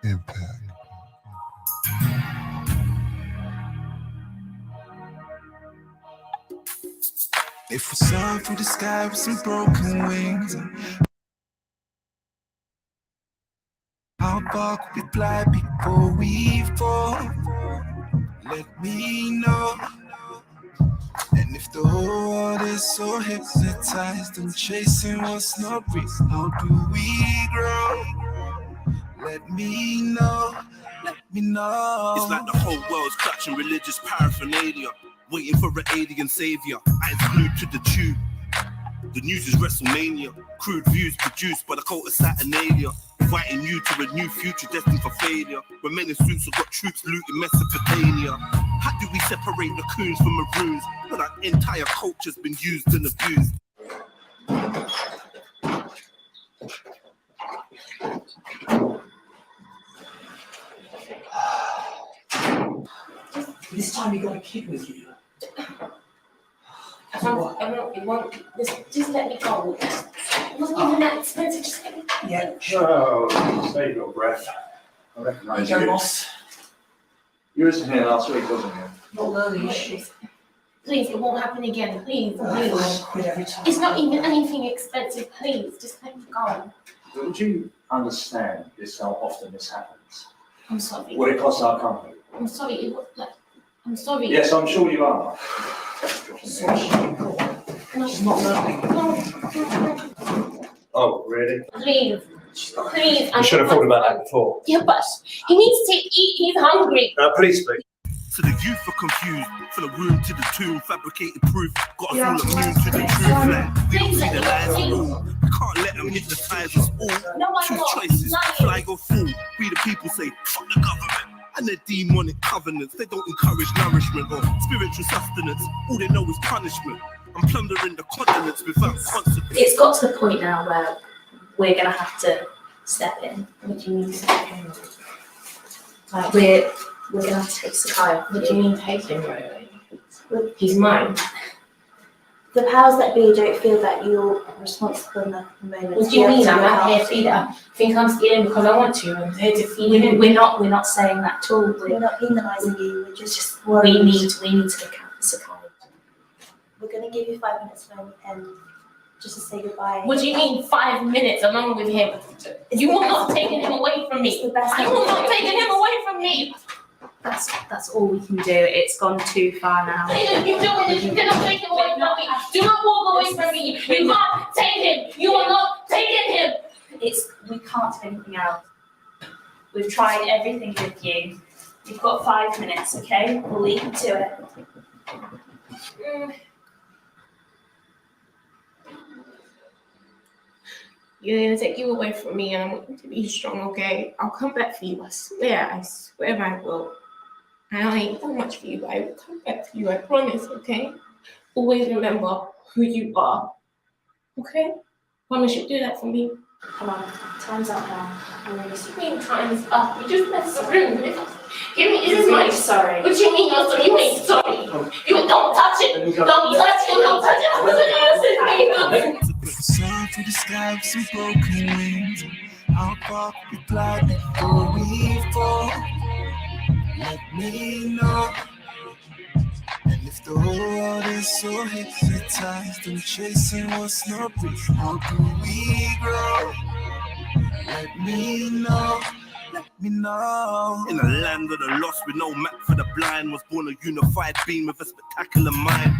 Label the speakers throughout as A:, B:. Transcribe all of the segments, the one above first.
A: Impact. If we soar through the sky with some broken wings, how far could we fly before we fall? Let me know. And if the whole world is so hypnotized and chasing what's not real, how do we grow? Let me know. Let me know.
B: It's like the whole world's clutching religious paraphernalia, waiting for an alien savior. Eyes glued to the tube. The news is WrestleMania. Crude views produced by the cult of Saturnalia, inviting you to a new future destined for failure, where men in suits have got troops looting Mesopotamia. How do we separate the coons from maroons when our entire culture's been used and abused?
C: This time you got a kid with you.
D: It won't. Just let me go. It wasn't even that expensive. Just let me go.
C: Yeah,
E: Oh, save your breath. I recognise
C: Joe
E: you.
C: Moss.
E: You wasn't here last week, wasn't you?
C: Not early, is she?
D: Please, it won't happen again. Please,
C: I'll
D: please.
C: quit every time.
D: It's not even anything expensive. Please, just let me go.
E: Would you understand this, how often this happens?
D: I'm sorry.
E: What it costs our company?
D: I'm sorry. It was like. I'm sorry.
E: Yes, I'm sure you are.
C: So she can go on.
D: No,
C: She's not learning.
D: no.
E: Oh, really?
D: Please, please.
E: You should have thought about that before.
D: Yeah, but he needs to eat. He's hungry.
E: Please speak.
B: So the youth are confused, from the room to the tomb, fabricated proof, got us all immune to the truth. Like, we don't see the lies at all. We can't let them hypnotize us all.
D: No, I'm
B: Two
D: not
B: choices,
D: lying.
B: fly or fall. We the people say, fuck the government. And their demonic covenants, they don't encourage nourishment or spiritual sustenance. All they know is punishment. I'm plundering the continents without consequence.
F: It's got to the point now where we're going to have to step in.
D: What do you mean step in? Like,
F: We're going to have to take Sakai off.
D: what do you mean take him right away? He's mine.
F: The powers that be don't feel that you're responsible in the moment.
D: What do you mean? I'm out here feeder. Think I'm stealing because I want to. I'm here to feed him.
F: We're not saying that at all.
G: We're not penalising you, we're just
F: We
G: worried.
F: need to look at Sakai.
G: We're going to give you 5 minutes and just to say goodbye.
D: What do you mean 5 minutes along with him? You will not take him away from
G: It's
D: me.
G: the best
D: You will not take him away from me.
F: That's all we can do. It's gone too far now.
D: You do it. You cannot take him away from me. Do not walk away from me. You can't take him. You are not taking him.
F: We can't do anything else. We've tried everything with you. You've got 5 minutes, okay? We'll leave you to it.
D: You're gonna take you away from me, and I want you to be strong, okay? I'll come back for you. I swear I will. I ain't done much for you, but I will come back for you. I promise, okay? Always remember who you are, okay? Promise you'll do that for me.
F: Come on, time's up now. I'm really
D: What do you mean time's up? You just messed around with it. Give me,
F: You're
D: this is my.
F: really sorry.
D: What do you mean you're sorry? You ain't sorry. You don't touch it. Don't touch it. Don't touch it. I'm
A: Soar through the sky with some broken wings. How far could we fly before we fall? Let me know. And if the whole world is so hypnotized and chasing what's not real, how do we grow? Let me know. Let me know.
B: In a land of the lost with no map for the blind, was born a unified being with a spectacular mind.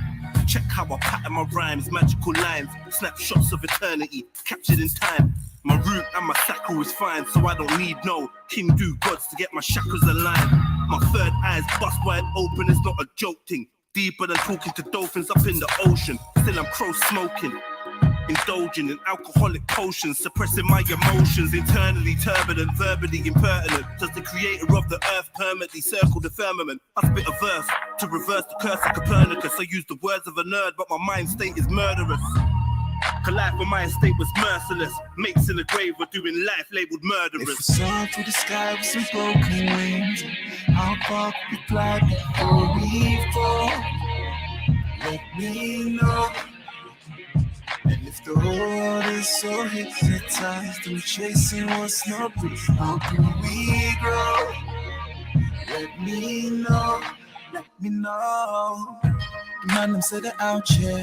B: Check how I pattern my rhymes, magical lines, snapshots of eternity, captured in time. My root and my sacral is fine, so I don't need no Hindu gods to get my chakras aligned. My third eye's bust wide open, it's not a joke thing. Deeper than talking to dolphins up in the ocean. Still I'm crow smoking, indulging in alcoholic potions, suppressing my emotions, internally turbulent, verbally impertinent. Does the creator of the earth permanently circle the firmament? I spit a verse to reverse the curse of Copernicus. I use the words of a nerd, but my mind state is murderous. Collide with my estate was merciless. Mates in the grave were doing life labeled murderers.
A: If we soar through the sky with some broken wings, how far could we fly before we fall? Let me know. And if if the whole world is so hypnotized and chasing what's not real, how can we grow? Let me know, let me know. The man them said they're out here,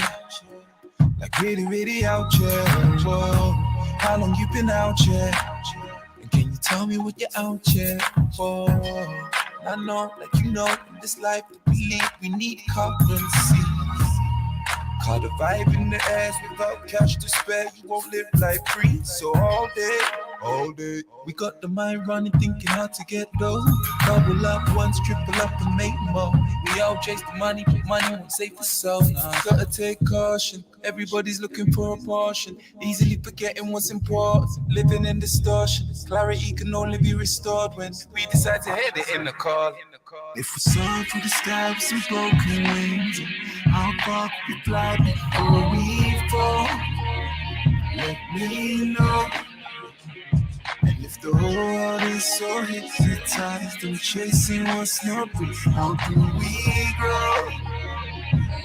A: like really, really out here. Whoa, how long you been out here? And can you tell me what you're out here for? I know, like you know, in this life that we live, we need currency. Call the vibe in the air, without cash to spare, you won't live life free. So all day, we got the mind running, thinking how to get those. Double up once, triple up and make more. We all chase the money, but money won't save us so. Nah, gotta take caution, everybody's looking for a portion. Easily forgetting what's important, living in distortion. Clarity can only be restored when we decide to head it in the car. If we soar through the sky with some broken wings, how far could we fly before we fall? Let me know. And if the whole world is so hypnotized and chasing what's not real, how can we grow?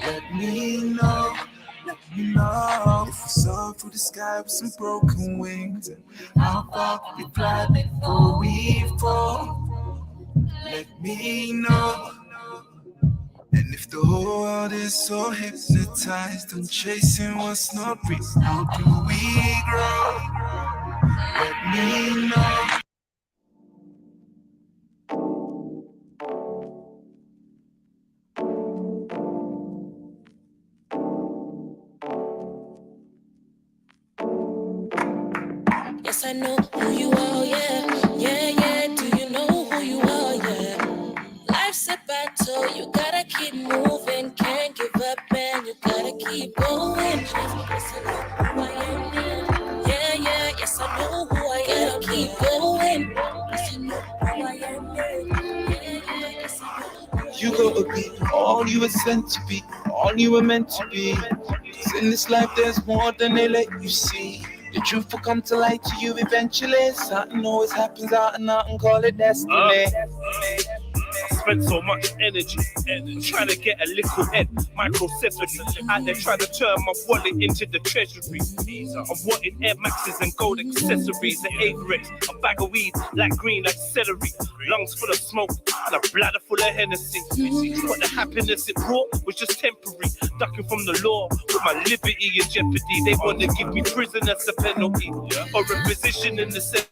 A: Let me know. Let me know. If we soar through the sky with some broken wings, how far could we fly before we fall? Let me know. And if the whole world is so hypnotized and chasing what's not real, how do we grow? Let me know.
H: Yes, I know who you are, yeah. Yeah, yeah, do you know who you are, yeah. Life's a battle, you gotta keep moving. Can't give up and you gotta keep going. Yes, I know who I am, yeah. Yeah, yeah, yes, I know who I am. Keep going. Yes, I know who I am, yeah. Yeah, yeah, yes, I know who I am.
A: You gotta be all you were sent to be, all you were meant to be. 'Cause in this life there's more than they let you see. The truth will come to light to you eventually. Something always happens out and out and call it destiny.
B: I spent so much energy trying to get a little head, microcephaly. Out there trying to turn my wallet into the treasury. I'm wanting Air Maxes and gold accessories, an Averex, a bag of weed, like green, like celery, lungs full of smoke, and a bladder full of Hennessy. But the happiness it brought was just temporary. Ducking from the law with my liberty in jeopardy. They want to give me prison as a penalty, or a position in the Senate.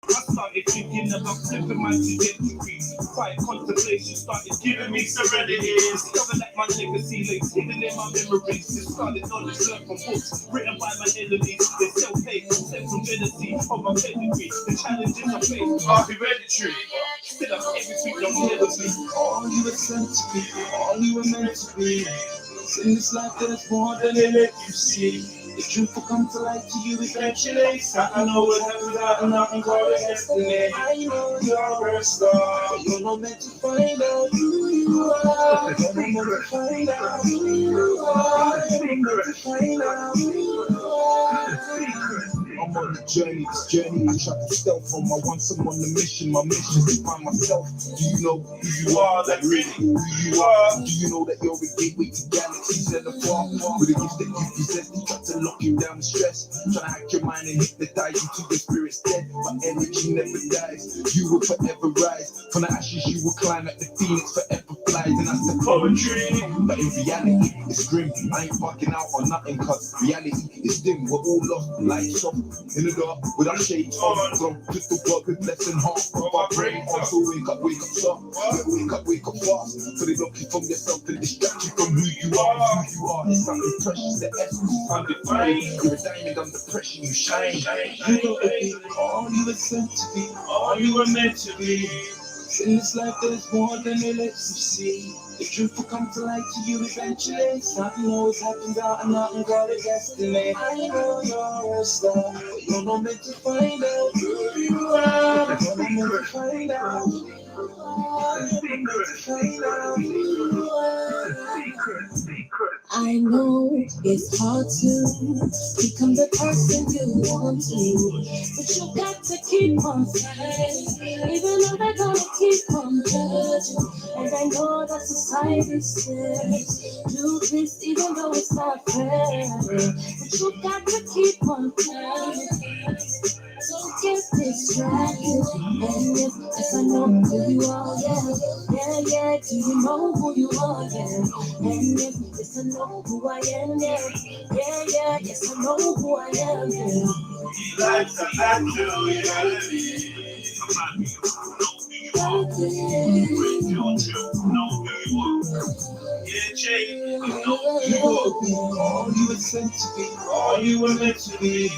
B: I started thinking about flipping my trajectory. Quiet contemplation started giving me serenity. Discovered that my legacy lays hidden in my memories. Discarded knowledge learned from books written by my enemies. They self-hate, sent from jealousy of my pedigree. The challenges I face are hereditary. Still I'm everything I'm never be.
A: All you were sent to be, all you were meant to be. In this life there's more than they let you see. The truth will come to light to you eventually. Something always happens out and out and call it destiny. I know you're a star, but you're not meant to find out who you are. You're not meant to find out who you are. You're not meant to find out who you are. I'm on the journey, this journey I try to stealth from. I once I'm on the mission, my mission is to find myself. Do you know who you are? Like really, who you are? Do you know that you're a gateway to galaxies and afar? With the gifts that you possess, they try to lock you down with stress. Try to hack your mind and hypnotize you till your spirit's dead. But energy never dies, you will forever rise. From the ashes you will climb like the phoenix forever flies. And that's the poetry. But in reality, it's grim. I ain't fucking out on nothing, cause reality is dim. We're all lost, lights off. In the dark, with our shades on, from crystal blood with less than half of our brain on. So wake up soft, wake up fast. So they lock you from yourself and distract you from who you are. Who you are, it's something precious, the essence is undefined. You're a diamond under pressure, you shine. You gotta be all you were sent to be, all you were meant to be. In this life there's more than they let you see. The truth will come to light to you eventually. Something always happens out and out and call it destiny. I know you're a star, but you're not meant to find out who you are. You're not meant to find out who you are. You're not meant to find out who you are.
H: I know it's hard to become the person you want to, but you got to keep on fighting, even though they're gonna keep on judging. And I know that society says do this even though it's not fair, but you got to keep on fighting. Don't get distracted. And yes, I know who you are, yeah. Do you know who you are, yeah? And yes, I know who I am, yeah. Yes, I know who I am, yeah.
B: Life's a actual reality. Know who
A: All you were sent to be, all you were meant to be.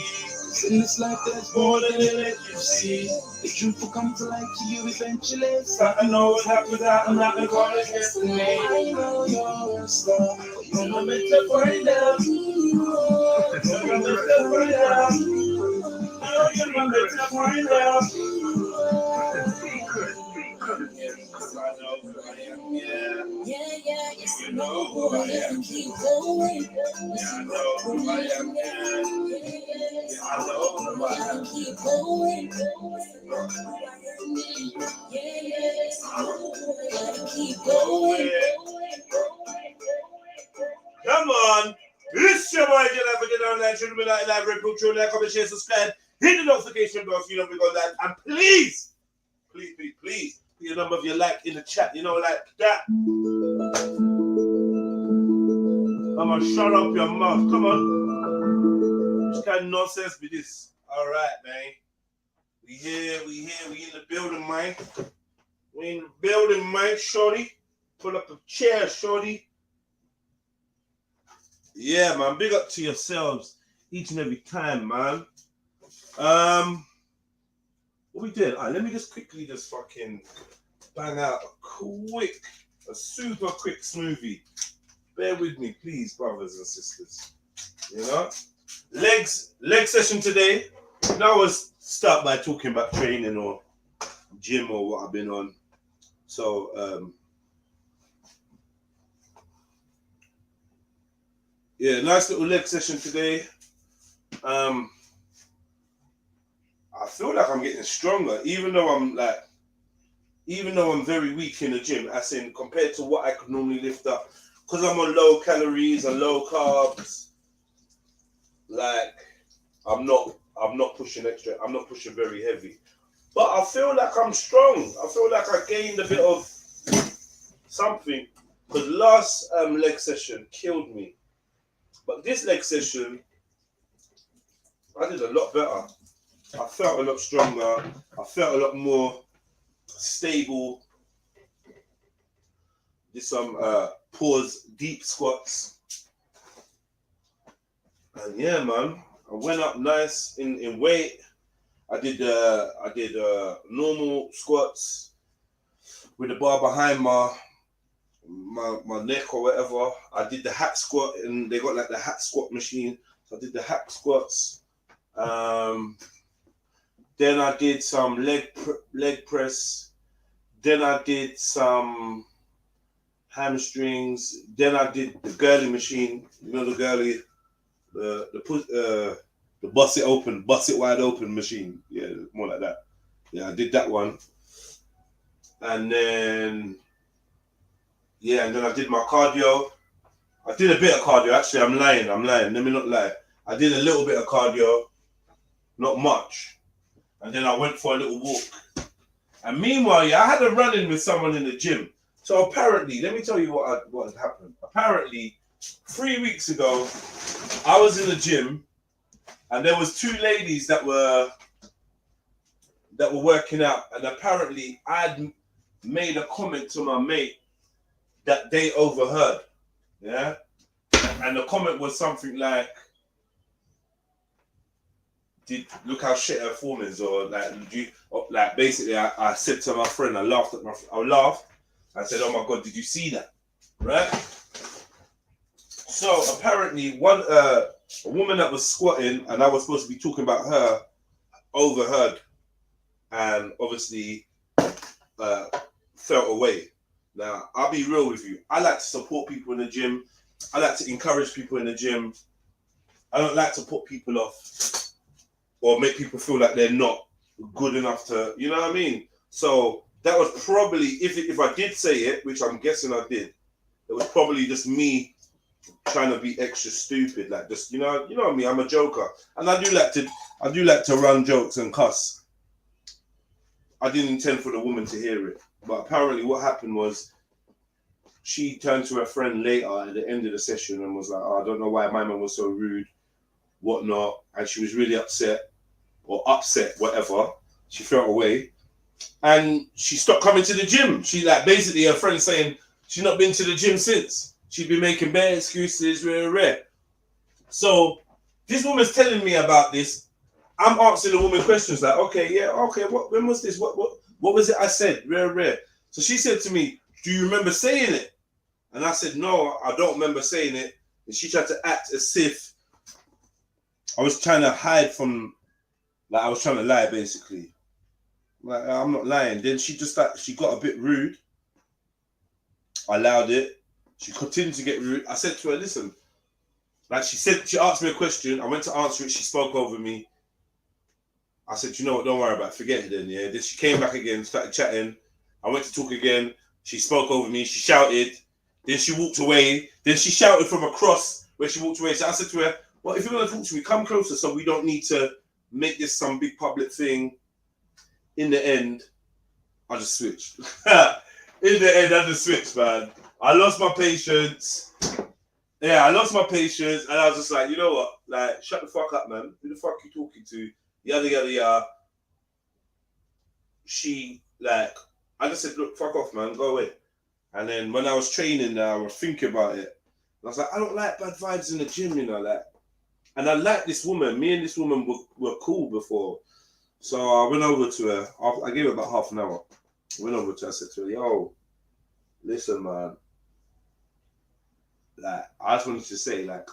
A: In this life, there's more than they let you see. The truth will come to light to you eventually. So I know what happened out, I'm not gonna get to me. I know you're a star, but you're not meant to find out. You're not meant to find out. You're not meant to find out.
H: Yes, I know who I am, keep going. Yes, I know who I am, I know who I am, keep going. Yes, I know who I am, keep going.
B: Come on. It's your boy, Jedi, for the online Trilluminati live, REDPILLTRILL, comment, share, subscribe, hit the notification bell so you know we got that. And please, put your number of your like in the chat, you know, like that. Come on, shut up your mouth. Come on. Which kind of nonsense be this? All right, man. We here, we in the building, man. We in the building, man, shorty. Pull up a chair, shorty. Yeah, man, big up to yourselves each and every time, man. What we did? Let me just quickly just fucking bang out a super quick smoothie. Bear with me, please, brothers and sisters. You know, leg session today. Now I was start by talking about training or gym or what I've been on. So yeah, nice little leg session today. I feel like I'm getting stronger, even though I'm very weak in the gym, as in compared to what I could normally lift up, because I'm on low calories and low carbs. Like I'm not pushing extra. I'm not pushing very heavy, but I feel like I'm strong. I feel like I gained a bit of something, because last leg session killed me. But this leg session, I did a lot better. I felt a lot stronger. I felt a lot more stable. Did some pause deep squats. And yeah, man, I went up nice in weight. I did normal squats with the bar behind my neck or whatever. I did the hack squat, and they got like the hack squat machine. So I did the hack squats. Then I did some leg press. Then I did some hamstrings. Then I did the girly machine. You know the girly, the bust it wide open machine. Yeah, more like that. Yeah, I did that one. And then I did my cardio. I did a bit of cardio. Actually, I'm lying. Let me not lie. I did a little bit of cardio, not much. And then I went for a little walk. And meanwhile, I had a run-in with someone in the gym. So apparently, let me tell you what had happened. Apparently, 3 weeks ago, I was in the gym, and there was two ladies that were working out. And apparently, I'd made a comment to my mate that they overheard. Yeah? And the comment was something like, look how shit her form is, or basically I said to my friend, I laughed. I said, oh my God, did you see that? Right? So apparently a woman that was squatting, and I was supposed to be talking about her, overheard, and obviously felt away. Now, I'll be real with you. I like to support people in the gym. I like to encourage people in the gym. I don't like to put people off or make people feel like they're not good enough to, you know what I mean? So that was probably, if I did say it, which I'm guessing I did, it was probably just me trying to be extra stupid, like just, you know me, I'm a joker. And I do like to run jokes and cuss. I didn't intend for the woman to hear it. But apparently what happened was she turned to her friend later at the end of the session and was like, oh, I don't know why my man was so rude, whatnot. And she was really upset, whatever. She felt away. And she stopped coming to the gym. She like basically her friend saying she's not been to the gym since. She'd been making bare excuses, rare. So this woman's telling me about this. I'm asking the woman questions like, okay, when was this? What was it I said? Rare. So she said to me, do you remember saying it? And I said, no, I don't remember saying it. And she tried to act as if I was trying to hide from, like I was trying to lie basically. Like, I'm not lying. Then she just like, she got a bit rude. I allowed it. She continued to get rude. I said to her, listen, like she asked me a question. I went to answer it. She spoke over me. I said, you know what, don't worry about it. Forget it then, yeah. Then she came back again, started chatting. I went to talk again. She spoke over me. She shouted. Then she walked away. Then she shouted from across where she walked away. So I said to her, well, if you're going to talk to me, come closer so we don't need to make this some big public thing. In the end, I just switched. In the end, I just switched, man. I lost my patience. Yeah, I lost my patience. And I was just like, you know what? Like, shut the fuck up, man. Who the fuck you talking to? Yada, yada, yada. She, like, I just said, look, fuck off, man. Go away. And then when I was training, I was thinking about it. I was like, I don't like bad vibes in the gym, you know, like. And I like this woman. Me and this woman were cool before. So I went over to her. I gave her about half an hour. I went over to her. I said to her, yo, listen, man. Like, I just wanted to say, like,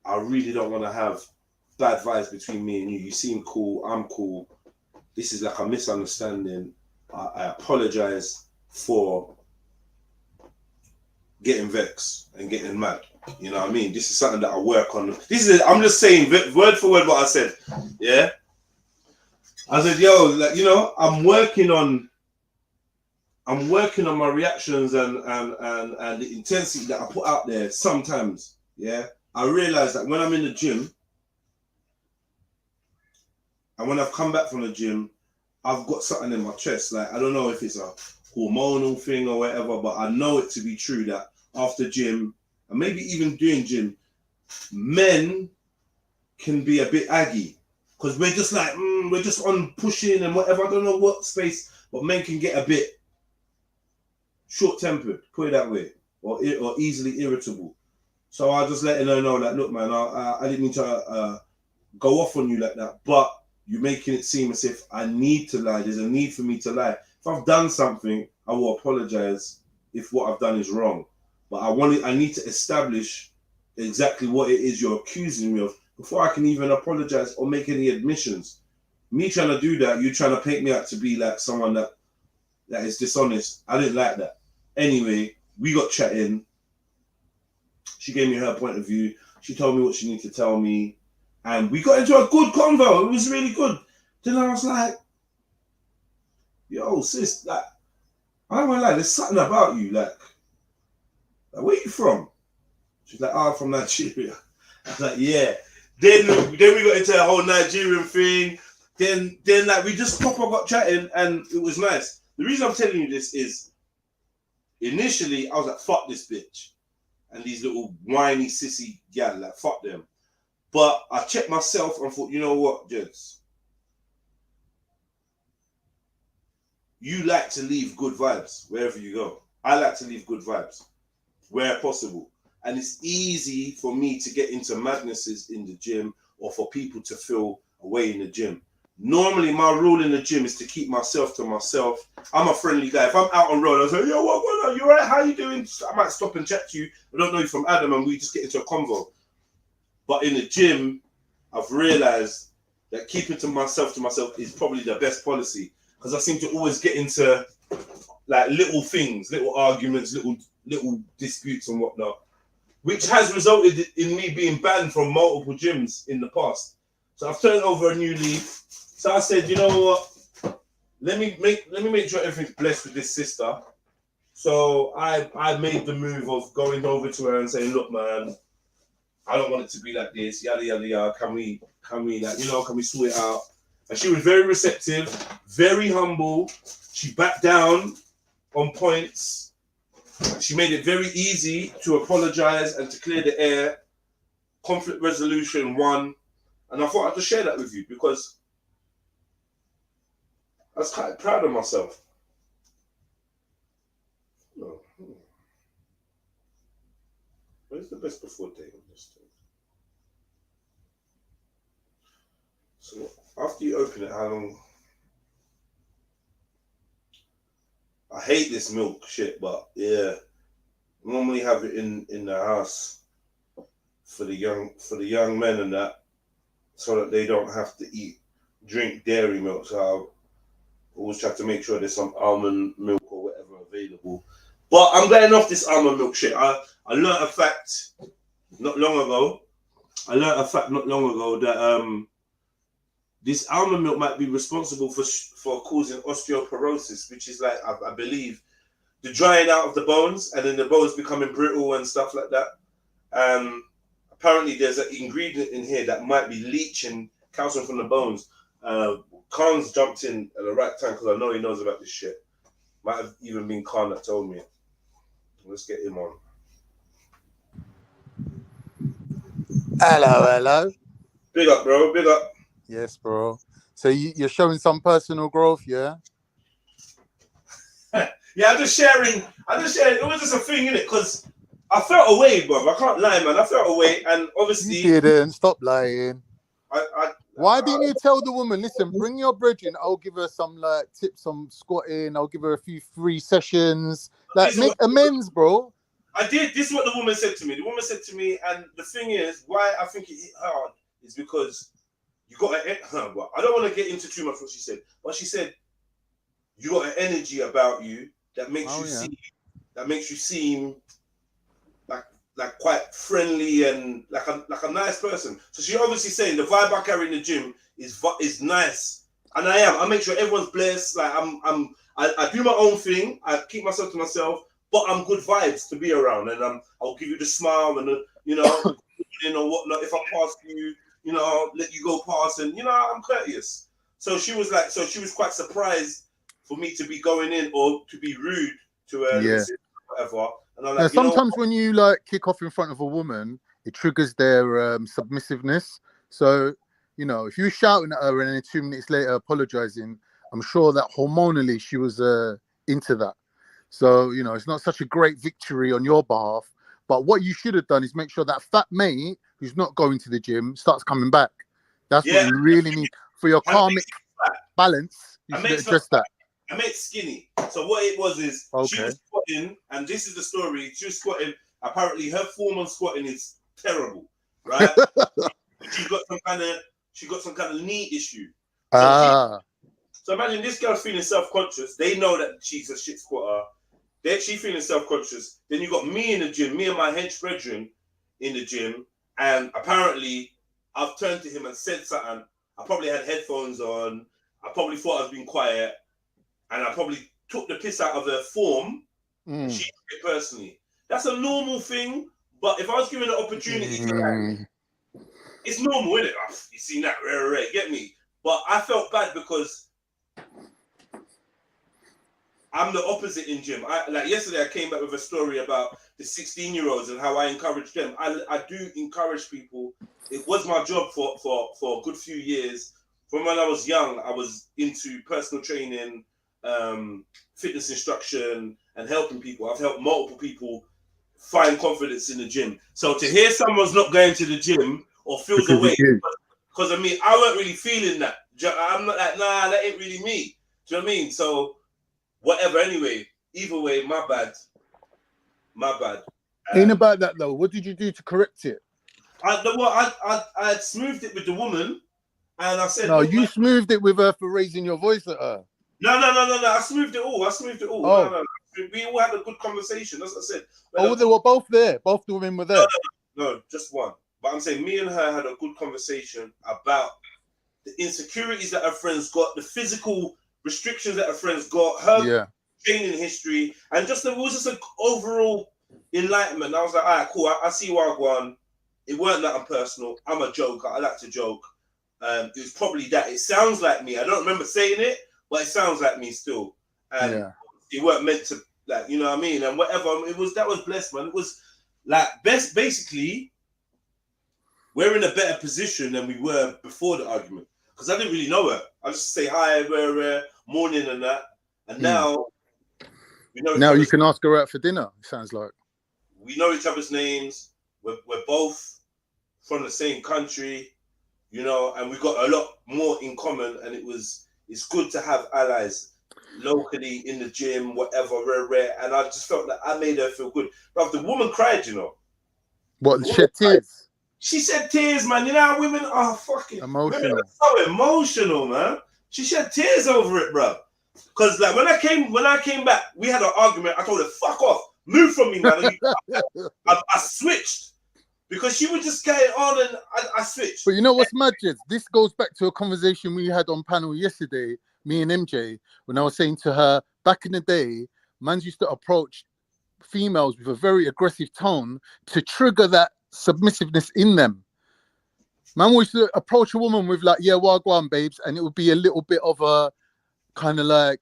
B: I really don't want to have bad vibes between me and you. You seem cool. I'm cool. This is like a misunderstanding. I apologize for getting vexed and getting mad. You know what I mean? This is something that I work on. I'm just saying word for word what I said. Yeah. I said, yo, like, you know, I'm working on my reactions and the intensity that I put out there sometimes. Yeah. I realize that when I'm in the gym and when I've come back from the gym, I've got something in my chest. Like, I don't know if it's a hormonal thing or whatever, but I know it to be true that after gym, and maybe even doing gym, men can be a bit aggy. Because we're just like, we're just on pushing and whatever. I don't know what space, but men can get a bit short-tempered, put it that way, or easily irritable. So I just letting her know, like, look, man, I didn't mean to go off on you like that, but you're making it seem as if I need to lie. There's a need for me to lie. If I've done something, I will apologize if what I've done is wrong. But I need to establish exactly what it is you're accusing me of before I can even apologize or make any admissions. Me trying to do that, you trying to paint me out to be like someone that is dishonest. I didn't like that. Anyway, we got chatting. She gave me her point of view. She told me what she needed to tell me. And we got into a good convo. It was really good. Then I was like, yo, sis, like, I don't want to lie, there's something about you. Like, where you from? She's like, oh, I'm from Nigeria. I was like, yeah. Then we got into a whole Nigerian thing. Then like, we just proper got chatting and it was nice. The reason I'm telling you this is, initially, I was like, fuck this bitch. And these little whiny, sissy gal, like, fuck them. But I checked myself and thought, you know what, gents? You like to leave good vibes wherever you go. I like to leave good vibes where possible. And it's easy for me to get into madnesses in the gym or for people to feel away in the gym. Normally, my rule in the gym is to keep myself to myself. I'm a friendly guy. If I'm out on road, I say, yo, what on? You all right? How you doing? I might stop and chat to you. I don't know you from Adam, and we just get into a convo. But in the gym, I've realized that keeping to myself is probably the best policy, because I seem to always get into like little things, little arguments, little disputes and whatnot. which has resulted in me being banned from multiple gyms in the past. So I've turned over a new leaf. So I said, you know what? Let me make sure everything's blessed with this sister. So I made the move of going over to her and saying, look, man, I don't want it to be like this, yada yada yada. Can we like, you know, can we sort it out? And she was very receptive, very humble. She backed down on points. She made it very easy to apologize and to clear the air. Conflict resolution won. And I thought I'd just share that with you because I was quite proud of myself. Oh. Where's the best before date on this thing? So after you open it, how long? I hate this milk shit, but yeah, normally have it in the house for the young men and that, so that they don't have to drink dairy milk. So I always try to make sure there's some almond milk or whatever available. But I'm getting off this almond milk shit. I learned a fact not long ago. That this almond milk might be responsible for causing osteoporosis, which is like, I believe, the drying out of the bones and then the bones becoming brittle and stuff like that. Apparently, there's an ingredient in here that might be leaching calcium from the bones. Khan's jumped in at the right time because I know he knows about this shit. Might have even been Khan that told me it. Let's get him on.
I: Hello.
B: Big up, bro. Big up.
I: Yes, bro. So you're showing some personal growth, yeah?
B: Yeah, I'm just sharing. It was just a thing, innit? Because I felt away, bro. I can't lie, man. I felt away, and obviously
I: You didn't. Stop lying. Why didn't you tell the woman, listen, bring your brethren, I'll give her some like tips on squatting, I'll give her a few free sessions. Like, make amends, bro.
B: I did. This is what the woman said to me. The woman said to me, and the thing is, why I think it hit hard is because you got an. Well, I don't want to get into too much what she said, but she said you got an energy about you that makes you seem like quite friendly and like a nice person. So she obviously saying the vibe I carry in the gym is nice, and I am. I make sure everyone's blessed. Like I do my own thing. I keep myself to myself, but I'm good vibes to be around, and I'll give you the smile and you know whatnot. If I pass you, you know, I'll let you go past, and you know I'm courteous. So she was quite surprised for me to be going in or to be rude to her, whatever. And I'm like,
I: sometimes when you like kick off in front of a woman, it triggers their submissiveness. So, you know, if you're shouting at her and then 2 minutes later apologizing, I'm sure that hormonally she was into that. So, you know, it's not such a great victory on your behalf. But what you should have done is make sure that fat mate who's not going to the gym starts coming back. That's what you really need for your karmic balance. You should address that.
B: I made skinny. So what it was is she was squatting, and this is the story. She was squatting. Apparently, her form on squatting is terrible, right? she got some kind of knee issue. So imagine this girl feeling self-conscious. They know that she's a shit squatter. She feeling self-conscious. Then you got me in the gym, me and my hench brethren in the gym, and apparently I've turned to him and said something. I probably had headphones on. I probably thought I was being quiet. And I probably took the piss out of her form. She took it personally. That's a normal thing. But if I was given an opportunity to that, it's normal, isn't it? You seen that, right? Get me? But I felt bad because I'm the opposite in gym. Like yesterday, I came back with a story about the 16-year-olds and how I encourage them. I do encourage people. It was my job for a good few years. From when I was young, I was into personal training, fitness instruction, and helping people. I've helped multiple people find confidence in the gym. So to hear someone's not going to the gym or feels away because of me, I weren't really feeling that. I'm not like, nah, that ain't really me. Do you know what I mean? So whatever. Anyway, either way, my bad.
I: Ain't about that though. What did you do to correct it?
B: I smoothed it with the woman, and I said,
I: no, you smoothed it with her for raising your voice at her.
B: No. I smoothed it all.
I: Oh.
B: No. We all had a good conversation. That's what I said.
I: Oh, they were both there. Both the women were there.
B: No, just one. But I'm saying me and her had a good conversation about the insecurities that her friends got, the physical restrictions that her friends got, her training history, and just it was just an overall enlightenment. I was like, all right, cool. I see where I go on. It weren't that personal. I'm a joker. I like to joke. It was probably that. It sounds like me. I don't remember saying it, but it sounds like me still. And it weren't meant to, like, you know what I mean? And whatever. That was blessed, man. It was like basically, we're in a better position than we were before the argument. Because I didn't really know her. I just say hi, we're morning and that. And now we know.
I: Now you can ask her out for dinner. It sounds like
B: we know each other's names. We're both from the same country, you know, and we got a lot more in common. And it's good to have allies locally in the gym, whatever, rare. And I just felt that I made her feel good. But the woman cried, you know.
I: What? Shed tears.
B: She shed tears, man. You know how women are fucking
I: emotional.
B: Women are so emotional, man. She shed tears over it, bro. Because like when I came back, we had an argument. I told her, "Fuck off, move from me, man." I switched because she was just getting on, and I switched.
I: But you know what's mad, Jez? This goes back to a conversation we had on panel yesterday, me and MJ, when I was saying to her, back in the day, mans used to approach females with a very aggressive tone to trigger that submissiveness in them. Man used to approach a woman with like, yeah, well, go on, babes, and it would be a little bit of a kind of like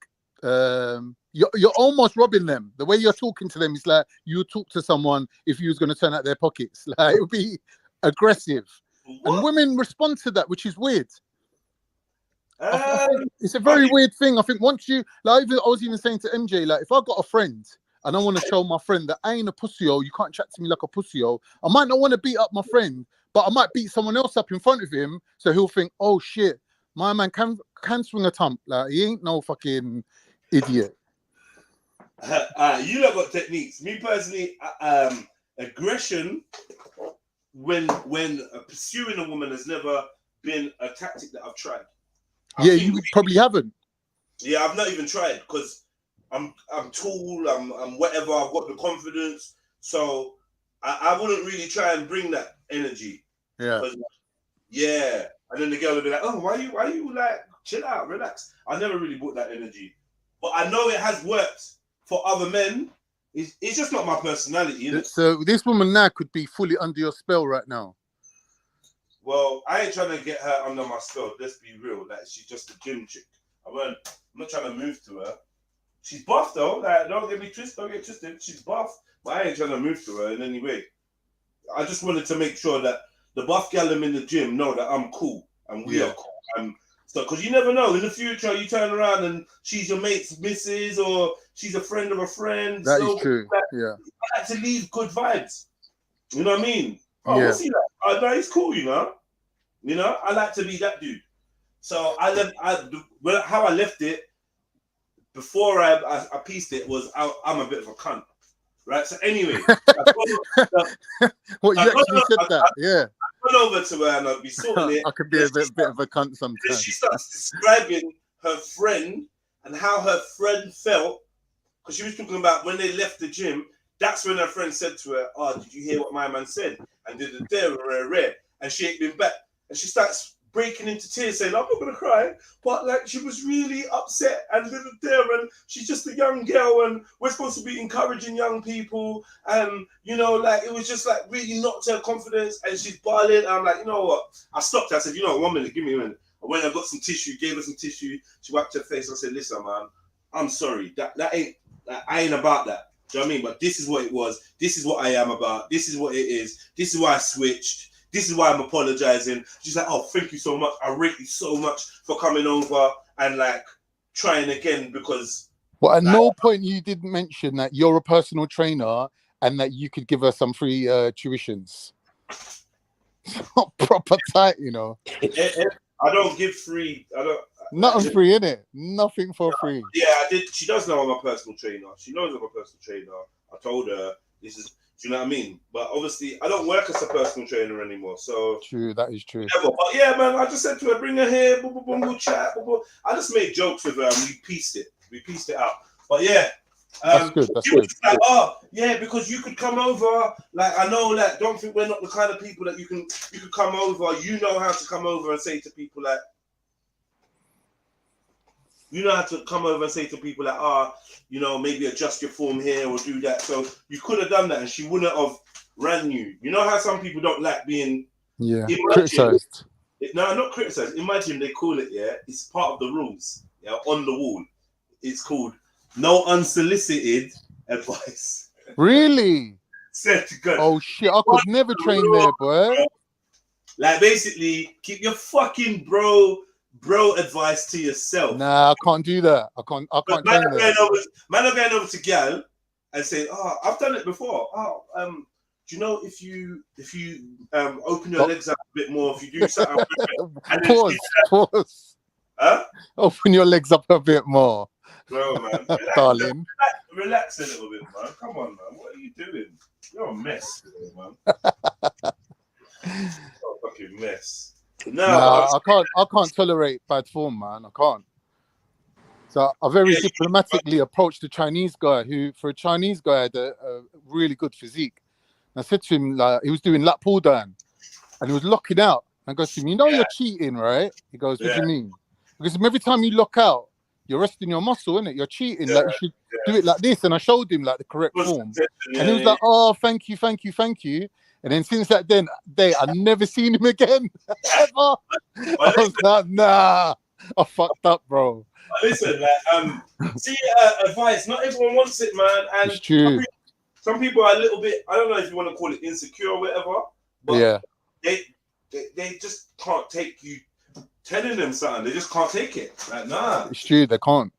I: you're almost robbing them. The way you're talking to them is like you would talk to someone if you was going to turn out their pockets. Like it would be aggressive. And women respond to that, which is weird. I think it's a very weird thing. I think once you like, I was even saying to MJ, like if I got a friend and I want to show my friend that I ain't a pussy-o, you can't chat to me like a pussy-o, I might not want to beat up my friend, but I might beat someone else up in front of him, so he'll think, oh shit, my man can swing a thump. Like he ain't no fucking idiot.
B: You lot got techniques. Me personally, aggression when pursuing a woman has never been a tactic that I've tried.
I: You probably haven't.
B: Yeah, I've not even tried because I'm tall, I'm whatever, I've got the confidence. So I wouldn't really try and bring that energy.
I: Yeah.
B: Yeah. And then the girl would be like, oh, why you like, chill out, relax. I never really brought that energy. But I know it has worked for other men. It's just not my personality, innit?
I: So this woman now could be fully under your spell right now.
B: Well, I ain't trying to get her under my spell. Let's be real. Like she's just a gym chick. I'm not trying to move to her. She's buff though. Like don't get twisted. She's buff, but I ain't trying to move to her in any way. I just wanted to make sure that the buff gal in the gym know that I'm cool and we are cool. So because you never know, in the future you turn around and she's your mate's missus or she's a friend of a friend.
I: That is true.
B: I like to leave good vibes. You know what I mean? Oh, what's he like? Oh, no, he's cool, you know. You know, I like to be that dude. So how I left it before I pieced it was I'm a bit of a cunt, right? So anyway,
I: you actually said that, yeah.
B: I went over to her and I'd be sorting it.
I: I could be a bit of a cunt sometimes.
B: Then she starts describing her friend and how her friend felt because she was talking about when they left the gym. That's when her friend said to her, "Oh, did you hear what my man said?" And did the there, and she ain't been back. And she starts breaking into tears, saying, "I'm not gonna cry, but like she was really upset and did it there, and she's just a young girl, and we're supposed to be encouraging young people, and you know, like it was just like really knocked her confidence, and she's bawling." And I'm like, you know what? I stopped her. I said, "You know, 1 minute, give me a minute." I went and got some tissue, gave her some tissue. She wiped her face. I said, "Listen, man, I'm sorry. I ain't about that. Do you know what I mean? But this is what it was. This is what I am about. This is what it is. This is why I switched. This is why I'm apologizing." She's like, "Oh, thank you so much. I rate you so much for coming over and like trying again because."
I: Well, at no point you didn't mention that you're a personal trainer and that you could give her some free tuitions. Not proper tight, you know.
B: I don't give free.
I: Nothing free, innit? Nothing for free.
B: Yeah, I did. She does know I'm a personal trainer. She knows I'm a personal trainer. I told her this is Do you know what I mean? But obviously, I don't work as a personal trainer anymore, so
I: True, that is true.
B: whatever. But yeah, man, I just said to her, bring her here, boom, boom, boom, we'll chat. Boom, boom. I just made jokes with her and we pieced it out. But yeah.
I: That's good. That's
B: she was
I: good.
B: like, oh yeah, because you could come over. Like I know that. Don't think we're not the kind of people that you could come over. You know how to come over and say to people like, you know how to come over and say to people like, you know, maybe adjust your form here or do that. So you could have done that, and she wouldn't have ran you. You know how some people don't like being
I: criticized.
B: No, not criticized. Imagine they call it. Yeah, it's part of the rules. Yeah, on the wall, it's called no unsolicited advice.
I: Really?
B: Said to God.
I: Oh shit! I could never train there, boy.
B: Like basically, keep your fucking bro advice to yourself.
I: Nah, I can't do that. I can't train there.
B: Man are going over to gal and say, I've done it before. Do you know if you open your legs up a bit more, if you do something?
I: Pause.
B: Huh?
I: Open your legs up a bit more.
B: Bro, man.
I: Darling.
B: Relax a little bit, man. Come on, man. What are you doing? You're a mess, man. You're a fucking mess. No,
I: I can't tolerate bad form, man. I can't. So I very diplomatically approached the Chinese guy who, for a Chinese guy, had a really good physique. And I said to him, like, he was doing lat pull down and he was locking out. And I goes to him, you know you're cheating, right? He goes, what do you mean? Because every time you lock out, you're resting your muscle, innit? You're cheating. Like, you should do it like this. And I showed him, like, the correct form. And he was like, oh, thank you. And then since that day, I've never seen him again. Ever. I was like, nah, I fucked up, bro.
B: Listen, like, see, advice. Not everyone wants it, man. And
I: it's true.
B: Some people are a little bit, I don't know if you want to call it insecure or whatever, but they just can't take you telling them something. They just can't take it. Like, nah.
I: It's true, they can't.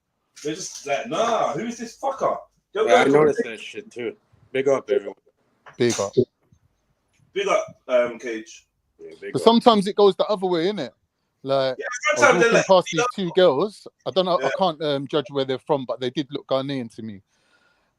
B: They're just like, nah, who's this fucker?
J: I noticed that shit too. Big up, everyone.
I: Big up.
B: Big up, Cage.
J: Yeah,
I: but sometimes it goes the other way, innit? Like, I was walking past these two girls. I don't know, I can't judge where they're from, but they did look Ghanaian to me.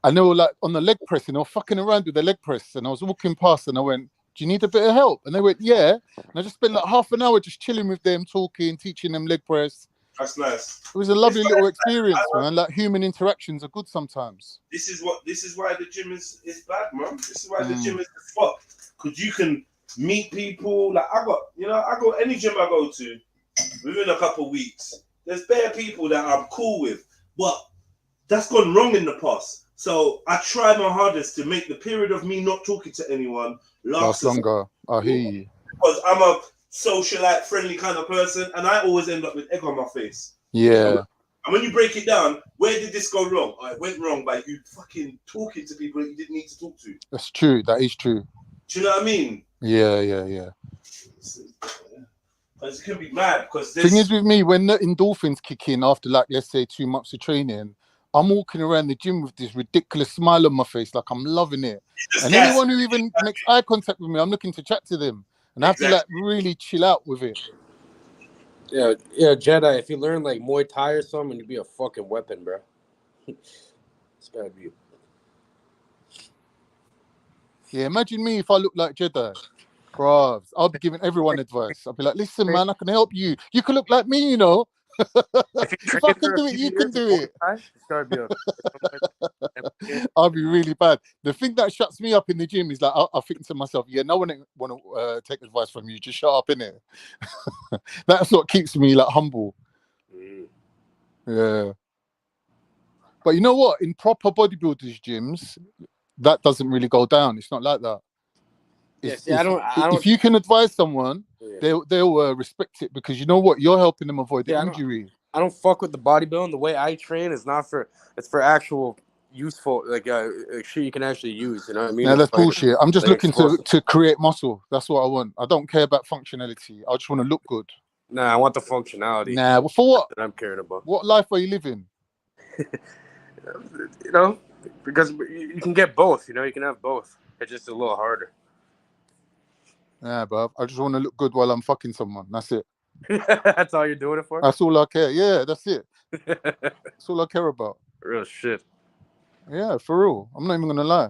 I: And they were like on the leg press, and they were fucking around with the leg press. And I was walking past and I went, do you need a bit of help? And they went, yeah. And I just spent like half an hour just chilling with them, talking, teaching them leg press.
B: That's nice.
I: It was a lovely little experience, man. Like, human interactions are good sometimes.
B: This is why the gym is bad, man. This is why the gym is the fuck. Because you can meet people. Like, I go any gym I go to within a couple of weeks. There's bare people that I'm cool with, but that's gone wrong in the past. So I try my hardest to make the period of me not talking to anyone last
I: longer. I hear you.
B: Because I'm a socialite, friendly kind of person, and I always end up with egg on my face.
I: Yeah.
B: And when you break it down, where did this go wrong? It went wrong by you fucking talking to people that you didn't need to talk to.
I: That's true. That is true.
B: Do you know what I mean?
I: Yeah.
B: It can be mad because
I: thing is with me, when the endorphins kick in after, like, let's say 2 months of training, I'm walking around the gym with this ridiculous smile on my face, like I'm loving it. And anyone who even makes eye contact with me, I'm looking to chat to them. And I have to, like, really chill out with it.
J: Yeah, Jedi, if you learn, like, Muay Thai or something, you'd be a fucking weapon, bro. It's gotta be.
I: Yeah, imagine me if I look like Jedi. Bruv, I'll be giving everyone advice. I'll be like, listen, man, I can help you. You can look like me, you know. If I can do it, you can do it. I'll be really bad. The thing that shuts me up in the gym is, like, I think to myself, yeah, no one want to take advice from you. Just shut up, innit? That's what keeps me, like, humble. Yeah. But you know what? In proper bodybuilders' gyms, that doesn't really go down. It's not like that.
J: I don't.
I: If you can advise someone, they'll respect it, because you know what, you're helping them avoid the injury.
J: I don't fuck with the bodybuilding. The way I train is not for. It's for actual useful, like shit you can actually use. You know what I mean?
I: No, that's bullshit. I'm just looking to create muscle. That's what I want. I don't care about functionality. I just want to look good.
J: Nah, I want the functionality.
I: Nah, well, for what?
J: That I'm caring about.
I: What life are you living?
J: You know, because you can get both. You know, you can have both. It's just a little harder.
I: Yeah, bro. I just want to look good while I'm fucking someone. That's it.
J: That's all you're doing it for?
I: That's all I care. Yeah, that's it. That's all I care about.
J: Real shit.
I: Yeah, for real. I'm not even going to lie.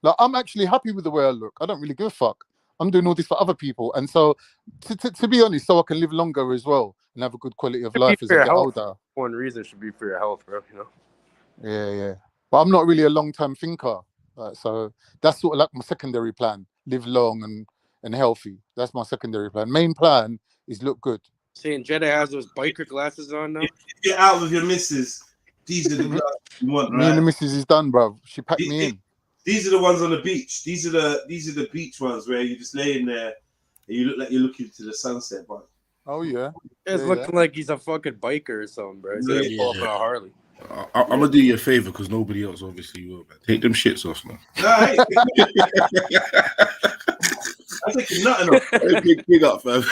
I: Like, I'm actually happy with the way I look. I don't really give a fuck. I'm doing all this for other people, and so to be honest, so I can live longer as well and have a good quality of life as I get older.
J: One reason should be for your health, bro. You know.
I: Yeah. But I'm not really a long-term thinker, so that's sort of like my secondary plan: live long and healthy. That's my secondary plan. Main plan is look good.
J: Seeing Jedi has those biker glasses on now.
B: Get out with your missus. These are the glasses you want, right?
I: Me and the missus is done, bro. She packed me in.
B: These are the ones on the beach. These are the beach ones where you're just laying there and you look like you're looking to the sunset, bro.
I: Oh yeah.
J: It's looking like he's a fucking biker or something, bro. He's gonna fall off on a Harley.
K: I'm gonna do you a favor because nobody else obviously will, man. Take them shits off, man.
B: Right. I'm taking nothing off.
K: Big up, fam.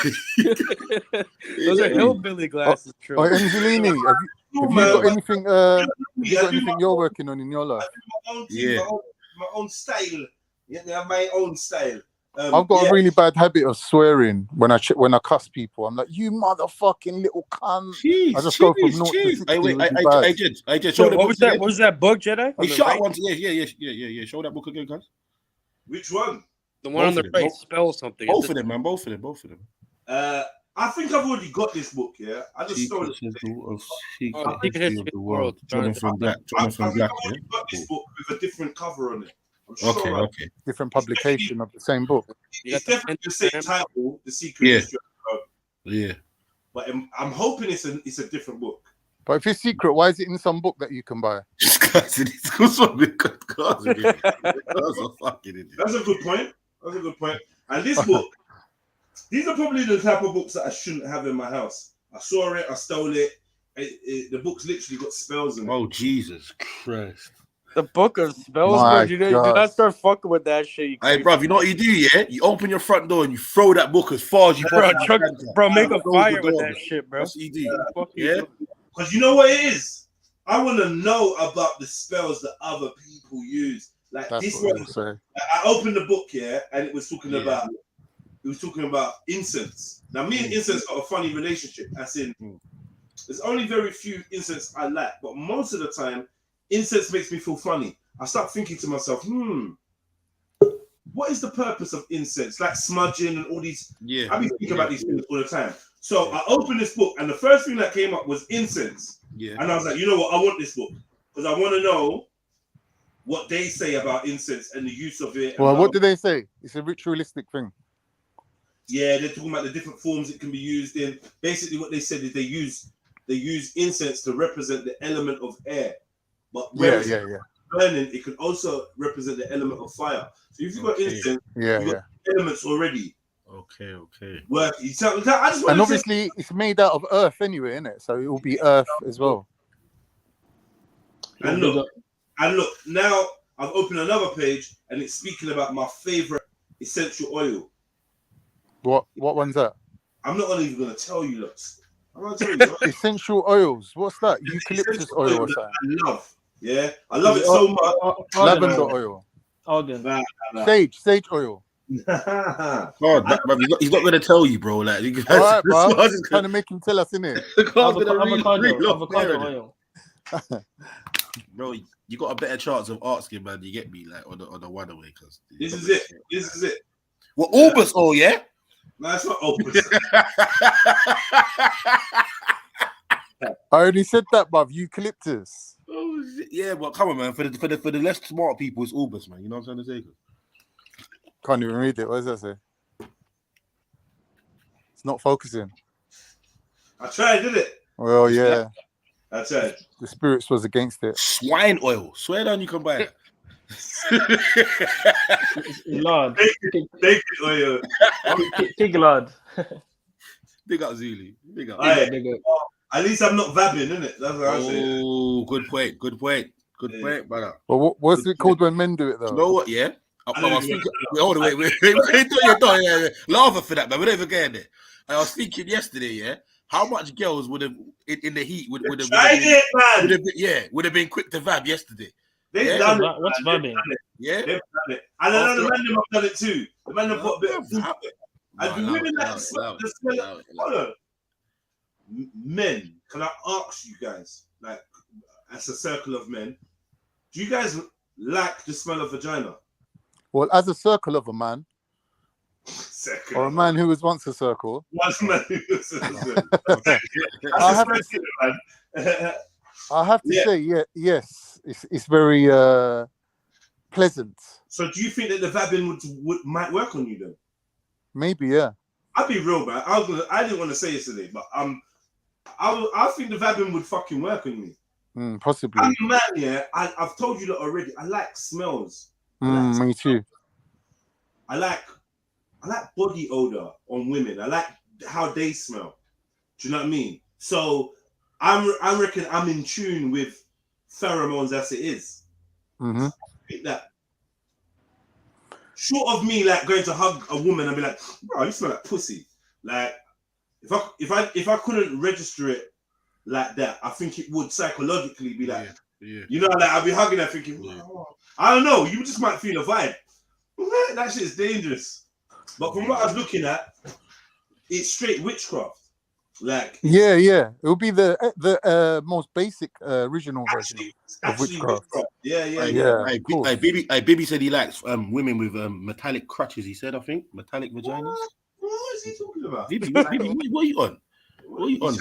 J: Those are hillbilly glasses, Trill.
I: Oh, Angelini, have you got anything? Have you got anything you're working on in your life?
B: My own style. Yeah, I have my own style.
I: I've got a really bad habit of swearing when I cuss people. I'm like, you motherfucking little cunt.
K: Jeez,
I: I just go from 0 to 60.
K: I did.
J: So what was that? What was that book, Jedi?
K: Hey, shut up. Yeah. Show that book again, guys.
B: Which one?
J: The one on the right. Spell something.
K: Both of them, man. Both of them.
B: I think I've already got this book. Yeah, I just stole it.
K: Secret History of the World. Jonathan Black.
B: I think I've already got this book with a different cover on it.
K: Okay.
I: Different publication of the same book.
B: It's definitely the same title, The Secret History of the World.
K: Yeah.
B: But I'm hoping it's a different book.
I: But if it's secret, why is it in some book that you can buy?
B: That's a good point. And this book, these are probably the type of books that I shouldn't have in my house. I saw it, I stole it. The book's literally got spells in it.
K: Oh, Jesus Christ.
J: The book of spells, bro. Do not start fucking with that shit.
K: Hey, bro, you know what you do, yeah? You open your front door and you throw that book as far as you can.
J: Bro, make a fire with that shit, bro.
K: That's what you do. Yeah?
B: Because you know what it is? I want to know about the spells that other people use. Like
I: that's
B: this
I: one.
B: I opened the book here and it was talking about incense. Now me and incense got a funny relationship. As in, there's only very few incense I like, but most of the time, incense makes me feel funny. I start thinking to myself, what is the purpose of incense? Like smudging and all these. Yeah. I've been thinking about these things all the time. So I opened this book and the first thing that came up was incense. Yeah. And I was like, you know what? I want this book because I want to know what they say about incense and the use of it.
I: Well, what do they say? It's a ritualistic thing.
B: Yeah, they're talking about the different forms it can be used in. Basically, what they said is they use incense to represent the element of air. But burning, it can also represent the element of fire. So if you've got incense, you've got elements already.
K: Okay.
I: And obviously, it's made out of earth anyway, isn't it? So it will be earth as well.
B: And look, now I've opened another page and it's speaking about my favorite essential oil.
I: What one's that?
B: I'm not even going to tell you, look. I'm going to tell you.
I: Essential oils. What's that? Eucalyptus oil or something?
B: I love. Yeah, I love it so much.
I: Lavender oil. Sage oil.
K: God, he's not going to tell you, bro. Like, you guys,
I: all right, bro. I'm trying to make him tell us, innit?
L: Avocado oil.
K: Bro, you got a better chance of asking, man. You get me, like on the one away, because
B: this is it.
K: Well, Orbis oil, yeah.
B: No, it's not Orbis.
I: I already said that, bruv. Eucalyptus.
K: Oh, yeah, but come on, man. For the less smart people, it's Orbis, man. You know what I'm trying to say?
I: Can't even read it. What does that say? It's not focusing.
B: I tried, did it?
I: Well, yeah.
B: I tried.
I: The spirits was against it.
K: Swine oil. Swear down, you can buy it.
L: Lord.
B: Naked oil.
L: Big Lord.
K: Big up, Zulu. Big up.
B: At least I'm not vabbing, innit? That's what I say.
K: Oh, good point, brother.
I: Well, what's it called when men do it, though?
K: You know what, yeah? I was thinking, hold on, wait. Laughing for that, man. We're not even getting it. I was thinking yesterday, yeah, how much girls would have in the heat would have been quick to vab yesterday.
B: They've done it.
L: What's vabbing?
K: Yeah,
B: they've done it. And I know the man have done it too. The man have put a bit of food. And the women that smell of men. Can I ask you guys, like, as a circle of men, do you guys like the smell of vagina?
I: Well, as a circle of a man,
B: Second.
I: or a man who was once a circle,
B: One man who was
I: I have to say, yes, it's very pleasant.
B: So do you think that the vabbing might work on you then?
I: Maybe, yeah.
B: I'll be real, man. I didn't want to say this today, but I think the vabbing would fucking work on me.
I: Possibly.
B: I'm a man, yeah. I've told you that already. I like smells.
I: Me too.
B: I like body odor on women. I like how they smell. Do you know what I mean? So I reckon I'm in tune with pheromones as it is.
I: Mm-hmm.
B: I think that short of me like going to hug a woman and be like, bro, you smell like pussy. Like if I couldn't register it like that, I think it would psychologically be like, you know, like I'd be hugging her thinking, I don't know, you just might feel a vibe. That shit is dangerous. But from what I was looking at, it's straight witchcraft. Like
I: yeah, it will be the most basic original version of witchcraft.
B: Yeah.
K: Bibi said he likes women with metallic crutches. He said, I think metallic vaginas.
B: What is he talking about?
K: Bibi, what are you on? What are you on?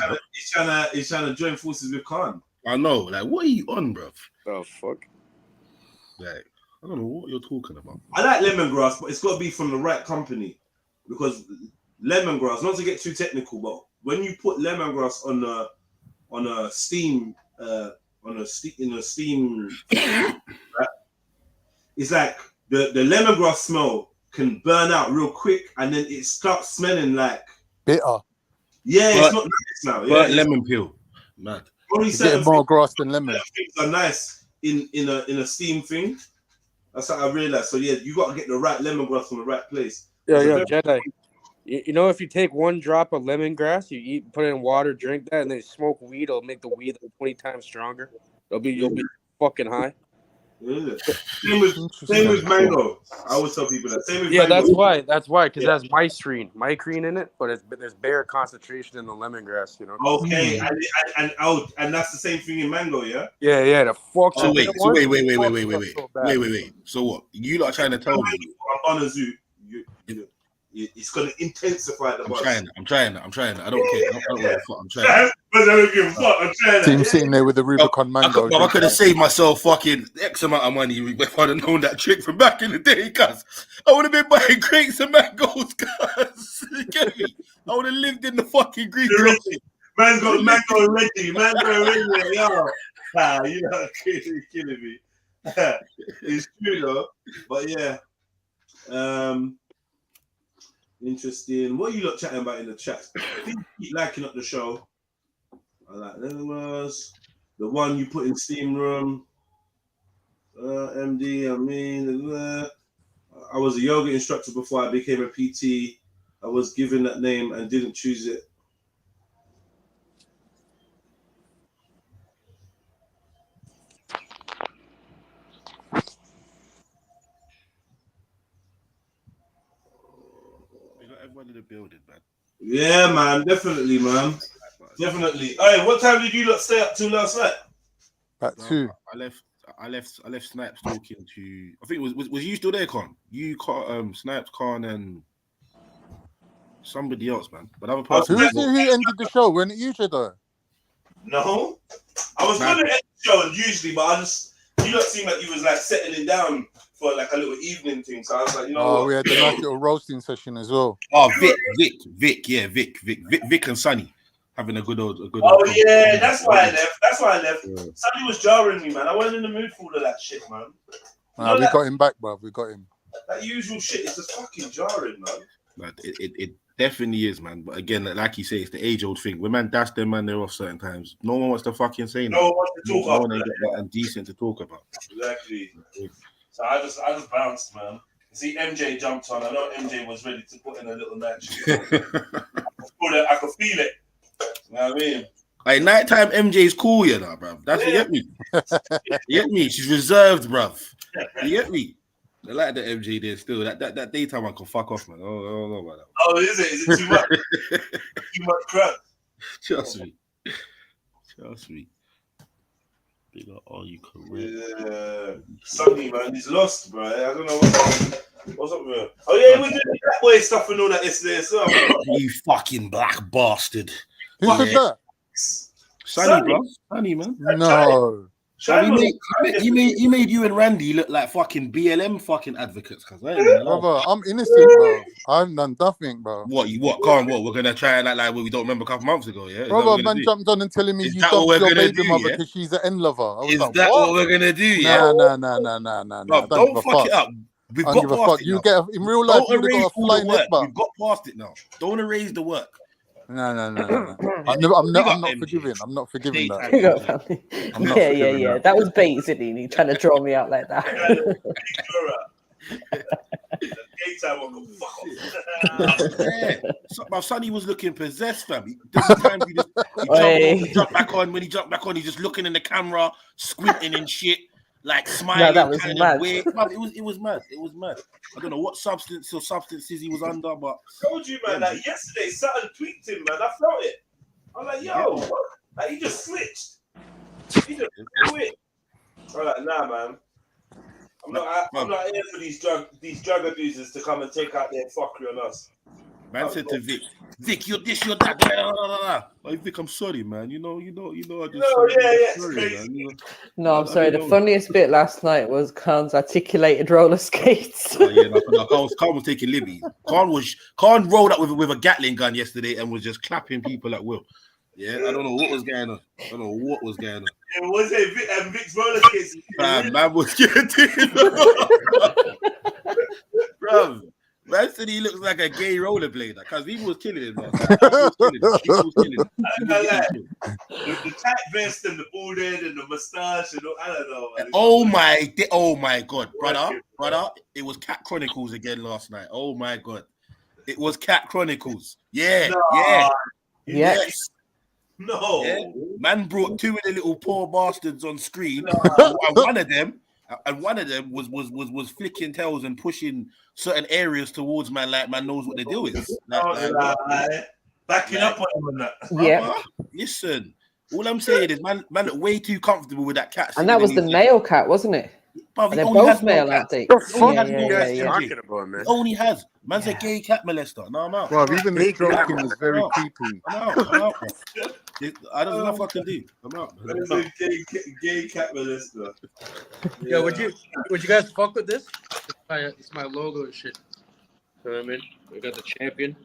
B: He's trying to join forces with Khan.
K: I know. Like, what are you on, bro?
J: Oh fuck.
K: Like, I don't know what you're talking about.
B: I like lemongrass, but it's got to be from the right company, because lemongrass. Not to get too technical, but when you put lemongrass on a steam right, it's like the lemongrass smell can burn out real quick, and then it starts smelling like
I: bitter.
B: Yeah, it's not nice now.
K: But lemon peel, mad.
B: Only
I: certain more grass than lemon.
B: Things are nice in a steam thing. That's how I realized. So yeah, you got to get the right lemongrass from the right place.
J: Yeah, Jedi. You know, if you take one drop of lemongrass, you put it in water, drink that, and then smoke weed, it'll make the weed 20 times stronger. You'll be fucking high.
B: Yeah. Same with mango. I always tell people that. Same with
J: mango. That's why, because it has mycrene in it, but there's bare concentration in the lemongrass, you know.
B: Okay, and that's the same thing in mango, yeah.
J: Yeah. The fuck.
K: So wait. So what? You lot trying to tell me?
B: On a zoo, it's going to intensify the buzz.
K: I'm trying. I don't care. I don't give a fuck. I'm trying.
B: I don't give a fuck. I'm trying.
I: Team sitting there with the Rubicon mango.
K: I could have saved myself fucking X amount of money if I'd have known that trick from back in the day, cuz I would have been buying crates of mangoes, cuz. You get me? I would have lived in the fucking Greek.
B: Mango ready, yo. You know, killing me. It's true though, but yeah. Interesting. What are you lot chatting about in the chat? Keep liking up the show. I like those. The one you put in steam room. MD, I was a yoga instructor before I became a PT. I was given that name and didn't choose it.
K: Everyone in the building, man.
B: Yeah, man, definitely, man. Definitely. Hey, what time did you lot stay up till last night?
I: At 2.
K: I left Snipes talking to. I think it was you still there, Con? You, Snipes, Con, and somebody else, man. But other person.
I: Who is it who ended the show? Wasn't it you, though?
B: No, I was going to end the show usually, but you lot seemed like you was like settling down for like a little evening thing. So I was like, you know what?
I: We had a nice little roasting session as well.
K: Oh, Vic and Sonny having a good old.
B: Yeah, that's why I left. Yeah. Sonny was jarring me, man. I wasn't in the mood for all of that shit, man.
I: We got him back, bro. We got him.
B: That usual shit is just fucking jarring, man.
K: But it definitely is, man. But again, like you say, it's the age-old thing. When man dash them, man, they're off certain times. No one wants to fucking say
B: no one wants to talk about.
K: No one get that and decent to talk about.
B: Exactly. So I just bounced, man. See, MJ jumped on. I know MJ was ready to put in a little night shift. I could feel it. You know what I mean?
K: Like nighttime MJ's cool, you know, bruv. That's you get me. You get me? She's reserved, bruv. You get me? I like the MJ there still. That daytime one can fuck off, man. I don't know about that.
B: Oh, is it? Is it too much? Too much crap?
K: Trust me. Big up, are you correct?
B: Yeah, Sonny, man, he's lost, bro. I don't know what's up with him. Oh yeah, he was doing that boy stuff and all that yesterday as well.
K: You fucking black bastard.
I: Who said that?
K: Sonny, bro. Sonny, man.
I: No.
K: He made you and Randy look like fucking BLM fucking advocates, cuz.
I: Brother, I'm innocent, bro. I haven't done nothing, bro.
K: What? We're gonna try and act like we don't remember a couple months ago, yeah?
I: Brother, man jumped on and telling me you dumped your baby mother because she's an end lover. I was
K: Is
I: like,
K: that what we're gonna do? Yeah.
I: Nah.
K: Don't fuck it up. We've got past it.
I: You get in real life.
K: Don't
I: you
K: erase
I: got a
K: all
I: flying
K: the work.
I: headbutt.
K: We've got past it now. Don't erase the work.
I: No. I'm not forgiving. I'm not forgiving that.
M: Yeah. That was bait, isn't he? Trying to draw me out like that.
K: My Sonny was looking possessed, fam. He jumped back on. When he jumped back on, he's just looking in the camera, squinting and shit, like smiling.
M: No, that was mad.
K: Weird. It was mad. I don't know what substances he was under, but
B: I told you, man, like yesterday, something tweaked him, man. I felt it. I'm like, yo, what? Like, he just switched. He just quit. I'm like, nah, man. I'm not here for these drug abusers to come and take out their fuckery on us.
K: Man said to Vic, you're this, you're that. Blah, blah, blah. Like, Vic, I'm sorry, man. You know. I just sorry, man.
M: No, I'm sorry. The funniest bit last night was Khan's articulated roller skates.
K: Khan was taking Libby. Khan rolled up with a Gatling gun yesterday and was just clapping people at will. Yeah, I don't know what was going on.
B: It was Vic's roller skates.
K: Man was getting Bro, man said he looks like a gay rollerblader because he was killing him.
B: The tight vest and the bald head and the mustache and I don't know. Man.
K: Oh my God, brother! It was Cat Chronicles again last night. Oh my God, it was Cat Chronicles. Yeah. Yes.
B: No.
K: Yeah. Man brought two of the little poor bastards on screen, and one of them was flicking tails and pushing certain areas towards man like man knows what the deal is.
B: Backing up on him and that.
M: Yeah.
K: Listen, all I'm saying is man look way too comfortable with that cat.
M: And that was the male cat, wasn't it?
K: Bruv,
M: they're both male, aren't they?
K: Only has. Man's a gay cat molester. No, I'm out.
I: Bro, even the stroking was very creepy.
K: I'm out. I don't know if I can do. I'm out.
B: Man's a gay cat molester.
J: Yeah, would you guys fuck with this? It's my logo and shit. You know what I mean? We got the champion.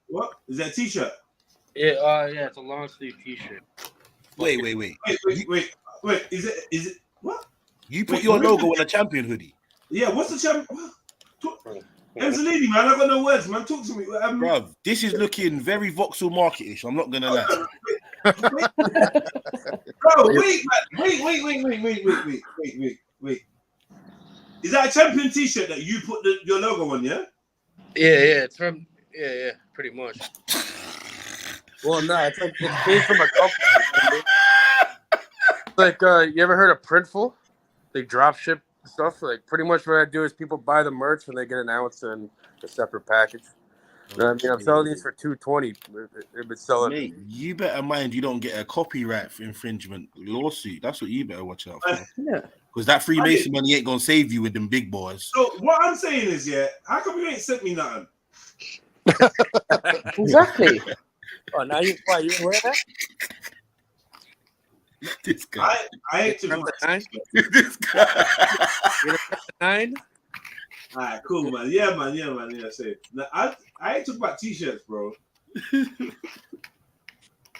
B: What? Is that a t-shirt?
J: Yeah, it's a long sleeve t-shirt.
K: Wait.
B: Is it what?
K: You put your logo on a champion hoodie.
B: Yeah, what's the champion? Angelini, man, I got no words, man. Talk to me.
K: Bruv, this is looking very Vauxhall Market-ish. I'm not gonna lie.
B: Bro, wait. Is that a champion t-shirt that you put your logo on, yeah?
J: Yeah, it's from pretty much. Well, no, it's made from a company. Like, you ever heard of Printful? They drop ship stuff. Like, pretty much what I do is people buy the merch and they get an ounce in a separate package. You know what I mean? I'm selling these for $220. They've been selling.
K: Mate, you better mind you don't get a copyright infringement lawsuit. That's what you better watch out for.
M: Yeah.
K: Because that Freemason money ain't gonna save you with them big boys.
B: So what I'm saying is, yeah, how come you ain't sent me nothing?
M: Exactly.
J: Oh, now you wear that?
K: This guy.
B: I hate to go
K: this guy.
J: You 9?
B: All right, cool, man. Yeah, man. Yeah, say. Now, I ain't talking about t-shirts, bro.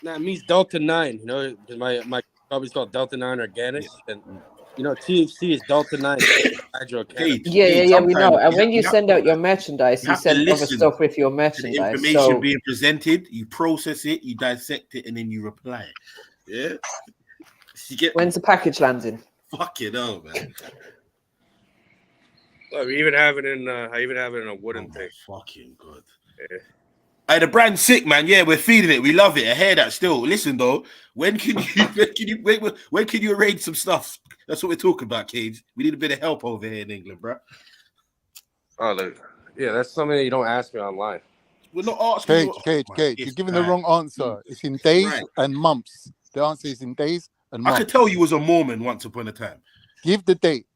J: Nah, it means Delta 9. You know, my company's called Delta 9 Organics, and you know, THC is Delta 9 hydrocannabis.
M: Yeah, we know. And when you send out your merchandise, you send other stuff with your merchandise.
K: The information being presented, you process it, you dissect it, and then you reply. Yeah.
M: When's the package landing?
K: Fuck it up, man.
J: I even have it in a wooden thing.
K: Fucking good. Yeah. Hey, the brand's sick, man. Yeah, we're feeding it. We love it. I hear that still. Listen though, when can you arrange some stuff? That's what we're talking about, Cage. We need a bit of help over here in England, bro.
J: Oh, look. Yeah, that's something that you don't ask me online.
K: We're not asking.
I: Cage. You're giving the wrong answer. It's in days and months. The answer is in days and
K: I
I: months.
K: could tell you was a Mormon once upon a time.
I: Give the date.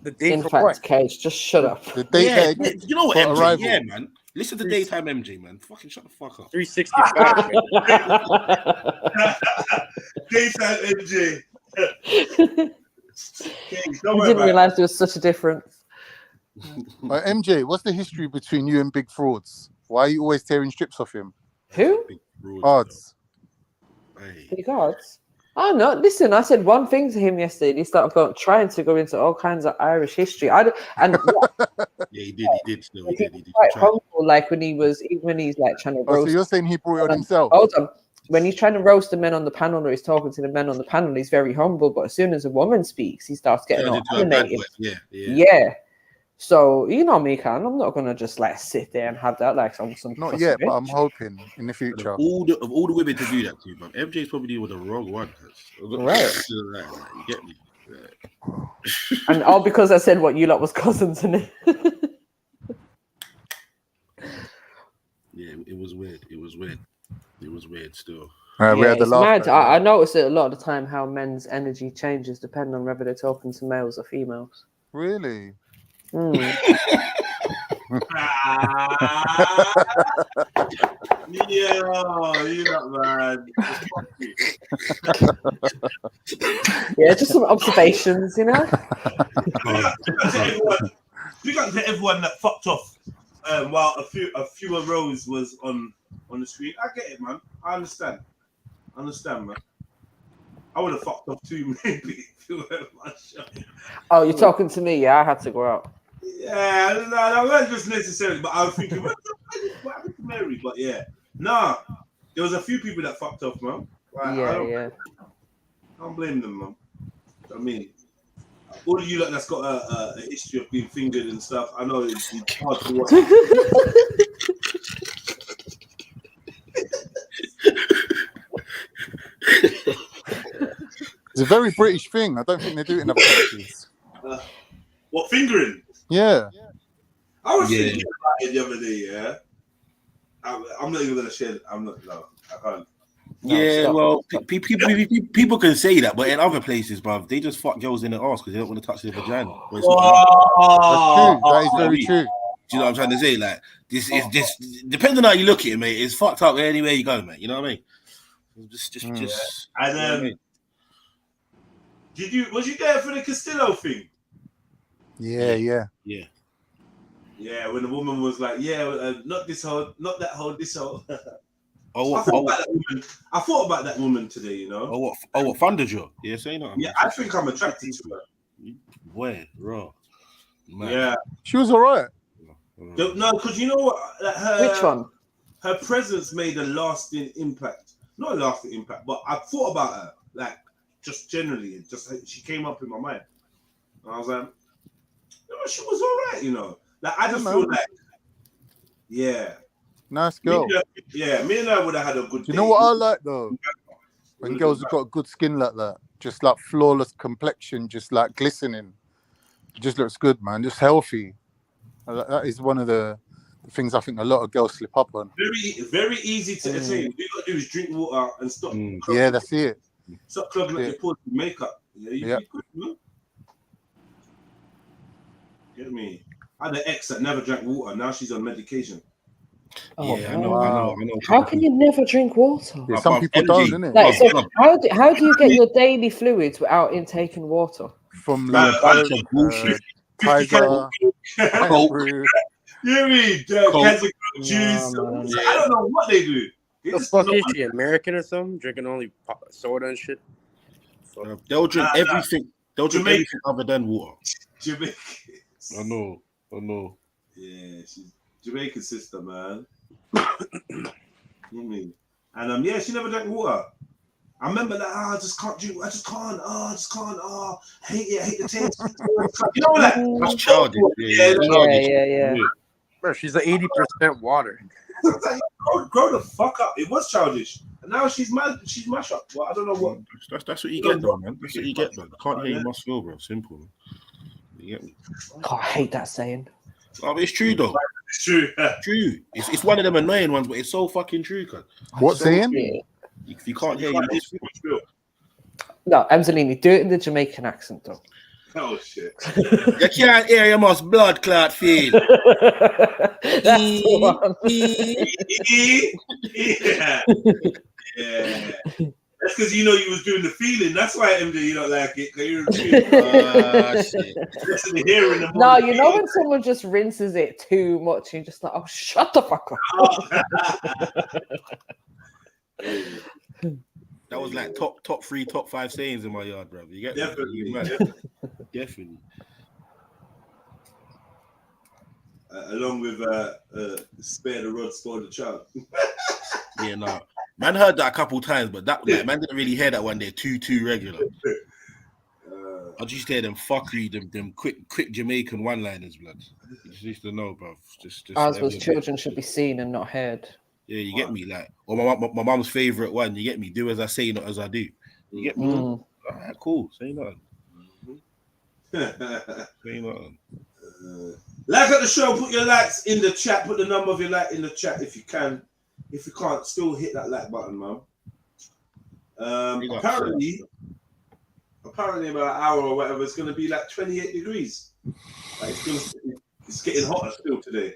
J: The date
M: In
J: for
M: fact,
J: what?
M: Cage, just shut up.
I: The date
K: Yeah,
I: that
K: you know what,
I: for
K: MJ?
I: arrival.
K: Yeah, man. Listen to daytime MJ, man. Fucking shut the fuck up.
J: 365.
B: Daytime MJ.
M: I didn't realise there was such a difference.
I: MJ, what's the history between you and Big Frauds? Why are you always tearing strips off him?
M: Who?
I: Odds.
M: Big odds. Oh no! Listen, I said one thing to him yesterday. He started trying to go into all kinds of Irish history. Yeah,
K: he did. Still, he did.
M: Quite humble, like when he's like trying to roast.
I: So you're saying he brought it on himself?
M: Hold on. When he's trying to roast the men on the panel, or he's talking to the men on the panel, he's very humble. But as soon as a woman speaks, he starts getting all animated. Yeah. So you know me, Khan. I'm not gonna just like sit there and have that like some.
I: Not yet, but I'm hoping in the future.
K: Of all the women to do that to, but MJ's probably the wrong one.
M: Right.
K: You get me? Yeah.
M: And all because I said what you lot was cousins in it.
K: Yeah, it was weird. It was weird still.
I: We had the
M: it's
I: laugh.
M: mad. I notice it a lot of the time how men's energy changes depending on whether they're talking to males or females.
I: Really?
B: Yeah, you're not bad.
M: Yeah, just some observations, you know.
B: Big up to everyone that fucked off while a fewer rows was on the screen. I get it, man. I understand, man. I would have fucked off too, maybe. If you were my show.
M: Oh, you're talking to me? Yeah, I had to go out.
B: Yeah, no, not just necessarily, but I was thinking, what happened to Mary? But yeah, nah, there was a few people that fucked off, man. Like, I don't blame them, man. I mean, all of you lot that's got a history of being fingered and stuff, I know it's hard to watch.
I: It's a very British thing. I don't think they do it in other countries.
B: What, fingering?
I: Yeah.
B: I was thinking about it the other day, yeah. I'm not even going to share it. No, I can't.
K: Yeah, well, people can say that, but in other places, bruv, they just fuck girls in the arse because they don't want to touch their vagina.
I: That's true. That is very true.
K: Do you know what I'm trying to say? Like, this depending on how you look at it, mate, it's fucked up anywhere you go, mate. You know what I mean? Just.
B: And
K: you know what I mean?
B: Was you there for the Castillo thing?
I: Yeah.
B: Yeah, when the woman was like, not this hoe, not that hoe, this hoe.
K: I
B: thought about that woman today, you know.
K: What thundered you? Yeah, say no.
B: Yeah, I think I'm attracted to her.
K: Where, raw?
B: Yeah,
I: she was alright.
B: No, because you know what?
M: Which one?
B: Her presence made a lasting impact. Not a lasting impact, but I thought about her, like just generally. She came up in my mind, and I was like, she was alright, you know. Like I just feel like,
I: nice girl.
B: Me and her would have had a good.
I: You know what I like though? When girls have got good skin like that, just like flawless complexion, just like glistening, it just looks good, man. Just healthy. That is one of the things I think a lot of girls slip up on.
B: Very easy to attain. All you gotta do is drink water and stop.
I: Yeah, that's it.
B: Stop clogging up your pores with makeup. Yeah, you good, man. Get me? I had an ex that never drank water. Now she's on medication.
M: Oh,
K: yeah, I know.
M: How can you never drink water?
I: Yeah, some people don't, innit?
M: Like, so how do you get your daily fluids without intaking water?
I: From Tiger,
B: You mean juice? I don't know what they do.
J: The fuck is she, American or something? Drinking only soda and shit?
K: They'll drink everything. They'll drink everything other than water.
B: Jamaican.
K: I know.
B: Yeah, she's Jamaican sister, man. You mean? And she never drank water. I remember that. I just can't drink. I just can't. I hate it. I hate the taste. You know that?
K: That's childish.
M: Yeah.
J: Bro, she's 80% water.
B: Grow the fuck up. It was childish. And now she's mad. She's mash up. Well, I don't know what.
K: That's what you get, though, man. That's what you get, though. Can't hear you must feel, bro. Simple. Man. You get me?
M: Oh, I hate that saying.
K: Oh, it's true, though.
B: It's true.
K: True. It's one of them annoying ones, but it's so fucking true, cuz.
I: What saying?
K: If you can't hear, you lose.
M: No, Emzalini, do it in the Jamaican accent, though.
B: Oh shit!
K: You can't hear, you must blood clot feel.
M: That's the one.
B: Yeah. That's because you know you was doing the feeling. That's why MJ you don't like it. Cause you're
K: Shit.
B: listen to hearing the
M: No, you know when someone just rinses it too much, you're just like, oh, shut the fuck up.
K: That was like top 3, top 5 sayings in my yard, bro. You get
B: Definitely.
K: Definitely.
B: Along with spare the rod, spoil the child.
K: Yeah, no. Man heard that a couple times, but that like, man didn't really hear that one day too regular. I just hear them fuckery, them quick Jamaican one-liners, blood. You just used to know, bro. Just
M: As was children should be seen and not heard.
K: Yeah, you get me, like, or my mom's favorite one. You get me. Do as I say, not as I do. You get me. All right, cool. Say nothing. Say nothing.
B: Like at the show, put your likes in the chat. Put the number of your like in the chat if you can. If you can't, still hit that like button, man. Apparently about an hour or whatever, it's going to be like 28 degrees. Like it's getting hotter still today.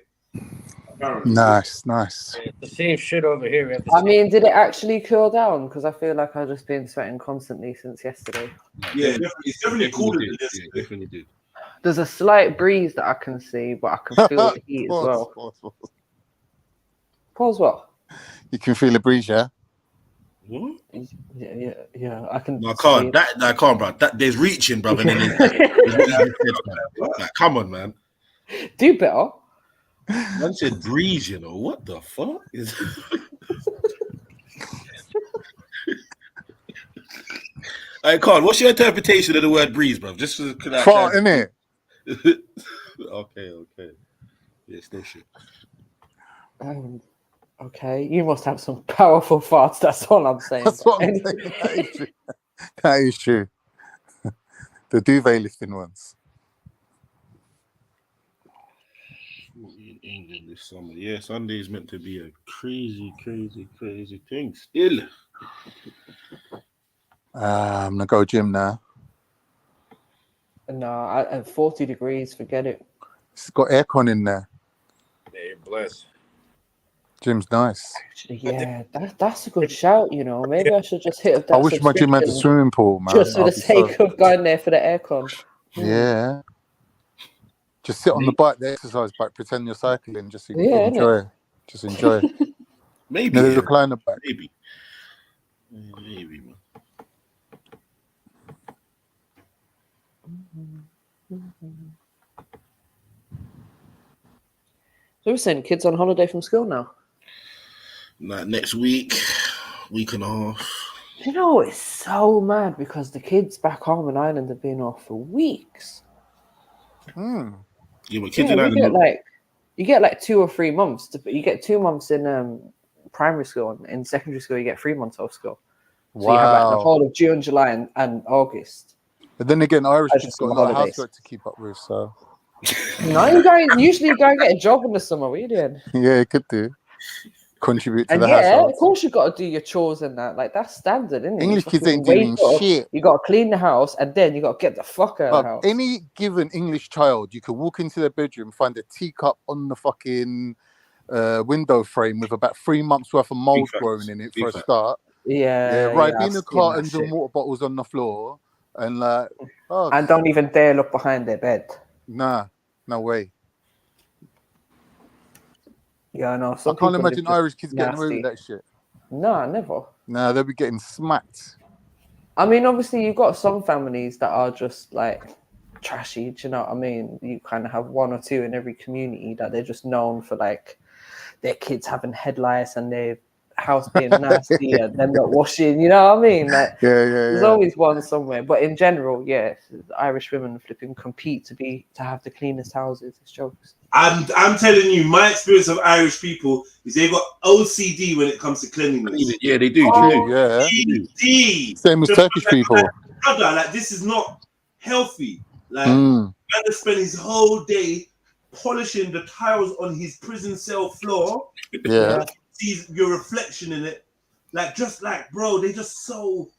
B: Apparently.
I: Nice.
J: Yeah, the same shit over here.
M: I mean, did it actually cool down? Because I feel like I've just been sweating constantly since yesterday.
B: Yeah, it's definitely cooler than this.
K: Yeah, definitely did.
M: There's a slight breeze that I can see, but I can feel the heat as well. Pause what?
I: You can feel the breeze, yeah?
K: What?
M: Yeah. I can.
K: No, I can't. I can't, bro. There's reaching, brother. And then like, come on, man.
M: Do better.
K: Man said breeze, you know. What the fuck is I can't. What's your interpretation of the word breeze, bro? Just
I: fart, innit?
K: Okay. Yeah, still shit.
M: Okay, you must have some powerful farts. That's all I'm saying.
I: That's what I'm saying. That is true. The duvet lifting ones.
K: In England this summer. Yeah, Sunday is meant to be a crazy thing. Still.
I: I'm gonna go gym now.
M: No, at 40 degrees, forget it.
I: It's got aircon in there.
J: Yeah, you're blessed.
I: Gym's nice.
M: Actually, yeah, that's a good shout. You know, maybe I should just hit up that.
I: I wish my gym had a swimming pool, man.
M: Just for the sake of going there for the aircon.
I: Yeah. Just sit on the bike, the exercise bike, pretend you're cycling, just so you can enjoy. Just enjoy.
K: Maybe.
I: The recliner bike.
K: Maybe, man.
M: So we're sending kids on holiday from school now.
K: Like next week and a half.
M: You know, it's so mad because the kids back home in Ireland have been off for weeks.
K: Yeah, but kids in Ireland.
M: You get like 2 or 3 months. You get 2 months in primary school, and in secondary school you get 3 months off school. So you have like the whole of June, July, and August.
I: But then again, Irish kids got a lot of housework to keep up with, so.
M: No, you guys usually go and get a job in the summer. What are you doing?
I: Yeah, it could do. Contribute to
M: and
I: the household.
M: Of course you got to do your chores and that. Like that's standard, isn't it?
I: English kids ain't doing shit.
M: You got to clean the house and then you got to get the fuck out of the house.
I: Any given English child, you could walk into their bedroom, find a teacup on the fucking window frame with about 3 months worth of mold growing in it for a start. Right, being the cartons and water bottles on the floor and like,
M: and don't even dare look behind their bed.
I: Nah, no way.
M: Yeah, I know.
I: I can't imagine Irish kids getting away with that shit.
M: No, never.
I: No, they'll be getting smacked.
M: I mean, obviously, you've got some families that are just like trashy. Do you know what I mean? You kind of have 1 or 2 in every community that they're just known for, like their kids having head lice and their house being nasty and them not washing. You know what I mean? Like, there's always one somewhere. But in general, Irish women flipping compete to have the cleanest houses. It's jokes.
B: I'm telling you, my experience of Irish people is they got OCD when it comes to cleanliness.
K: Yeah, they do.
B: OCD.
I: Same as Turkish people.
B: Like this is not healthy. Like man to spend his whole day polishing the tiles on his prison cell floor.
I: Yeah.
B: Sees your reflection in it. Like, just like, bro, they just so.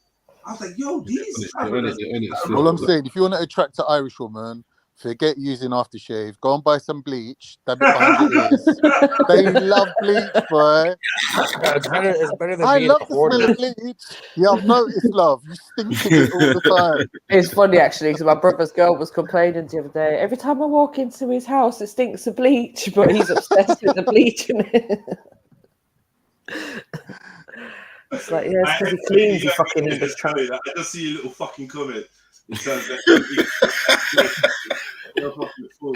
B: I was like, yo, these.
I: All I'm saying, if you want to attract an Irish woman, forget using aftershave. Go and buy some bleach. Dab it behind your ears. They love bleach, boy.
J: It's better than
I: I
J: being
I: love
J: a
I: the smell
J: hoarder.
I: of bleach. Yeah, I've noticed, love. You stink of it all the time.
M: It's funny actually because my brother's girl was complaining the other day. Every time I walk into his house, it stinks of bleach, but he's obsessed with the bleach in it. It's like, yeah, it's because he cleans the fucking English trunk.
B: I just see a little fucking comment. It sounds like you're a fucking fool.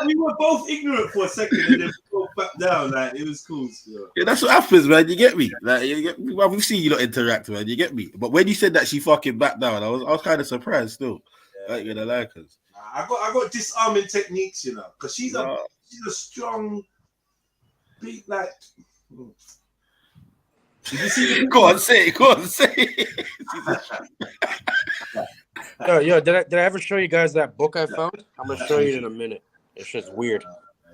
B: we were both ignorant for a second and then we both back down. Like, it was cool still.
K: Yeah, that's what happens, man. You get me? Like, well, we've seen you not interact, man. You get me? But when you said that she fucking backed down, I was kind of surprised still. Yeah. Like, you know, like us.
B: I got disarming techniques, you know, because she's a strong, big, like. Did you see
K: Go on, say it. Go on, say it.
J: Yo, did I ever show you guys that book I found? I'm gonna show you in a minute. It's just weird.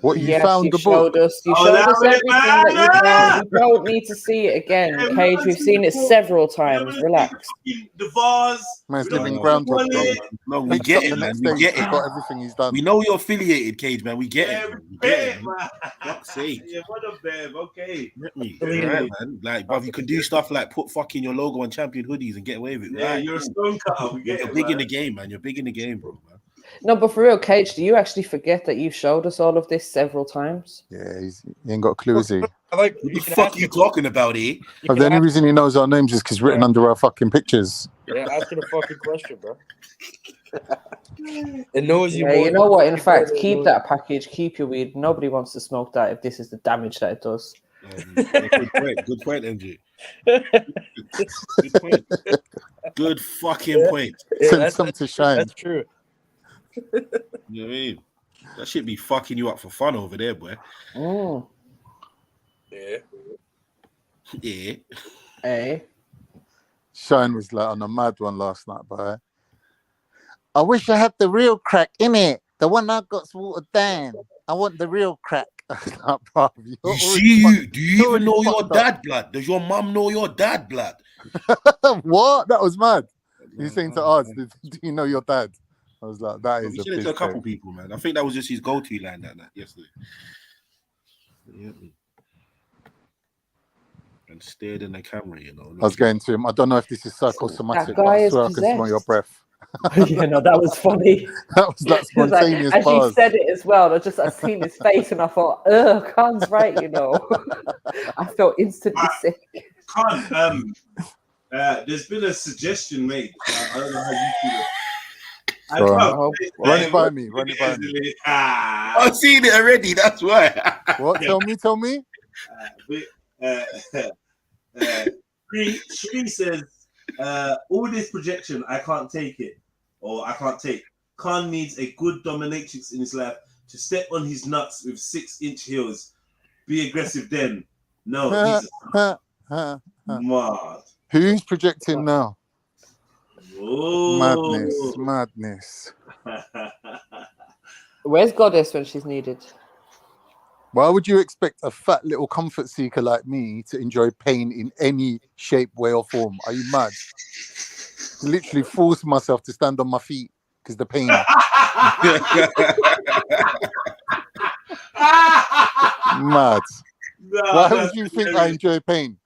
I: What, you found the book?
M: You showed us everything that you found. You don't need to see it again, Cage. We've seen it several times. Relax.
B: The vase.
I: Man's living Groundhog Day.
K: No, we get it, man. We get it.
I: He's got everything he's done.
K: We know you're affiliated, Cage, man. We get it. We get it, man. Fuck's sake.
B: Yeah, what a babe. Okay.
K: Get me. Right, man. Like, bruv, you can do stuff like put fucking your logo on champion hoodies and get away with it.
B: Yeah,
K: right?
B: you're a stone cutter. We get
K: You're
B: it,
K: big
B: man.
K: in the game, man. You're big in the game, bro, man.
M: No, but for real, Cage, do you actually forget that you've showed us all of this several times?
I: Yeah, he ain't got a clue, is he?
J: Like,
K: what the fuck are you talking about, eh?
I: But the only reason he knows our names is because it's written under our fucking pictures.
J: Yeah, ask her the fucking question, bro. It knows you.
M: Yeah, you know what? In fact, keep that package. Keep your weed. Nobody wants to smoke that if this is the damage that it does.
K: Good point, MG. Good point. Good fucking point.
I: Send some to shine.
J: That's true.
K: You know what I mean? That shit be fucking you up for fun over there, boy.
M: Mm.
J: Yeah.
K: Yeah.
M: Hey.
I: Shine was like on a mad one last night, boy. I wish I had the real crack in it. The one I got's watered down. I want the real crack.
K: Do you even know your dad blood? Does your mum know your dad blood?
I: What? That was mad. He's saying to us, do you know your dad? I was like, that is
K: He
I: a
K: said it
I: big
K: to a couple
I: thing.
K: people, man. I think that was just his go-to line that night yesterday. Yeah. And stared in the camera, you know.
I: I was going to him. I don't know if this is psychosomatic, but
M: guy
I: I
M: is
I: swear I can smell
M: possessed.
I: your breath.
M: Yeah, no, that was funny.
I: That was that spontaneous
M: as
I: pause.
M: you said it as well, I seen his face and I thought, ugh, Khan's right, you know. I felt instantly sick.
B: Khan, there's been a suggestion made. I don't know how you feel.
I: Run it by me. Run it by me.
K: I've seen it already. That's why.
I: What? Tell me.
B: Shree says, all this projection, I can't take it. Or I can't take. Khan needs a good dominatrix in his life to step on his nuts with 6-inch heels. Be aggressive then. No, he's mad.
I: Who's projecting now?
B: Oh.
I: Madness.
M: Where's Goddess when she's needed?
I: Why would you expect a fat little comfort seeker like me to enjoy pain in any shape, way, or form? Are you mad? I literally forced myself to stand on my feet because the pain. Mad.
B: No,
I: why would you think I enjoy pain?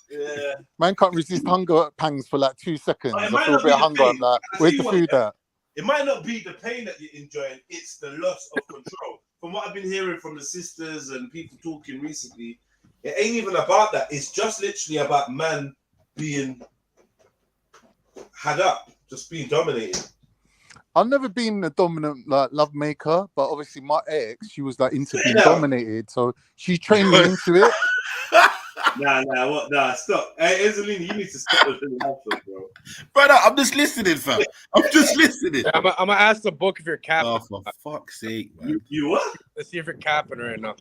B: Yeah.
I: Man can't resist hunger pangs for like 2 seconds.
B: It
I: I
B: might
I: feel a
B: not
I: bit of
B: be the
I: hunger. I'm
B: pain.
I: like,
B: I
I: where's
B: tell
I: the
B: you
I: food
B: what,
I: at?
B: It might not be the pain that you're enjoying, it's the loss of control. From what I've been hearing from the sisters and people talking recently, it ain't even about that. It's just literally about man being had up, just being dominated.
I: I've never been a dominant like love maker, but obviously my ex, she was like into being dominated, so she trained me into it.
B: Nah, stop. Hey, Ezelina, you need to stop with the laughter, bro.
K: Brother, I'm just listening, fam. I'm just listening.
J: I'm gonna ask the book if you're capping.
K: Oh, for fuck's sake, man.
B: You what?
J: Let's see if you're capping right now.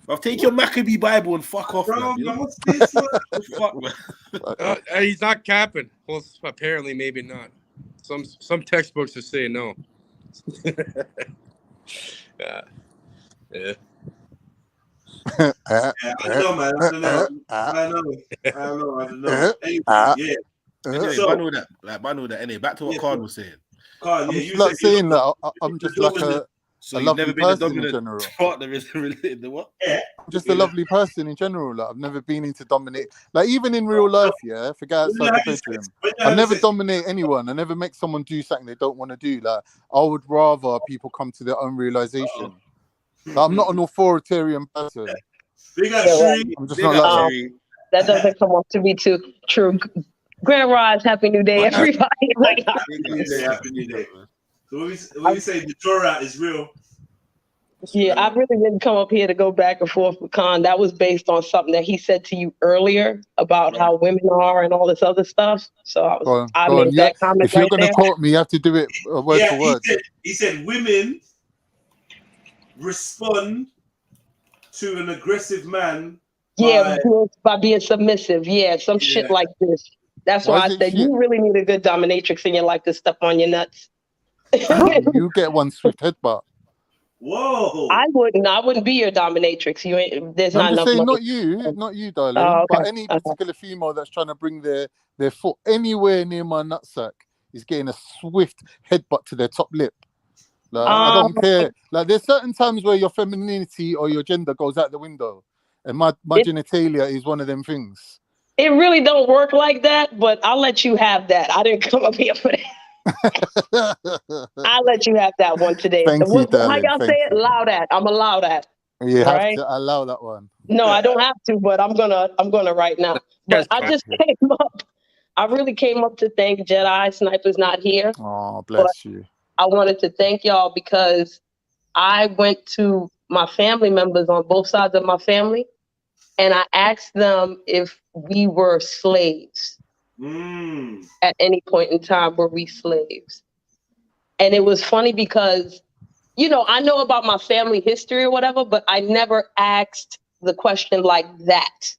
K: I'll take your Maccabee Bible and fuck off,
B: Bro,
K: man.
B: what's this one?
K: Fuck, man.
J: He's not capping. Well, apparently, maybe not. Some textbooks are saying no. Yeah.
C: Yeah, I don't know, man. I don't know. Anyway, yeah.
K: Anyway,
C: So,
K: bundle that. Anyway, back to what Khan was saying.
C: Khan,
I: I'm
C: yeah,
I: just
C: you
I: like
C: said
I: saying that I'm just like a
K: So you've
I: lovely
K: never been a
I: person in
K: dominant
I: general.
K: partner in the what?
C: Yeah.
I: I'm just a lovely person in general. Like I've never been into dominate. Like even in real life, yeah. Forget outside the bedroom. I never dominate anyone. I never make someone do something they don't want to do. Like I would rather people come to their own realization. Like, I'm not an authoritarian person.
C: Big up, Shree.
I: I'm just not like that.
N: That doesn't come up to be too true. Grand Rise, Happy New Day, everybody.
C: Happy New Day. So when you say the Torah is real.
N: Yeah, I really didn't come up here to go back and forth with Khan. That was based on something that he said to you earlier about how women are and all this other stuff. So I made that comment.
I: If you're going to quote me, you have to do it word for word.
C: He said women respond to an aggressive man.
N: By being submissive. Yeah, some shit like this. That's why I said you really need a good dominatrix in your life to step on your nuts.
I: You get one swift headbutt.
C: Whoa!
N: I wouldn't be your dominatrix. You ain't. There's not enough
I: saying,
N: money.
I: not you, darling. But any particular female that's trying to bring their foot anywhere near my nutsack is getting a swift headbutt to their top lip. Like, I don't care. Like there's certain times where your femininity or your gender goes out the window, and my genitalia is one of them things.
N: It really don't work like that, but I'll let you have that. I didn't come up here for that. I'll let you have that one today.
I: Thank you, darling.
N: How y'all say it? Loud at. I'm allowed at.
I: You have to allow that one.
N: No, I don't have to, but I'm gonna right now. But I just came up. I really came up to thank JEDI. Sniper's not here.
I: Oh, bless you.
N: I wanted to thank y'all because I went to my family members on both sides of my family, and I asked them if we were slaves. At any point in time, were we slaves? And it was funny because, I know about my family history or whatever, but I never asked the question like that.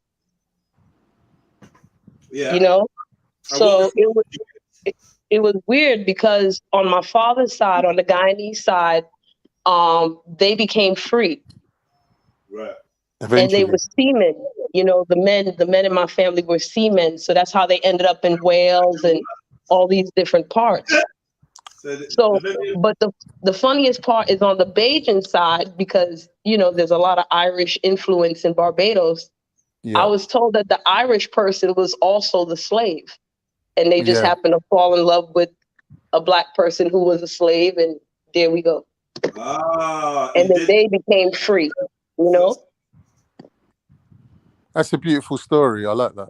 C: Yeah.
N: So it was weird because on my father's side, on the Guyanese side, they became free.
C: Right.
I: Eventually.
N: And they were seamen. The men in my family were seamen. So that's how they ended up in Wales and all these different parts. But the funniest part is on the Bajan side, because, there's a lot of Irish influence in Barbados. Yeah. I was told that the Irish person was also the slave. And they just happened to fall in love with a black person who was a slave. And there we go. And then they became free,
I: That's a beautiful story. I like that.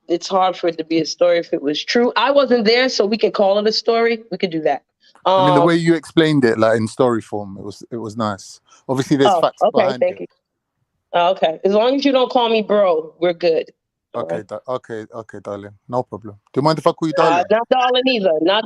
N: It's hard for it to be a story if it was true. I wasn't there, so we can call it a story. We could do that.
I: I mean, the way you explained it, like in story form, it was nice. Obviously, there's facts behind
N: it. You. Okay, as long as you don't call me bro, we're good.
I: Okay, okay, darling. No problem. Do you mind if I call you darling?
N: Not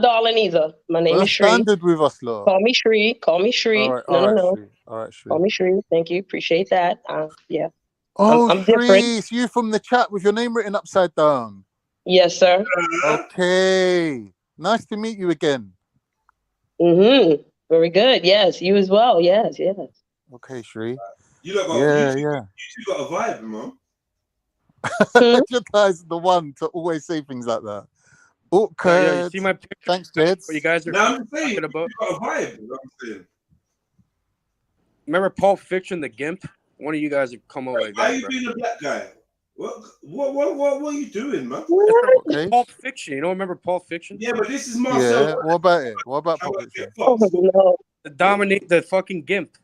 N: darling either. My name is Shree.
I: Standard with us, Lord.
N: Call me Shree.
I: All right,
N: No.
I: Shree. All right, Shree.
N: Call me Shree. Thank you. Appreciate that. Yeah.
I: Oh,
N: I'm
I: Shree, it's you from the chat with your name written upside down.
N: Yes, sir.
I: Okay. Nice to meet you again.
N: Very good. Yes, you as well. Yes.
I: Okay, Shree.
C: You got
I: You
C: got a vibe, man.
I: Jedi's the one to always say things like that. Okay.
J: You see my picture?
I: Thanks, Jed.
J: What you guys are
C: talking about? You got a vibe. I'm saying.
J: Remember Pulp Fiction, the Gimp? One of you guys have come over like that.
C: Why are you being a black guy? What are you doing, man?
J: Okay. Pulp Fiction. You don't remember Pulp Fiction?
C: Yeah, but this is Marcel.
I: Yeah. What about it? What about Pulp Fiction?
N: Oh no.
J: Dominate the fucking Gimp.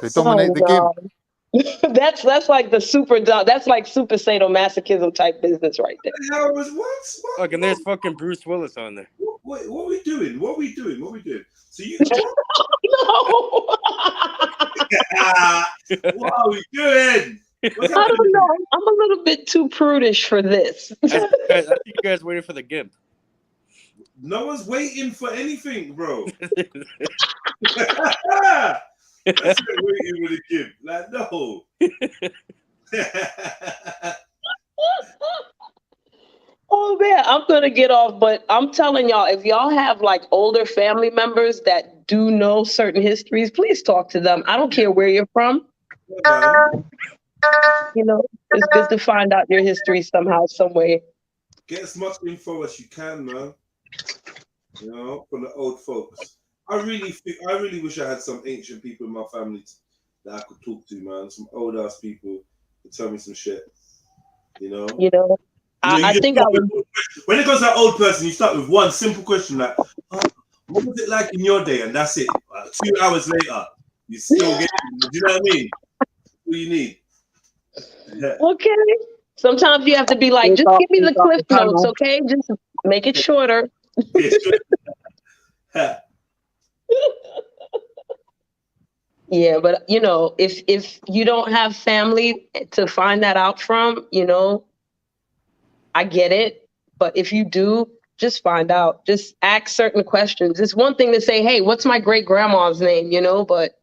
I: They dominate the Gimp.
N: That's like the that's like super sadomasochism type business right there.
C: What?
J: Look, and there's fucking Bruce Willis on there.
C: What are we doing? So you
N: no.
C: What are we doing?
N: I don't know. I'm a little bit too prudish for this.
J: I think you guys waiting for the Gimp.
C: No one's waiting for anything, bro. That's waiting with a Gimp. Like, no.
N: Oh man, I'm gonna get off, but I'm telling y'all, if y'all have like older family members that do know certain histories, please talk to them. I don't care where you're from. You know, it's good to find out your history somehow, some way.
C: Get as much info as you can, man. You know, from the old folks. I really wish I had some ancient people in my family that I could talk to, man. Some old ass people to tell me some shit. You know.
N: I think I would.
C: When it comes to that old person, you start with one simple question like, "What was it like in your day?" And that's it. 2 hours later, you still get. Do you know what I mean? What you need. Yeah.
N: Okay. Sometimes you have to be like, just give me the cliff notes, okay? Just make it shorter. Yeah, but you know, if you don't have family to find that out from, you know, I get it. But if you do, just find out. Just ask certain questions. It's one thing to say, hey, what's my great grandma's name, you know, but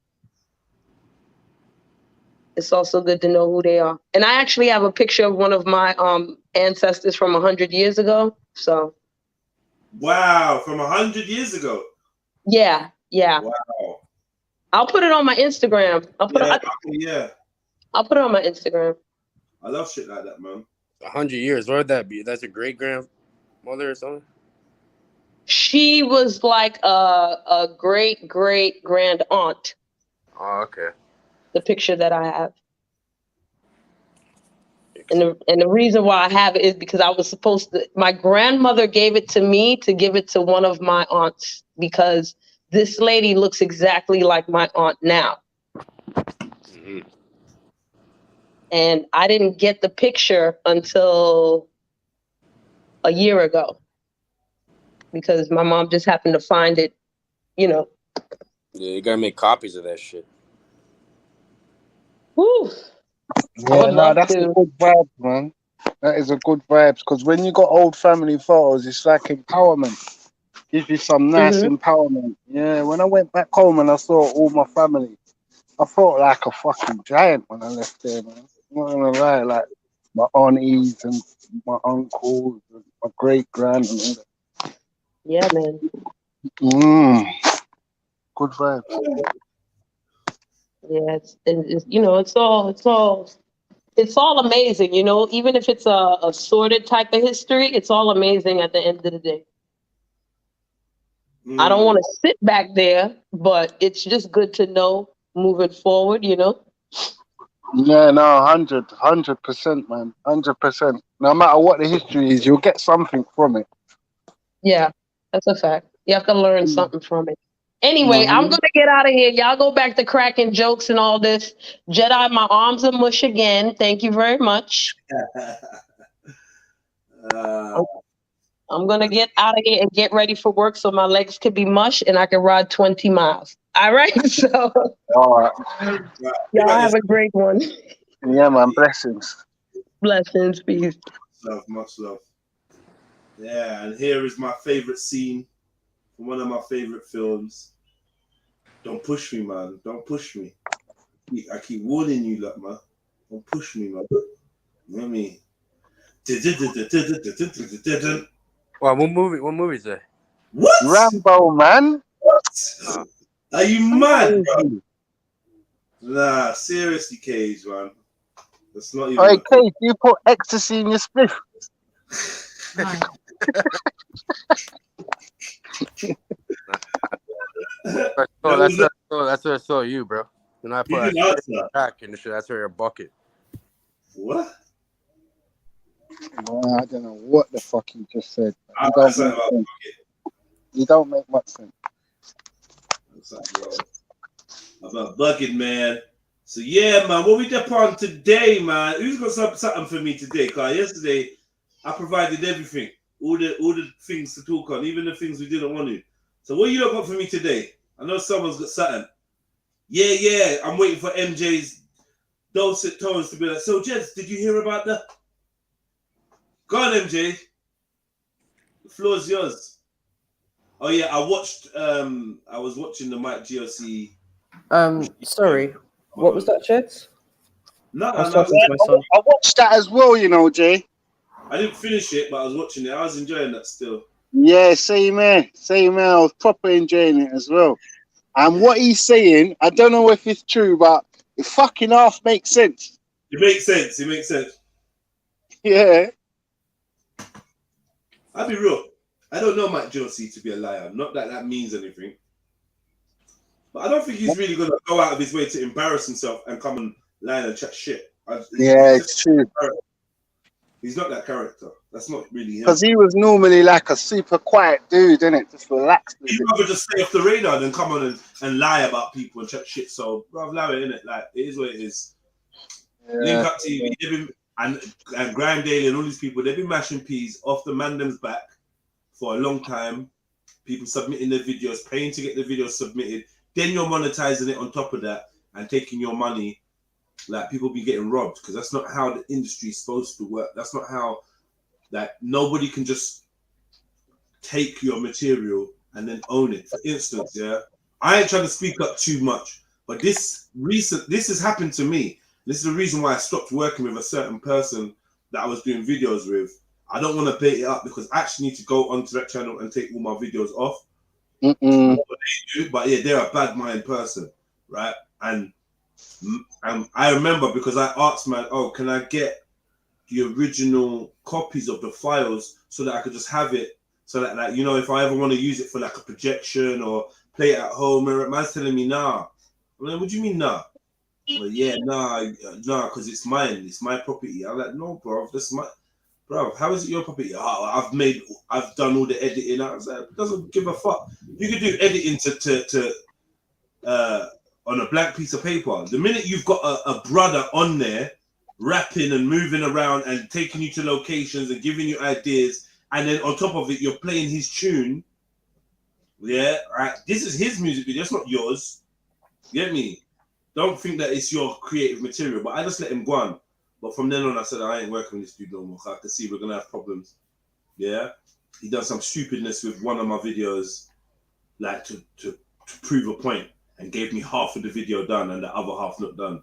N: it's also good to know who they are. And I actually have a picture of one of my ancestors from 100 years ago. So.
C: Wow, from 100 years ago.
N: Yeah.
C: Wow.
N: I'll put it on my Instagram. I'll put it on my Instagram.
C: I love shit like that, man.
J: 100 years. What would that be? That's a great grandmother or something?
N: She was like a great grand aunt.
J: Oh, okay.
N: The picture that I have. And the reason why I have it is because I was supposed to, my grandmother gave it to me to give it to one of my aunts because this lady looks exactly like my aunt now.
J: Mm-hmm.
N: And I didn't get the picture until a year ago because my mom just happened to find it, you know.
J: Yeah, you gotta make copies of that shit.
N: Woo.
O: Yeah, no, that's a good vibe, man. That is a good vibe because when you got old family photos, it's like empowerment. Gives you some nice empowerment. Yeah, when I went back home and I saw all my family, I felt like a fucking giant when I left there, man. I'm not gonna lie, like my aunties and my uncles and my great grand and all that.
N: Yeah, man.
O: Good vibe.
N: Yeah, it's you know, it's all amazing, you know, even if it's a sordid type of history, it's all amazing at the end of the day. I don't want to sit back there, but it's just good to know moving forward, you know.
O: Yeah, no, 100%, man, 100%. No matter what the history is, you'll get something from it.
N: Yeah, that's a fact. You have to learn something from it. Anyway, I'm going to get out of here. Y'all go back to cracking jokes and all this. Jedi, my arms are mush again. Thank you very much. I'm going to get out of here and get ready for work so my legs could be mush and I can ride 20 miles. All right? So,
O: all right.
N: Y'all have a great one.
O: Yeah, man. Blessings.
N: Blessings. Peace.
C: Love, much love. Yeah, and here is my favorite scene from one of my favorite films. Don't push me, man. Don't push me. I keep warning you, look, man. Don't push me, man. You know what I mean?
J: Wow, what movie is that?
C: What?
O: Rambo, man.
C: What? Are you mad, bro? Nah, seriously, Cage, man. That's not even.
O: Hey, Cage, you put ecstasy in your spliff.
J: That's where I saw you, bro. And I put a crack in the shit. That's where your bucket.
C: What?
O: Boy, I don't know what the fuck you just said. You don't make much sense.
C: About bucket, man. So yeah, man, what we up on today, man? Who's got something for me today? Cause yesterday I provided everything, all the things to talk on, even the things we didn't want to. So what you got for me today? I know someone's got something. Yeah. I'm waiting for MJ's dulcet tones to be like. So, Jess, did you hear about the? Go on, MJ. The floor's yours. Oh yeah, I was watching the Mike GLC.
M: Sorry, what was that, Jets?
C: No,
O: I watched that as well, you know, Jay.
C: I didn't finish it, but I was watching it. I was enjoying that still.
O: Yeah, same here. I was proper enjoying it as well. And what he's saying, I don't know if it's true, but it fucking half makes sense.
C: It makes sense. It makes sense.
O: Yeah.
C: I'll be real. I don't know Matt Josie to be a liar. Not that that means anything. But I don't think he's really going to go out of his way to embarrass himself and come and lie and chat shit.
O: Yeah, it's true.
C: He's not that character. That's not really him.
O: Because he was normally like a super quiet dude, innit? Just relaxed.
C: He'd rather just stay off the radar than come on and lie about people and chat shit. So, brother, allow it, innit? Like, it is what it is.
O: Yeah.
C: Link Up TV, they've been, and Graham Daly and all these people, they've been mashing peas off the mandem's back for a long time. People submitting their videos, paying to get the videos submitted. Then you're monetizing it on top of that and taking your money. Like, people be getting robbed because that's not how the industry is supposed to work. That's not how, like, nobody can just take your material and then own it. For instance, yeah, I ain't trying to speak up too much, but this has happened to me. This is the reason why I stopped working with a certain person that I was doing videos with. I don't want to bait it up because I actually need to go onto that channel and take all my videos off. What they do, but yeah, they're a bad mind person, right? And I remember because I asked, man, oh, can I get the original copies of the files so that I could just have it, so that, like, you know, if I ever want to use it for like a projection or play it at home, man's telling me nah. I'm like, what do you mean nah? Well, yeah, nah, because it's mine, it's my property. I'm like, no, bro, that's my, bro. How is it your property? Oh, I've done all the editing. I was like, it doesn't give a fuck. You can do editing on a blank piece of paper. The minute you've got a brother on there rapping and moving around and taking you to locations and giving you ideas, and then on top of it, you're playing his tune. Yeah, right. This is his music video. It's not yours. You get me? Don't think that it's your creative material. But I just let him go on. But from then on, I said I ain't working with this dude no more. I can see we're gonna have problems. Yeah, he done some stupidness with one of my videos, like to prove a point, and gave me half of the video done and the other half not done,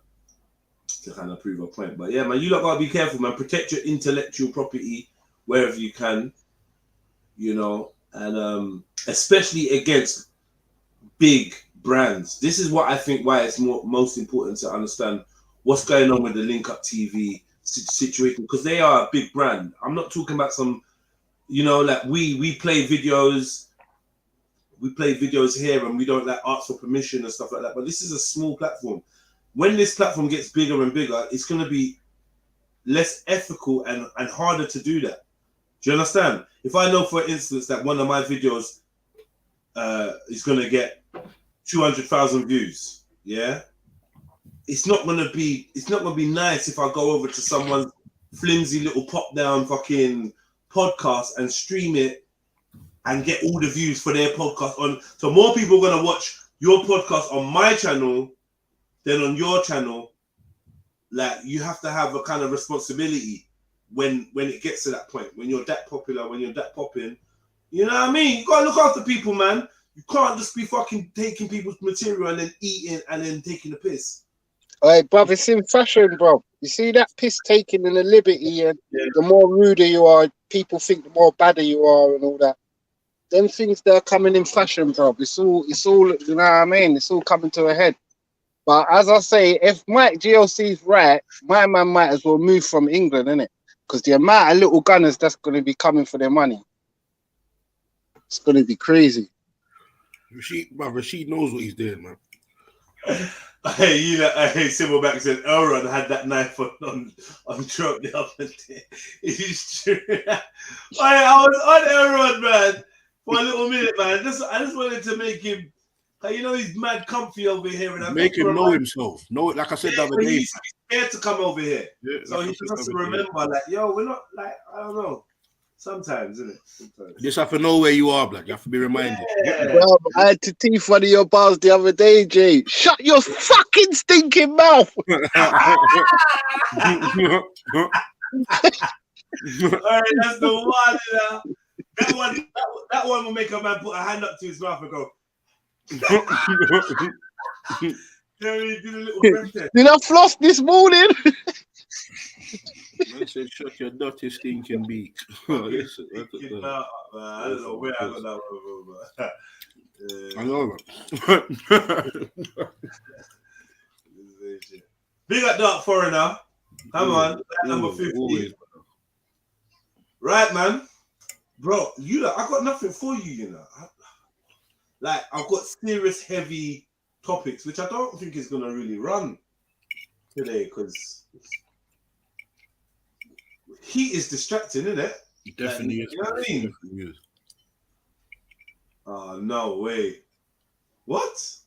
C: to kind of prove a point. But yeah, man, you lot gotta be careful, man. Protect your intellectual property wherever you can, you know, and especially against big brands. This is what I think why it's most important to understand what's going on with the Link Up TV situation, because they are a big brand. I'm not talking about some, you know, like we play videos here and we don't like ask for permission and stuff like that. But this is a small platform. When this platform gets bigger and bigger, it's going to be less ethical and harder to do that. Do you understand? If I know, for instance, that one of my videos is going to get 200,000 views, yeah, it's not going to be nice if I go over to someone's flimsy little pop down fucking podcast and stream it and get all the views for their podcast on. So more people are going to watch your podcast on my channel than on your channel. Like, you have to have a kind of responsibility when it gets to that point, when you're that popular, when you're that popping. You know what I mean? You got to look after people, man. You can't just be fucking taking people's material and then eating and then taking the piss.
O: Hey, bruv, it's in fashion, bro. You see that piss taking and the liberty, and the more ruder you are, people think the more badder you are and all that. Them things that are coming in fashion, bro. It's all, you know what I mean? It's all coming to a head. But as I say, if Mike GLC's right, my man might as well move from England, innit? Because the amount of little gunners that's going to be coming for their money, it's going to be crazy.
K: Rashid knows what he's doing, man.
C: Hey, you know, hey, Silverback said Elron had that knife on Trump the other day. It's true. I was on Elron, man, for a little minute, man. I just wanted to make him, you know, he's mad comfy over here, and I
K: make him know himself. Know it, like I said the other day.
C: He's scared to come over here, yeah, so he just has to remember, like, yo, we're not like, I don't know. Sometimes, isn't it? Sometimes.
K: You just have to know where you are, Black. You have to be reminded.
O: Yeah. Well, I had to teeth one of your bars the other day, Jay. Shut your fucking stinking mouth!
C: All right, that's the one. That one will make a man put a hand up to his mouth and go.
O: Did I floss this morning?
K: I said, shut your dirty stinking beak. Listen,
C: I don't know where I got that one from.
K: I know.
C: Big up Dark Foreigner. Come on, number 50. Right, man. Bro, I got nothing for you, you know. I've got serious, heavy topics, which I don't think is going to really run today, because heat is distracting, isn't it?
K: It definitely is.
C: You know what I mean? Oh, no way. What?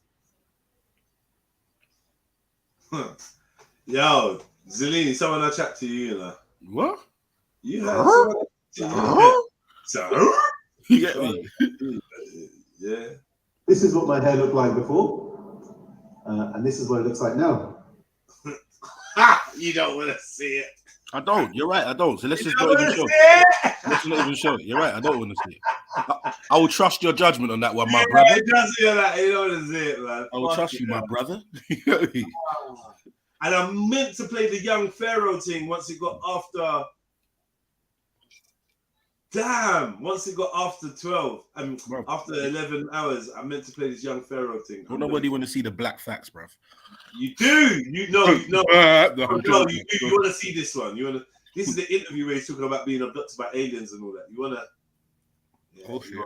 C: Yo, Zelini, someone I chat to you, you know.
K: What?
C: You had someone so,
K: you get me?
C: Yeah.
P: This is what my hair looked like before, and this is what it looks like now.
C: You don't want to see it.
K: I don't. You're right. I don't. So let's just not even show it. Let's not even show it. You're right. I don't want to see it. I will trust your judgment on that one, my brother.
C: You don't want to see it, man.
K: I will trust you, my brother.
C: And I meant to play the young Pharaoh thing once it got after. Damn! Once it got after 12, after 11 hours, I meant to play this young Pharaoh thing.
K: Well, nobody want to see the black facts, bruv.
C: You do. You know. You want to see this one. You want to. This is the interview where he's talking about being abducted by aliens and all that. You want to. Yeah,
K: oh shit.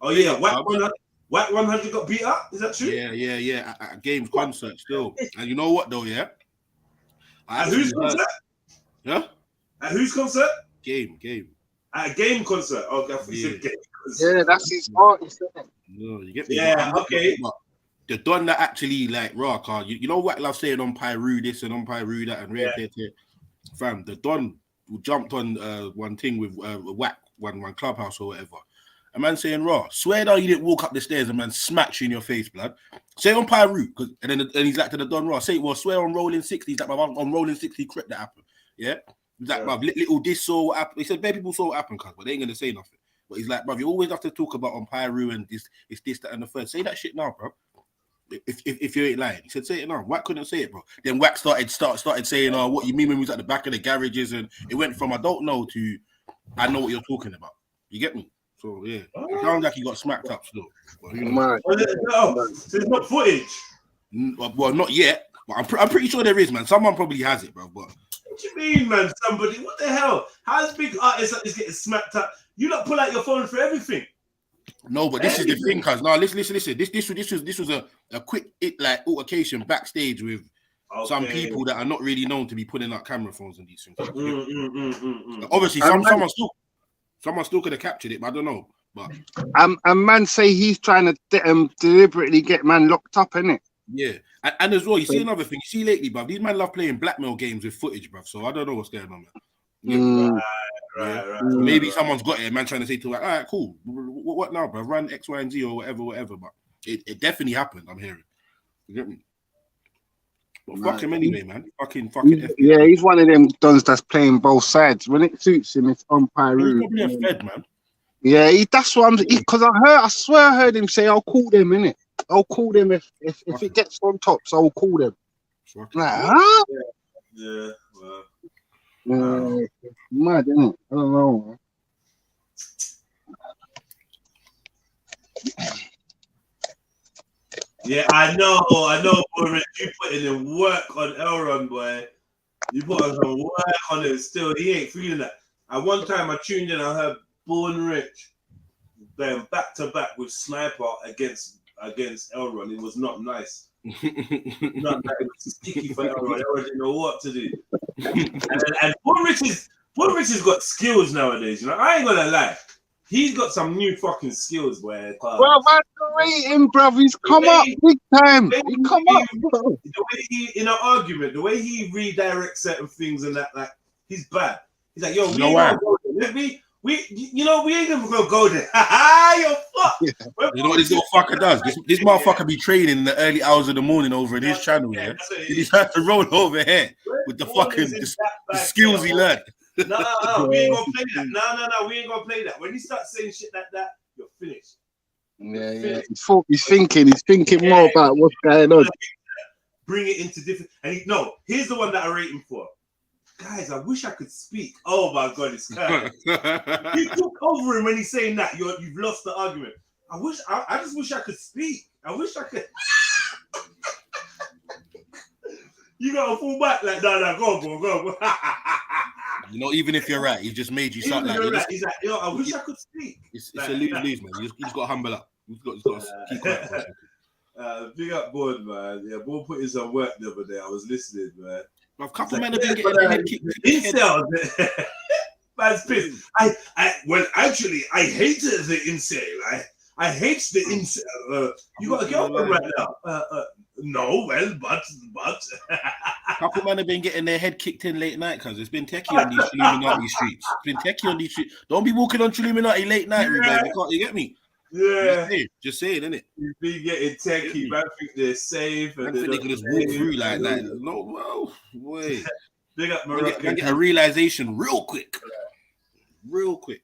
C: Oh yeah, Whack 100 got beat up. Is that true?
K: Yeah. At Games concert still. And you know what though? Yeah.
C: At whose concert?
K: Yeah.
C: At whose concert?
K: Game.
C: At a game concert. Okay, I thought you said game concert.
O: Yeah, that's his artist, isn't it?
K: No, you get me.
C: Yeah, okay.
K: The done that actually like raw car. You know what love saying on Pyru this and on Pyru that and red fam. The Don jumped on one thing with Whack one clubhouse or whatever. A man saying raw. Swear down you didn't walk up the stairs and man smacked you in your face, blood. Say on Pyru, and he's like to the Don raw. Say well, swear on rolling 60s that on rolling 60 crap that happened. Yeah. He's like, bruv, little this saw what happened. He said, bare people saw what happened, cuz, but they ain't gonna say nothing. But he's like, bruv, you always have to talk about on Pyru and this, that, and the third. Say that shit now, bro. If you ain't lying. He said, say it now. Wack couldn't say it, bro. Then Wack started saying, oh, what you mean when we was at the back of the garages, and it went from I don't know to I know what you're talking about. You get me? So yeah, it sounds like he got smacked up still. But, you know.
C: So it's not footage.
K: Well, not yet. But I'm pretty sure there is, man. Someone probably has it, bro. But
C: what you mean, man? Somebody? What the hell? How's big artists like this getting smacked up? You don't pull out your phone for everything.
K: No, but this is the thing, cuz. Now, listen. This was a quick altercation backstage with some people that are not really known to be putting out camera phones and these things. Obviously, someone still could have captured it, but I don't know. But
O: and man say he's trying to deliberately get man locked up, innit?
K: Yeah, and as well, you see another thing. You see lately, bruv, these men love playing blackmail games with footage, bruv. So I don't know what's going on, man. Right. Maybe someone's got it, man, trying to say to like, all right, cool. What now, bruv? Run X, Y, and Z or whatever. But it definitely happened. I'm hearing. You get me? But fuck him anyway, man. Fucking.
O: Yeah, he's one of them dons that's playing both sides. When it suits him, it's on Pyru.
K: He's probably a fed, man.
O: Yeah, that's what I'm. Because I swear I heard him say, "I'll call them," innit? I'll call them if it gets on top, so I'll call them. Like, huh?
C: Yeah.
O: Mad, innit? I don't know, man.
C: Yeah, I know, Boris. You putting in work on Elron, boy. You put some work on him still. He ain't feeling that. At one time, I tuned in, I heard Born Rich going back to back with Sniper against Elron. It was not nice. Not nice. It was sticky for Elron. Elron didn't know what to do. And Born Rich has got skills nowadays. You know, I ain't gonna lie. He's got some new fucking skills, boy.
O: Well, man, rate him, bruv. He's come up big time. He come up.
C: The way he, in an argument, the way he redirects certain things and that, like, he's bad. He's like, yo, we ain't gonna go there. We ain't even gonna go there. You're fucked.
K: Yeah. You know what this little fucker does? This motherfucker be training in the early hours of the morning over in his channel, yeah? He's had to roll over here with the fucking the skills he learned.
C: No, we ain't gonna play that. No, we ain't gonna play that. When you start saying shit like that, you're finished.
O: Yeah. He's thinking more about what's going on.
C: Bring it into different. And here's the one that I rate him for. guys, I wish I could speak. Oh my God, it's kind. You took over him when he's saying that. You've lost the argument. I just wish I could speak. I wish I could. You gotta fall back like, no, go on.
K: You know, even if you're right, he just made you sound like.
C: Right. He's like, yo, I wish I could speak.
K: It's a lose-lose, man. You just got to humble up. You just got to keep quiet.
C: Big up, Board, man. Yeah, Board put in some work the other day. I was listening, man.
K: A couple men have been getting their head kicked.
C: Man's pissed. Actually, I hated the incel. I hate the incel. You got a girlfriend right now? No, well, but.
K: Couple men have been getting their head kicked in late night because it's been techie on these Trilluminati streets. It's been techie on these streets. Don't be walking on Trilluminati late night, Ruben. You get me?
C: Yeah.
K: Just saying, innit?
C: You've been getting techie. Man think they're safe.
K: And think they can just walk through like that. No, well, wait.
C: Big up Morocco.
K: Get a realization real quick. Real quick.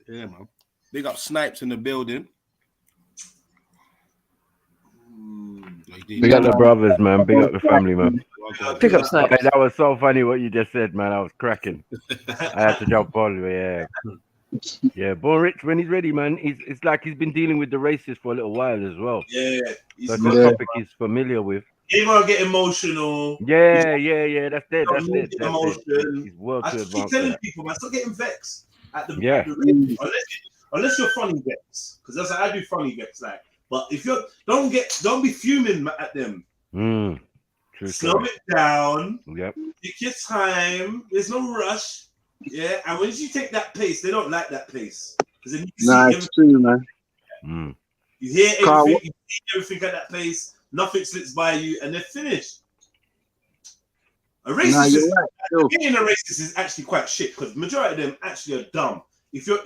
K: Yeah, man. Big up Snipes in the building.
Q: Big up the brothers, man. Big up the family, man.
M: Big up Snipes.
Q: Hey, that was so funny what you just said, man. I was cracking. I had to jump on, yeah. Yeah, Born Rich, when he's ready, man, it's like he's been dealing with the racists for a little while as well.
C: Yeah.
Q: So it's a topic he's familiar with.
C: He gonna get emotional.
Q: Yeah. That's it. He's well
C: I
Q: too
C: keep
Q: advanced.
C: telling people, man, stop getting vexed at the unless you're funny vex, because that's how I do funny vex. Like, but if you're don't be fuming at them. Slow it down.
Q: Yep.
C: Take your time. There's no rush. Yeah, and when you take that pace, they don't like that pace. Because then you
O: it's true, man.
C: You hear everything at that pace. Nothing slips by you, and they're finished. A racist being a racist is actually quite shit because the majority of them actually are dumb. If you're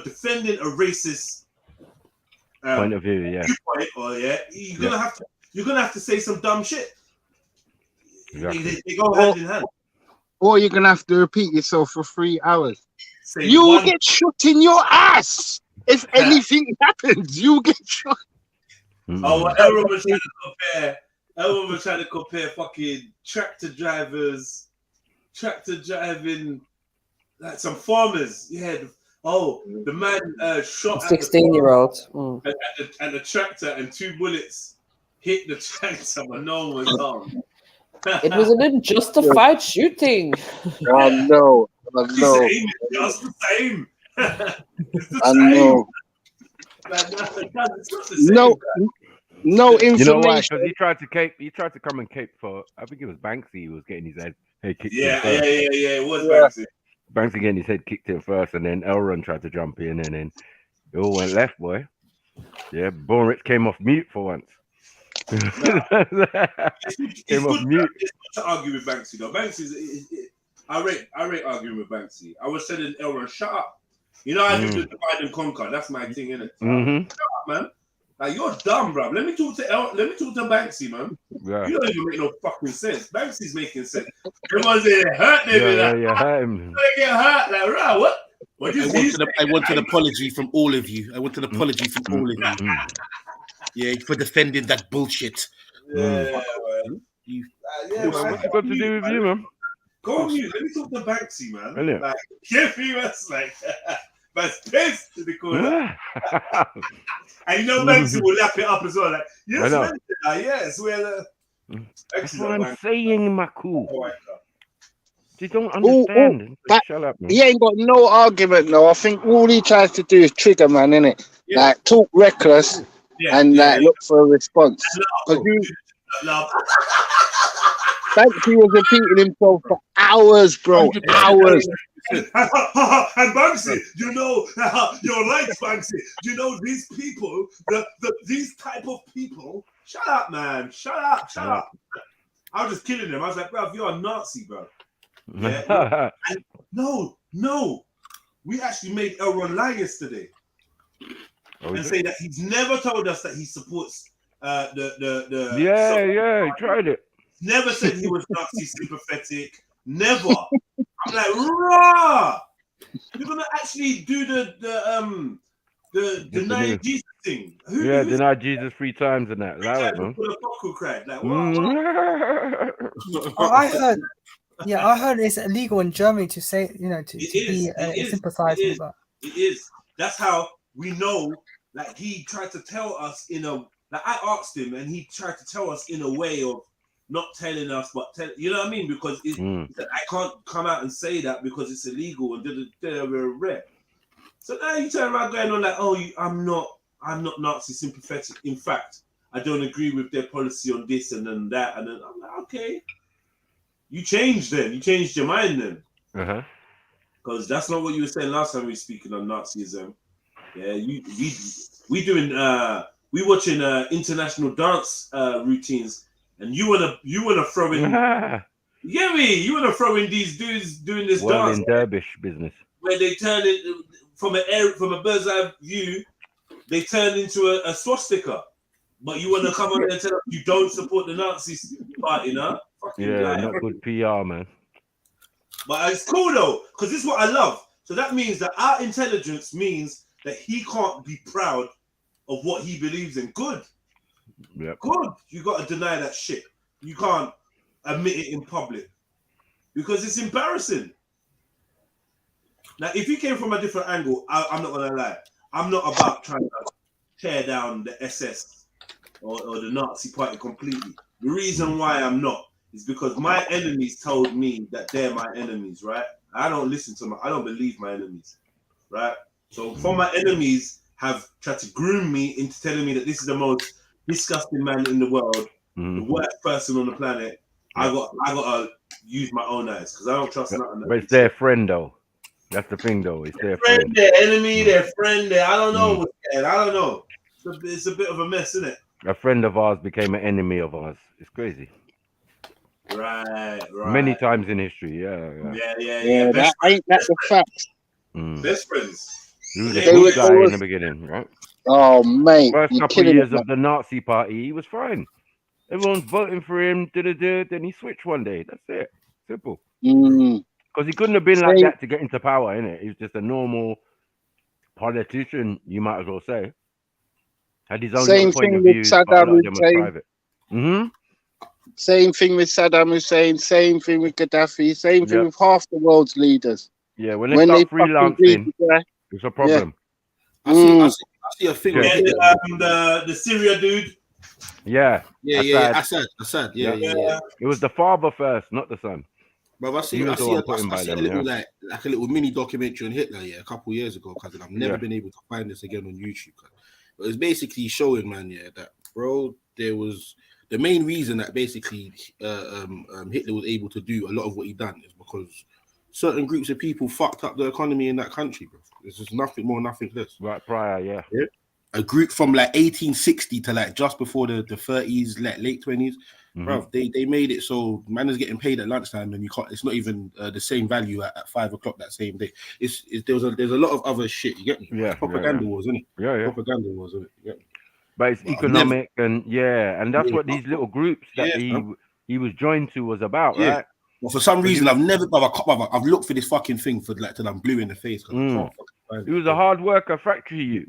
C: defending a racist
Q: point of view,
C: viewpoint, you're gonna have to say some dumb shit. They go hand in hand.
O: Or you're gonna have to repeat yourself for 3 hours. You get shot in your ass if anything happens. You get shot.
C: Oh, well, everyone was trying to compare fucking tractor driving like some farmers. Yeah. The man shot
M: 16-year-old
C: and the tractor, and 2 bullets hit the tractor, but no one was harmed.
M: It was an unjustified shooting.
O: I know.
C: It's just the same. It's the
O: I
C: same.
O: know. No information.
Q: You know why? Because he tried to come and cape for. I think it was Banksy. He was getting his head kicked.
C: Yeah. It was Banksy.
Q: Banksy getting his head kicked in first, and then Elron tried to jump in, and then it all went left, boy. Yeah, Born Rich came off mute for once.
C: It's good to argue with Banksy though. I rate arguing with Banksy. I was telling Elron, shut up. You know I do the divide and conquer. That's my thing, innit? Shut up, man. Like, you're dumb, bro. Let me talk to Banksy, man. Yeah. You don't even make no fucking sense. Banksy's making sense. Everyone's saying hurt me.
Q: Hurt him.
C: They get hurt. Like, bro, what?
K: I want an apology from all of you. All of you. Yeah, for defending that bullshit.
C: Yeah,
Q: man. What's it got to do with you, man?
C: Go on mute. Let me talk to Banksy, man.
Q: Really?
C: Like, give me that's like, man's pissed to the corner. And you know Banksy will lap it up as well. Like, yes, well,
Q: that's what I'm saying, Maku. You don't understand. Shut up, man.
O: He ain't got no argument, though. I think all he tries to do is trigger, man, innit? Yeah. Like, talk reckless and look for a response. Banksy was repeating himself for hours, bro. Hours.
C: And Banksy, you know, your likes, Banksy. You know, these people, these type of people. Shut up, man. Shut up. I was just killing them. I was like, bro, you're a Nazi, bro. Yeah. No. We actually made Elron lie yesterday and say that he's never told us that he supports the.
Q: Yeah, he tried it.
C: Never said he was Nazi sympathetic. Never. I'm like, rah! You're gonna actually do the deny Jesus thing.
Q: Deny Jesus 3 times and that. Allow it, man.
C: Cried. Like,
R: Yeah, I heard it's illegal in Germany to say, to sympathize
C: It
R: with
C: is.
R: that.
C: It is. That's how we know. Like he tried to tell us like I asked him, and he tried to tell us in a way of not telling us, but you know what I mean? Because he said, I can't come out and say that because it's illegal and So now you turn around going on like, oh, I'm not Nazi sympathetic. In fact, I don't agree with their policy on this and then that, and then I'm like, okay, you changed then. You changed your mind then. Because that's not what you were saying last time we were speaking on Nazism. Yeah, we watching international dance routines, and you wanna throw in. You get me? You wanna throw in these dudes doing this dance
Q: in dervish business
C: where they turn it from a bird's eye view, they turn into a swastika. But you wanna come on and tell us you don't support the Nazis party, no? Fucking liar.
Q: not good PR, man.
C: But it's cool though, because this is what I love. So that means that our intelligence means that he can't be proud of what he believes in. Good.
Q: Yep.
C: Good. You got to deny that shit. You can't admit it in public because it's embarrassing. Now, if you came from a different angle, I'm not going to lie. I'm not about trying to tear down the SS or the Nazi party completely. The reason why I'm not is because my enemies told me that they're my enemies, right? I don't listen to I don't believe my enemies, right? So for my enemies have tried to groom me into telling me that this is the most disgusting man in the world, the worst person on the planet. I got to use my own eyes because I don't trust nothing.
Q: But it's their friend though. That's the thing though. It's their friend.
C: Their enemy, their friend. I don't know. I don't know. It's a bit of a mess, isn't it?
Q: A friend of ours became an enemy of ours. It's crazy.
C: Right.
Q: Many times in history, yeah.
O: That ain't that the facts.
C: Best friends.
Q: He was a good guy in the beginning, right?
O: Oh, mate.
Q: First couple of years of the Nazi party, he was fine. Everyone's voting for him. Then he switched one day. That's it. Simple. Because he couldn't have been like that to get into power, innit? He was just a normal politician, you might as well say. Had his own
O: Same
Q: point
O: thing
Q: of
O: with
Q: view,
O: Saddam
Q: but a lot of them were
O: Hussein.
Q: private.
O: Same thing with Saddam Hussein. Same thing with Gaddafi. Same thing with half the world's leaders.
Q: Yeah, when they start freelancing, it's a problem.
K: I see a thing.
C: The Syria dude.
Q: Yeah.
K: Assad. Yeah.
Q: It was the father first, not the son.
K: But I see a little mini documentary on Hitler, a couple years ago, because I've never been able to find this again on YouTube. But it's basically showing, man, that bro, there was the main reason that basically Hitler was able to do a lot of what he done is because certain groups of people fucked up the economy in that country, bro. There's just nothing more, nothing less.
Q: Right prior, yeah.
K: A group from like 1860 to like just before the 30s, like late 20s, bro. They made it so man is getting paid at lunchtime, and you can't. It's not even the same value at 5 o'clock that same day. There's a lot of other shit. You get me?
Q: Yeah.
K: Propaganda wars, isn't it?
Q: Yeah.
K: Propaganda wars, isn't it? Yeah.
Q: But it's economic and that's what these little groups that he was joined to was about, right?
K: Well, for some reason, I've looked for this fucking thing for like till I'm blue in the face. I can't find
Q: he was a hard worker, factory youth.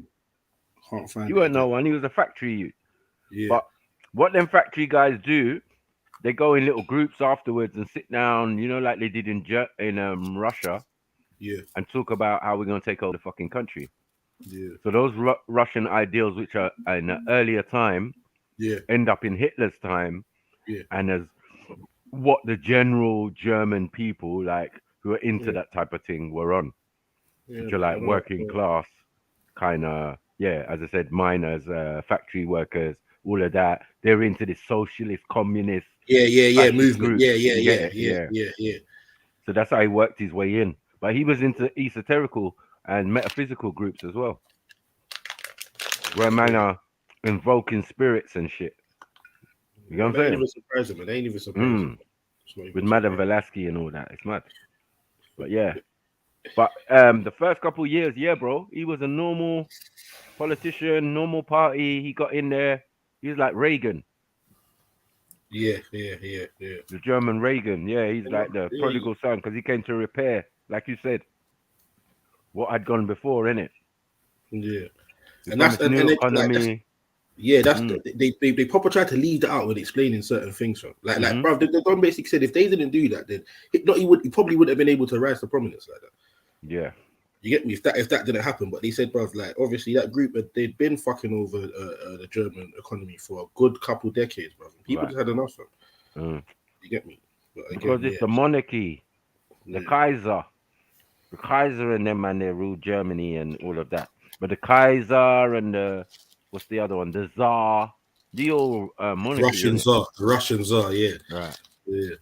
K: Can't find
Q: you weren't no one. He was a factory youth.
K: Yeah.
Q: But what them factory guys do, they go in little groups afterwards and sit down, like they did in Russia.
K: Yeah.
Q: And talk about how we're going to take over the fucking country.
K: Yeah.
Q: So those Russian ideals, which are in an earlier time, end up in Hitler's time, and as what the general German people who are into that type of thing were on, which are like working class, kind of, as I said, miners, factory workers, all of that. They're into this socialist, communist,
K: movement.
Q: Groups. So that's how he worked his way in. But he was into esoterical and metaphysical groups as well, where man are invoking spirits and shit. You know what I'm saying?
K: They ain't even surprising.
Q: With Madame Blavatsky and all that, it's mad. But but the first couple of years, bro, he was a normal politician, normal party. He got in there. He was like Reagan.
K: Yeah.
Q: The German Reagan. Yeah, he's like the prodigal son because he came to repair, like you said, what had gone before, innit?
K: Yeah.
Q: And that's new economy.
K: Yeah, that's they proper tried to leave that out when explaining certain things. Bro. Like, bro, the Don basically said if they didn't do that, then he probably wouldn't have been able to rise to prominence like that.
Q: Yeah.
K: You get me? If that didn't happen, but they said, bro, like obviously that group they'd been fucking over the German economy for a good couple decades, bro. People just had enough of it. You get me? But again,
Q: because it's the monarchy, the Kaiser and them, man, they ruled Germany and all of that. But the Kaiser and the what's the other one? The Tsar, the old monarchy.
K: Russian Tsar, yeah.
Q: Right.
K: Yeah.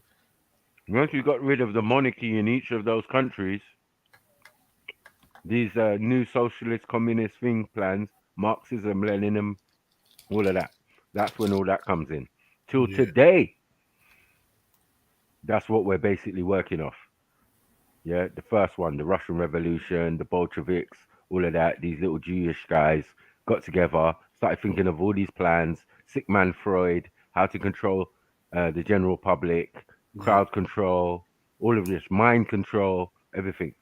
Q: Once you got rid of the monarchy in each of those countries, these new socialist communist thing plans, Marxism, Leninism, all of that. That's when all that comes in. Till today, that's what we're basically working off. Yeah, the first one, the Russian Revolution, the Bolsheviks, all of that. These little Jewish guys got together, started thinking of all these plans. Sigmund Freud, how to control the general public, crowd control, all of this, mind control, everything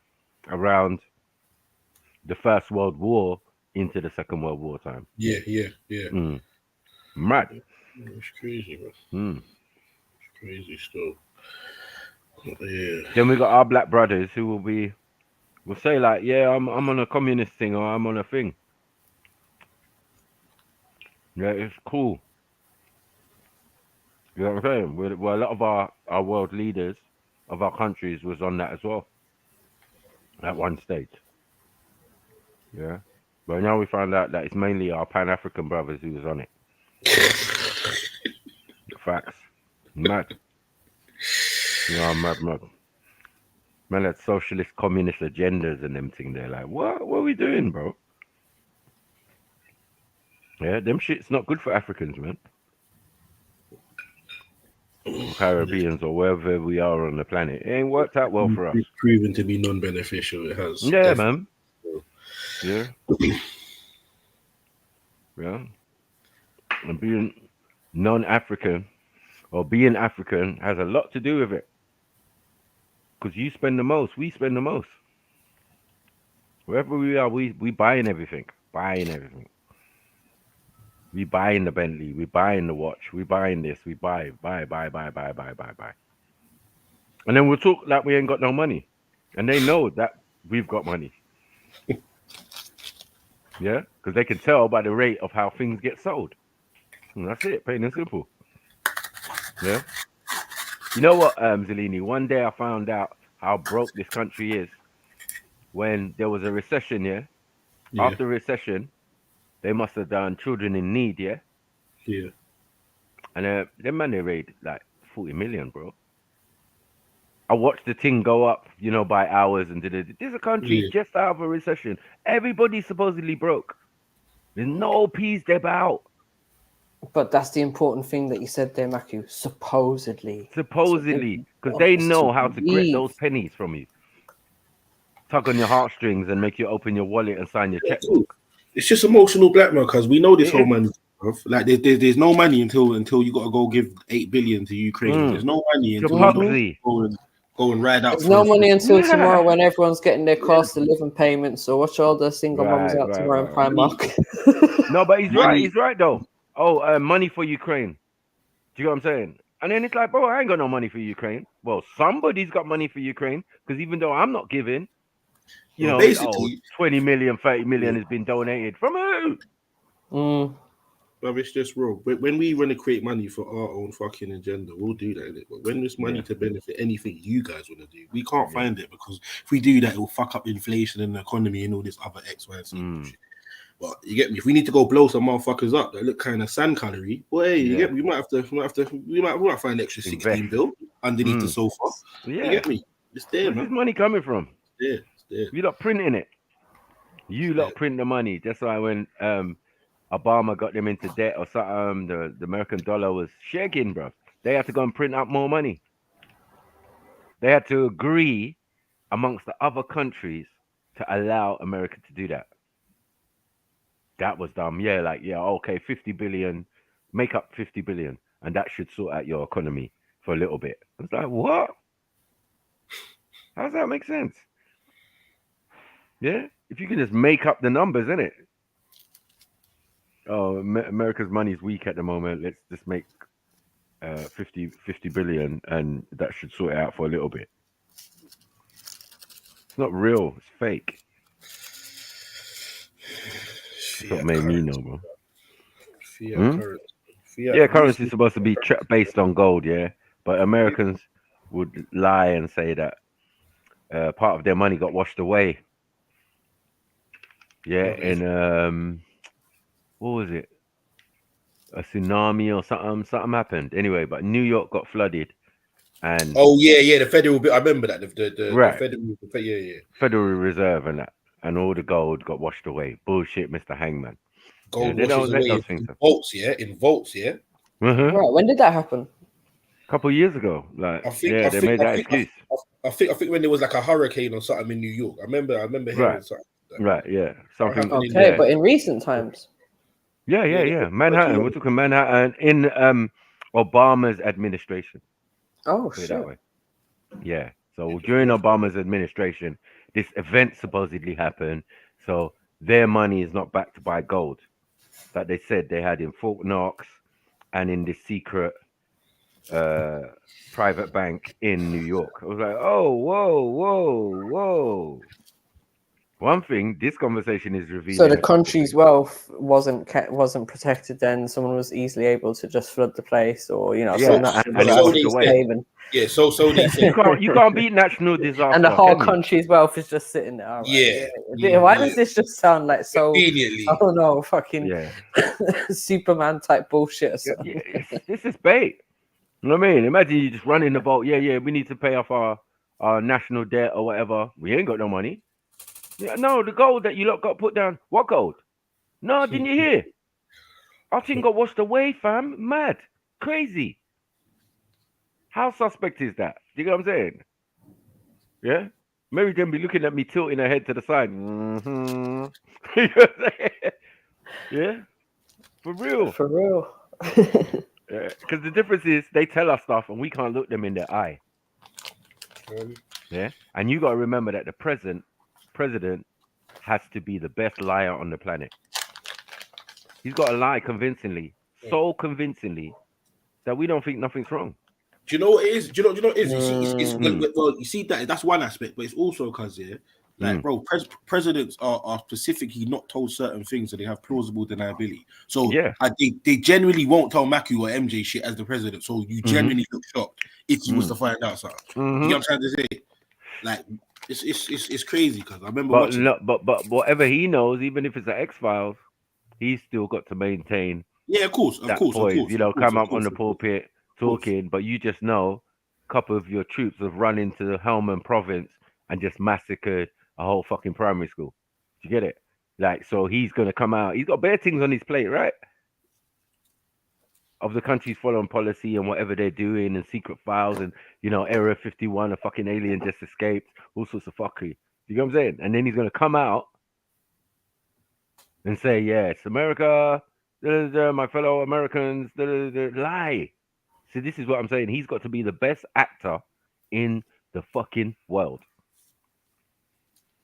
Q: around the First World War into the Second World War time.
K: Yeah.
Q: Mad.
K: It's crazy, bro. It's crazy stuff. Yeah.
Q: Then we got our black brothers who will say like, yeah, I'm on a communist thing or I'm on a thing. Yeah, it's cool. You know what I'm saying? Well, a lot of our world leaders of our countries was on that as well at one stage. Yeah. But now we found out that it's mainly our Pan-African brothers who was on it. Facts. Mad. Yeah, mad. Man had socialist, communist agendas and them thing. They're like, what are we doing, bro? Yeah, them shit's not good for Africans, man. Or Caribbeans or wherever we are on the planet. It ain't worked out well for us.
K: It's proven to be non-beneficial. It has.
Q: Yeah, man. Yeah. Yeah. And being non-African or being African has a lot to do with it. Because you spend the most, we spend the most. Wherever we are, we buying everything. We buying the Bentley, we buying the watch, we buying this, we buy. And then we'll talk like we ain't got no money. And they know that we've got money. Yeah? Because they can tell by the rate of how things get sold. And that's it, plain and simple. Yeah? You know what, Zelini? One day I found out how broke this country is when there was a recession, yeah? After recession, they must have done children in need, yeah?
K: Yeah.
Q: And them man, they raised like 40 million, bro. I watched the thing go up, by hours and there's a country just out of a recession. Everybody's supposedly broke. There's no peas about.
M: But that's the important thing that you said there, Maku. Supposedly,
Q: because they know how to get those pennies from you. Tug on your heartstrings and make you open your wallet and sign your checkbook.
K: It's just emotional blackmail because we know this whole money. Like there's no money until you got to go give 8 billion to Ukraine. There's no money until you go and ride out.
M: There's no money until tomorrow when everyone's getting their cost of living payments. So watch all the single mums out tomorrow in Primark.
Q: No, but he's right. He's right though. Oh, money for Ukraine. Do you know what I'm saying? And then it's like, bro, I ain't got no money for Ukraine. Well, somebody's got money for Ukraine because even though I'm not giving, basically, 20 million, 30 million has been donated from who?
K: But it's just wrong. But when we want to create money for our own fucking agenda, we'll do that. Innit? But when there's money to benefit anything you guys want to do, we can't find it because if we do that, it will fuck up inflation and the economy and all this other X, Y, and Z shit. But you get me? If we need to go blow some motherfuckers up that look kind of sand calorie, boy, you get me? We might find an extra 16 bill underneath the sofa. You get me? It's there,
Q: Where's this money coming from?
K: It's there.
Q: You lot printing it. You lot print the money. That's why when Obama got them into debt or something, the American dollar was shaking, bro. They had to go and print out more money. They had to agree amongst the other countries to allow America to do that. That was dumb. Yeah, okay, 50 billion, make up 50 billion, and that should sort out your economy for a little bit. It's like, what? How does that make sense? Yeah? If you can just make up the numbers, innit? Oh, America's money's weak at the moment. Let's just make 50 billion, and that should sort it out for a little bit. It's not real. It's fake. That's what made me know, bro.
J: Fiat
Q: currency is supposed to be based on gold, yeah. But Americans would lie and say that part of their money got washed away. Yeah, and what was it? A tsunami or something? Something happened. Anyway, but New York got flooded, and
K: the federal bit. I remember that
Q: right,
K: the
Q: Federal Reserve and that, and all the gold got washed away. Bullshit, Mr. Hangman.
K: gold
Q: They don't
K: washes
Q: let
K: away
Q: those things
K: in
Q: happen.
K: vaults, in vaults,
Q: Mhm.
M: Right, when did that happen?
Q: A couple of years ago, like they made that excuse.
K: I think when there was like a hurricane or something in New York. I remember hearing something.
Q: Right, yeah, something.
M: Okay, but in recent times.
Q: Yeah. Manhattan. We're talking Manhattan in Obama's administration.
M: Oh,
Q: Put it
M: shit.
Q: that way. Yeah. So during Obama's administration, this event supposedly happened. So their money is not backed by gold that they said they had in Fort Knox and in this secret private bank in New York. I was like, oh, whoa. One thing, this conversation is revealing.
M: So the country's wealth wasn't protected. Then someone was easily able to just flood the place, or
Q: and it washed away.
K: Yeah, so they say
Q: you can't beat natural disaster.
M: And the whole country's wealth is just sitting there. All right. Why does this just sound like so?
K: Immediately.
M: I don't know, fucking Superman type bullshit or something.
Q: This is bait. You know what I mean? Imagine you just running the boat. Yeah, we need to pay off our national debt or whatever. We ain't got no money. Yeah, no, the gold that you lot got put down. What gold? No, didn't you hear? Our thing got washed away, fam. Mad. Crazy. How suspect is that? Do you get what I'm saying? Yeah? Mary then be looking at me tilting her head to the side. Mm-hmm. You know what I'm saying? Yeah? For real.
M: For real.
Q: Because the difference is they tell us stuff and we can't look them in the eye. Yeah? And you got to remember that the president has to be the best liar on the planet. He's got to lie convincingly, so convincingly that we don't think nothing's wrong.
K: Do you know what it is? Do you know what it is? Well, you see that's one aspect, but it's also because bro, presidents are specifically not told certain things, so they have plausible deniability. So they generally won't tell Macu or MJ shit as the president. So you genuinely look shocked if you was to find out something. You know what I'm trying to say? Like it's crazy because I remember watching.
Q: But whatever he knows, even if it's the X-Files, he's still got to maintain.
K: Yeah, of course.
Q: You know, come up on the pulpit talking, but you just know a couple of your troops have run into the Helmand province and just massacred a whole fucking primary school. Do you get it? Like, so he's gonna come out. He's got bare things on his plate, right? Of the country's foreign policy and whatever they're doing and secret files and, you know, Area 51, a fucking alien just escaped, all sorts of fuckery. You know what I'm saying? And then he's going to come out and say, yes, America, my fellow Americans, lie. So this is what I'm saying. He's got to be the best actor in the fucking world.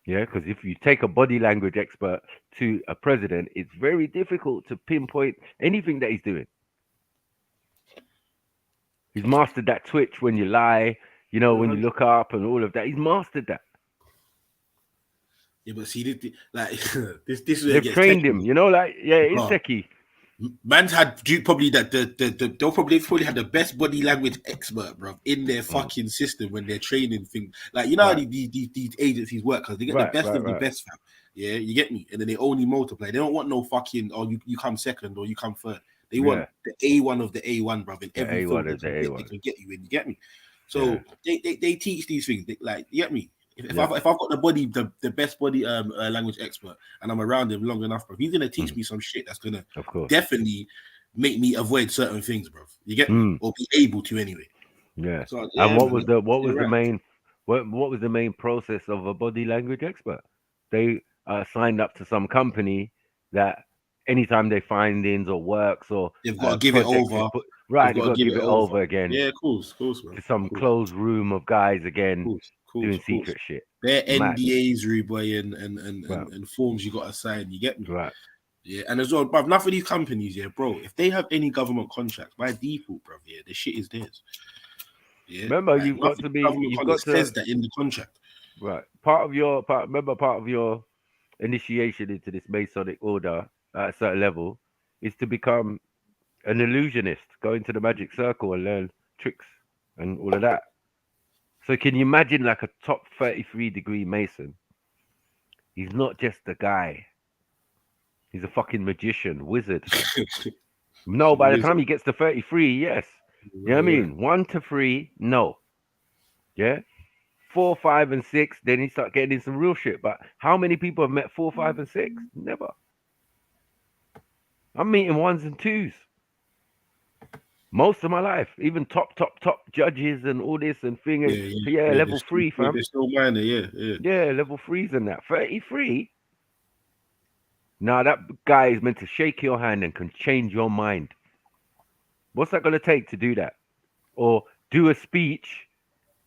Q: Yeah, because if you take a body language expert to a president, it's very difficult to pinpoint anything that he's doing. He's mastered that twitch when you lie, you know, when you look up and all of that. He's mastered that.
K: Yeah, but see, this is
Q: they've trained him, you know, like it's techie.
K: Man's had probably they'll probably had the best body language expert, bro, in their fucking system when they're training things. Like, you know how these agencies work because they get the best of the best, fam. Yeah, you get me, and then they only multiply. They don't want no fucking you come second or you come third. They want the A1 of the A1, bro. In every field they can get you in. You get me? So they teach these things. Like, you get me? If I've got the best body language expert, and I'm around him long enough, bro, he's gonna teach me some shit that's gonna definitely make me avoid certain things, bro. You get me? Or be able to anyway.
Q: Yeah. So, and what was the main process of a body language expert? They signed up to some company that anytime they findings or works or
K: they've got to give it over.
Q: They've got to give it over again.
K: Yeah, of course, man.
Q: To some closed room of guys again doing secret shit.
K: They're NDAs, Ruboy, and forms you got to sign. You get me?
Q: Right.
K: Yeah, and as well, bruv, enough of these companies, yeah, bro. If they have any government contracts, by default, bruv, yeah, the shit is theirs. Yeah.
Q: Remember,
K: Like,
Q: you've got to be. You've got to
K: says that in the contract.
Q: Right. Remember, part of your initiation into this Masonic order at a certain level is to become an illusionist, go into the magic circle and learn tricks and all of that. So can you imagine like a top 33-degree Mason? He's not just a guy. He's a fucking magician, wizard. No, by the time he gets to 33, yes. You know what I mean? 1 to 3, no. Yeah? 4, 5, and 6, then he start getting in some real shit. But how many people have met 4, 5, and 6? Never. I'm meeting 1s and 2s. Most of my life, even top judges and all this and thing. Yeah, level 3, fam.
K: They're still minor,
Q: yeah, level 3s and that. 33. Now that guy is meant to shake your hand and can change your mind. What's that going to take to do that? Or do a speech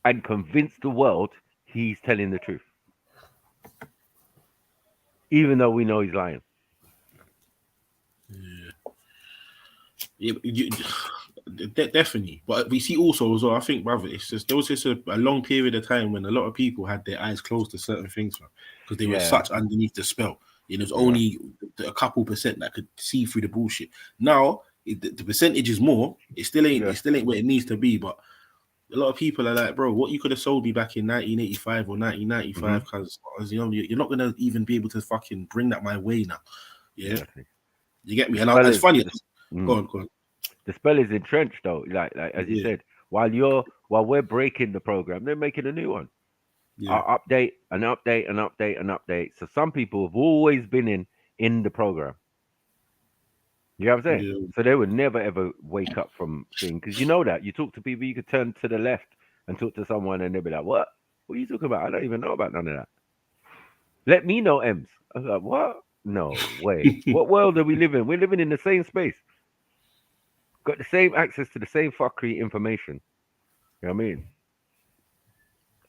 Q: and convince the world he's telling the truth, even though we know he's lying.
K: Definitely. But we see also as well, I think, brother, it's just there was just a long period of time when a lot of people had their eyes closed to certain things, because they were such underneath the spell. There's only a couple percent that could see through the bullshit. Now the percentage is more. It still ain't where it needs to be, but a lot of people are like, bro, what you could have sold me back in 1985 or 1995, because you know you're not gonna even be able to fucking bring that my way now. Yeah, you get me. And it's funny. Go on.
Q: The spell is entrenched though. Like as you said, while we're breaking the program, they're making a new one. I'll update. So some people have always been in the program. You know what I'm saying? Yeah. So they would never ever wake up from thing, because you know that you talk to people, you could turn to the left and talk to someone and they'll be like, "What? What are you talking about? I don't even know about none of that. Let me know, Ems." I was like, "What? No way. What world are we living? We're living in the same space. Got the same access to the same fuckery information." You know what I mean?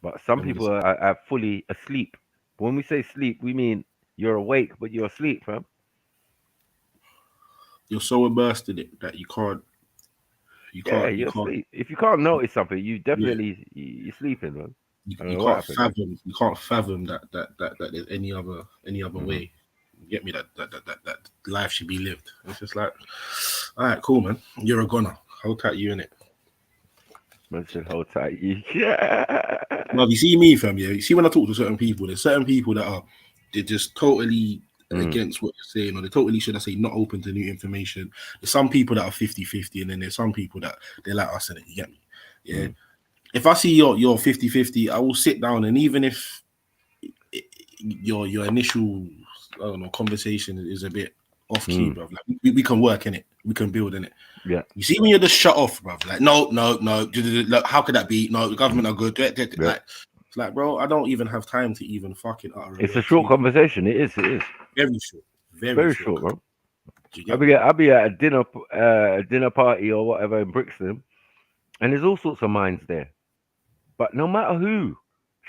Q: But some people are fully asleep. When we say sleep, we mean you're awake, but you're asleep, fam.
K: You're so immersed in it that you can't.
Q: You're asleep. If you can't notice something, you definitely you're sleeping, man.
K: You can't fathom. You can't fathom that there's any other way. You get me? That life should be lived. It's just like, all right, cool, man. You're a goner. Hold tight, you in it.
Q: Man said, hold tight, you. Yeah.
K: No, you see me, fam. Yeah, you see when I talk to certain people, there's certain people that they're just totally against what you're saying, or they totally, should I say, not open to new information. There's some people that are 50-50, and then there's some people that they're like us in it. You get me? Yeah. If I see you're 50-50, I will sit down, and even if your initial, I don't know, conversation is a bit off key, bro. Like, we can work in it. We can build in it.
Q: Yeah.
K: You see when you're just shut off, bro. Like, no. Look, how could that be? No, the government are good. Like, it's like, bro, I don't even have time to even fucking utter.
Q: It's a short conversation. It is.
K: Very short.
Q: Very short, bro. I'll be at a dinner party or whatever in Brixton, and there's all sorts of minds there. But no matter who,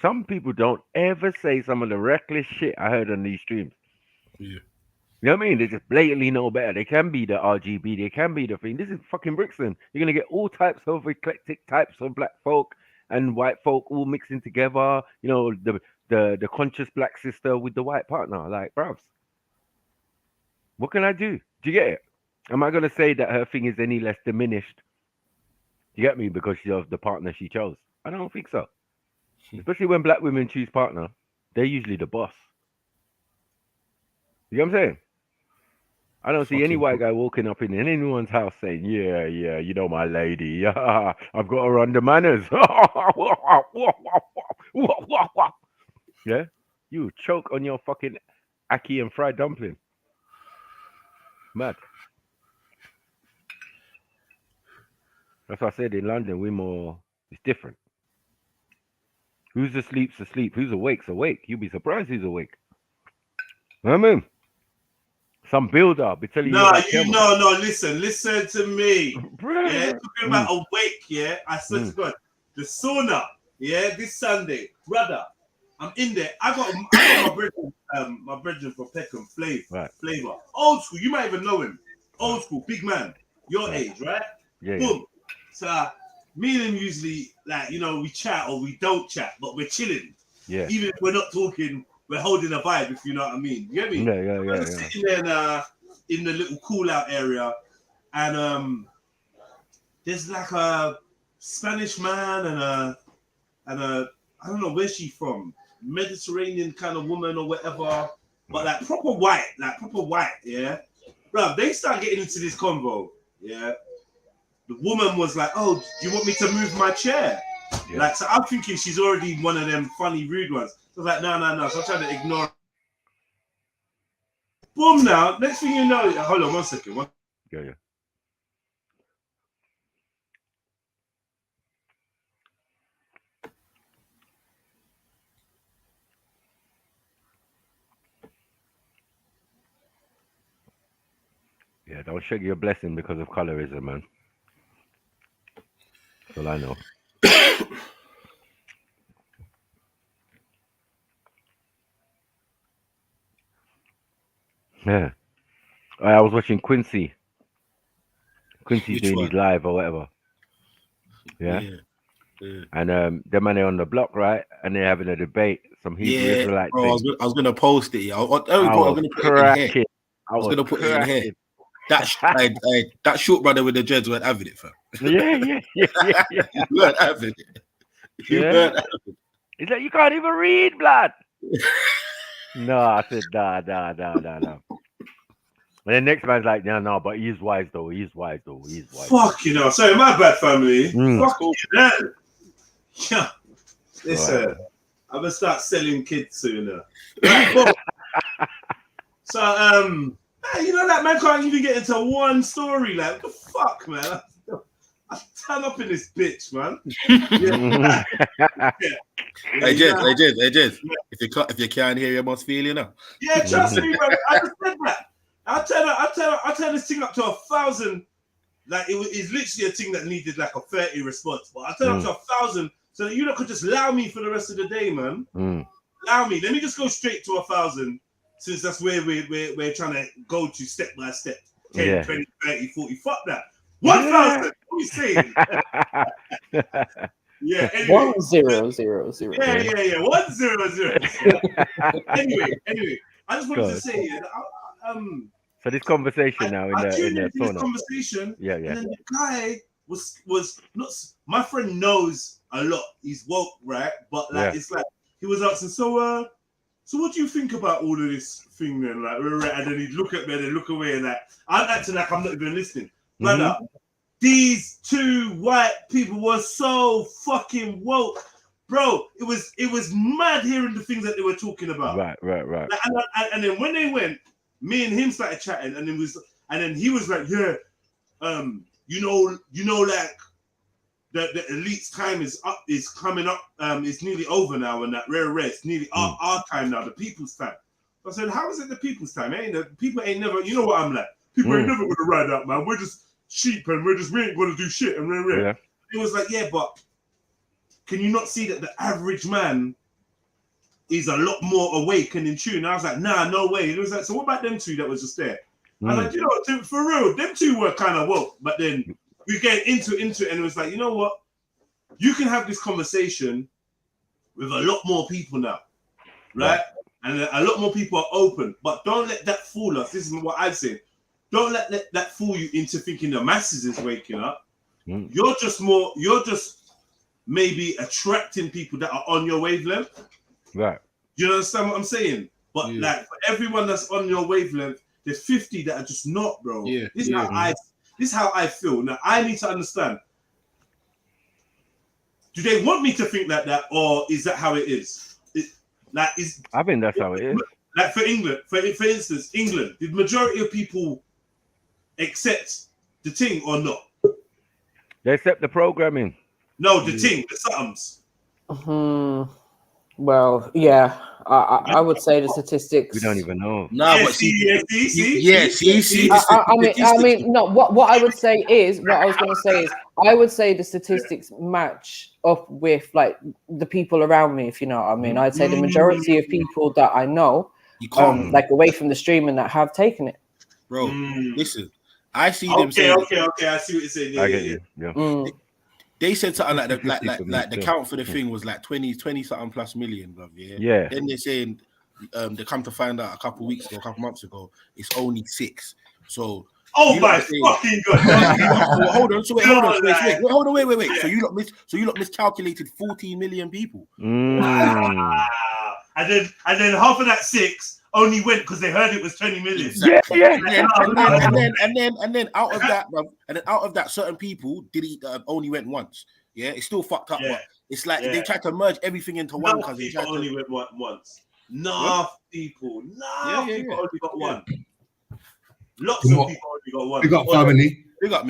Q: some people don't ever say some of the reckless shit I heard on these streams.
K: Yeah.
Q: You know what I mean? They just blatantly know better. They can be the RGB. They can be the thing. This is fucking Brixton. You're going to get all types of eclectic types of black folk and white folk all mixing together. You know, the conscious black sister with the white partner. Like, bruvs, what can I do? Do you get it? Am I going to say that her thing is any less diminished? Do you get me? Because of the partner she chose? I don't think so. Especially when black women choose partner, they're usually the boss. You know what I'm saying? I don't see any white guy walking up in anyone's house saying, yeah, you know my lady. I've got her under manners. Yeah? You choke on your fucking ackee and fried dumpling. Mad. That's what I said in London, it's different. Who's asleep's asleep. Who's awake's awake. You'll be surprised who's awake. You know what I mean? Some builder, I'll be telling you.
C: No, listen to me. Yeah, talking about awake, yeah. I swear to God, the sauna, yeah, this Sunday, brother. I'm in there. I got my brother. my brethren from Peckham, Flavor.
Q: Right.
C: Flavor. Old school, you might even know him. Old school, big man. Your age, right?
Q: Yeah.
C: Boom. So me and him usually, like, you know, we chat or we don't chat, but we're chilling.
Q: Yeah.
C: Even if we're not talking, we're holding a vibe, if you know what I mean. You get me?
Q: Yeah.
C: We're sitting there in the little cool out area, and there's like a Spanish man and a I don't know where she's from, Mediterranean kind of woman or whatever, but like proper white, yeah. Bro, they start getting into this convo, yeah. The woman was like, "Oh, do you want me to move my chair?" Yeah. Like, so I'm thinking she's already one of them funny, rude ones. So I was like, no. So I'm trying to ignore. Boom! Now, next thing you know, hold on 1 second.
Q: Yeah. Yeah, don't shake your blessing because of colorism, man. That's all I know. Yeah. I was watching Quincy. Quincy's doing his live or whatever. Yeah. And them man on the block, right? And they're having a debate. Some Hebrew Israelite
K: bro,
Q: thing.
K: I was gonna post it. I was gonna put it in here. I was gonna put it in here. That short brother with the dreads weren't having it, fam.
Q: Yeah.
K: You weren't having it. You weren't having it.
Q: He's like, you can't even read, blood. No, I said, nah. And the next man's like, no, but he's wise though.
C: Fuck, you know. Sorry, my bad, family. Fuck you, man. Yeah. Listen, I'm gonna start selling kids sooner. Right, so, you know that man can't even get into one story. Like, what the fuck, man? I turn up in this bitch, man.
K: Hey, Jez. If you can't hear, you must feel, you know.
C: Yeah, trust me, man. I just said that. I'll turn this thing up to 1,000. Like, it's literally a thing that needed like a 30 response. But I'll turn up to 1,000 so that you lot could just allow me for the rest of the day, man. Allow me. Let me just go straight to 1,000, since that's where we're trying to go to step by step. 10, 20, 30, 40. Fuck that. 1,000. What are you saying? Yeah. Anyway.
M: 1,000.
C: Yeah. 1,000. Anyway. I just wanted to say,
Q: so this conversation now in the
C: this conversation,
Q: yeah.
C: And then the guy was not. My friend knows a lot. He's woke, right? But like, it's like he was asking, so what do you think about all of this thing then? Like, and then he'd look at me and then look away, and like, I'm acting like I'm not even listening. Brother, these two white people were so fucking woke. Bro, it was mad hearing the things that they were talking about.
Q: Right.
C: Like, and then when they went, me and him started chatting, and then he was like, you know, like the elite's time is coming up. It's nearly over now, and that rare it's nearly our time now, the people's time. I said, how is it the people's time? People ain't never. You know what I'm like? People ain't never gonna ride out, man. We're just sheep, and we ain't gonna do shit. And rare. It was like, yeah, but can you not see that the average man is a lot more awake and in tune? I was like, nah, no way. It was like, so what about them two that was just there? I was like, you know what, for real, them two were kind of woke, but then we get into it, and it was like, you know what? You can have this conversation with a lot more people now, right? And a lot more people are open, but don't let that fool us. This is what I'd say. Don't let that fool you into thinking the masses is waking up. You're just maybe attracting people that are on your wavelength.
Q: Right.
C: Do you understand what I'm saying? But like, for everyone that's on your wavelength, there's 50 that are just not, bro. This is how I feel. Now I need to understand. Do they want me to think like that, or is that how it is?
Q: I think that's how it is.
C: Like for England, for instance, England, did majority of people accept the thing or not?
Q: They accept the programming.
C: No, the thing, the somethings.
M: Well, yeah, I would say the statistics.
Q: We don't even know.
K: No, but
C: see.
M: I mean, no. What I would say is, I would say the statistics match up with like the people around me. If you know what I mean, I'd say the majority of people that I know
K: You can't.
M: like away from the stream and that have taken it.
K: Bro, listen. I see them saying.
C: Okay. I see what you're saying.
Q: I get you. Yeah.
K: They said something like the
Q: 50-50 for me
K: like the
Q: too.
K: count for the thing was like 20 something plus million, bro. Yeah.
Q: Yeah.
K: Then they're saying they come to find out a couple months ago, it's only 6. So
C: my fucking god!
K: hold on, wait. So you lot miscalculated 14 million people.
C: And then half of that 6 only went because they heard it was 20 million.
K: Exactly. And then out of that, bro, out of that, certain people did it only went once. Yeah, it's still fucked up. But it's like they tried to merge everything into one because they tried to
C: only went once. People only got one. Lots of people only got one.
S: Big up family.
C: Big up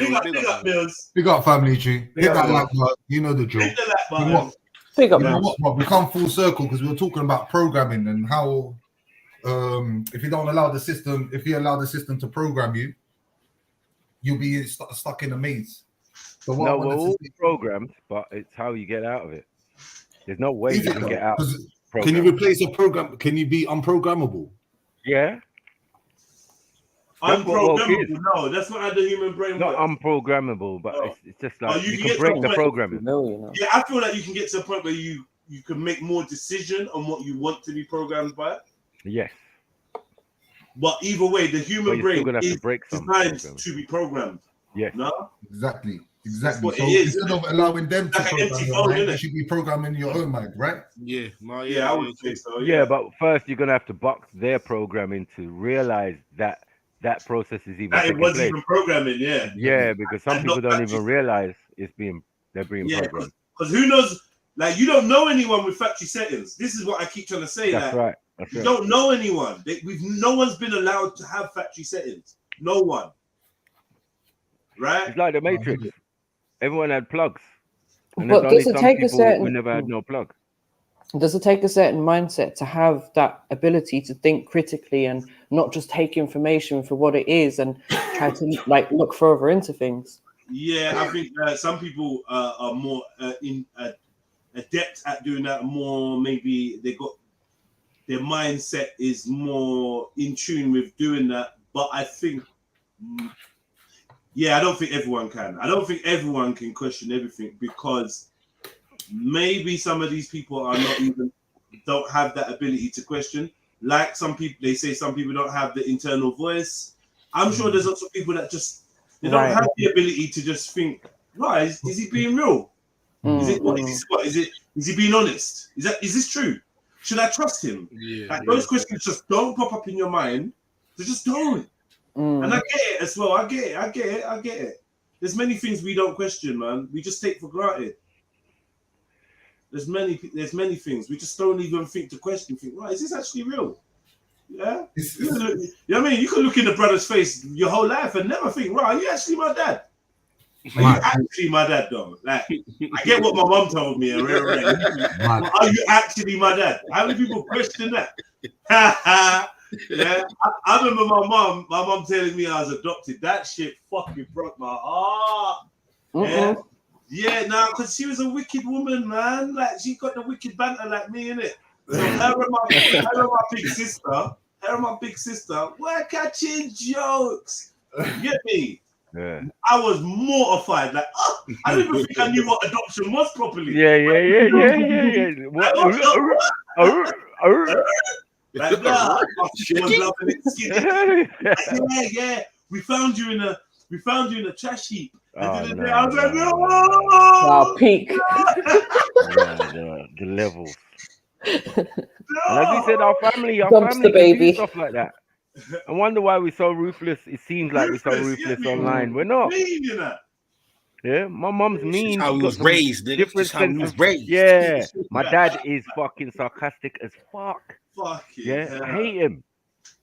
C: Mills.
S: Big up family tree. Hit that like button. You know the drill.
C: Hit the like button.
M: Big up.
S: We come full circle because we were talking about programming and how if you don't allow the system, if you allow the system to program you, you'll be stuck in a maze. So
Q: no, we're all programmed, but it's how you get out of it. There's no way you can get out.
S: Can you replace a program? Can you be unprogrammable?
Q: Yeah.
C: Unprogrammable? No, that's not how the human brain works.
Q: Not unprogrammable, but it's just like you can break the programming.
C: Yeah, I feel like you can get to a point where you can make more decision on what you want to be programmed by.
Q: Yes.
C: But either way, the human brain is designed to be programmed.
Q: Yes.
C: No?
S: Exactly. So
C: is,
S: instead of allowing them to program your mind, you should be programming your own mind, right?
K: Yeah.
C: I would say so.
Q: Yeah, but first you're gonna have to box their programming to realize that process is even
C: it was even programming.
Q: Yeah, because some people don't even realize they're being programmed.
C: Because who knows? Like, you don't know anyone with factory settings. This is what I keep trying to say.
Q: That's right.
C: You don't know anyone. No one's been allowed to have factory settings. No one. Right?
Q: It's like the Matrix. Everyone had plugs. And
M: But
Q: there's
M: does it
Q: only some
M: take a
Q: people
M: certain?
Q: who never had no plug.
M: Does it take a certain mindset to have that ability to think critically and not just take information for what it is and try to like look further into things?
C: Yeah, I think some people are more adept at doing that. More, maybe they got their mindset is more in tune with doing that. But I think, I don't think everyone can. I don't think everyone can question everything because maybe some of these people are not even don't have that ability to question. Like some people, they say some people don't have the internal voice. I'm sure there's lots of people that just they don't have the ability to just think, right, is he being real? Is he being honest? Is this true? Should I trust him? Those questions just don't pop up in your mind. They just don't. And I get it as well. I get it. There's many things we don't question, man. We just take for granted. There's many things we just don't even think to question. Think, right, is this actually real? Yeah. You know what I mean? You could look in the brother's face your whole life and never think, right, are you actually my dad? Are you actually my dad, though? Like, I get what my mom told me. Are you actually my dad? How many people question that? Yeah, I remember my mom telling me I was adopted. That shit fucking broke my heart. Yeah, because she was a wicked woman, man. Like, she got the wicked banter like me, innit? So her and my big sister, we're catching jokes. You get me?
Q: Yeah.
C: I was mortified. Like, I don't even think I knew what adoption was properly.
Q: Yeah.
C: Like, nah, she was loving it skinny. Yeah. We found you in a trash heap. I was like, no.
M: Wow, peak.
Q: The levels. And as we said, our family
M: baby.
Q: do stuff like that. I wonder why we're so ruthless. It seems like we're so ruthless online. We're not. Yeah, my mom's mean.
K: How he was raised.
Q: Different
K: how he was raised.
Q: Yeah, my dad is fucking sarcastic as fuck.
C: Yeah,
Q: I hate him.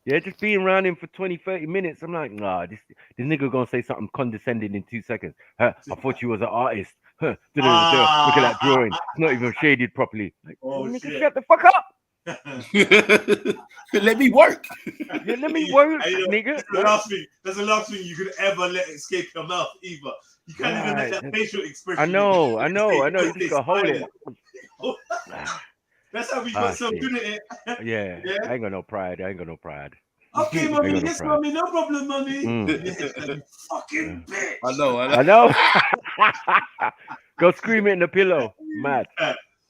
Q: Yeah, just being around him for 20, 30 minutes. I'm like, nah, this nigga gonna say something condescending in 2 seconds. I thought you was an artist. Look at that drawing. It's not even shaded properly. Like, nigga, shut the fuck up.
K: Let me work.
Q: Yeah, let me work, nigga.
C: That's the last thing you could ever let escape your mouth either. You can't even let that facial expression.
Q: I know. You just gotta hold it.
C: That's how we got so
Q: shit.
C: good at it.
Q: Yeah.
C: Yeah.
Q: I ain't got no pride.
C: Okay, mommy. Yes, mommy. No problem, mommy.
Q: Mm.
C: Yes, you fucking bitch.
Q: I know. Go scream it in the pillow. Mad.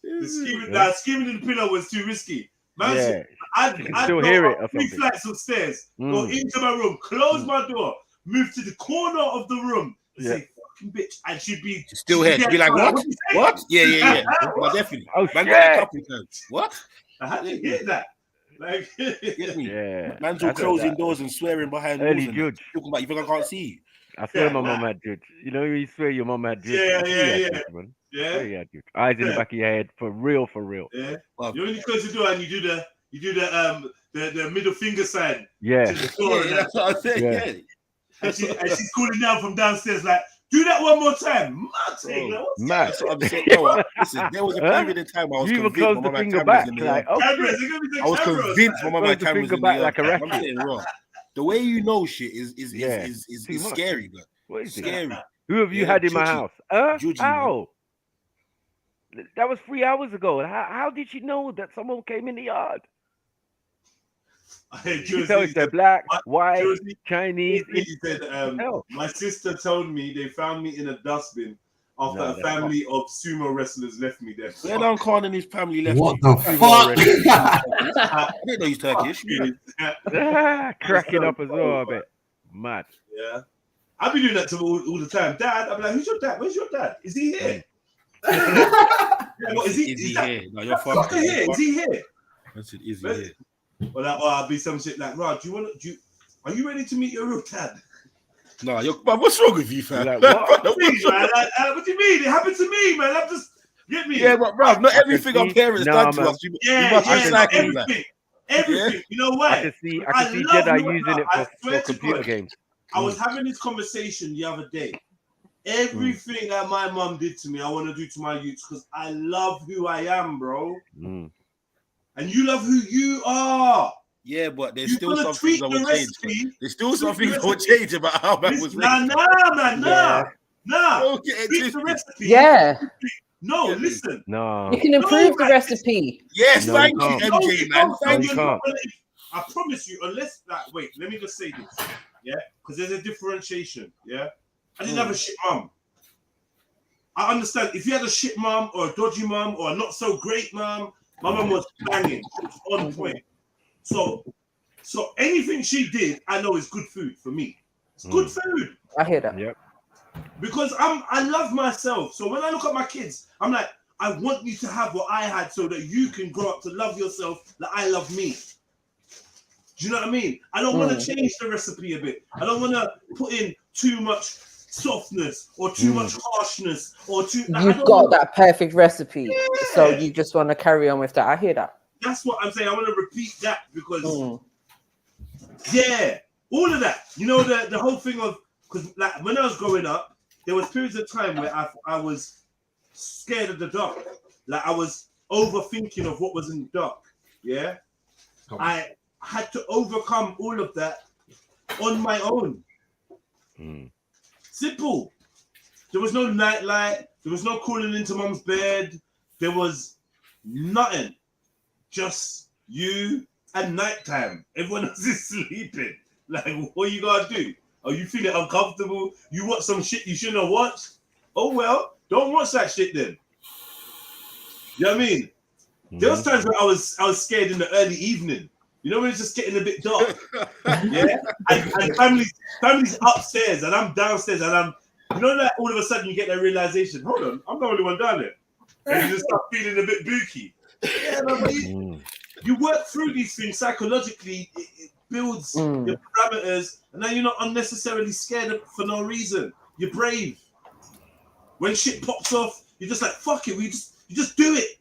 C: Screaming in the pillow was too risky. Man,
Q: Yeah.
C: I'd
Q: still
C: go
Q: hear
C: up
Q: it or
C: 3
Q: something.
C: flights upstairs, go into my room, close my door, move to the corner of the room, and say, fucking bitch. And she'd be
K: still here. She'd be like, what? What? Yeah. But definitely.
Q: Oh,
K: man, got a couple times. What?
C: I had to hear that. Like,
K: get me?
Q: Yeah.
K: Man's all closing doors and swearing behind
Q: early
K: walls.
Q: judge.
K: Talking about, you think I can't see you?
Q: I swear my mum had judge. You know, you swear your mum had judge.
C: Yeah.
Q: Judge, man.
C: Yeah.
Q: Swear you had judge. Eyes in the back of your head, for real.
C: Yeah. You only close the door and you do the middle finger sign.
Q: Yeah.
C: To the door
K: that's what I said. Yeah.
C: And she's calling down from downstairs like, do that one more time.
Q: Mad.
K: That's what I'm saying. No, listen, there was a period in time I was convinced my mum had cameras in the yard. I was convinced my mum had cameras in the yard.
Q: Like a
K: I'm saying wrong. The way you know shit is scary, but
Q: what is
K: scary.
Q: It? Who have you had in my house? How? That was 3 hours ago. How did you know that someone came in the yard? You tell if they're black, white, Chinese.
C: He said, my sister told me they found me in a dustbin after a family of sumo wrestlers left me there.
K: Where Don Khan and his family left
S: What
K: me?
S: the fuck?
K: I didn't know he's Turkish.
Q: Cracking up as well, I bet. Mad.
C: Yeah. I've been doing that to all the time. Dad, I'm like, who's your dad? Where's your dad? Is he here? What, is he
K: here? No, your father
C: here. Is he here?
K: I said, is he here?
C: Or I'll be some shit like, Rod, are you ready to meet your real dad?
K: No, what's wrong with you, fam?
C: Like, what? What do you mean? It happened to me, man. I'm just, get me?
K: Yeah, but bro, not everything our parents done to us.
C: Everything. Yeah. You know why?
Q: I can see JEDI using it for computer games.
C: I was having this conversation the other day. Everything that my mom did to me, I want to do to my youths because I love who I am, bro. And you love who you are.
K: Yeah, but there's still some things I will change. There's still some things I will change about how man was raised.
C: Nah.
K: Tweak
C: the recipe.
M: Yeah.
C: No, listen.
Q: No.
M: You can improve the recipe.
K: Yes, thank you, MJ, man. Thank you.
C: I promise you, unless wait, let me just say this. Yeah, because there's a differentiation. Yeah, I didn't have a shit mom. I understand if you had a shit mom or a dodgy mom or a not so great mom, my mom was banging, on point. So anything she did, I know is good food for me. It's good food.
M: I hear that.
Q: Yep.
C: Because I love myself. So when I look at my kids, I'm like, I want you to have what I had so that you can grow up to love yourself like I love me. Do you know what I mean? I don't want to change the recipe a bit. I don't want to put in too much softness or too much harshness or too.
M: You've got that perfect recipe, so you just want to carry on with that. I hear that.
C: That's what I'm saying. I want to repeat that because, all of that. You know, the whole thing of, because like when I was growing up, there was periods of time where I was scared of the dark. Like I was overthinking of what was in the dark. Yeah, I had to overcome all of that on my own. Simple. There was no night light. There was no crawling into mom's bed. There was nothing. Just you and nighttime. Everyone else is sleeping. Like, what you gotta do? Are you feeling uncomfortable? You watch some shit you shouldn't have watched? Oh well, don't watch that shit then. You know what I mean? There was times where I was scared in the early evening. You know when it's just getting a bit dark. Yeah, and family's upstairs and I'm downstairs and I'm, you know, that all of a sudden you get that realization. Hold on, I'm the only one down there, and you just start feeling a bit booky. Yeah, but you work through these things psychologically. It builds your parameters, and now you're not unnecessarily scared for no reason. You're brave. When shit pops off, you're just like, fuck it. You just do it.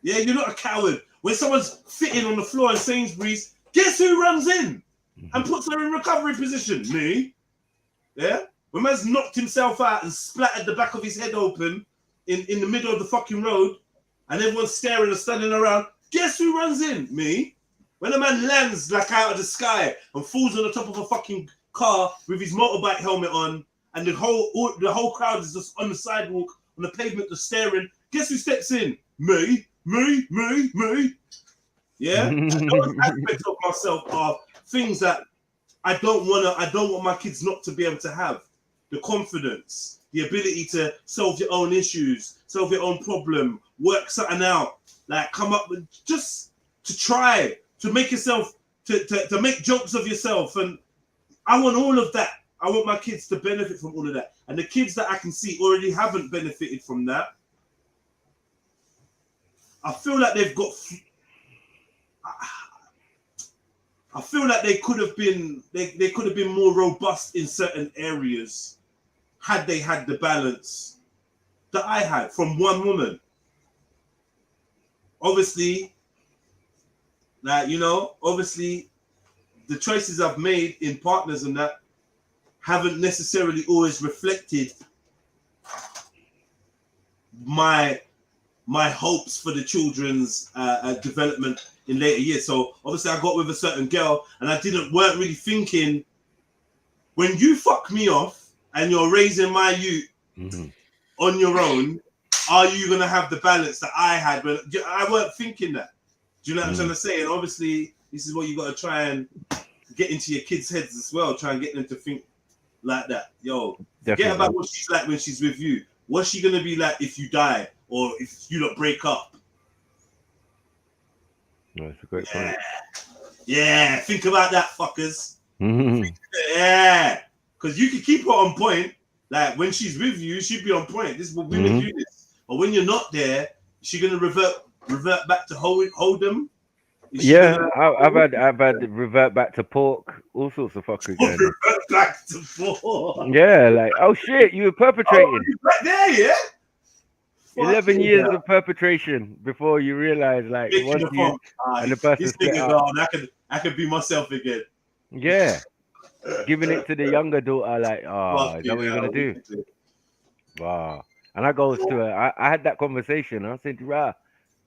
C: Yeah, you're not a coward. When someone's fitting on the floor in Sainsbury's, guess who runs in and puts her in recovery position? Me. Yeah? When man's knocked himself out and splattered the back of his head open in the middle of the fucking road, and everyone's staring and standing around, guess who runs in? Me. When a man lands like out of the sky and falls on the top of a fucking car with his motorbike helmet on, and the whole crowd is just on the sidewalk, on the pavement, just staring, guess who steps in? Me. me. Yeah, and those aspects of myself are things that I don't want my kids not to be able to have. The confidence, the ability to solve your own issues, solve your own problem, work something out, like come up with just to try to make yourself to make jokes of yourself. And I want all of that. I want my kids to benefit from all of that. And the kids that I can see already haven't benefited from that, I feel like they've got. I feel like they could have been more robust in certain areas had they had the balance that I had from one woman. Obviously, obviously the choices I've made in partners and that haven't necessarily always reflected my hopes for the children's development in later years. So obviously I got with a certain girl and weren't really thinking, when you fuck me off and you're raising my youth on your own, are you going to have the balance that I had? But I weren't thinking that. Do you know what I'm trying to say? And obviously this is what you got to try and get into your kids' heads as well. Try and get them to think like that. Yo, forget about what she's like when she's with you. What's she going to be like if you die or if you don't break up?
Q: That's a great point.
C: Yeah, think about that, fuckers. Yeah, because you can keep her on point. Like when she's with you, she'd be on point. This is what women do this. But when you're not there, she gonna revert back to hold them.
Q: Yeah, I've had revert back to pork, all sorts of fuckers.
C: Revert back to pork.
Q: Yeah, like oh shit, you were perpetrating.
C: Oh, you right there, yeah.
Q: 11 years of perpetration before you realize, like, once you and the person split up.
C: I could be myself again.
Q: Yeah, giving it to the younger daughter, like, oh, is that what you're gonna do? Wow. And I goes to her. I had that conversation. I said, "Rah,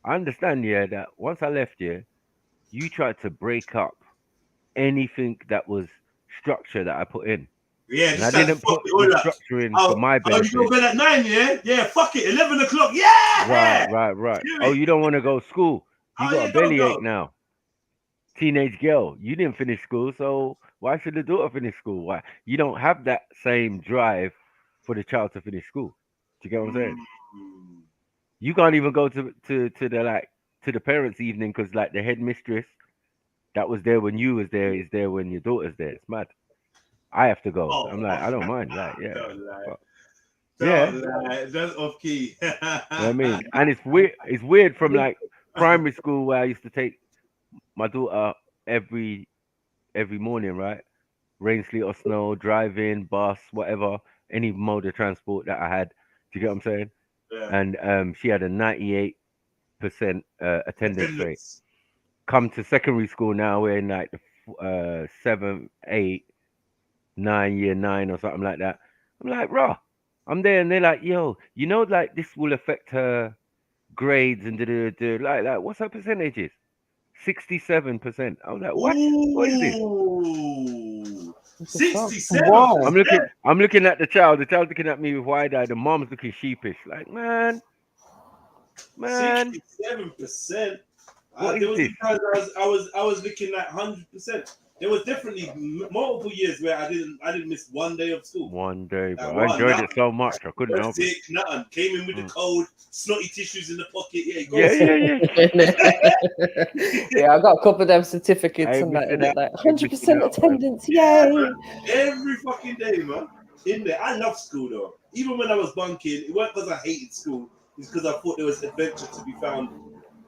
Q: I understand, yeah, that once I left you, you tried to break up anything that was structure that I put in."
C: Yeah,
Q: and I didn't put the structure in for my benefit.
C: Oh, you go bed at 9, yeah? Yeah, fuck it, 11 o'clock, yeah!
Q: Right. Oh, you don't want to go to school. You got a bellyache now. Teenage girl. You didn't finish school, so why should the daughter finish school? Why? You don't have that same drive for the child to finish school. Do you get what I'm saying? You can't even go to the parents' evening because like the headmistress that was there when you was there is there when your daughter's there. It's mad. I have to go. I'm like, I don't mind. Like, yeah.
C: That's off key.
Q: You know what I mean? And it's weird. It's weird from like primary school where I used to take my daughter every morning, right? Rain, sleet or snow, driving, bus, whatever, any mode of transport that I had. Do you get what I'm saying?
C: Yeah.
Q: And she had a 98% attendance rate. Come to secondary school now, we're in like the 7, 8, 9, year 9 or something like that. I'm like, raw. I'm there and they're like, yo, you know, like this will affect her grades and like what's her percentages? 67%. I was like, what? What is this?
C: 67.
Q: Wow. I'm looking at the child. The child's looking at me with wide eye. The mom's looking sheepish. Like, man.
C: 67%. There was times I was looking at 100%. There was definitely multiple years where I didn't miss one day of school.
Q: One day, bro. I enjoyed it so much. I couldn't help it.
C: Nothing. Came in with the cold, snotty tissues in the pocket.
M: Yeah. Yeah, I got a couple of them certificates and that. Like 100% attendance. Yay!
C: Every fucking day, man. In there. I love school though. Even when I was bunking, it wasn't because I hated school. It's because I thought there was adventure to be found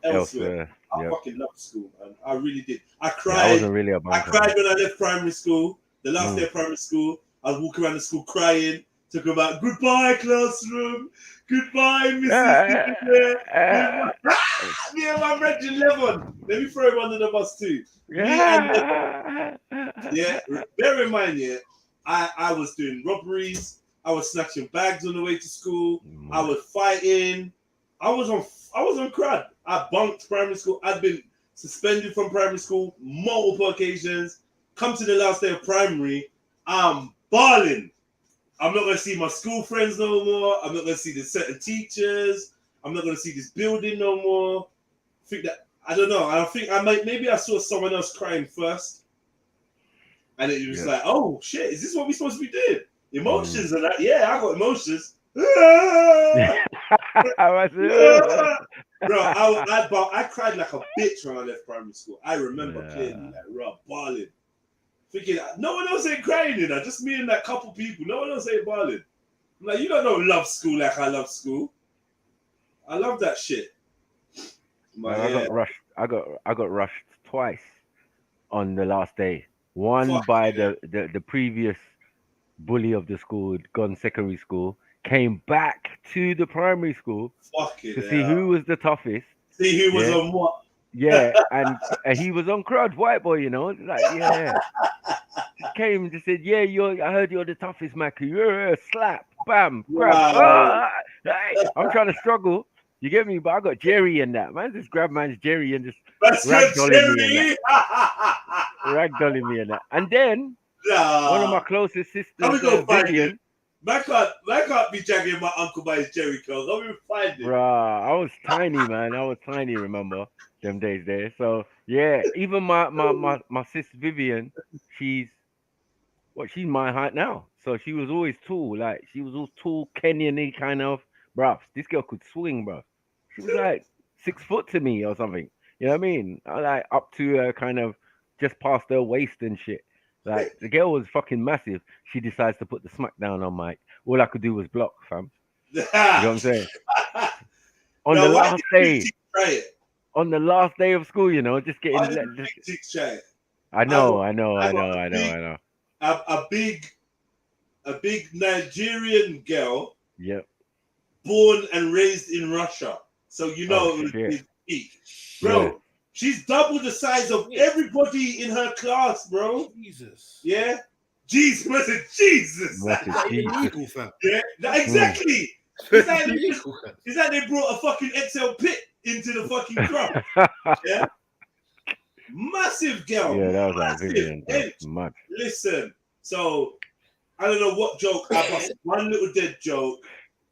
C: elsewhere. I fucking loved school, man. I really did. I cried.
Q: I wasn't really a
C: I cried when I left primary school. The last day of primary school, I was walking around the school crying, talking about goodbye classroom, goodbye Mrs. Me and my friend 11. Let me throw him under the bus too. Yeah. Bear in mind, I was doing robberies. I was snatching bags on the way to school. I was fighting. I was on crud. I bunked primary school. I'd been suspended from primary school multiple occasions. Come to the last day of primary, I'm balling. I'm not going to see my school friends no more. I'm not going to see the certain teachers. I'm not going to see this building no more. think that I don't know. I think maybe I saw someone else crying first, and it was like, oh shit, is this what we're supposed to be doing? Emotions and that. Yeah, I got emotions. Bro, I cried like a bitch when I left primary school. I remember clearly, like, bro, bawling. Thinking, no one else ain't crying, you know, just me and that couple people. No one else ain't bawling. I'm like, you don't know love school like I love school. I love that shit.
Q: Man, I got rushed. I got rushed twice on the last day. One by the previous bully of the school, gone secondary school, came back to the primary school to see who was the toughest.
C: See who was on what.
Q: Yeah, and he was on crud, white boy, you know. Like, yeah. Came and just said, yeah, I heard you're the toughest, Mackie. Yeah, slap, bam, grab.
C: Wow.
Q: I'm trying to struggle. You get me? But I got Jerry in that. Man, just grab man's Jerry and just ragdolling me in that. Ragdolling me in that. And then one of my closest sisters, Vivian.
C: I can't be jagging my uncle by his Jerry curls. Let me find it.
Q: Bruh, I was tiny, man. I was tiny, remember them days there. So yeah, even my sister Vivian, she's my height now. So she was always tall. Like she was all tall, Kenyan-y kind of. Bruh, this girl could swing, bruh. She was like 6 foot to me or something. You know what I mean? I like up to kind of just past her waist and shit. Like the girl was fucking massive. She decides to put the smack down on Mike. All I could do was block, fam. You know what I'm saying? On the last day of school, you know, just getting. I know.
C: A big Nigerian girl.
Q: Yep.
C: Born and raised in Russia, so you know it was peak, bro. Yeah. She's double the size of everybody in her class, bro.
K: Jesus.
C: Yeah. Jesus. Jesus.
K: Illegal, fam.
C: Yeah. Exactly. It's like they brought a fucking XL pit into the fucking crowd. Yeah. Massive girl.
Q: Yeah, that was like Vivian. Much.
C: Listen. So I don't know what joke. I bust one little dead joke.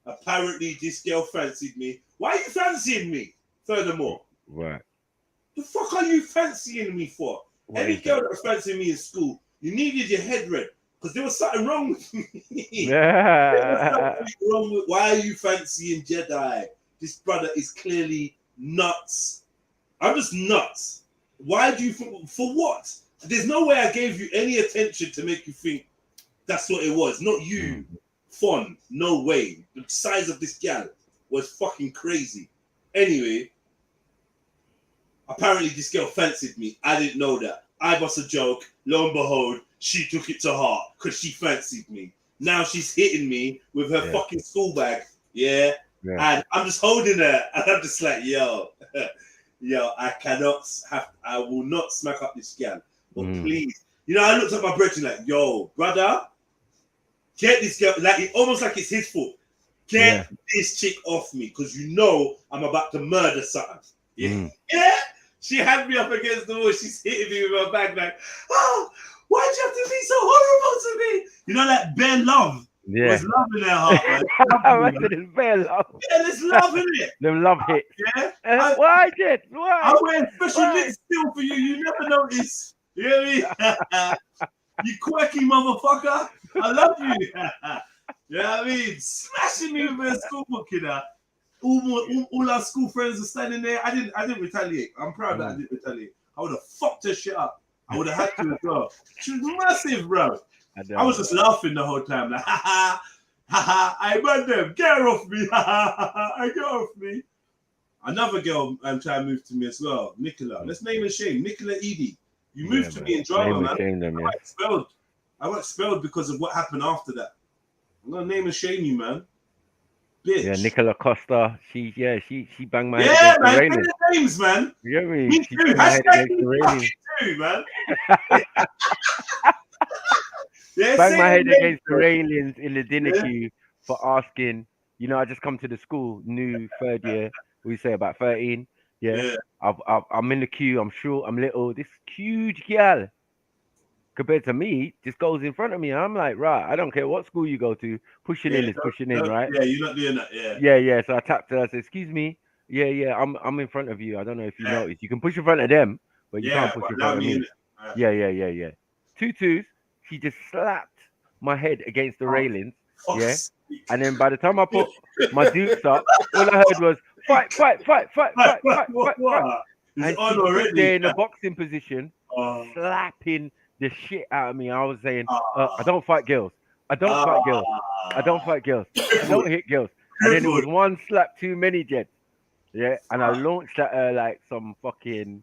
C: Apparently, this girl fancied me. Why are you fancying me? Furthermore,
Q: right?
C: The fuck are you fancying me for? Any girl that was fancying me in school, you needed your head read because there was something wrong with me. Why are you fancying JEDI? This brother is clearly nuts. I'm just nuts. Why do you? For what? There's no way I gave you any attention to make you think that's what it was. Not you. Fun, no way. The size of this gal was fucking crazy. Anyway, apparently this girl fancied me. I didn't know that. I bust a joke. Lo and behold, she took it to heart because she fancied me. Now she's hitting me with her fucking school bag. Yeah? And I'm just holding her and I'm just like, yo, I will not smack up this gal. But please. You know, I looked at my brother like, yo, brother, get this girl, like almost like it's his fault. Get this chick off me, because you know I'm about to murder something. Yeah. She had me up against the wall. She's hitting me with her bag, like, oh, why'd you have to be so horrible to me? You know that bare love.
Q: Yeah.
C: There's love in their heart, man.
Q: There's bare love.
C: Yeah, there's love in it.
Q: Them love hits.
C: Yeah.
Q: Why, Jet? Why?
C: I wear special lit still for you. You never notice. You know what I mean? You quirky motherfucker. I love you. You know what I mean? Smashing me with a school book, you know. All our school friends are standing there. I didn't retaliate. I'm proud that I didn't retaliate. I would have fucked her shit up. I would have had to as well. She was massive, bro. I was just laughing the whole time. Like, ha ha, I man them. Get her off me. Ha ha, get her off me. Another girl trying to move to me as well. Nicola. Let's name and shame. Nicola Edie. You moved to me in drama, man. I got expelled because of what happened after that. I'm gonna name and shame you, man. Bitch.
Q: Yeah, Nicola Costa. She banged my head.
C: Yeah, man. Give me the names, man.
Q: You know what I mean?
C: Me
Q: She
C: too.
Q: banged my head against the railing.
C: Too, man.
Q: Banged my head against the railings in the dinner queue for asking. You know, I just come to the school, new third year. We say about 13. Yeah. I'm in the queue. I'm short. I'm little. This huge gal, compared to me, just goes in front of me. I'm like, right, I don't care what school you go to. Pushing in is pushing in, right?
C: Yeah, you're not doing that. Yeah.
Q: Yeah. So I tapped her. I said, excuse me. Yeah. I'm in front of you. I don't know if you noticed. You can push in front of them, but you can't push in front of me. Yeah. 2-2s. She just slapped my head against the railings. Yeah. And then by the time I put my dukes up, all I heard was fight. And she stood there in a boxing position, slapping the shit out of me. I was saying, I don't fight girls. I don't fight girls. I don't fight girls. I don't hit girls. And then it was one slap too many, Jed. Yeah, and I launched at her like some fucking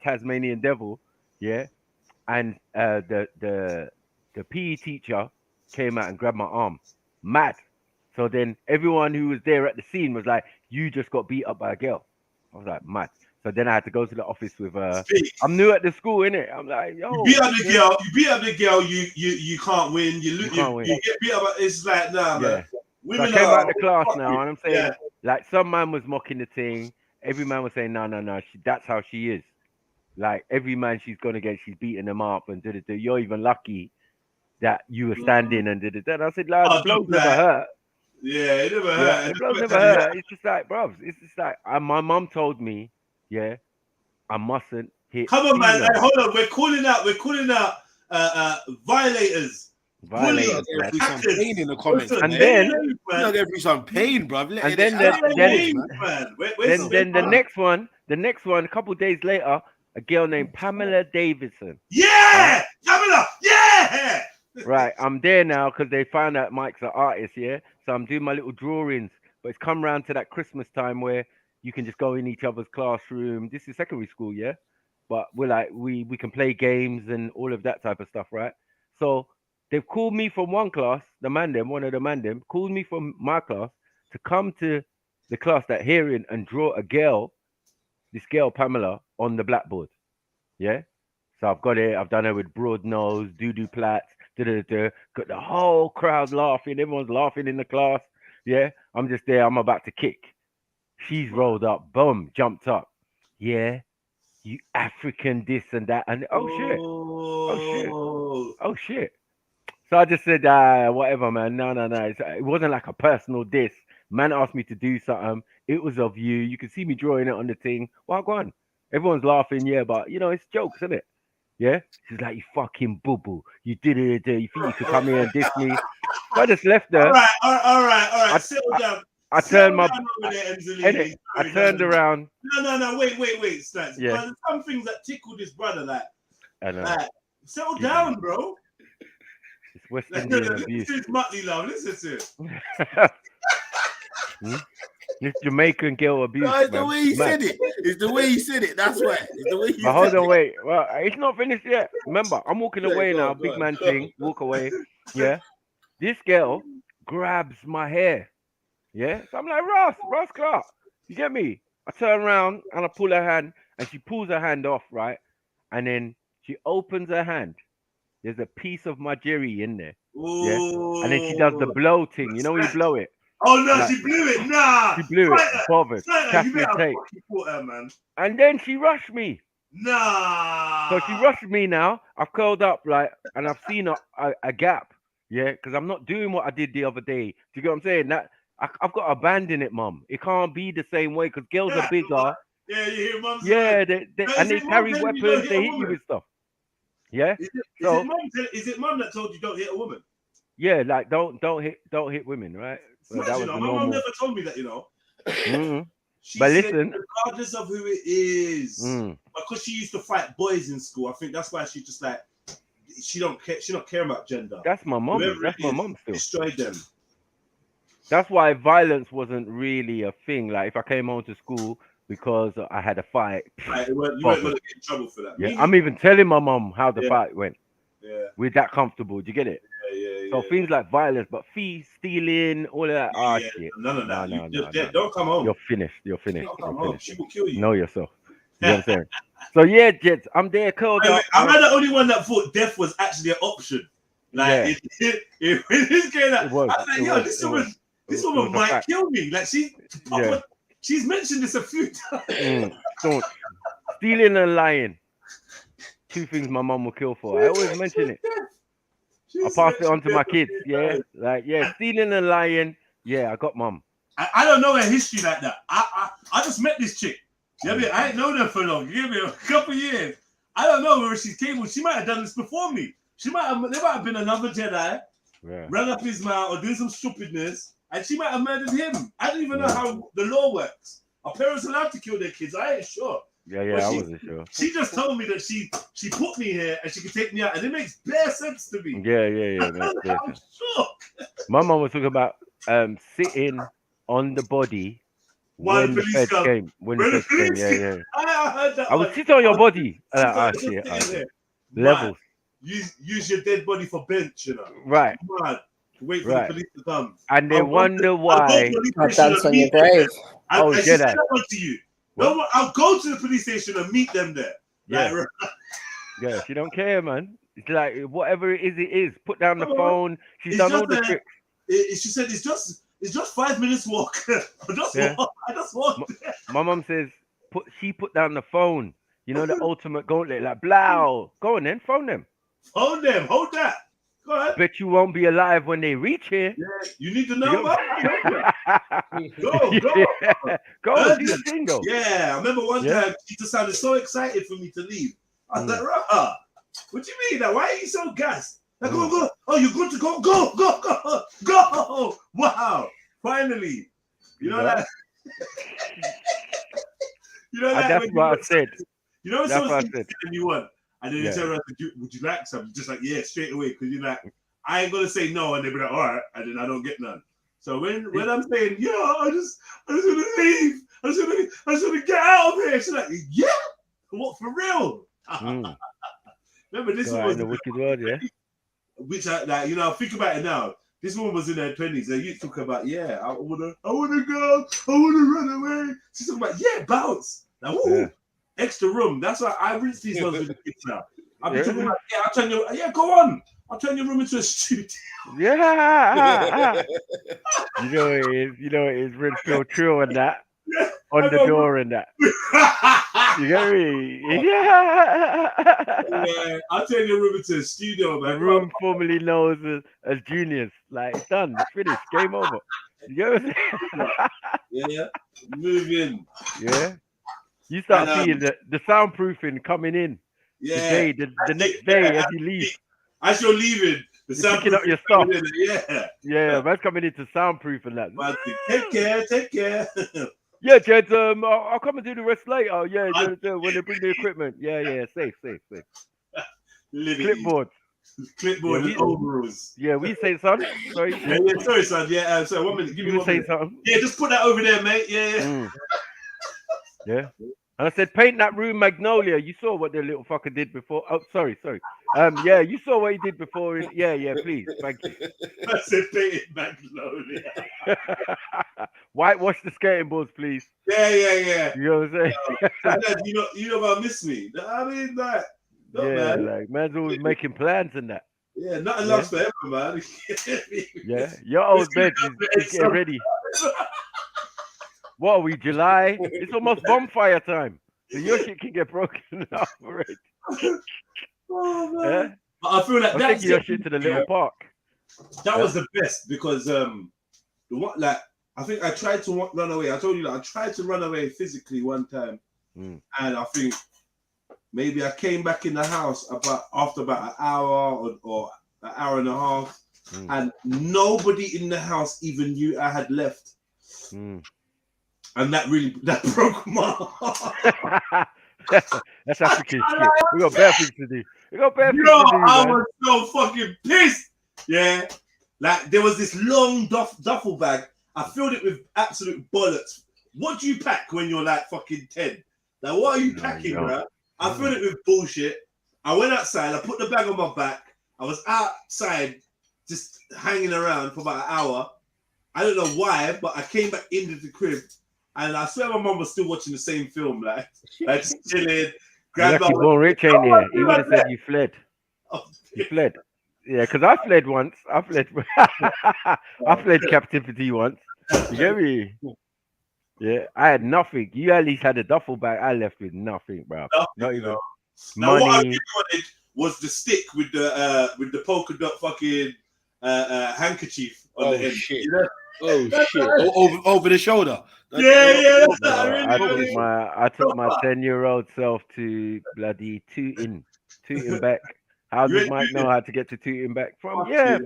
Q: Tasmanian devil. Yeah, and the PE teacher came out and grabbed my arm. Mad. So then everyone who was there at the scene was like, "You just got beat up by a girl." I was like, "Mad." So then I had to go to the office with I'm new at the school, innit? I'm like, yo.
C: You beat up the girl, you can't win. You get beat up. It's like, nah, man.
Q: So I came back to class now, and I'm saying, like, some man was mocking the thing. Every man was saying, no, that's how she is. Like, every man she's gonna get, she's beating them up and da-da-da. You're even lucky that you were standing and da-da-da. And I said, like, the blows never hurt.
C: Yeah, it never hurt.
Q: The blows never hurt. It's just like, bruv, it's just like, my mum told me, I mustn't hit.
C: Come on, man. Hey, hold on. We're calling out violators.
K: Violators, some pain in the comments.
Q: And then
K: you're going through some pain, bruv.
Q: And then the next one, a couple of days later, a girl named Pamela Davidson.
C: Yeah, Pamela. Yeah.
Q: Right, I'm there now because they found out Mike's an artist. Yeah, so I'm doing my little drawings. But it's come round to that Christmas time where you can just go in each other's classroom. This is secondary school, yeah, but we're like we can play games and all of that type of stuff, right? So they've called me from one class, one of the man called me from my class to come to the class that hearing and draw this girl Pamela on the blackboard. Yeah. So I've got it. I've done it with broad nose, doo-doo plaits, got the whole crowd laughing. Everyone's laughing in the class. Yeah. I'm just there. I'm about to kick. She's rolled up, boom, jumped up. Yeah. You African this and that. And oh shit. So I just said, whatever, man. No. It wasn't like a personal diss. Man asked me to do something. It was of you. You can see me drawing it on the thing. Well, go on. Everyone's laughing, yeah, but you know, it's jokes, isn't it? Yeah. She's like, you fucking boo-boo. You did it. You think you could come here and diss me? So I just left her.
C: All right. Settle down.
Q: I turned around.
C: No. Wait, Stacks.
Q: Yeah.
C: There's some things that tickle this brother, like.
Q: I know.
C: Settle down, bro.
Q: It's West Indian abuse.
C: This is Muttley love. Listen to
Q: it. This Jamaican girl abuse.
K: No, it's the way he said it. It's the way he said it. That's why. It's the way he said it.
Q: Hold on, wait. Well, it's not finished yet. Remember, I'm walking away now. Big man thing. Walk away. Yeah. This girl grabs my hair. Yeah. So I'm like, Ross Clark. You get me? I turn around and I pull her hand and she pulls her hand off, right? And then she opens her hand. There's a piece of my jerry in there. Yeah. And then she does the blow thing. You know when you blow it?
C: Oh no, like, she blew it. Nah.
Q: She blew it. Bothered.
C: Man.
Q: And then she rushed me.
C: Nah.
Q: So she rushed me now. I've curled up, like, and I've seen a gap. Yeah, because I'm not doing what I did the other day. Do you get what I'm saying? That I've got to abandon it, mum. It can't be the same way because girls are bigger.
C: Yeah, you hear mum say.
Q: Yeah, they carry weapons. They hit you with stuff. Yeah.
C: Is it mum that told you don't hit a woman?
Q: Yeah, like don't hit women, right? So that was
C: my mum never told me that,
Q: Mm-hmm.
C: But listen, regardless of who it is, because she used to fight boys in school, I think that's why she just like she don't care about gender.
Q: That's my mum. That's my mum still.
C: Destroyed them.
Q: That's why violence wasn't really a thing. Like if I came home to school because I had a fight,
C: you weren't going to get in trouble for that.
Q: Yeah, I'm even telling my mum how the fight went.
C: Yeah,
Q: we're that comfortable. Do you get it? So things like violence, but thieves, stealing, all of that. Shit.
C: None of that. No. Don't come home.
Q: You're finished. You're finished.
C: Don't come home. She will kill you.
Q: Know yourself. You know what I'm saying? So yeah, Jets, I'm there curled up.
C: Am I the only one that thought death was actually an option? Like this woman might kill me. Like she's mentioned this a few times.
Q: Stealing and lying. Two things my mum will kill for. I always mention it. I pass it on to my kids. Yeah, stealing and lying. Yeah, I got mum.
C: I don't know her history like that. I just met this chick. You know what I mean? I ain't known her for long. You get me? A couple years. I don't know where she came from. She might have done this before me. There might have been another Jedi, ran up his mouth or doing some stupidness, and she might have murdered him. I don't even know how the law works. Are parents allowed to kill their kids? I ain't sure.
Q: Yeah, I wasn't sure.
C: She just told me that she put me here and she could take me out, and it makes bare sense to me.
Q: Yeah.
C: I'm sure.
Q: My mum was talking about sitting on the body when the feds came. When the feds came, yeah.
C: I heard that.
Q: I would sit on your body. Levels.
C: Use your dead body for bench, you know.
Q: Right.
C: Man, wait for the police to come.
Q: And they wonder why.
M: I'll dance on your grave.
C: Oh, Jedi. That one to you. No, I'll go to the police station and meet them there.
Q: Yeah. Yeah, she don't care, man. It's like whatever it is. Put down the phone. She's done all the tricks.
C: She said it's just 5 minutes walk. I just walk.
Q: My mum says she put down the phone. You know, the ultimate gauntlet, like blow. Go on then, phone them.
C: Hold them, hold that. Go ahead.
Q: Bet you won't be alive when they reach here.
C: Yeah, you need to know about Go.
Q: Go, do your thing, though.
C: Yeah, I remember one time she just sounded so excited for me to leave. I was like, Raha, what do you mean? Like, why are you so gassed? Like, go. Oh, you're good to go. Go. Wow. Finally. You know that? You know that?
Q: That's what I said.
C: You know
Q: that's what I said.
C: You want. And then you tell her, would you like some? Just like, yeah, straight away. Because you're like, I ain't going to say no. And they'll be like, all right. And then I don't get none. So when I'm saying, yeah, I just want to leave. I just want to get out of here. She's like, yeah? What, for real? Remember, this one was
Q: in the wicked world, yeah?
C: Which, like, you know, think about it now. This woman was in her 20s. And you talk about, yeah, I want to go. I want to run away. She's talking about, yeah, bounce. Like, ooh. Extra room. That's why I reach these ones with the kids now. I'll be talking about, I'll turn your go on. I'll turn your room into a studio.
Q: Yeah. You know it is Red Pill Trill and that. On the door and that. You get me?
C: Yeah. I'll turn your room into a studio, man.
Q: The room formerly known as Juniors. Like, it's done. It's finished. Game over. You get me?
C: Yeah. Move in.
Q: Yeah. You start seeing the soundproofing coming in.
C: Yeah.
Q: The next day as you leave.
C: As you're leaving,
Q: you're picking up your stuff.
C: Yeah.
Q: Man's coming into soundproof and that.
C: Take care.
Q: Yeah, Jed. I'll come and do the rest later. Yeah, when they bring the equipment. Yeah. Safe. Clipboard
C: and overalls.
Q: Yeah, we say son. Sorry.
C: Yeah, sorry, son. Yeah, so 1 minute. Give me 1 minute.
Q: Something.
C: Yeah, just put that over there, mate. Yeah.
Q: Yeah. And I said, paint that room magnolia. You saw what the little fucker did before. Oh, sorry. Yeah, you saw what he did before. Yeah, please. Thank you.
C: I said, paint it magnolia.
Q: Whitewash the skating boards, please.
C: Yeah.
Q: You know what I'm saying?
C: you know about miss me. I mean, like,
Q: man. Like, man's always making plans and that.
C: Yeah, nothing lasts forever, man.
Q: Yeah, your old bed is getting ready. What are we, July? It's almost bonfire time. So your shit can get broken up already.
C: Oh, man. Yeah? I feel like that's
Q: your shit to the little park.
C: That was the best because I think I tried to run away. I told you that I tried to run away physically one time. And I think maybe I came back in the house after about an hour or an hour and a half. And nobody in the house even knew I had left. And that broke my heart.
Q: That's African shit. We got bad things to do.
C: I was so fucking pissed. Yeah. Like, there was this long duffel bag. I filled it with absolute bollocks. What do you pack when you're like fucking 10? Like, what are you packing, bro? I filled it with bullshit. I went outside. I put the bag on my back. I was outside just hanging around for about an hour. I don't know why, but I came back into the crib. And I swear my mum was still watching the same film, like just chilling.
Q: Lucky Born Rich ain't here. He would have said you fled. You fled. Yeah, because I fled once. I fled captivity once. You get me? Yeah, I had nothing. You at least had a duffel bag. I left with nothing, bro. Not even money.
C: What I really wanted was the stick with the polka dot fucking handkerchief on the end.
K: Shit.
C: You know?
K: Oh shit! Over the shoulder.
C: Yeah, that's
Q: Bro,
C: not really.
Q: I took my 10-year-old self to bloody Tooting back. How does Mike know how to get to Tooting back? From I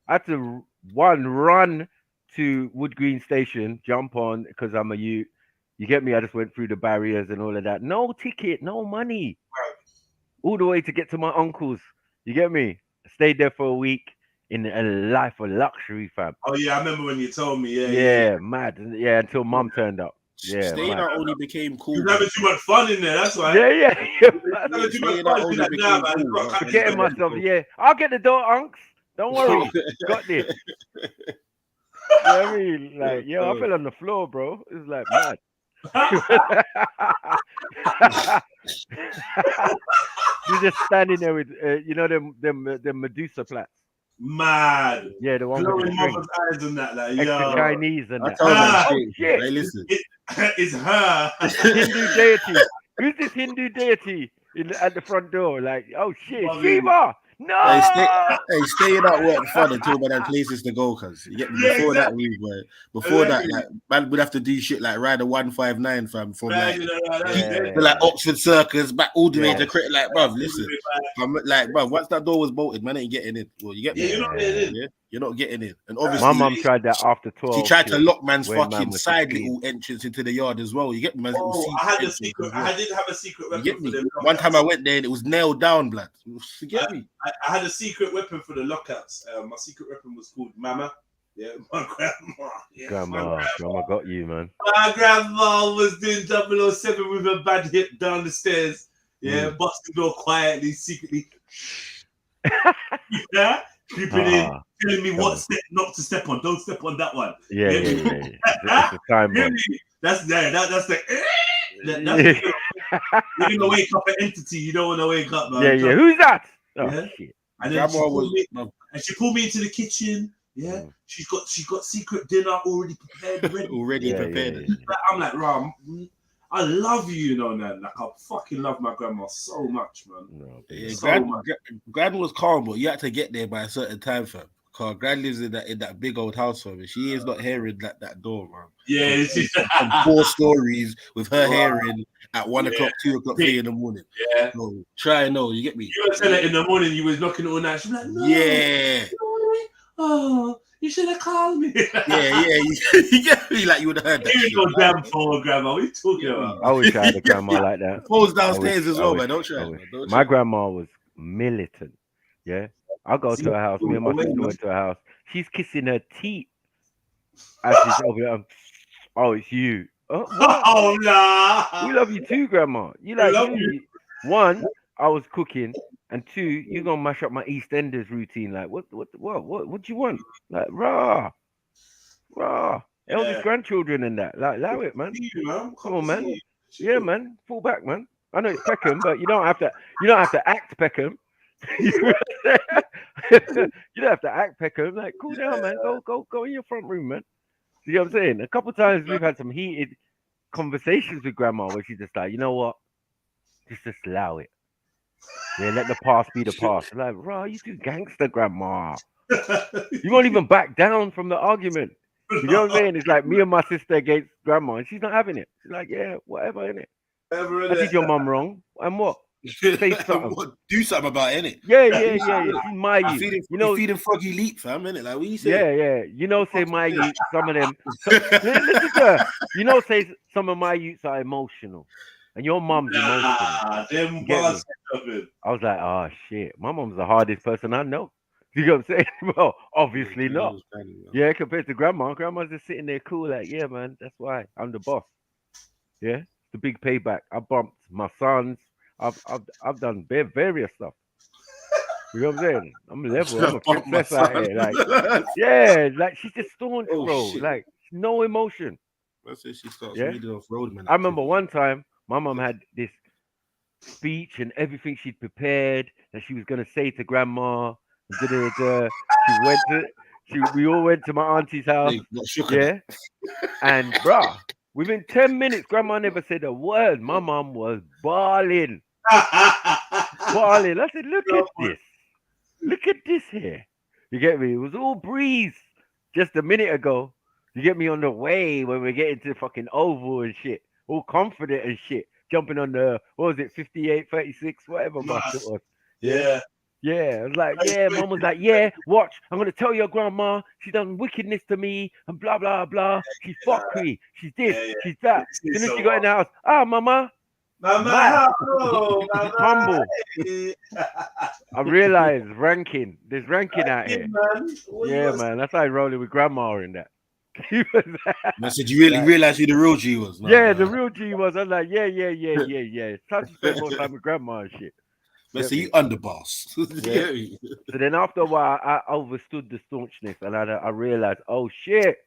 Q: had to run to Wood Green Station, jump on because I'm a youth. You get me? I just went through the barriers and all of that. No ticket, no money. All the way to get to my uncle's. You get me? I stayed there for a week in a life of luxury, fam.
C: Oh yeah, I remember when you told me.
Q: Yeah, mad. Yeah, until mum turned up. Yeah,
K: staying out only became cool.
C: You're having too much fun in there. That's why.
Q: Yeah.
C: Having too much fun. Like, nah, man.
Q: Forgetting myself. Yeah, I'll get the door, unks. Don't worry. Got this. You know what I mean? Like, yo, I fell on the floor, bro. It was like mad. You're just standing there with, you know, them Medusa plats.
C: Mad.
Q: Yeah, the one with the
C: mother's eyes and that, like,
Q: extra Chinese and that.
K: Oh
Q: shit!
K: Hey, listen,
C: it's her.
Q: Hindu deity. Who's this Hindu deity at the front door? Like, oh shit, Shiva! No.
K: Hey, staying at work fun until man had places to go, cause you get me before that we were before that, like man would have to do shit like ride a 159 fam from like Oxford Circus back all the way to Crit. Like, bruv, listen, I'm like, bruv, once that door was bolted, man ain't getting in. Well, you get me?
C: You're not getting in.
K: Yeah, you're not getting in. And obviously,
Q: my mum tried that after 12.
K: She tried to lock man's fucking side little entrance into the yard as well. You get me? Man's little
C: I had a secret. I did have a secret weapon for them.
K: One time I went there and it was nailed down, blood. You get me?
C: I had a secret weapon for the lockouts. My secret weapon was called Mama. Yeah, my grandma. Yeah,
Q: grandma got you, man.
C: My grandma was doing 007 with a bad hip down the stairs. Yeah, busting door quietly, secretly. Yeah, creeping in, telling me what step not to step on. Don't step on that one.
Q: Yeah. It's a time bomb.
C: That's the. You're gonna wake up an entity you don't want to wake up, man.
Q: Yeah. Who's that? Oh, shit.
C: And then she pulled me into the kitchen. Yeah, she's got secret dinner already prepared. Prepared. I'm like, Ram, I love you, you know, man. Like, I fucking love my grandma so much, man.
K: Gran was calm, but you had to get there by a certain time, fam. Cause Gran lives in that big old house, fam. She is not hearing that door, man.
C: Yeah,
K: from 4 stories with her hearing at 1 o'clock, 2 o'clock, 3 in the morning.
C: Yeah,
K: so try and know. You get me?
C: You were telling her in the morning you was knocking all night. She's like, no.
K: Yeah.
C: Oh, you should have called me.
K: Yeah. You get me? Like you would have heard that.
C: You go damn poor grandma. What are you talking about?
Q: I wish I had a grandma like that.
K: Phone's downstairs as well, man. Don't try.
Q: My grandma was militant. Yeah. I'll go to her house. Me and my sister went to her house. She's kissing her teeth as she's over there. Oh, it's you.
C: Oh, nah.
Q: We love you too, grandma. You like you. One, I was cooking, and 2, you're gonna mash up my EastEnders routine. Like, what do you want? Like, rah. Eldest grandchildren and that. Like, allow it, man. Come on, man. Yeah, man. Fall back, man. I know it's Peckham, but you don't have to act Peckham. You don't have to act Peckham. Like, cool down, man. Go in your front room, man. You know what I'm saying? A couple times we've had some heated conversations with grandma where she's just like, you know what? Just allow it. Yeah, let the past be the past. Like, bro, you too gangster, grandma. You won't even back down from the argument. You know what I'm saying? It's like me and my sister against grandma, and she's not having it. She's like, yeah, whatever, innit? I did your mum wrong. And what? Say something.
K: Do something about it, innit?
Q: Yeah. She's my youth.
K: Feeding Froggy Leap, fam, innit? Like, what you say?
Q: Yeah. You know, say my youth, some of them. Listen to her. You know, say some of my youths are emotional. And your mum's emotional. I was like, oh, shit. My mum's the hardest person I know. You know what I'm saying? Well, obviously not. Yeah, compared to grandma. Grandma's just sitting there cool, like, yeah, man, that's why I'm the boss. Yeah, the big payback. I bumped my sons. I've done various stuff. You know what I'm saying? I'm a level. I'm a princess out here. Like, yeah, like she's just staunch, bro. Shit. Like, no emotion.
K: That's it. She starts reading off road, man.
Q: I remember one time my mum had this speech and everything she'd prepared that she was gonna say to grandma. We all went to my auntie's house. Yeah, and bruh, within 10 minutes, grandma never said a word. My mum was bawling. I said, look at this here. You get me? It was all breeze. just a minute ago. You get me on the way when we're getting to the fucking oval and shit, all confident and shit, jumping on the, what was it, 58, 36, whatever bus it was.
C: Yeah.
Q: Yeah, I was like, yeah, mum was like, yeah, watch, I'm going to tell your grandma she done wickedness to me and blah, blah, blah. She fucked me. She's this, she's that. As soon as she got in the house, mama.
C: Mama, hello, mama.
Q: Humble.
C: Hey.
Q: I realized ranking. There's ranking out here.
C: Man.
Q: Yeah, man. That's how I rolling with grandma in that.
K: I said, you really realize who the real G was? No,
Q: yeah, the real G was. I was like, yeah. It's time to spend more time with grandma and shit.
K: Man, so you underboss.
Q: Yeah. So then after a while, I understood the staunchness, and I realized, oh shit,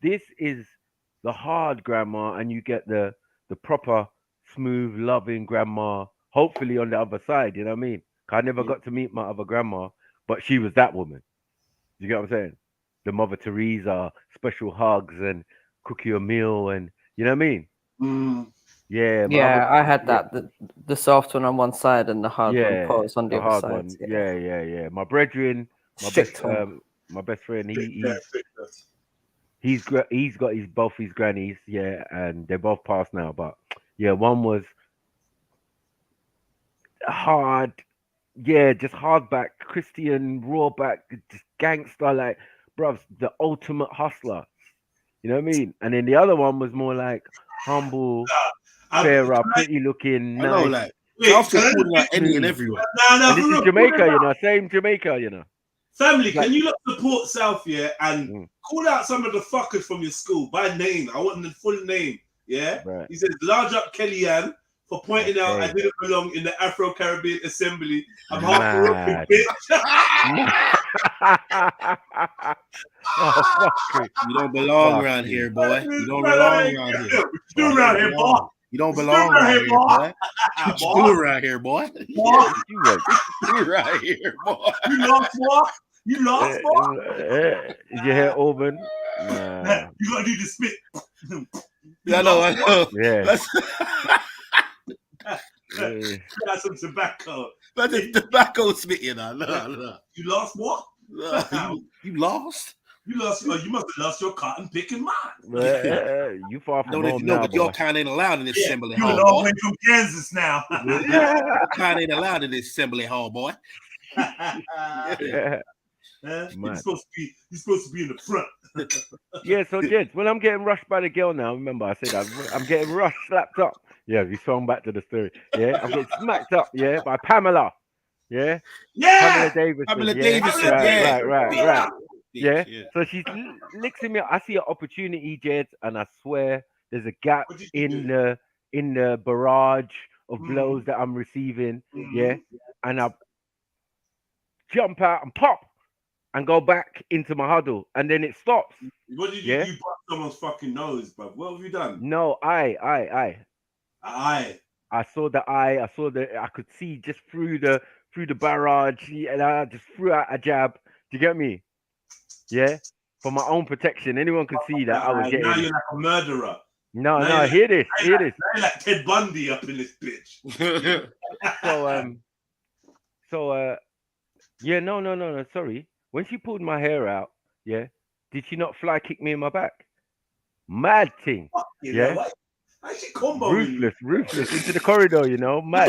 Q: this is the hard grandma, and you get the proper smooth, loving grandma. Hopefully on the other side, you know what I mean? I never got to meet my other grandma, but she was that woman. You get what I'm saying? The Mother Teresa, special hugs and cook you a meal, and you know what I mean? Yeah,
M: I had that the soft one on one side and the hard one pause on the other side.
Q: One. Yeah. My brethren, my best friend, he's got both his grannies, and they're both passed now. But yeah, one was hard, just hardback, Christian, raw back, just gangster, like bruv, the ultimate hustler. You know what I mean? And then the other one was more like humble, fairer, pretty looking, nice.
K: I know, like after calling out any and everyone.
Q: And this is Jamaica, you know, same Jamaica, you know.
C: Family, can you not support South, and call out some of the fuckers from your school by name? I want the full name,
Q: Right.
C: He says, large up Kellyanne for pointing out I didn't belong in the Afro-Caribbean Assembly. I'm half Moroccan, bitch.
K: You don't belong around here, boy. You don't belong around here.
C: You around here, boy.
K: You don't belong around here, boy. What you do around here, boy? You around here, boy.
C: You lost, boy. You lost, boy.
Q: Did you hear Auburn?
C: You gotta do the spit.
K: I know.
Q: Yeah.
C: That's some tobacco.
K: That's a tobacco spit, you know. No.
C: You lost what?
K: You lost?
C: You lost. You must have lost your cotton picking mind.
Q: You far from home
K: no,
Q: now,
K: but your kind ain't allowed in this assembly hall.
C: You're all the way from Kansas now.
K: Your kind ain't allowed in this assembly hall, boy.
C: You're supposed to be in the front.
Q: Yeah, so gents, when I'm getting rushed by the girl now, remember I said I'm getting rushed, slapped up. Yeah, we swung back to the story. Yeah, I'm getting smacked up. Yeah, by Pamela. Yeah. Pamela Davidson. Right. Yeah. So she's licking me up. I see an opportunity, Jed, and I swear there's a gap in the barrage of blows that I'm receiving. Yeah, and I jump out and pop and go back into my huddle, and then it stops.
C: What did you do? You bust someone's fucking nose, bro. What have you done?
Q: No, I saw the eye. I could see just through the barrage, and I just threw out a jab. Do you get me? Yeah, for my own protection. Anyone could see that I was getting.
C: Now you're like a murderer.
Q: No, hear this.
C: Now you're like Ted Bundy up in this bitch.
Q: No. Sorry. When she pulled my hair out, did she not fly kick me in my back? Mad thing. Ruthless into the corridor, you know, mad.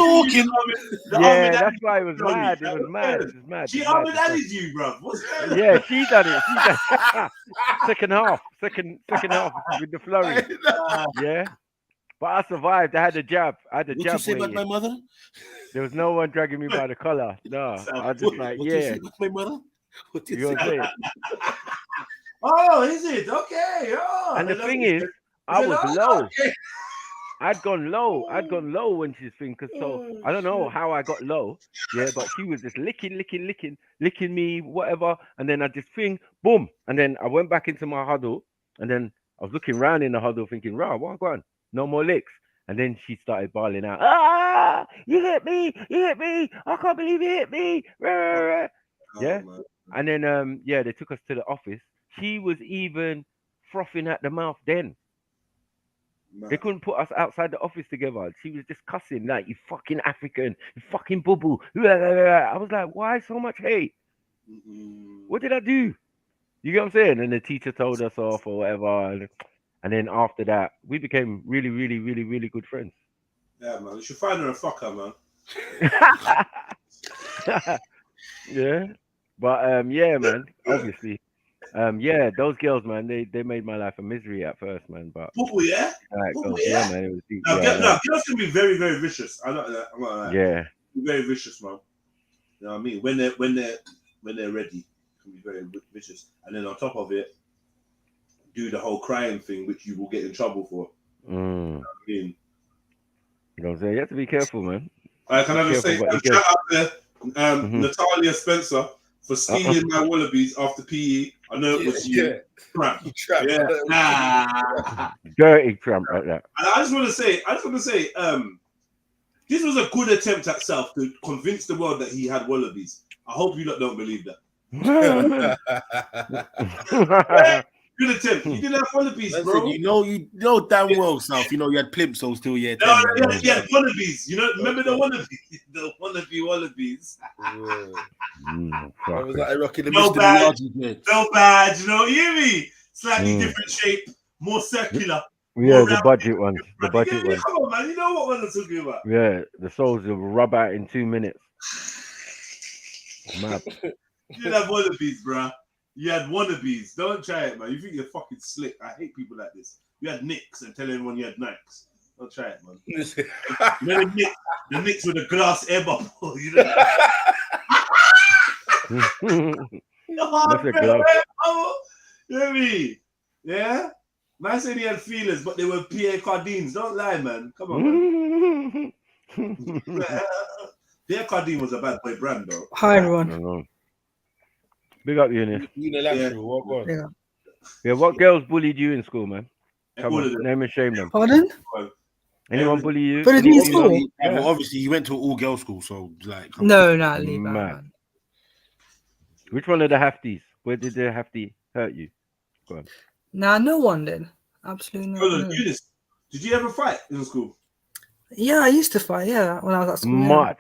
Q: That's why it was mad. It was mad.
C: She Ahmed-Ali'd you, bro.
Q: Yeah, she done it. Second half with the flurry. Yeah, but I survived. I had a jab.
K: What you say about my mother?
Q: There was no one dragging me by the collar. No, I was just like,
K: what you say about my mother? What
Q: you know what I'm saying?
C: Oh, is it? Okay. Oh,
Q: and the thing is, I was low. I'd gone low when she's thinking. So I don't know how I got low. Yeah, but she was just licking me, whatever. And then I just boom. And then I went back into my huddle. And then I was looking around in the huddle thinking, "Rah, what going? No more licks." And then she started bawling out, "Ah, you hit me. I can't believe you hit me." Yeah. And then they took us to the office. She was even frothing at the mouth then. They couldn't put us outside the office together. She was just cussing like, "You fucking African, you fucking boo-boo." I was like, why so much hate? What did I do? You get what I'm saying? And the teacher told us off or whatever. And then after that, we became really, really, really, really good friends.
C: Yeah, man. You should find her and fuck her, man.
Q: Yeah. But yeah, man. Obviously. Yeah, those girls, man, they made my life a misery at first, man. But
C: yeah?
Q: Yeah, man. It was deep.
C: No,
Q: Yeah,
C: girls can be very, very vicious. I know that. I'm not like,
Q: yeah.
C: Very vicious, man. You know what I mean? When they're ready, can be very vicious. And then on top of it, do the whole crying thing, which you will get in trouble for.
Q: You know what I'm saying? You have to be careful, man.
C: Can I just say, shout out there, Natalia Spencer for stealing my wallabies after PE. I know it was you. Tramp. Yeah.
Q: Dirty tramp like that.
C: And I just want to say, this was a good attempt at self to convince the world that he had wallabies. I hope you lot don't believe that. Good attempt. You didn't have wallabies, bro.
K: You know damn well, South. You know you had plimsolls till year 10.
C: No, you had wallabies. You know, remember the wallabies? The wallabies.
K: I was like rocking the
C: no badge. No badge. You know, you hear me? Slightly different shape, more circular.
Q: Yeah, the budget ones. The budget ones.
C: Come on, man. You know what one I'm talking about.
Q: Yeah, the soles will rub out in 2 minutes. Mad.
C: You didn't have wallabies, bruh. You had wannabes. Don't try it, man. You think you're fucking slick. I hate people like this. You had Knicks and tell everyone you had Nikes. Don't try it, man. You know the Knicks with the glass air bubble. You know?
Q: That's a glove.
C: You know me? Yeah? Man said he had feelers, but they were Pierre Cardines. Don't lie, man. Come on, man. Pierre Cardine was a bad boy brand, though.
R: Hi, everyone.
Q: Big up, Eunice.
K: Unilateral.
Q: Yeah, what girls bullied you in school, man? Come on, name and shame them.
R: Pardon?
Q: Anyone bully you?
R: Bullied me in school?
K: Yeah, well, obviously, you went to an all-girls school, so like.
R: No, not leave that, man.
Q: Which one of the Hafties? Where did the Hafty hurt you? Go on.
R: Nah, no one did. Absolutely no.
C: Eunice, did you ever fight in school?
R: Yeah, I used to fight. Yeah, when I was at school.
Q: Mad.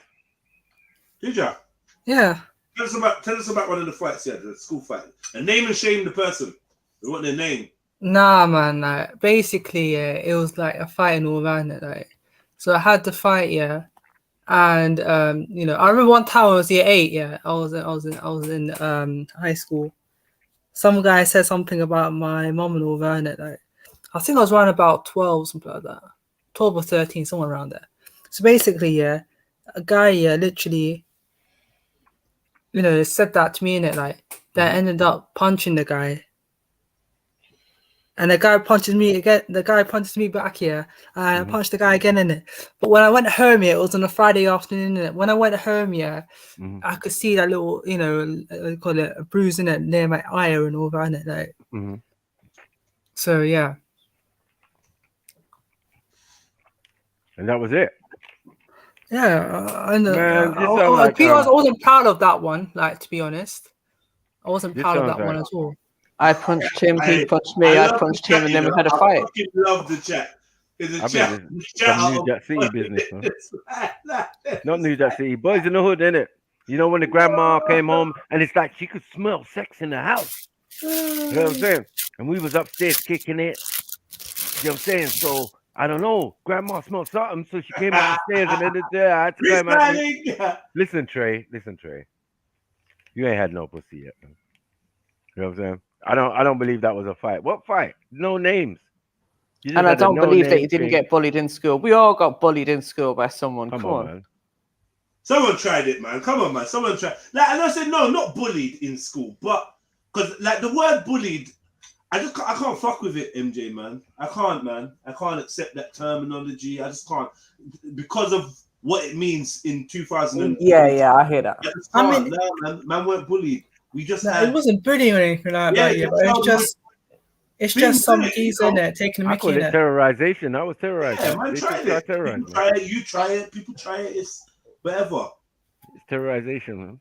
R: Yeah.
C: Did ya?
R: Yeah.
C: Tell us about one of the fights you had, the school fight. And name and shame the person. We want their name.
R: Nah, man. Like, basically, it was like a fighting all around it. Like, so I had to fight, yeah. And you know, I remember one time I was year 8. Yeah, I was in high school. Some guy said something about my mum and all around it. Like, I think I was around about 12, something like that. 12 or 13, somewhere around there. So basically, yeah, a guy, yeah, literally, you know, said that to me in it, like that ended up punching the guy. And the guy punches me again. The guy punches me back here. I punched the guy again in it. But when I went home, yeah, it was on a Friday afternoon. In it. When I went home, yeah, I could see that little, you know, they call it a bruise in it near my eye and all that. It, like. So yeah.
Q: And that was it.
R: Yeah, I know.
Q: Man,
R: I wasn't proud of that one. Like, to be honest, I wasn't proud of that one at all.
M: I punched him, he punched me, I punched him, and then we had a fight.
C: I fucking love the chat.
Q: I bet some New Jack City business, man. Not New Jack City. Boys in the hood, innit? You know when the grandma came home and it's like she could smell sex in the house. You know what I'm saying? And we was upstairs kicking it. You know what I'm saying? So, I don't know. Grandma smelled something, so she came up the stairs and then I had to climb out. Listen, Trey. You ain't had no pussy yet, man. You know what I'm saying? I don't believe that was a fight. What fight? No names.
M: And I don't believe that you didn't get bullied in school. We all got bullied in school by someone. Come on.
Q: Man.
C: Someone tried it, man. Come on, man. Someone tried. Like, and I said, no, not bullied in school, but because like the word bullied, I can't fuck with it, MJ, man. I can't, man. I can't accept that terminology. I just can't because of what it means in 2000.
M: Yeah, I hear that.
C: I mean, no, man weren't bullied. We just
R: it wasn't bullying or anything like that. Yeah, it's just some geese in there taking a mickey.
Q: I call it terrorization. I was terrorized.
C: Yeah, man, try it. You try it. People try it. It's whatever. It's
Q: terrorization, man.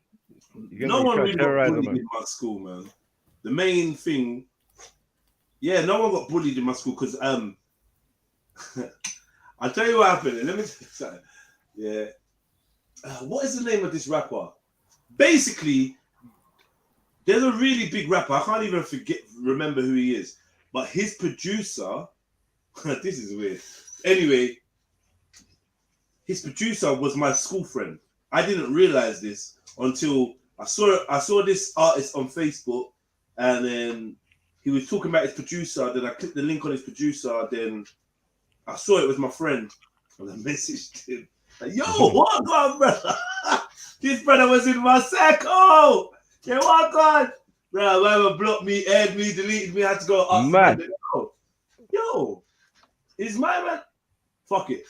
C: No one really got bullied in my school, man. The main thing, yeah, no one got bullied in my school because I'll tell you what happened. Let me tell you something. Yeah, what is the name of this rapper? Basically, there's a really big rapper. I can't even remember who he is, but his producer. This is weird. Anyway, his producer was my school friend. I didn't realize this until I saw this artist on Facebook, and then he was talking about his producer. Then I clicked the link on his producer. Then I saw it was my friend, and I messaged him. Like, yo, what on, brother? This brother was in my circle. Yeah, what on? Bro, whoever blocked me, aired me, deleted me, I had to go ask
Q: Man.
C: Yo, is my man? Fuck it.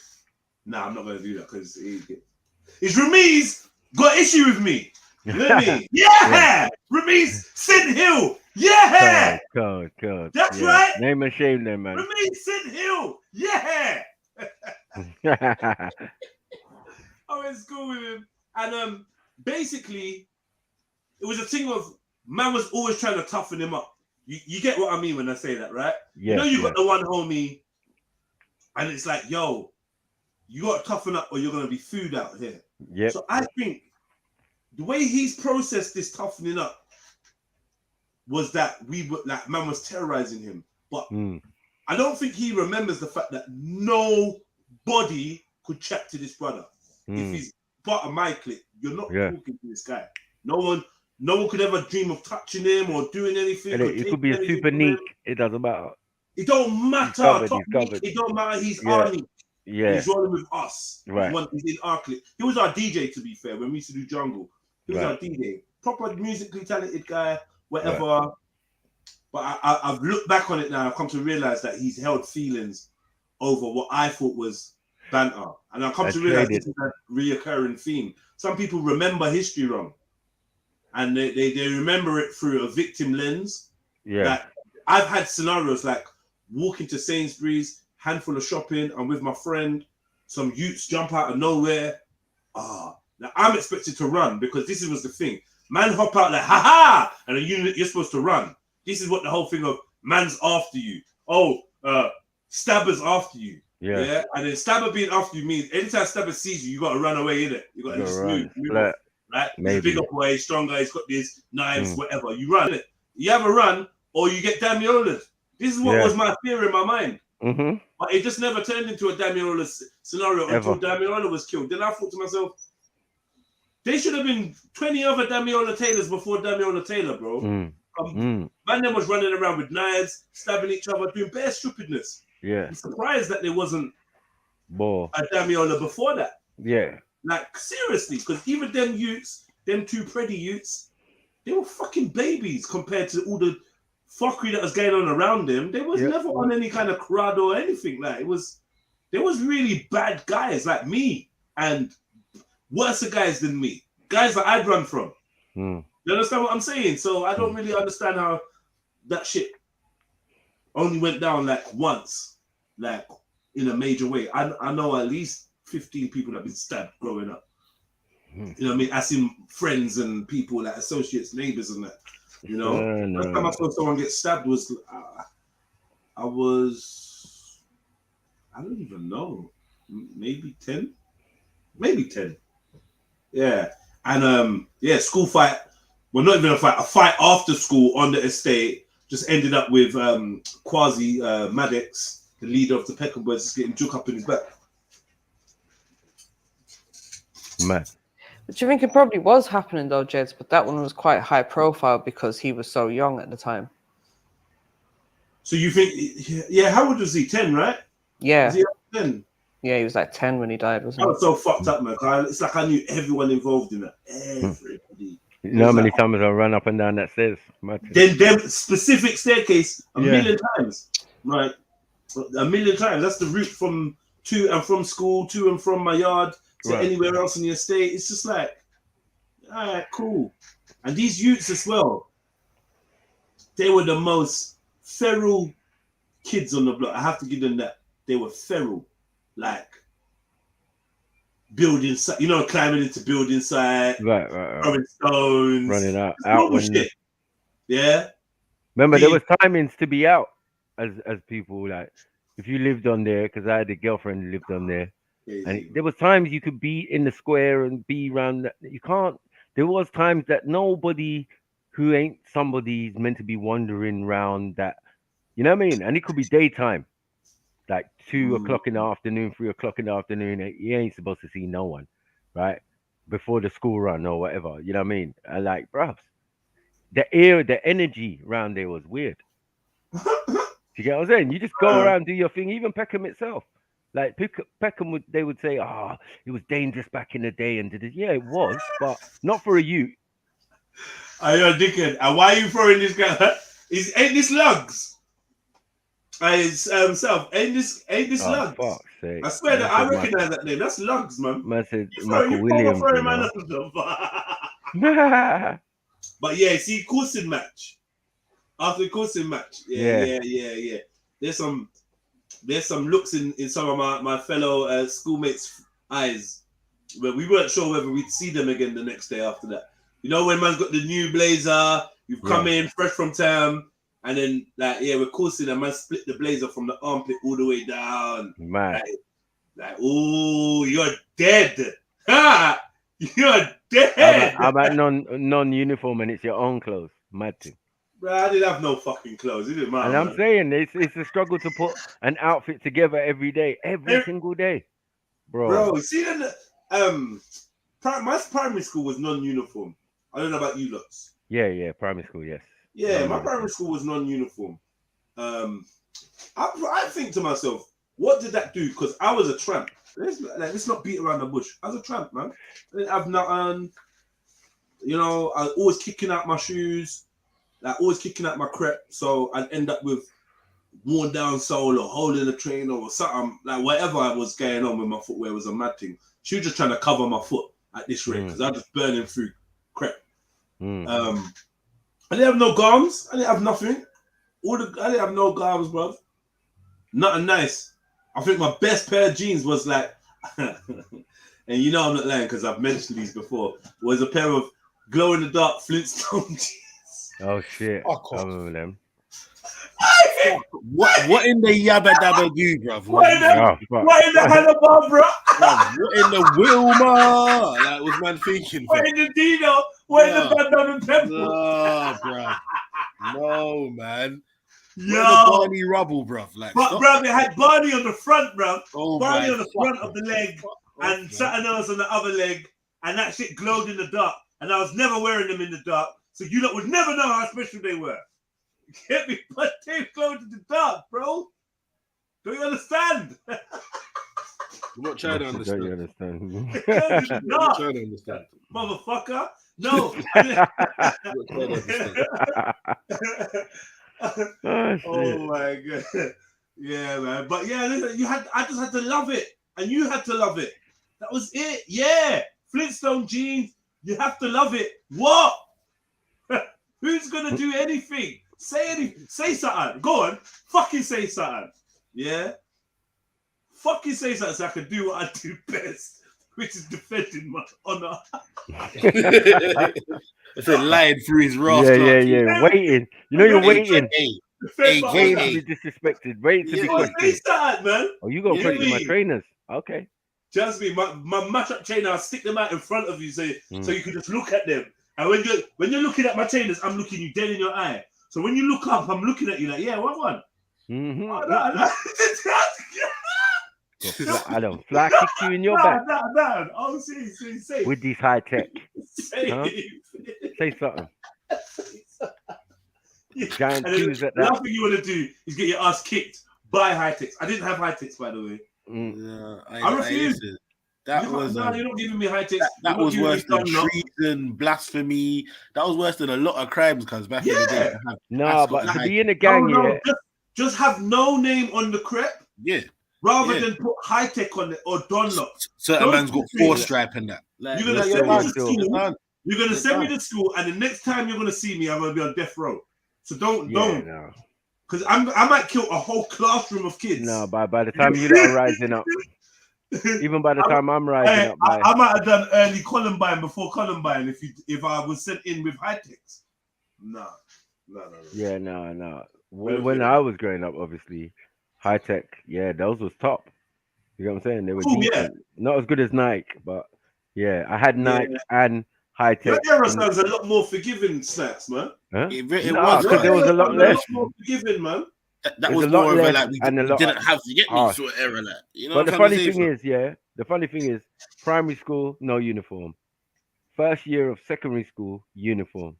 C: Nah, I'm not gonna do that because is Ramiz got issue with me? You know what I mean? Yeah, Ramiz Sid Hill. Yeah,
Q: God.
C: That's right.
Q: Name and shame them, man.
C: Ramiz Sid Hill. Yeah. I went to school with him, and basically, it was a thing of man was always trying to toughen him up. You get what I mean when I say that, right?
Q: Yeah,
C: you know, you got the one homie, and it's like, yo, you got to toughen up, or you're gonna be food out here.
Q: Yeah.
C: So I think the way he's processed this toughening up was that we were like man was terrorizing him, but I don't think he remembers the fact that nobody could chat to this brother. If he's part of my clique, you're not talking to this guy. No one could ever dream of touching him or doing anything.
Q: And it could be a super neat. It doesn't matter.
C: It don't matter.
Q: He's covered.
C: It don't matter. He's our niche.
Q: Yeah.
C: He's rolling with us.
Q: Right.
C: He's in our clique. He was our DJ, to be fair, when we used to do jungle. He was
Q: Right.
C: our DJ. Proper musically talented guy, whatever. Right. But I've looked back on it now. I've come to realize that he's held feelings over what I thought was banter. And I've come to realize this is a reoccurring theme. Some people remember history wrong. And they remember it through a victim lens.
Q: Yeah.
C: Like, I've had scenarios like walking to Sainsbury's, handful of shopping, I'm with my friend, some youths jump out of nowhere. Now I'm expected to run because this was the thing. Man hop out like, ha-ha! And a unit, you're supposed to run. This is what the whole thing of man's after you. Stabber's after you. Yeah. And then Stabber being after you means anytime Stabber sees you, you got to run away, innit? You got to just move off, right? He's a bigger boy, stronger, he's got these knives, whatever. You run it. You have a run or you get Damiola's. This is what was my fear in my mind.
Q: Mm-hmm.
C: But it just never turned into a Damiola scenario until Damiola was killed. Then I thought to myself, there should have been 20 other Damiola Taylors before Damiola Taylor, bro. Man them was running around with knives, stabbing each other, doing bare stupidness.
Q: Yeah.
C: I'm surprised that there wasn't
Q: a
C: Damiola before that.
Q: Yeah.
C: Like, seriously, because even them youths, them two pretty youths, they were fucking babies compared to all the fuckery that was going on around them. They was never on any kind of crud or anything. Like, there was really bad guys like me and worse guys than me. Guys that I'd run from. You understand what I'm saying? So I don't really understand how that shit only went down like once, like in a major way. I know at least 15 people that have been stabbed growing up. You know what I mean? As in friends and people, like associates, neighbors and that. You know? First time I saw someone get stabbed was, I don't even know. Maybe 10? Maybe 10. Yeah. And school fight. Well, not even a fight after school on the estate just ended up with Quasi Maddox, the leader of the Peckham Boys, just getting juke up in his back.
Q: Man.
M: But you think it probably was happening though, Jeds, but that one was quite high profile because he was so young at the time.
C: So you think, how old was he? 10, right?
M: Yeah.
C: Was he 10?
M: Yeah, he was like 10 when he died, wasn't he?
C: I was so fucked up, man. It's like I knew everyone involved in that. Everybody.
Q: You know how many times I run up and down that stairs?
C: Them specific staircase a million times, right? A million times. That's the route to and from school, to and from my yard, to anywhere else in the estate. It's just like, all right, cool. And these youths as well, they were the most feral kids on the block. I have to give them that. They were feral, like building, climbing into building site,
Q: right.
C: throwing stones,
Q: running out when
C: shit. Yeah.
Q: Remember, there was timings to be out as people, like if you lived on there, because I had a girlfriend who lived on there, and there was times you could be in the square and be around. You can't. There was times that nobody who ain't somebody's meant to be wandering around that, you know what I mean? And it could be daytime, like 2 o'clock in the afternoon, 3 o'clock in the afternoon. You ain't supposed to see no one, right? Before the school run or whatever, you know what I mean? And like, bruv, the energy around there was weird. Do you get what I'm saying? You just go around, do your thing. Even Peckham itself, like Peckham they would say, it was dangerous back in the day, and yeah, it was, but not for a youth.
C: Are you a dickhead? And why are you throwing this guy? Ain't this Lugs? Self, ain't this Lugs?
Q: Fuck's sake.
C: I swear that I recognize that name. That's Lugs, man.
Q: Man said Michael Williams.
C: But yeah, see, coursing match. After the coursing match, yeah. There's some looks in some of my fellow schoolmates' eyes where we weren't sure whether we'd see them again the next day after that. You know, when man's got the new blazer, you've come in fresh from town, and then we're coursing, and man split the blazer from the armpit all the way down.
Q: Man,
C: like, oh, you're dead. Ha! You're dead.
Q: How about non-uniform and it's your own clothes? Mad thing.
C: Bro, I didn't have no fucking clothes. It didn't matter.
Q: And I'm saying it's a struggle to put an outfit together every day, every single day, bro.
C: See then, my primary school was non-uniform. I don't know about you lots.
Q: Yeah, primary school, yes.
C: Yeah, my primary school was non-uniform. I think to myself, what did that do? Because I was a tramp. Let's not beat around the bush. I was a tramp, man. I didn't have nothing. You know, I was always kicking out my shoes, always kicking out my crepe. So I'd end up with worn down sole or holding a trainer or something. Like whatever I was going on with my footwear was a mad thing. She was just trying to cover my foot at this rate because I was just burning through crepe. I didn't have no gums. I didn't have nothing. I didn't have no gums, bro. Nothing nice. I think my best pair of jeans was like, and you know I'm not lying because I've mentioned these before, was a pair of glow-in-the-dark Flintstone jeans.
Q: Oh, shit. I remember them.
K: What in the yabba dabba do, bruv?
C: What in the Hannibal, bro?
K: What in the Wilma? Like, was man thinking?
C: What in the Dino? What in the Bandana and Pepper?
K: No, bruv. No, man.
C: Yo,
K: Barney Rubble, bruv. Like,
C: but bruv, it had Barney on the front, bruv.
K: Oh,
C: Barney on the front of the leg and something else on the other leg, and that shit glowed in the dark. And I was never wearing them in the dark, so you lot would never know how special they were. Get me, but they glowed in the dark, bro. Do you understand?
K: I'm not trying to understand.
Q: Don't you understand?
K: I'm not trying to understand.
C: Motherfucker. No. Oh my god. Yeah, man. But yeah, listen, I just had to love it. And you had to love it. That was it. Yeah. Flintstone jeans. You have to love it. What? Who's gonna do anything? Say something. Go on. Fucking say something. Yeah. Fucking say something so I can do what I do best, which is defending my honor.
K: It's a lying through his raw.
Q: Yeah. Waiting. You know you're waiting. Waiting to be disrespected. Waiting to be questioned.
C: Say something, man.
Q: Oh, you got questions my trainers. Okay.
C: Just me, my matchup trainer, I'll stick them out in front of you so you can just look at them. And when you're looking at my trainers, I'm looking you dead in your eye. So when you look up, I'm looking at you like, yeah, what one?
Q: I don't fly kick you in your back.
C: No. Oh, see.
Q: With these high tech. Say something. Giant shoes at that.
C: The last thing you want to do is get your ass kicked by high techs. I didn't have high techs, by the way. I refuse. You're not giving me high techs.
K: That was worse than treason, blasphemy. That was worse than a lot of crimes, because back in the day.
Q: No, but to be in a gang,
C: just have no name on the crepe.
K: Yeah.
C: Rather than put high tech on it or Dunlop.
K: Certain man's got 4-stripe in that. Like,
C: you're gonna send me to school. You're gonna send me to school, and the next time you're gonna see me, I'm gonna be on death row. So don't. Because I might kill a whole classroom of kids.
Q: No, by the time you are rising up, even by the time I'm rising up,
C: I might have done early Columbine before Columbine if I was sent in with high techs. No.
Q: Yeah, no. When I was growing up, obviously, high tech, yeah, those was top. You know what I'm saying? They were decent. Not as good as Nike, but yeah, I had Nike and high
C: Your
Q: tech.
C: era sounds a lot more forgiving, Snacks, man.
Q: Huh?
K: It
Q: Nah,
K: was.
Q: because there was a lot less.
C: more forgiving, man.
K: That
Q: There's
K: was
Q: a lot
K: more of a
Q: less
K: like we
Q: and a lot
K: didn't have to get me
Q: harsh.
K: sort of era, like, you know.
Q: But the
K: what I'm trying
Q: funny
K: to say,
Q: thing
K: fam?
Q: is, yeah, the funny thing is, primary school, no uniform. First year of secondary school, uniform.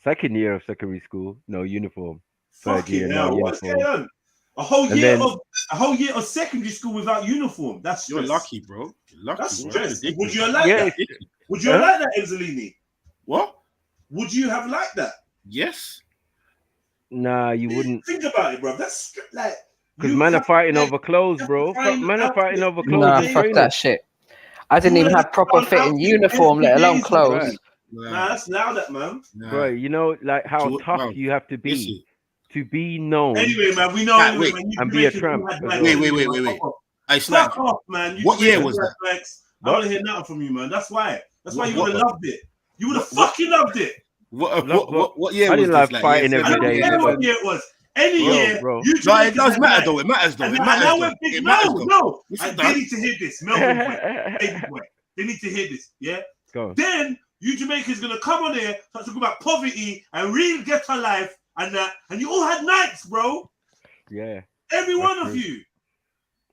Q: Second year of secondary school, no uniform. Third year,
C: Fucking
Q: no
C: hell, what's
Q: uniform.
C: going on? A whole
Q: And
C: year
Q: then-
C: of secondary school without uniform. That's stress.
K: You're lucky, bro. You're lucky,
C: That's
K: bro.
C: stress.
K: That's
C: Would you
K: ridiculous.
C: have liked
Q: Yeah,
C: that? Would you
Q: huh?
C: have liked that, Enzolini?
K: What?
C: Would you have liked that?
K: Yes.
Q: Nah, you wouldn't.
C: Think about it, bro. That's like
Q: Because
C: you
Q: man are
C: have
Q: fighting
C: to-
Q: over clothes,
C: you have
Q: bro.
C: to find
Q: Man are fighting
C: outfits.
Q: over clothes
M: Nah,
Q: and
M: fuck
Q: trainers.
M: that shit. I didn't even have proper fitting uniform, let alone clothes.
C: Nah, that's now that, man.
Q: Bro, you know, like how tough
K: man,
Q: you have to be
K: listen.
Q: to be known
C: Anyway, man, we know
K: Nah,
C: anyway,
K: wait.
C: man. You
Q: and be a
C: Jamaicans,
Q: tramp.
C: you had
Q: as
C: nights
Q: well.
C: anyway, man.
K: Wait.
C: Fuck off.
K: Hey,
C: Fuck
K: Snacks.
C: off, man. You
K: What year
C: Jamaicans
K: was
C: had
K: that?
C: nights. I want to hear nothing from you, man. That's why. That's why you
K: What-
C: would have loved it. You would have
K: what-
C: fucking loved it.
K: What year
Q: I
K: was
Q: didn't
K: this?
Q: like
K: Like,
Q: fighting
K: year
Q: every
C: I don't
Q: day.
C: care
Q: but-
C: what year it was. Any
Q: Bro,
C: year,
Q: bro.
C: you
K: No, it
C: Jamaicans
K: does
C: had
K: matter
C: nights.
K: though. It matters though.
C: And
K: It
C: now
K: matters
C: we're
K: though.
C: big.
K: It matters though.
C: No.
K: Listen,
C: They
K: Dan.
C: need to hear this. Melvin boy. Baby boy. They need to hear this. Yeah.
Q: Go on.
C: Then you Jamaicans gonna come on here, start talking about poverty and real ghetto life and that, and you all had nights, bro.
Q: Yeah.
C: Every
Q: That's
C: one of
Q: true.
C: you.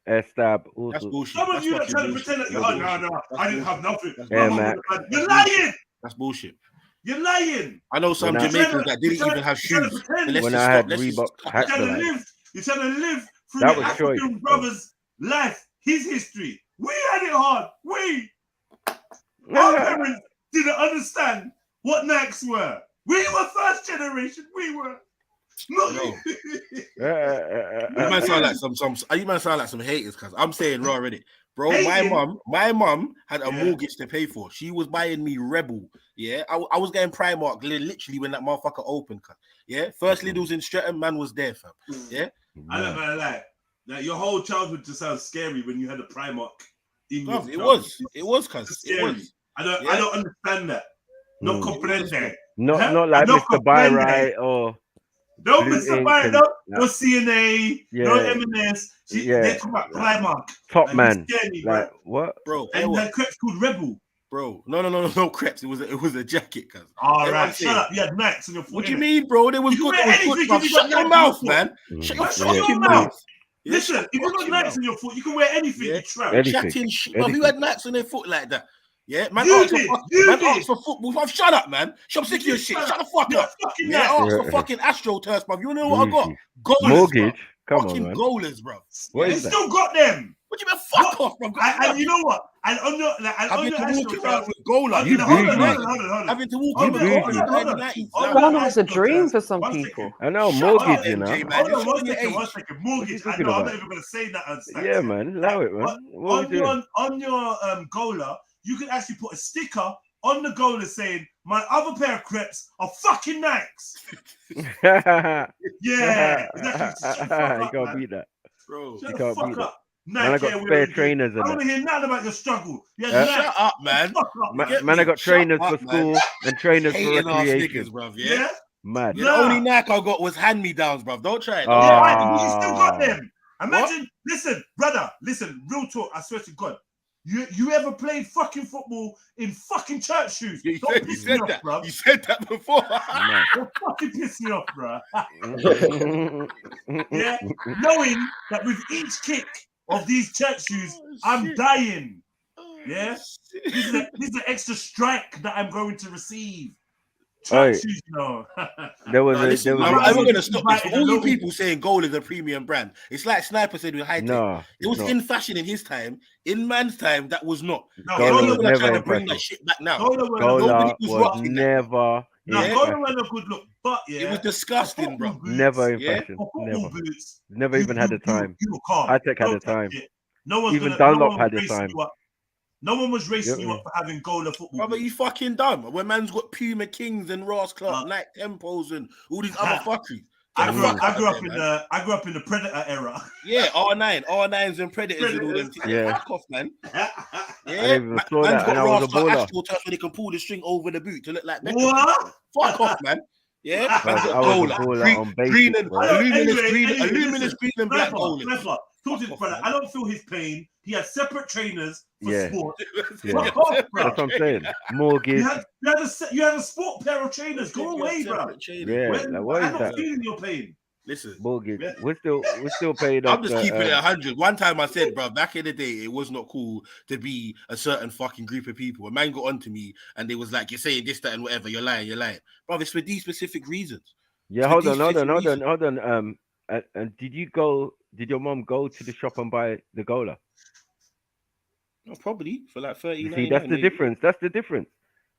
Q: Air stab.
K: That's
Q: Also.
K: bullshit.
C: Some of
K: That's
C: you that
K: fucking
C: trying to
K: bullshit.
C: pretend that you're,
K: That's
C: oh no,
K: bullshit.
C: I didn't have nothing.
K: That's
Q: Yeah,
C: My mum
Q: man.
C: was bad. You're lying.
K: That's bullshit.
C: You're lying.
K: I know some
Q: When I-
K: Jamaicans that didn't
C: You're
K: even have
C: trying to
K: shoes.
C: pretend.
K: But let's
Q: When
K: just
Q: I
K: stop.
Q: had
K: Let's just
Q: Reebok
K: cut
C: You're
K: that.
C: trying to
Q: Haxalite.
C: live. You're trying to live through
Q: That
C: your
Q: was
C: African
Q: choice.
C: brother's life, his history. We had it hard. Our parents didn't understand what Nikes were. We were first generation. We were. Not
K: No.
C: you.
K: You man sound like you man sound like some haters, cause I'm saying raw already. Bro,
C: Hating?
K: my mum had a
C: Yeah.
K: mortgage to pay for. She was buying me Rebel. Yeah, I was getting Primark literally when that motherfucker opened. Yeah, first Lidl's in Streatham, man was there, fam. Yeah,
C: I don't know, lie. Like your whole childhood just sounds scary when you had a Primark. In your
K: Bruv,
C: childhood.
K: it was, cuz
C: It's
K: it
C: scary.
K: was.
C: I don't
K: Yeah.
C: understand that. No comprende.
Q: Not
C: Huh?
Q: not like
C: No
Q: Mr. Buy
C: comprende.
Q: Right or
C: No
Q: Blue
C: Mr.
Q: Ink
C: Byron,
Q: and-
C: no CNA, no
Q: Yeah.
C: M&S.
Q: Yeah.
C: They talk about Primark.
Q: Top
C: Like,
Q: Man.
C: you scare me,
Q: Like what?
K: Bro,
C: And that crepes called Rebel.
K: bro, no crepes. It was a jacket, cuz.
C: All right, shut up. You had Nikes on your foot.
K: What do you
C: innit?
K: mean, bro? They was
C: You
K: good.
C: can
K: They
C: wear
K: was good,
C: anything
K: bruv.
C: if you
K: Shut
C: got
K: your
C: Nikes on
K: mouth,
C: your
K: man.
C: foot.
K: Shut your
C: Shut your
K: fucking
C: mouth.
K: mouth. Yeah,
C: Listen,
K: shut
C: if you
K: your
C: got
K: fucking
C: Nikes
K: mouth.
C: on your foot, you can wear anything.
K: Yeah.
C: You tramp.
Q: Anything.
K: Chatting shit, bruv. You
Q: Anything.
K: had Nikes on their foot like that. Yeah, man.
C: You
K: Asked for,
C: did.
K: fuck-
C: You
K: man
C: did.
K: asked for football. Bruv, shut up, man. I'm sick of your shit. Shut the fuck
C: You're
K: up.
C: fucking
K: Yeah,
C: Nikes.
K: asked for fucking Astro turfs, bruv. You know what I got?
Q: Easy.
K: Goalers,
Q: Mortgage.
K: bruv.
Q: Come on,
K: Fucking
Q: man.
K: goalers, bruv.
Q: What
C: You
Q: is that?
C: still got them.
K: What do you mean? Fuck off, bruv.
C: And you know what? And on your like, and on
K: Having
C: your
K: to walk
C: Astro
K: around
C: turf-
K: with goalers.
Q: You
C: hold on,
Q: bougie.
C: hold on.
K: Having to walk
C: Hold
K: with
C: on,
K: goalers
C: hold
K: in
C: on,
K: the
C: hold on.
K: 90s.
C: Hold
M: Corner
C: on,
M: was a
C: Astro
M: dream
C: turf.
M: for some
C: One
M: people.
C: second.
Q: I know
K: Shut
Q: mortgage,
K: up,
Q: you know.
K: MJ, man.
C: Hold
K: You're
C: on, one
K: showing your
C: second.
K: age.
C: Mortgage. I
Q: talking
C: know. I'm
Q: about?
C: not even gonna say that on Snacks.
Q: Yeah, man. Allow it, man. What are we doing?
C: On your goaler, you can actually put a sticker on the goaler saying, "My other pair of crepes are fucking Nikes." Yeah, exactly. Shut the fuck
Q: You
C: up,
Q: can't
C: man.
Q: beat that.
K: Bro.
C: Shut
Q: You
C: the
Q: can't
C: fuck
Q: beat that.
C: up.
Q: Man, I
C: Nike
Q: got
C: wearing
Q: spare
C: you.
Q: trainers
C: I
Q: and
C: don't
Q: that.
C: want to hear nothing about your struggle. Yeah,
K: Shut up, man.
C: Fuck up, man.
Q: Man, I got
K: Shut
Q: trainers
K: up,
Q: for
K: man.
Q: school and trainers for
K: Hating ass
Q: recreation.
K: niggas, bruv.
C: Yeah?
Q: Mad.
K: Yeah, the only Nike I got was hand-me-downs, bruv. Don't try it. Don't
C: Yeah,
K: try it.
C: right, but you still got
Q: Ah.
C: them. Imagine, listen, brother, listen, real talk, I swear to God. You ever played fucking football in fucking church shoes?
K: You
C: Don't
K: said,
C: piss
K: you
C: me
K: said
C: off,
K: that.
C: bruv.
K: You said that before.
C: Don't fucking piss me off, bruh. Yeah, knowing that with each kick of these church shoes, I'm dying. Yeah, this is an extra strike that I'm going to receive.
Q: Oi.
C: Church shoes, you know.
Q: There was
K: Nah,
Q: a
K: listen,
Q: there was
K: I'm
Q: a
K: going to stop this. For all you
C: Invited
K: people saying gold is a premium brand, it's like Sniper said with high tech.
Q: no.
K: It was
Q: it's not.
K: in fashion in his time. In man's time, that was not.
C: No,
Q: Gola
K: People
Q: was
K: are
Q: never
K: trying to
Q: in
K: bring that
Q: fashion.
K: shit back now.
C: Gola were
Q: Gola
K: Nobody was
Q: was
K: rocking that.
Q: never in
C: Now,
K: Yeah.
C: Gola
Q: fashion.
C: were a good look, but yeah,
K: It was disgusting, bro.
C: boots,
Q: Never in
K: yeah?
Q: fashion.
C: for football
Q: Never.
C: boots,
Q: Never even had the time.
C: You were calm.
Q: High Tech had
C: Don't
Q: the time.
C: touch it. No one's
Q: Even
C: gonna. No
Q: Dunlop
C: one
Q: had
C: was
Q: the
C: racing
Q: time.
C: you up. No one was racing you
Q: Yeah.
C: up for having Gola football.
K: Bro, but
C: boots.
K: you fucking dumb. When man's got Puma Kings and Ross Clark, Nike Tempos and all these other fuckeries.
C: I grew up. I grew up
K: there,
C: in
K: man.
C: I grew up in the Predator era.
K: Yeah, R9s and Predators and all them things.
Q: Yeah.
K: Fuck off, man.
Q: I
K: Yeah,
Q: never even saw
K: man's
Q: that,
K: got
Q: and I was
K: Ross
Q: a
K: Clark
Q: baller.
K: Astro turfs where they can pull the string over the boot to look like Beckham.
C: What?
K: Fuck off, man. Yeah,
Q: I
K: man's got
Q: was a
K: gola.
Q: baller on
K: Green
Q: basic,
K: and
Q: bro.
K: luminous green and black golas.
C: Talk to this brother. I don't feel his pain. He has separate trainers for
Q: Yeah.
C: sport.
Q: Yeah.
C: Fuck off, bro.
Q: That's what I'm saying. Mortgage.
C: You had a sport pair of trainers. Go away, bro.
Q: Yeah. Like, what
C: I'm
Q: is
C: not
Q: that?
C: feeling your pain.
K: Listen,
Q: mortgage. We're still paying off.
K: I'm just keeping it 100. One time I said, bro, back in the day, it was not cool to be a certain fucking group of people. A man got onto me and they was like, "You're saying this, that, and whatever. You're lying, bro. It's for these specific reasons."
Q: Yeah, hold on. And did your mom go to the shop and buy the gola?
K: Oh, probably for like 30.
Q: See, that's the difference. That's the difference.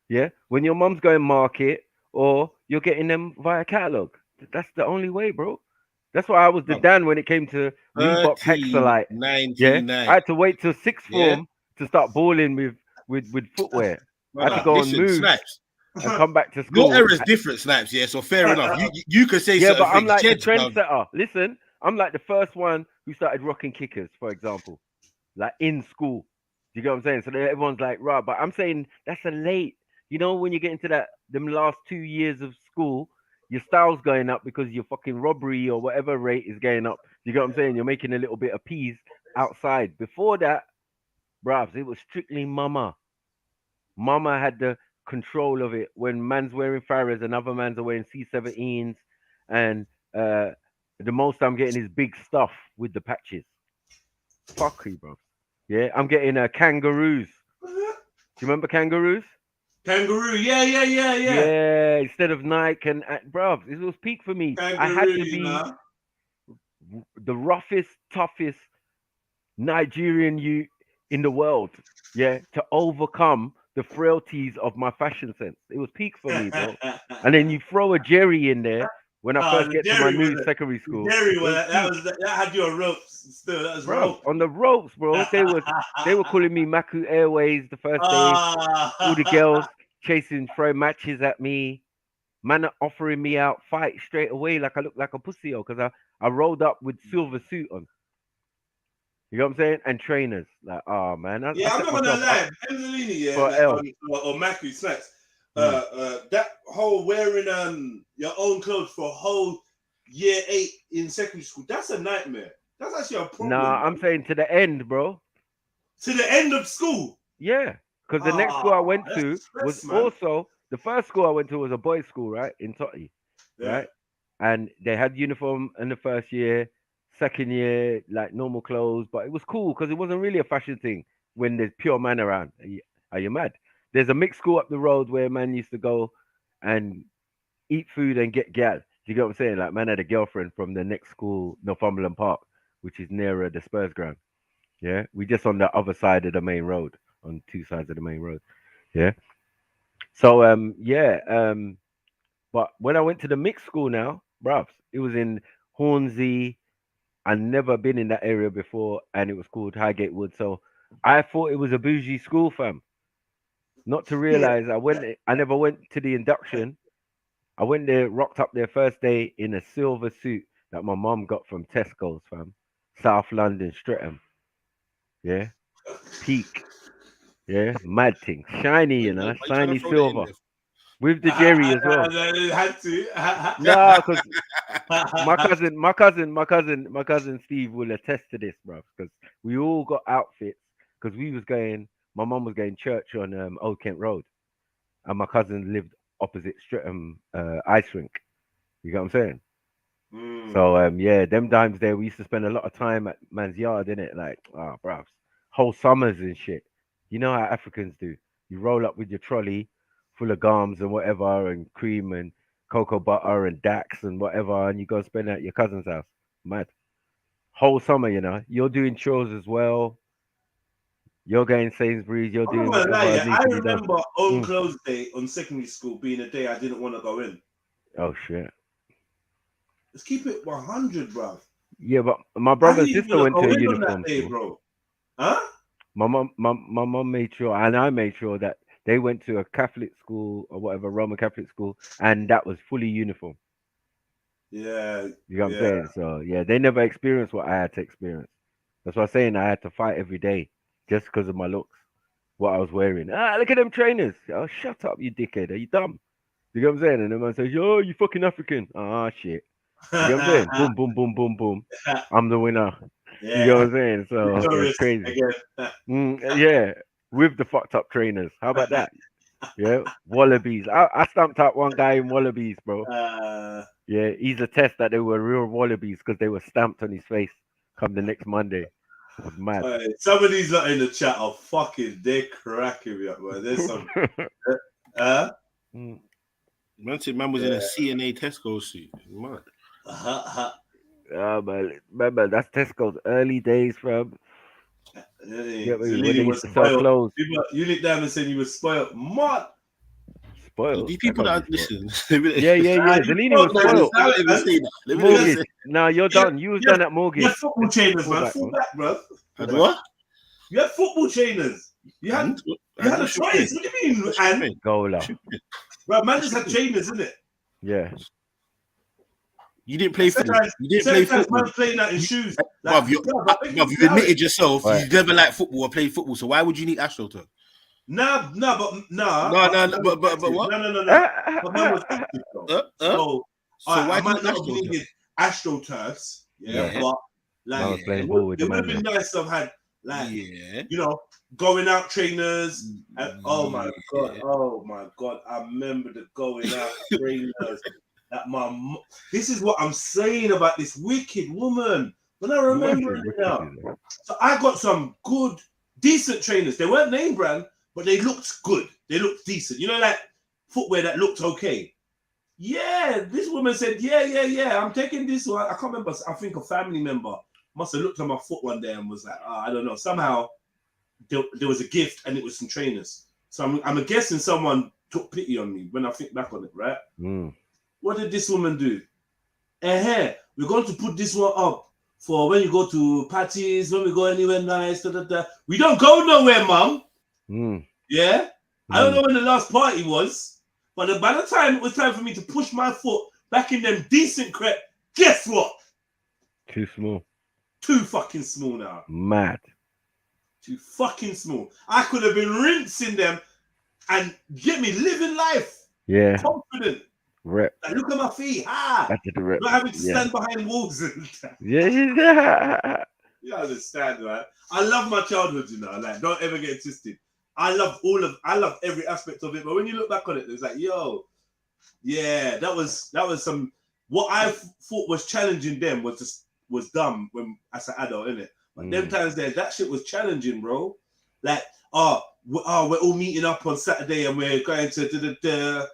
Q: Yeah, when your mom's going market or you're getting them via catalog. That's the only way, bro. That's why I was the Dan when it came to Reebok Hexalite. Yeah, I had to wait till sixth form to start balling with footwear. I had to go on move
K: Snipes.
Q: and come back to school.
K: Your era is different, Snipes. Yeah, so fair enough. You could say
Q: yeah,
K: certain
Q: but I'm
K: things.
Q: like the trendsetter. Listen, I'm like the first one who started rocking kickers, for example, like in school. Do you get what I'm saying? So everyone's like, right, but I'm saying that's a late. You know, when you get into them last 2 years of school, your style's going up because your fucking robbery or whatever rate is going up. You get what I'm saying? You're making a little bit of peas outside. Before that, bruv, it was strictly mama. Mama had the control of it. When man's wearing Farahs and other man's are wearing C17s, and the most I'm getting is big stuff with the patches. Fuckery, bro. Yeah, I'm getting kangaroos. Do you remember kangaroos?
C: Kangaroo, yeah.
Q: Yeah, instead of Nike and bruv, it was peak for me.
C: Kangaroo,
Q: I had to be the roughest, toughest Nigerian youth in the world, yeah, to overcome the frailties of my fashion sense. It was peak for me, bro. And then you throw a Jerry in there when I first get to my new secondary school.
C: Jerry, that had you on ropes still. That was
Q: bro, on the ropes, bro. They were calling me Maku Airways the first day. All the girls chasing, throwing matches at me. Man offering me out fight straight away like I look like a pussy because I rolled up with silver suit on. You know what I'm saying? And trainers. Like, oh man.
C: I'm not gonna lie. Benzolini, or Maku Snacks. That whole wearing your own clothes for a whole year 8 in secondary school, that's a nightmare. That's actually a problem.
Q: Nah, I'm saying to the end, bro.
C: To the end of school?
Q: Yeah. Because the next school I went to was also the first school I went to was a boys' school, right? In Totty. Right? And they had uniform in the first year, second year, like normal clothes, but it was cool because it wasn't really a fashion thing when there's pure man around. Are you mad? There's a mixed school up the road where man used to go and eat food and get gal. Do you get what I'm saying? Like, man had a girlfriend from the next school, Northumberland Park, which is nearer the Spurs ground. Yeah, we just on the other side of the main road, on 2 sides of the main road. Yeah. So but when I went to the mixed school now, bruv, it was in Hornsey. I'd never been in that area before, and it was called Highgate Wood. So I thought it was a bougie school, fam. Not to realize I never went to the induction. I went there, rocked up there first day in a silver suit that my mom got from Tesco's, fam. South London, Streatham. Yeah. Peak. Yeah. Mad thing. Shiny, you know. Shiny silver. With the Jerry as well.
C: Had to.
Q: No, because my cousin Steve will attest to this, bro. Because we all got outfits. Because my mom was going church on Old Kent Road, and my cousin lived opposite Streatham ice rink. You get what I'm saying? So them times there, we used to spend a lot of time at man's yard, innit? Like, bro, whole summers and shit. You know how Africans do. You roll up with your trolley full of gums and whatever, and cream and cocoa butter and daks and whatever, and you go spend it at your cousin's house. Mad. Whole summer, you know. You're doing chores as well. You're going Sainsbury's. You're doing whatever.
C: I remember own clothes day on secondary school being a day I didn't want to go in.
Q: Oh shit.
C: Let's keep it 100, bro.
Q: Yeah, but my brother and sister went to a uniform
C: day,
Q: school.
C: Bro. Huh?
Q: My mom made sure, and I made sure that they went to a Catholic school or whatever, Roman Catholic school, and that was fully uniform.
C: Yeah.
Q: You know what I'm saying? So yeah, they never experienced what I had to experience. That's why I'm saying I had to fight every day just because of my looks, what I was wearing. Look at them trainers. Oh, shut up, you dickhead. Are you dumb? You know what I'm saying? And the man says, "Yo, you fucking African." Ah, shit. You know what I'm saying? Boom, boom, boom, boom, boom. I'm the winner.
C: Yeah.
Q: You know what I'm saying? So
C: Victorious
Q: it's crazy.
C: again.
Q: Yeah, with the fucked up trainers. How about that? Yeah, wallabies. I stamped out one guy in wallabies, bro. Yeah, he's a test that they were real wallabies because they were stamped on his face. Come the next Monday. It was mad.
C: Some of these lot in the chat are fucking. They're cracking me up, man. There's some.
K: Man said man was in a CNA Tesco suit. Mad.
Q: Man, remember that's Tesco's early days, fam.
C: Yeah,
Q: When they used to sell clothes.
C: You looked down and said you were spoiled. Mud.
Q: Spoiled.
K: These people that listen.
Q: Yeah. Zelini was spoiled. Mortgage. No, you're done. You was done at mortgage.
C: You had football trainers, man. Full back, bro.
K: Had what?
C: You had football trainers. You had a choice. What do you mean? And
Q: Gola.
C: Bro, man just had trainers, isn't it?
Q: Yeah.
K: You didn't play football. You didn't play football.
C: Man playing that in shoes.
K: Bruv, you admitted yourself you never liked football or played football. So why would you need AstroTurf?
C: No, but what? No. But man was active, though. So why I might not have needed AstroTurfs. But like it would have been nice to have had going out trainers. And, oh my god, I remember the going out trainers. This is what I'm saying about this wicked woman. When I remember it now. So I got some good, decent trainers. They weren't name brand, but they looked good. They looked decent. You know, like footwear that looked okay. Yeah, this woman said, yeah. I'm taking this one. I can't remember. I think a family member must have looked at my foot one day and was like, I don't know. Somehow there was a gift and it was some trainers. So I'm guessing someone took pity on me when I think back on it, right? What did this woman do? We're going to put this one up for when you go to parties, when we go anywhere nice. We don't go nowhere, mum. Yeah? I don't know when the last party was, but by the time it was time for me to push my foot back in them decent crep, guess what?
Q: Too small.
C: Too fucking small now.
Q: Mad.
C: Too fucking small. I could have been rinsing them and get me living life.
Q: Yeah.
C: Confident.
Q: Rep.
C: Like, look at my feet.
Q: I did the rep.
C: Not having to stand behind walls. And
Q: Yeah.
C: You understand, right? I love my childhood, you know. Like, don't ever get it twisted. I love every aspect of it. But when you look back on it, it's like, yo, yeah, that was some. What I thought was challenging them was dumb when as an adult, innit? But them times there, that shit was challenging, bro. Like, we're all meeting up on Saturday and we're going to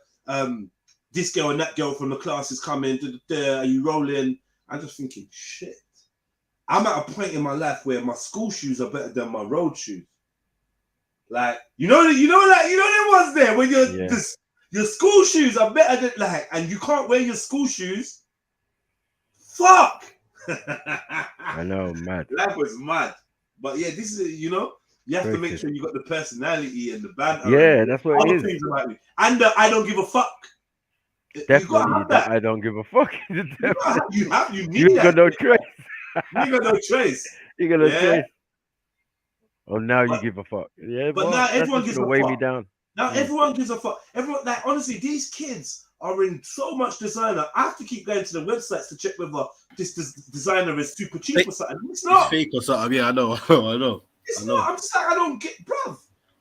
C: this girl and that girl from the class is coming. Are you rolling? I'm just thinking, shit. I'm at a point in my life where my school shoes are better than my road shoes. Like, you know there was there when your school shoes are better than and you can't wear your school shoes. Fuck.
Q: I know, mad.
C: Life was mad. But yeah, this is you have to make sure you got the personality and the banter.
Q: Yeah, that's what it is.
C: Things about you. And I don't give a fuck.
Q: Definitely that I don't give a fuck.
C: You need
Q: you
C: that.
Q: got no choice.
C: You got no choice.
Q: You got no choice. Oh, now you give a fuck. Yeah,
C: but now everyone gives a fuck.
Q: Weigh me down.
C: Now everyone gives a fuck. Everyone, like, honestly, these kids are in so much designer. I have to keep going to the websites to check whether this designer is super cheap or something. It's not.
K: It's fake or something. Yeah, I know.
C: It's not. I'm just like, I don't get, bruv.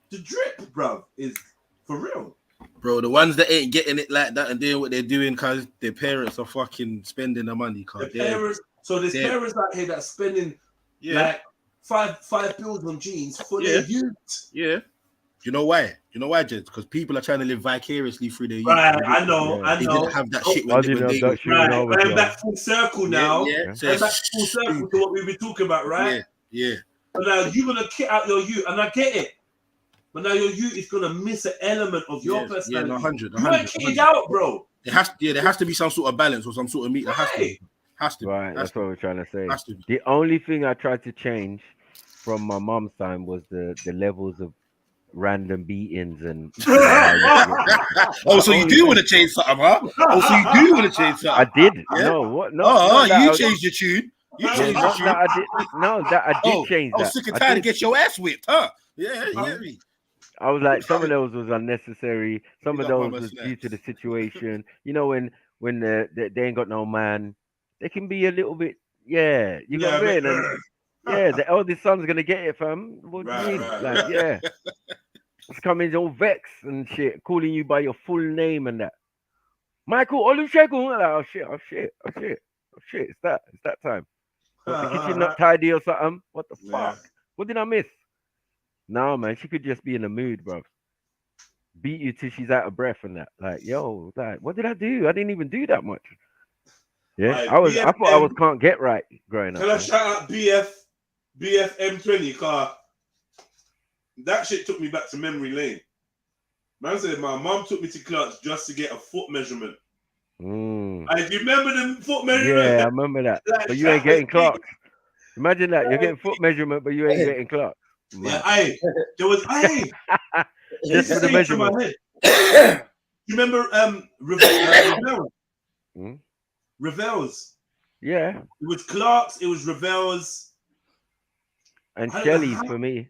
C: The drip, bruv, is for real.
K: Bro, the ones that ain't getting it like that and doing what they're doing because their parents are fucking spending the money.
C: So there's parents out here that's spending like five bills on jeans for their youth.
K: Yeah. You know why? Jed? Because people are trying to live vicariously through their youth.
C: Right, I know.
K: They didn't have that shit when they
C: Going back full circle now. Going back full circle to what we've been talking about, right?
K: Yeah.
C: But now you're gonna kit out your youth, and I get it. But now your youth is gonna miss an element of your personality.
K: 100.
C: You ain't kitted out, bro.
K: There has to be some sort of balance or some sort of meat. Has to.
Q: Right, that's what we're trying to say.
K: Has to.
Q: The only thing I tried to change from my mom's time was the levels of random beatings and.
K: Oh, so you do want to change something, huh? Oh, so you do want to change something?
Q: I did.
K: Yeah?
Q: No, what? No.
K: You changed your tune. You changed your tune.
Q: I did change that.
K: Sick and tired to get your ass whipped, huh? Yeah, you hear me.
Q: I was like, some of those was unnecessary. Some
K: Big
Q: of
K: up
Q: those
K: Mama
Q: was due to the
K: Snaps.
Q: situation. You know, when they ain't got no man, they can be a little bit. Yeah, you got
C: Yeah,
Q: what I'm saying? And yeah, the eldest son's gonna get it, fam. What do you mean? Like, yeah, it's coming all vexed and shit, calling you by your full name and that. Michael Olusegun. Like, oh shit, oh shit, oh shit, oh shit. It's that time. What, the kitchen not tidy or something? What the fuck? What did I miss? No, man, she could just be in the mood, bro. Beat you till she's out of breath and that. Like, yo, like, what did I do? I didn't even do that much. Yeah,
C: Right,
Q: I thought I was can't get right growing up.
C: Can I shout out BFM20 car? That shit took me back to memory lane. Man said my mom took me to Clark's just to get a foot measurement. And you remember the foot measurement?
Q: Yeah, I remember that.
C: Like,
Q: but you ain't getting Clark's. Imagine that. You're getting foot measurement, but you ain't getting Clark's.
C: Yeah, there was
Q: just for the measurement.
C: You remember Ravel's? Ravel's.
Q: Yeah.
C: It was Clark's, it was Ravel's.
Q: And Shelley's for me.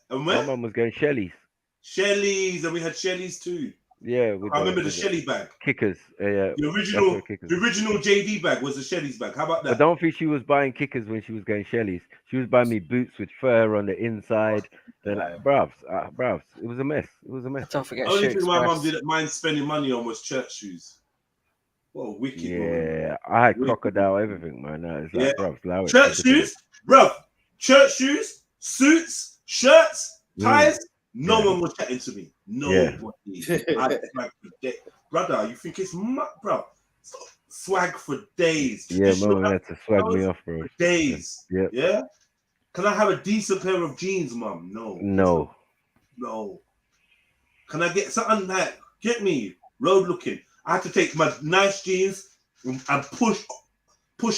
C: And
Q: my
C: where?
Q: mum was going Shelley's.
C: Shelley's, and we had Shelley's too.
Q: Yeah,
C: I remember the Shelley bag.
Q: Kickers. Yeah.
C: The original JD bag was the Shelley's bag. How about that?
Q: I don't think she was buying kickers when she was going Shelley's. She was buying me boots with fur on the inside. They're like, bruvs, it was a mess. It was a mess.
M: Don't forget.
C: The only thing my mum didn't mind spending money on was church shoes. What a wicked woman.
Q: Yeah, I had crocodile everything, man. No, it's like, bruvs, allow it.
C: Church shoes, bruv. Church shoes, suits, shirts, ties. No one was chatting to me. Nobody. Brother, you think it's bro? Swag for days.
Q: Yeah, mum had to swag me off, bro.
C: For days.
Q: Yep.
C: Yeah. Can I have a decent pair of jeans, mum? No. Can I get something like get me road looking? I had to take my nice jeans and push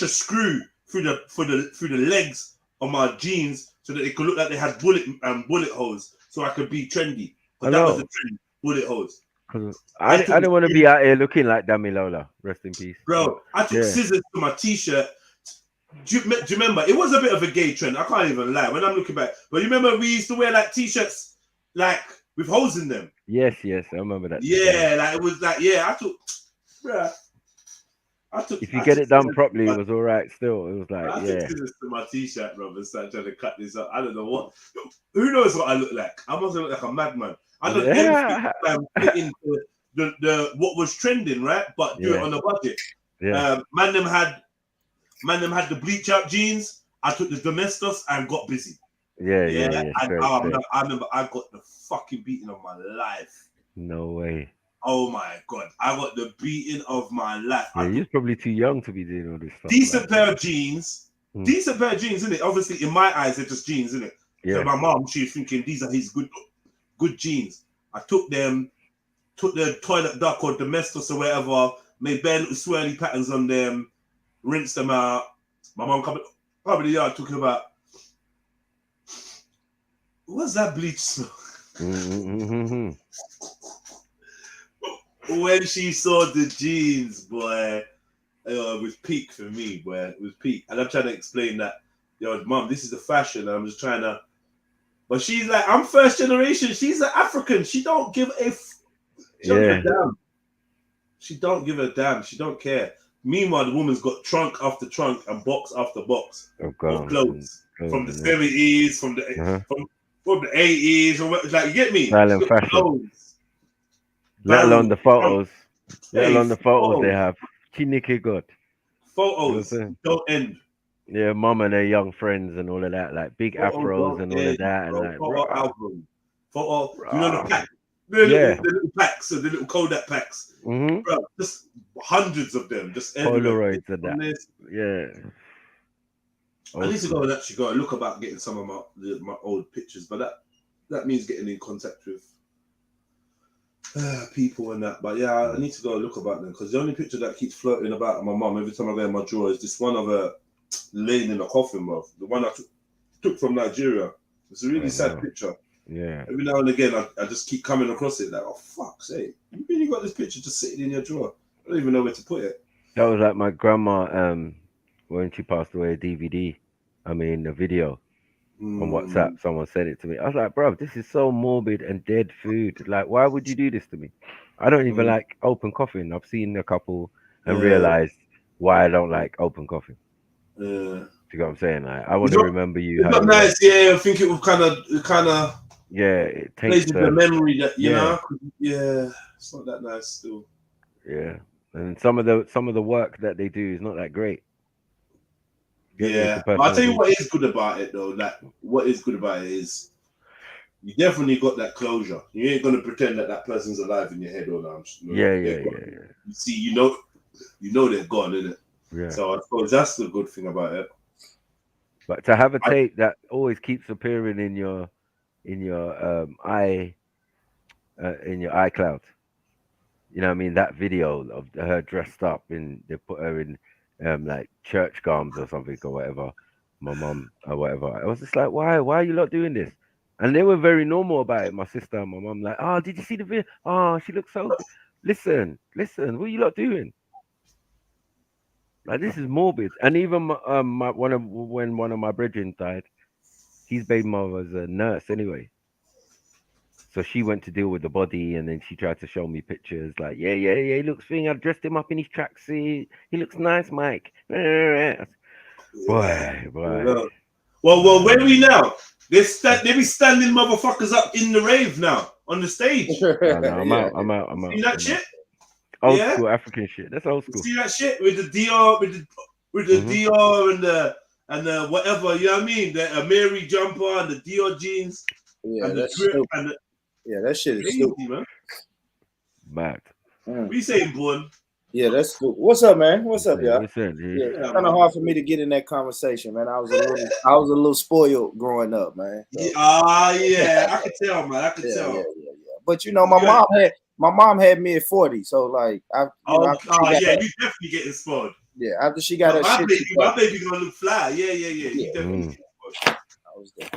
C: a screw through the legs of my jeans so that it could look like they had bullet holes, so I could be trendy. But that was the trend, bullet holes.
Q: I didn't want to be out here looking like Dami Lola. Rest in peace,
C: bro. I took scissors to my t-shirt. Do you remember? It was a bit of a gay trend. I can't even lie when I'm looking back. But you remember we used to wear like t-shirts like with holes in them.
Q: Yes, I remember that.
C: Yeah, like it was like I took.
Q: If you get it done properly, it was all right. Still, it was like
C: I took scissors to my t-shirt, bro, and started trying to cut this up. I don't know what. Who knows what I look like? I must look like a madman. I don't fit into the what was trending, right? But do it on a budget.
Q: Yeah.
C: Man them had the bleach out jeans. I took the Domestos and got busy.
Q: Yeah.
C: I remember I got the fucking beating of my life.
Q: No way.
C: Oh my god, I got the beating of my life.
Q: Yeah, you're probably too young to be doing all this stuff.
C: Decent pair of jeans. Decent pair of jeans, isn't it? Obviously, in my eyes, they're just jeans, isn't it?
Q: Yeah.
C: So my mom, she's thinking these are his good jeans. I took the toilet duck or Domestos or whatever, made bare little swirly patterns on them, rinsed them out. My mom come in the yard talking about, what's that bleach smell? When she saw the jeans, boy, it was peak for me, boy. It was peak. And I'm trying to explain that, mom, this is the fashion. And I'm just trying to, but she's like, I'm first generation. She's an African. She don't give a damn. She don't give a damn. She don't care. Meanwhile, the woman's got trunk after trunk and box after box of clothes from the 70s, from the 80s, or like, you get me?
Q: Silent fashion. Let alone the photos. Let alone the photos they have. Chineke God.
C: Photos don't end.
Q: Yeah, mom and her young friends and all of that, like big afros and all of that, and like
C: photo album, you know the pack, the little packs, the little Kodak packs, bro, just hundreds of them, just
Q: Polaroids and that. Yeah.
C: I need to go and actually go and look about getting some of my old pictures, but that means getting in contact with people and that. But yeah, I need to go and look about them because the only picture that keeps floating about of my mum every time I go in my drawer is this one of her laying in a coffin, bro. The one I took from Nigeria. It's a really sad picture.
Q: Yeah.
C: Every now and again, I just keep coming across it like, oh fuck's sake, you really got this picture just sitting in your drawer? I don't even know where to put it.
Q: That was like my grandma when she passed away. A video. on WhatsApp. Someone sent it to me. I was like, bro, this is so morbid and dead food. Like, why would you do this to me? I don't even like open coffin. I've seen a couple and realized why I don't like open coffin. Do you know what I'm saying? Like, I want to remember you.
C: It's not nice, yeah. I think it will kind of,
Q: it
C: plays
Q: takes
C: with the memory that you
Q: yeah.
C: know. Yeah, it's not that nice still.
Q: Yeah, and some of the work that they do is not that great.
C: Yeah, but I'll tell you what is good about it though. Like, what is good about it is you definitely got that closure. You ain't gonna pretend that that person's alive in your head all now.
Q: Yeah.
C: You see, you know they're gone, innit?
Q: Yeah.
C: So I suppose that's the good thing about it.
Q: But to have a tape that always keeps appearing in your iCloud. You know what I mean? That video of her dressed up they put her in like church gowns or something or whatever. My mum or whatever. I was just like, why are you not doing this? And they were very normal about it. My sister and my mum, like, oh, did you see the video? Oh, she looks so good. Listen, what are you lot doing? Like, this is morbid. And even when one of my brethren died, his baby mother was a nurse anyway. So she went to deal with the body, and then she tried to show me pictures. Like, yeah, he looks thing. I dressed him up in his tracksuit. He looks nice, Mike. Boy.
C: Well, where are we now? They be standing motherfuckers up in the rave now on the stage.
Q: No, I'm out.
C: See that shit?
Q: Old school African shit. That's old school.
C: See that shit with the Dior, with the Dior and the whatever. You know what I mean? The Mary jumper and the Dior jeans.
T: Yeah,
C: and
T: that's
C: the drip
T: stupid.
C: and
T: that shit is
C: crazy,
T: stupid,
C: man.
Q: Mad.
C: What you saying, Boone?
T: Yeah, that's stupid. What's up, man? What's up, y'all?
Q: What's up, dude?
T: It's kind of hard for me to get in that conversation, man. I was a little spoiled growing up, man. So.
C: Yeah, I can tell, man. I can tell.
T: Yeah. But you know, my mom had me at 40, so like,
C: you definitely getting spoiled.
T: Yeah, after she got her shit,
C: my baby gonna look fly. Yeah. You definitely getting spoiled. I was there.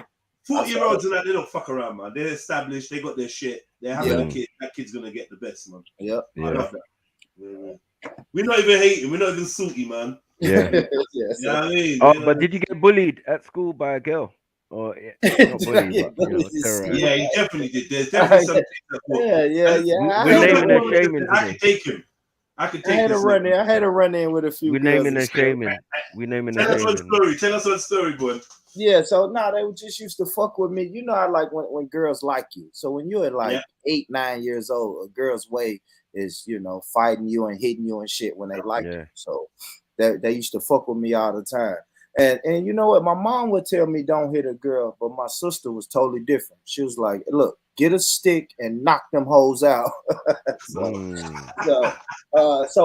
C: 40-year-olds and that, they don't fuck around, man. They're established. They got their shit. They're having a kid. That kid's gonna get the best, man.
T: Yeah.
C: I love that. Yeah. We're not even hating. We're not even salty, man.
Q: Yeah.
C: You know what I mean?
Q: But did you get bullied at school by a girl? Or not bullied, but terrorized?
C: Yeah, he definitely did. There's definitely some things
Q: We're naming and shaming
C: I can take him. I had
T: a run in with a few.
Q: We're naming and shaming. We're naming and shaming.
C: Tell us one story, boy.
T: Yeah, so they were just used to fuck with me. You know, I like when girls like you. So when you're like 8, 9 years old, a girl's way is, you know, fighting you and hitting you and shit when they like you. So they used to fuck with me all the time. And you know what? My mom would tell me don't hit a girl, but my sister was totally different. She was like, look, get a stick and knock them hoes out. So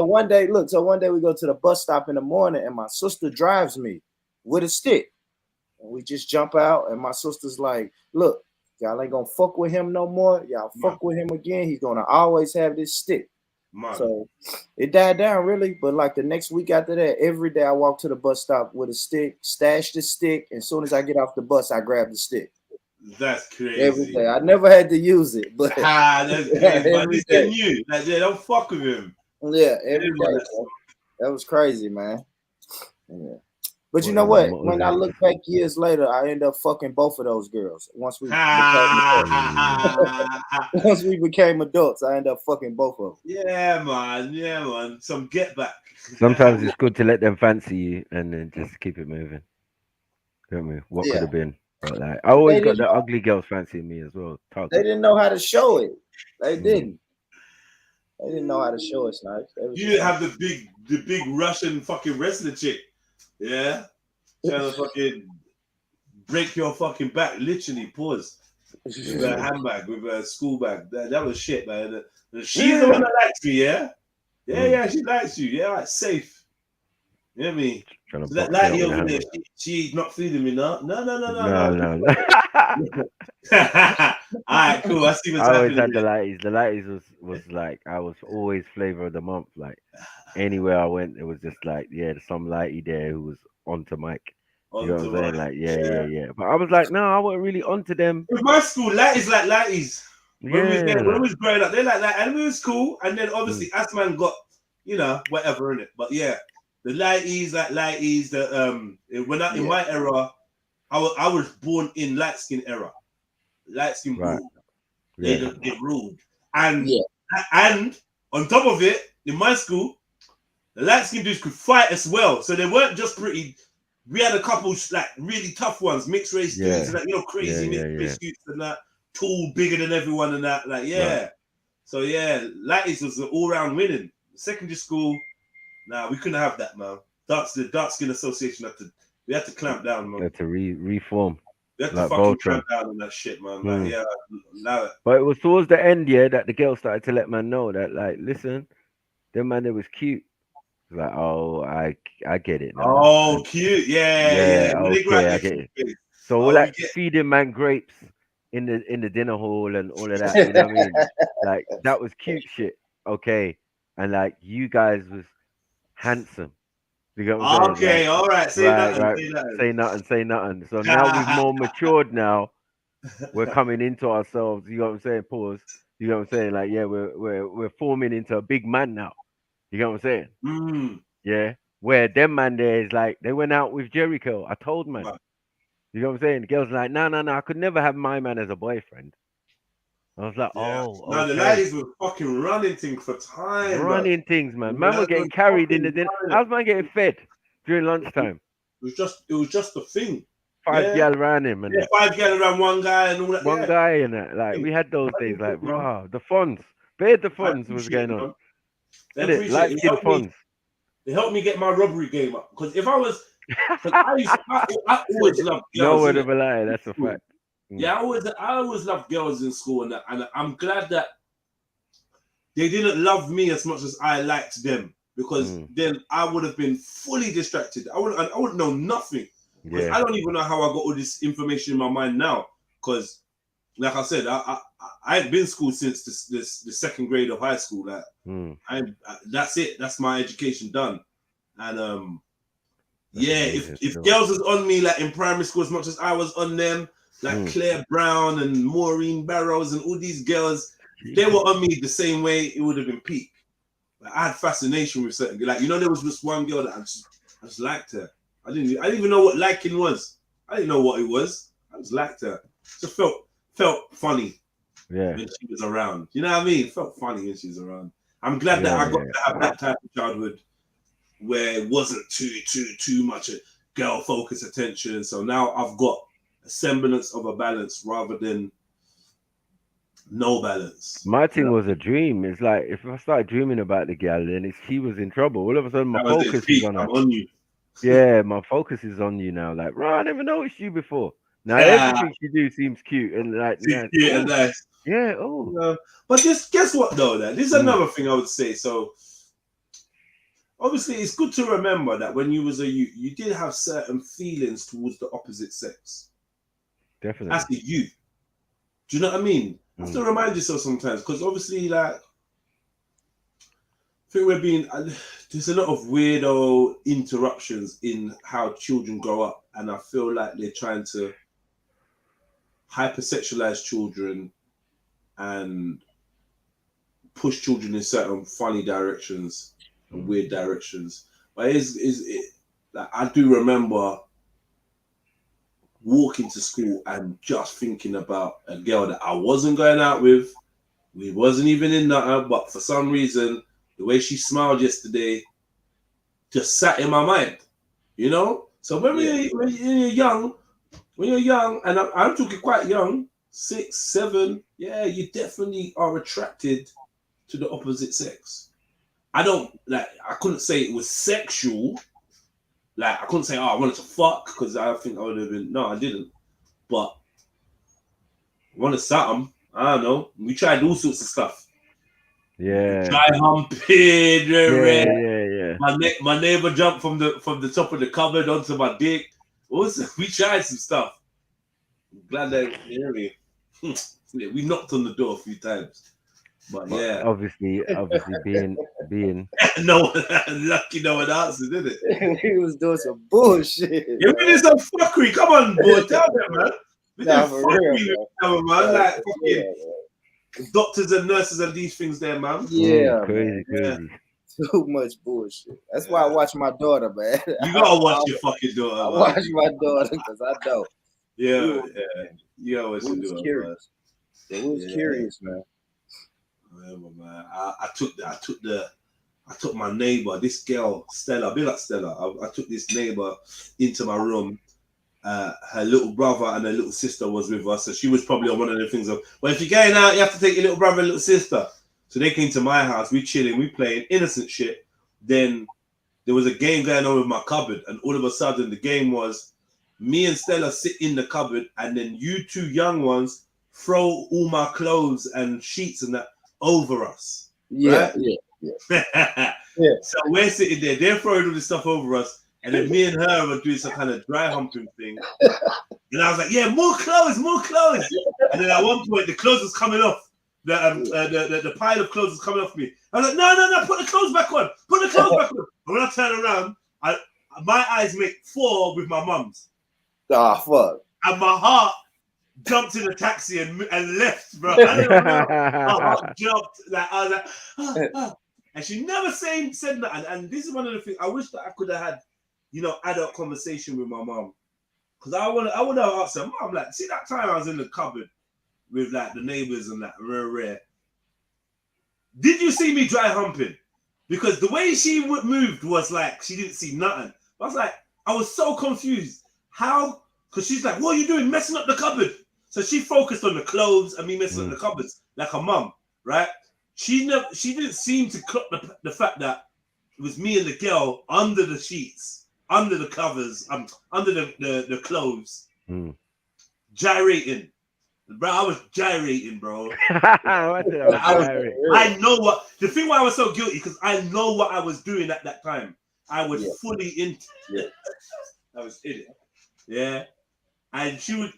T: one day we go to the bus stop in the morning and my sister drives me with a stick. And we just jump out and my sister's like, look, y'all ain't gonna fuck with him no more. Y'all fuck with him again. He's gonna always have this stick. So it died down really, but like the next week after that, every day I walk to the bus stop with a stick, stash the stick, and as soon as I get off the bus, I grab the stick.
C: That's crazy.
T: Every day. I never had to use it, but
C: that's crazy. But it's in you. Like, don't fuck with him.
T: Yeah, every day. That was crazy, man. Yeah. But you know what? When I look back years later, I end up fucking both of those girls. Once we became adults, I end up fucking both of them.
C: Yeah, man. Some get back.
Q: Sometimes it's good to let them fancy you and then just keep it moving. Don't we? What could have been? But like, I always got the ugly girls fancying me as well.
T: They didn't know how to show it. They didn't. They didn't know how to show it, Snipes.
C: You didn't have the big Russian fucking wrestler chick. Yeah, trying to fucking break your fucking back, literally. Pause. With a handbag, with a school bag. That was shit, man. She's the one that likes me, yeah. Yeah, she likes you. Yeah, like, safe. You know what I mean? So that lady over there, she's not feeding me, no. No. All right, cool. I see what's happening.
Q: I always had the lighties. The lighties was like, I was always flavor of the month. Like anywhere I went, it was just like, there's some lighty there who was onto Mike. You know what I'm saying? Like, yeah. But I was like, no, I wasn't really onto them.
C: With my school, lighties like lighties. When we was growing up, they like that, and it was cool. And then obviously, as man got, whatever in it. But yeah, the lighties like lighties. The in my era, I was born in light skin era. Light skin ruled.
Q: Yeah.
C: They ruled. And on top of it, in my school, the light skin dudes could fight as well. So they weren't just pretty. We had a couple like really tough ones, mixed race dudes and that, you know, crazy mixed race dudes and that, tall, bigger than everyone and that. Like,
Q: Right.
C: So lighties was an all-round winning. Secondary school, we couldn't have that, man. The Dark Skin Association we had to clamp down, man.
Q: Had to reform.
C: We had to
Q: like
C: fucking
Q: Voltron.
C: clamp down on that shit, man. Like,
Q: But it was towards the end, that the girl started to let man know that, like, listen, them man, they was cute. Like, oh, I get it now.
C: Oh, cute, yeah.
Q: Okay, I get it. So all that feeding man grapes in the dinner hall and all of that, you know what I mean? Like, that was cute shit. Okay, and like you guys was handsome. You get what I'm saying?
C: Okay,
Q: like,
C: all right. Say nothing.
Q: Say nothing. So now we've more matured now. We're coming into ourselves. You know what I'm saying? Pause. You know what I'm saying? Like, yeah, we're forming into a big man now. You know what I'm saying? Yeah. Where them man there is like, they went out with Jericho. I told man. You know what I'm saying? The girl's like, no, I could never have my man as a boyfriend. I was like, oh,
C: no, the ladies were fucking running things for time.
Q: Running things, man. Man were getting carried in the dinner. How's man getting fed during lunchtime?
C: It was just a thing.
Q: 5 gal around him, and
C: 5 gal around one guy and all that.
Q: One guy and that. Like, we had those days. Like, wow, the funds, the funds was going on. Light-skinned funds.
C: It helped me get my robbery game up, because if I was, I always loved girls.
Q: No word of a lie. That's a fact.
C: Yeah, I always loved girls in school, and I'm glad that they didn't love me as much as I liked them, because then I would have been fully distracted. I wouldn't know nothing. I don't even know how I got all this information in my mind now, because, like I said, I ain't been in school since the second grade of high school. Like, that's it. That's my education done. And if girls was on me like in primary school as much as I was on them, like Claire Brown and Maureen Barrows and all these girls, they were on me the same way, it would have been peak. Like, I had fascination with certain, like, you know, there was this one girl that I just liked her. I didn't even know what liking was. I didn't know what it was. I just liked her. Just felt funny when she was around. You know what I mean? It felt funny when she was around. I'm glad that I got to have that type of childhood where it wasn't too much a girl focused attention. So now I've got a semblance of a balance rather than no balance.
Q: My thing was a dream. It's like, if I started dreaming about the gal, then she was in trouble. All of a sudden, my focus is on
C: you.
Q: Yeah, my focus is on you now. Like, bro, I never noticed you before. Now everything you do seems cute and like
C: cute and nice.
Q: Yeah.
C: But guess what though? This is another thing I would say. So obviously, it's good to remember that when you was a youth, you did have certain feelings towards the opposite sex.
Q: Definitely.
C: As a youth, do you know what I mean? You have to remind yourself sometimes, because obviously, like, I think there's a lot of weirdo interruptions in how children grow up, and I feel like they're trying to hypersexualize children and push children in certain funny directions and weird directions. But like, I do remember walking to school and just thinking about a girl that I wasn't going out with. We wasn't even in nothing, but for some reason, the way she smiled yesterday just sat in my mind, you know? So when you're young, and I'm talking quite young, 6, 7, you definitely are attracted to the opposite sex. I couldn't say it was sexual. Like, I couldn't say, I wanted to fuck, because I think I would have been, no, I didn't. But I wanted something. I don't know. We tried all sorts of stuff.
Q: Yeah.
C: Try humping.
Q: Yeah.
C: My neighbor jumped from the top of the cupboard onto my dick. Also, we tried some stuff. I'm glad that we knocked on the door a few times. But
Q: obviously being
C: no one, lucky no one answered, did it?
T: We was doing some bullshit.
C: Yeah, we did some fuckery. Come on, boy, tell them, man. We did fuckery, man. Like fucking doctors and nurses and these things there, man.
T: Yeah,
Q: crazy.
T: Too much bullshit. That's why I watch my daughter, man.
C: You gotta watch your fucking daughter.
T: I watch my daughter because I know
C: Yeah. You always
T: We
C: should
T: was
C: do it,
T: curious. Yeah, we was curious, man.
C: Remember, man. I took my neighbor, this girl, Stella, big like Stella. I took this neighbor into my room. Her little brother and her little sister was with us, so she was probably on one of the things of, well, if you're going out, you have to take your little brother and little sister. So they came to my house, we chilling, we playing innocent shit. Then there was a game going on with my cupboard, and all of a sudden the game was me and Stella sit in the cupboard, and then you two young ones throw all my clothes and sheets and that over us.
T: Yeah,
C: right?
T: yeah.
C: So we're sitting there, they're throwing all this stuff over us, and then me and her were doing some kind of dry humping thing. And I was like, yeah, more clothes. And then at one point, the clothes was coming off. The pile of clothes was coming off me. I was like, no, put the clothes back on. And when I turn around, my eyes make 4 with my mum's.
T: Ah, fuck.
C: And my heart jumped in a taxi and left, bro. I don't know. My heart jumped. Like, I was like, ah. And she never said that. And this is one of the things I wish that I could have had, adult conversation with my mom. Because I would have asked her, Mom, like, see that time I was in the cupboard with like the neighbors and that rare. Did you see me dry humping? Because the way she moved was like she didn't see nothing. I was like, I was so confused. How? Because she's like, what are you doing? Messing up the cupboard. So she focused on the clothes and me messing up the cupboards like her mum, right? She didn't seem to clock the fact that it was me and the girl under the sheets, under the covers, under the clothes, gyrating. Bro, I was gyrating, bro. I know what the thing why I was so guilty, because I know what I was doing at that time. I was fully into it. I was in it. Yeah. And she would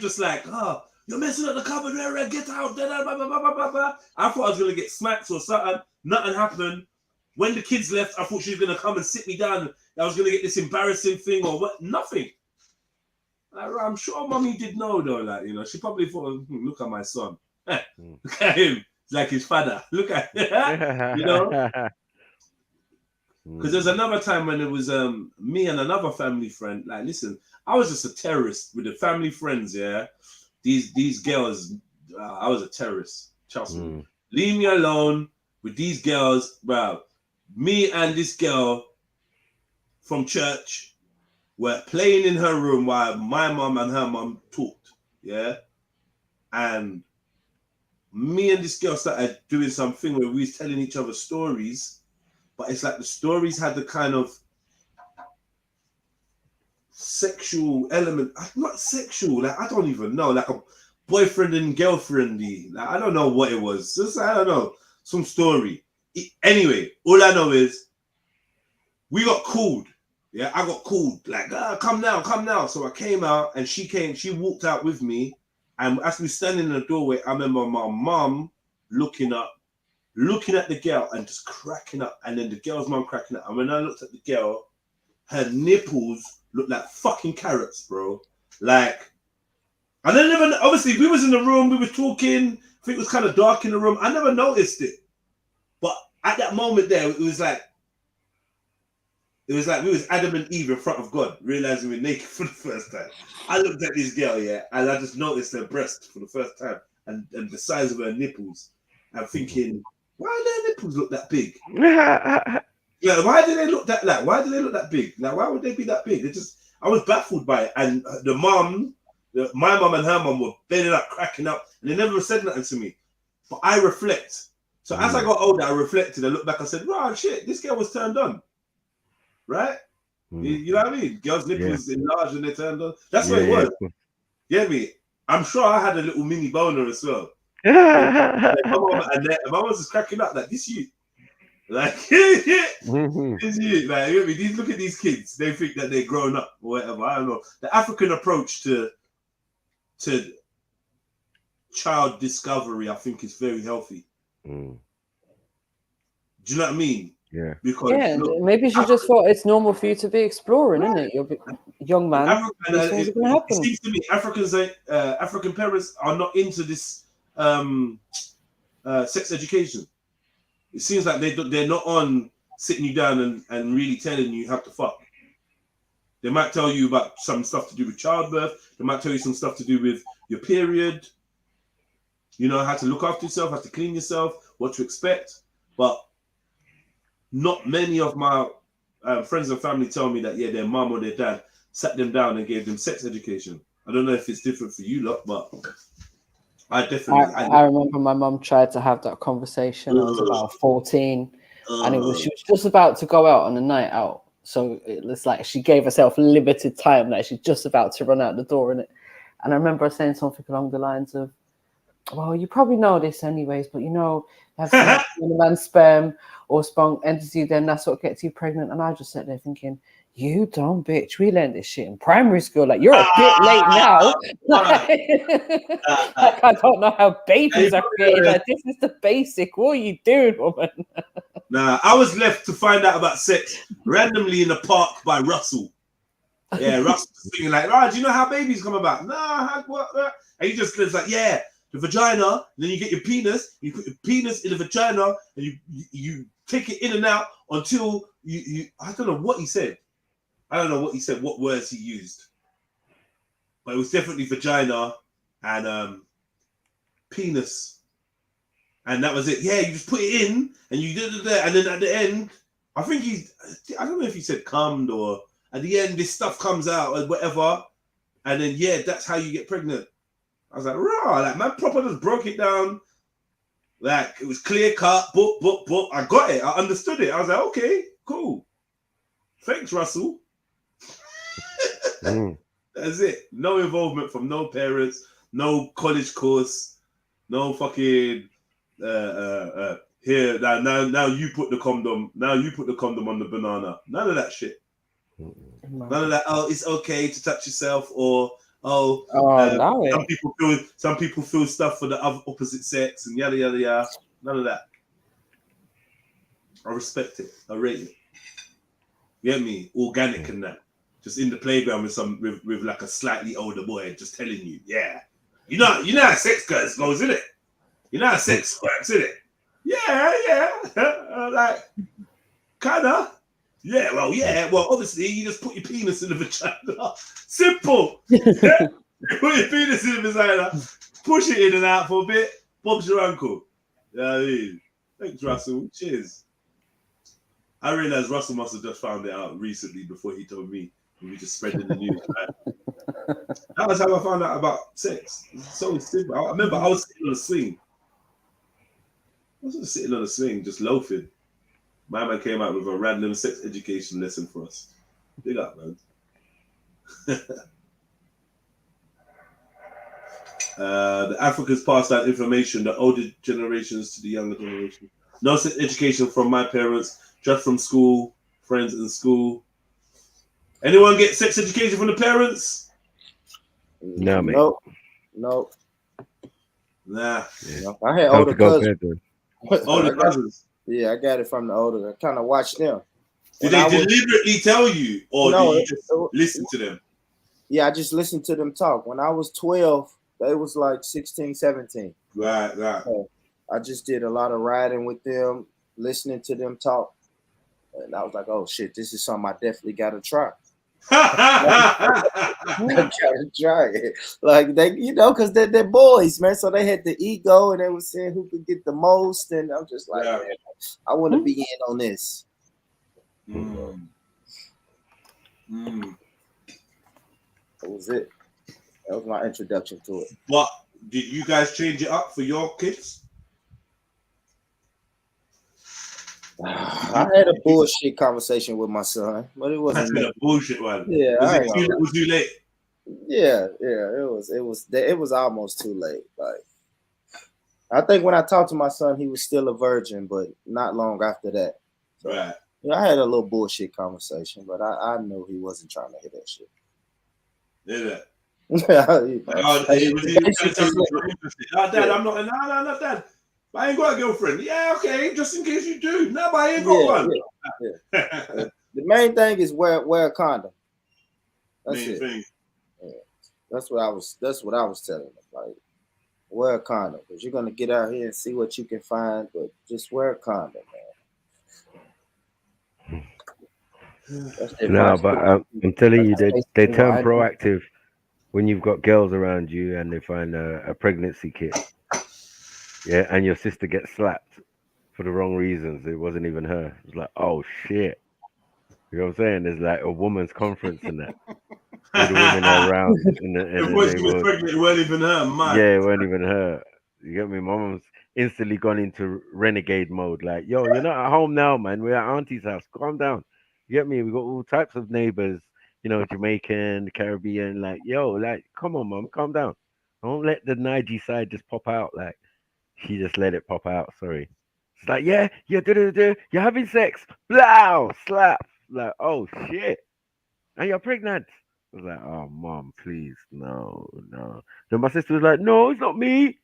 C: just like, oh, you're messing up the cupboard, get out. I thought I was gonna get smacked or something. Nothing happened. When the kids left, I thought she was gonna come and sit me down. I was gonna get this embarrassing thing or what? Nothing. I'm sure mommy did know though, like, she probably thought, look at my son. Look at him. It's like his father. Look at Because there's another time when it was me and another family friend. Like, listen, I was just a terrorist with the family friends, yeah. These girls, I was a terrorist. Trust me. Leave me alone with these girls, bro. Me and this girl from church were playing in her room while my mom and her mom talked, yeah? And me and this girl started doing something where we was telling each other stories, but it's like the stories had the kind of sexual element. Not sexual, like I don't even know, like a boyfriend and girlfriendy. Like, I don't know what it was. Just, I don't know, some story. Anyway, all I know is we got called. Yeah, I got called, like, come now. So I came out and she walked out with me. And as we standing in the doorway, I remember my mom looking at the girl and just cracking up. And then the girl's mom cracking up. And when I looked at the girl, her nipples looked like fucking carrots, bro. Like, and I never, obviously we was in the room, we were talking. I think it was kind of dark in the room. I never noticed it. But at that moment there, it was like we was Adam and Eve in front of God, realizing we're naked for the first time. I looked at this girl, yeah, and I just noticed her breast for the first time and the size of her nipples. I'm thinking, why do their nipples look that big? Yeah, why do they look that big? Like, why would they be that big? I was baffled by it. And my mom and her mom were bending up, cracking up, and they never said nothing to me. But I reflect. So as I got older, I reflected. I looked back. I said, "Wow, shit, this girl was turned on." Right? You know what I mean? Girls' nipples enlarged and they turned on. That's what it was. Yeah, me. I'm sure I had a little mini boner as well. My mom was just cracking up like, this you. Like, this you. Like, look at these kids. They think that they're grown up or whatever. I don't know. The African approach to child discovery, I think, is very healthy. Do you know what I mean?
Q: Yeah.
M: Because maybe she just thought it's normal for you to be exploring, isn't it? You're a young man. These things are going to happen.
C: It seems to me African parents are not into this sex education. It seems like they're not on sitting you down and really telling you how to fuck. They might tell you about some stuff to do with childbirth. They might tell you some stuff to do with your period. You know, how to look after yourself, how to clean yourself, what to expect. But not many of my friends and family tell me that, yeah, their mum or their dad sat them down and gave them sex education. I don't know if it's different for you lot, but I definitely...
M: I remember my mum tried to have that conversation. I was about 14, and she was just about to go out on a night out. So it was like she gave herself limited time, like she's just about to run out the door. And I remember her saying something along the lines of, well, you probably know this anyways, but you know, have sex when a man's sperm or sperm enters you, then that's what gets you pregnant. And I just sat there thinking, you dumb bitch, we learned this shit in primary school. Like, you're a bit late now. Like, I don't know how babies are created. Like, this is the basic. What are you doing, woman?
C: Nah, I was left to find out about sex randomly in the park by Russell. Yeah, Russell was thinking like, oh, do you know how babies come about? Nah, what? And he just was like, yeah, the vagina. Then you get your penis. You put your penis in the vagina, and you take it in and out until you. I don't know what he said. I don't know what he said. What words he used, but it was definitely vagina and penis. And that was it. Yeah, you just put it in and you did it there. And then at the end, I don't know if he said cummed or at the end, this stuff comes out or whatever. And then, yeah, that's how you get pregnant. I was like, rah, like, man, proper just broke it down. Like, it was clear cut, book. I got it. I understood it. I was like, okay, cool. Thanks, Russell. That's it. No involvement from no parents, no college course, no fucking... here now you put the condom on the banana. None of that shit. None of that. Oh, it's okay to touch yourself, or some people feel stuff for the opposite sex and yada yada yada. None of that. I respect it. I rate it. You get me? Organic and that. Just in the playground with like a slightly older boy, just telling you, yeah, you know how sex goes, isn't it? You know how sex works, isn't it? Yeah. Like, kinda. Yeah, well, obviously, you just put your penis in the vagina. Simple. Yeah? You put your penis in the vagina, push it in and out for a bit, Bob's your uncle. You know what I mean? Thanks, Russell. Cheers. I realized Russell must have just found it out recently before he told me. We just spreading the news. Right? That was how I found out about sex. It's so simple. I remember I was sitting on a swing. I was just sitting on a swing, just loafing. My man came out with a random sex education lesson for us. Big up, man. The Africans passed out information, the older generations to the younger generation. No sex education from my parents, just from school, friends in school. Anyone get sex education from the parents?
Q: No, mate.
T: Nope.
C: Nah.
T: Yeah. I had older cousins.
C: Older cousins.
T: Yeah, I got it from the older. I kind of watched them.
C: Did they deliberately tell you, or did you just listen to them?
T: Yeah, I just listened to them talk. When I was 12, they was like 16, 17.
C: Right.
T: So I just did a lot of riding with them, listening to them talk. And I was like, oh, shit, this is something I definitely got to try. I gotta try it. Like, they, because they're boys, man. So they had the ego and they were saying who could get the most. And I'm just like, man, I want to be in on this. That was it. That was my introduction to it.
C: What did you guys change it up for your kids?
T: I had a bullshit conversation with my son, but it wasn't
C: a bullshit one.
T: Yeah,
C: it was too late.
T: Yeah, it was almost too late. Like, I think when I talked to my son, he was still a virgin, but not long after that. So,
C: right.
T: Yeah, I had a little bullshit conversation, but I knew he wasn't trying to hear that shit.
C: Yeah. Dad, I'm not. No, Dad. I ain't got a girlfriend. Yeah, okay, just in case you do. No, but I ain't got one.
T: Yeah. The main thing is wear a condom. That's
C: main
T: it.
C: Thing.
T: Yeah. That's what I was telling them. Like, wear a condom, because you're gonna get out here and see what you can find, but just wear a condom, man.
Q: No, but I'm telling you, they turn proactive when you've got girls around you and they find a pregnancy kit. Yeah, and your sister gets slapped for the wrong reasons. It wasn't even her. It's like, oh shit. You know what I'm saying? There's like a woman's conference in that. All the women are around in the
C: She was
Q: neighborhood.
C: pregnant, it weren't even her, man.
Q: Yeah, it weren't even her. You get me? My mom's instantly gone into renegade mode. Like, yo, you're not at home now, man. We're at auntie's house. Calm down. You get me? We got all types of neighbors, you know, Jamaican, Caribbean. Like, yo, like, come on, mom, calm down. Don't let the Nige side just pop out. Like, she just let it pop out. Sorry. It's like, yeah, you're having sex. Blow, slap. Like, oh shit. And you're pregnant. I was like, oh mom, please, no. Then my sister was like, no, it's not me.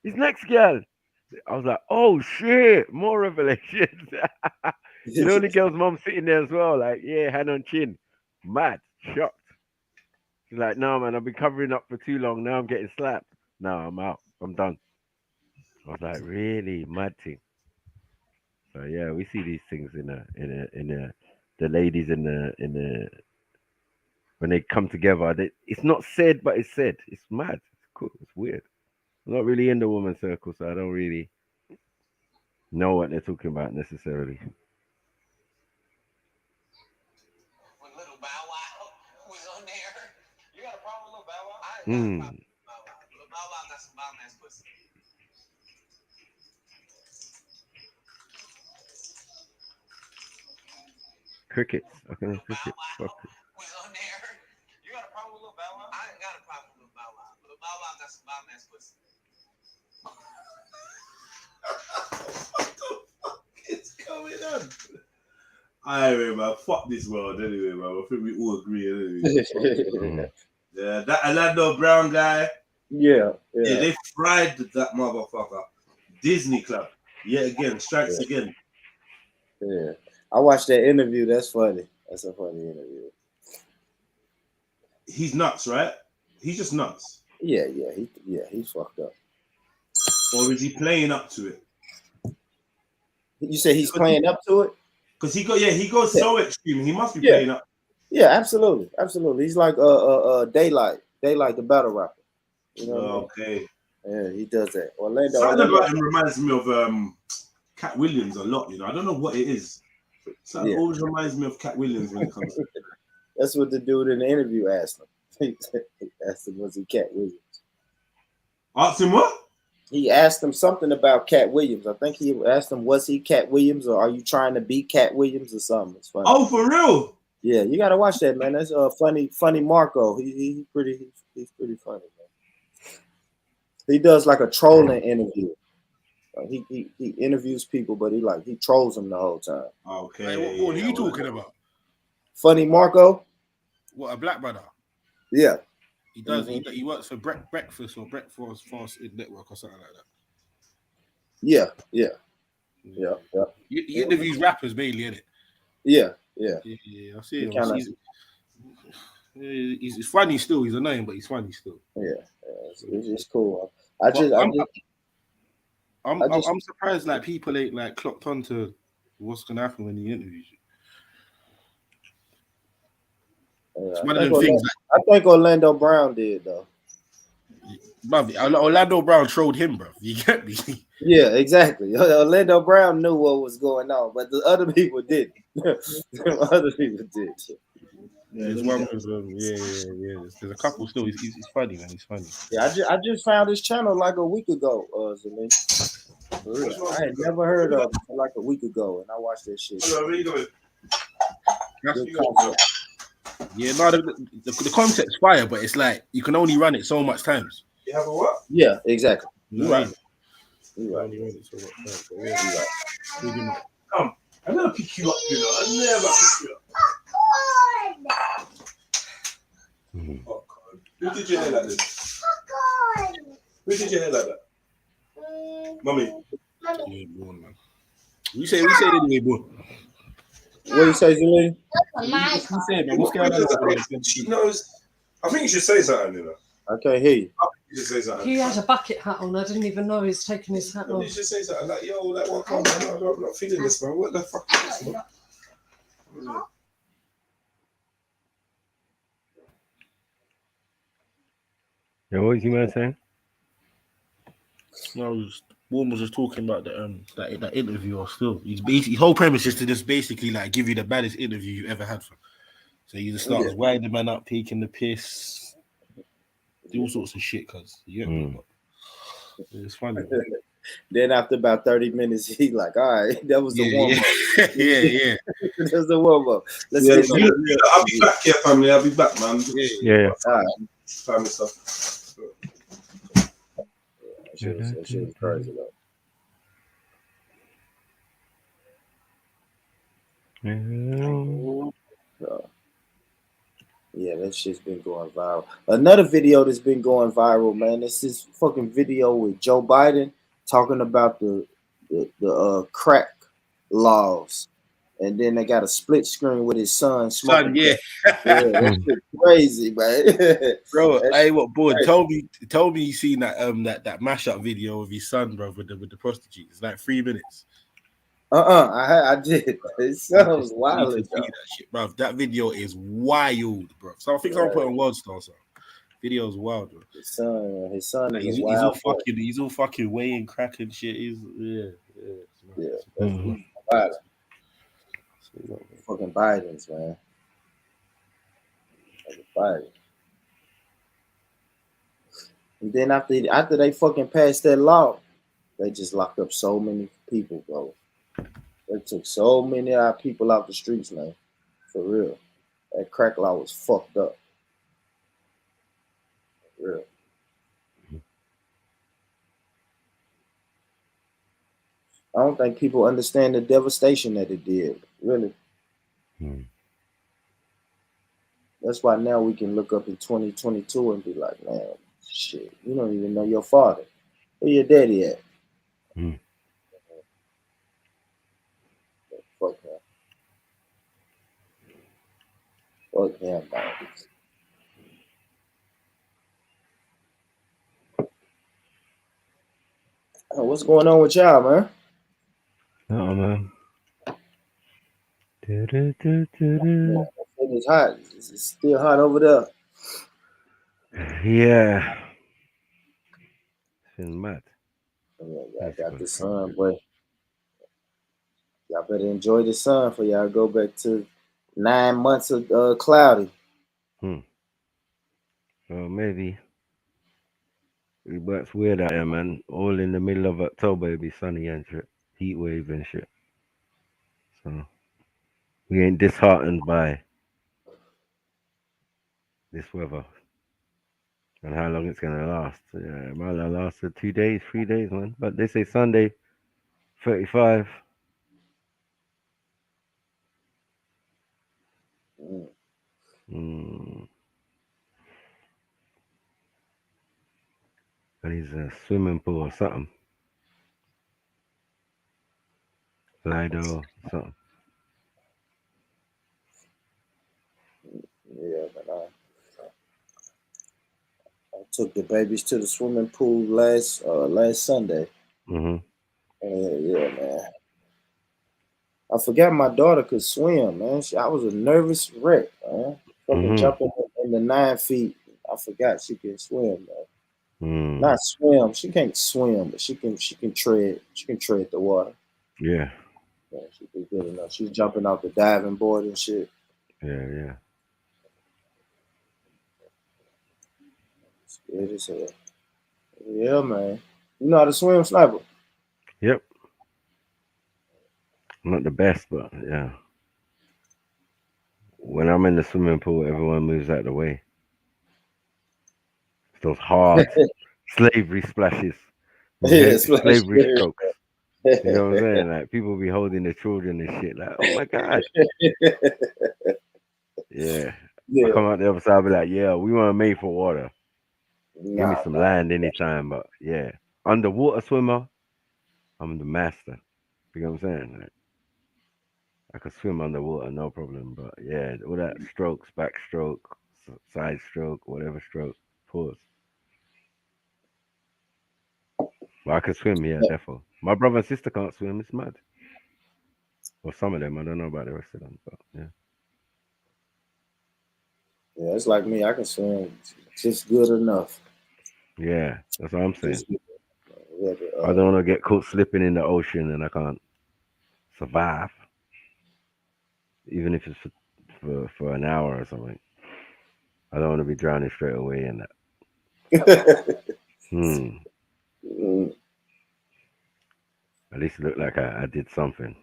Q: It's next girl. I was like, oh shit, more revelations. You know, the girl's mom sitting there as well, like, yeah, hand on chin. Mad, shocked. She's like, no, man, I've been covering up for too long. Now I'm getting slapped. No, I'm out. I'm done. I was like, really? Mad thing. So yeah, we see these things in the ladies in the when they come together. It's not said, but it's said. It's mad. It's cool. It's weird. I'm not really in the woman circle, so I don't really know what they're talking about necessarily.
A: When Little Bow Wow was on there, you got a problem with Little Bow Wow? I ain't got a problem with Bow Wow. Little Bow Wow got some bomb ass pussy.
Q: Crickets. I can hear crickets. Fuck it.
A: Was on there. You got a problem with Little Bow Wow? I ain't got a problem with Little Bow Wow. Little Bow Wow got some bomb ass pussy.
C: What the fuck is going on? Anyway, man, fuck this world anyway, man. I think we all agree anyway. Yeah, that Orlando Brown guy.
T: Yeah,
C: they fried that motherfucker. Disney Club. Yet again, strikes again.
T: Yeah. I watched that interview. That's funny. That's a funny interview.
C: He's nuts, right? He's just nuts.
T: Yeah, he's fucked up.
C: Or is he playing up to it?
T: You say he's playing up to it?
C: Because he goes so extreme. He must be playing up.
T: Yeah, absolutely. He's like Daylight the battle rapper. You know
C: okay.
T: Yeah, he does that. Orlando.
C: Something about him reminds me of Cat Williams a lot. You know, I don't know what it is. Something always reminds me of Cat Williams when it comes to that.
T: That's what the dude in the interview asked him. He asked him, was he Cat Williams?
C: Asked him what?
T: He asked him something about Cat Williams. I think he asked him, was he Cat Williams, or are you trying to be Cat Williams or something? It's funny.
C: Oh, for real?
T: Yeah, you gotta watch that, man. That's funny Marco. He's pretty funny, man. He does like a trolling interview. He interviews people, but he trolls them the whole time.
C: Okay.
K: Hey, what are you talking about?
T: Funny Marco?
K: What, a black brother?
T: Yeah.
K: He does. He works for Breakfast or Breakfast Fast Network or something like that.
T: Yeah.
K: He interviews rappers mainly, innit?
T: Yeah.
K: I see him. He's funny still. He's annoying, but he's funny still.
T: Yeah. It's cool. I'm
K: surprised like people ain't like clocked onto what's gonna happen when he interviews you. It's one of them things.
T: I think Orlando Brown did though.
K: Bruv, Orlando Brown trolled him, bro. You get me?
T: Yeah, exactly. Orlando Brown knew what was going on, but the other people didn't. Other people did.
K: There's one with There's a couple still. He's funny, man. He's funny.
T: Yeah, I just found his channel like a week ago, Zalene. For real. I had never heard of it like a week ago, and I watched that shit.
K: Yeah, no, the concept's fire, but it's like you can only run it so much times.
C: You have a what?
T: Yeah, exactly. You're right.
C: Come, I'm gonna pick you up, you know. I never pick you up. Oh, God. Who did your hair like this? Who did your hair like that? Mommy.
K: You ain't born, man. We say anyway, boy.
T: What you say, Julie?
K: What's going on?
C: She knows. I think you should say something, you know.
T: Okay, hey.
C: You should say something.
U: He has a bucket hat on. I didn't even know he's taking his hat off.
C: You should say something like, yo, like, what, come on, I'm not feeling this, man. What the fuck is this, man?
Q: Yeah, what was you man saying?
K: No, Warren was just talking about that interview. Or still, his whole premise is to just basically like give you the baddest interview you ever had. So you just start winding the man up, taking the piss, do all sorts of shit. Cause it's funny.
T: Then after about 30 minutes, he like, all right, that was the warm up.
K: Yeah.
T: That's the warm up. Let's
C: Yeah,
T: get
C: I'll be back here, family. I'll be back, man.
Q: Yeah.
T: All right.
C: Family stuff.
T: That shit was crazy though. Yeah, that shit's been going viral. Another video that's been going viral, man. This is fucking video with Joe Biden talking about the crack laws, and then they got a split screen with his son smoking.
K: Yeah,
T: that shit crazy, man.
K: Bro, hey, what boy told me he seen that that mashup video of his son, bro, with the prostitute. It's like 3 minutes.
T: I did. His son was wild.
K: That shit, bro. That video is wild, bro. So I think someone put it on World Star. So video's wild, bro.
T: His son
K: like,
T: is
K: he's all fucking weighing crack and shit. He's
T: wild. Fucking Biden's, man. Biden. And then after they fucking passed that law, they just locked up so many people, bro. They took so many of our people out the streets, man. For real. That crack law was fucked up. For real. I don't think people understand the devastation that it did. Really. That's why now we can look up in 2022 and be like, man, shit, you don't even know your father. Where your daddy at? Fuck him. Fuck him, man. Oh, what's going on with y'all, man?
Q: Oh, man.
T: It's hot. It's still hot over there.
Q: Yeah. It's been mad.
T: Yeah, I got the sun, boy. Y'all better enjoy the sun for y'all go back to 9 months of cloudy.
Q: Well, maybe. But it's weird out here, man. All in the middle of October, it'll be sunny and shit. Heat wave and shit. So, we ain't disheartened by this weather. And how long it's going to last. Yeah, it might last 2 days, 3 days, man. But they say Sunday, 35. And he's a swimming pool or something. Lido, something.
T: Yeah, but I took the babies to the swimming pool last Sunday. Yeah, man. I forgot my daughter could swim, man. I was a nervous wreck, man. Fucking jumping in the 9 feet. I forgot she can swim, man. Not swim. She can't swim, but she can tread. She can tread the water.
Q: Yeah.
T: Yeah, she be good enough. She's jumping off the diving board and shit.
Q: Yeah.
T: It's good as hell. Yeah, man. You know how to swim, Sniper?
Q: Yep. Not the best, but yeah. When I'm in the swimming pool, everyone moves out of the way. It's those hard slavery splashes. Slavery strokes. You know what I'm saying? Like, people be holding their children and shit. Like, oh my God. Yeah. I come out the other side, I'll be like, yeah, we weren't made for water. Give me some land anytime, but yeah. Underwater swimmer, I'm the master. You know what I'm saying? Like, I could swim underwater, no problem. But yeah, all that strokes, backstroke, side stroke, whatever stroke, pause. But I could swim, yeah, definitely. My brother and sister can't swim, it's mad. Well, some of them, I don't know about the rest of them, but yeah.
T: Yeah, it's like me. I can swim just good enough.
Q: Yeah, that's what I'm saying.
T: Yeah,
Q: I don't want to get caught slipping in the ocean and I can't survive, even if it's for an hour or something. I don't want to be drowning straight away in that. At least it looked like I did something.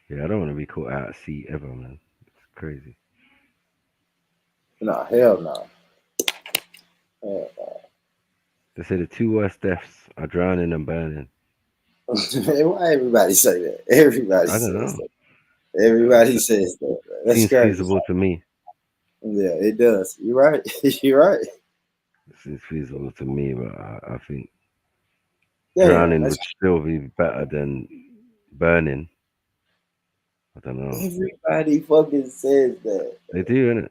Q: Yeah, I don't want to be caught out at sea ever, man. It's crazy.
T: Nah, hell no. Hell no.
Q: They say the 2 worst deaths are drowning and burning.
T: Why everybody say that? Everybody
Q: I don't
T: says
Q: know.
T: that. Everybody says that. That's
Q: Seems
T: crazy.
Q: feasible to me.
T: Yeah, it does. You're right. You're right.
Q: It seems feasible to me, but I think
T: Damn,
Q: drowning would still be better than burning. I don't know.
T: everybody fucking says that.
Q: They do, innit?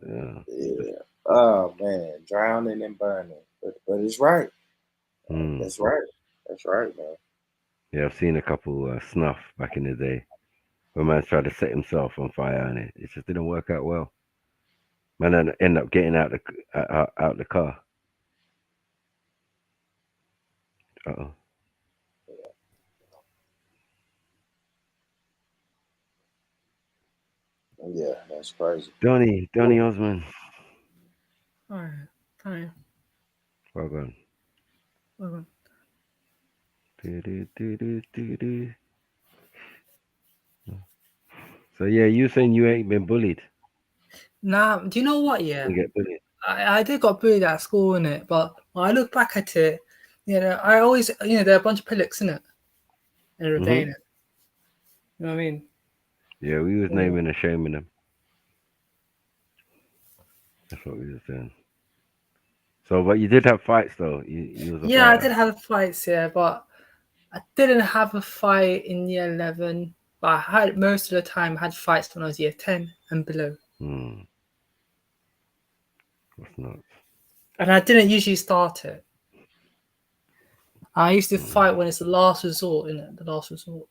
Q: Yeah.
T: Yeah. Oh man, drowning and burning. But it's right. That's right. That's right, man.
Q: Yeah, I've seen a couple snuff back in the day. Where man tried to set himself on fire and it just didn't work out well. Man ended up getting out the car. Uh-oh.
T: Yeah, that's crazy.
Q: Donny Osmond.
R: Alright, fine.
Q: Well done.
R: Well done.
Q: So yeah, you saying you ain't been bullied?
R: Nah, do you know what? Yeah,
Q: You get bullied.
R: I did got bullied at school, innit? But when I look back at it, you know, I always, you know, there are a bunch of pillocks, innit? And repaying it. You know what I mean?
Q: Yeah, we was naming and shaming them. That's what we was doing. So, but you did have fights though. You was a
R: Yeah, I
Q: fighter.
R: did have fights, yeah, but I didn't have a fight in year 11. But I had most of the time had fights when I was year 10 and below.
Q: That's nuts.
R: And I didn't usually start it. I used to fight when it's the last resort, innit? The last resort.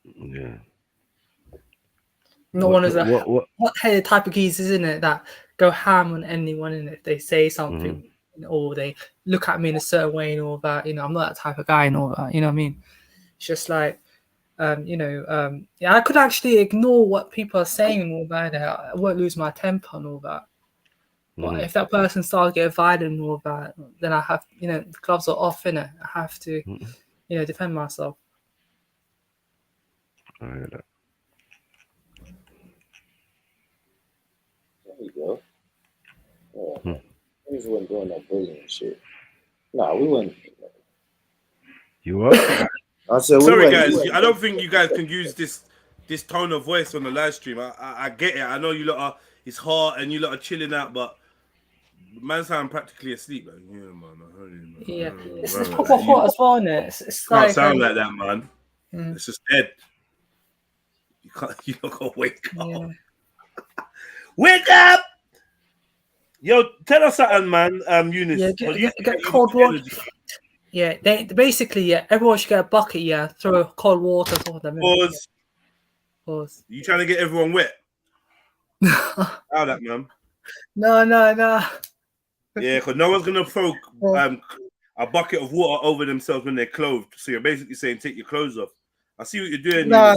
Q: Yeah.
R: Not one of the hot-headed type of geezers, isn't it, that go ham on anyone, and if they say something or they look at me in a certain way and all that, you know, I'm not that type of guy and all that, you know what I mean? It's just like, yeah, I could actually ignore what people are saying and all that. I won't lose my temper and all that. But if that person starts getting violent and all that, then I have, you know, the gloves are off, innit? I have to, you know, defend myself.
Q: I hear that.
T: There you go. Yeah, we just wasn't doing no bullying and shit. Nah, we wouldn't.
Q: You what?
T: I said,
B: sorry guys, I don't think you guys can use this tone of voice on the live stream. I get it. I know you lot are, it's hot and you lot are chilling out, but man sound practically asleep. Like, yeah, man.
R: Yeah, it's proper hot as well, isn't it? It's
B: Can't
R: like,
B: sound like that, man. It's just dead. You not gonna wake up. Wake up! Yo, tell us something, man. Eunice.
R: Yeah, get cold water. Yeah, they basically, yeah, everyone should get a bucket, yeah, throw cold water for them.
B: Pause.
R: Pause.
B: You trying to get everyone wet? How that, man?
R: No.
B: Yeah, because no one's gonna throw a bucket of water over themselves when they're clothed. So you're basically saying take your clothes off. I see what you're doing.
R: No.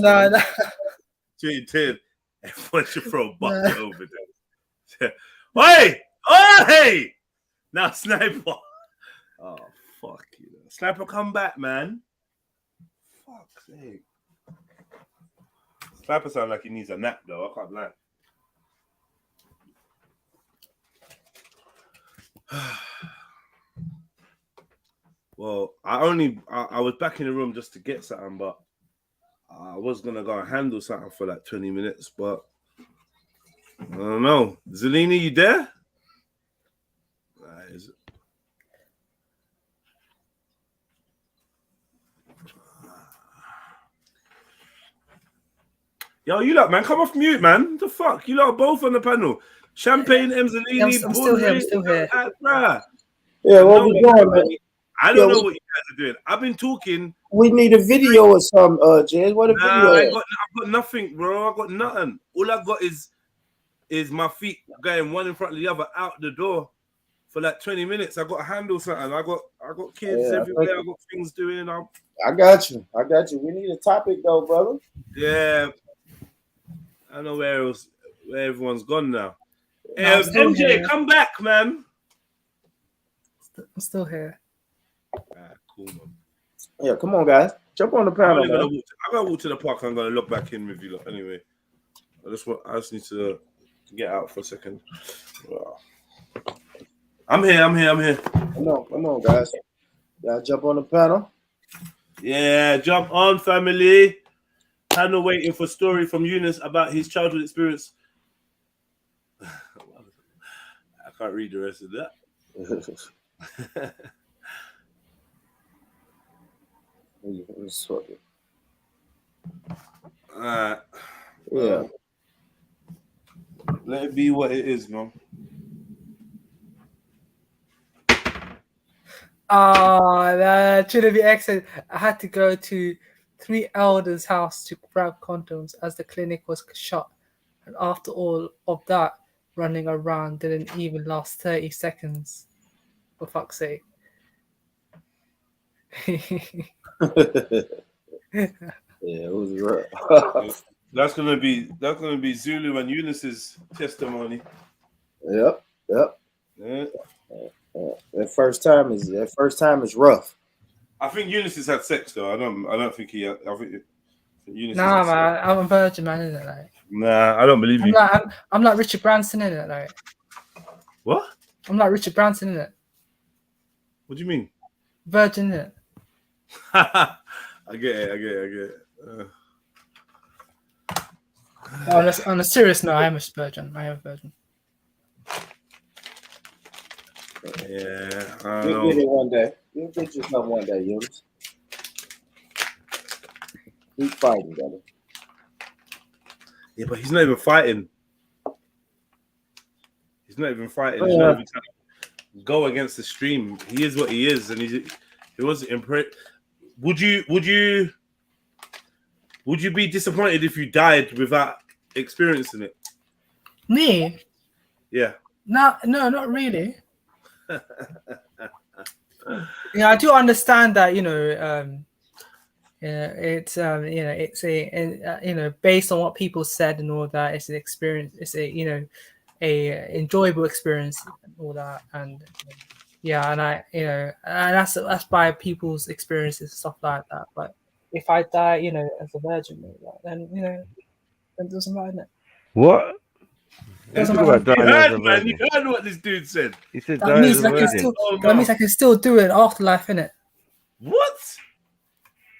B: See what you're doing. Everyone should throw a bucket over them. Hey! Now sniper. Oh fuck you. Sniper, come back, man. Fuck's sake. Sniper sound like he needs a nap though. I can't lie. Well, I was back in the room just to get something, but I was gonna go and handle something for like 20 minutes, but I don't know. Zelina, you there? Yo, you lot, man, come off mute, man. What the fuck? You lot are both on the panel. Champagne, Emzalini,
R: I'm still here.
T: Yeah, what we doing, man?
B: I don't know what you guys are doing. I've been talking.
T: We need a video or something, James. What a video?
B: I've got nothing, bro. I got nothing. All I've got is
C: is my feet going one in front of the other out the door for like 20 minutes. I got to handle something. I got kids everywhere. I got things doing.
T: I got you. We need a topic though, brother.
C: Yeah. I don't know where everyone's gone now.
R: No,
C: MJ,
R: here.
C: come back, man.
R: I'm still here.
C: Cool, man.
T: Yeah, come on, guys. Jump on the panel.
C: I'm gonna walk to the park. I'm gonna log back in with you. Anyway, I just need to get out for a second. I'm here.
T: Come on, guys. Y'all jump on the panel.
C: Yeah, jump on, family. Panel waiting for story from Eunice about his childhood experience. I can't read the rest of that.
T: Yeah.
C: Let it be what it is, man.
R: Oh, that shouldn't be excellent. I had to go to 3 elders' house to grab condoms as the clinic was shut. And after all of that, running around didn't even last 30 seconds. For fuck's sake.
T: Yeah, it was rough.
C: That's gonna be Zulu and Eunice's testimony.
T: Yep.
C: Yeah.
T: That first time is rough.
C: I think Eunice has had sex though. I don't think he. I think Eunice.
R: Nah, man, I'm a virgin, man, isn't it? Like,
C: nah, I don't believe you.
R: I'm like Richard Branson, isn't it? Like,
C: what?
R: I'm like Richard Branson, isn't it?
C: What do you mean?
R: Virgin, isn't it?
C: I get it.
R: On a serious note, I am a virgin.
C: Yeah,
T: You'll get it one day. You'll get yourself one day, Eunice. Keep fighting, brother.
C: Yeah, but he's not even fighting. He's not even fighting. He's
T: Yeah.
C: not even trying to go against the stream. He is what he is, and he wasn't impressed. Would you be disappointed if you died without experiencing it?
R: Me?
C: Yeah.
R: No, not really. Yeah, I do understand that. It's it's a based on what people said and all that. It's an experience. It's a enjoyable experience and all that. And yeah, and and that's by people's experiences and stuff like that. But if I die, as a virgin, then it doesn't matter. Innit?
Q: What?
C: You heard what this dude said.
Q: He said
R: that means I can still do it afterlife, innit?
C: What?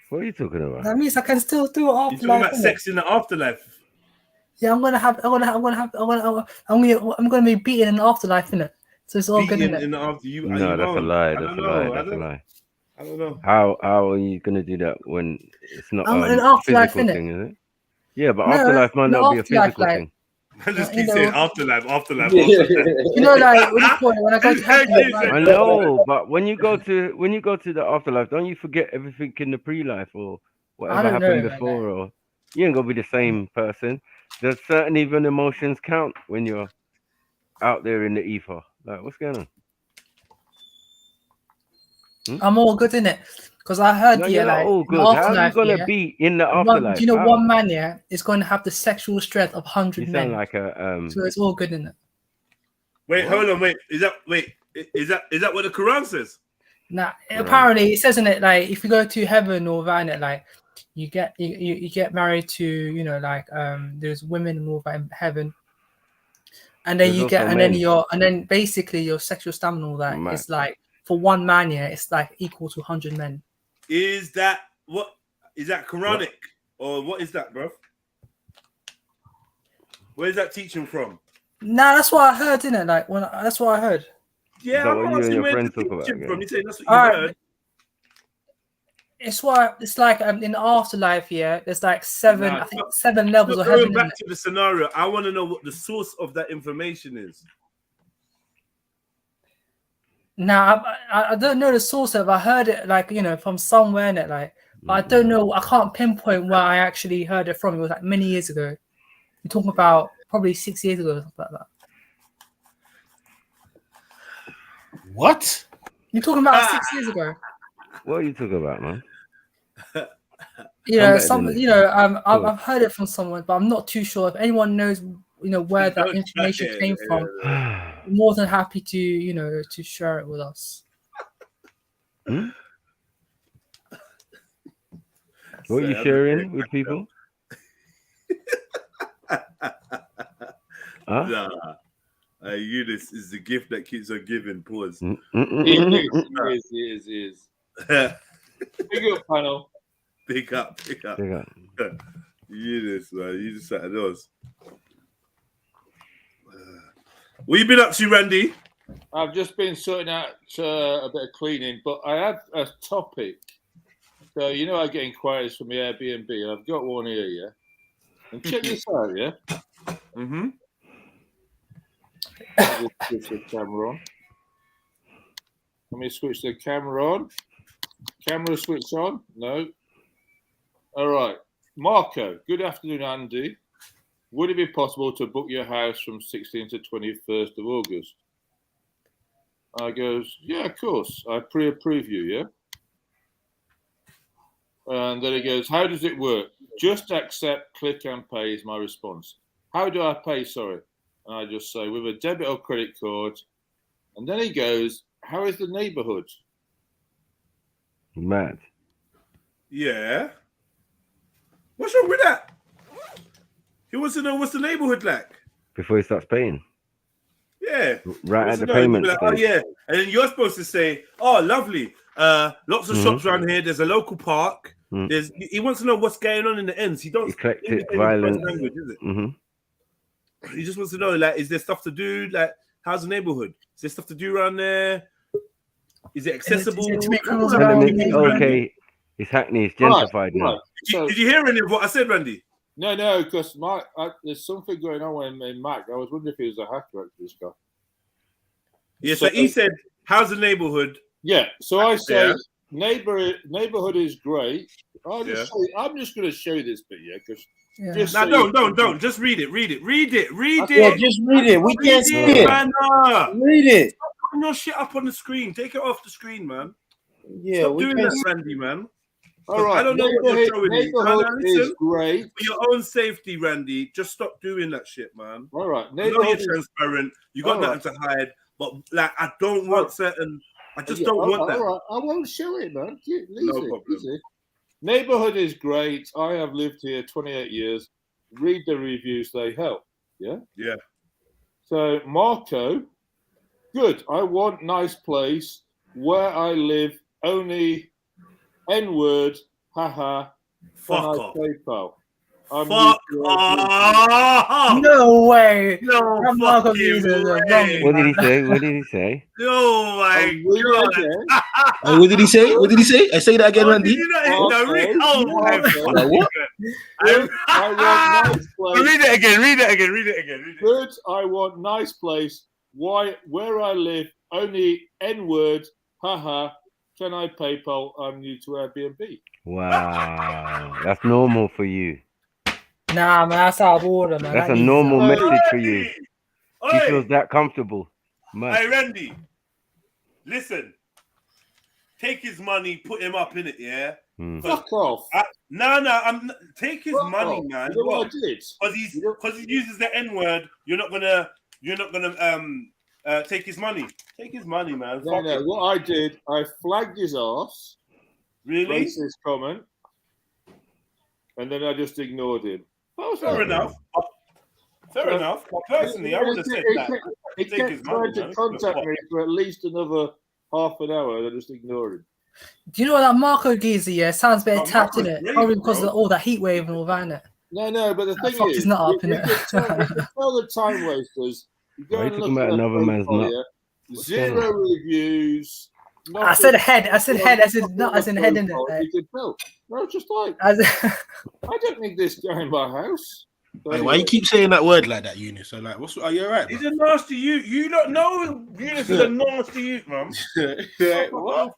Q: What are you talking about?
R: That means I can still do it
C: You're
R: afterlife.
C: talking about sex in the afterlife.
R: Yeah, I'm gonna be beaten in the afterlife, innit? So it's all good, innit?
C: In the after you.
Q: No, that's a lie. That's a lie.
C: I don't know.
Q: How are you gonna do that when it's not
R: an
Q: a
R: afterlife,
Q: physical
R: innit?
Q: thing, is it? Yeah, but afterlife might not be a physical thing.
C: I just keep saying afterlife.
R: Like when I go to heaven.
Q: I know, but when you go to the afterlife, don't you forget everything in the pre-life or whatever happened before, or you ain't gonna be the same person. There's certain even emotions count when you're out there in the ether. Like, what's going on?
R: I'm all good in it because I heard
Q: you're not all good. How are you gonna be in the afterlife?
R: Do you know one man is going to have the sexual strength of 100 men?
Q: Sound like a
R: so it's all good in it.
C: Wait, hold on. Is that what the Quran says?
R: Nah, apparently it says in it like if you go to heaven or around it, like you get married to there's women and all that in heaven, and then then basically your sexual stamina and all that is like for one man, it's like equal to 100 men.
C: Is that Quranic or what is that, bro? Where's that teaching from?
R: Nah, that's what I heard, innit? Like that's what I heard.
C: Yeah, I'm asking where the teaching from. You saying that's what you heard?
R: It's like in the afterlife, there's like seven levels of heaven.
C: Going back to the scenario, I want to know what the source of that information is.
R: Now I don't know the source of it. I heard it from somewhere in it, but I don't know. I can't pinpoint where I actually heard it from. It was like many years ago. You're talking about probably 6 years ago or something like that.
K: What?
R: You're talking about 6 years ago.
Q: What are you talking about, man?
R: You
Q: I'm
R: know,
Q: better than
R: I've heard it from someone, but I'm not too sure if anyone knows, where that information came from. I'm more than happy to, to share it with us.
Q: Hmm? What are you sharing with people? Huh?
C: Nah. Eunice is the gift that keeps on giving. Pause.
E: It is. Big up, panel.
C: Big up. Eunice, man. You just at those. What you been up to, Randy?
E: I've just been sorting out a bit of cleaning, but I had a topic. So, I get inquiries from the Airbnb, and I've got one here, yeah? And check this out, yeah?
C: Mm-hmm.
E: Just switch the camera on. Let me switch the camera on. Camera switch on? No. All right. Marco, good afternoon, Andy. Would it be possible to book your house from 16th to 21st of August? I goes, yeah, of course. I pre-approve you, yeah? And then he goes, how does it work? Just accept, click and pay is my response. How do I pay, sorry? And I just say, with a debit or credit card. And then he goes, how is the neighborhood?
Q: Mad.
C: Yeah. What's wrong with that? He wants to know what's the neighborhood like.
Q: Before he starts paying.
C: Yeah.
Q: Right at the payment
C: like, oh, yeah. And then you're supposed to say, oh, lovely. Lots of shops around here. There's a local park. He wants to know what's going on in the ends. He don't
Q: eclectic violence.
C: Language, is it? He just wants to know, like, is there stuff to do? Like, how's the neighborhood? Is there stuff to do around there? Is it accessible?
Q: Okay, it's Hackney. It's gentrified now.
C: Right. Did you hear any of what I said, Randy?
E: No, because there's something going on in Mac. I was wondering if he was a hacker, actually, this guy.
C: Yeah, so he said, how's the neighborhood?
E: Yeah, so I say, neighborhood is great. I'm just going to show you this bit, yeah, because.
C: Don't. Just read it. Read it.
T: Yeah, just read it. We can't see it. Read it.
C: Stop putting your shit up on the screen. Take it off the screen, man.
T: Yeah,
C: stop doing that, Randy, man.
E: All right.
C: I don't know what you're showing me.
E: Neighborhood is great.
C: For your own safety, Randy, just stop doing that shit, man.
E: All right.
C: I know you're transparent. You got nothing to hide. But, like, I don't want certain... I just don't want that.
E: All right. I won't show it, man.
C: No problem.
E: Neighborhood is great. I have lived here 28 years. Read the reviews, they help. Yeah?
C: Yeah.
E: So, Marco, good. I want nice place where I live, only N-word, haha.
C: Fuck off.
E: PayPal.
C: Fuck off!
R: No way!
C: No
R: Marco
C: fucking
R: way.
Q: What did he say? What did he say?
C: Oh my god!
K: What did he say? What did he say? I say that again, Randy.
C: Read it again.
E: Good. I want nice place. Where I live, only N-word. Haha. Can I PayPal? I'm new to Airbnb.
Q: Wow, that's normal for you.
R: Nah, man, that's out of order, man.
Q: That's a normal message for you. He feels that comfortable. Man.
C: Hey, Randy, listen. Take his money, put him up in it, yeah?
E: Fuck off.
C: Take his money, man.
E: You know what I did?
C: Because he uses the N-word, you're not gonna take his money. Take his money, man.
E: No. What I did, I flagged his ass.
C: Really?
E: Racist comment. And then I just ignored him.
C: Fair enough. Fair enough. But personally, I would have said that.
E: He kept trying to contact me for at least another half an hour, and I just ignored him.
R: Do you know what that Marco geezer, sounds better tapped in it? Probably because of all that heat wave and all that, innit?
E: No, but the thing is,
R: not up in
E: you
R: it.
E: can tell the time wasters. You go
Q: Why are you
E: and
Q: talking
E: look
Q: about
E: at
Q: another man's nut?
E: Zero reviews.
R: I said head. I said head. I said not as in head in it.
E: You could tell. No, just like I don't need this guy in my house.
K: Hey, why you keep saying that word like that, Eunice? So, like, are you alright?
C: He's a nasty youth. You don't know Eunice is a nasty youth, man.
E: What?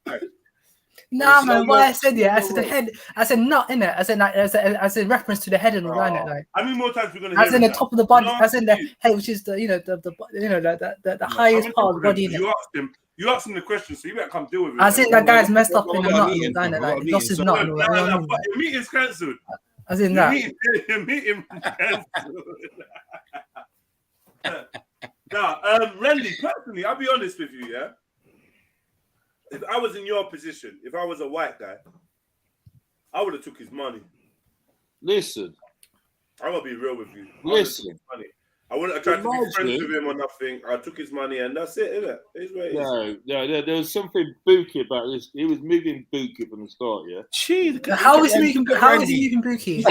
R: Nah, man. What I said, I said the head. I said not in it. I said like as a reference to the head and all that. Like,
B: how many more times we're gonna
R: as
B: hear
R: in the
B: that?
R: top of the body, as in the head, which is the the highest part of the body.
B: You asked him the question, so you better come deal with it.
R: I think that guy's messed up in the nut and all
K: meeting,
R: that.
K: bro.
R: Like, he lost his nut and all that. You know what I mean?
B: Your meeting's cancelled.
R: As in that.
B: Your meeting cancelled. Now, Randy, personally, I'll be honest with you, yeah. If I was in your position, if I was a white guy, I would have took his money.
E: Listen,
B: I'm gonna be real with you.
E: Listen.
B: I wouldn't have tried to be friends with him or nothing. I took his money and that's it, isn't it? It's what it is.
E: No, there was something booky about this. He was moving booky from the start, yeah.
K: Jeez,
R: How is he moving? How is he moving booky?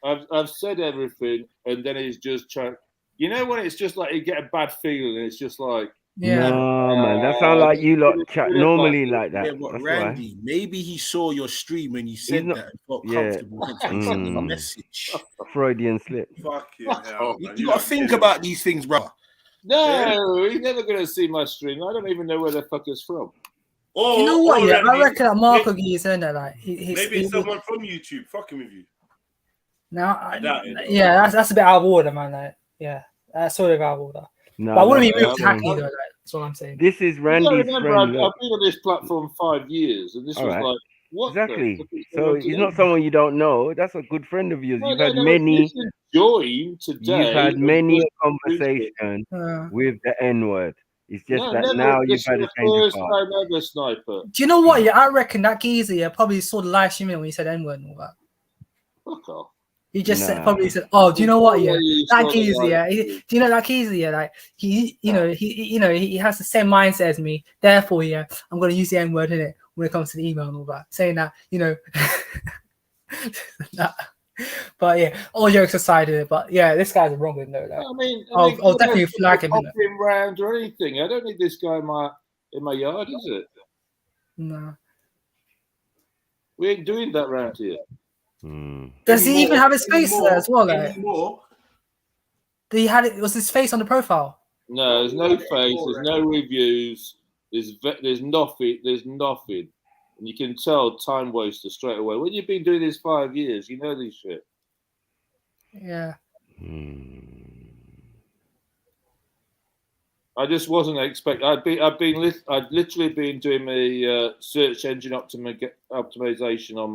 E: I've said everything, and then he's just trying. You know when it's just like you get a bad feeling, and it's just like.
Q: Yeah. No, man, that sounds like you lot chat normally like that.
K: Yeah, but
Q: That's
K: Randy,
Q: why.
K: maybe he saw your stream when you said that and felt comfortable. And sent him a message.
Q: Freudian slip.
B: Fuck you.
K: You got to think about these things, bro.
E: No, he's never going to see my stream. I don't even know where the fuck it's from.
R: You know what? Yeah, I reckon that Marco is saying that like
B: maybe someone from YouTube fucking with you.
R: Now, yeah, that's a bit out of order, man. Like, yeah, that's sort of out of order.
Q: No,
R: but I wouldn't be moved to Hackney though. Like, that's what I'm saying.
Q: This is Randy's friend.
E: I've been on this platform 5 years, and this was like, what?
Q: Exactly. So he's not someone you don't know. That's a good friend of yours. You've had many.
E: Join today.
Q: You've had many conversations with the N-word. It's just now you've had a change of heart.
E: Sniper.
R: Do you know what? Yeah, I reckon that geezer probably saw the live stream when he said N-word and all that.
E: Fuck off.
R: He just probably said, "Oh, do you know what? Yeah, that geezer. Yeah, do you know that geezer? Yeah, like he has the same mindset as me. Therefore, yeah, I'm gonna use the N word in it when it comes to the email and all that. Saying that, But yeah, all jokes aside, but yeah, this guy's wrong with though. Like,
E: I mean,
R: I'll definitely flag him.
E: Round or anything. I don't need this guy in my yard, is it?
R: No,
E: we ain't doing that round here.
R: Does he even have his face there as well? Like, was his face on the profile?
E: No, there's no face. There's no reviews. There's nothing. There's nothing, and you can tell time waster straight away. When you've been doing this 5 years, you know these shit.
R: Yeah.
E: I just wasn't expecting. I'd literally been doing my search engine optimization on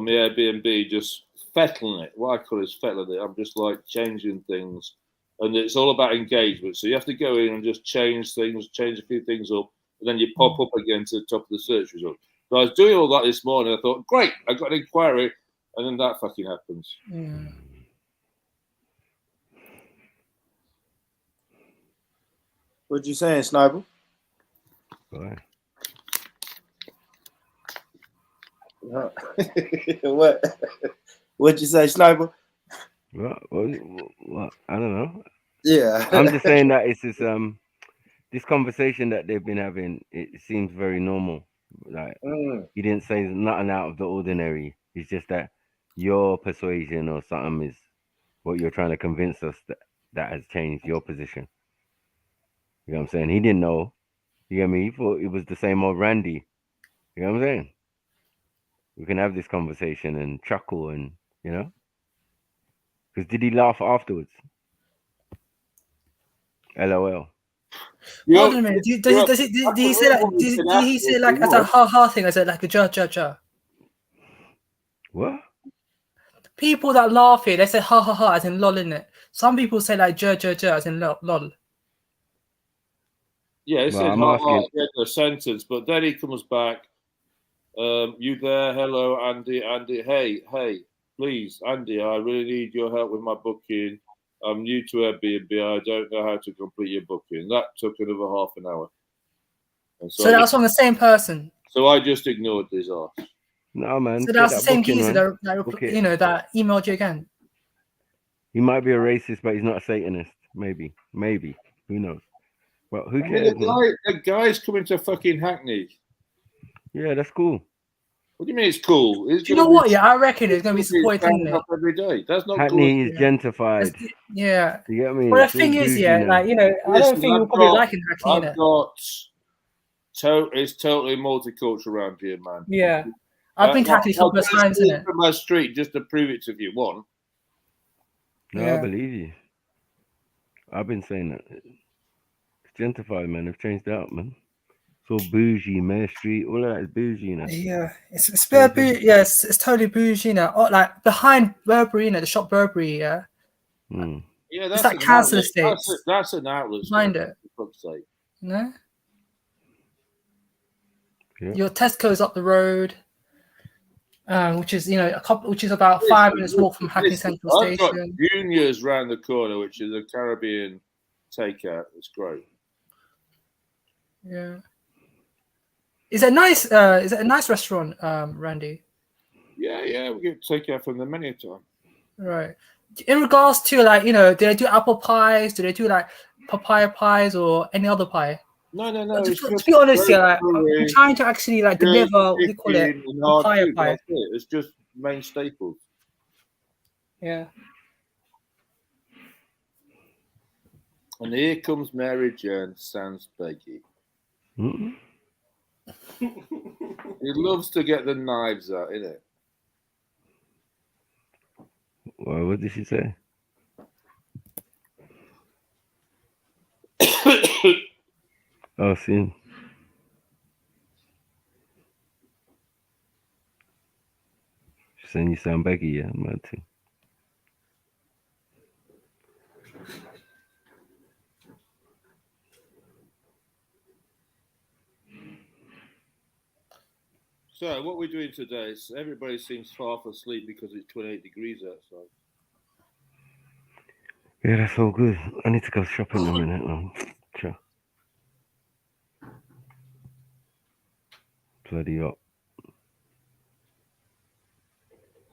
E: my Airbnb, just fettling it. What I call is fettling it. I'm just like changing things, and it's all about engagement. So you have to go in and just change things, change a few things up, and then you pop up again to the top of the search result. So I was doing all that this morning. I thought, great, I got an inquiry, and then that fucking happens.
T: What you saying, Sniper? What'd you say, Sniper?
Q: What? I don't know.
T: Yeah.
Q: I'm just saying that it's this conversation that they've been having. It seems very normal. Like he didn't say nothing out of the ordinary. It's just that your persuasion or something is what you're trying to convince us that has changed your position. You know what I'm saying? He didn't know. You get me? He thought it was the same old Randy. You know what I'm saying? We can have this conversation and chuckle and, because did he laugh afterwards? LOL.
R: Hold on a minute. Did he say that? Did he say like as a ha thing? I said like a ja.
Q: What?
R: People that laugh here, they say ha as in lol, in it. Some people say like ja as in lol.
E: Yeah, it said a sentence, but then he comes back. You there? Hello, Andy. Hey, please, Andy, I really need your help with my booking. I'm new to Airbnb. I don't know how to complete your booking. That took another half an hour.
R: So that's from the same person.
E: So I just ignored his ass.
Q: No, man.
R: So that's the same geezer that that emailed you again.
Q: He might be a racist, but he's not a Satanist. Maybe. Who knows? Well, who cares?
E: The guy's coming to fucking Hackney.
Q: Yeah, that's cool.
E: What do you mean it's cool?
R: Do you know what? Yeah, I reckon it's going to be supported in it.
E: Every day. That's not
Q: Hackney
E: cool.
Q: is gentrified.
R: Yeah.
Q: You get me?
R: Well, the
Q: It's all
R: thing is,
Q: bougie
R: yeah,
Q: now.
R: like, you know, I don't think you'll probably like it, Hackney,
E: I've
R: innit?
E: got it's totally multicultural around here, man.
R: Yeah. I've been to Hackney a couple of times, innit?
E: From my street just to prove it to you, one.
Q: No,
R: Yeah.
Q: I believe you. I've been saying that. It's gentrified, man. They've changed it up, man. It's all bougie, Mayor Street, all of that is bougie, you know.
R: Yeah, it's bare bougie. Yeah, it's totally bougie, you know. Oh, like behind Burberry, you know, the shop Burberry, yeah.
Q: Mm.
E: Yeah,
R: It's
E: that's
R: like
E: an
R: council
E: outlet.
R: estates.
E: That's an outlet.
R: Behind it.
E: For fuck's sake.
R: No?
Q: Yeah.
R: Your Tesco's up the road, which is, you know, which is about 5 minutes walk from Hackney Central
E: I've got
R: Station.
E: Junior's round the corner, which is a Caribbean takeout. It's great.
R: Yeah. Is it nice? Is it a nice restaurant, Randy?
E: Yeah, we get takeout from them many a time.
R: Right. In regards to, like, you know, do they do apple pies? Do they do like papaya pies or any other pie?
E: No.
R: To be honest, yeah, like, I'm trying to actually like deliver what do you call it, papaya pie.
E: That's it. It's just main staples.
R: Yeah.
E: And here comes Mary Jane sans Peggy.
Q: Mm-hmm.
E: He loves to get the knives out, innit?
Q: Well, what did she say? Oh, see. She's saying you sound baggy, yeah, I'm mad too.
E: So, what we're doing today is everybody seems half asleep because it's 28 degrees outside.
Q: Yeah, that's all good. I need to go shopping in a minute, man. Sure. Bloody up.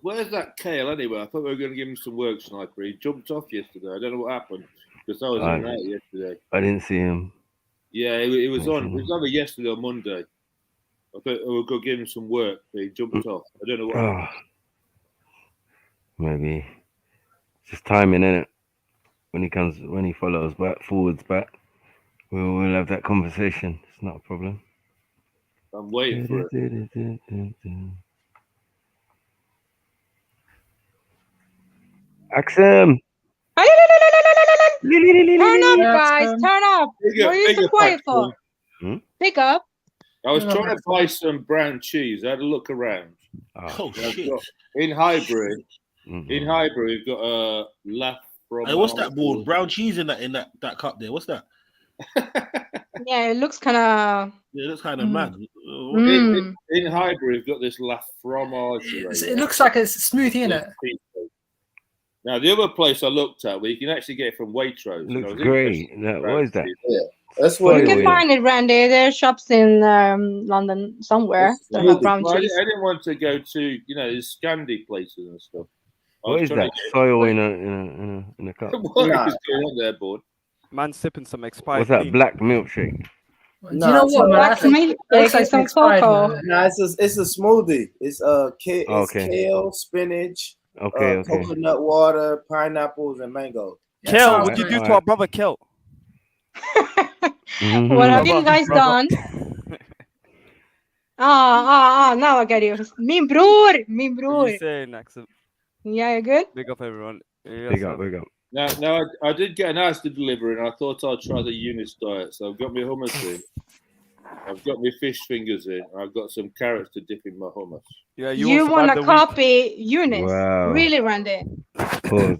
E: Where's that Kale anyway? I thought we were going to give him some work, Sniper. He jumped off yesterday. I don't know what happened because I was in and out yesterday.
Q: I didn't see him.
E: Yeah, it was on. It was either yesterday or Monday. I thought we were going to give him some work, but he jumped off. I don't know what happened.
Q: Maybe just timing, innit? When he follows back, forwards back, we'll have that conversation. It's not a problem.
E: I'm waiting for it.
Q: Axum!
G: Turn up, guys. Turn up. What are you so quiet for? Pick up.
E: I was trying to buy some brown cheese. I had a look around.
K: Oh shit!
E: In Highbury, we've got a laugh from.
K: Hey, what's that board? Brown cheese in that cup there. What's that?
G: Yeah, it looks kind of.
K: Yeah, it looks kind of mad.
E: In Highbury, we've got this laugh fromage.
R: It looks like it's smoothie, innit?
E: Now, the other place I looked at, where you can actually get it from Waitrose.
Q: Looks great. What is that?
T: Yeah, that's what
G: you can find it, Randy. There are shops in London somewhere that have brown
E: I
G: cheese.
E: didn't want to go to, these Scandi places and stuff.
Q: What is that? Soil in a cup.
E: What is going on there, board?
V: Man sipping some expired.
Q: What's that? Black milkshake.
R: Do you know what, man?
G: It's like some cocoa.
T: No, it's a smoothie. It's kale, spinach, coconut water, pineapples, and mango.
V: Kel, what did you do to our brother Kel?
G: What have you guys done? Now I get you. Min bror.
V: What are you saying, Axel?
G: Yeah, you good?
V: Big up, everyone.
Q: Big up.
E: Now, I did get an house to deliver, and I thought I'd try the Eunice diet. So I've got my hummus in, I've got my fish fingers in, and I've got some carrots to dip in my hummus.
V: Yeah,
G: you want to copy Eunice?
Q: Wow.
G: Really, Randy?
Q: Pause.
R: Do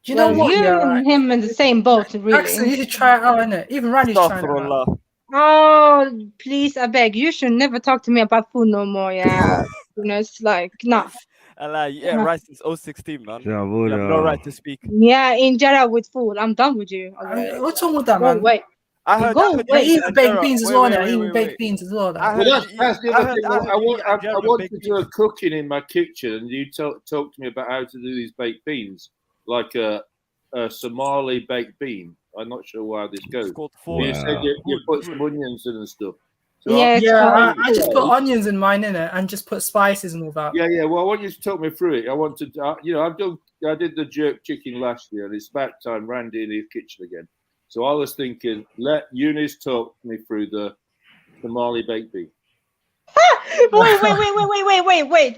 R: you know what?
G: You and him in the same boat, really.
R: Actually, you should try it out, innit? Even Randy's trying it out.
G: Oh, please, I beg. You should never talk to me about food no more, yeah. It's like, nah.
V: Yeah, right since 016, man.
Q: Yeah,
V: you have no right to speak.
G: Yeah, in Jeddah with food. I'm done with you.
R: What's wrong with that, man?
G: Wait.
V: I heard
R: eat baked beans as well. Eat baked beans as well.
E: That's the other thing. I want to do a cooking in my kitchen, and you talk to me about how to do these baked beans, like a Somali baked bean. I'm not sure how this goes. You said you put some onions in and stuff.
G: Yeah, it's
R: I
G: called.
R: just put onions in mine in it and just put spices and all that.
E: Yeah. Well, I want you to talk me through it. I want to, I did the jerk chicken last year, and it's about time Randy in his kitchen again. So I was thinking, let Eunice talk me through the Somali baked bean.
G: Wait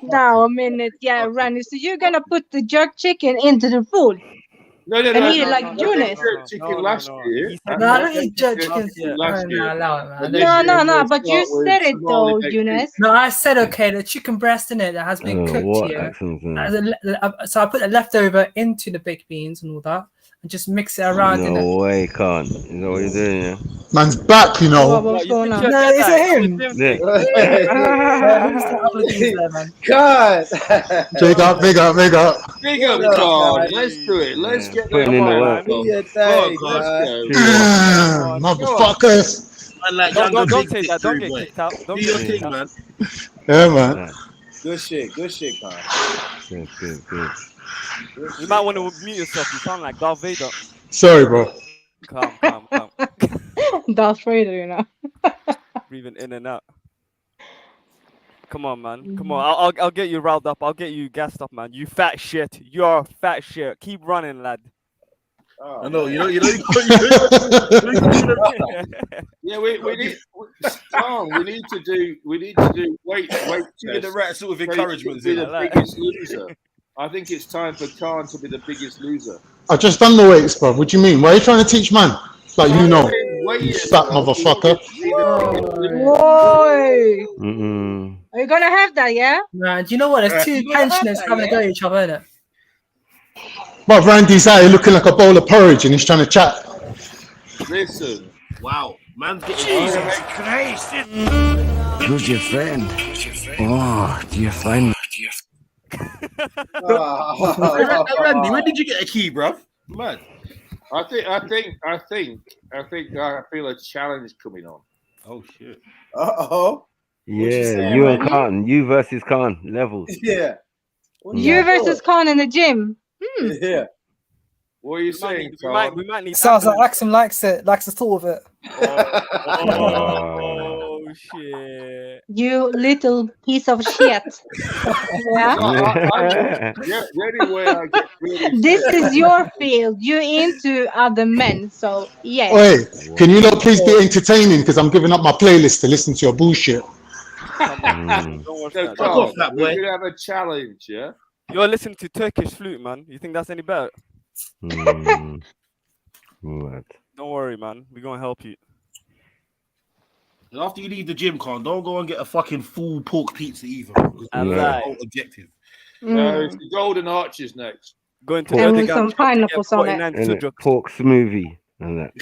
G: now a minute. Yeah, Randy. So you're gonna put the jerk chicken into the food?
E: No,
G: and eat it like Eunice?
E: Chicken last year.
R: No, I don't eat jerk chicken.
G: No. But you said it though, Eunice.
R: No, I said okay. The chicken breast in it that has been cooked
Q: what
R: here.
Q: accents
R: So I put the leftover into the baked beans and all that, and just mix it around. in
Q: No
R: it.
Q: way, can't. Is that what you're doing, yeah?
I: Man's back, you know.
G: What's going on?
R: No, is it him?
T: God.
I: Big up.
E: Big up, God. Let's do it. Let's get
Q: Putting in the work.
I: Motherfuckers.
V: Don't say that. Don't get kicked out. Don't get kicked out.
E: man.
I: Yeah, man.
T: Good shit, Con.
Q: Good.
V: You might want to mute yourself. You sound like Darth Vader.
I: Sorry, bro.
V: Calm.
G: Darth Vader, you know.
V: Breathing in and out. Come on, man. Come on. I'll get you riled up. I'll get you gassed up, man. You fat shit. You're a fat shit. Keep running, lad.
E: Oh, I know. You know. Yeah, we need to do wait.
K: Give the right sort of encouragement.
E: Be the biggest loser. I think it's time for Khan to be the biggest loser.
I: I just done the weights, bro. What do you mean? What are you trying to teach, man? Like, you know, fat motherfucker.
G: Boy. Are you gonna have that? Yeah.
R: Nah, do you know what? There's two pensioners having a go at each other, innit?
I: But Randy's out here looking like a bowl of porridge, and he's trying to chat.
E: Listen.
K: Wow. Man's getting
D: Jesus Christ. Who's your friend? Oh, dear friend.
K: Randy, when did you get a key, bruv?
E: Man, I feel a challenge coming on.
K: Oh shit.
Q: Yeah, you and Khan. You versus Khan. Levels.
T: Yeah.
G: You versus Khan in the gym.
T: Yeah.
E: What are you saying,
V: We might need.
R: Sounds like Axum likes the thought of it.
V: Oh shit!
G: You little piece of shit. Yeah. This is your field. You're into other men, so yeah.
I: Wait, can you not please be entertaining? Because I'm giving up my playlist to listen to your bullshit.
E: We could have a challenge, yeah?
V: You're listening to Turkish flute, man. You think that's any better?
Q: What?
V: Don't worry, man. We're gonna help you.
K: And after you leave the gym, Con, don't go and get a fucking full pork pizza either.
V: Right.
K: Objective.
E: No, it's the Golden Arches next.
V: Going to
G: and with some pineapples on it.
Q: And pork smoothie and that.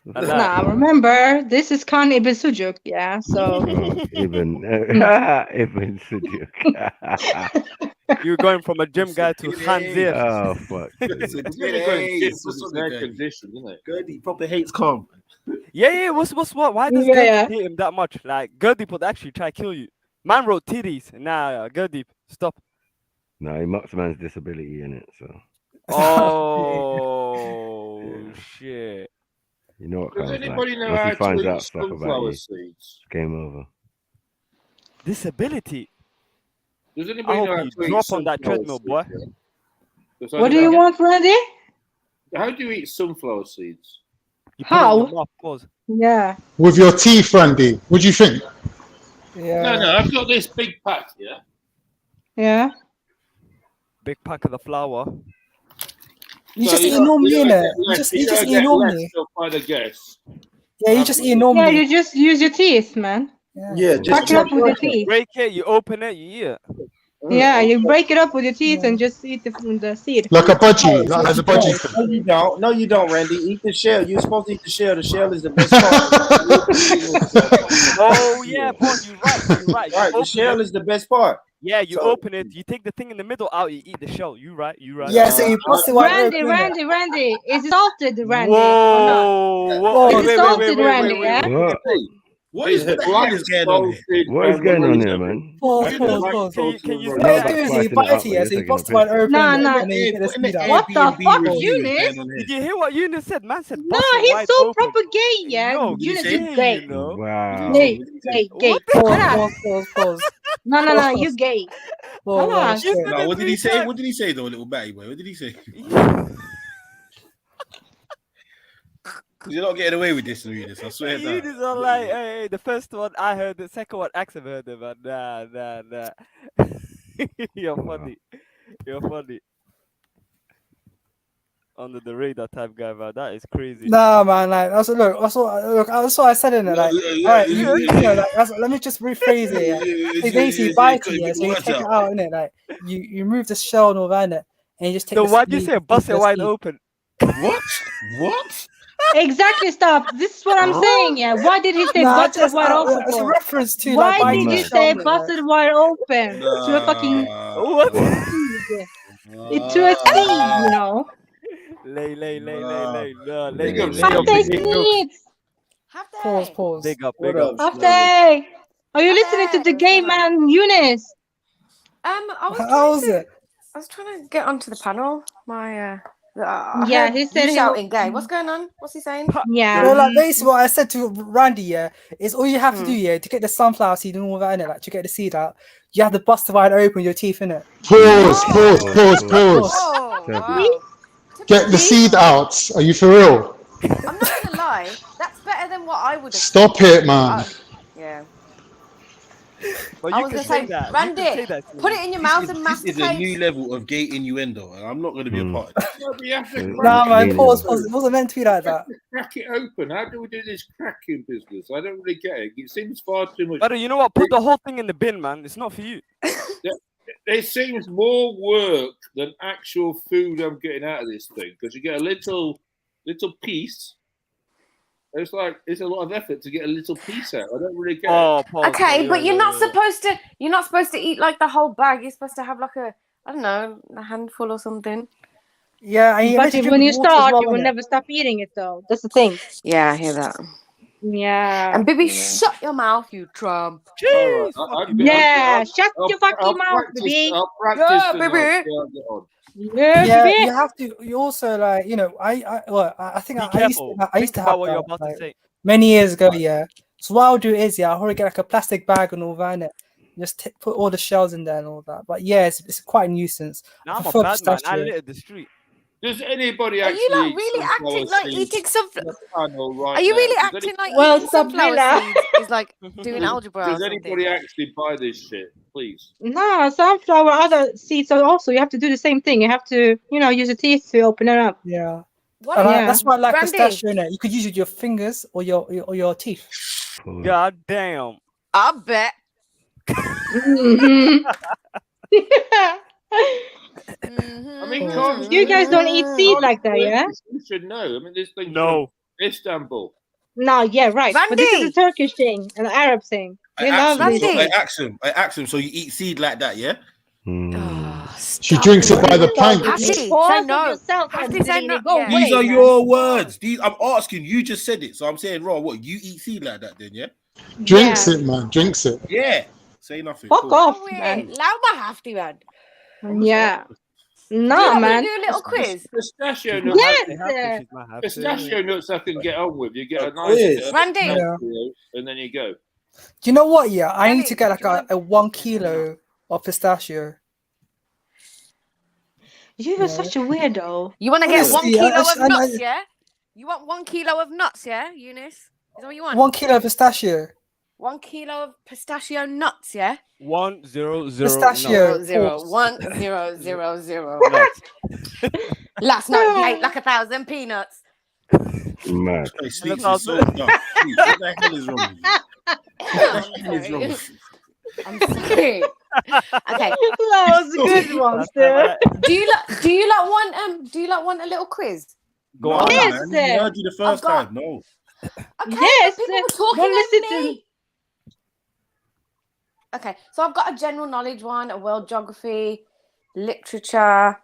G: Nah, remember, this is Khan Ibn Sujuk, yeah, so...
Q: Ibn Sujuk.
V: You're going from a gym guy to Khanzir.
Q: Oh, fuck.
K: Gertie probably hates Khan.
V: Yeah, what's what? Why does Gertie hate him that much? Like, Gertie would actually try to kill you. Man wrote titties. Nah, Gertie, stop.
Q: No, he mocks man's disability in it, so...
V: Oh, shit.
Q: You know what?
E: Does anybody know
Q: once
E: how
Q: he finds
E: to
Q: out
E: eat
Q: stuff about
E: sunflower
Q: you,
E: seeds?
Q: game over.
V: Disability.
E: Does
V: I
E: anybody know how
V: hope you
E: to eat
V: drop on that
E: sunflower
V: treadmill,
E: seeds,
V: boy.
E: yeah?
G: What do you want, Randy?
E: How do you eat sunflower seeds?
G: How? Yeah.
I: With your teeth, Randy. What do you think?
R: Yeah.
E: No, I've got this big pack, yeah?
G: Yeah.
V: Big pack of the flour.
R: You just eat normally, innit? You just eat normally.
E: Find a guess.
R: Yeah, you just eat normally.
G: Yeah, you just use your teeth, man.
T: Yeah,
G: Pack it up with your teeth.
V: Break it, you open it, you eat it.
G: Yeah, you break it up with your teeth and just eat the seed.
I: Like a budgie, like as a budgie.
T: No, you don't. No, you don't, Randy. Eat the shell. You're supposed to eat the shell. The shell is the best part.
V: Oh yeah, boss, you're right.
T: Right, the shell is the best part.
V: Yeah, you open it, you take the thing in the middle out, you eat the shell. You right.
R: Yeah, so you bust it right
G: Randy, is it salted, Randy?
V: Whoa,
G: Is it salted, Randy? Yeah.
K: What is going on here?
Q: What is going on here, man?
R: Pause.
V: Can you
Q: Not
V: say
Q: that
V: that?
R: He
Q: spiking it
R: bites
Q: up,
R: it,
Q: but
R: yeah,
Q: you're
R: so he
Q: taking a
R: busts wide
Q: piss.
R: open
G: No,
R: it,
G: no.
R: and then you get the speed out.
G: What the fuck, Eunice?
V: Did you hear what Eunice said? Man said,
G: No,
V: bust it
G: he's
V: wide
G: so
V: open.
G: proper gay, yeah.
V: Yo,
G: Eunice
V: gay,
G: is gay.
V: you know?
Q: Wow.
G: Gay, gay. Shut up.
R: Pause.
G: No, you gay. Halas.
K: No, what did he say? What did he say though, little batty boy? What did he say? You're not getting away with this, Eunice. I swear to
V: Eunice are like, hey, the first one I heard, the second one Axel heard it, but nah. You're funny. You're funny. Under the radar type guy, man. That is crazy.
R: Nah, man, like that's what I said in it. Like, all right, let me just rephrase it. Yeah, so basically, bite it. Yeah, so you take it out in it. Like, you remove the shell and all that, and you just take.
V: So
R: the
V: why do you
R: seed,
V: say bust it
R: the
V: wide
R: seed.
V: open?
K: What?
G: Exactly, stop. This is what I'm saying, yeah. Why did he say
R: Nah,
G: busted wide open
R: it's a
G: for?
R: reference to
G: Why
R: like
G: did you say busted wide open to a fucking
V: What?
G: seed? To a seed, you know?
V: Lay.
G: Have they sneeds?
R: Pause.
V: Big up.
G: Have they? Are you listening to the gay man, Eunice?
R: How was it?
F: I was trying to get onto the panel. My
G: Yeah, he said
F: you
G: he
F: shouting
G: was-
F: gay. What's going on? What's he saying?
G: Yeah.
R: So like basically what I said to Randy, yeah, is all you have to do, yeah, to get the sunflower seed and all that in it, like to get the seed out, you have to bust it wide open with your teeth in it.
O: Pause.
F: Oh, wow.
O: Get the seed out. Are you for real?
F: I'm not gonna lie. That's better than what I would have.
O: Stop it, man.
F: Yeah.
V: But
F: I
V: you
F: was
V: can
F: gonna
V: say
F: say,
V: that.
F: Randy,
V: You can say that.
F: put it in your mouth and
K: This is a
F: masticate.
K: new level of gay innuendo, and I'm not going to be a part of it.
R: Nah, man, pause. It wasn't meant to be like that.
E: Crack it open. How do we do this cracking business? I don't really get it. It seems far too much.
V: But you know what? Put the whole thing in the bin, man. It's not for you.
E: It seems more work than actual food I'm getting out of this thing because you get a little piece. It's like it's a lot of effort to get a little piece out. I don't really get it.
F: Okay, but you're not supposed to. You're not supposed to eat like the whole bag. You're supposed to have like a handful or something.
R: Yeah,
G: But when you start, you will never stop eating it, though. That's the thing.
F: Yeah, I hear that.
G: Yeah.
F: And baby, shut your mouth, you Trump.
V: Jeez,
G: Yeah, shut your fucking mouth, baby.
F: Yeah, baby.
G: Yeah, baby.
R: you have to. You also like, you know, I think I used to have
V: what you're
R: that,
V: about to
R: like,
V: say.
R: many years ago. Yeah. So what I'll do is, I'll probably get like a plastic bag and all that in it. Just put all the shells in there and all that. But yeah, it's quite a nuisance.
V: Now I'm a
R: prefer
V: bad man. I
R: pistachio.
V: littered the street.
E: Does anybody
F: Are
E: actually?
F: you like
E: eat
F: really
E: sunflower
F: acting like
E: seeds
F: eating sunflower?
E: on the panel right
F: Are you
E: now?
F: really
E: Does
F: acting like
G: Well,
F: eating sunflower
G: Sabrina.
F: seeds is like doing algebra?
E: Does
F: or
E: anybody
F: something?
E: actually buy this shit? Please.
G: No, sunflower, other seeds are also, you have to do the same thing. You have to, use your teeth to open it up.
R: Yeah.
F: What?
R: And
G: Yeah.
R: that's why I like
F: Randy.
R: pistachio in it. You could use it with your fingers or your teeth.
V: God damn.
F: I bet.
G: Mhm.
E: I mean, can't
G: You guys don't eat seed like that, yeah?
E: You should know. I mean, this thing.
V: No.
E: Istanbul.
G: No, yeah, right. But this is
F: Randy.
G: a Turkish thing, an Arab thing. They love this.
F: Randy.
K: I asked him. So you eat seed like that, yeah?
O: She drinks it by the pint.
F: Say no.
G: Yourself,
F: Have to say no.
G: Go
F: Yeah.
K: These
G: away,
K: are
G: man.
K: your words. I'm asking. You just said it, so I'm saying, Raw. What you eat seed like that? Then, yeah?
O: Drinks it, man. Drinks it.
K: Yeah. Say nothing.
G: Fuck
K: Cool.
G: off,
F: Oh, wait.
G: man.
F: Lauma have to, man.
G: Yeah.
F: Do you
G: No,
F: want me
G: man.
F: to do a little quiz?
E: Pistachio nuts.
G: Yes.
E: Pistachio nuts I can get on with. You get a nice
T: quiz.
F: Randy.
E: and then you go.
R: Do you know what? Yeah, I need to get like a 1 kilo of pistachio.
G: You are such a weirdo.
F: You want to get 1
R: Honestly,
F: kilo
R: I-
F: of
R: I-
F: nuts, yeah? You want 1 kilo of nuts, yeah, Eunice? Is that what you want?
R: 1 kilo of pistachio.
F: 1 kilo of pistachio nuts, yeah?
V: 100.
R: Pistachio.
F: 0 1000. Last night you ate like 1,000 peanuts.
Q: Mad.
K: Hey, Sleeps is so dumb. Sleeps, what the hell is wrong with you? What the hell is wrong with you?
F: I'm sorry. Okay.
G: That was a good one, sir.
F: Do you want a little quiz?
K: Go on, man. We heard you the first
F: I've got-
K: time. No.
F: Okay,
G: Yes,
F: but people were
G: sir.
F: talking
G: Don't
F: at
G: listen to
F: me. Okay, so I've got a general knowledge one, a world geography, literature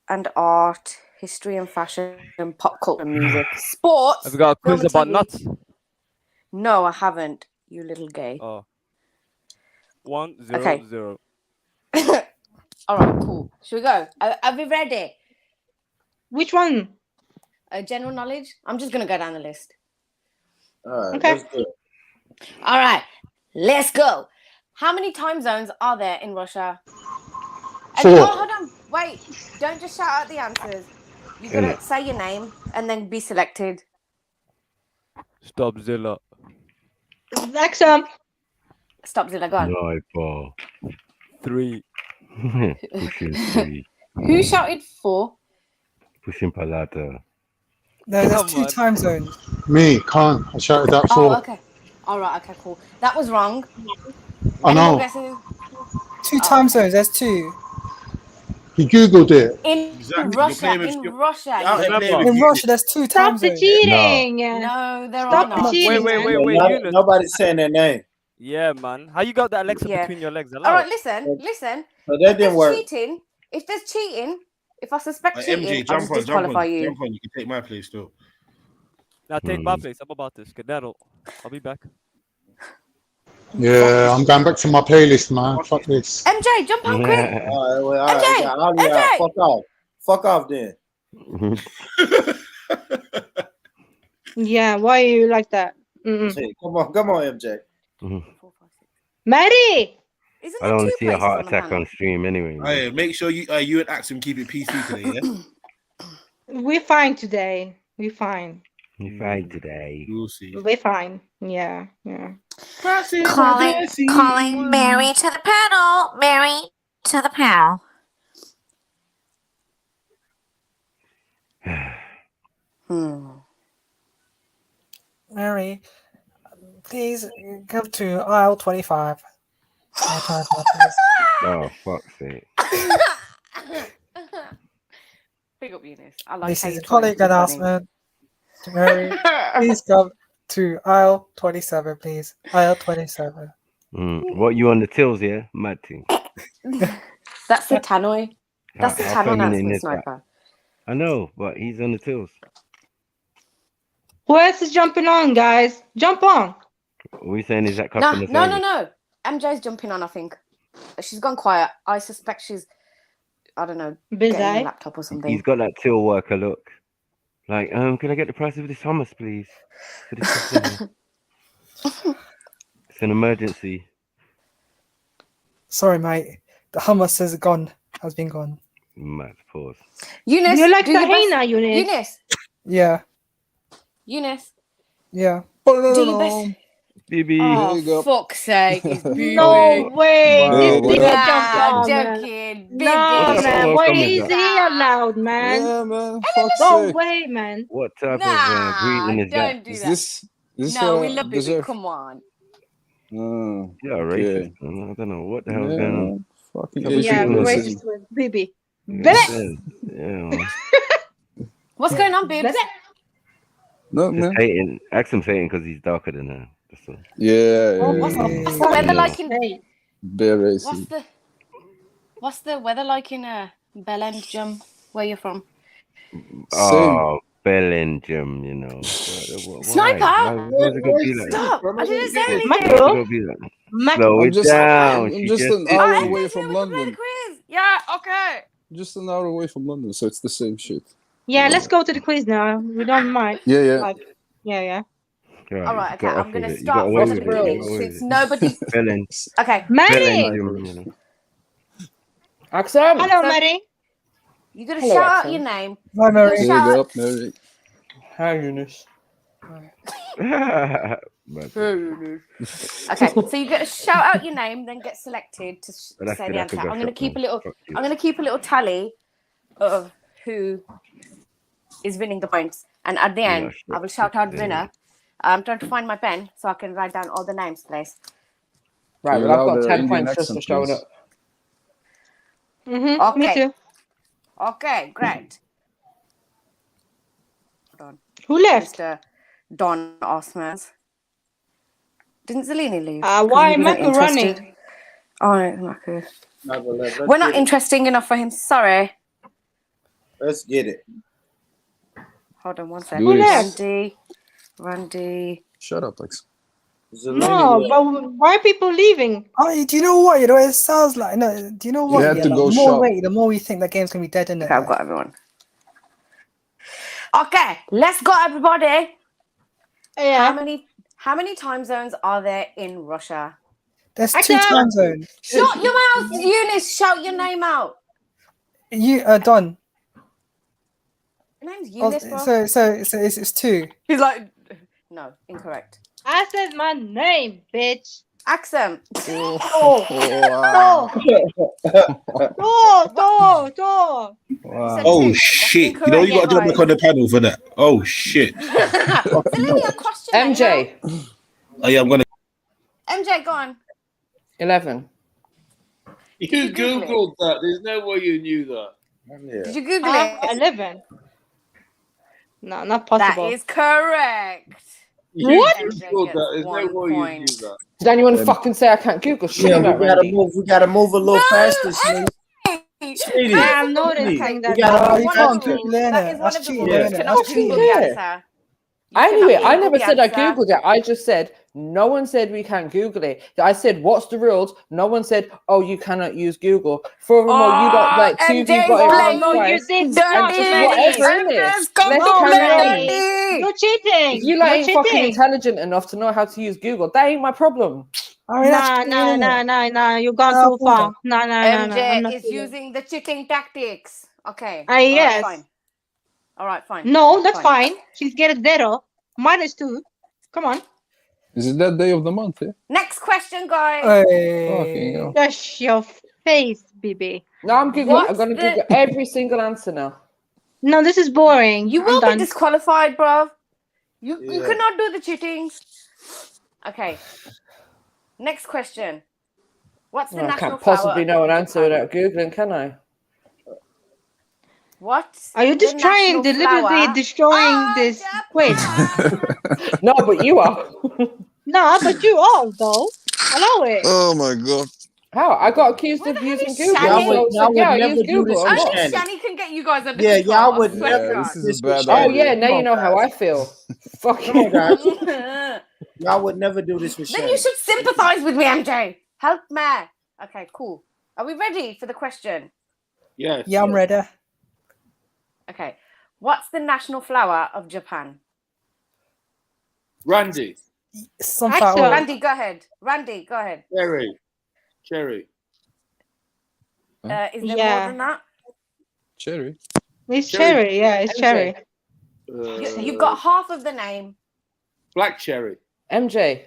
F: and art, history and fashion, and pop culture and music, sports.
V: Have you got a quiz
F: film and
V: about
F: TV.
V: nuts?
F: No, I haven't. You little gay.
V: Oh. 1-0-0.
F: Okay. All right, cool. Should we go? Are we ready?
G: Which one?
F: General knowledge. I'm just gonna go down the list.
T: All right,
G: Okay.
T: let's do it.
F: All right, let's go. How many time zones are there in Russia? And
I: 4.
F: oh, hold on. Wait. Don't just shout out the answers. You gotta
Q: Yeah.
F: say your name and then be selected.
V: Stop Zilla.
G: Axum.
F: Stop, Zilla. Go on.
Q: Sniper.
V: 3.
Q: Pushing 3.
F: Who shouted 4?
Q: Pushing Palata.
R: No, there's
V: Come
R: 2
V: on.
R: time zones.
I: Me, Khan. I shouted that
F: Oh,
I: 4.
F: okay. All right. Okay. Cool. That was wrong.
I: I
F: Any more
I: know.
F: guesses?
R: 2 time zones. There's 2.
I: He googled it.
F: In
K: Exactly.
F: Russia.
K: You're playing with-
F: In Russia.
K: You're out here
F: you-
K: playing with
R: In
K: you.
R: Russia, there's 2 time
G: Stop the
R: zones.
G: cheating.
F: No, there
G: Stop
F: are
G: the
F: not.
G: cheating.
V: Wait,
G: man.
V: Eunice.
T: Nobody's saying their name.
V: Yeah, man. How you got that Alexa
F: Yeah.
V: between your legs?
F: All
V: Allow
F: right.
V: it.
F: Listen.
T: But that
F: If
T: didn't
F: there's
T: work.
F: cheating, if I suspect
K: MJ,
F: cheating, I'll
K: jump
F: just
K: on.
F: disqualify you.
K: Jump on. You can take my place still.
V: Now take my place. I'm about to skedaddle. I'll be back.
I: Yeah, I'm going back to my playlist, man. Fuck this.
F: MJ, jump on quick.
T: All right,
F: MJ,
T: I'll be out. Fuck off. Fuck off then.
G: Yeah, why are you like that?
T: Hey, come on, MJ.
G: Mary!
F: Isn't
Q: I don't want to see a heart attack on stream anyway. Man.
K: Hey, make sure you and Axum keep it PC today, yeah?
G: We're fine today. We're fine.
Q: You fine today.
K: We'll see.
G: We're fine. Yeah.
H: Calling Mary to the panel. Mary to the panel.
R: Mary, please come to aisle 25. Aisle 25, please.
Q: Oh, fuck's sake.
F: Big up, Eunice. I like
R: This
F: how
R: is
F: you
R: a colleague
F: try and be
R: announcement. Mary, please come to aisle 27, please. Aisle 27.
Q: What, you on the tills, yeah? Mad thing.
F: funny. That's the tannoy. That's the
Q: How
F: tannoy
Q: feminine
F: announcement,
Q: is that?
F: Sniper.
Q: I know, but he's on the tills.
G: Who else is jumping on, guys? Jump on.
Q: What are we saying? Is that
F: No,
Q: customer service?
F: no. MJ's jumping on, I think. She's gone quiet. I suspect she's, I don't know,
G: busy
F: getting a laptop or something.
Q: He's got that till worker look. Like, can I get the price of this hummus, please? For this customer? It's an emergency.
R: Sorry, mate. The hummus has been gone.
Q: Mad pause.
F: Eunice,
G: You like
F: do your best.
G: tahina, Eunice?
F: Eunice.
R: Yeah.
F: Do your best.
Q: Bibi.
F: Oh, fuck's sake. It's Bibi.
G: No way.
F: Wow,
G: This
F: what
G: nigga
F: up?
G: jumped
F: Nah,
G: on, man.
F: joking.
G: No,
F: Bibi.
G: man.
Q: What
G: Why
Q: comment
G: is
Q: is
G: he allowed, man?
L: Yeah, man. Fuck's
G: No
L: sake.
G: way, man.
Q: What type
F: Nah,
Q: of greeting is that?
F: don't do
L: Is
F: that.
L: this
F: No, we love Bibi.
L: deserve?
F: Come on.
L: Oh,
Q: You're
L: okay.
Q: racist, man. I don't know what the hell's
L: Yeah,
Q: going on.
L: fucking
Q: Type of
G: Yeah,
Q: greeting is that?
G: racist with Bibi.
Q: Yeah, man.
F: What's going on, Bibs?
L: No,
Q: Just
L: man.
Q: hating. Axum's hating because he's darker than her. That's all.
L: Yeah,
F: Oh, what's the weather like in?
L: Bare racist.
F: What's the weather like in Belgium? Where you're from?
Q: Oh, Bellingham, you know. Why?
F: Sniper!
Q: Why is it gonna be like that?
F: Stop! I didn't say anything.
Q: Why is it gonna be like that? Slow it down.
L: I'm
Q: She
L: just an
Q: did
L: hour
Q: it.
L: away from London.
F: Yeah, okay.
L: Just an hour away from London, so it's the same shit.
G: Yeah, let's go to the quiz now. We don't mind.
L: Yeah, yeah.
G: Like, yeah.
F: All right, okay. I'm gonna
Q: You got
F: start
Q: away
F: from the
Q: with it. You got
F: beginning
Q: away with
F: since
Q: it.
F: nobody.
Q: Bellin.
F: Okay.
Q: Bellingham.
M: Axum.
G: Hello, Mary.
F: You gotta
M: Hello,
F: shout out
M: Axum.
F: your name.
R: Hi, Mary.
F: You
L: Big
F: gotta shout
L: up, Mary.
M: Hi, Eunice.
F: Okay, so you gotta shout out your name, then get selected to
Q: That's
F: say
Q: good,
F: the
Q: I
F: answer.
Q: could go
F: I'm gonna
Q: shop
F: keep a
Q: now.
F: little.
Q: Fuck you.
F: I'm gonna keep a little tally of who is winning the points, and at the
Q: Yeah,
F: end,
Q: sure.
F: I will shout out
Q: Yeah.
F: winner. I'm trying to find my pen so I can write down all the names, please.
M: Right,
L: You
M: well, I've
L: allow
M: got
L: the
M: 10
L: Indian
M: points just for
L: accent,
M: showing
L: please.
M: up.
G: Me
F: Okay.
G: too.
F: Okay, great. Hold on.
G: Who left?
F: Mr. Don Osmers. Didn't Zelini leave?
G: Why
F: He wasn't
G: Mako running?
F: interested. Oh, no, Mako. We're not interesting enough for him. Sorry.
T: Let's get it.
F: Hold on one
L: Do
F: second.
L: this.
F: Randy.
L: Shut up, Lex.
G: No, but why are people leaving?
R: Oh, do you know what? You know, it sounds like no. Do you know what?
L: You had
R: Yeah,
L: to
R: like,
L: go
R: the more
L: shop.
R: wait, the more we think the game's gonna be dead in it.
F: Okay, I've got everyone. Okay, let's go, everybody.
G: Yeah.
F: How many time zones are there in Russia?
R: There's 2 time zones.
F: Shut your mouth, Eunice. Shout your name out.
R: You Don.
F: Your name's
R: Oh,
F: Eunice, bro.
R: so it's 2.
F: He's like, no, incorrect.
G: I said my name, bitch.
F: Axum.
K: Oh shit! You know you got to jump back on the panel for that. Oh shit!
M: MJ.
K: Oh yeah, I'm gonna.
F: MJ, go on.
M: 11.
E: You
F: Google it?
E: googled that. There's no way you knew that.
F: Did you Google it?
G: 11. No, not possible.
F: That is correct.
G: What?
E: You googled that. There's no way you knew that.
M: Did anyone fucking say I can't Google? Shut
T: Yeah,
M: up,
T: we gotta
M: Randy.
T: move. We gotta move a little faster, Smitty. Smitty,
G: I'm noticing that.
T: we gotta
R: You
T: move
R: can't
T: faster.
R: Google it.
F: That is one
R: That's
F: of the
R: cheating,
F: rules. You
R: innit?
F: cannot
R: That's
F: Google
R: cheating.
F: the answer.
M: Anyway, I
F: Google
M: never
F: the
M: said I
F: answer.
M: Googled it. I just said, no one said we can't Google it. I said, what's the rules? No one said, oh, you cannot use Google. Furthermore, you don't like two of you
F: MJ's
M: got it wrong
G: No, you
M: twice.
G: did
M: And
G: not,
M: just
G: Smitty.
M: whatever, innit?
F: MJ's come
M: Let's
G: No,
M: carry on.
G: Smitty. You're cheating.
M: If you like
G: You're
M: ain't fucking
G: cheating.
M: intelligent enough to know how to use Google, that ain't my problem.
G: No. You gone too far. No. I'm
F: MJ
G: not
F: is
G: feeling it.
F: using the cheating tactics. Okay.
G: Yes.
F: Fine. All right, fine.
G: No, that's fine. She's getting 0. -2. Come on.
L: Is it that day of the month? Yeah?
F: Next question, guys.
L: Fucking hell.
G: Dash your face, baby.
M: No, I'm Googling. I'm gonna Google every single answer now.
G: No, this is boring.
F: You will be disqualified, bro. You
M: Yeah.
F: cannot do the cheating. Okay. Next question. What's the
M: Well, I
F: national
M: can't possibly
F: flower
M: know
F: of
M: an answer
F: Japan?
M: without Googling, can I?
F: What?
G: Are you just
F: The
G: trying
F: national
G: deliberately
F: flower
G: destroying this quiz?
M: No, but you are.
G: No, but you are though. Allow it.
L: Oh my god.
M: How? I got accused of using Google.
F: Shani?
M: So, yeah, I use
T: never do
M: Google.
T: this
M: and
T: with
M: what?
F: Only
T: Shani.
F: Shani can get you guys under
T: Yeah,
F: control.
T: y'all would
F: I swear
T: never.
F: to God.
L: This is a bad
M: Oh
L: idea.
M: yeah, now you know how I feel. Fuck
T: Come on,
M: you.
T: guys. Y'all would never do this with
F: Then
T: Shani.
F: you should sympathize with me, MJ. Help me. Okay, cool. Are we ready for the question?
E: Yes.
R: Yeah, I'm ready.
F: Okay. What's the national flower of Japan?
E: Randy.
R: Sunflower.
F: Randy, go ahead. Randy, go ahead.
E: Cherry.
F: Is there
G: Yeah.
F: more than that?
L: Cherry.
G: It's cherry. Yeah, it's
M: MJ.
G: cherry.
F: You've got half of the name.
E: Black cherry.
M: MJ.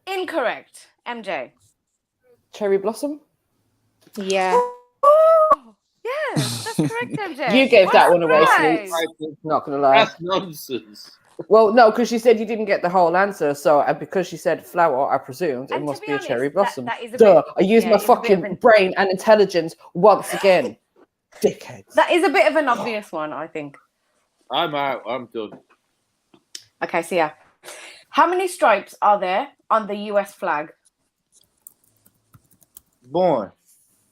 F: Incorrect. MJ.
M: Cherry blossom.
G: Yeah.
F: Oh, yes, that's correct, MJ.
M: You gave that
F: What
M: one away,
F: surprise.
M: Sleep. Not gonna lie.
E: That's nonsense.
M: Well, no, because she said you didn't get the whole answer. So, because she said flower, I presumed it
F: And to
M: must
F: be
M: be a cherry
F: honest,
M: blossom.
F: that is a
M: Duh!
F: bit-
M: I used
F: yeah,
M: my
F: it's a bit of
M: fucking
F: an-
M: brain and intelligence once again. Dickhead.
F: That is a bit of an obvious one, I think.
E: I'm out. I'm done.
F: Okay, so yeah. How many stripes are there on the US flag?
T: Born.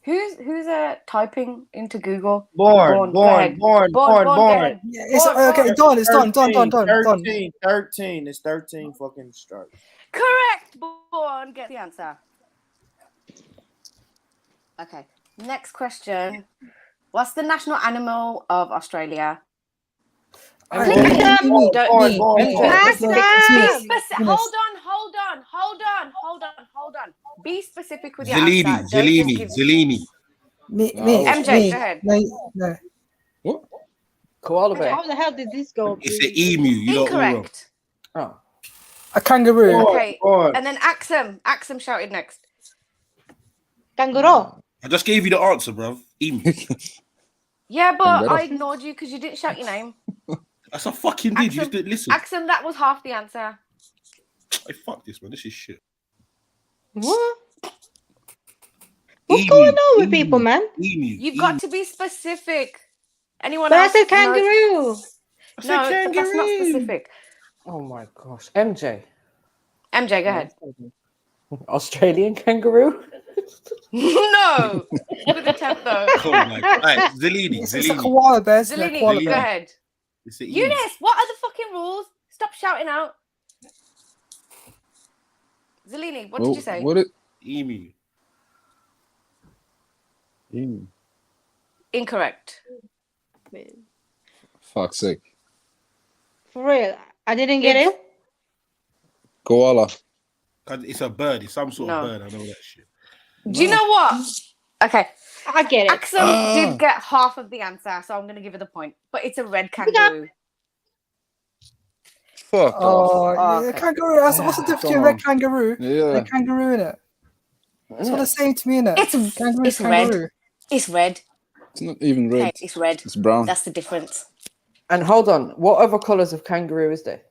F: Who's typing into Google?
T: Born.
F: go ahead. Go ahead.
R: Yeah, it's okay. Done. It's done.
T: 13. It's 13 fucking stripes.
F: Correct, Born. Get the answer. Okay. Next question. What's the national animal of Australia?
T: Born.
F: Hold on. Be specific with your answer. Don't just give-
K: Zellini.
R: Me.
F: MJ, go ahead.
R: No.
L: What?
M: Koala bear.
G: How the hell did this go?
K: It's an emu. You don't know.
F: Incorrect.
M: Oh.
R: A kangaroo.
F: Okay. And then Axum shouted next.
G: Kangaroo.
K: I just gave you the answer, bro. Emu.
F: Yeah, but
K: Kangaroo.
F: I ignored you because you didn't shout your name.
K: That's a fucking did. You just didn't listen.
F: Axum, that was half the answer.
K: Hey, fuck this, man. This is shit.
G: What? What's going on with people, man?
F: You've got to be specific. Anyone
G: But I
F: else?
G: said kangaroo.
F: No, but that's not specific.
M: Oh my gosh. MJ.
F: MJ, go ahead.
M: Australian kangaroo?
F: No. Good attempt, though.
K: Oh my god. Right, Zellini.
R: It's a koala bear. It's a
F: Zellini,
R: koala
F: go
R: bear.
F: ahead.
K: It's an emu.
F: Eunice, what are the fucking rules? Stop shouting out. Zalini, what did you say?
L: What it?
K: Emu.
L: Emu.
F: Incorrect.
L: Fuck's sake.
G: For real, I didn't get it.
L: Koala.
K: It's a bird. It's some sort of bird. I know that shit.
F: Do you know what? Okay.
G: I get it.
F: Axel did get half of the answer, so I'm going to give it the point. But it's a red kangaroo.
L: Fuck off.
R: Yeah, kangaroo. What's the difference between red kangaroo and a kangaroo in it? It's all the same to me, innit?
F: It's red. It's red.
L: It's not even red.
F: Okay, it's red.
L: It's brown.
F: That's the difference.
M: And hold on, what other colours of kangaroo is there?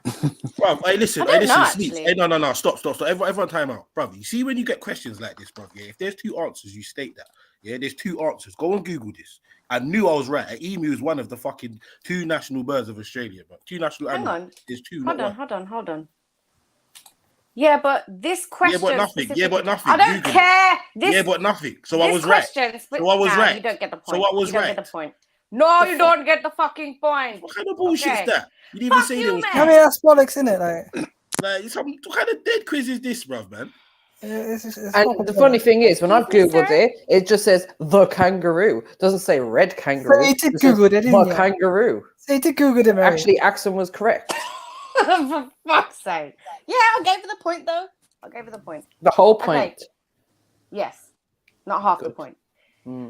K: Bruv, hey, listen,
F: I don't know,
K: Sleep.
F: actually.
K: Hey, no, stop. Everyone time out. Bruv, you see when you get questions like this, bruv, yeah, if there's two answers, you state that. Yeah, there's two answers. Go and Google this. I knew I was right. An emu is one of the fucking two national birds of Australia, but two national
F: Hang
K: animals.
F: on.
K: There's two.
F: Hold on. Yeah, but this question.
K: Yeah, but nothing.
F: I don't
K: Google
F: care.
K: it. Yeah, but nothing. So I was right. So I was right.
F: You don't get the point.
K: So I was
F: you don't
K: right.
F: get the point. No, you don't get the fucking point.
K: What kind of bullshit is that? You didn't even say there was.
R: I mean, that's bollocks, innit? Like,
K: what kind of dead quiz is this, bruv, man?
R: it's
M: And the funny thing is, when I googled it, it just says the kangaroo. It doesn't say red kangaroo.
R: So you did
M: It says
R: Google it, didn't
M: the
R: you?
M: kangaroo.
R: So you did Google it, Mary.
M: Actually, Axon was correct.
F: For fuck's sake. Yeah, I gave her the point though. I gave her the point.
M: The whole
F: Okay.
M: point.
F: Yes, not half the point.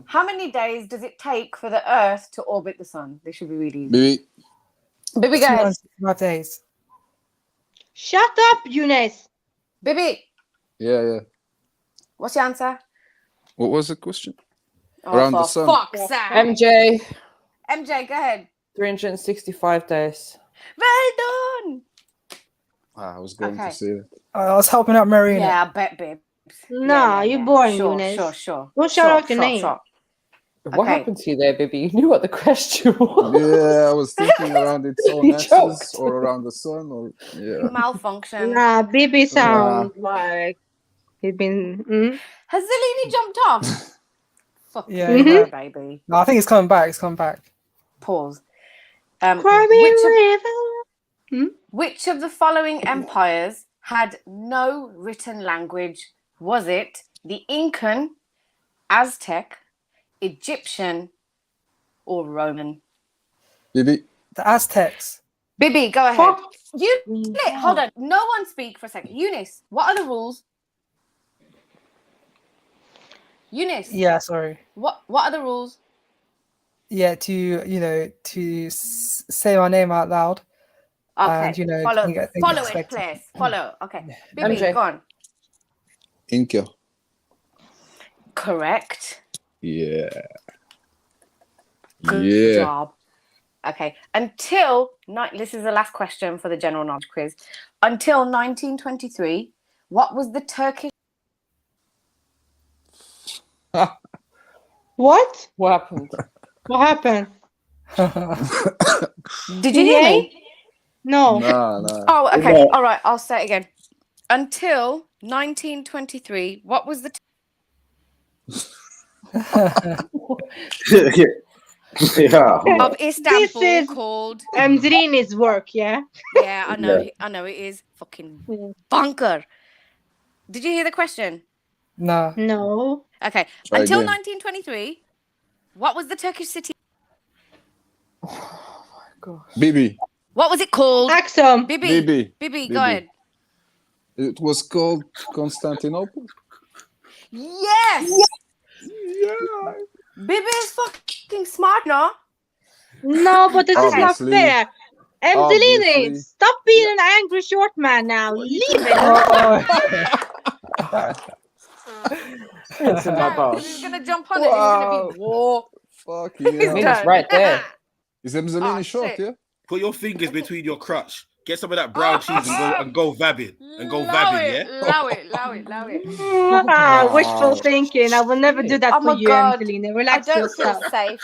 F: How many days does it take for the Earth to orbit the Sun? This should be really easy. Bibi, go ahead.
R: 5 days.
G: Shut up, Eunice.
F: Bibi,
L: Yeah.
F: what's your answer?
L: What was the question?
F: For
L: Around the sun.
F: fuck's sake.
M: MJ,
F: MJ, go ahead.
M: 365 days.
F: Well done.
L: I was going
F: Okay.
L: to say that.
R: I was helping out Mary. innit?
F: Yeah, I bet, babe.
G: Nah, you're boring, Eunice.
F: Sure.
G: Don't shout out your name.
M: What
F: Okay.
M: happened to you there, Bibi? You knew what the question was.
L: Yeah, I was thinking around its own
M: He
L: axis
M: choked.
L: or around the sun or
F: Malfunction.
G: Nah, Bibi sounds like he's been.
F: Has Zelini jumped off? Fuck
R: Yeah.
F: you,
R: Mhm.
F: baby.
R: No, I think it's coming back. It's coming back.
F: Pause. Which of the following empires had no written language? Was it the Incan, Aztec, Egyptian, or Roman?
L: Bibi.
R: The Aztecs.
F: Bibi, go ahead. Hold on. No one speak for a second. Eunice, what are the rules? Eunice.
R: Yeah, sorry.
F: What are the rules?
R: Yeah, to say my name out loud.
F: Okay.
R: And,
F: follow
R: think
F: it,
R: expected.
F: please. Follow. Okay. Bibi,
M: MJ.
F: go on.
L: Inca.
F: Correct.
L: Yeah.
F: Good
L: Yeah.
F: job. Okay. This is the last question for the general knowledge quiz. Until 1923, what was the Turkish?
G: What?
M: What happened?
G: What happened?
F: Did you hear me?
G: No.
L: Nah.
F: Oh, okay.
L: No.
F: All right. I'll say it again. Until 1923, what was the of Istanbul
G: This is
F: called?
G: Zrini's work, yeah?
F: Yeah, I know it is fucking bunker. Did you hear the question?
R: No.
G: No.
F: Okay.
L: Try
F: Until
L: again.
F: 1923, what was the Turkish city?
L: Bibi.
F: What was it called?
G: Axum.
F: Bibi,
L: Bibi.
F: go ahead.
L: It was called Constantinople.
F: Yes.
L: Yeah.
F: Bibi is fucking smart, no?
G: No, but this is not
L: Obviously.
G: fair.
L: Obviously.
G: Zelini, stop being an angry short man now. Leave it.
M: It's in my boss.
F: He's gonna jump on it. He's gonna be war.
L: Fuck
F: He's
L: yeah.
F: done.
M: right there.
L: Is Zelini short,
F: shit.
L: yeah?
K: Put your fingers between your crutch. Get some of that brown cheese and go vabbing. And go
F: Allow
K: vabbing,
F: it,
K: yeah?
F: allow it.
G: Wishful thinking. I will never do that
F: Oh
G: for
F: my
G: you,
F: God.
G: Angelina.
F: I
G: Relax
F: don't
G: yourself.
F: feel safe.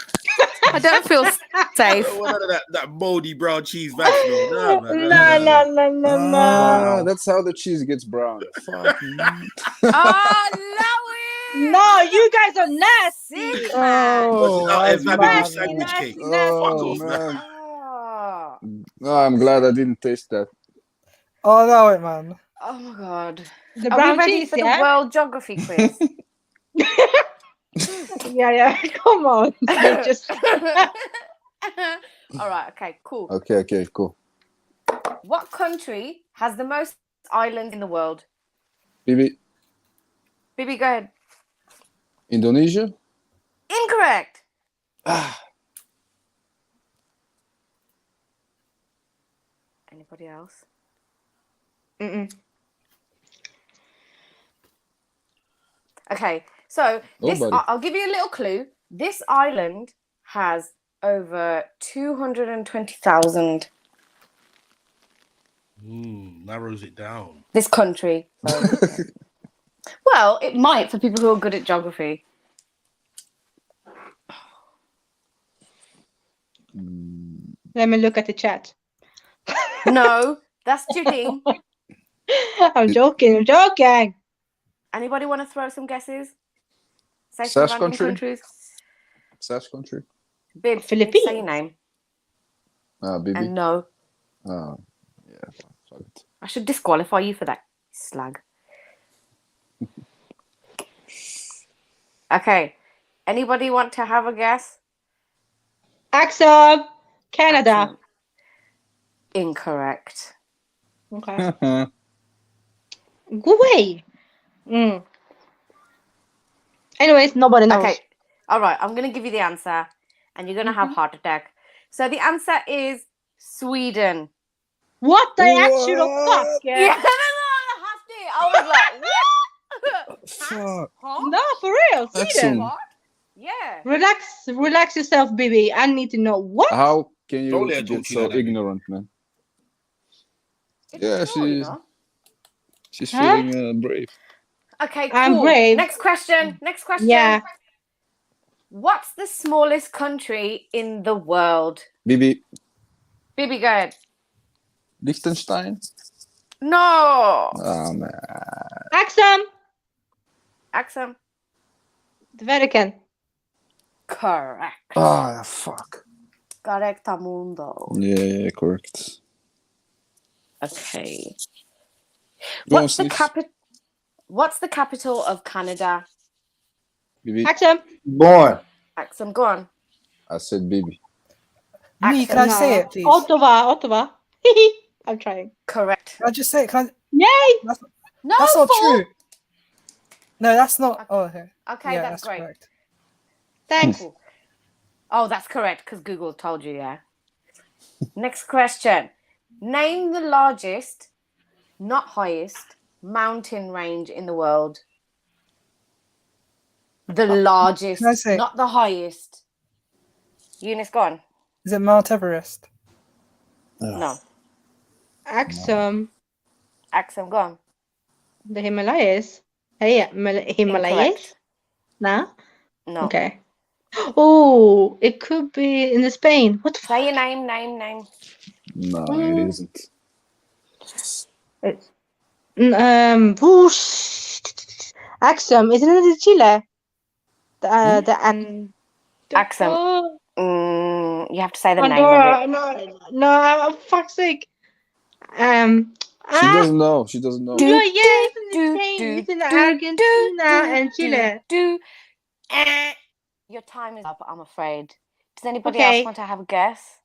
F: I don't feel safe.
K: Oh, none of that moldy brown cheese vaginal. No, man.
G: No.
L: Ah, that's how the cheese gets brown. Fuck.
F: Allow it.
G: No, you guys are nasty.
R: Oh,
K: Out there vabbing with
G: Nasty,
K: sandwich
G: nasty,
K: cake.
L: Oh,
G: nasty.
L: man.
F: Oh,
L: No, I'm glad I didn't taste that.
R: allow it, man.
F: Oh my god.
G: The
F: Are
G: brown
F: we ready
G: cheese,
F: for
G: yeah?
F: the world geography quiz?
G: Yeah. Come on. You're just.
F: All right. Okay. Cool.
L: Okay, cool.
F: What country has the most islands in the world?
L: Bibi,
F: Bibi, go ahead.
L: Indonesia?
F: Incorrect. Anybody else? Okay, so this
L: Nobody.
F: I'll give you a little clue. This island has over 220,000.
K: Narrows it down.
F: This country. Sorry. Well, it might for people who are good at geography.
G: Let me look at the chat.
F: No, that's cheating.
G: I'm joking.
F: Anybody want to throw some guesses? Say some
L: Sash
F: random
L: country?
F: countries.
L: Sash country?
F: Bib,
G: Philippines.
F: say your name.
L: Bibi.
F: And no.
L: Oh, yeah. Fuck it.
F: I should disqualify you for that, slag. Okay. Anybody want to have a guess?
G: Axel, Canada.
F: Axel. Incorrect.
G: Okay. Go away. Anyways, nobody knows.
F: Okay. All right. I'm going to give you the answer and you're going to have heart attack. So the answer is Sweden.
G: What the actual fuck?
F: Yeah, I was like, what?
L: Fuck.
G: No, for real. Sweden.
L: Axel.
F: Yeah.
G: Relax yourself, baby. I need to know what.
L: How can
K: Don't
L: you
K: let her
L: get
K: talk to you
L: so
K: like that,
L: ignorant, man? Yeah, she's
G: Huh?
L: feeling brave.
F: Okay, cool.
G: I'm brave.
F: Next question.
G: Yeah.
F: What's the smallest country in the world?
L: Bibi,
F: Bibi, go ahead.
L: Liechtenstein?
F: No.
L: Oh, man.
F: Axel.
G: The Vatican.
F: Correct.
L: Ah, fuck.
F: Correctamundo.
L: Yeah, correct.
F: Okay.
L: Go
F: What's
L: on,
F: the capital of Canada?
L: Bibi.
G: Axel.
T: Born.
F: Axel, go on.
L: I said Bibi.
R: Me, can I say it, please?
G: Ottawa. I'm trying.
F: Correct.
R: Can I just say it?
G: Yay!
F: No,
R: That's not
F: fool.
R: true. No, that's not. Oh, okay.
F: Okay,
R: Yeah,
F: that's great.
R: correct.
G: Thanks.
F: Cool. Oh, that's correct because Google told you, yeah. Next question. Name the largest, not highest, mountain range in the world. The largest,
R: can I say-
F: not the highest. Eunice, go on.
R: Is it Mount Everest?
F: No.
G: Axel.
F: Axel, go on.
G: The Himalayas. Hey, Himalayas?
F: Incorrect.
G: No?
F: No.
G: Okay. Oh, it could be in the Spain. What the fuck?
F: Say your name.
L: No, it isn't.
G: Axel, isn't it Chile?
F: Axel. You have to say the
G: Andorra.
F: name of it.
G: No, for fuck's sake.
L: She doesn't know. She doesn't know.
G: Yeah, it's in Spain. It's in Argentina and Chile.
F: Your time is up, I'm afraid. Does anybody
G: Okay.
F: else want to have a guess?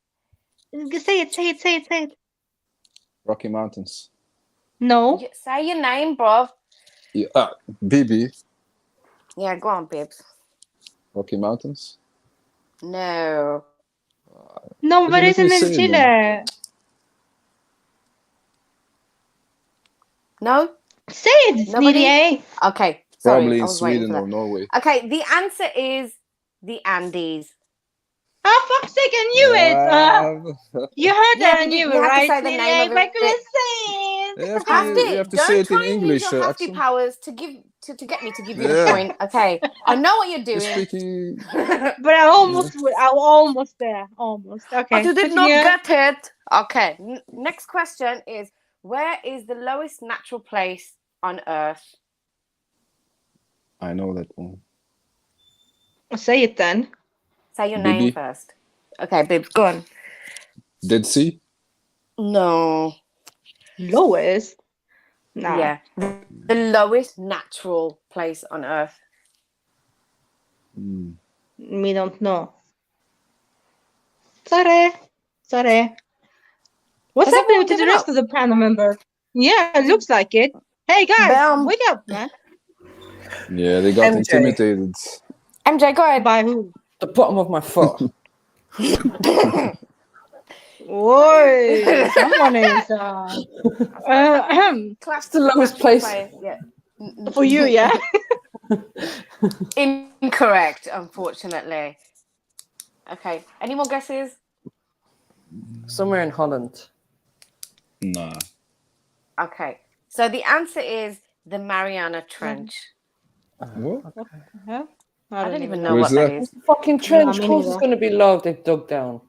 G: Say it.
L: Rocky Mountains.
G: No.
F: Say your name, bro.
L: Yeah, Bibi.
F: Yeah, go on, Bibs.
L: Rocky Mountains.
F: No.
G: No, but it's in
L: say it
G: Chile.
L: then.
F: No?
G: Say it,
F: Nobody?
G: Nobody?
F: Okay. Sorry,
L: Probably
F: I
L: in
F: was waiting
L: Sweden
F: for
L: or
F: that.
L: Norway.
F: Okay, the answer is the Andes.
G: Oh, fuck's sake, I knew it. You heard that, I knew it,
F: you have
G: right?
F: to say the name of
G: If I
F: it.
G: couldn't say it.
L: You have to say it in English.
F: Use your hefty
L: Axel.
F: powers to get me to give you the
L: Yeah.
F: point. Okay, I know what you're doing.
L: You're speaking.
G: But I'm almost there. Almost. Okay.
F: But you did not
G: continue.
F: get it. Okay. Next question is: where is the lowest natural place on Earth?
L: I know that one.
G: Say it then.
F: Say your
L: Bibi.
F: name first. Okay, Bibs, go on.
L: Dead Sea.
F: No.
G: Lowest. Nah.
F: Yeah. The lowest natural place on Earth.
G: Me don't know. Sorry. What's
F: Has
G: happening
F: everyone
G: to the
F: given
G: rest
F: up?
G: of the panel member? Yeah, it looks like it. Hey guys, wake up, man.
L: Yeah, they got
M: MJ.
L: intimidated.
F: MJ, go ahead.
G: By who?
M: The bottom of my foot.
G: Oi, someone is
F: Class
M: the lowest place.
F: Yeah.
G: For you, yeah.
F: Incorrect, unfortunately. Okay. Any more guesses?
M: Somewhere in Holland.
L: Nah.
F: Okay. So the answer is the Mariana Trench.
L: What?
F: I don't even know
L: Where's
F: what that
L: that?
F: is.
M: Fucking trench.
G: me
M: Of course, it's
G: neither.
M: going to be low. They've dug down.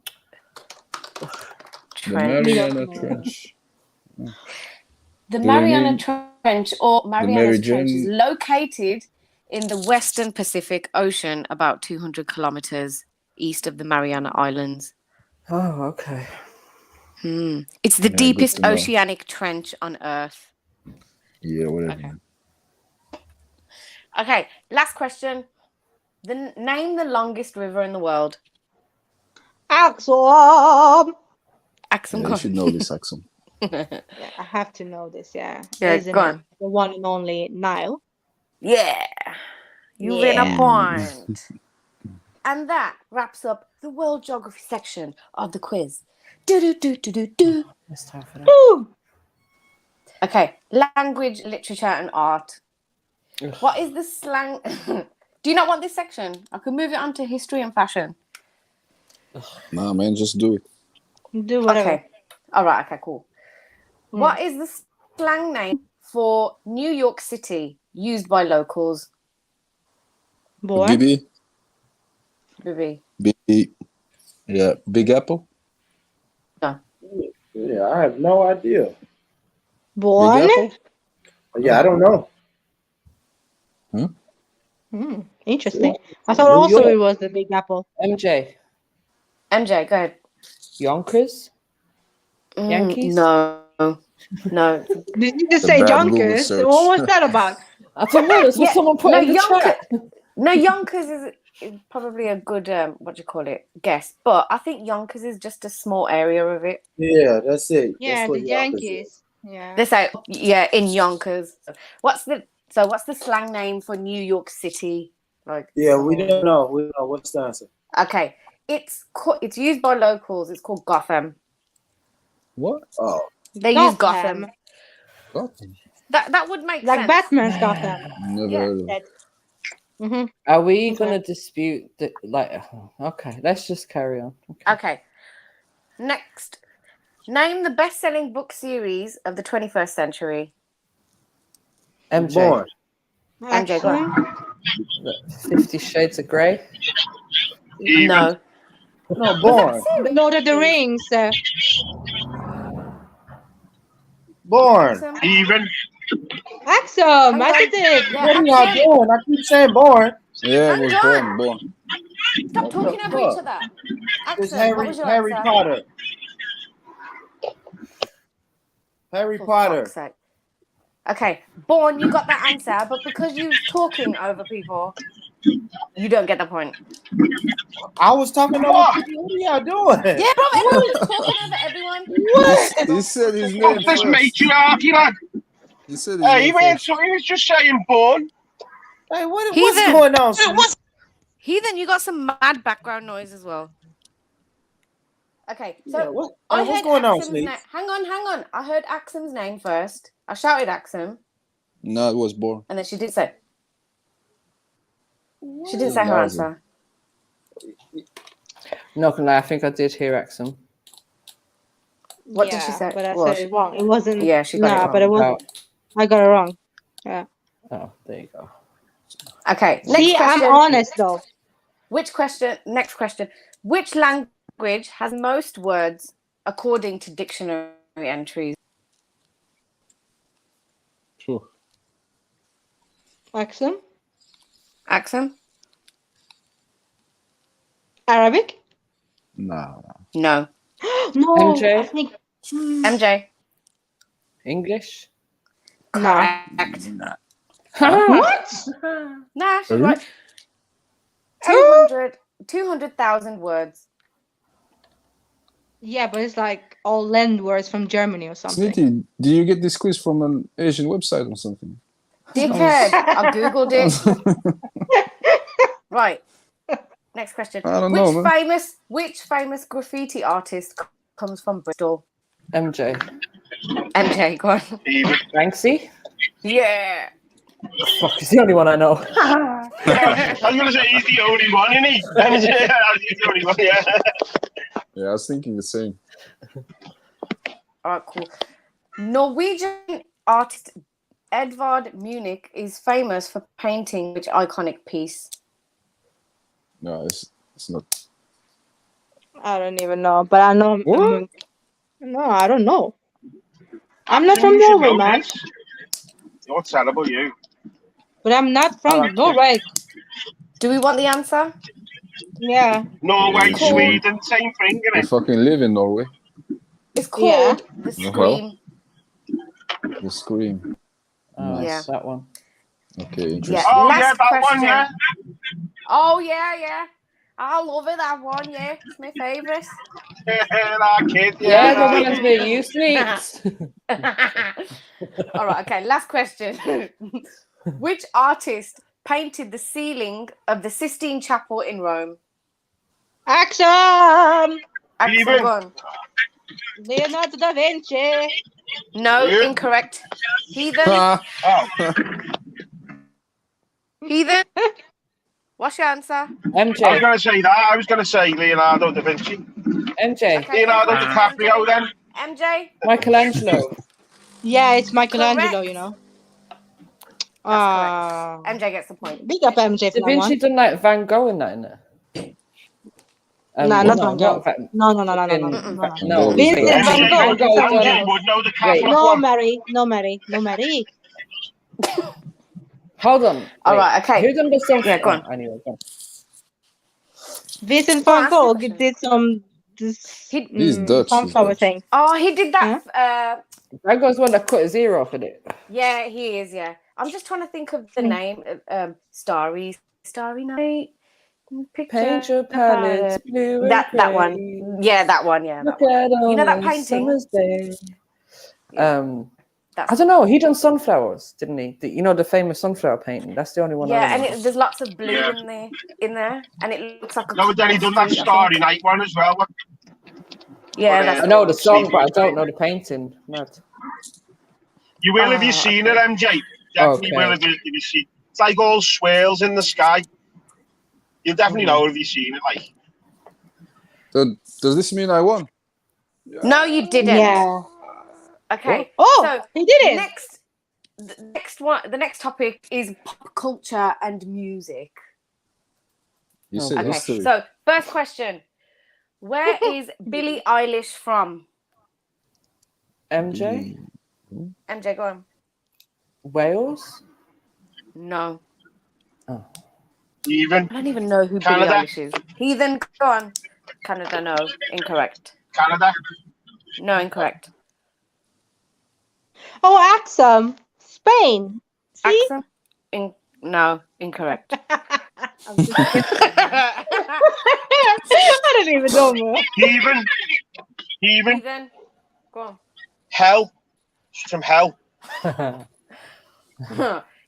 L: The Mariana Trench.
F: The
L: Do they
F: Mariana
L: mean
F: Trench or Mariana
L: Mary
F: Trench is
L: Jane?
F: located in the western Pacific Ocean, about 200 kilometers east of the Mariana Islands.
M: Oh, okay.
F: It's the
L: Yeah, good
F: deepest
L: to know.
F: oceanic trench on Earth.
L: Yeah, whatever.
F: Okay, last question. Name the longest river in the world.
G: Axum.
F: Axum,
L: Yeah,
F: go
L: you
F: on.
L: should know this, Axum.
G: Yeah, I have to know this. Yeah,
F: Yeah,
G: isn't
F: go
G: it
F: on.
G: the one and only Nile?
F: Yeah, you win a point. And that wraps up the world geography section of the quiz. Do.
M: It's time for that.
F: Okay, language, literature, and art.
M: Ugh.
F: What is the slang? Do you not want this section? I could move it on to history and fashion.
L: Nah, man, just do it.
G: Do whatever.
F: Okay. All right. Okay. Cool. What is the slang name for New York City used by locals?
G: Boy.
L: Bibi.
O: Yeah, Big Apple.
F: No.
T: Yeah, I have no idea.
G: Born?
O: Big Apple?
T: Yeah, I don't know.
G: Interesting. I thought
T: New
G: also
T: York.
G: it was the Big Apple.
M: MJ,
F: go ahead.
M: Yonkers? Yankees?
F: No.
G: Did you just
L: The
G: say
L: bad Google
G: Junkers?
L: search.
G: What was that about?
M: I don't know. That's what someone put in the chat.
F: No, Yonkers is probably a good guess. But I think Yonkers is just a small area of it.
T: Yeah, that's it.
G: Yeah,
T: That's what
G: the
T: Yonkers
G: Yankees.
T: is.
G: Yeah.
F: They say in Yonkers. What's the slang name for New York City?
T: Yeah, we don't know. We don't know. What's the answer?
F: Okay, it's used by locals. It's called Gotham.
L: What?
T: Oh,
F: They use Gotham.
L: Gotham.
F: That would make
G: like
F: sense.
G: Batman's Gotham.
L: Never heard of it.
M: Are we going to dispute the okay, let's just carry on.
F: Okay. Next, name the best-selling book series of the 21st century.
M: MJ.
T: Born.
F: MJ, go on.
M: 50 Shades of Grey?
F: No.
T: No, Born.
G: Lord of the Rings.
T: Born.
N: Even.
G: Axum, I did it.
T: What are y'all doing? I keep saying Born.
L: Yeah, it was born.
F: Stop talking over each other.
T: It's
F: Axum, what was your
T: Harry
F: answer?
T: Potter. Harry Potter.
F: Fuck's sake. Okay, Born, you got that answer, but because you're talking over people, you don't get the point.
T: I was talking over people. What are y'all doing?
F: Yeah, bro, everyone's talking over everyone.
L: He said his name
N: What does
L: first.
N: make you argue, lad?
L: He said his
N: Hey, he
L: name first.
N: was just saying born.
T: Hey, what's
F: Heathen.
T: going on? Sweet?
F: Heathen, you got some mad background noise as well. Okay, so
T: Yeah, what's
F: I
T: going
F: heard
T: on,
F: Axum's
T: Sleep?
F: name. Hang on. I heard Axum's name first. I shouted Axum,
L: No, it was born.
F: and then she did say. She didn't say her answer.
M: Not gonna lie, I think I did hear Axum.
F: What did she say?
G: But I
F: Well,
G: said it wrong. It wasn't.
F: Yeah, she got it wrong.
G: but it wasn't. I got it wrong. Yeah.
M: Oh, there you go.
F: Okay, next
G: See,
F: question.
G: I'm honest though.
F: Next question. Which language has most words according to dictionary entries?
L: Sure.
G: Axum?
F: Axum?
G: Arabic?
L: Nah.
F: No.
G: No.
M: MJ?
G: I think.
F: MJ?
M: English?
F: Correct.
G: What?
F: Nah, she's
L: Really?
F: right. 200,000 words.
G: Yeah, but it's like all land words from Germany or something.
L: Snitty, do you get this quiz from an Asian website or something?
F: Dickhead. I googled it. Right. Next question.
L: I don't know, man.
F: Which famous graffiti artist comes from Bristol?
M: MJ.
F: MJ, go on.
M: Banksy?
F: Yeah.
M: Fuck, he's the only one I know.
N: I was going to say he's the only one, isn't he? He's the only one, yeah.
L: Yeah, I was thinking the same.
F: All right, cool. Norwegian artist Edvard Munch is famous for painting which iconic piece?
L: No, it's not.
G: I don't even know, but I know.
L: What?
G: No, I don't know. I'm not from Norway, man.
N: You're terrible, you.
G: But I'm not from Norway.
F: Do we want the answer?
G: Yeah.
N: Norway,
L: Cool.
N: Sweden, same thing,
L: You
N: isn't it?
L: fucking live in Norway.
F: It's called The
L: Well,
F: Scream.
L: The Scream.
M: Oh,
F: Yeah.
M: that one.
L: Okay, interesting.
F: Yeah.
N: Oh,
F: Last
N: yeah, that
F: question.
N: one, yeah.
F: Oh, yeah. I love it, that one, yeah. It's my favourite.
N: That kid,
M: Yeah,
N: yeah.
M: the ones that you sneaks.
F: All right, okay. Last question. Which artist painted the ceiling of the Sistine Chapel in Rome?
G: Action!
F: Go on.
G: Leonardo da Vinci.
F: No, incorrect. Heathen. Heathen. What's your answer?
M: MJ.
N: I was going to say that. I was going to say Leonardo da Vinci.
M: MJ.
F: Okay,
N: Leonardo DiCaprio, then.
F: MJ.
M: Michelangelo.
G: Yeah, it's Michelangelo, you know.
F: That's correct. MJ gets the point.
G: Big up MJ for
M: Da
G: that
M: Vinci
G: one.
M: done like Van Gogh in that, innit?
G: Nah, not Van Gogh. No.
M: No.
G: Vincent Van Gogh.
N: MJ would know the Catholic
G: No,
N: one.
G: Mary. No, Mary. No, Mary.
M: Hold on.
F: All right, okay.
M: Who done the song?
F: Yeah, go on.
M: Anyway, go on.
G: Vincent Van Gogh did some
L: He's Dutch.
G: sunflower thing.
F: Oh, he did that.
M: Van Gogh's one that cut his ear off in it.
F: Yeah, he is. Yeah, I'm just trying to think of the name. Starry Night.
M: Paint your palettes blue and
F: that one.
M: gray.
F: Yeah, that one. Yeah,
M: Look
F: that one.
M: at
F: You know that
M: on a
F: painting?
M: summer's day. I don't know. He done sunflowers, didn't he? You know the famous sunflower painting. That's the only one.
F: Yeah,
M: I
F: and
M: remember.
F: there's lots of blue in there, and it looks like a.
N: No, but then he done that Starry Night one as well.
F: Yeah, that's
M: I know the song, but I don't know the painting. Mad.
N: You will if you've seen it, MJ. Definitely will if you've seen it. It's like all swirls in the sky. You'll definitely know if you've seen it. Like.
L: So, does this mean I won?
F: No, you didn't.
G: Yeah.
F: Okay.
G: Oh,
F: so
G: he did it.
F: The next topic is pop culture and music.
L: You said
F: Okay.
L: history.
F: So first question: where is Billie Eilish from?
M: MJ.
F: MJ, go on.
M: Wales.
F: No.
M: Oh.
N: Even.
F: I don't even know who
N: Canada.
F: Billie Eilish is. Heathen, go on. Canada, no, incorrect.
N: Canada.
F: No, incorrect.
G: Oh, Axum. Spain. See?
F: Axum? No, incorrect.
G: I don't even know, man.
N: Even.
F: Heathen, go on.
N: Hell. She's from hell.
F: Do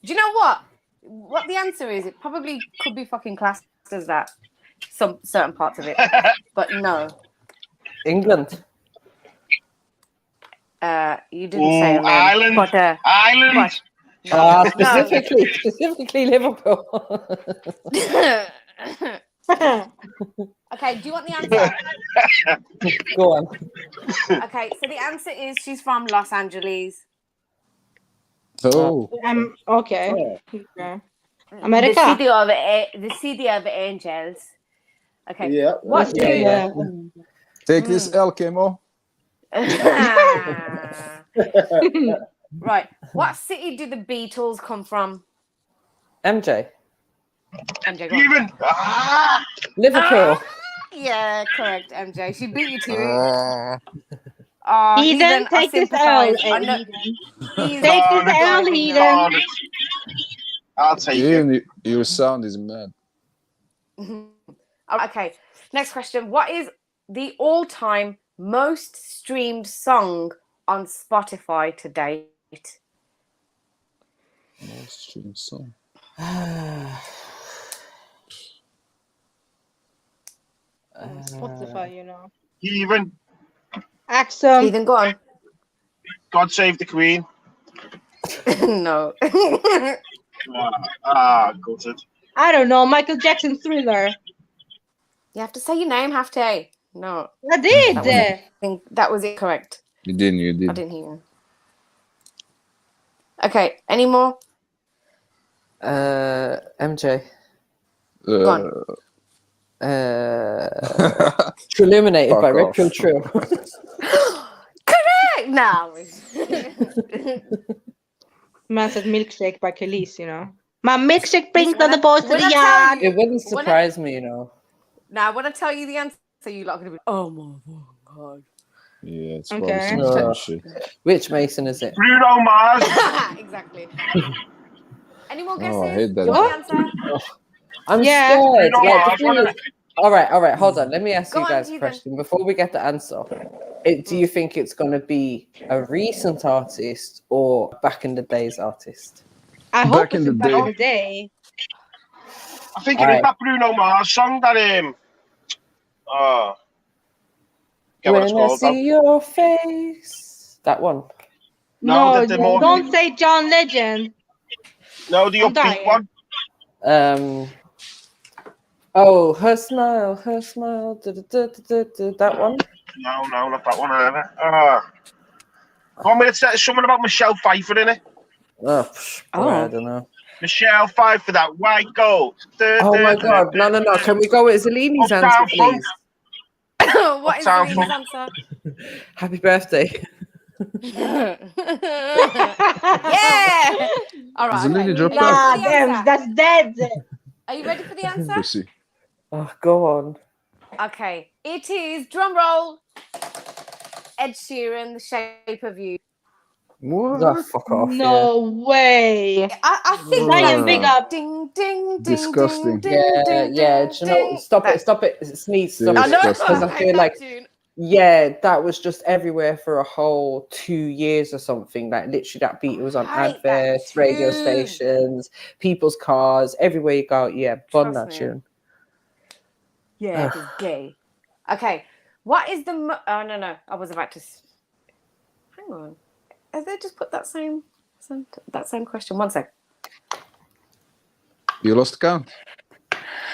F: you know what? What the answer is? It probably could be fucking classed as that. Some certain parts of it, but no.
M: England.
F: You didn't say
N: Ireland.
F: But,
N: Ireland.
M: Specifically Liverpool.
F: Okay, do you want the answer?
M: Go on.
F: Okay, so the answer is she's from Los Angeles.
L: Oh.
G: Okay. America.
F: The city of angels. Okay.
O: Yeah.
F: What do you?
L: Take this L, Kemo.
F: Right. What city do the Beatles come from?
M: MJ.
F: MJ, go on.
N: Even.
M: Liverpool.
F: Yeah, correct, MJ. She beat you to it. Oh,
G: Heathen,
F: I
G: take this
F: sympathise.
G: L.
F: I know.
G: Heathen. Take this L, Heathen.
N: I'll take it.
L: Your sound is mad.
F: Okay, next question. What is the all-time most streamed song on Spotify to date?
L: Most streamed song.
G: Spotify, you know.
N: Even.
G: Axum.
F: Heathen, go on.
N: God Save the Queen.
F: No.
N: Gutted.
G: I don't know. Michael Jackson Thriller.
F: You have to say your name, have to. No.
G: I did.
F: That was incorrect.
L: You did.
F: I didn't hear you. Okay, any more?
M: MJ.
F: Go on.
M: Trilluminati by
L: Fuck off.
M: REDPILLTRILL.
F: Correct! No.
G: Man said Milkshake by Khalees, you know. My milkshake brings all the boys to the yard.
M: It wouldn't surprise me, you know.
F: Now, when I tell you the answer, you lot are going to be, oh my God.
L: Yeah, it's
G: Okay.
L: probably some shit.
M: Which Mason is it?
N: Bruno Mars.
F: Exactly. Any more guesses?
L: Oh, I hate that.
F: Do you want the answer?
M: I'm
G: Yeah.
M: scared.
N: Bruno
M: Like,
N: Mars,
M: the thing is, all right. Hold on. Let me ask
F: Go
M: you
F: on,
M: guys a
F: Heathen.
M: question before we get the answer. Do you think it's going to be a recent artist or back in the days artist?
G: I hope
L: Back
G: it's
L: in the
G: back
L: day.
G: in the day.
N: I think it is that Bruno Mars song that get what it's
M: When I
N: called.
M: see your face. That one.
G: No,
N: the more
G: don't say John Legend.
N: no, the
G: I'm
N: upbeat
G: dying.
N: one.
M: Oh, her smile. That one.
N: No, not that one either. One minute, something about Michelle Pfeiffer in it.
M: Oh, I don't know.
N: Michelle Pfeiffer, that white gold.
M: Oh my God! No! Can we go with Zelini's answer,
N: Uptown Funk.
M: please?
F: What is
N: Uptown
F: Zelina's
N: Funk.
F: answer?
M: Happy birthday.
F: Yeah. All right.
L: Zelini dropped
G: Nah,
L: out.
G: damn, that's dead.
F: Are you ready for the answer?
L: Pussy.
M: Oh, go on.
F: Okay. It is, drum roll, Ed Sheeran, The Shape of You.
L: What?
M: Oh, fuck off.
G: No way.
F: I think
G: Lion, big up.
F: Ding, ding, ding,
L: Disgusting.
F: ding,
M: Yeah.
F: ding,
M: Do you know?
F: ding.
M: Stop it. Sneeze. Stop
F: I
M: it.
F: know.
M: Because I
F: I
M: feel
F: hate
M: like
F: that tune.
M: that was just everywhere for a whole 2 years or something. Like literally, that beat was on
F: I hate that
M: adverts, radio
F: tune.
M: stations, people's cars, everywhere you go. Yeah, bun
F: Trust
M: that
F: me.
M: tune.
F: Yeah, it is gay. Okay. What is the... oh, no. I was about to... hang on. Have they just put that same question? One sec.
L: You lost count.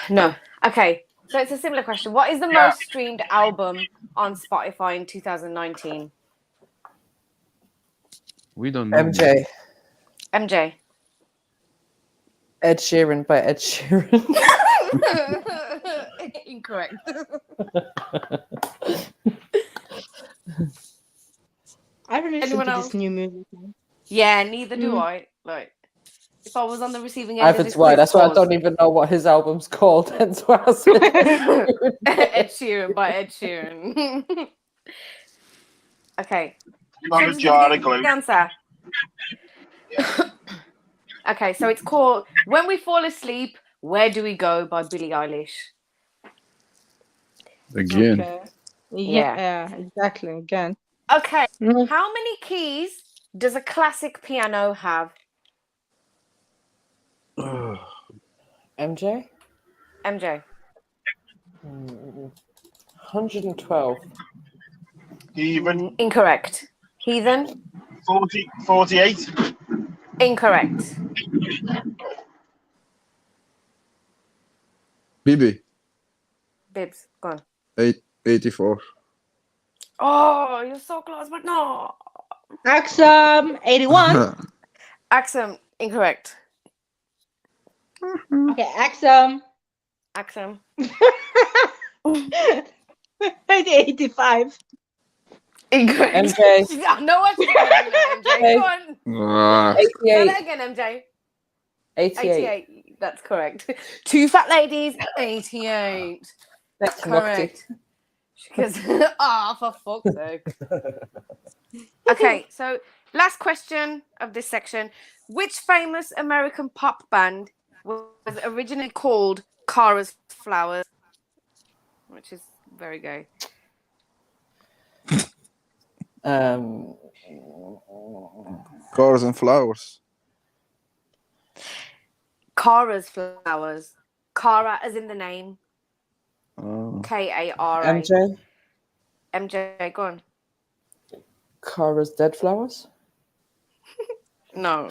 F: No. Okay. So it's a similar question. What is the most streamed album on Spotify in 2019?
L: We don't know.
M: MJ. Ed Sheeran by Ed Sheeran.
F: Incorrect.
G: I don't listen
F: Anyone
G: to
F: else?
G: this new music.
F: Yeah, neither do I. Like, if I was on the receiving end of
M: That's
F: this
M: why.
F: quiz,
M: That's why I
F: pause.
M: don't even know what his album's called. That's why I said
F: Ed Sheeran by Ed Sheeran. Okay.
N: Not a jar of glue.
F: The answer. Okay, so it's called "When We Fall Asleep, Where Do We Go" by Billie Eilish.
L: Again.
G: Okay. Yeah, exactly. Again.
F: Okay. How many keys does a classic piano have?
M: MJ? 112.
N: Heathen.
F: Incorrect. Heathen?
N: 48.
F: Incorrect.
L: BB.
F: Bibs, go on.
L: 84.
F: Oh, you're so close, but no.
G: Axum, 81.
F: Axum, incorrect.
G: Okay, Axum. 85.
F: Incorrect.
M: MJ.
F: I know what you're doing, MJ. Go on.
M: 88.
F: Say that again, MJ.
M: 88.
F: That's correct. Two fat ladies, 88.
M: Next
F: Correct. She goes, for fuck's sake. Okay, so last question of this section. Which famous American pop band was originally called Cara's Flowers? Which is very gay.
L: Cars and flowers.
F: Cara's Flowers. Cara as in the name.
L: Oh.
F: Kara.
M: MJ?
F: MJ, go on.
M: Cara's Dead Flowers?
F: No.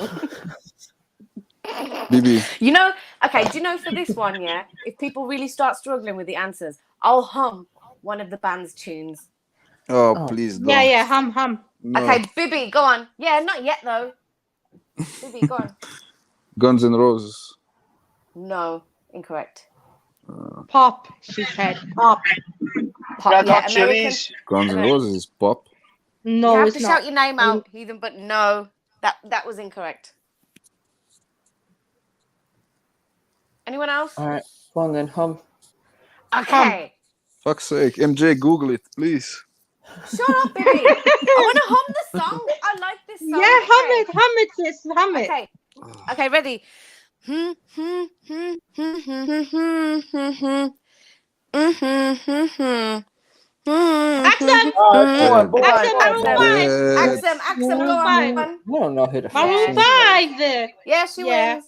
L: BB.
F: You know, okay, do you know for this one, yeah, if people really start struggling with the answers, I'll hum one of the band's tunes.
L: Oh, please don't.
G: Yeah, hum.
L: No.
F: Okay, Bibby, go on. Yeah, not yet though. Bibby, go on.
L: Guns N' Roses.
F: No, incorrect.
G: Pop, she said. Pop.
N: Red Hot
F: American.
N: Chilies.
L: Guns N' Roses is pop.
G: No,
F: you have
G: it's
F: to
G: not.
F: shout your name out, heathen, but no, that was incorrect. Anyone else?
M: All right, go on then, hum.
F: Okay.
L: Fuck's sake. MJ, Google it, please.
F: Shut up, baby. I want to hum the song. I like this song.
G: Yeah, hum it, sis, hum it.
F: Okay. Okay, ready.
G: Axel!
F: Axel, go on.
M: I don't know who the fuck
G: Maroon
M: she is.
G: 5.
F: Yeah, she wins.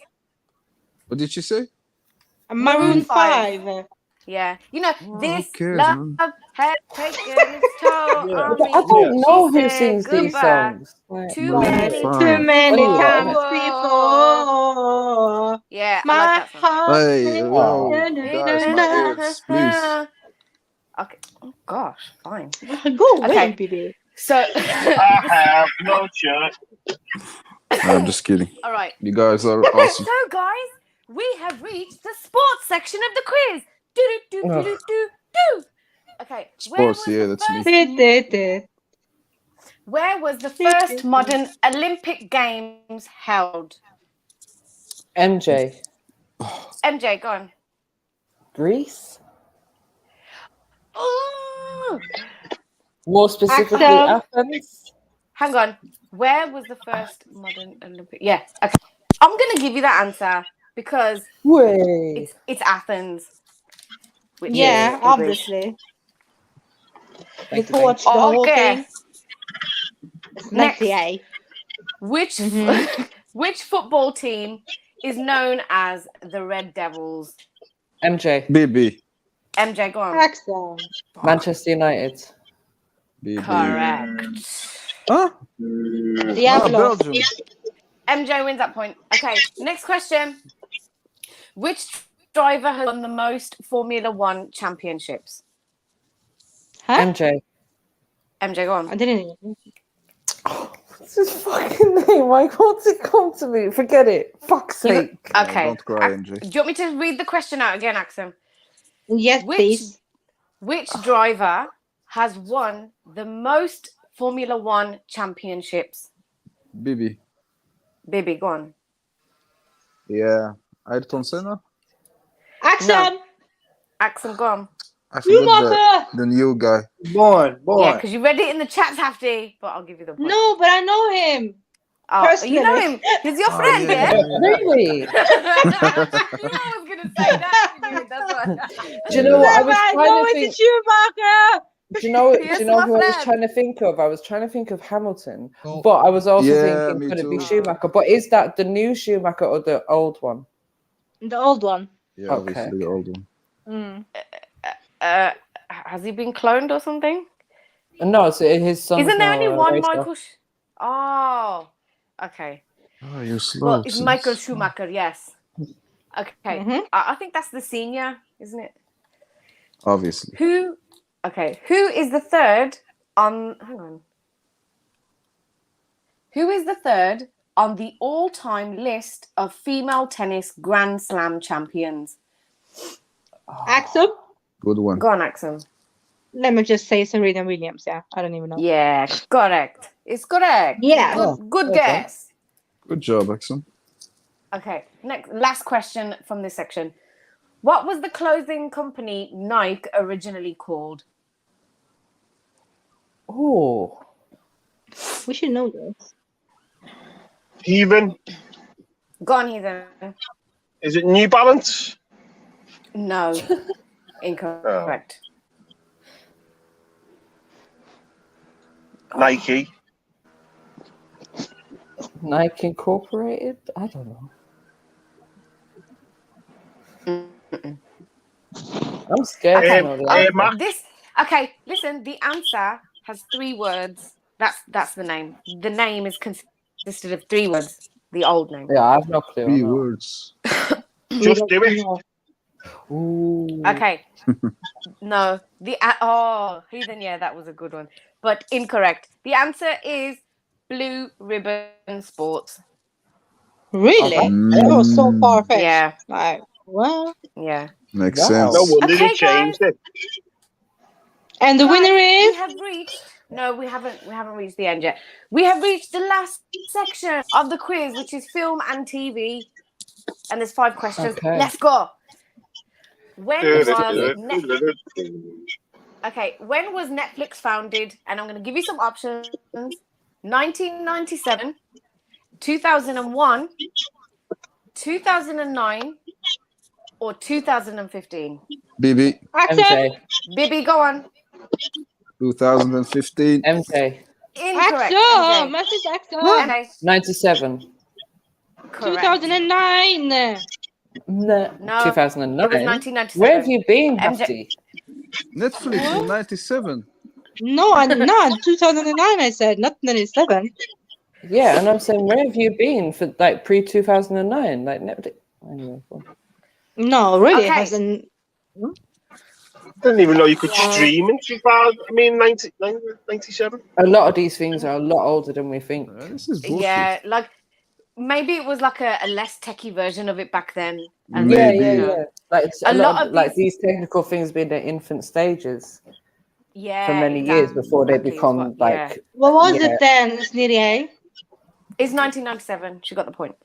L: What did she say?
G: Maroon 5.
F: Yeah. You know, this
L: cares,
F: love
L: man?
F: has taken its toll on me.
M: I don't know
F: She
M: who
F: said
M: sings these
F: goodbye.
M: songs. Like,
F: Too
L: Maroon
F: many
L: 5.
G: Too many
M: Oh.
G: times before.
F: Yeah,
G: My
F: I like that song.
G: heart.
L: Hey, yo, guys, my ears, please.
F: Okay. Oh gosh, fine.
G: Go away,
F: Okay.
G: baby.
F: So
N: I have no shirt.
L: I'm just kidding.
F: all right.
L: You guys are awesome.
F: So guys, we have reached the sports section of the quiz. Do. Okay.
L: Sports, yeah, that's me.
F: Where was the first modern Olympic Games held?
M: MJ.
F: MJ, go on.
M: Greece?
F: Ooh.
M: More specifically,
F: Axel.
M: Athens?
F: Hang on. Where was the first modern Olympic? Yeah. Okay. I'm gonna give you that answer because
M: Wait.
F: it's Athens. Which
G: Yeah,
F: is
G: obviously.
M: Thank
G: We watched the whole thing. It's 98.
F: Which football team is known as the Red Devils?
M: MJ.
L: BB.
F: MJ, go on.
G: Axel.
M: Manchester United.
L: BB.
F: Correct.
L: Huh?
G: Diablo.
L: Belgium.
F: MJ wins that point. Okay, next question. Which driver has won the most Formula One championships?
G: Huh?
M: MJ.
F: MJ, go on.
G: I didn't even.
M: What's his fucking name? Why can't it come to me? Forget it. Fuck's sake.
F: Okay.
L: Don't cry, MJ.
F: Do you want me to read the question out again, Axel?
G: Yes, please.
F: Which driver has won the most Formula One championships?
L: BB.
F: Baby, go on.
L: Yeah. Ayrton Senna?
G: Axel.
F: No. Axel, go on.
L: I forgot the new guy.
T: Born.
F: Yeah, because you read it in the chat, Hafty, but I'll give you the point.
G: No, but I know him.
F: Oh,
G: personally.
F: you know him. He's your friend, yeah?
M: Really?
F: I was going to say that. That's why.
M: Do you know what I was
G: I
M: trying
G: know
M: to think?
G: it's Schumacher.
M: Do you know
F: Yes,
M: who I
F: my
M: was
F: friend.
M: trying to think of? I was trying to think of Hamilton, but I was also
L: Yeah,
M: thinking,
L: me
M: could it be
L: too.
M: Schumacher? But is that the new Schumacher or the old one?
G: The old one.
L: Yeah,
M: Okay.
L: obviously the old one.
F: Has he been cloned or something?
M: No, so his son.
F: Isn't there only one Michael? Oh, okay.
L: Oh, you're slow.
F: Well, it's
L: sis.
F: Michael Schumacher, yes. Okay.
G: Mhm.
F: I think that's the senior, isn't it?
L: Obviously.
F: Who is the third on hang on. Who is the third on the all-time list of female tennis Grand Slam champions?
G: Axel.
L: Good one.
F: Go on, Axel.
G: Let me just say Serena Williams. Yeah, I don't even know.
F: Yeah, correct. It's correct.
G: Yeah.
F: Good
M: okay.
F: guess.
L: Good job, Axel.
F: Okay, last question from this section. What was the clothing company Nike originally called?
M: Oh,
G: we should know this.
N: Heathen.
F: Go on, Heathen.
N: Is it New Balance?
F: No, incorrect.
N: Nike.
M: Nike Incorporated? I don't know. I'm scared to know the answer.
F: Okay, listen, the answer has 3 words. That's the name. The name is consisted of 3 words. The old name.
M: Yeah, I have no clue.
L: 3 words.
N: Just do it.
M: Ooh.
F: Okay. No, Heathen, yeah, that was a good one. But incorrect. The answer is Blue Ribbon Sports.
G: Really? That was so far fetched.
F: Yeah.
G: Like, well.
F: Yeah.
L: Makes sense.
N: No wonder
F: Okay,
N: they changed it.
G: And the winner is?
F: We have reached. No, we haven't reached the end yet. We have reached the last section of the quiz, which is film and TV. And there's 5 questions.
M: Okay.
F: Let's go. When was Netflix founded? And I'm going to give you some options. 1997, 2001, 2009, or 2015?
L: BB.
G: Axel.
F: Bibi, go on.
L: 2015.
M: MJ.
F: Incorrect.
G: Axel. Message Axel.
M: 97.
F: Correct.
G: 2009.
M: No. 2009.
F: It was 1997.
M: Where have you been,
F: MJ?
M: Hafti?
L: Netflix in 97.
G: No, I'm not. 2009, I said, not 97.
M: Yeah, and I'm saying, where have you been for like pre-2009? Like Netflix. Anyway.
G: No, really,
F: Okay.
G: it hasn't.
N: Didn't even know you could stream in 97.
M: A lot of these things are a lot older than we think.
L: This is bullshit.
F: Yeah, like maybe it was like a less techie version of it back then.
M: And yeah. Like it's
F: A lot of
M: like these technical things being in infant stages
F: Yeah.
M: for many years before they become like.
G: What was it then, Sneery?
F: It's 1997. She got the point.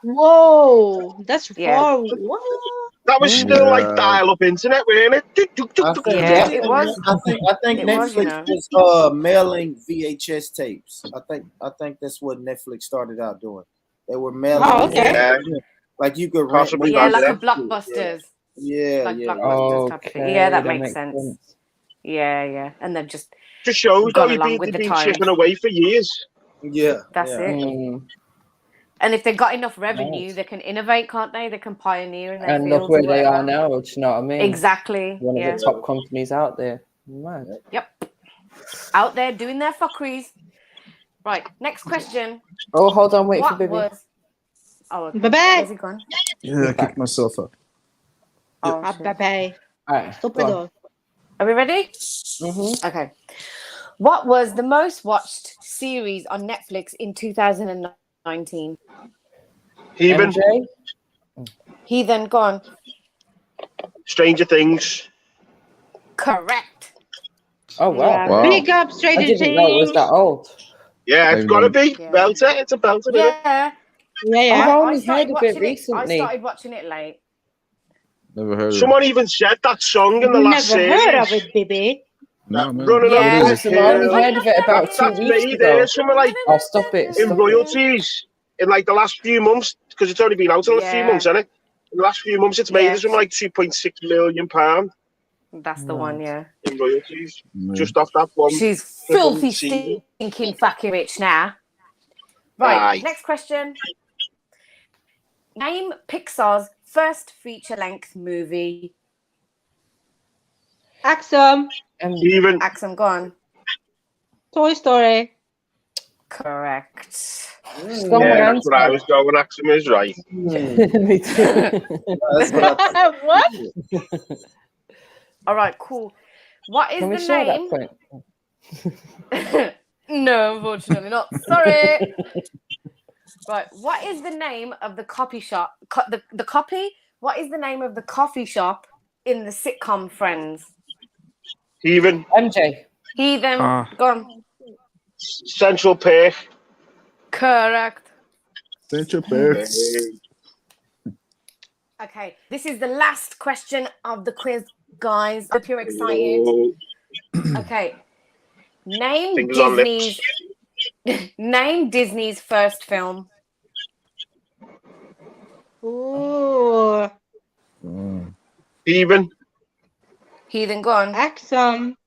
G: Whoa, that's far. What?
N: That was still like dial-up internet, weren't it?
F: Yeah, it was.
T: I think
F: It was,
T: Netflix
F: you know.
T: was mailing VHS tapes. I think that's what Netflix started out doing. They were mailing.
G: Oh, okay.
T: Yeah. Like you could rent.
F: Yeah, like a Blockbusters.
T: Yeah,
F: Like
T: yeah.
F: Blockbusters type of thing. Yeah, that makes sense. Yeah. And they've just
N: shows
F: gone
N: that
F: along
N: you've
F: with the
N: been
F: times.
N: chipping away for years.
T: Yeah.
F: That's it. And if they've got enough revenue, they can innovate, can't they? They can pioneer in their
M: And
F: fields
M: look where
F: or
M: they are
F: whatever.
M: now. Do you know what I mean?
F: Exactly.
M: One
F: yeah.
M: of the top companies out there. Mad.
F: Yep. Out there doing their fuckeries. Right. Next question.
M: Oh, hold on. Wait for
F: What
M: Bibi.
F: was? Oh, okay.
G: Bye-bye.
F: Where's he gone?
L: Yeah, I kicked myself up.
F: Oh,
G: Bye-bye.
M: All right.
G: Stupido.
F: Are we ready?
M: Mm-hmm.
F: Okay. What was the most watched series on Netflix in 2019?
N: Heathen.
M: MJ?
F: Heathen, go on.
N: Stranger Things.
F: Correct.
M: Oh, wow.
F: Yeah.
L: Wow.
G: Big up,
M: I
G: Stranger
M: didn't know it was
G: Things.
M: that old.
N: Yeah, it's got to be.
F: Yeah.
N: Belter. It's a belter, isn't it?
F: Yeah.
G: Yeah.
M: I've only
F: started
M: heard of it
F: watching
M: recently.
F: I started watching it late.
L: Never heard of it.
N: Someone even said that song in the last
G: Never
N: series.
G: heard of it, baby.
L: No, man.
N: Running
F: Yeah.
N: on
L: What is
M: Listen, I only heard of it about 2
N: That's
M: weeks
N: me
M: ago.
N: there. Something like
M: I'll stop it.
N: in
M: Stop it.
N: royalties in like the last few months, because it's only been out in a few months, hasn't it? In the last few months, it's made us something like £2.6 million
F: That's the one, yeah.
N: in royalties, just off that one.
F: She's filthy, stinking, fucking rich now. Right,
N: Aye.
F: next question. Name Pixar's first feature-length movie.
G: Axum.
N: Even
F: Axum, go on.
G: Toy Story.
F: Correct.
N: yeah, that's where I was going. Axum is right.
M: Me too.
G: What?
F: All right, cool. What is
M: Can we
F: the
M: share
F: name?
M: that point?
F: No, unfortunately not. Sorry. Right, what is the name of the copy shop? The copy? What is the name of the coffee shop in the sitcom Friends?
N: Heathen.
M: MJ.
F: Heathen. Go on.
N: Central Perk.
F: Correct.
L: Central Perk.
F: Okay, this is the last question of the quiz, guys. Hope you're excited. Okay. Name
N: Fingers on
F: Disney's name Disney's first film.
G: Ooh.
N: Even.
F: Heathen, go on.
G: Axum.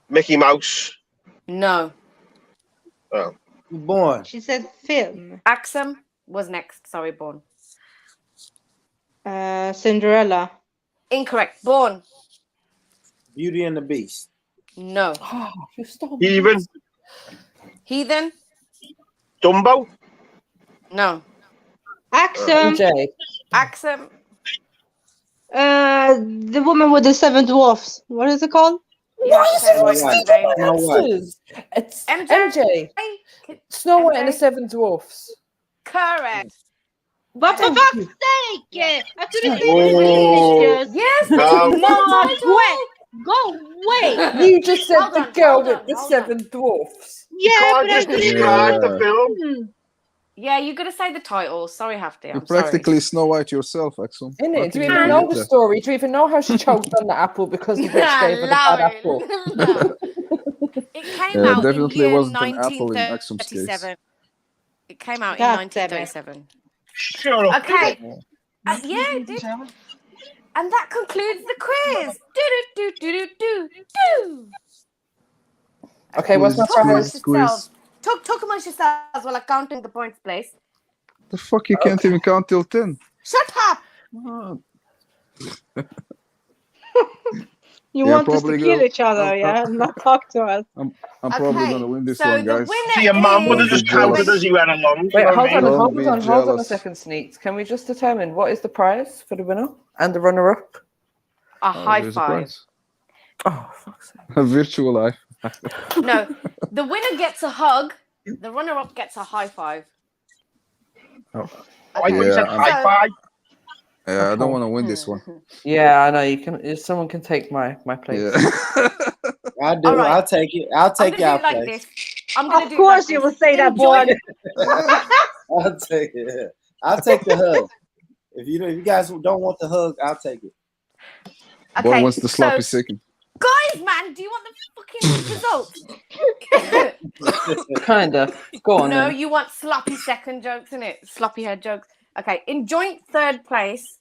N: Mickey Mouse.
F: No.
N: Oh.
T: Born.
G: She said film.
F: Axum was next. Sorry, Born.
G: Cinderella.
F: Incorrect. Born.
T: Beauty and the Beast.
F: No.
N: Even.
F: Heathen.
N: Dumbo.
F: No.
G: Axum.
F: Axum.
G: The woman with the 7 dwarfs. What is it called?
M: It's MJ. Snow White and the Seven Dwarfs.
F: Correct.
G: But for fuck's sake! I couldn't say
N: Oh.
G: this.
F: Yes.
N: No.
G: Go away.
M: You just said the girl with the 7 dwarfs.
G: Yeah,
N: Can't
G: but
N: just
G: I
N: describe the film.
F: Yeah, you gotta say the title. Sorry, Hafti.
L: You're
F: I'm sorry.
L: practically Snow White yourself, Axel.
M: Innit? Do you even know the story? Do you even know how she choked on the apple because the witch gave her the bad apple?
F: It came out
L: definitely
F: in
L: wasn't an apple in Axum's case.
F: 1937. It came out in
G: God
F: 1937.
N: Shut up.
F: Okay. Yeah, it did. And that concludes the quiz. Do do do do do do.
M: Okay, what's my prize?
F: Talk amongst yourselves while I'm counting the points, please.
L: The fuck, you can't even count till 10.
F: Shut up!
G: You
L: Yeah,
G: want us to
L: probably
G: kill
L: go-
G: each other, yeah? Not talk to us.
L: I'm probably gonna win this
F: so
L: one,
F: the
L: guys.
F: winner
N: See, your mum would have
L: Don't
N: just
L: be
N: counted
L: jealous.
N: as you went along.
M: Wait, hold on,
L: Don't
M: hold
L: be
M: on a
L: jealous.
M: second, Sneaks. Can we just determine what is the prize for the winner and the runner-up?
F: A high
L: There's a
F: five.
L: prize.
M: Oh, fuck's sake.
L: A virtual life.
F: No, the winner gets a hug. The runner-up gets a high five.
L: Oh.
N: I thought you said high five.
L: Yeah, I don't want to win this one.
M: Yeah, I know. You can. If someone can take my place.
L: Yeah.
T: I do.
F: All right.
T: I'll take it. I'll take
F: I'm
T: y'all
F: gonna do it like
T: place.
F: this. I'm gonna
G: Of
F: do
G: course
F: it
G: you
F: like
G: will
F: this.
G: say that,
F: Enjoy-
G: boy.
T: I'll take it. I'll take the hug. If you guys don't want the hug, I'll take it.
L: Boy
F: Okay,
L: wants the sloppy
F: so,
L: second.
F: guys, man, do you want the fucking results?
M: Kinda. Go on.
F: No,
M: then.
F: you want sloppy second jokes, innit? Sloppy head jokes. Okay, in joint third place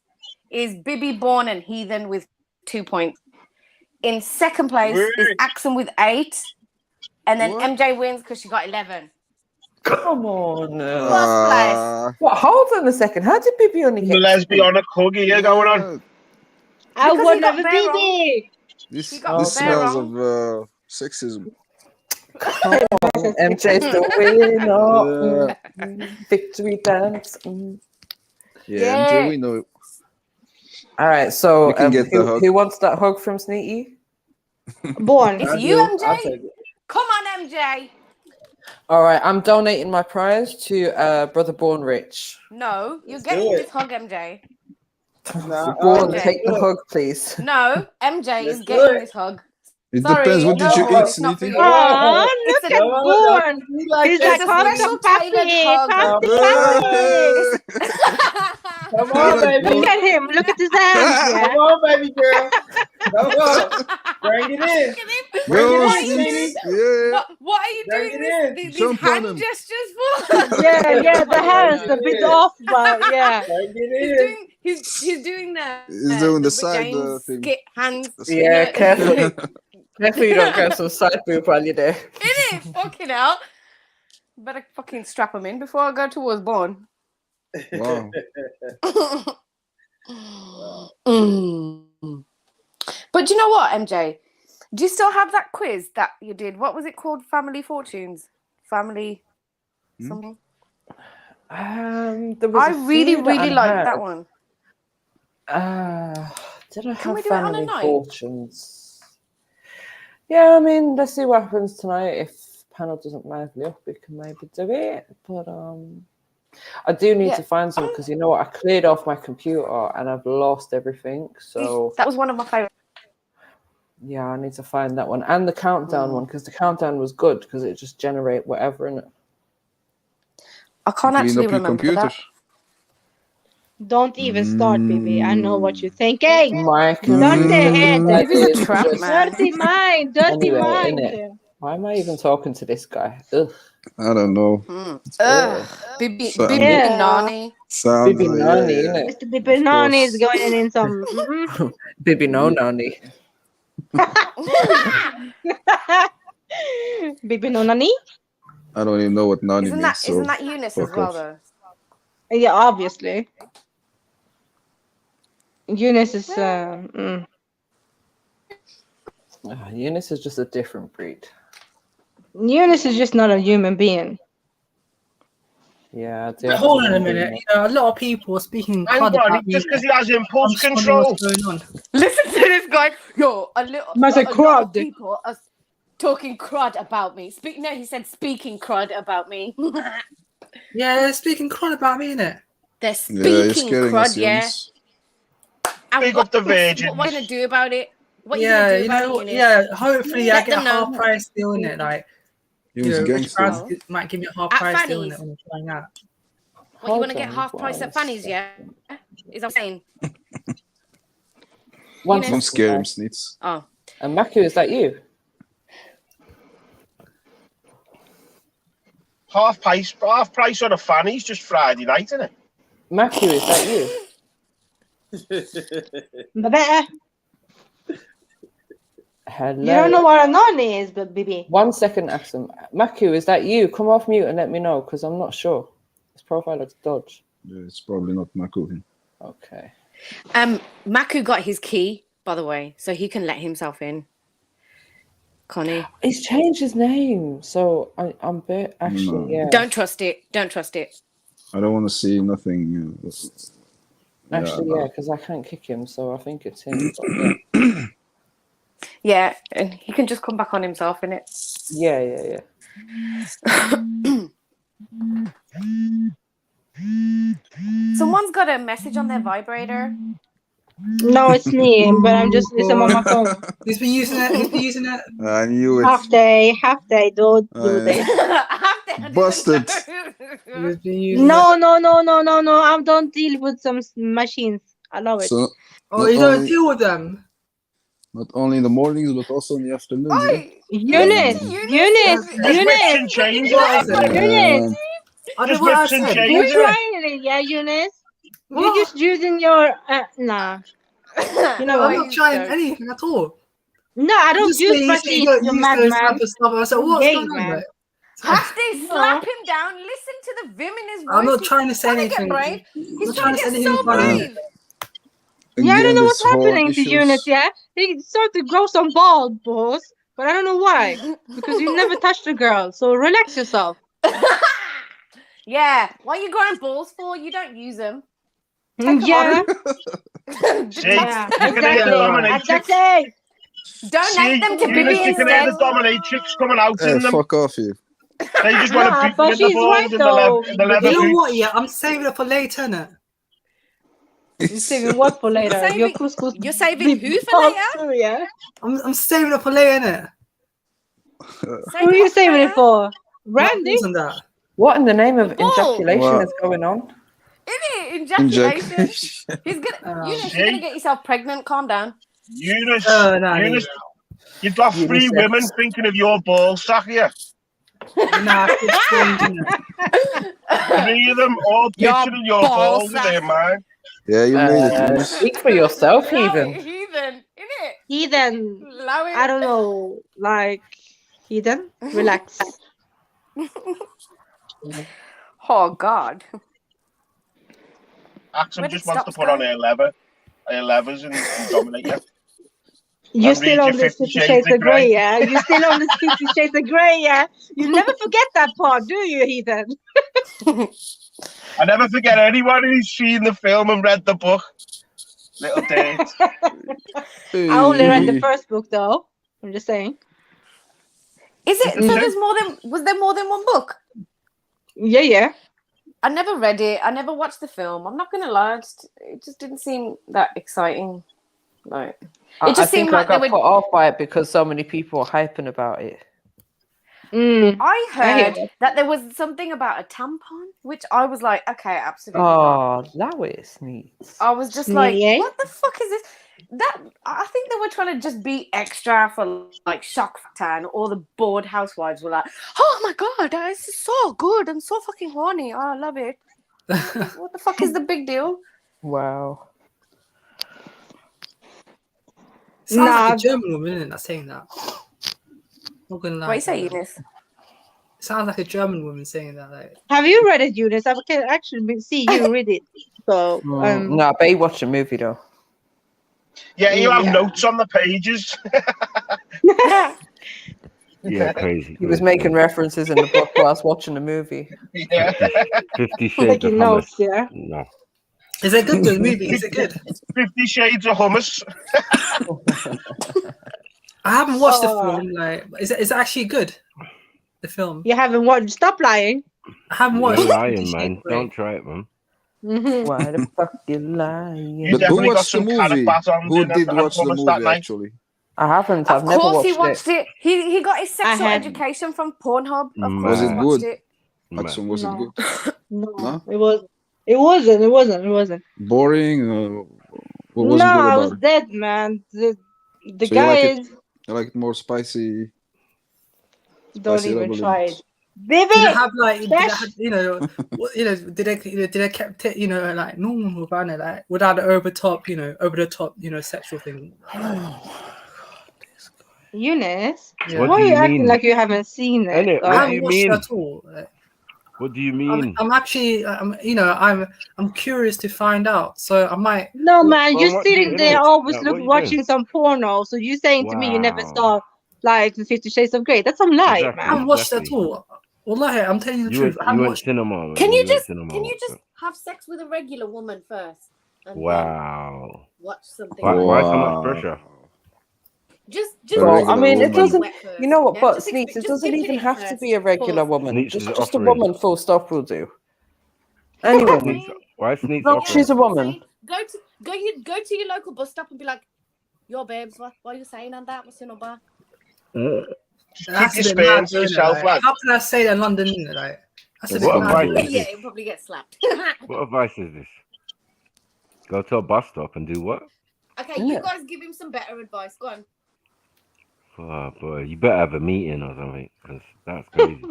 F: is Bibby Born and Heathen with 2 points. In second place is Axum with 8. And then MJ wins because she got 11.
M: Come on.
F: First place.
M: What? Hold on a second. How did Bibi only
N: The
M: get?
N: lesbianic hug here going on.
G: I
F: Because
G: would
F: he got
G: never
F: bare
G: be
F: wrong.
G: there.
L: This
F: got
L: this
F: bare
L: smells
F: wrong.
L: of sexism.
M: MJ's the winner. Victory dance.
L: Yeah, MJ, we know.
M: All right, so
L: You can get the hug.
M: who wants that hug from Sneaky?
G: Born.
F: It's
T: I
F: you,
T: do.
F: MJ.
T: I'll take it.
F: Come on, MJ.
M: All right, I'm donating my prize to Brother Born Rich.
F: No, you're
T: Let's
F: getting
T: do
F: this hug, MJ.
T: Nah,
M: Born,
F: MJ.
M: take the hug, please.
F: No, MJ
T: Let's
F: is
T: do
F: getting
T: it.
F: this hug.
L: It
F: Sorry,
L: depends. What did you
F: no,
L: eat,
F: it's not for
L: Sneaky?
F: you.
G: Oh,
F: It's
G: look
F: a-
G: at Born. He's like,
F: It's a
G: come
F: special
G: to papi,
F: tailored hug.
G: papi, papi.
T: Come on, baby.
G: Look at him. Look at his hands, yeah.
T: Come on, baby girl. Come on. Bring it in. Bring
L: Go,
T: it in, Sneaky.
L: Yeah.
F: What are you
T: Bring
F: doing
T: it in.
F: these
L: Jump on
F: hand
L: him.
F: gestures for?
G: Yeah, the hands a bit off, but yeah.
T: Bring it in.
F: He's doing the
L: He's doing the
F: Rick
L: side
F: James
L: thing.
F: skit hands.
M: Yeah, careful. Careful you don't get some side boob while you're there.
F: It is fucking hell. Better fucking strap him in before I go towards Born.
L: Wow.
F: But you know what, MJ? Do you still have that quiz that you did? What was it called? Family Fortunes? Family something?
M: There was
F: I
M: a
F: really,
M: few that
F: really
M: I
F: liked
M: had.
F: that one.
M: Did I
F: Can we
M: have
F: do it on a
M: family
F: night?
M: fortunes? Yeah, I mean, let's see what happens tonight. If panel doesn't lively up, we can maybe do it. But I do need to find some because you know what? I cleared off my computer and I've lost everything. So
F: that was one of my favorites.
M: Yeah, I need to find that one and the countdown one because the countdown was good because it just generate whatever in it.
F: I can't
L: Clean
F: actually
L: up your
F: remember
L: computer.
F: that.
G: Don't even start, baby. I know what you're thinking.
M: My
G: Dirty head.
F: Maybe it's a trap, man.
G: Dirty mind. Dirty
M: Anyway,
G: mind.
M: innit? Why am I even talking to this guy? Ugh.
L: I don't know.
F: Bibi
L: Yeah.
F: Nani.
L: Sounds
M: Bibi Nani,
L: yeah.
M: innit?
G: Mr. Bibi Nani is going in some.
M: Bibi no Nani.
G: Bibi no Nani?
L: I don't even know what Nani
F: Isn't
L: means.
F: that isn't that Eunice as
L: fuck
F: well
L: off.
F: though?
G: Yeah, obviously. Eunice is.
M: Eunice is just a different breed.
G: Eunice is just not a human being.
M: Yeah.
R: But hold on a minute. You know, a lot of people are speaking
N: Hang
R: crud
N: on,
R: about me.
N: just because he has impulse
R: I'm just wondering
N: control.
R: what's going on.
F: Listen to this guy. Yo, a lot of people are talking crud about me. No, he said speaking crud about me.
R: Yeah, they're speaking crud about me, innit?
F: They're
L: you're
F: speaking
L: scaring
F: crud,
L: us,
F: yeah.
L: Eunice.
F: And
N: Big up the virgins.
F: what are you gonna do about it? What are you
R: Yeah,
F: gonna do
R: you
F: about
R: know,
F: it, Eunice?
R: yeah. Hopefully, I
F: Let
R: get a
F: them know.
R: half price deal in it. Like,
L: He
R: you
L: was
R: know,
L: a
R: rich
L: gangster.
R: brands might give me a half
F: At
R: price deal in
F: Fanny's.
R: it when I'm trying out.
F: What, you want to get half price at Fanny's, yeah? Is that what I'm saying?
L: Don't scare him, Sneets.
F: Oh.
M: And Maku, is that you?
N: Half price on a fanny's just Friday night, isn't it?
M: Maku, is that you?
G: Better.
M: Hello.
G: You don't know what a Nani is, but Bibi.
M: 1 second, Axum. Maku, is that you? Come off mute and let me know, because I'm not sure. His profile looks dodge.
L: Yeah, it's probably not Maku.
M: Okay.
F: Maku got his key, by the way, so he can let himself in. Connie.
M: He's changed his name, so I'm actually, yeah.
F: Don't trust it. Don't trust it.
L: I don't want to see nothing.
M: Actually, yeah, because I can't kick him, so I think it's him. But yeah.
F: Yeah, and he can just come back on himself, innit?
M: Yeah.
F: Someone's got a message on their vibrator.
G: No, it's me, but I'm just listening on my phone.
R: Who's been using it? Who's been using it?
L: I knew it.
G: Half day, don't do this.
L: Busted.
R: Who's been using
G: No,
R: it?
G: no. I don't deal with some machines. I love it.
L: So,
R: Oh, you don't deal with them?
L: Not only in the mornings, but also in the afternoons.
G: Eunice.
N: Just whips and chains.
G: You're trying it, yeah, Eunice? You're just using your nah. You know
R: I'm not trying anything at all.
G: No, I don't
R: Just
G: use
R: say
G: machines.
R: you
G: You're
R: use
G: mad,
R: those
G: man.
R: type of stuff. I said, what's
G: Gay,
R: going on,
G: man.
R: mate?
F: Have they slap him down? Listen to the vim in his voice.
R: I'm not trying to say
F: He's
R: anything.
F: trying to get brave. He's
R: I'm
F: trying to get so brave.
G: Yeah, I don't know what's
L: this whole
G: happening to
L: issues.
G: Eunice, yeah? He started to grow some balls, but I don't know why. Because you never touched a girl, so relax yourself.
F: Yeah, what are you growing balls for? You don't use them.
G: Yeah.
N: Yeah,
G: Exactly.
F: Donate them to
N: you
F: Bibi
N: can hear the
F: instead.
N: dominatrix coming out
L: Hey,
N: in them.
L: fuck off you.
N: They just want to beat them
G: but
N: in the
G: she's
N: balls
G: right,
N: and
G: though.
N: the leather
R: You know
N: boots.
R: what? Yeah, I'm saving it for later, innit?
G: You're saving what for later? Your couscous.
F: You're saving who for later?
G: Too, yeah.
R: I'm saving it for later, innit?
G: Who are you saving it for? Randy?
R: Wasn't that?
M: What in the name of
F: Balls.
M: ejaculation
L: Wow.
M: is going on?
F: Isn't it? Ejaculation. He's gonna, Eunice, you're gonna get yourself pregnant. Calm down.
N: Eunice,
R: No,
N: Eunice, you've got three women thinking of your ball sack here.
R: Nah, it's strange, innit?
N: Three of them all picturing your balls in their mind.
L: Yeah, you made it. Eunice.
M: Speak for yourself, heathen.
F: Heathen, innit?
G: Heathen.
F: Allow it.
G: I don't know. Like, heathen? Relax.
F: Oh, God.
N: Axum
F: Where
N: just
F: did
N: wants to
F: stops
N: put
F: go?
N: on her levers and dominate you.
G: You're
N: And
G: still
N: read
G: on
N: your
G: the
N: 50
G: 50 Shades of Grey, yeah? You're still on the 50 Shades of Grey, yeah? You never forget that part, do you, heathen?
N: I never forget anyone who's seen the film and read the book. Little date.
G: I only read the first book, though. I'm just saying.
F: Is it? So there's more than? Was there more than one book?
G: Yeah.
F: I never read it. I never watched the film. I'm not gonna lie. It just didn't seem that exciting. Like it just
M: I
F: seemed
M: think
F: like
M: I
F: they
M: got
F: were.
M: put off by it because so many people are hyping about it.
F: I
G: hear
F: heard that there was something about a tampon, which I was like, okay, absolutely not.
M: Oh, that way it sneaks.
F: I was just like, what the fuck is this? I think they were trying to just be extra for like shock factor, and all the bored housewives were like, oh my god, this is so good and so fucking horny. Oh, I love it. What the fuck is the big deal?
M: Wow.
R: Sounds like a German woman, isn't it, that's saying that? Not gonna lie.
F: What you say, Eunice?
R: Sounds like a German woman saying that. Like,
G: Have you read it, Eunice? I can actually see you read it. So,
M: No, I bet you watch the movie though.
N: Yeah, you have notes on the pages.
Q: Yeah, crazy.
M: He was making references in the book whilst watching the movie.
N: Yeah.
Q: 50 Shades of Hummus. No.
R: is it good? The movie? Is it good?
N: 50 Shades of Hummus.
R: I haven't watched the film. Like, is it actually good? The film.
G: You haven't watched? Stop lying.
R: I haven't watched.
Q: You're lying, man. Don't try it, man.
M: Why the fuck you lying?
N: You definitely got some movie?
L: Who did watch the movie actually?
M: I haven't.
F: Of
M: I've never
F: course
M: watched
F: he watched it. He got his sexual education from Pornhub. Of course
L: Was
F: he
L: it
F: watched
L: good?
F: it.
L: Hudson, was it good?
G: No, it wasn't.
L: Boring? What was
G: No,
L: it good
G: I
L: about
G: was
L: it?
G: dead, man. The
L: So
G: guy
L: you
G: is.
L: like it more spicy?
G: Don't
L: spicy
G: even
L: level
G: try
L: in-
G: it. Baby,
R: Did it have like,
G: Cash.
R: did they kept it, like normal, like without the over the top, sexual thing?
G: Eunice,
R: Yeah.
Q: What
G: why
Q: do
G: are you
Q: you
G: acting
Q: mean?
G: like you haven't seen it?
Q: Innit?
R: I
Q: What do
R: haven't
Q: you
R: watched
Q: mean?
R: it at all. Like,
Q: What do you mean?
R: I'm actually, I'm curious to find out. So I might.
G: No, man,
Q: Well,
G: you're
Q: what do
G: sitting
Q: you-
G: there
Q: innit?
G: always
Q: Like, what you
G: watching
Q: doing?
G: some porno. So you're saying to me you never
Q: Wow.
G: saw like the 50 Shades of Grey? That's a lie,
Q: Exactly.
R: I haven't
G: man.
R: watched it at all. Wallahi, I'm telling you the
Q: You
R: truth.
Q: went,
R: I
Q: you
R: haven't
Q: went
R: watched.
Q: cinema, man.
F: Can you
Q: went
F: just
Q: cinema,
F: have sex with a regular woman first, and then
Q: Wow.
F: watch something
Q: Why,
F: like
Q: why
F: that?
Q: so much pressure?
F: Just
L: Well,
M: I mean, it
L: woman.
M: doesn't. You know what?
F: Yeah,
M: But
F: just
M: Sneaks, it
F: just
M: doesn't
F: dip it
M: even
F: in
M: have to
F: first.
M: be a regular
F: Pause.
M: woman.
Q: Sneaks is
M: Just a
Q: offering.
M: woman. Full stop will do. Anyone.
Q: Why Sneaks
M: No,
Q: offering?
M: she's a woman.
F: Go to your local bus stop and be like, "Yo, babes, what are you saying on that? What's your number?"
R: That's
N: Keep
R: a
N: your
R: bit mad,
N: sperm to
R: though, innit?
N: yourself,
R: Like,
N: lad.
R: how can I say that in London? Innit? Like, that's a bit
Q: What
R: mad.
Q: advice
R: Innit?
Q: is
F: Yeah,
Q: this?
F: you'll probably get slapped.
Q: What advice is this? Go to a bus stop and do what?
F: Okay, you guys give him some better advice. Go on.
Q: Oh boy, you better have a meeting or something, because that's crazy.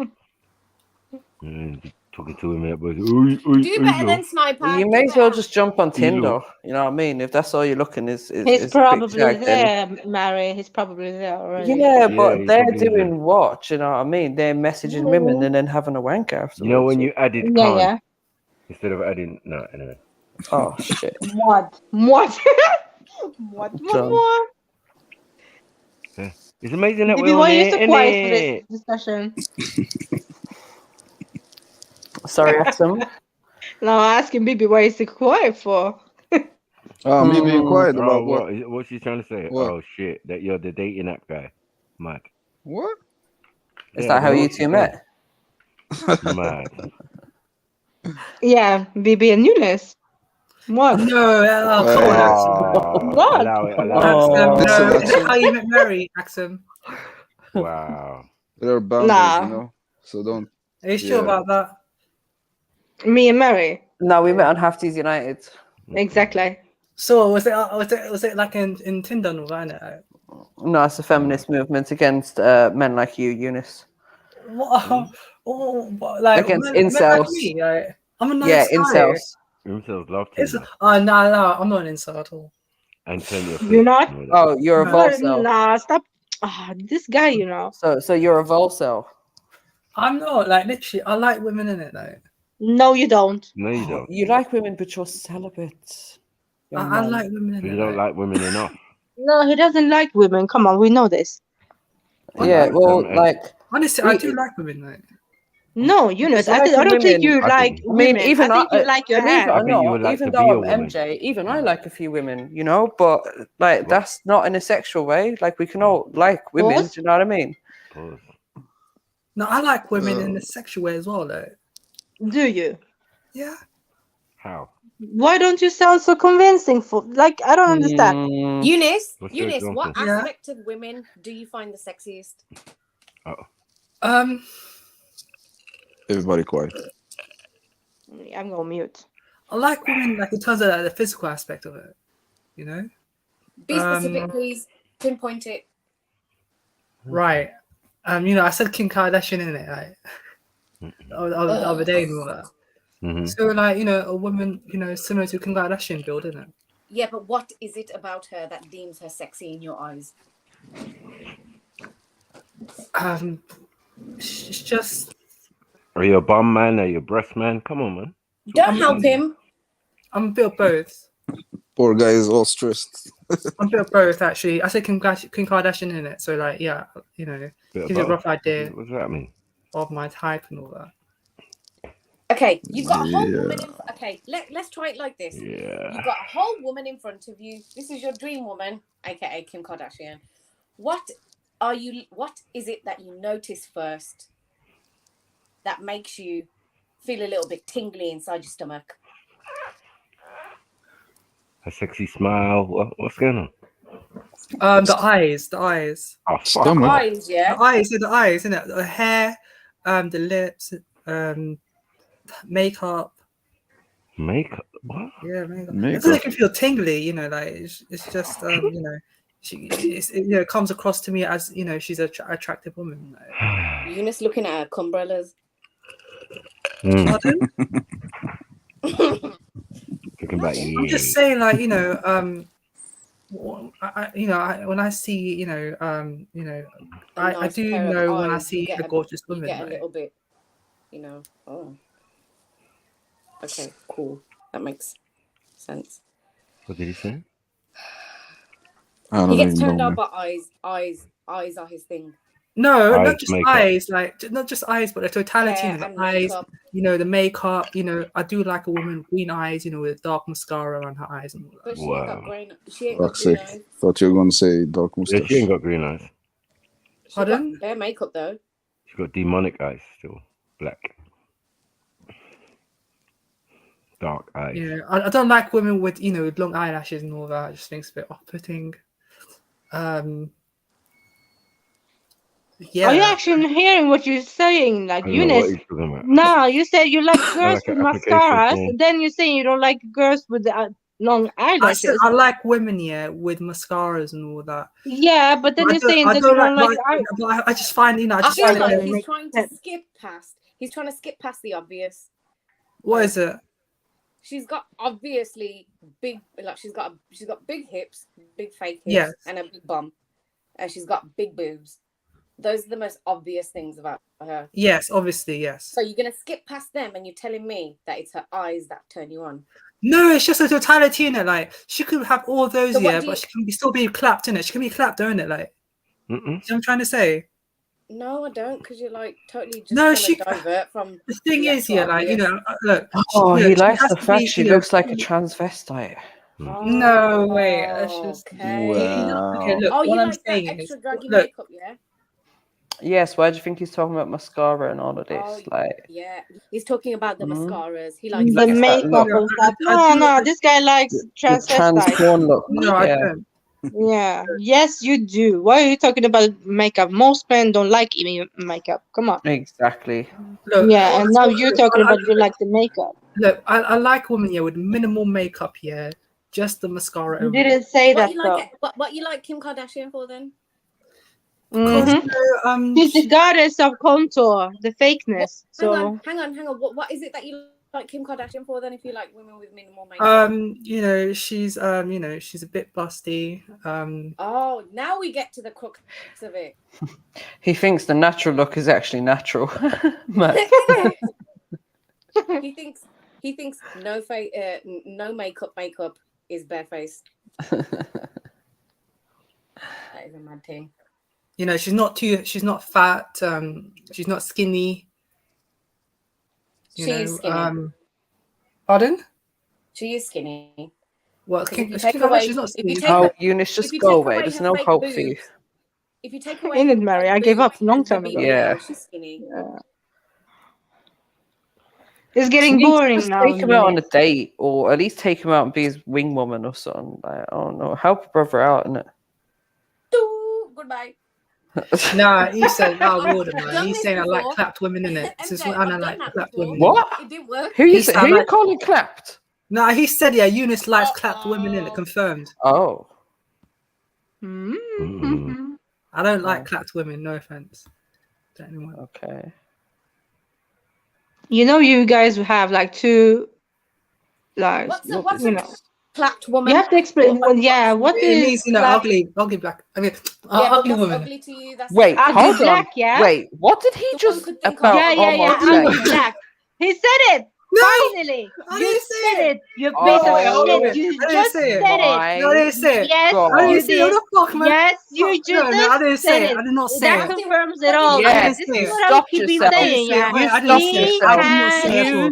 Q: Be talking to him, but
F: Do better than Sniper.
M: You
F: Do
M: may as well
F: better.
M: just jump on
Q: You know.
M: Tinder. You know what I mean? If that's all you're looking is
G: He's
M: is
G: probably
M: picture, then
G: there, Mary. He's probably there already.
M: yeah,
Q: Yeah,
M: but
Q: you
M: they're
Q: probably is
M: doing what? You know what I mean? They're messaging women and then having a wank afterwards.
Q: You know when you added
G: Yeah,
Q: can't
G: yeah.
Q: instead of adding no anyway.
M: Oh shit.
G: What?
M: John.
Q: Yeah. It's amazing that
G: Maybe
Q: we're all
G: why are you
Q: there,
G: so quiet for
Q: innit?
G: this discussion?
M: Sorry, Axel.
G: No, I'm asking Bibi why is he quiet for?
L: Me being quiet
Q: Oh,
L: about what?
Q: what's she trying to say?
L: What?
Q: Oh shit, that you're the dating app guy, Mike.
L: What?
M: Is
Q: Yeah,
M: that how
Q: bro,
M: you
Q: what she
M: two met?
Q: said. Mad.
G: Yeah, Bibi and Eunice. What?
R: No, come on, Axel.
G: What?
Q: Allow it,
R: Axel,
Q: allow it.
R: no.
L: Listen,
R: Is that how you met Mary, Axel?
Q: Wow.
L: There are boundaries,
G: Nah.
L: you know. So don't.
R: Are you sure
L: Yeah.
R: about that?
G: Me and Mary.
M: No, we met on Halfties United.
G: Exactly.
R: So was it like in Tinder or that?
M: No, it's a feminist movement against men like you, Eunice.
R: What? What, like
M: Against
R: men
M: incels.
R: like me, like, I'm a nice
M: Yeah,
R: guy.
M: incels.
Q: Incels love
R: It's,
Q: Tinder.
R: no, I'm not an incel at all.
Q: And plenty of
G: You're not?
Q: food.
M: Oh, you're a
R: No.
M: volcel.
G: Nah, stop. This guy, you know.
M: So you're a volcel.
R: I'm not, like, literally, I like women in it, like.
G: No, you don't.
Q: No, you don't.
M: You like women, but you're celibate.
R: I like women in
Q: You
R: it.
Q: don't like women enough.
G: No, he doesn't like women. Come on, we know this.
M: Yeah,
Q: like
M: well,
Q: them,
M: like
R: honestly, I do like women, like.
G: No, Eunice, I
M: Like
G: don't think
M: women-
G: you
Q: I
G: like
Q: think-
M: I mean,
G: women.
M: even
G: I think you like your
M: believe it
G: hand.
M: or
Q: I think you
M: not,
Q: would like
M: even
Q: to
M: though
Q: be a
M: I'm
Q: woman.
M: MJ, even I like a few women, you know, but like that's not in a sexual way. Like we can all like women.
G: Pause.
M: Do you know what I mean?
Q: Pause.
R: No, I like women in a sexual way as well, like.
G: Do you?
R: Yeah.
Q: How?
G: Why don't you sound so convincing? For like, I don't understand.
F: Eunice,
Q: What's your
F: what
Q: example?
R: Yeah.
F: aspect of women do you find the sexiest?
Q: Oh.
L: Everybody quiet.
G: I'm gonna mute.
R: I like women like in terms of like, the physical aspect of it, you know.
F: Be specific, please. Pinpoint it.
R: Right. You know, I said Kim Kardashian in it, like the other day and all that. So like, you know, a woman, you know, similar to Kim Kardashian build, isn't it?
F: Yeah, but what is it about her that deems her sexy in your eyes?
R: It's just.
Q: Are you a bum man? Are you a breast man? Come on, man.
F: Don't help him.
R: I'm a bit of both.
L: Poor guy is all stressed.
R: I'm a bit of both, actually. I said Kim Kardashian in it, so like, yeah, you know, gives you a rough idea.
Q: What does that mean?
R: Of my type and all that.
F: Okay, you've got a whole woman in. Okay, let's try it like this.
Q: Yeah.
F: You've got a whole woman in front of you. This is your dream woman, aka Kim Kardashian. What is it that you notice first that makes you feel a little bit tingly inside your stomach?
Q: A sexy smile. What's going
R: on? The eyes.
Q: Oh,
F: The eyes, yeah.
R: The eyes, isn't it? The hair, the lips, makeup.
Q: Makeup? What?
R: Yeah, makeup. It doesn't make you feel tingly, you know. Like it's just, you know, it comes across to me as, you know, she's an attractive woman. Like.
F: Eunice looking at her umbrellas.
R: Pardon?
Q: I'm
R: just saying, like, you know, when I see, you know, I do know when I see a gorgeous woman.
F: You get a little bit, you know. Oh, okay, cool. That makes sense.
Q: What did he say?
F: He gets turned on by eyes. Eyes are his thing.
R: No,
Q: eyes,
R: not just
Q: makeup.
R: eyes, like not just eyes, but the totality of the eyes.
F: Makeup.
R: You know, the makeup. You know, I do like a woman with green eyes. You know, with dark mascara around her eyes and all that.
F: But she ain't got green. She ain't got green eyes.
L: Thought you were going to say dark mustache.
Q: Yeah, she ain't got green eyes.
R: Pardon?
F: Bare makeup though.
Q: She's got demonic eyes still. Black. Dark eyes.
R: Yeah, I don't like women with, you know, with long eyelashes and all that. I just think it's a bit off-putting. Yeah.
G: Are you actually hearing what you're saying? Like, Eunice, no, you said you like girls with mascaras, and then you're saying you don't like girls with long eyelashes.
R: I like women, yeah, with mascaras and all that.
G: Yeah, but then you're saying that you don't like.
R: I just find, you know,
F: I feel like he's trying to skip past. He's trying to skip past the obvious.
R: What is it?
F: She's got obviously big, like she's got big hips, big fake hips, and a big bum, and she's got big boobs. Those are the most obvious things about her.
R: Yes, obviously, yes.
F: So you're gonna skip past them, and you're telling me that it's her eyes that turn you on.
R: No, it's just a totality in it. Like she could have all those, so but she can still be clapped in it. She can be clapped, don't it? Like, you know what I'm trying to say.
F: No, I don't, because you're like totally just divert from.
R: The thing is, yeah, like, you know, look.
M: Oh, he likes the fact she looks like a transvestite.
R: No way. That's just
M: okay.
R: Look,
F: oh, you
R: what I'm
F: like
R: saying
F: that extra
R: is,
F: draggy
R: look,
F: makeup, yeah?
M: Yes. Why do you think he's talking about mascara and all of this?
F: Oh,
M: like,
F: yeah, he's talking about the mascaras. He likes
G: the makeup and stuff. No, this guy likes transvestite.
M: Trans look.
R: No, I don't.
G: Yeah. Yes, you do. Why are you talking about makeup? Most men don't like makeup. Come on.
M: Exactly.
R: Look,
G: yeah, and now you're talking about you like the makeup.
R: Look, I like women, yeah, with minimal makeup, yeah, just the mascara.
G: You didn't say that.
F: What you like Kim Kardashian for then?
G: She's the goddess of contour, the fakeness.
F: Hang on. What is it that you like Kim Kardashian for then? If you like women with minimal makeup,
R: you know, she's you know, she's a bit busty.
F: Oh, now we get to the crux of it.
M: He thinks the natural look is actually natural.
F: he thinks no makeup is barefaced. That is a mad thing.
R: You know, she's not fat, she's not skinny.
F: She's skinny.
R: Pardon?
F: She is skinny.
R: Well,
F: she's not
M: skinny. Eunice, just go away. There's no hope for you.
F: If you take away
G: in it, Mary, I gave up a long time ago.
M: Yeah.
F: She's skinny.
G: Yeah. It's getting boring now.
M: Take him out on a date, or at least take him out and be his wing woman or something. Like, I don't know. Help a brother out, innit?
F: Goodbye.
R: Nah, he said out of order, man.
J: done
R: He's
J: this
R: saying I like
J: before.
R: clapped women in it. This is what
J: MJ,
R: I
J: I've
R: like
J: done that
R: clapped
J: before.
R: women.
M: What?
J: It didn't work.
M: Who you calling clapped?
R: Nah, he said yeah. Eunice likes clapped women in it. Confirmed.
M: Oh.
R: I don't like clapped women. No offense to anyone.
M: Okay.
G: You know, you guys have like two, like
J: What's
G: you
J: a
G: know.
J: clapped woman?
G: You have to explain. Well, yeah, what
R: It
G: is
R: means, you know,
G: clapped?
R: ugly black. I mean,
J: Yeah, but
R: ugly
J: what's
R: woman.
J: ugly to you? That's
M: Wait,
G: Ugly
M: hold on.
G: black, yeah?
M: Wait, what did he just about
G: Yeah.
M: almost say?
G: Ugly black. He said it.
R: No,
G: finally,
R: I
G: you
R: didn't say
G: said
R: it.
G: it. You
M: Oh,
G: piece of
R: wait, hold on a
G: shit.
R: minute.
G: You
R: I didn't
G: just
R: say it.
G: said it.
R: No, I didn't say it.
G: Yes,
R: I didn't
G: you
R: say it. What
G: did.
R: the fuck, man?
G: Yes, you
R: Fuck,
G: just
R: no, I didn't say
G: said
R: it.
G: it.
R: I did not say
G: That
R: it.
G: confirms it all.
M: Yeah,
G: Guys. This
M: you
G: is what I'm
M: stopped
G: keeping
M: yourself.
G: saying. Yeah,
M: You
R: I
M: stopped
R: didn't say it.
M: yourself.
R: I did not say it at all.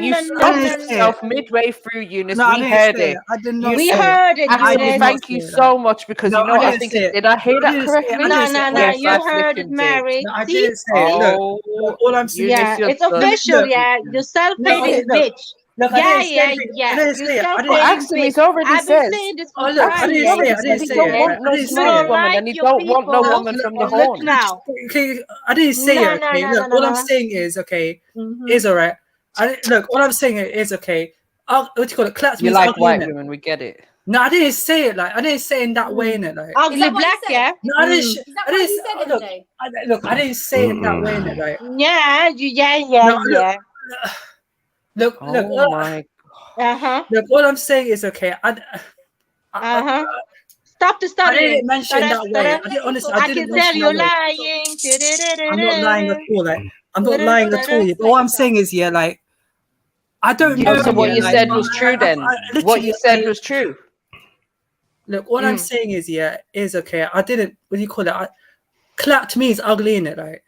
M: You stopped yourself midway through, Eunice.
R: No, I
M: we
R: didn't
M: heard
R: say
M: it.
R: it. I did not
G: We
R: say
G: heard it,
M: Actually,
G: Eunice.
M: thank you so much because
R: No,
M: you know
R: I
M: I
R: didn't
M: think
R: say it.
M: did I hear
R: I
M: that
R: didn't say it.
M: correctly?
R: I didn't say it.
G: No,
M: Yes,
G: you
M: I
G: heard it,
M: flipping did.
G: Mary.
R: No, I
G: See?
R: didn't say it. Look, all I'm saying.
G: Yeah,
M: Eunice,
G: it's official.
R: Look,
G: Yeah, you self-hating
R: look,
G: bitch.
R: look, I
G: Yeah,
R: didn't say anything. I didn't
G: You
R: say it. I
M: Well,
R: didn't.
M: ask
G: self-hating
M: him. He's
G: bitch.
M: already
G: I've been
M: says.
G: saying this
R: Oh
G: for
R: look, I
G: time.
R: didn't
G: Yeah,
R: say it. I
G: you
R: didn't
M: He
R: say
M: don't
R: it.
M: want
R: I
M: no
R: didn't say
M: smart
R: it.
M: woman,
G: like
M: and he
G: your
M: don't want no
G: people.
M: woman from the
G: Look
M: horn.
G: now.
R: Okay, I didn't say it. Okay, look, all I'm saying is okay. Is alright. Look, all I'm saying is okay. What do you call it? Claps
M: You
R: means
M: like
R: ugly,
M: white
R: innit?
M: women, we get it.
R: No, I didn't say it like I didn't say it in that way in it like.
G: Ugly black, yeah.
R: No, I didn't.
J: Is that
R: I
J: what
R: didn't.
J: you said,
R: Look,
J: MJ?
R: look, I didn't say it in that way in it like.
G: Yeah,
R: No, look.
M: Oh my.
R: Look, all I'm saying is okay.
G: Stop the
R: I
G: stuttering.
R: didn't mention it that way. I didn't, honestly, I
G: I
R: didn't
G: can tell
R: mention
G: you're
R: that way.
G: lying.
R: I'm not lying at all. Like I'm not lying at all. But what I'm saying is, yeah, like I don't know.
M: So what
R: yeah,
M: you
R: like,
M: said was true then. What
R: literally,
M: you said was true.
R: Look, what I'm saying is, yeah, is okay. I didn't. What do you call it? Clapped means ugly in it, like.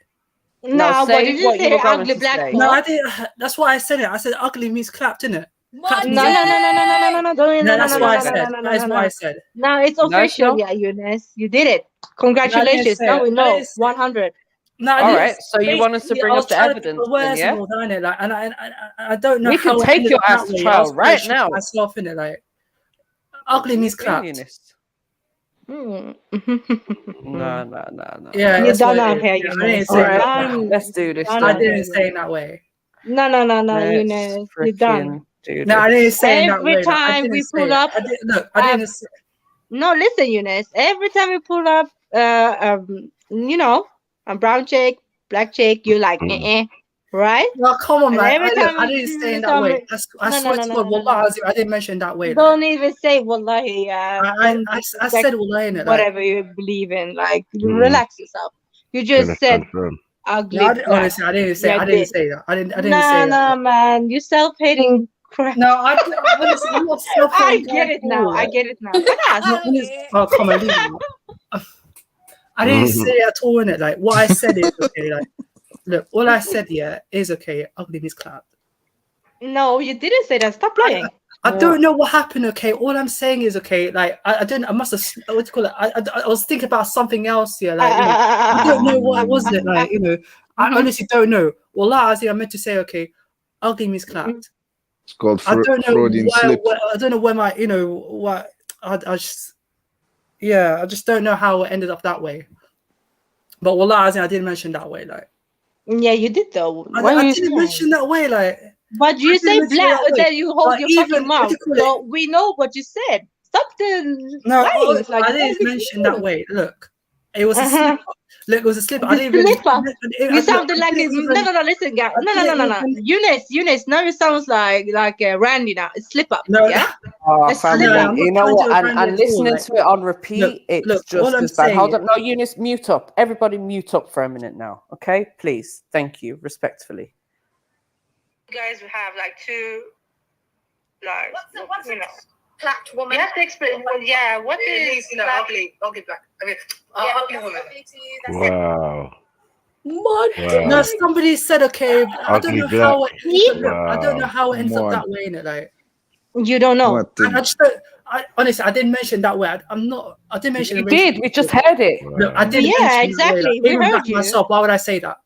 G: No, what did you say? Ugly black.
R: No, I didn't. That's why I said it. I said ugly means clapped in it.
G: No, that's
R: what I said. That is what I said.
G: No, it's official, yeah, Eunice. You did it. Congratulations. Now we know. 100.
R: No,
M: all right. So you want us to bring up the evidence, then, yeah?
R: And I don't know.
M: We can take your ass to trial right now.
R: Myself in it, like ugly means clapped.
M: No.
R: Yeah,
G: you don't know here,
R: I didn't say
M: let's do this.
R: I didn't say it that way.
G: No, Eunice. You done.
R: No, I didn't say it that way.
G: Every time we pull up,
R: I didn't say.
G: No, listen, Eunice. Every time we pull up, you know, a brown chick, black chick, you like, right?
R: No, come on, man.
G: Every time
R: I didn't say it that way. I swear to God, Wallah, I didn't mention that way.
G: Don't even say Wallahi.
R: I said Wallahi in it.
G: Whatever you believe in, like, relax yourself. You just said ugly.
R: No, honestly, I didn't say. I didn't say that. I didn't say that.
G: No, man. You self-hating crap.
R: No, honestly, I'm not self-hating.
G: I get it now. I get it now.
R: Oh, come on, leave it. I didn't say it at all in it. Like what I said is okay. Like, look, all I said is okay. Ugly means clapped.
G: No, you didn't say that. Stop lying.
R: I don't know what happened. Okay, all I'm saying is okay. Like I don't. I must have. What do you call it? I was thinking about something else here. Like I don't know what was it. Like I honestly don't know. Well, I meant to say okay. Ugly means clapped.
L: It's called
R: Freudian
L: slip.
R: I don't know where my what I just I just don't know how it ended up that way. But wallah, I didn't mention that way. Like
G: yeah, you did though.
R: I didn't mention that way. Like.
G: But you say black, then you hold your fucking mouth. So we know what you said. Stop the lying.
R: I didn't mention that way. Look, it was a slip. Look, it was a slip. I didn't even.
G: You sounded like this. No. Listen, guys. No. Eunice. Now it sounds like Randy. Now it's slip up.
R: No,
G: yeah.
M: You know what? And listening to it on repeat, it's just as bad. Hold on. No, Eunice, mute up. Everybody, mute up for a minute now. Okay, please. Thank you, respectfully.
G: You guys have like two, like
J: what's a clapped woman?
G: You have to explain. Well, yeah, what is
J: ugly black? I mean, ugly woman.
Q: Wow.
R: No, somebody said okay. I don't know how it.
Q: Wow.
R: I don't know how it ends up that way in it. Like
G: you don't know.
R: I just don't. Honestly, I didn't mention that way. I'm not. I didn't mention.
M: You did. We just heard it.
R: No, I didn't.
G: Yeah, exactly. We heard you.
R: Myself. Why would I say that?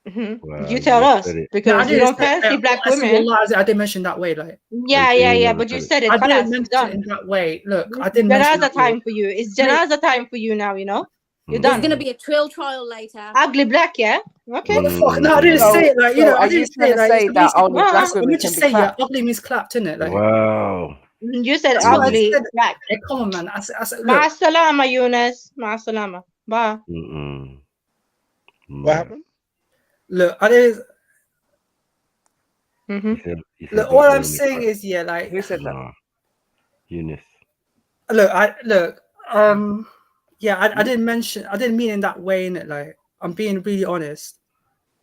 G: Wow, you tell us because you don't fancy black women.
R: I didn't mention that way, like.
G: Yeah. But you said it.
R: I didn't mention it in that way. Look, I didn't mention
G: Janaza time for you. It's Janaza time for you now. You know. You're
P: There's
G: done.
P: going to be a trill trial later.
G: Ugly black, yeah? Okay.
F: What the fuck? No, I didn't say it like, you know, I didn't say it like,
M: say that only black
F: let
M: women
F: me
M: can
F: just
M: be
F: say, yeah,
M: clapped?
F: ugly means clapped, innit? Like,
Q: Wow.
G: You said
F: that's what I
G: ugly
F: said.
G: black.
F: Hey, come on, man. I said, look.
G: Ma salama, Yunus. Ma salama. Bye.
S: What happened?
F: Look, I didn't.
Q: He said
F: Look,
Q: black
F: all I'm
Q: women
F: saying
Q: clap.
F: is, yeah, like.
M: Who said that?
Q: Nah. Eunice.
F: Look, yeah, I didn't mean in that way, innit? Like, I'm being really honest.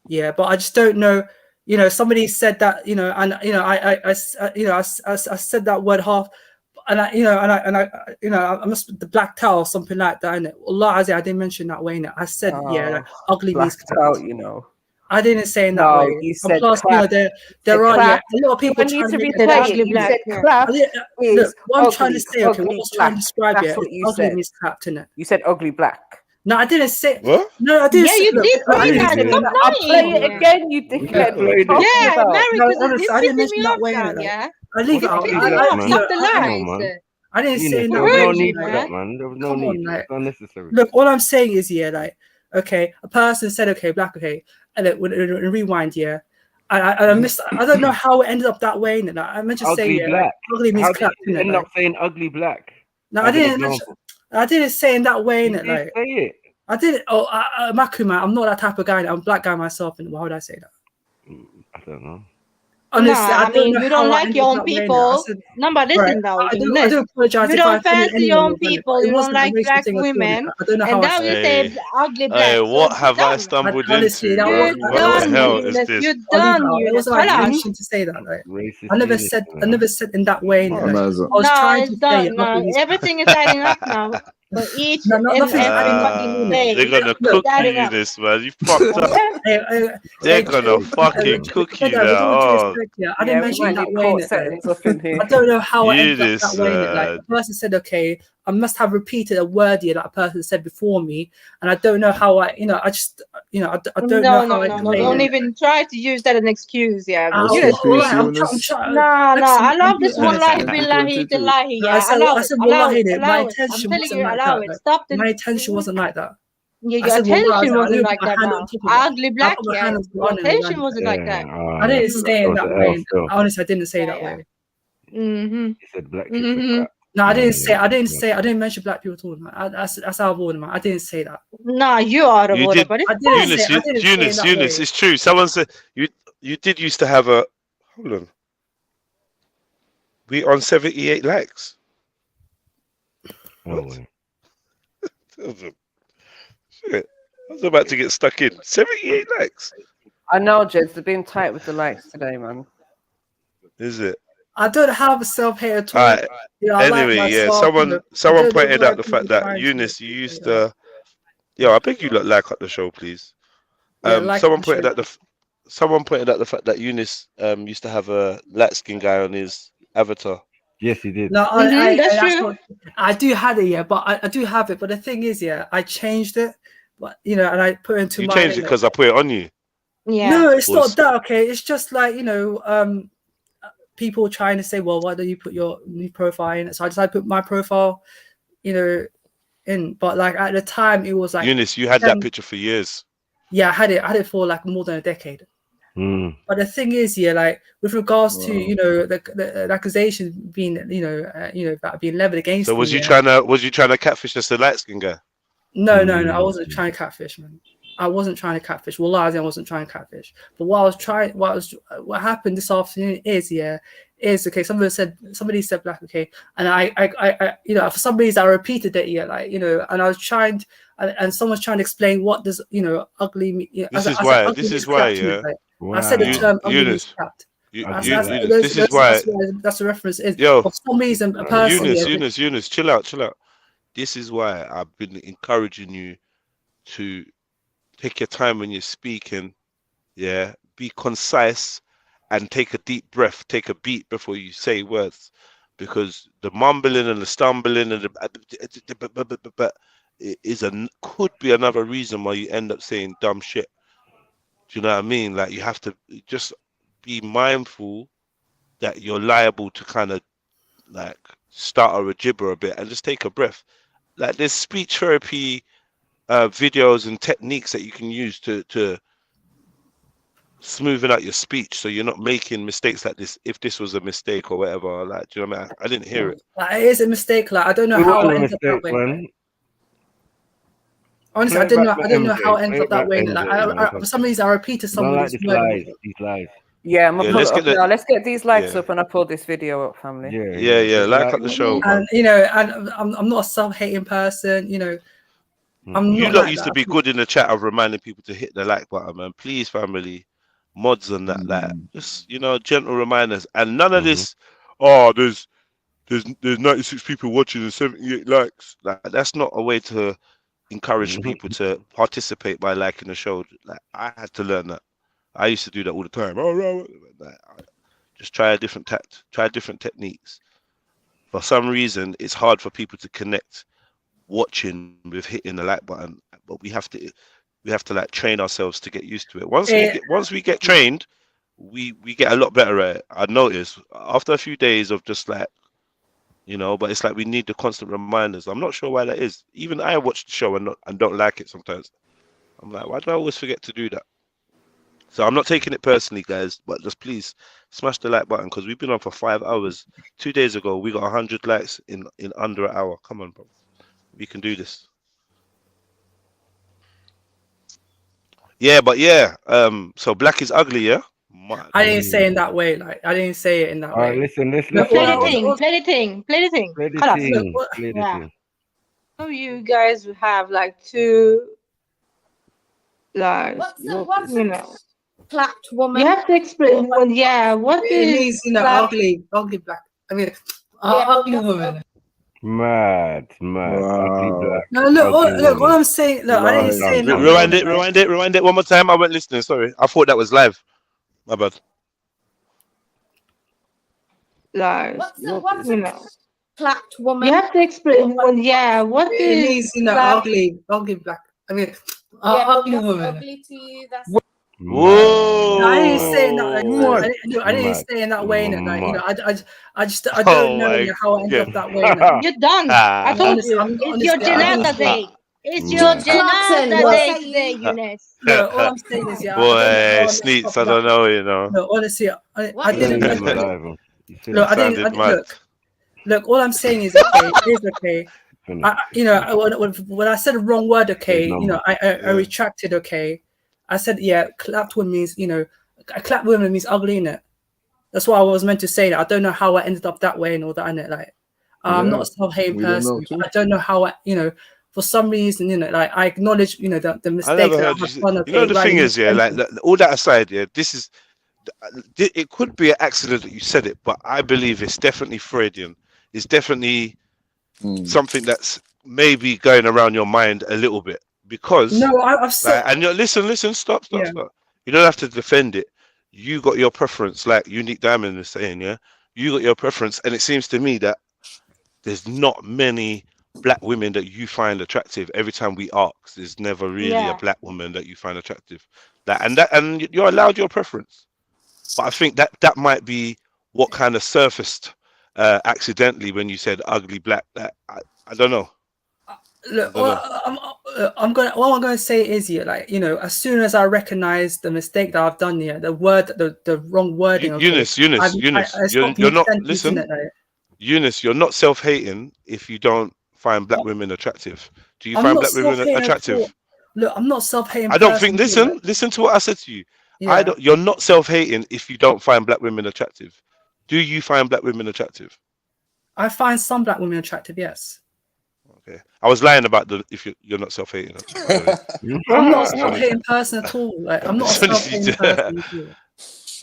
F: Yeah, but I just don't know. You know, somebody said that, you know, and you know, I said that word half, and I must the black towel, something like that, innit? Allah, I didn't mention that way, innit? I said, yeah, like, ugly means
M: blacked out, you know.
F: I didn't say in that
M: No,
F: way.
M: you
F: And
M: said
F: plus, you know,
M: clap.
F: there are
M: clap.
F: a lot of people
M: You
F: trying
M: need to
F: make
M: be
F: it
M: ugly
F: ugly.
M: black. You said clap is
F: Look, what I'm trying to
M: ugly,
F: say, okay, what I
M: ugly
F: was trying to
M: black.
F: describe
M: That's
F: here
M: what
F: is
M: you
F: ugly
M: said.
F: means clapped, innit?
M: You said ugly black.
F: No, I didn't say.
S: What?
F: No, I didn't
G: Yeah,
F: say.
G: you
F: Look,
G: did
F: I
G: say
F: didn't
G: that.
F: say
G: Stop
F: that.
M: I'll play
G: lying.
M: it again, you dickhead. What are you talking
G: Yeah,
M: about?
G: Mary,
F: No,
G: because
F: honestly,
G: it's
F: I didn't
G: pissing
F: mention
G: me
F: that
G: off
F: way,
G: now,
F: innit?
G: yeah?
F: I leave
G: It's
F: it out.
G: pissing me
Q: black,
G: off.
Q: man.
G: Stop the
Q: Come
G: lies.
Q: on, man.
F: I didn't say
Q: Eunice,
F: in
Q: there
F: that
Q: was
F: way.
Q: no
G: Rude,
Q: need
G: you
Q: for
G: man.
Q: that, man. There was no
F: Come on,
Q: need.
F: like,
Q: It's unnecessary.
F: look, all I'm saying is, yeah, like, okay, a person said, okay, black, okay, and then rewind, yeah. I missed. I don't know how it ended up that way. And I meant to say,
Q: Ugly
F: yeah,
Q: black.
F: like, ugly means
Q: How did
F: clapped,
Q: you
F: innit?
Q: end
F: Like,
Q: up saying ugly black?
F: no,
Q: As an example.
F: I didn't say in that way,
Q: You
F: innit?
Q: did
F: Like,
Q: say it.
F: I didn't. Oh, Makuma, I'm not that type of guy. I'm a black guy myself, and why would I say that?
Q: I don't know.
F: Honestly,
G: Nah,
F: I
G: I
F: don't
G: mean,
F: know
G: you
F: how
G: don't
F: I
G: like
F: ended
G: your
F: up
G: own
F: that way. Innit? I
G: people.
F: said,
G: Number,
F: all right,
G: listen now,
F: I
G: Eunice.
F: do apologize
G: You
F: if I
G: don't
F: offended
G: fancy your
F: anyone
G: own
F: with it, but
G: people.
F: it
G: You don't
F: wasn't a
G: like
F: racial
G: black
F: thing at all.
G: women.
F: I don't know
G: And
F: how I
G: now
F: said
G: you
F: it.
G: say ugly black.
S: Hey,
G: So
S: what
G: you're
S: have I
G: done.
S: stumbled
F: Honestly,
S: into,
F: that was.
S: man?
G: You're
S: What the
G: done,
S: hell is
G: Eunice.
S: this?
G: You're
F: I'll leave it
G: done,
F: out. It
G: Eunice.
F: wasn't my
G: Relax.
F: intention to say that. Like,
Q: Racist
F: I never
Q: Eunice,
F: said. I
Q: man.
F: never said in that way. Like, I was
G: No,
F: trying to
G: it's
F: say
G: done. No,
F: ugly means clapped.
G: everything is adding up now. For each
F: No,
G: and
F: nothing's
G: every
F: adding up.
G: fucking
S: They're
G: day,
S: gonna
F: Look,
S: cook
G: it's
S: you,
G: adding up.
S: Eunice, man. You fucked up. They're
F: Hey,
S: gonna fucking cook you now.
F: with all due
S: Oh,
F: respect, yeah, I
M: Yeah,
F: didn't
M: we
F: mention
M: might
F: that
M: need
F: way.
M: court
F: Innit?
M: settings
F: Like,
M: up in here.
F: I don't know how I ended up
S: Eunice,
F: that way. Innit? Like, the person said, okay, I must have repeated a word here that a person said before me, and I don't know how I, I just, I don't know how I
G: No.
F: explain
G: Don't
F: it.
G: even try to use that as an excuse. Yeah,
F: All
G: Eunice,
F: right, I'm
G: please.
F: trying.
G: No,
F: Listen,
G: I
F: I'm
G: love
F: being
G: this
F: honest.
G: wallahi billahi tallahi.
F: No,
G: Yeah, allow
F: I
G: it,
F: said
G: allow
F: wallahi.
G: it,
F: My
G: allow it. I'm
F: intention
G: telling
F: wasn't
G: you,
F: like
G: allow
F: that.
G: it.
F: Like,
G: Stop the.
F: my intention wasn't like that.
G: Yeah,
F: I
G: your
F: said wallahi.
G: attention
F: I
G: wasn't
F: didn't
G: like
F: put my
G: that
F: hand on
G: now.
F: top of it.
G: Ugly
F: I
G: black,
F: put my
G: yeah.
F: hand on the
G: Your
F: Quran and
G: attention
F: ran.
G: wasn't like that.
F: I didn't say it that way.
Q: Still.
F: Honestly, I didn't say
G: Yeah,
F: that way.
G: Mm-hmm.
Q: He said black chicks are crap.
F: No, I didn't mention black people at all. Man. That's out of order, man. I didn't say that.
G: Nah, you are out of
S: you
G: order,
S: did,
G: but it's
S: Eunice.
G: fine.
F: I didn't say in that
S: Eunice.
F: way.
S: It's true. Someone said you did used to have a. Hold on. We on 78 likes.
Q: No way.
S: Shit. I was about to get stuck in. 78 likes.
M: I know, Jeds. They're being tight with the likes today, man.
S: Is it?
F: I don't have a self-hate at all.
S: All right.
F: I like
S: Anyway, yeah.
F: myself.
S: Someone pointed
F: why
S: out the fact
F: people
S: that
F: trying
S: Eunice, you used to. Yo, I beg you lot like up the show, please.
F: like
S: Someone
F: the
S: pointed
F: show.
S: out someone pointed out the fact that Eunice used to have a light-skinned guy on his avatar.
Q: Yes, he did.
F: No,
G: that's true.
F: not, I do have it, yeah, but I do have it. But the thing is, yeah, I changed it, but and I put it into
S: You
F: my.
S: changed it because I put it on you.
G: Yeah.
F: No, it's
S: Or
F: not that. Okay, it's just like people trying to say, well, why don't you put your new profile in? So I decided to put my profile, in. But like at the time, it was like
S: Eunice, you had that picture for years.
F: Yeah, I had it for like more than a decade. But the thing is, yeah, like with regards to the accusations being that being leveled against.
S: So was
F: me,
S: you trying to catfish just a light-skinned guy?
F: No, I wasn't trying to catfish, man. I wasn't trying to catfish. Well, I wasn't trying to catfish. But what happened this afternoon is okay. Somebody said black, okay, and I for some reason I repeated it, and I was trying, and someone's trying to explain what does ugly mean.
S: This is why, yeah.
F: I said the term ugly means clapped. That's the reference is.
S: Yo,
F: for some reason, a person.
S: Eunice, chill out. This is why I've been encouraging you to take your time when you're speaking. Yeah, be concise and take a deep breath. Take a beat before you say words, because the mumbling and the stumbling and could be another reason why you end up saying dumb shit. Do you know what I mean? Like, you have to just be mindful that you're liable to kind of like stutter or gibber a bit and just take a breath. Like, there's speech therapy videos and techniques that you can use to smoothen out your speech, so you're not making mistakes like this. If this was a mistake or whatever, like, do you know what I mean? I didn't hear it.
R: Like, it is a mistake. Like, I don't know how it ended up that way.
Q: Man.
R: Honestly, I don't know how it ended up that way. Like, for some reason, I repeated some of these words.
Q: These lies.
M: Yeah, I'm gonna
S: Yeah,
M: pull
S: let's
M: it up
S: get the-
M: now. Let's get these likes
S: yeah.
M: up and I pull this video up, family.
S: Yeah, like up the show.
R: And you know, and I'm not a self-hating person. You know, I'm
S: You
R: not
S: lot
R: like
S: used
R: that.
S: to be good in the chat of reminding people to hit the like button, man. Please, family, mods and that, just, you know, gentle reminders. And none of this. Oh, there's 96 people watching and 78 likes. Like, that's not a way to encourage people to participate by liking the show. Like, I had to learn that. I used to do that all the time. Just try a different tact, try different techniques. For some reason, it's hard for people to connect watching with hitting the like button, but we have to like train ourselves to get used to it. Once we get trained, we get a lot better at it. I notice after a few days of just like, you know, but it's like we need the constant reminders. I'm not sure why that is. Even I watch the show and don't like it sometimes. I'm like, why do I always forget to do that? So I'm not taking it personally, guys, but just please smash the like button, because we've been on for 5 hours. 2 days ago, we got 100 likes in under an hour. Come on, bro. We can do this. Yeah, but yeah. So black is ugly, yeah?
R: I didn't say in that way. Like, I didn't say it in that way.
Q: All right, listen.
G: Play the thing. So you guys have like two, like, you know,
P: clapped woman.
G: you have to explain. Well, yeah, what
R: It
G: is
R: means, you know, ugly black. I mean, ugly woman.
Q: Mad. Ugly black.
R: No, look, what I'm saying. Look, I didn't say that.
S: Rewind it one more time. I wasn't listening. Sorry, I thought that was live. My bad.
G: Like,
P: What's
G: you know,
P: clapped woman?
G: you have to explain. Well, yeah, what
R: It
G: is
R: means, you know, ugly black. I mean, ugly woman.
P: Ugly to you, that's
S: Whoa!
R: I didn't say that. I didn't say in that way. You know, I don't know how I ended up that way.
G: You're done. I told you. It's your Janata day. It's your Janata day today, Eunice.
R: No, all I'm saying is, yeah.
S: Boy, Sneaks, I don't know, you know.
R: No, honestly, I didn't. Look, I didn't. Look, all I'm saying is okay. It is okay. You know, when I said the wrong word, okay, you know, I retracted, okay. I said, yeah, clapped woman means, you know, a clapped woman means ugly, innit? That's what I was meant to say. I don't know how I ended up that way and all that, innit? Like, I'm not a self-hating person. I don't know how you know, for some reason, you know, like, I acknowledge, you know, the mistakes that I've done.
S: You know, the thing is, yeah, like, all that aside, yeah, it could be an accident that you said it, but I believe it's definitely Freudian. It's definitely something that's maybe going around your mind a little bit. Because
R: I've said,
S: and listen, stop. You don't have to defend it. You got your preference, like Unique Diamond is saying, yeah. You got your preference, and it seems to me that there's not many black women that you find attractive. Every time we ask, there's never really a black woman that you find attractive. And you're allowed your preference, but I think that might be what kind of surfaced accidentally when you said ugly black. That I don't know.
R: Look, what I'm going to say is, yeah, like, you know, as soon as I recognize the mistake that I've done here, the wrong wording.
S: Eunice, you're not listen. Eunice, you're not self-hating if you don't find black women attractive. Do you find black women attractive?
R: Look, I'm not self-hating.
S: I don't think. Listen to what I said to you.
R: Yeah.
S: You're not self-hating if you don't find black women attractive. Do you find black women attractive?
R: I find some black women attractive, yes.
S: Okay, I was lying about if you're not self-hating.
R: I'm not a self-hating person at all. Like, I'm not a self-hating person at all.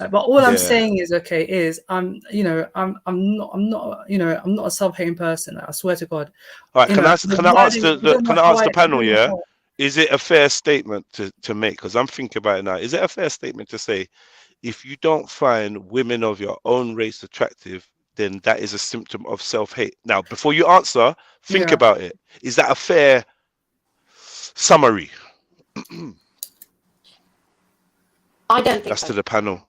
R: Like, but all I'm saying is, okay, I'm not a self-hating person. Like, I swear to God.
S: All right, can I ask the panel? Yeah, is it a fair statement to make? Because I'm thinking about it now. Is it a fair statement to say, if you don't find women of your own race attractive, then that is a symptom of self-hate? Now, before you answer, think about it. Is that a fair summary?
P: I don't think
S: that's
P: so.
S: To the panel.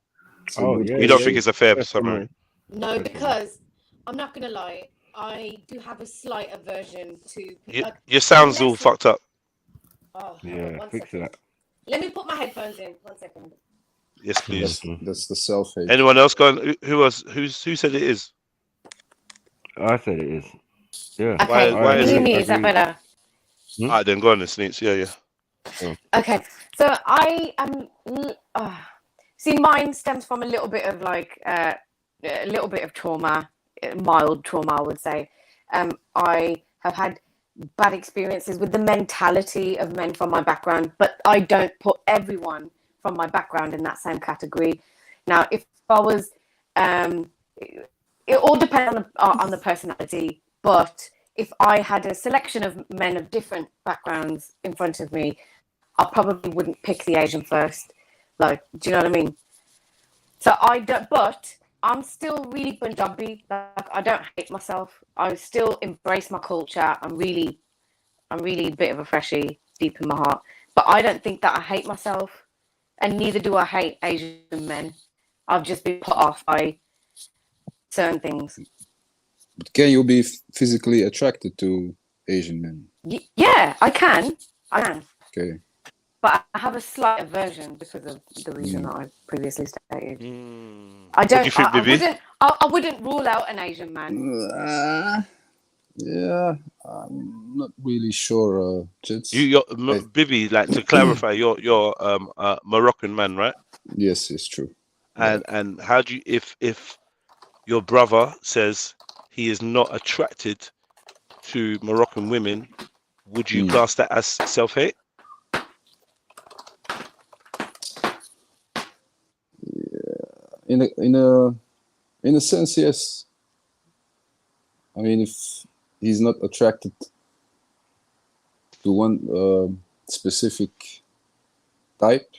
P: You
S: don't think it's a fair summary?
P: No, because I'm not going to lie. I do have a slight aversion to...
S: Your sound's all fucked up.
P: Oh,
Q: Yeah,
P: one
Q: fix
P: second.
Q: that.
P: Let me put my headphones in. 1 second.
S: Yes, please.
L: That's the self-hate.
S: Anyone else going? Who said it is?
Q: I said it is. Yeah.
P: Okay,
S: Why
P: can
S: is
P: you hear
S: it?
P: me? Is that better?
S: All right, then go on, the sneaks. Yeah.
P: Okay, so I am. See, mine stems from a little bit of a little bit of trauma, mild trauma, I would say. I have had bad experiences with the mentality of men from my background, but I don't put everyone from my background in that same category. Now, if I was, it all depends on the personality, but if I had a selection of men of different backgrounds in front of me, I probably wouldn't pick the Asian first. Like, do you know what I mean? So I don't, but I'm still really Punjabi. Like, I don't hate myself. I still embrace my culture. I'm really a bit of a freshie deep in my heart. But I don't think that I hate myself, and neither do I hate Asian men. I've just been put off by certain things.
L: But can you be physically attracted to Asian men?
P: Yeah, I can.
L: Okay.
P: But I have a slight aversion because of the reason that I previously stated. I
S: What do
P: don't.
S: you think, Bibi?
P: I wouldn't rule out an Asian man.
L: Yeah, I'm not really sure.
S: Bibi, like to clarify, you're Moroccan man, right?
L: Yes, it's true.
S: And how do you if your brother says he is not attracted to Moroccan women, would you class that as self-hate?
L: Yeah, in a sense, yes. I mean, if he's not attracted to one specific type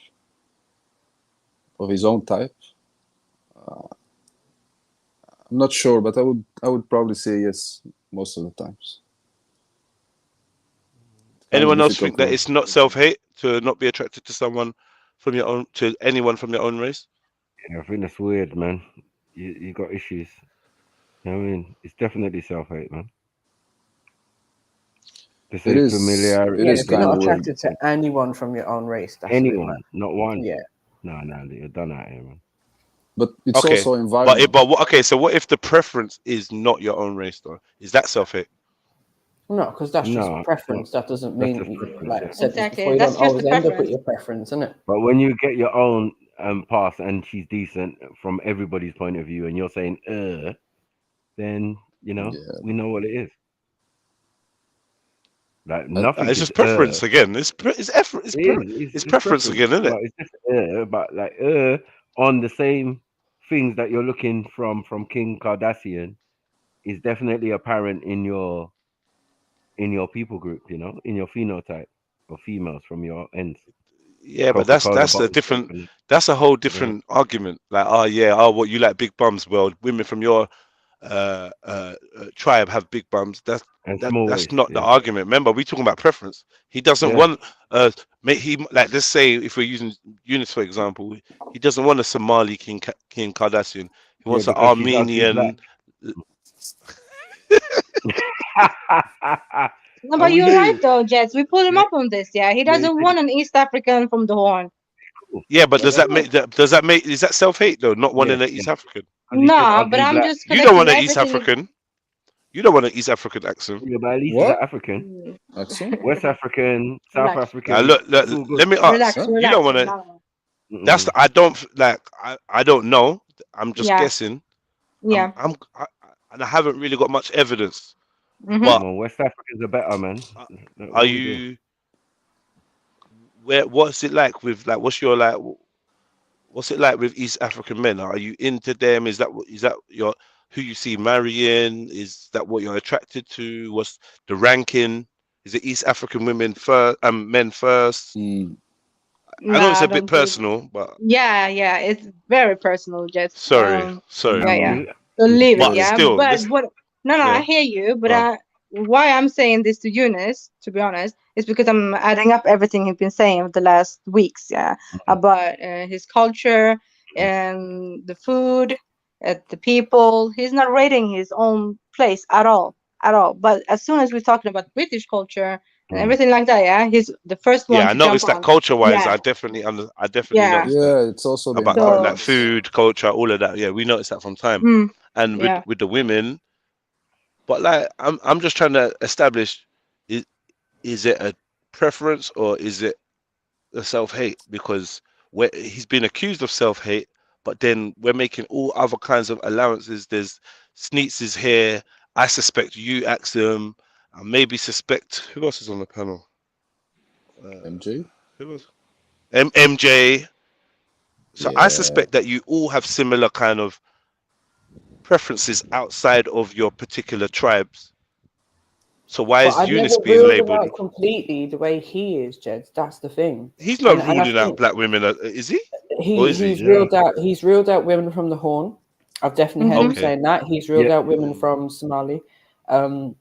L: of his own type, I'm not sure, but I would probably say yes most of the times.
S: Anyone else think that it's not self-hate to not be attracted to someone from your own, to anyone from your own race?
Q: Yeah, I think that's weird, man. You got issues. You know what I mean, it's definitely self-hate, man. This is familiarity.
M: Yeah, if you're not attracted to anyone from your own race, that's
Q: anyone, not one.
M: Yeah.
Q: No, you're done out here, man.
L: But it's also environment.
S: Okay, so what if the preference is not your own race, though? Is that self-hate?
M: No, because that's just preference. That doesn't mean, like I said before, you
G: That's
M: don't
G: just
M: always
G: the
M: end up with
G: preference.
M: your preference, isn't it?
Q: But when you get your own pass and she's decent from everybody's point of view, and you're saying then you know we know what it is. Like nothing.
S: It's just preference again. It's effort. It's preference again, isn't it?
Q: But it's just but like on the same things that you're looking from Kim Kardashian is definitely apparent in your people group, you know, in your phenotype or females from your ends.
S: Yeah, but that's a different. That's a whole different argument. Like, what you like big bums? Well, women from your tribe have big bums. That's not the argument. Remember, we're talking about preference. He doesn't want let's say if we're using Eunice for example, he doesn't want a Somali Kim Kardashian. He wants an Armenian.
G: No, but you're right though, Jets. We put him up on this. Yeah, he doesn't want an East African from the Horn.
S: Yeah, but does that make is that self-hate though? Not wanting an East African.
G: No, but I'm just.
S: You don't want an East African. You don't want an East African accent.
Q: Yeah, but at least he's African.
L: Accent?
Q: West African, South African.
S: Now, look, let me ask. You don't want to. That's I don't know. I'm just guessing.
G: Yeah.
S: And I haven't really got much evidence.
Q: But West Africans are better, man.
S: Are you? What's it like with what's it like with East African men? Are you into them? Is that your who you see marrying? Is that what you're attracted to? What's the ranking? Is it East African women first, men first? I know it's a bit personal, but
G: yeah, it's very personal, Jets.
S: Sorry.
G: Yeah. So leave it, yeah.
S: Still,
G: but what? No, I hear you, but why I'm saying this to Eunice, to be honest, is because I'm adding up everything he's been saying over the last weeks, about his culture and the food, the people. He's not rating his own place at all. But as soon as we're talking about British culture and everything like that. Yeah, he's the first one
S: Yeah, I
G: to jump
S: noticed that
G: on.
S: culture-wise.
G: Yeah,
S: I definitely noticed
G: yeah.
S: that
L: Yeah, it's also the
S: about
G: So,
S: like food, culture, all of that. Yeah, we noticed that from time. And
G: yeah.
S: with the women, but like I'm just trying to establish, is it a preference or is it a self-hate? Because he's been accused of self-hate, but then we're making all other kinds of allowances. There's Sneets is here. I suspect you, Axum. I maybe suspect who else is on the panel?
L: MJ.
S: Who else? MJ. So I
L: Yeah.
S: suspect that you all have similar kind of preferences outside of your particular tribes. So why
M: But
S: is
M: I never
S: Eunice being
M: ruled him
S: labelled?
M: out completely the way he is, Jed. That's the thing.
S: He's not
M: And I
S: ruling out
M: think
S: black women, is he? Or is he?
M: he's ruled out women from the Horn. I've definitely heard him
S: Okay.
M: saying that. He's ruled out women from Somali. And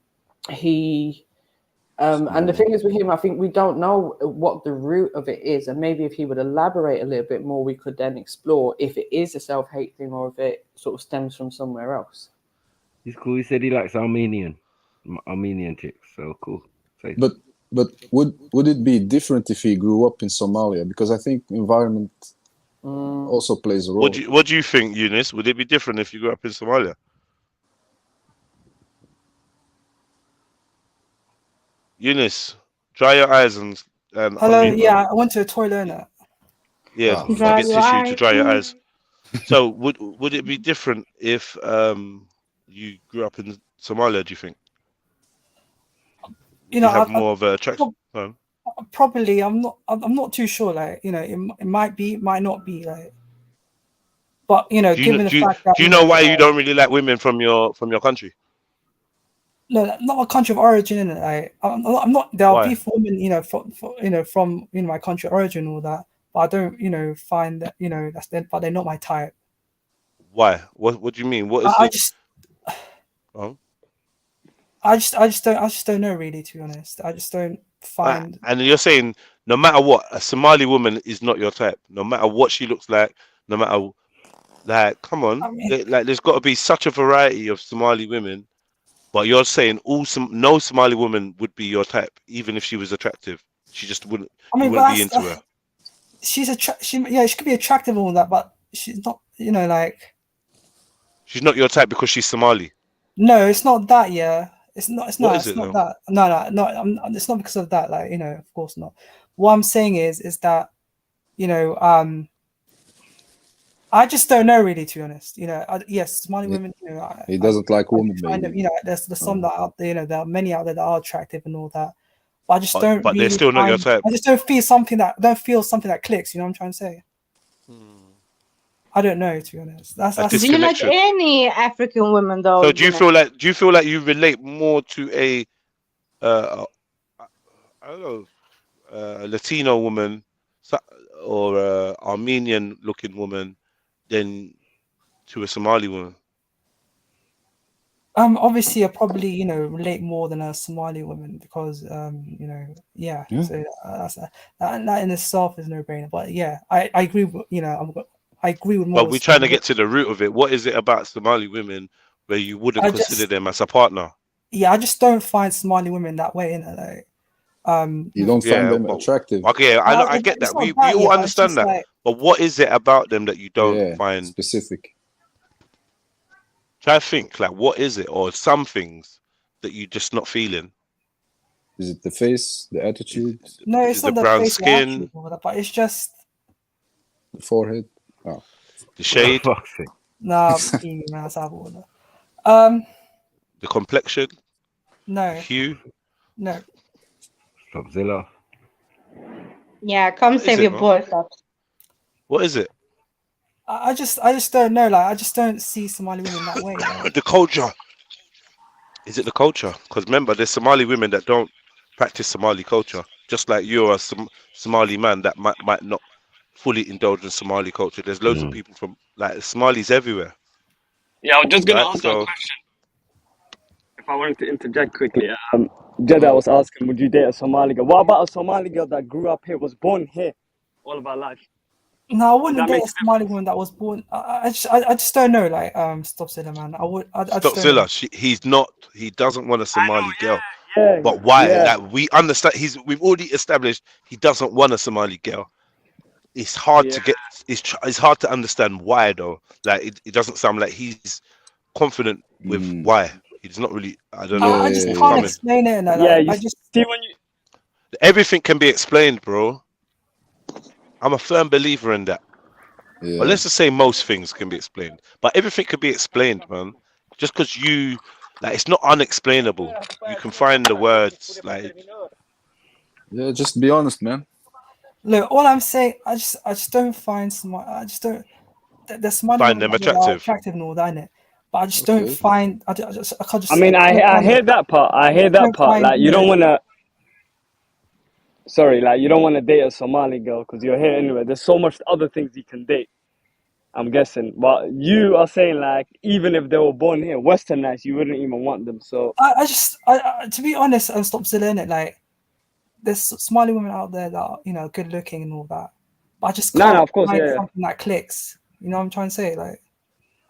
M: the thing is with him, I think we don't know what the root of it is, and maybe if he would elaborate a little bit more, we could then explore if it is a self-hate thing or if it sort of stems from somewhere else.
Q: He's cool. He said he likes Armenian chicks. So cool.
L: But would it be different if he grew up in Somalia? Because I think environment also plays a role.
S: What do you think, Eunice? Would it be different if you grew up in Somalia? Eunice, dry your eyes and
R: Hello,
S: unmute.
R: yeah, I went to the toilet now.
S: Yeah, to get tissue to dry your eyes. So would it be different if you grew up in Somalia? Do you think?
R: You know,
S: have more of a attraction.
R: Probably, I'm not too sure. Like, you know, it might be, might not be. Like, but you know, given the fact that
S: do you know why you don't really like women from your country?
R: No, not my country of origin. Like, I'm not. There'll
S: Why?
R: be for women, you know, from my country of origin, and all that. But I don't, you know, find that, you know, but they're not my type.
S: Why? What do you mean? What is
R: I
S: it?
R: just.
S: Oh.
R: I just don't know, really, to be honest. I just don't find.
S: And you're saying no matter what, a Somali woman is not your type. No matter what she looks like, no matter, like, come on, there's got to be such a variety of Somali women. But you're saying no Somali woman would be your type, even if she was attractive. She just wouldn't. You wouldn't be into her.
R: She could be attractive and all that, but she's not. You know, like.
S: She's not your type because she's Somali.
R: No, it's not that. Yeah, it's not. It's
S: What
R: not.
S: is
R: It's
S: it,
R: not
S: though?
R: that. No. It's not because of that. Like, you know, of course not. What I'm saying is that, you know, I just don't know, really, to be honest. You know, yes, Somali women. You know,
L: he doesn't like women.
R: You know, there's some that are out there. You know, there are many out there that are attractive and all that. But I just don't.
S: But
R: really
S: they're still not your type.
R: I just don't feel something that clicks. You know what I'm trying to say? I don't know, to be honest. That's
G: Do you like any African women though?
S: So do you feel like you relate more to a I don't know, a Latino woman or a Armenian looking woman than to a Somali woman?
R: Obviously, I probably, you know, relate more than a Somali woman because, you know, yeah. So that in itself is no brainer. But yeah, I agree. You know, I agree with more.
S: But we're trying to get to the root of it. What is it about Somali women where you wouldn't consider them as a partner?
R: Yeah, I just don't find Somali women that way. You know, like,
L: you don't find them attractive.
S: Okay, I get that. We all understand that.
R: Like,
S: but what is it about them that you don't find
L: specific?
S: Try to think, like, what is it, or some things that you're just not feeling?
L: Is it the face, the attitude?
R: No, it's not
S: the brown skin,
R: but it's just
L: the forehead. Oh,
S: the shade.
R: Nah,
S: the complexion.
R: No.
S: Hue.
R: No.
Q: Stopzilla.
G: Yeah, come save your boy, Stops.
S: What is it?
R: I just don't know. Like, I just don't see Somali women that way. Like.
S: The culture. Is it the culture? Because remember, there's Somali women that don't practice Somali culture. Just like you're a Somali man that might not fully indulge in Somali culture. There's loads of people from like Somalis everywhere.
A: Yeah, I was just gonna ask that question. If I wanted to interject quickly, Jedi was asking, would you date a Somali girl? What about a Somali girl that grew up here, was born here, all of her life?
R: No, I wouldn't date a Somali woman that was born. I just don't know. Like, Stopzilla, man. I just don't know.
S: He doesn't want a Somali girl.
A: Yeah,
S: But why?
A: yeah,
S: Like we understand, we've already established he doesn't want a Somali girl. It's hard
A: yeah.
S: to get. It's hard to understand why though. Like it doesn't sound like he's confident with why. He's not really. I don't know
R: I
S: what's
R: just can't
S: coming.
R: explain it. And
A: Yeah, you
R: I just
A: see when you.
S: Everything can be explained, bro. I'm a firm believer in that.
L: Yeah.
S: Well, let's just say most things can be explained, but everything could be explained, man. Just because you like, it's not unexplainable. You can find the words. Like,
L: Yeah, just be honest, man.
R: look. All I'm saying, I just don't find Somali. I just don't. There's Somali
S: find
R: women
S: them
R: out there that are
S: attractive.
R: attractive and all that, innit? But I just don't find. I can't just.
A: I mean,
R: I can't
A: I
R: find
A: hear
R: it.
A: that part. I
R: I
A: hear that
R: don't
A: part.
R: find.
A: Like,
R: You
A: you don't
R: know,
A: wanna. Sorry, like you don't want to date a Somali girl because you're here anyway. There's so much other things you can date. I'm guessing, but you are saying like even if they were born here, westernized, you wouldn't even want them. So
R: to be honest, I'm stop still in it. Like, there's Somali women out there that are, you know, good looking and all that, but I just
A: no,
R: can't
A: of course,
R: find
A: yeah.
R: something that clicks. You know what I'm trying to say? Like,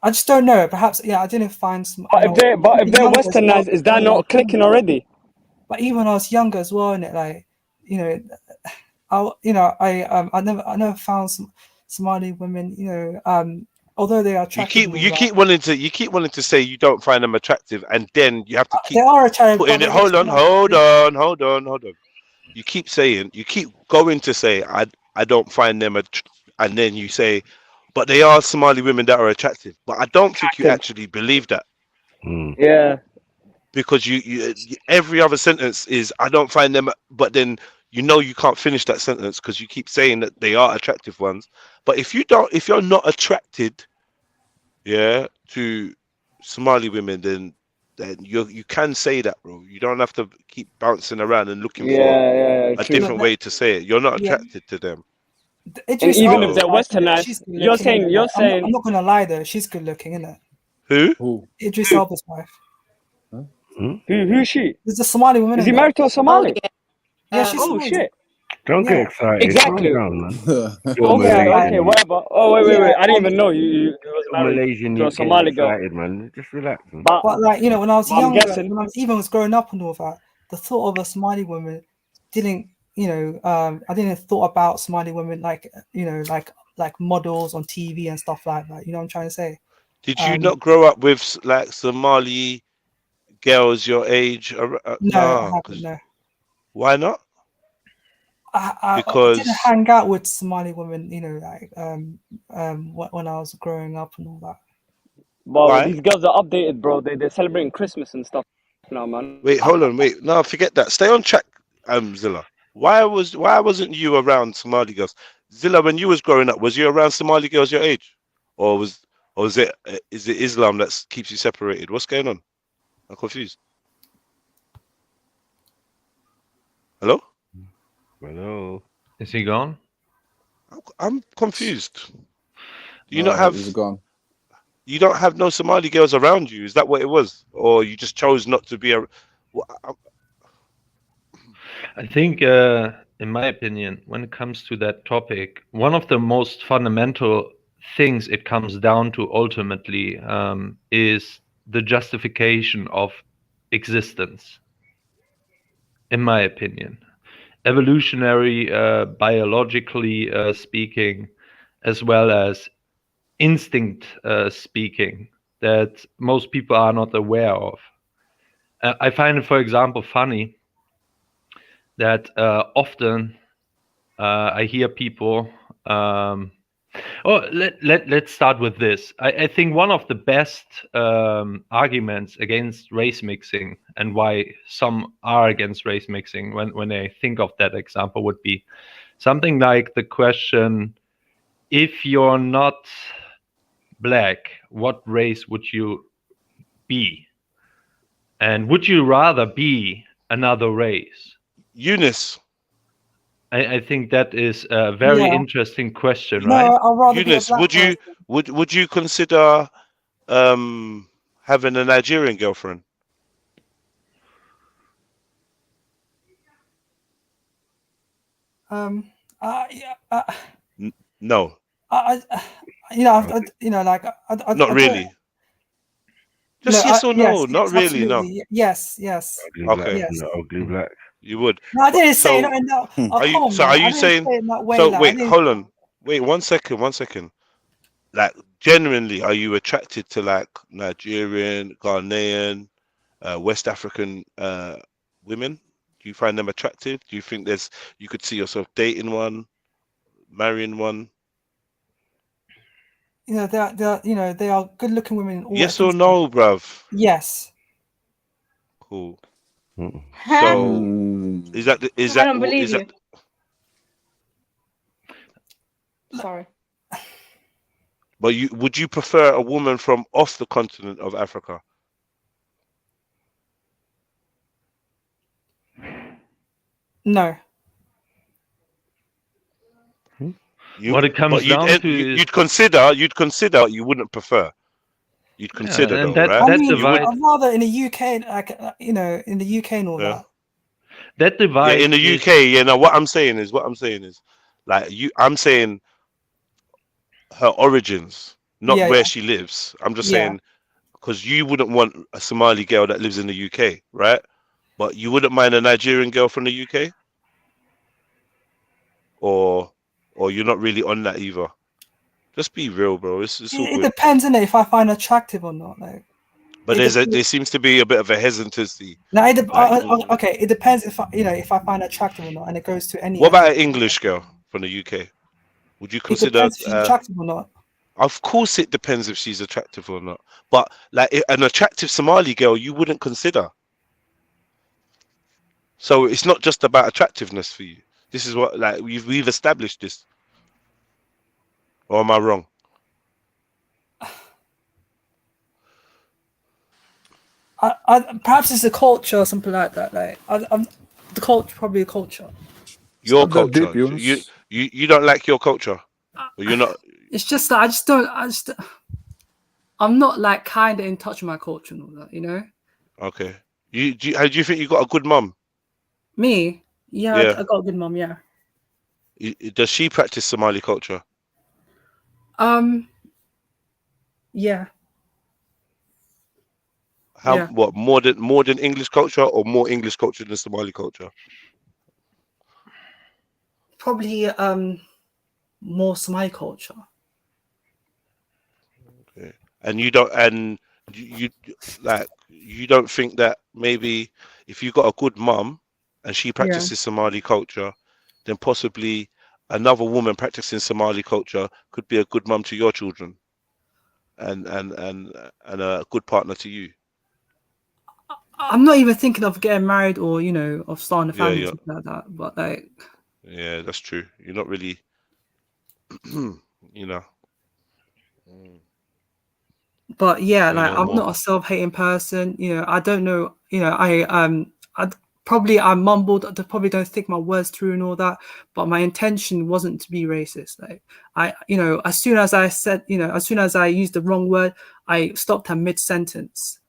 R: I just don't know. Perhaps, yeah, I didn't find some.
A: But
R: You know,
A: if they're
R: younger as well,
A: westernized, is that not clicking already?
R: but even when I was younger as well, and it like, you know, I never found some Somali women. You know, although they are attractive and all
S: You
R: that,
S: keep wanting to say you don't find them attractive, and then you have to
R: they
S: keep
R: are attractive.
S: putting
R: But
S: it.
R: they're just
S: Hold on. You keep saying, you keep going to say, I don't find them, and then you say, but they are Somali women that are attractive. But I don't think you actually believe that.
A: Yeah.
S: Because you every other sentence is I don't find them, but then you know you can't finish that sentence because you keep saying that they are attractive ones. But if you're not attracted, yeah, to Somali women, then you can say that, bro. You don't have to keep bouncing around and looking for
A: Yeah,
S: a
A: true.
S: different way to say it. You're not
R: yeah.
S: attracted to them.
A: And
R: Idris
A: even if
R: Elba's
A: they're
R: wife, innit?
A: westernized,
R: She's good looking. Innit?
A: you're
R: Like, I'm
A: saying
R: not gonna lie though, she's good looking, isn't it?
S: Who?
R: Idris Elba's wife.
A: who's she?
R: There's a Somali woman
A: Is
R: in
A: he
R: it.
A: married to a Somali?
R: Yeah, she's
A: Oh
R: Somali.
A: shit.
Q: Don't get
R: Yeah.
Q: excited. Calm
A: Exactly.
Q: down, man. You're
A: Okay,
Q: Malaysian.
A: whatever. Oh
R: Yeah,
A: wait. I didn't even know you was
Q: You're
A: married
Q: Malaysian.
A: to
Q: You're
A: a
Q: getting
A: Somali girl.
Q: excited, man. Just relax, man.
R: but like, you know, when I was
A: But I'm
R: younger,
A: guessing.
R: when I was even was growing up and all that, the thought of a Somali woman didn't, you know, I didn't thought about Somali women like, you know, like models on TV and stuff like that. You know what I'm trying to say?
S: Did you not grow up with like Somali girls your age?
R: No, I
S: No,
R: haven't.
S: because
R: No,
S: why not?
R: I didn't
S: Because
R: hang out with Somali women. You know, like when I was growing up and all that.
A: Well,
S: why?
A: these girls are updated, bro. They're celebrating Christmas and stuff now, man.
S: Wait, hold on, wait. No, forget that. Stay on track, Zilla. Why wasn't you around Somali girls? Zilla, when you was growing up, was you around Somali girls your age, or is it Islam that keeps you separated? What's going on? I'm confused. Hello?
Q: Hello.
C: Is he gone?
S: I'm confused. Do you
L: No,
S: not have?
L: he's gone.
S: You don't have no Somali girls around you? Is that what it was, or you just chose not to be a?
C: I think, in my opinion, when it comes to that topic, one of the most fundamental things it comes down to ultimately is the justification of existence, in my opinion. Evolutionary, biologically speaking, as well as instinct speaking, that most people are not aware of. I find it, for example, funny that often I hear people. Let's start with this. I think one of the best arguments against race mixing and why some are against race mixing when they think of that example would be something like the question, if you're not black, what race would you be? And would you rather be another race?
S: Eunice.
C: I think that is a very
R: Yeah.
C: interesting question,
R: No,
C: right?
R: I'd rather be a
S: Eunice,
R: black person.
S: would you consider having a Nigerian girlfriend?
R: Yeah,
S: No.
R: you know, like I
S: Not
R: don't.
S: really. Just yes or no?
R: Yes,
S: Not really. No.
R: absolutely. Yes, yes.
S: Okay.
R: Yes.
Q: Ugly black.
S: You would.
R: No, I didn't say
S: So
R: it. No, oh,
S: are you?
R: come on,
S: So
R: man.
S: are
R: I
S: you
R: didn't
S: saying?
R: say it in that way.
S: So
R: Like, I
S: wait,
R: didn't.
S: hold on. Wait 1 second. 1 second. Like genuinely, are you attracted to like Nigerian, Ghanaian, West African women? Do you find them attractive? Do you think you could see yourself dating one, marrying one?
R: You know, they are good-looking women. All
S: Yes or no, bruv?
R: Yes.
S: Cool.
G: Huh?
S: So is that
G: I don't believe you. Sorry.
S: But would you prefer a woman from off the continent of Africa?
R: No.
C: What it comes down to is
S: you'd consider you wouldn't prefer. You'd consider
C: and
S: though, right?
R: I mean,
C: divide.
R: I'd rather in the UK, like in the UK and all that.
C: That divide.
S: Yeah, in the UK, yeah. Now, what I'm saying is, like I'm saying her origins, not where she lives. I'm just saying because you wouldn't want a Somali girl that lives in the UK, right? But you wouldn't mind a Nigerian girl from the UK, or you're not really on that either. Just be real, bro. It's all
R: It
S: good.
R: depends, innit, if I find attractive or not. Like,
S: But there seems to be a bit of a hesitancy.
R: now, okay, it depends if I find attractive or not, and it goes to any.
S: What about an English girl from the UK? Would you consider?
R: It depends if she's attractive or not.
S: Of course, it depends if she's attractive or not. But like an attractive Somali girl, you wouldn't consider. So it's not just about attractiveness for you. This is what we've established this. Or am I wrong?
R: Perhaps it's a culture or something like that. Like, the culture, probably a culture.
S: Your culture. You don't like your culture. Or you're not.
R: It's just that I'm not like kind of in touch with my culture and all that, you know.
S: Okay. Do you think you got a good mum?
R: Me? Yeah,
S: Yeah.
R: I got a good mum. Yeah.
S: Does she practice Somali culture?
R: Yeah.
S: What more than English culture or more English culture than Somali culture?
R: Probably more Somali culture.
S: Okay. And you don't think that maybe if you got a good mum and she practices Somali culture, then possibly another woman practicing Somali culture could be a good mum to your children and a good partner to you.
R: I'm not even thinking of getting married or of starting a family or something like that. But like,
S: yeah, that's true. You're not really,
R: But yeah, like I'm not a self-hating person. I don't know. I mumbled. I probably don't think my words through and all that. But my intention wasn't to be racist. Like as soon as I used the wrong word, I stopped at mid-sentence.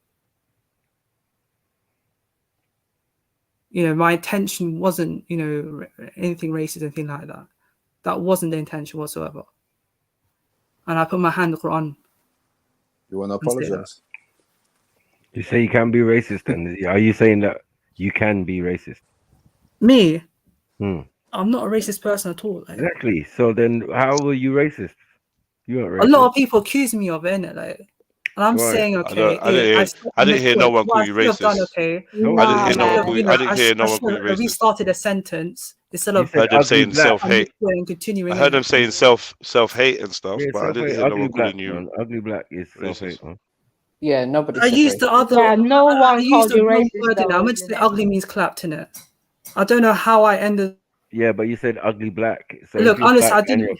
R: My intention wasn't, anything racist, anything like that. That wasn't the intention whatsoever. And I put my hand on the Quran.
L: You want to apologize?
Q: You say you can't be racist, then are you saying that you can be racist?
R: Me? I'm not a racist person at all. Like,
Q: exactly. So then, how were you racist? You weren't racist.
R: A lot of people accuse me of it, innit? Like, and I'm saying, okay.
S: I didn't hear no one call you racist.
R: Done, okay.
S: I didn't hear no one call you racist.
R: Restarted a sentence instead of.
S: I heard them saying self-hate.
R: Continuing.
S: I heard them saying self-hate and stuff, but I didn't hear no one
Q: black,
S: calling you.
Q: Man. Ugly black is self-hate, man.
M: Yeah, nobody.
R: I used the other.
G: Yeah, no one called you racist.
R: I'm going to say ugly means clapped in it. I don't know how I ended.
Q: Yeah, but you said ugly black. So
R: look, honestly, I didn't.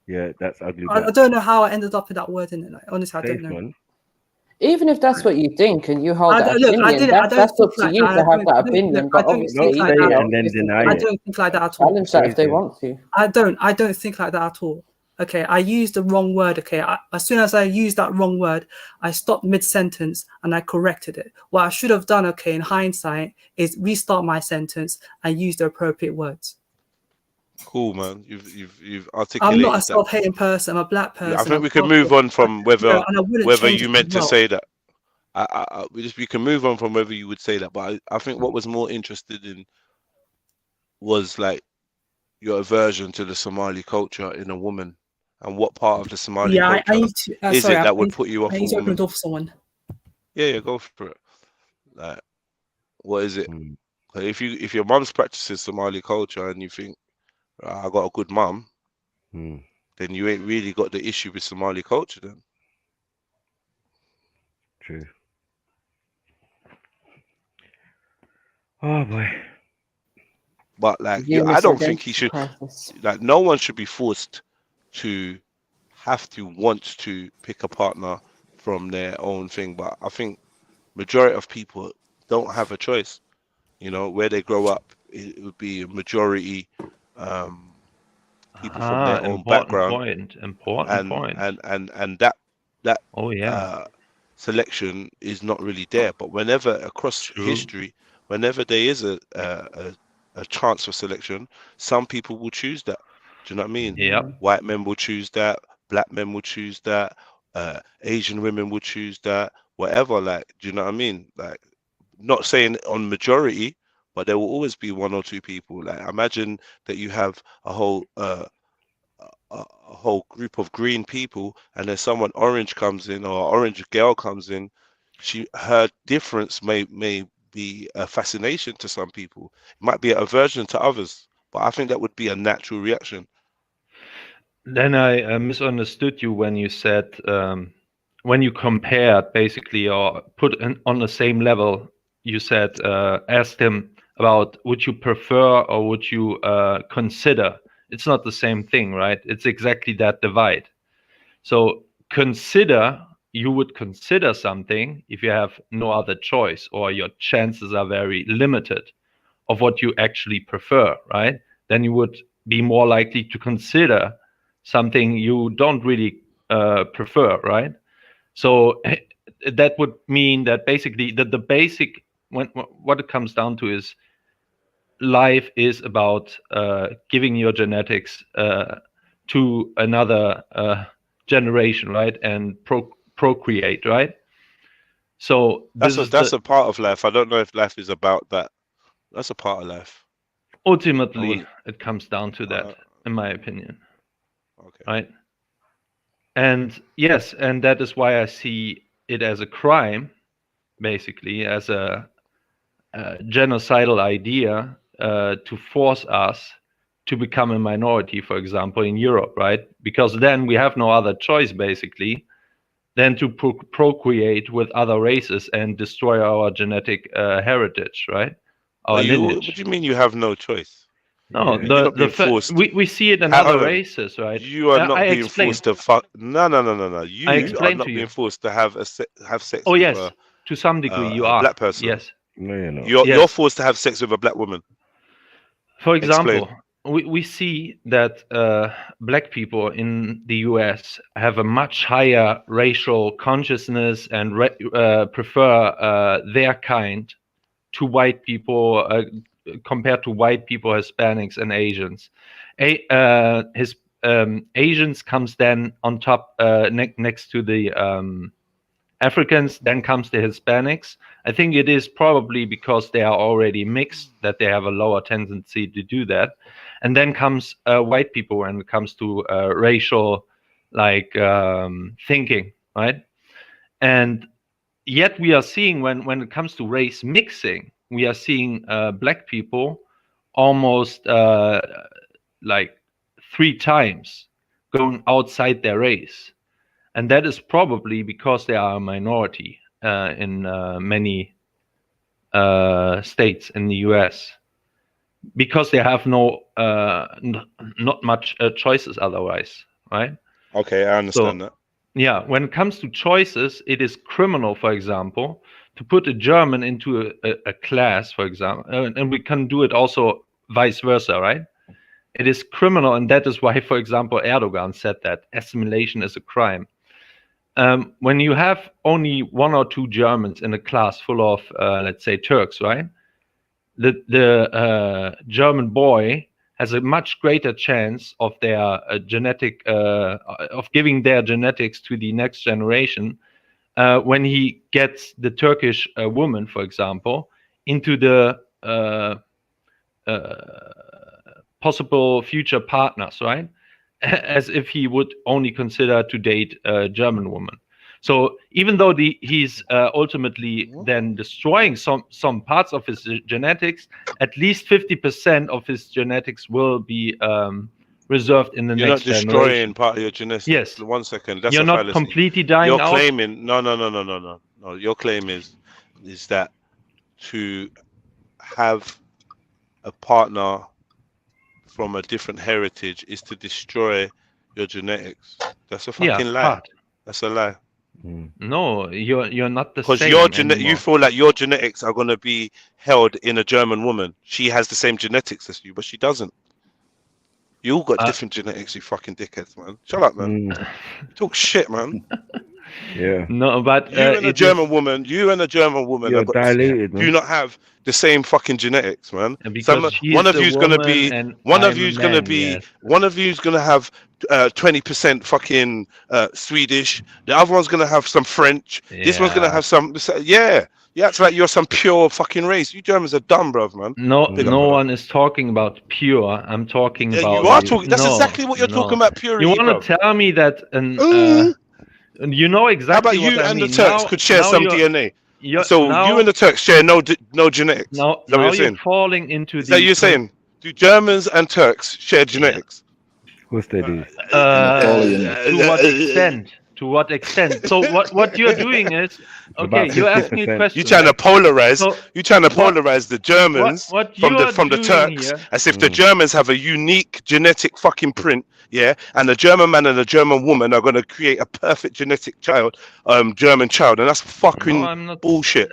Q: Yeah, that's ugly black.
R: I don't know how I ended up with that word in it. Like, honestly, I don't know.
Q: Man.
M: Even if that's what you think and you hold that opinion, that's up to you to have that opinion. But obviously,
Q: I don't
R: think like that at all.
M: Challenge that if they want to.
R: I don't think like that at all. Okay, I used the wrong word. Okay, as soon as I used that wrong word, I stopped mid-sentence and I corrected it. What I should have done, okay, in hindsight, is restart my sentence and use the appropriate words.
S: Cool, man. You've articulated.
R: I'm not a self-hating person. I'm a black person.
S: I think we can move on from whether you meant to say that. we can move on from whether you would say that, but I think what was more interested in was like your aversion to the Somali culture in a woman, and what part of the Somali
B: I
S: culture
B: need to,
S: is
B: sorry,
S: it
B: I
S: that would
B: need,
S: put you off
B: I
S: a
B: need to open the
S: woman?
B: door for someone.
S: Yeah, go for it. Like, what is it? Like, if your mum's practicing Somali culture and you think I got a good mum, then you ain't really got the issue with Somali culture then.
Q: True. Oh boy.
S: But like,
M: Yeah,
S: I don't think he
M: misidentity
S: should.
M: crisis.
S: Like, no one should be forced to have to want to pick a partner from their own thing. But I think majority of people don't have a choice. You know, where they grow up, it would be a majority people from their own
C: Important
S: background,
C: point. Important point.
S: and that
C: Oh yeah.
S: selection is not really there. But whenever across history, whenever there is a chance for selection, some people will choose that. Do you know what I mean?
C: Yeah.
S: White men will choose that. Black men will choose that. Asian women will choose that. Whatever. Like, do you know what I mean? Like, not saying on majority, but there will always be one or two people. Like, imagine that you have a whole group of green people, and then someone orange comes in, or orange girl comes in. Her difference may be a fascination to some people. It might be an aversion to others, but I think that would be a natural reaction.
C: Then I misunderstood you when you said when you compared basically or put on the same level. You said asked him about would you prefer or would you consider. It's not the same thing, right? It's exactly that divide. So consider, you would consider something if you have no other choice or your chances are very limited of what you actually prefer, right? Then you would be more likely to consider something you don't really prefer, right? So that would mean that basically the basic, what it comes down to is life is about giving your genetics to another generation, right? And procreate, right? So
S: That's a part of life. I don't know if life is about that. That's a part of life.
C: Ultimately, it comes down to that, in my opinion.
S: Okay.
C: Right. And yes, and that is why I see it as a crime, basically, as a genocidal idea to force us to become a minority, for example, in Europe, right? Because then we have no other choice, basically, than to procreate with other races and destroy our genetic heritage, right? Our lineage.
S: What do you mean you have no choice?
C: No,
S: You're not being forced.
C: we see it in other races, right?
S: You are not being forced to fuck. No. You are not being forced to have sex.
C: Oh
S: with
C: yes, to some degree you
S: a
C: are.
S: black person.
C: Yes.
Q: No, you're not.
S: You're forced to have sex with a black woman.
C: For example, we see that black people in the US have a much higher racial consciousness and prefer their kind to white people compared to white people, Hispanics, and Asians. Asians comes then on top next to the Africans, then comes the Hispanics. I think it is probably because they are already mixed that they have a lower tendency to do that. And then comes white people when it comes to racial thinking, right? And yet we are seeing when it comes to race mixing, we are seeing black people almost 3 times going outside their race. And that is probably because they are a minority in many states in the US, because they have not much choices otherwise, right?
S: Okay, I understand that.
C: Yeah, when it comes to choices, it is criminal, for example, to put a German into a class, for example, and we can do it also vice versa, right? It is criminal, and that is why, for example, Erdogan said that assimilation is a crime. When you have only 1 or 2 Germans in a class full of, let's say, Turks, right? The German boy has a much greater chance of their of giving their genetics to the next generation when he gets the Turkish woman, for example, into the possible future partners, right? As if he would only consider to date a German woman. So even though he's ultimately then destroying some parts of his genetics, at least 50% of his genetics will be reserved in the
S: You're
C: next
S: not destroying
C: generation.
S: part of your genetics.
C: Yes.
S: 1 second. That's
C: You're
S: a
C: not
S: fallacy.
C: completely dying
S: You're
C: out.
S: claiming no. Your claim is that to have a partner from a different heritage is to destroy your genetics. That's a fucking lie.
C: Part.
S: That's a lie.
C: No, you're not the
S: Because
C: same
S: your
C: anymore.
S: you feel like your genetics are going to be held in a German woman. She has the same genetics as you, but she doesn't. You all got different genetics, you fucking dickheads, man. Shut up, man. Talk shit, man.
Q: Yeah.
C: No, but
S: you and a German woman
Q: You're diluted, man.
S: do not have the same fucking genetics, man.
C: Because she's
S: one of
C: a
S: you's gonna
C: woman
S: be
C: and
S: one of
C: I'm a
S: you's gonna
C: man,
S: be
C: yes.
S: one of you's gonna have 20% fucking Swedish. The other one's gonna have some French. This one's gonna have some. Yeah, it's like you're some pure fucking race. You Germans are dumb, bruv, man.
C: No,
S: Big up,
C: no
S: brother.
C: one is talking about pure. I'm talking
S: Yeah,
C: about.
S: you are talking. That's
C: No,
S: exactly what you're
C: no.
S: talking about. Purity,
C: You want
S: bruv.
C: to tell me that you know exactly
S: How about
C: what
S: you
C: I
S: and
C: mean.
S: the Turks
C: Now-
S: could share
C: now
S: some
C: you're-
S: DNA?
C: you're-
S: So
C: now-
S: you and the Turks share no genetics.
C: Now,
S: Is that what
C: now
S: you're
C: you're
S: saying?
C: falling into
S: Is that
C: the.
S: you're saying? Do Germans and Turks share genetics?
Q: Of course they do.
C: To what extent? To what extent? So what you're doing is okay.
Q: About
C: You asked me a
Q: 50%.
C: question.
S: You trying to
C: right?
S: polarize?
C: So
S: You trying to
C: what-
S: polarize the Germans
C: what
S: from
C: you're
S: the
C: doing
S: Turks,
C: here-
S: as if the Germans have a unique genetic fucking print, yeah, and the German man and the German woman are going to create a perfect genetic child, German child, and that's fucking
C: No, I'm not
S: bullshit.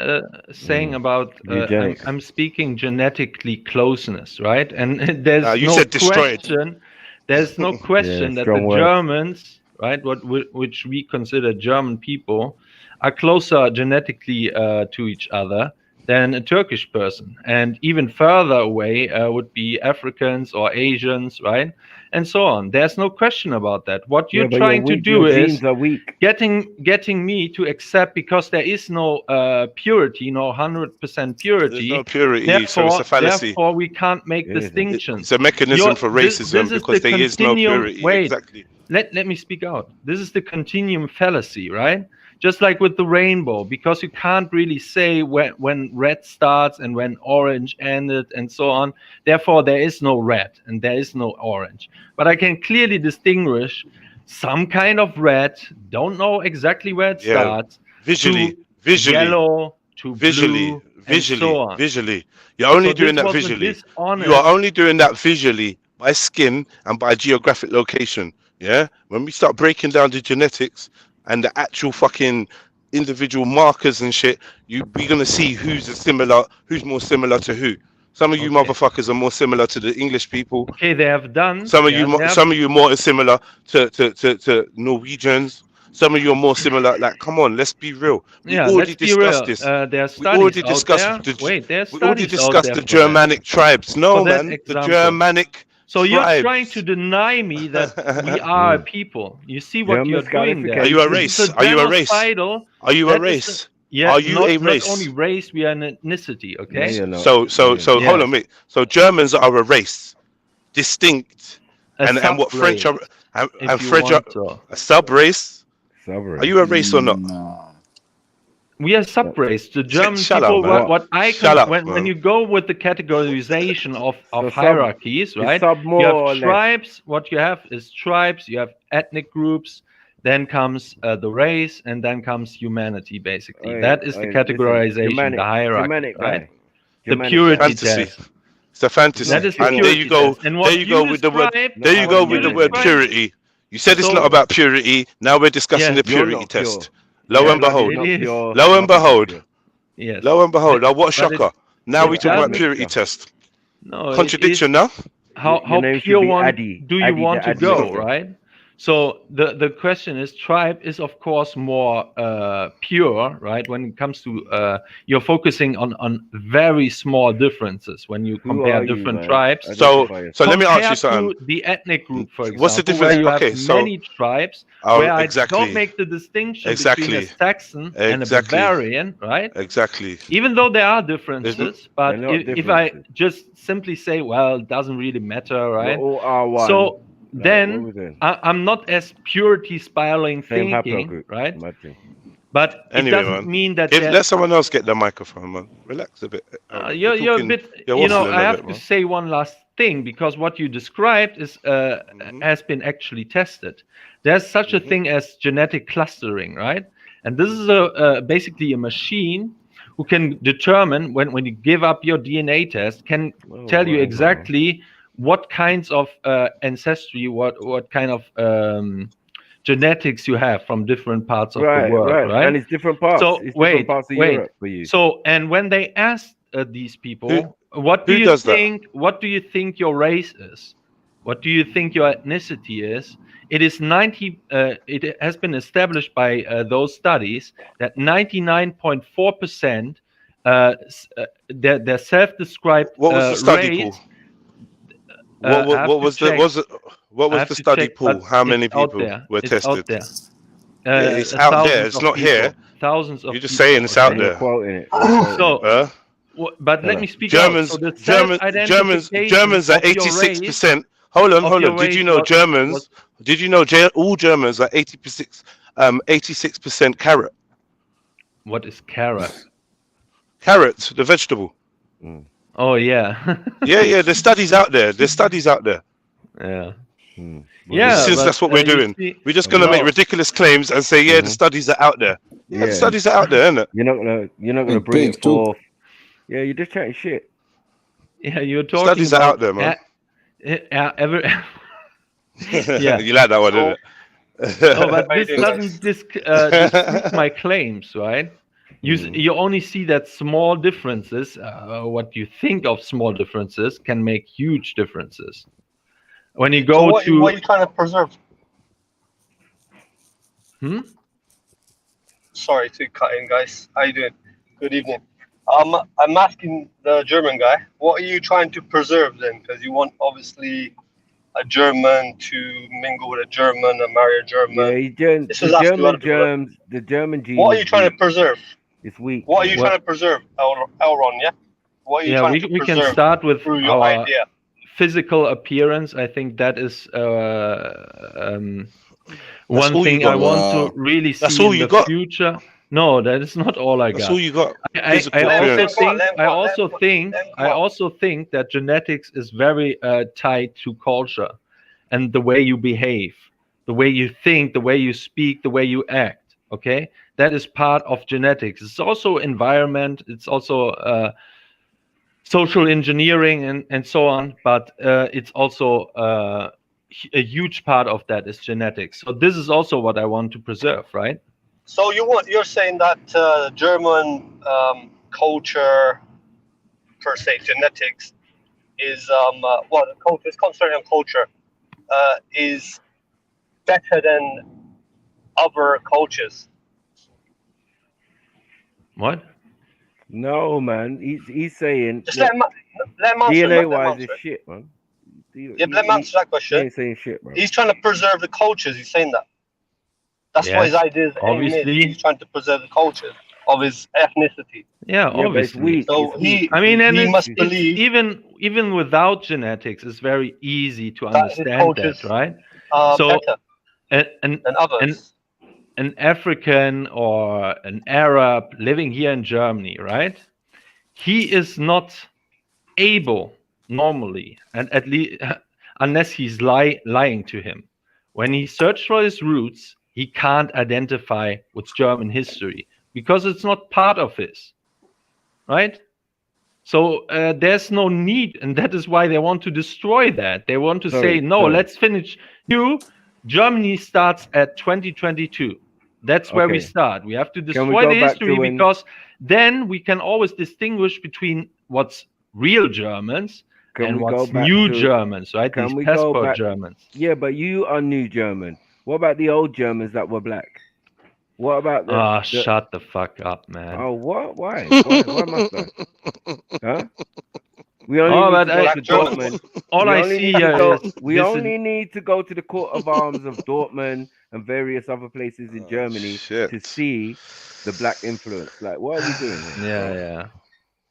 C: saying about.
Q: Eugenics.
C: I'm speaking genetically closeness, right? And there's
S: You
C: no
S: said destroyed.
C: question. There's no question that the
Q: strong words.
C: Germans, right, which we consider German people, are closer genetically to each other than a Turkish person, and even further away would be Africans or Asians, right, and so on. There's no question about that. What you're
Q: but
C: trying to do
Q: your
C: is
Q: genes are weak.
C: getting me to accept, because there is no purity, no 100% purity.
S: There's no purity, so it's a fallacy.
C: Therefore, we can't make distinctions.
S: It's a mechanism for racism
C: this is
S: because
C: the
S: there is no
C: continuum-
S: purity.
C: Wait,
S: Exactly.
C: let me speak out. This is the continuum fallacy, right? Just like with the rainbow, because you can't really say when red starts and when orange ended and so on. Therefore, there is no red and there is no orange. But I can clearly distinguish some kind of red, don't know exactly where it starts,
S: Visually,
C: to yellow, to blue, and so on.
S: visually. You're only
C: So
S: doing
C: this
S: that
C: was a
S: visually.
C: dishonest-
S: You are only doing that visually by skin and by geographic location. Yeah. When we start breaking down the genetics and the actual fucking individual markers and shit, we're gonna see who's more similar to who. Some of you motherfuckers are more similar to the English people.
C: Okay, they have done.
S: Some of
C: yeah,
S: you,
C: they have-
S: some of you more similar to Norwegians. Some of you are more similar. Like, come on, let's be real. We
C: Yeah,
S: already
C: let's be
S: discussed
C: real.
S: this.
C: There are
S: We
C: studies
S: already
C: out
S: discussed
C: there. Wait, there's
S: we already
C: studies out
S: discussed
C: there
S: the
C: for that.
S: Germanic tribes. No,
C: For that
S: man, the
C: example.
S: Germanic.
C: So you're
S: tribes.
C: trying to deny me that we are a people. You see what you're doing there.
S: Are you a
C: This is
S: race? Are you a race?
C: genocidal-
S: Are you a
C: that is
S: race?
C: Yeah,
S: Are you
C: not,
S: a race?
C: Not only race, we are an ethnicity. Okay.
S: So hold on, mate. So Germans are a race, distinct,
C: A
S: and what French are,
C: sub-race,
S: and
C: if you
S: French are
C: want to.
S: a sub race.
Q: Sub-race.
S: Are you a race or not?
C: We are sub-race. The German
S: Shut
C: people,
S: up, man.
C: what I
S: Shut up,
C: when
S: man.
C: you go with the categorization of
Q: So
C: hierarchies,
Q: sub-
C: right?
Q: sub more
C: You
Q: or
C: have
Q: less.
C: tribes. What you have is tribes. You have ethnic groups. Then comes the race, and then comes humanity. Basically, that is the categorization, the hierarchy,
Q: Germanic
C: right?
Q: guy.
C: The
Q: Germanic
C: purity
S: Fantasy.
C: test.
S: It's a fantasy.
C: That is the
S: And there
C: purity
S: you go.
C: test. And what
S: There you go with the word.
C: described-
S: There you
C: what
S: go with the word
C: described-
S: purity. You said it's
C: So-
S: not about purity. Now we're discussing
C: Yes.
S: the
Q: You're
S: purity
Q: not
S: test.
Q: pure.
S: Lo
Q: Yeah,
S: and
Q: like
S: behold.
Q: you're not pure,
S: Lo and
Q: nothing
S: behold.
Q: pure.
C: Yes.
S: Lo and behold. Now what a
C: But it-
S: shocker. Now
C: it
S: we talk about
C: doesn't-
S: purity test.
C: No, it
S: Contradiction
C: is-
S: now?
C: How
Q: Your name should
C: pure
Q: be
C: one
Q: Addy.
C: do you
Q: Addy
C: want
Q: the
C: to go,
Q: Addy.
C: right? So the question is, tribe is of course more pure, right? When it comes to you're focusing on very small differences when you compare different tribes.
S: So let me ask you
C: compared
S: something.
C: to the ethnic group, for example,
S: What's the difference?
C: where you have
S: Okay, so
C: many tribes, where I
S: exactly.
C: don't make the distinction between a Saxon and a
S: Exactly.
C: Bavarian, right?
S: Exactly.
C: Even though there are differences, but
Q: They're not
C: if I just simply say, well, it doesn't really matter, right?
Q: We're all R1.
C: So
Q: Like, what
C: then
Q: we doing?
C: I'm not as purity spiraling
Q: Same
C: thinking,
Q: haplogroup.
C: right?
Q: Imagine.
C: But it
S: Anyway,
C: doesn't
S: man,
C: mean that
S: let someone else get the microphone, man. Relax a bit.
C: you're a bit,
S: You're
C: you know,
S: waffling
C: I
S: a
C: have
S: bit,
C: to
S: man.
C: say one last thing, because what you described is has been actually tested. There's such a thing as genetic clustering, right? And this is basically a machine who can determine when you give up your DNA test, can tell you exactly what kinds of ancestry, what kind of genetics you have from different parts of the world, right?
Q: And it's different parts.
C: So
Q: It's different parts of Europe for you.
C: So, and when they asked these people, what do
S: who
C: you
S: does that?
C: think? What do you think your race is? What do you think your ethnicity is? It is 90. It has been established by those studies that 99.4% their self-described
S: What was the study
C: race.
S: pool? What was the study pool? How many people were tested?
C: Out there.
S: It's out there. It's not here.
C: Thousands of
S: You're just
C: people,
S: saying it's out
C: okay?
S: there.
Q: Quoting it.
C: So, but let me speak
S: Germans,
C: out. So the
S: Germans, Germans are 86%. Hold on. Did you know Germans? Did you know all Germans are 86% carrot?
C: What is carrot?
S: Carrot, the vegetable.
C: Oh yeah.
S: yeah. There's studies out there.
C: Yeah.
S: Yeah, since that's what we're doing. We're just gonna make ridiculous claims and say, the studies are out there. Yeah, the studies are out there, isn't it?
Q: You're not gonna bring it forth. Yeah, you're just chatting shit.
C: Yeah, you're talking
S: studies
C: about
S: are out there, man.
C: Yeah.
S: You like that one, didn't it?
C: No, but this doesn't dispute my claims, right? You only see that small differences, what you think of small differences, can make huge differences. When you go
N: what are you trying to preserve? Sorry to cut in, guys. How you doing? Good evening. I'm asking the German guy, what are you trying to preserve then? Because you want obviously a German to mingle with a German and marry a German.
Q: Yeah, the German gene.
N: What are you trying to preserve?
Q: It's weak.
N: What are you trying to preserve, Elron? Yeah. What are you trying to
C: we
N: preserve?
C: can start with
N: through your
C: our
N: idea.
C: physical appearance. I think that is one thing I want to really see in the future. No, that is not all I got.
S: That's all you got.
C: I also think that genetics is very tied to culture and the way you behave, the way you think, the way you speak, the way you act. Okay, that is part of genetics. It's also environment. It's also social engineering and so on. But it's also a huge part of that is genetics. So this is also what I want to preserve, right?
N: So you're saying that German culture, per se, genetics is the culture is concentrated on culture is better than other cultures.
C: What?
Q: No, man. He's saying
N: just let him answer.
Q: DNA wise is shit, man.
N: Yeah, let him answer that question.
Q: He ain't saying shit, bro.
N: He's trying to preserve the cultures. He's saying that. That's what his idea is.
C: Obviously,
N: he's trying to preserve the culture of his ethnicity.
C: Yeah, obviously.
N: So he must believe
C: even without genetics, it's very easy to understand that, right? So, an African or an Arab living here in Germany, right? He is not able normally, and at least unless he's lying to him, when he searched for his roots, he can't identify with German history because it's not part of his, right? So there's no need, and that is why they want to destroy that. They want to say, no, let's finish. Germany starts at 2022. That's where we start. We have to destroy the history because then we can always distinguish between what's real Germans and what's new Germans, right? These passport Germans.
Q: Yeah, but you are new German. What about the old Germans that were black? What about the?
C: Shut the fuck up, man.
Q: Oh, what? Why? Why must I? Huh? We only need to go to Dortmund.
C: All I see here is
Q: we only need to go to the coat of arms of Dortmund and various other places in Germany to see the black influence. Like, what are we doing here?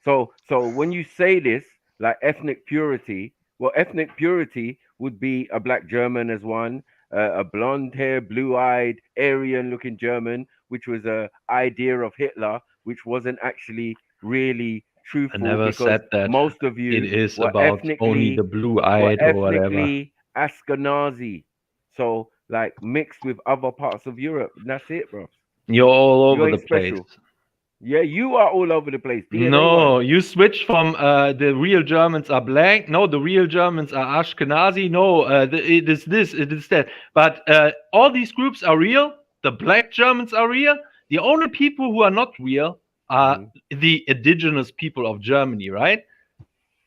C: Yeah.
Q: So when you say this, like ethnic purity, well, ethnic purity would be a black German as one, a blonde hair, blue-eyed, Aryan-looking German, which was a idea of Hitler, which wasn't actually really truthful.
C: I never said that.
Q: Most of you
C: it is
Q: were
C: about
Q: ethnically,
C: only the blue-eyed or whatever.
Q: ethnically Ashkenazi, so like mixed with other parts of Europe. And that's it, bro.
C: You're all over
Q: You
C: the
Q: ain't
C: place.
Q: special. Yeah, you are all over the place. DNA
C: No,
Q: wise.
C: you switch from the real Germans are black. No, the real Germans are Ashkenazi. No, it is this, it is that. But all these groups are real. The black Germans are real. The only people who are not real are the indigenous people of Germany, right?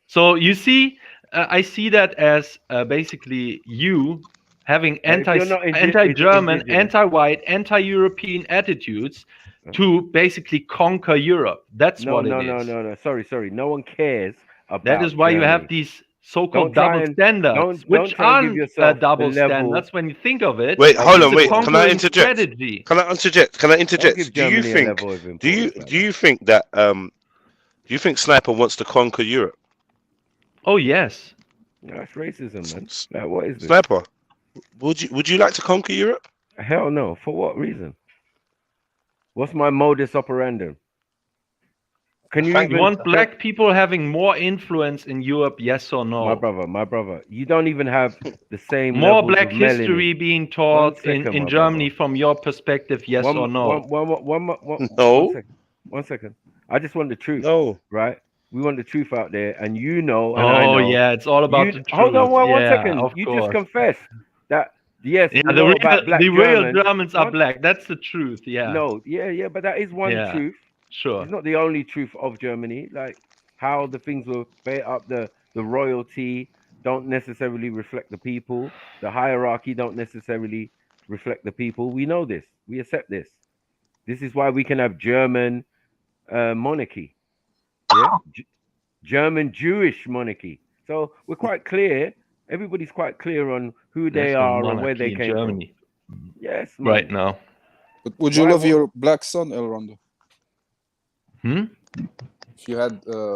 C: So you see, I see that as basically you having anti-German, anti-white, anti-European attitudes to basically conquer Europe. That's what it is.
Q: No. Sorry. No one cares about
C: That is why
Q: Germany.
C: you have these so-called double standards,
Q: don't
C: which
Q: try and give
C: aren't
Q: yourself
C: double
Q: the level.
C: standards when you think of it.
S: Wait, hold on, wait.
C: Can I interject? Strategy.
S: Can I interject?
Q: Give
S: Do you
Q: Germany a
S: think?
Q: level of
S: Do
Q: importance,
S: you think that? Do you think Sniper wants to conquer Europe?
C: Oh yes.
Q: That's racism, man. Like, what is this?
S: Sniper, would you like to conquer Europe?
Q: Hell no. For what reason? What's my modus operandi? Can you even
C: want black people having more influence in Europe? Yes or no?
Q: My brother. You don't even have the same
C: more
Q: levels
C: black
Q: of melanin.
C: history being taught
Q: second,
C: in Germany from your perspective. Yes or no?
Q: One second. I just want the truth.
S: No.
Q: Right? We want the truth out there, and you know. And
C: oh
Q: I know.
C: Yeah, it's all about the truth.
Q: Hold on one second.
C: Of
Q: you
C: course.
Q: just confessed that. Yes,
C: yeah,
Q: we know about black
C: real Germans are black. That's the truth. Yeah.
Q: No, yeah, but that is one truth.
C: Sure.
Q: It's not the only truth of Germany. Like how the things were built up, the royalty don't necessarily reflect the people. The hierarchy don't necessarily reflect the people. We know this. We accept this. This is why we can have German monarchy. Yeah? German Jewish monarchy. So we're quite clear. Everybody's quite clear on who they are and where they came from. Yes, man.
C: Right now.
L: But would you love your black son, El Rondo?
C: If
L: you had a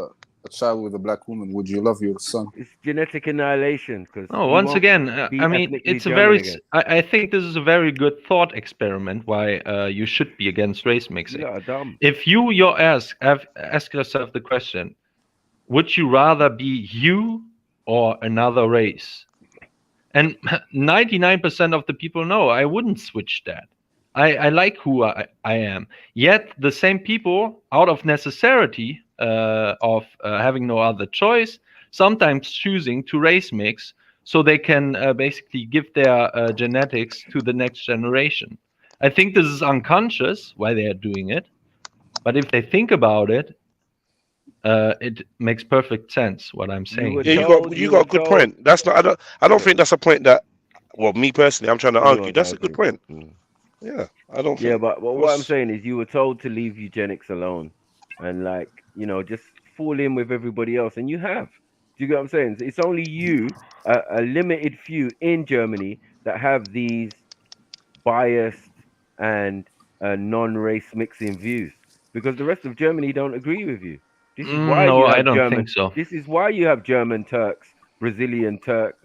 L: child with a black woman, would you love your son?
Q: It's genetic annihilation.
C: Once again, I mean, it's a very. I think this is a very good thought experiment. Why you should be against race mixing.
Q: Yeah, dumb.
C: If you ask yourself the question, would you rather be you or another race? And 99% of the people know I wouldn't switch that. I like who I am. Yet the same people, out of necessity of having no other choice, sometimes choosing to race mix so they can basically give their genetics to the next generation. I think this is unconscious why they are doing it, but if they think about it, it makes perfect sense what I'm saying.
S: Yeah, you got a good point. That's not. I don't think that's a point that. Well, me personally, I'm trying to argue. That's a good point. Yeah, I don't.
Q: Yeah, but what I'm saying is, you were told to leave eugenics alone, and just fall in with everybody else, and you have. Do you get what I'm saying? It's only you, a limited few in Germany, that have these biased and non-race mixing views, because the rest of Germany don't agree with you. This is why
C: no,
Q: you have
C: I don't
Q: German,
C: think so.
Q: This is why you have German Turks, Brazilian Turk.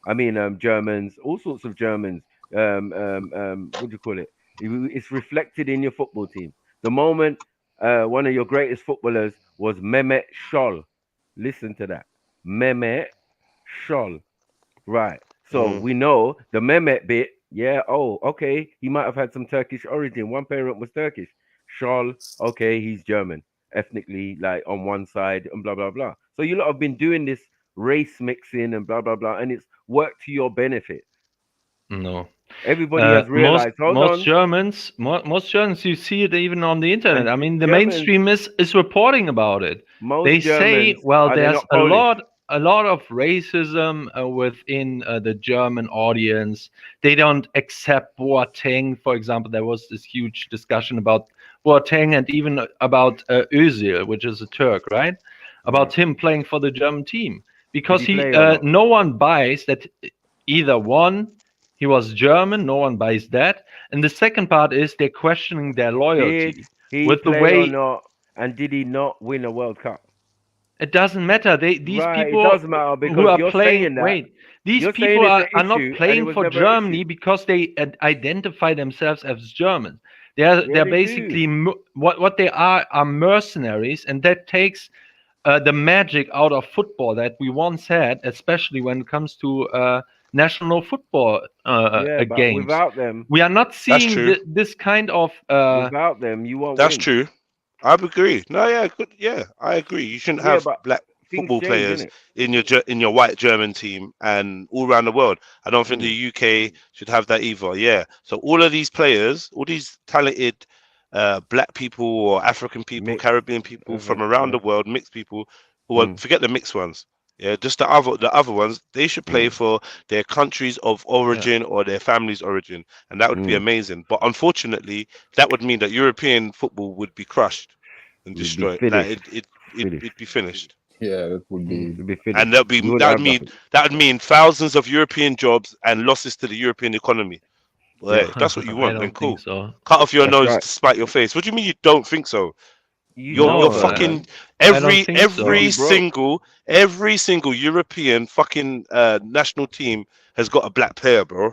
Q: I mean, Germans, all sorts of Germans. What do you call it? It's reflected in your football team. The moment one of your greatest footballers was Mehmet Scholl. Listen to that. Mehmet Scholl. Right. So we know the Mehmet bit. Yeah. Oh, okay. He might have had some Turkish origin. One parent was Turkish. Scholl. Okay. He's German. Ethnically, like on one side and blah, blah, blah. So you lot have been doing this race mixing and blah, blah, blah. And it's worked to your benefit.
C: No.
Q: Everybody has realized.
C: Most Germans, you see it even on the internet. I mean, the mainstream is reporting about it. They say, well, there's a lot. a lot of racism within the German audience. They don't accept Boateng, for example. There was this huge discussion about Boateng and even about Özil, which is a Turk, right? About him playing for the German team, because
Q: he play or not?
C: no one buys that. Either one, he was German. No one buys that. And the second part is they're questioning their loyalty
Q: Did he
C: with the
Q: play
C: way.
Q: or not? And did he not win a World Cup?
C: It doesn't matter. These
Q: Right,
C: people
Q: it does matter
C: who
Q: because
C: are
Q: you're
C: playing.
Q: saying that.
C: Wait, these
Q: You're
C: people
Q: saying it's
C: are
Q: an
C: not
Q: issue, and it
C: playing
Q: was
C: for
Q: never an
C: Germany
Q: issue.
C: because they identify themselves as German. They're
Q: Yeah, they
C: basically
Q: do.
C: what they are mercenaries, and that takes the magic out of football that we once had, especially when it comes to national football
Q: Yeah, but
C: games.
Q: without them,
C: We are not
S: That's
C: seeing
S: true.
C: this kind of.
Q: without them, you won't
S: That's
Q: win.
S: true. I agree. No, yeah, good. Yeah, I agree. You shouldn't
Q: Yeah,
S: have
Q: but
S: black
Q: things
S: football
Q: change,
S: players
Q: innit?
S: in your white German team and all around the world. I don't think the UK should have that either. Yeah. So all of these players, all these talented black people or African people,
Q: Mixed.
S: Caribbean people from around
Q: Yeah.
S: the world, mixed people, who are, forget the mixed ones. Yeah, just the other ones, they should play for their countries of origin or their family's origin, and that would be amazing. But unfortunately, that would mean that European football would be crushed and
Q: We'd be
S: destroyed.
Q: finished.
S: Like it'd be finished.
L: Yeah, that would be.
Q: We'd be finished.
S: And
Q: We wouldn't have nothing.
S: that would mean thousands of European jobs and losses to the European economy. Well,
Q: Yeah.
S: if that's what you
C: I
S: want, then
C: don't
S: cool.
C: think so.
S: Cut off your
Q: That's
S: nose
Q: right.
S: to spite your face. What do you mean you don't think so?
Q: You
S: You're
Q: know,
S: fucking
C: I don't think so.
S: every single European fucking national team has got a black player, bro.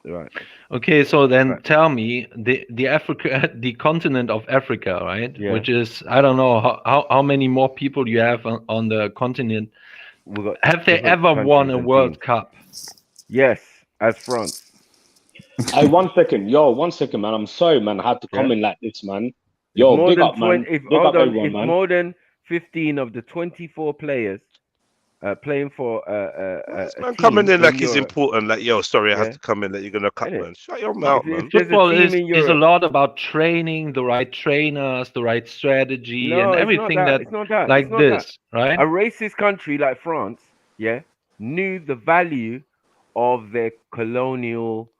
Q: Right.
C: Okay, so then tell me the Africa, the continent of Africa, right?
Q: Yeah.
C: Which is, I don't know how many more people you have on the continent.
Q: We got
C: Have they
Q: different
C: ever won
Q: countries
C: a
Q: and
C: World
Q: teams.
C: Cup?
Q: Yes, as France.
B: Hey, 1 second, yo, 1 second, man. I'm sorry, man. I had to come
Q: Yeah.
B: in like this, man.
Q: It's
B: Yo,
Q: more
B: big
Q: than
B: up, man.
Q: 20.
B: Big
Q: Hold
B: up
Q: on,
B: everyone,
Q: it's
B: man.
Q: more than 15 of the 24 players playing for
S: This
Q: a
S: man
Q: team
S: coming in like he's
Q: Europe.
S: important. Like, yo, sorry, I have
Q: Yeah.
S: to come in. That you're gonna cut,
Q: Innit?
S: man. Shut your mouth, man.
Q: If there's a
C: Football
Q: team in
C: is a
Q: Europe,
C: lot about training, the right trainers, the right strategy,
Q: no,
C: and
Q: it's not
C: everything
Q: that.
C: that
Q: It's not that.
C: like
Q: It's not
C: this,
Q: that.
C: right?
Q: A racist country like France, yeah, knew the value of their colonial,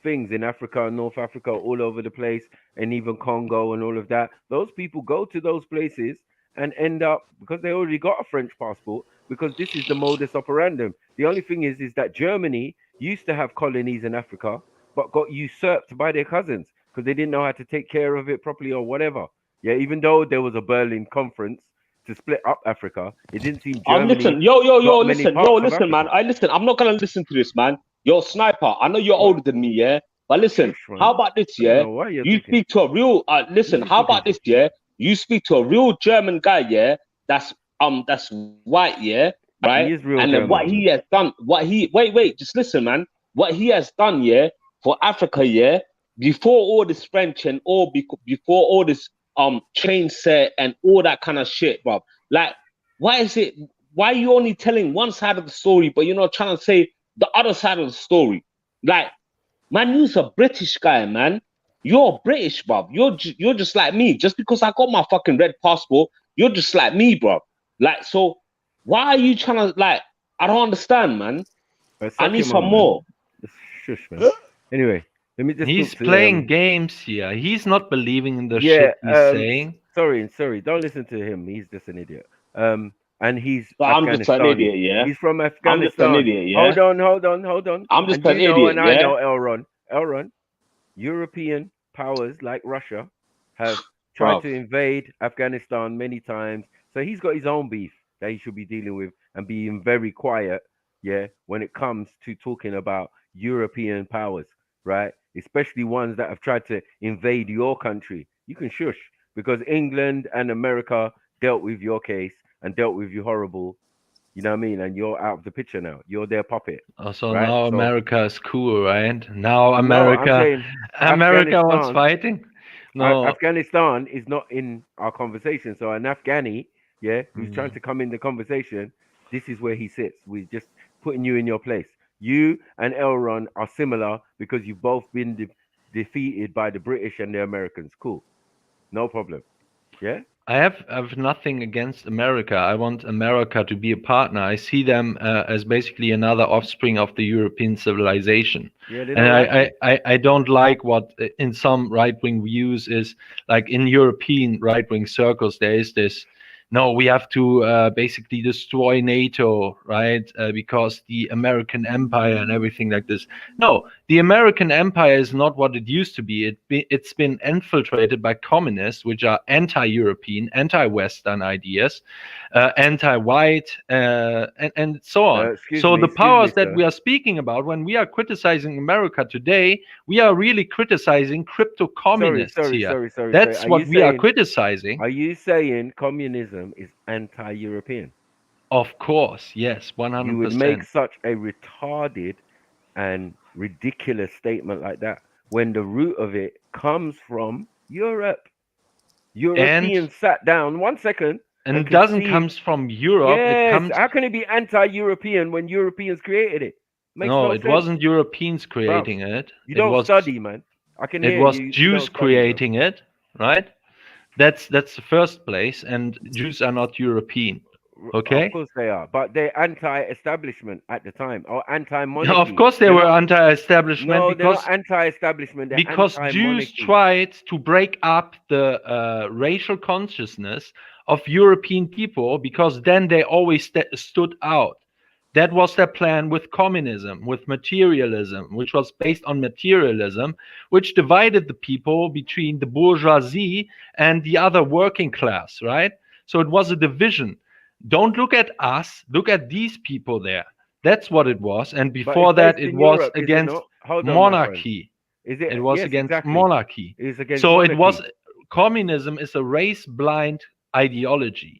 Q: things in Africa, North Africa, all over the place, and even Congo and all of that. Those people go to those places and end up, because they already got a French passport, because this is the modus operandum. The only thing is that Germany used to have colonies in Africa, but got usurped by their cousins because they didn't know how to take care of it properly or whatever. Yeah, even though there was a Berlin conference to split up Africa, it didn't seem Germany
B: Listen,
Q: got many
B: listen,
Q: parts of
B: listen, man.
Q: Africa.
B: Listen. I'm not gonna listen to this, man. Yo, sniper. I know you're older than me, yeah. But listen,
Q: Shush, man.
B: how about this,
Q: I don't
B: yeah?
Q: know why you're
B: You
Q: thinking.
B: speak to a real. Listen,
Q: Who you
B: how
Q: talking
B: about this, yeah? You speak to a real German guy, yeah. That's white, yeah, right?
Q: He is real
B: And then what
Q: German.
B: he has done, wait, just listen, man. What he has done, yeah, for Africa, yeah, before all this French and before all this train set and all that kind of shit, bro. Like, why is it? Why are you only telling one side of the story, but you're not trying to say the other side of the story? Like, man, you're a British guy, man. You're British, bro. You're just like me. Just because I got my fucking red passport, you're just like me, bro. Like, so why are you trying to like? I don't understand, man. I need some more.
Q: Shush, man. Anyway, let me just.
C: He's
Q: talk to,
C: playing games here. He's not believing in the
Q: yeah,
C: shit he's saying.
Q: Sorry. Don't listen to him. He's just an idiot. And he's
B: So I'm just an
Q: Afghanistani.
B: idiot, yeah.
Q: He's from
B: I'm just
Q: Afghanistan.
B: an idiot, yeah.
Q: Hold on.
B: I'm just
Q: And
B: an
Q: you know,
B: idiot,
Q: and I
B: yeah.
Q: know, Elron, European powers like Russia have tried
B: Bruv.
Q: to invade Afghanistan many times. So he's got his own beef that he should be dealing with and being very quiet, yeah, when it comes to talking about European powers, right? Especially ones that have tried to invade your country. You can shush because England and America dealt with your case and dealt with you horrible. You know what I mean? And you're out of the picture now. You're their puppet.
C: So
Q: right?
C: now
Q: So-
C: America is cool, right? Now
Q: No, I'm
C: America,
Q: saying
C: America wants
Q: Afghanistan-
C: fighting. No,
Q: Afghanistan is not in our conversation. So an Afghani, yeah, who's
C: Mm.
Q: trying to come in the conversation, this is where he sits. We're just putting you in your place. You and Elron are similar because you've both been defeated by the British and the Americans. Cool. No problem. Yeah?
C: I have nothing against America. I want America to be a partner. I see them as basically another offspring of the European civilization.
Q: Yeah, they
C: And
Q: don't like it.
C: I don't like what in some right-wing views is like in European right-wing circles, there is this, no, we have to basically destroy NATO, right? Because the American empire and everything like this. No, the American empire is not what it used to be. It's been infiltrated by communists, which are anti-European, anti-Western ideas, anti-white, and so on. So the powers that we are speaking about, when we are criticizing America today, we are really criticizing crypto-communists here. That's what we are criticizing.
Q: Are you saying communism is anti-European?
C: Of course, yes, 100%.
Q: You would make such a retarded and ridiculous statement like that when the root of it comes from Europe. Europeans sat down 1 second.
C: And it doesn't come from Europe.
Q: Yes.
C: It comes.
Q: How can it be anti-European when Europeans created it?
C: No, it wasn't Europeans creating it.
Q: You don't study, man. I can hear
C: it was
Q: you.
C: Jews creating it, right? That's the first place, and Jews are not European. Okay.
Q: Of course they are, but they're anti-establishment at the time, or anti-monarchy.
C: No, of course they were anti-establishment.
Q: No,
C: because
Q: they're not anti-establishment.
C: Because Jews tried to break up the racial consciousness of European people, because then they always stood out. That was their plan with communism, with materialism, which was based on materialism, which divided the people between the bourgeoisie and the other working class, right? So it was a division. Don't look at us, look at these people there. That's what it was. And before that, it was against monarchy. It was against monarchy. So it was, communism is a race-blind ideology.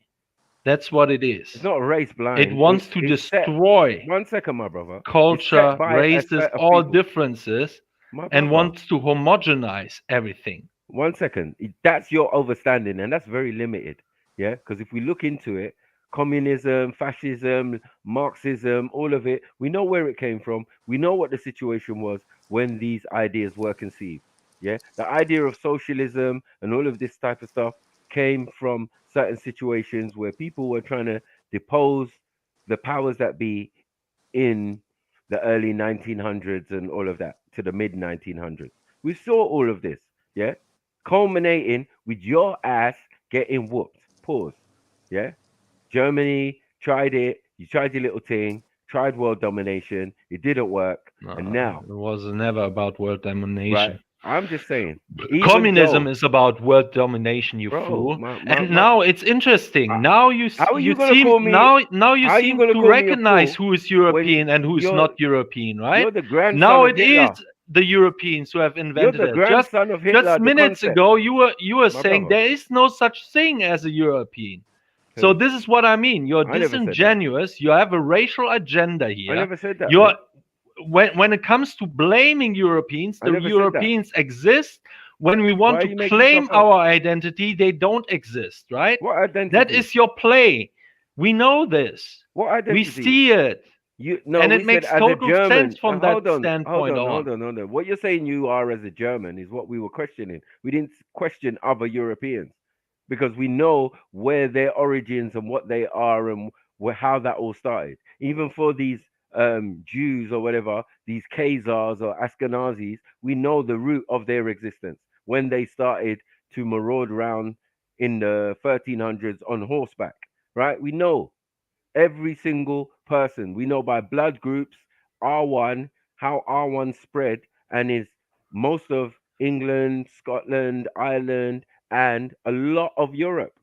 C: That's what it is.
Q: It's not race blind.
C: It wants to destroy
Q: 1 second, my brother.
C: Culture, races, all differences, and wants to homogenize everything.
Q: 1 second. That's your overstanding, and that's very limited. Yeah, because if we look into it, communism, fascism, Marxism, all of it, we know where it came from. We know what the situation was when these ideas were conceived. Yeah, the idea of socialism and all of this type of stuff came from certain situations where people were trying to depose the powers that be in the early 1900s and all of that to the mid 1900s. We saw all of this, yeah, culminating with your ass getting whooped. Pause. Yeah, Germany tried it. You tried your little thing. Tried world domination. It didn't work, and now
C: it was never about world domination.
Q: Right. I'm just saying.
C: Communism is about world domination, you fool. Now it's interesting. Now you seem to recognize who is European and who is not European, right? Now it is the Europeans who have invented it. Just minutes ago, you were saying there is no such thing as a European. So this is what I mean. You're disingenuous. You have a racial agenda here.
Q: I never said that.
C: When it comes to blaming Europeans, the Europeans exist. When we want to claim our identity, they don't exist, right?
Q: What identity?
C: That is your play. We know this.
Q: What identity?
C: We see it. And it makes total sense from that standpoint
Q: Hold on. What you're saying you are as a German is what we were questioning. We didn't question other Europeans because we know where their origins and what they are and how that all started. Even for these Jews or whatever, these Khazars or Ashkenazis, we know the root of their existence when they started to maraud around in the 1300s on horseback, right? We know every single person. We know by blood groups, R1, how R1 spread and is most of England, Scotland, Ireland, and a lot of Europe,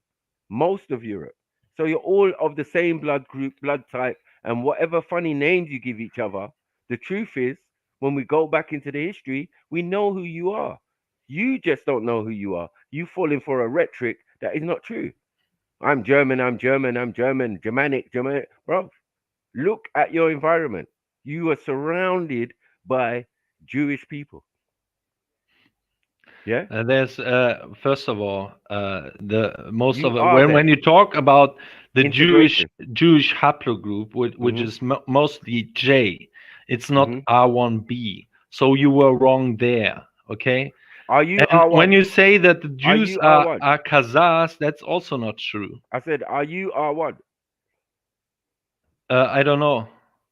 Q: most of Europe. So you're all of the same blood group, blood type, and whatever funny names you give each other, the truth is, when we go back into the history, we know who you are. You just don't know who you are. You falling for a rhetoric that is not true. I'm German, Germanic. Bro, look at your environment. You are surrounded by Jewish people. Yeah.
C: There's first of all, when you talk about the Jewish haplogroup, which is mostly J, it's not R1b. So you were wrong there. Okay.
Q: Are you
C: And
Q: R1?
C: when you say that the
Q: Are
C: Jews
Q: you
C: are
Q: R1?
C: Khazars, that's also not true.
Q: I said, are you R1?
C: I don't know.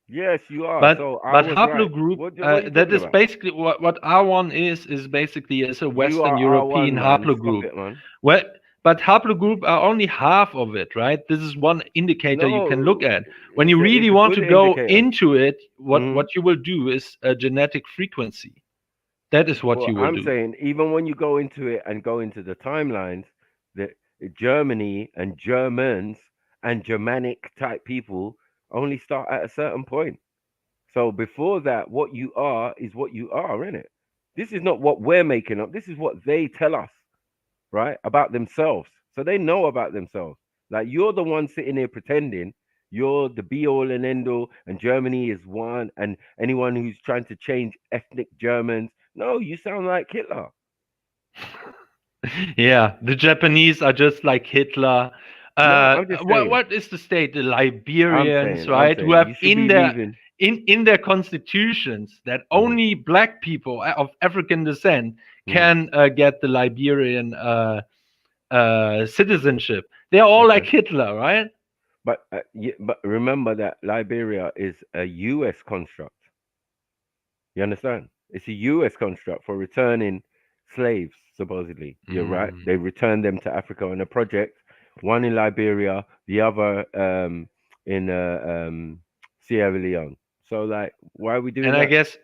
Q: Yes, you are.
C: But
Q: So I
C: but
Q: was right.
C: haplogroup,
Q: What are you
C: that
Q: talking
C: is
Q: about?
C: basically what R1 is basically a
Q: You
C: Western
Q: are
C: European
Q: R1, man. Stop
C: haplogroup.
Q: it, man.
C: Well, but haplogroup are only half of it, right? This is one indicator you can look
Q: No,
C: at. When you
Q: it's
C: really
Q: a
C: want
Q: good
C: to go
Q: indicator.
C: into it,
Q: Mhm.
C: what you will do is a genetic frequency. That is what
Q: Well,
C: you will
Q: I'm
C: do.
Q: saying even when you go into it and go into the timelines, that Germany and Germans and Germanic type people only start at a certain point. So before that, what you are is what you are, isn't it? This is not what we're making up. This is what they tell us, right? About themselves. So they know about themselves. Like you're the one sitting here pretending you're the be all and end all, and Germany is one, and anyone who's trying to change ethnic Germans. No, you sound like Hitler.
C: Yeah, the Japanese are just like Hitler.
Q: No, I'm just saying.
C: What is the state? The Liberians,
Q: I'm
C: right? Who
Q: saying
C: have
Q: you should be
C: in their
Q: leaving.
C: in their constitutions that only black people of African descent can get the Liberian citizenship. They're all like Hitler, right?
Q: But but remember that Liberia is a U.S. construct. You understand? It's a U.S. construct for returning slaves, supposedly. You're right. They returned them to Africa on a project, one in Liberia, the other in Sierra Leone. So, like, why are we doing
C: And
Q: that?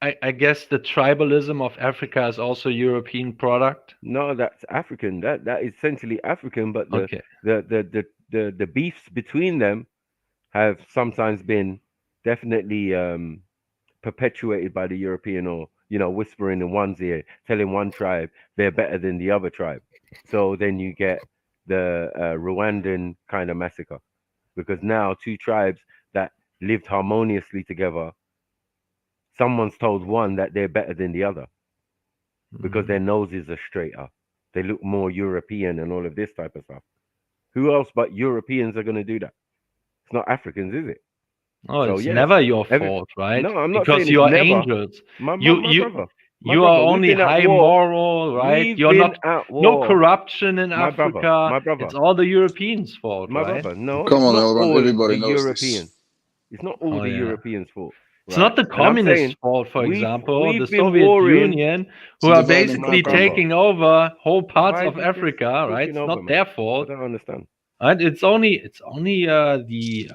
C: I guess the tribalism of Africa is also European product.
Q: No, that's African. That is essentially African, but
C: Okay.
Q: the beefs between them have sometimes been definitely perpetuated by the European, or whispering in one's ear, telling one tribe they're better than the other tribe. So then you get the Rwandan kind of massacre, because now two tribes that lived harmoniously together, someone's told one that they're better than the other because their noses are straighter, they look more European and all of this type of stuff. Who else but Europeans are going to do that? It's not Africans, is it?
C: Oh,
Q: So
C: it's
Q: yes,
C: never your fault, right?
Q: No, I'm not
C: because
Q: saying
C: you
Q: it's
C: are
Q: never.
C: angels.
Q: My
C: You
Q: brother,
C: are
Q: we've
C: only
Q: been at
C: high
Q: war.
C: moral, right?
Q: We've
C: You're
Q: been
C: not
Q: at
C: no
Q: war.
C: corruption in
Q: My brother,
C: Africa.
Q: my brother.
C: It's all the Europeans' fault,
Q: My
C: right?
Q: brother, no,
L: Come
Q: it's
L: on,
Q: not
L: Elron.
Q: all
L: Everybody
Q: the
L: knows
Q: Europeans.
L: this.
Q: It's not all
C: Oh,
Q: the
C: yeah.
Q: Europeans' fault.
C: It's
Q: Right?
C: not the
Q: And I'm
C: communists'
Q: saying
C: fault, for example, the
Q: we've been
C: Soviet
Q: warring.
C: Union,
L: It's
C: who
L: a
C: are
L: divide and
C: basically
L: conquer, man.
C: taking over whole parts
Q: Why is
C: of
Q: he just
C: Africa, right?
Q: pushing
C: It's
Q: over,
C: not
Q: man?
C: their
Q: I
C: fault.
Q: don't understand.
C: And it's only the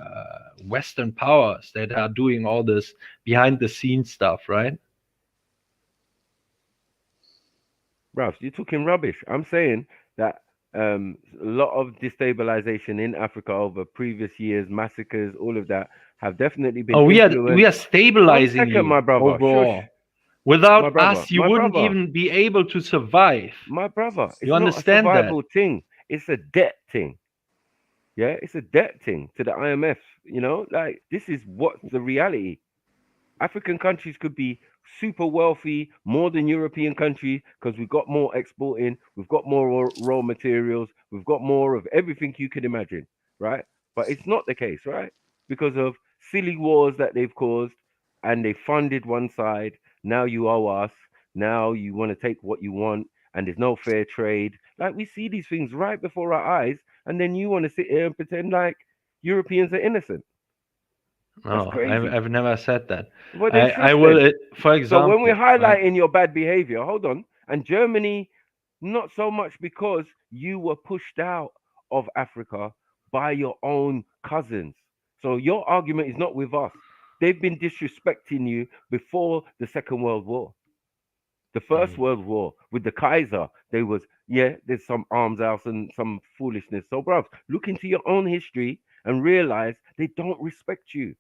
C: Western powers that are doing all this behind the scenes stuff, right?
Q: Ralph, you're talking rubbish. I'm saying that a lot of destabilization in Africa over previous years, massacres, all of that have definitely been
C: Oh, we
Q: influenced.
C: are stabilizing
Q: One second,
C: you
Q: my brother.
C: overall.
Q: Shush.
C: Without
Q: My brother.
C: us, you
Q: My
C: wouldn't
Q: brother.
C: even be able to survive.
Q: My brother. It's
C: You
Q: not a
C: understand that?
Q: survival thing. It's a debt thing. Yeah, it's a debt thing to the IMF. Like this is what's the reality. African countries could be super wealthy, more than European countries, because we've got more exporting, we've got more raw materials, we've got more of everything you could imagine, right? But it's not the case, right? Because of silly wars that they've caused, and they funded one side. Now you owe us. Now you want to take what you want, and there's no fair trade. Like we see these things right before our eyes, and then you want to sit here and pretend like Europeans are innocent. That's
C: No,
Q: crazy.
C: I've never said that.
Q: Well, then
C: I
Q: shush
C: will,
Q: then.
C: for
Q: So when we're
C: example, right?
Q: highlighting your bad behavior, hold on, and Germany, not so much because you were pushed out of Africa by your own cousins. So your argument is not with us. They've been disrespecting you before the Second World War. The First World War with the Kaiser, there's some arms house and some foolishness. So, bruv, look into your own history and realize they don't respect you.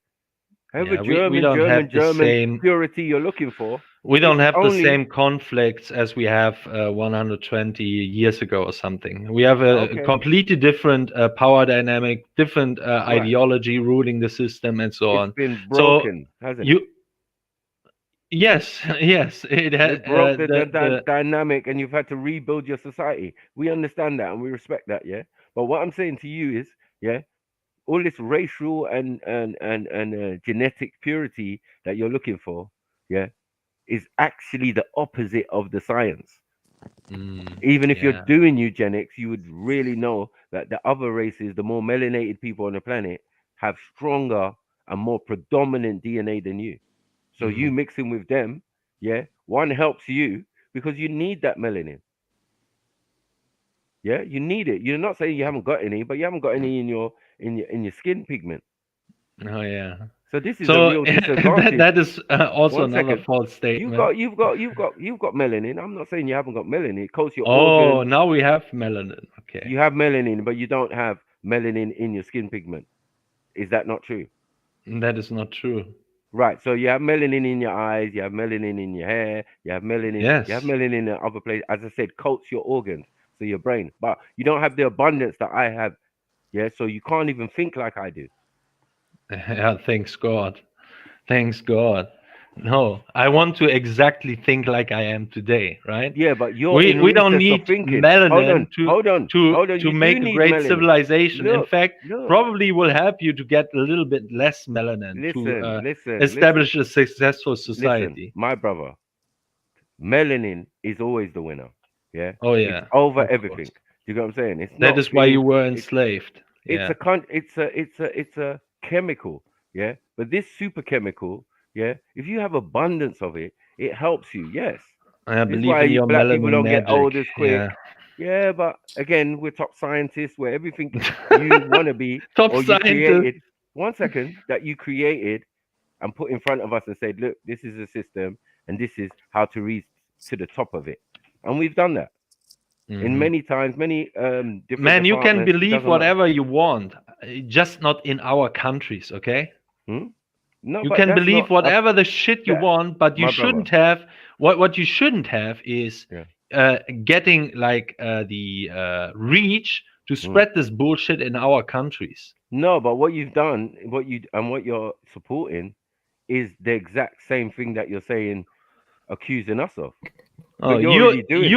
Q: However,
C: Yeah, we don't have the
Q: German
C: same.
Q: purity you're looking for.
C: We don't
Q: It's
C: have the
Q: only
C: same conflicts as we have 120 years ago or something. We have a
Q: okay.
C: completely different power dynamic, different
Q: Right.
C: ideology ruling the system, and so
Q: It's
C: on.
Q: been broken, hasn't it?
C: Yes, yes, it has.
Q: They broke the dynamic, and you've had to rebuild your society. We understand that, and we respect that, yeah. But what I'm saying to you is, yeah, all this racial and genetic purity that you're looking for, yeah, is actually the opposite of the science. Even if
C: yeah.
Q: you're doing eugenics, you would really know that the other races, the more melanated people on the planet, have stronger and more predominant DNA than you. So you mixing with them, yeah, one helps you because you need that melanin. Yeah, you need it. You're not saying you haven't got any, but you haven't got any in your skin pigment.
C: Oh yeah.
Q: So this is a
C: So
Q: real disadvantage.
C: that is also
Q: One
C: another
Q: second.
C: false statement.
Q: You've got melanin. I'm not saying you haven't got melanin. It coats your
C: Oh,
Q: organs.
C: now we have melanin. Okay.
Q: You have melanin, but you don't have melanin in your skin pigment. Is that not true?
C: That is not true.
Q: Right. So you have melanin in your eyes, you have melanin in your hair, you have melanin,
C: Yes.
Q: you have melanin in other places. As I said, coats your organs, so your brain. But you don't have the abundance that I have. Yeah. So you can't even think like I do.
C: Yeah, thanks God. Thanks God. No, I want to exactly think like I am today, right?
Q: Yeah, but you're
C: we
Q: in
C: don't
Q: recess
C: need
Q: of thinking.
C: melanin
Q: Hold on.
C: to
Q: You
C: make
Q: do
C: a
Q: need
C: great
Q: melanin.
C: civilization. In
Q: Look,
C: fact,
Q: look.
C: probably will help you to get a little bit less melanin
Q: Listen,
C: establish a successful society.
Q: Listen, my brother, melanin is always the winner. Yeah.
C: Oh yeah.
Q: It's over
C: of
Q: everything.
C: course.
Q: You know what I'm saying? It's
C: That
Q: not
C: is why you
Q: things-
C: were
Q: it's-
C: enslaved.
Q: It's
C: Yeah.
Q: it's a chemical, yeah. But this super chemical, yeah, if you have abundance of it, it helps you. Yes.
C: I
Q: This is
C: believe
Q: why
C: in your
Q: black people
C: melanin
Q: don't get
C: magic.
Q: old as quick.
C: Yeah.
Q: Yeah, but again, we're top scientists. Where everything you want to be
C: Top
Q: or you
C: scientist.
Q: created. 1 second, that you created and put in front of us and said, look, this is a system, and this is how to reach to the top of it, and we've done that. In many times, many different
C: Man, you can
Q: departments, it
C: believe
Q: doesn't matter.
C: whatever you want, just not in our countries, okay?
Q: No,
C: You
Q: but
C: can
Q: that's
C: believe
Q: not
C: whatever the shit you
Q: that-
C: want, but you
Q: my
C: shouldn't have what you shouldn't have is getting like the reach to spread this bullshit in our countries.
Q: No, but what you've done, what you're supporting, is the exact same thing that you're saying, accusing us of.
C: Oh,
Q: But you're already doing it.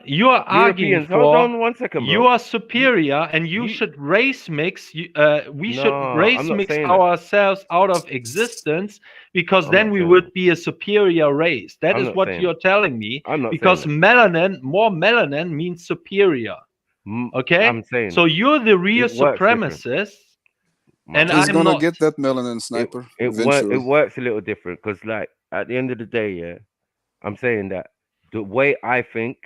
C: you're arguing
Q: Europeans,
C: for
Q: hold on 1 second, bro.
C: you are superior and you should race mix. We should
Q: No,
C: race
Q: I'm not
C: mix
Q: saying that.
C: ourselves out of existence because
Q: I'm
C: then
Q: not
C: we
Q: saying
C: would be a superior race. That
Q: I'm
C: is
Q: not
C: what
Q: saying
C: you're telling me.
Q: I'm not
C: Because
Q: saying
C: more melanin means superior. Okay,
Q: I'm saying
C: so you're the real
Q: it works different.
C: supremacist, and
L: He's
C: I'm
L: gonna
C: not.
L: get that melanin, sniper. Eventually.
Q: It works a little different because, like, at the end of the day, yeah, I'm saying that the way I think,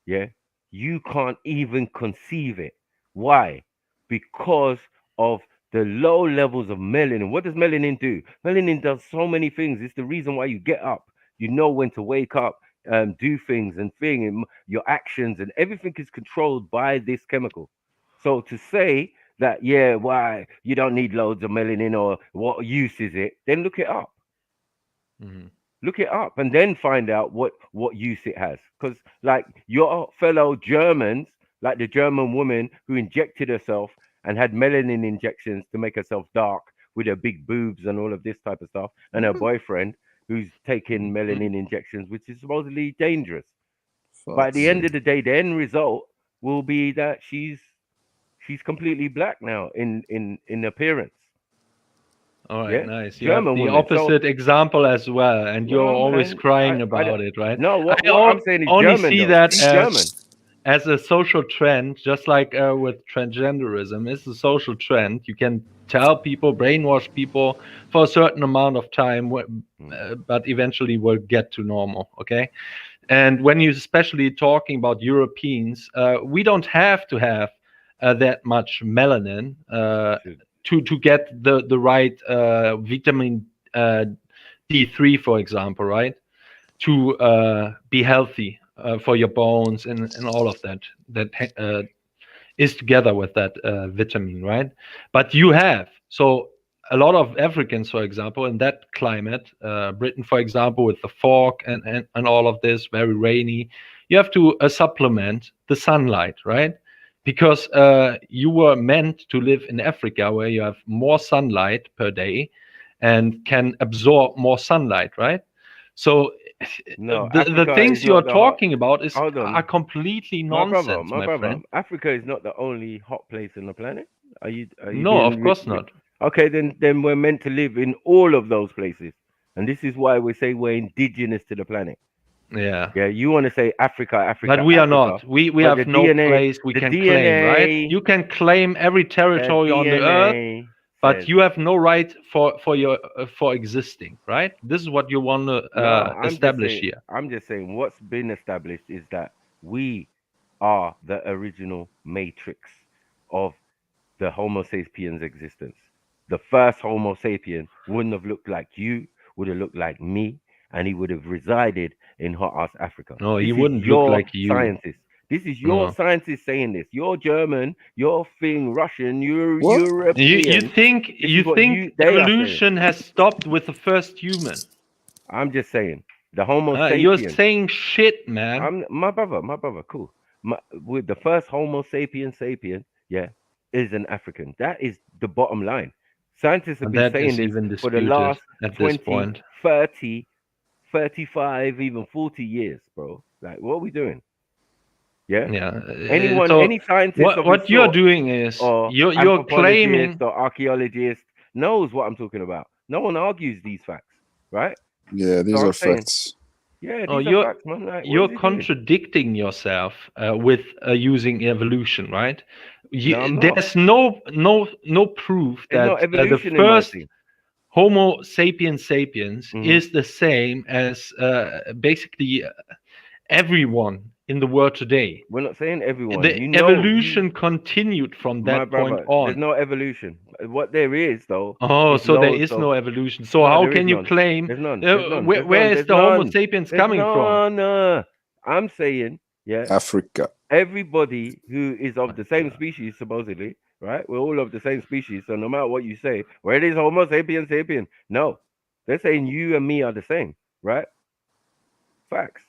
Q: yeah, you can't even conceive it. Why? Because of the low levels of melanin. What does melanin do? Melanin does so many things. It's the reason why you get up. You know when to wake up, do things and your actions and everything is controlled by this chemical. So to say that, yeah, why you don't need loads of melanin or what use is it? Then look it up. Look it up and then find out what use it has. Because like your fellow Germans, like the German woman who injected herself and had melanin injections to make herself dark with her big boobs and all of this type of stuff, and her boyfriend who's taking melanin injections, which is supposedly dangerous. But at the end of the day, the end result will be that she's completely black now in appearance.
C: All right,
Q: Yeah?
C: nice. You
Q: German
C: have the
Q: women. So-
C: opposite example as well, and
Q: No,
C: you're always
Q: man,
C: crying
Q: I
C: about
Q: don't-
C: it, right?
Q: No, what
C: I
Q: I'm saying is
C: only
Q: German,
C: see
Q: though.
C: that
Q: She's German.
C: as a social trend, just like with transgenderism. It's a social trend. You can tell people, brainwash people for a certain amount of time, but eventually will get to normal. Okay. And when you're especially talking about Europeans, we don't have to have that much melanin to get the right vitamin D3, for example, right? To be healthy for your bones and all of that is together with that vitamin, right? But you have, so a lot of Africans, for example, in that climate, Britain, for example, with the fog and all of this, very rainy, you have to supplement the sunlight, right? Because you were meant to live in Africa where you have more sunlight per day and can absorb more sunlight, right? So
Q: No,
C: the
Q: Africa
C: things
Q: is
C: you're
Q: not the hot-
C: talking about
Q: Hold on.
C: are completely
Q: My
C: nonsense,
Q: brother,
C: my friend.
Q: Africa is not the only hot place on the planet. Are you
C: No,
Q: being
C: of course not.
Q: Okay, then we're meant to live in all of those places, and this is why we say we're indigenous to the planet.
C: Yeah.
Q: Yeah, you want to say Africa, Africa,
C: But we are
Q: Africa,
C: not. We
Q: but
C: have
Q: the
C: no
Q: DNA,
C: place we
Q: the
C: can
Q: DNA,
C: claim, right? You can claim every territory on the earth,
Q: DNA
C: but
Q: says,
C: you have no right for existing, right? This is what you want to
Q: no,
C: establish here.
Q: I'm just saying what's been established is that we are the original matrix of the Homo sapiens existence. The first Homo sapien wouldn't have looked like you, would have looked like me, and he would have resided in hot ass Africa.
C: No,
Q: this
C: he
Q: is
C: wouldn't
Q: your
C: look like you.
Q: scientist. This is your
C: No.
Q: scientist saying this. You're German, you're Russian, you're
C: What?
Q: European.
C: You think
Q: This is what they are saying.
C: evolution has stopped with the first human?
Q: I'm just saying the Homo sapien.
C: You're saying shit, man.
Q: I'm my brother, cool. With the first Homo sapien, yeah, is an African. That is the bottom line. Scientists have
C: And
Q: been
C: that
Q: saying
C: is
Q: this
C: even
Q: for the
C: disputed
Q: last
C: at this
Q: 20,
C: point.
Q: 30, 35, even 40 years, bro. Like, what are we doing? Yeah.
C: Yeah.
Q: Any scientist of
C: what
Q: his
C: you're
Q: sort,
C: doing is
Q: or
C: you're
Q: anthropologist
C: claiming
Q: or archaeologist knows what I'm talking about. No one argues these facts, right?
L: Yeah, these
Q: So
L: are
Q: I'm saying,
L: facts.
Q: yeah,
C: Oh,
Q: these are facts, man. Like, what
C: you're
Q: is he doing?
C: contradicting yourself with using evolution, right?
Q: No, I'm not.
C: There's no proof
Q: There's
C: that
Q: no evolution in
C: the
Q: my
C: first
Q: thing.
C: Homo sapiens sapiens
Q: Mhm.
C: is the same as basically everyone in the world today.
Q: We're not saying everyone.
C: The
Q: You know,
C: evolution continued from
Q: my
C: that point
Q: brother, there's
C: on.
Q: no evolution. What there is, though,
C: Oh,
Q: is
C: so there
Q: loads
C: is
Q: of...
C: no evolution. So
Q: No,
C: how
Q: there is
C: can you
Q: none.
C: claim?
Q: There's none. There's none.
C: Where,
Q: There's
C: where
Q: none.
C: is
Q: There's
C: the Homo
Q: none.
C: sapiens
Q: There's
C: coming from?
Q: none. I'm saying, yeah,
L: Africa.
Q: everybody who is of the same species, supposedly, right? We're all of the same species. So no matter what you say, where is Homo sapien sapien? No, they're saying you and me are the same, right? Facts.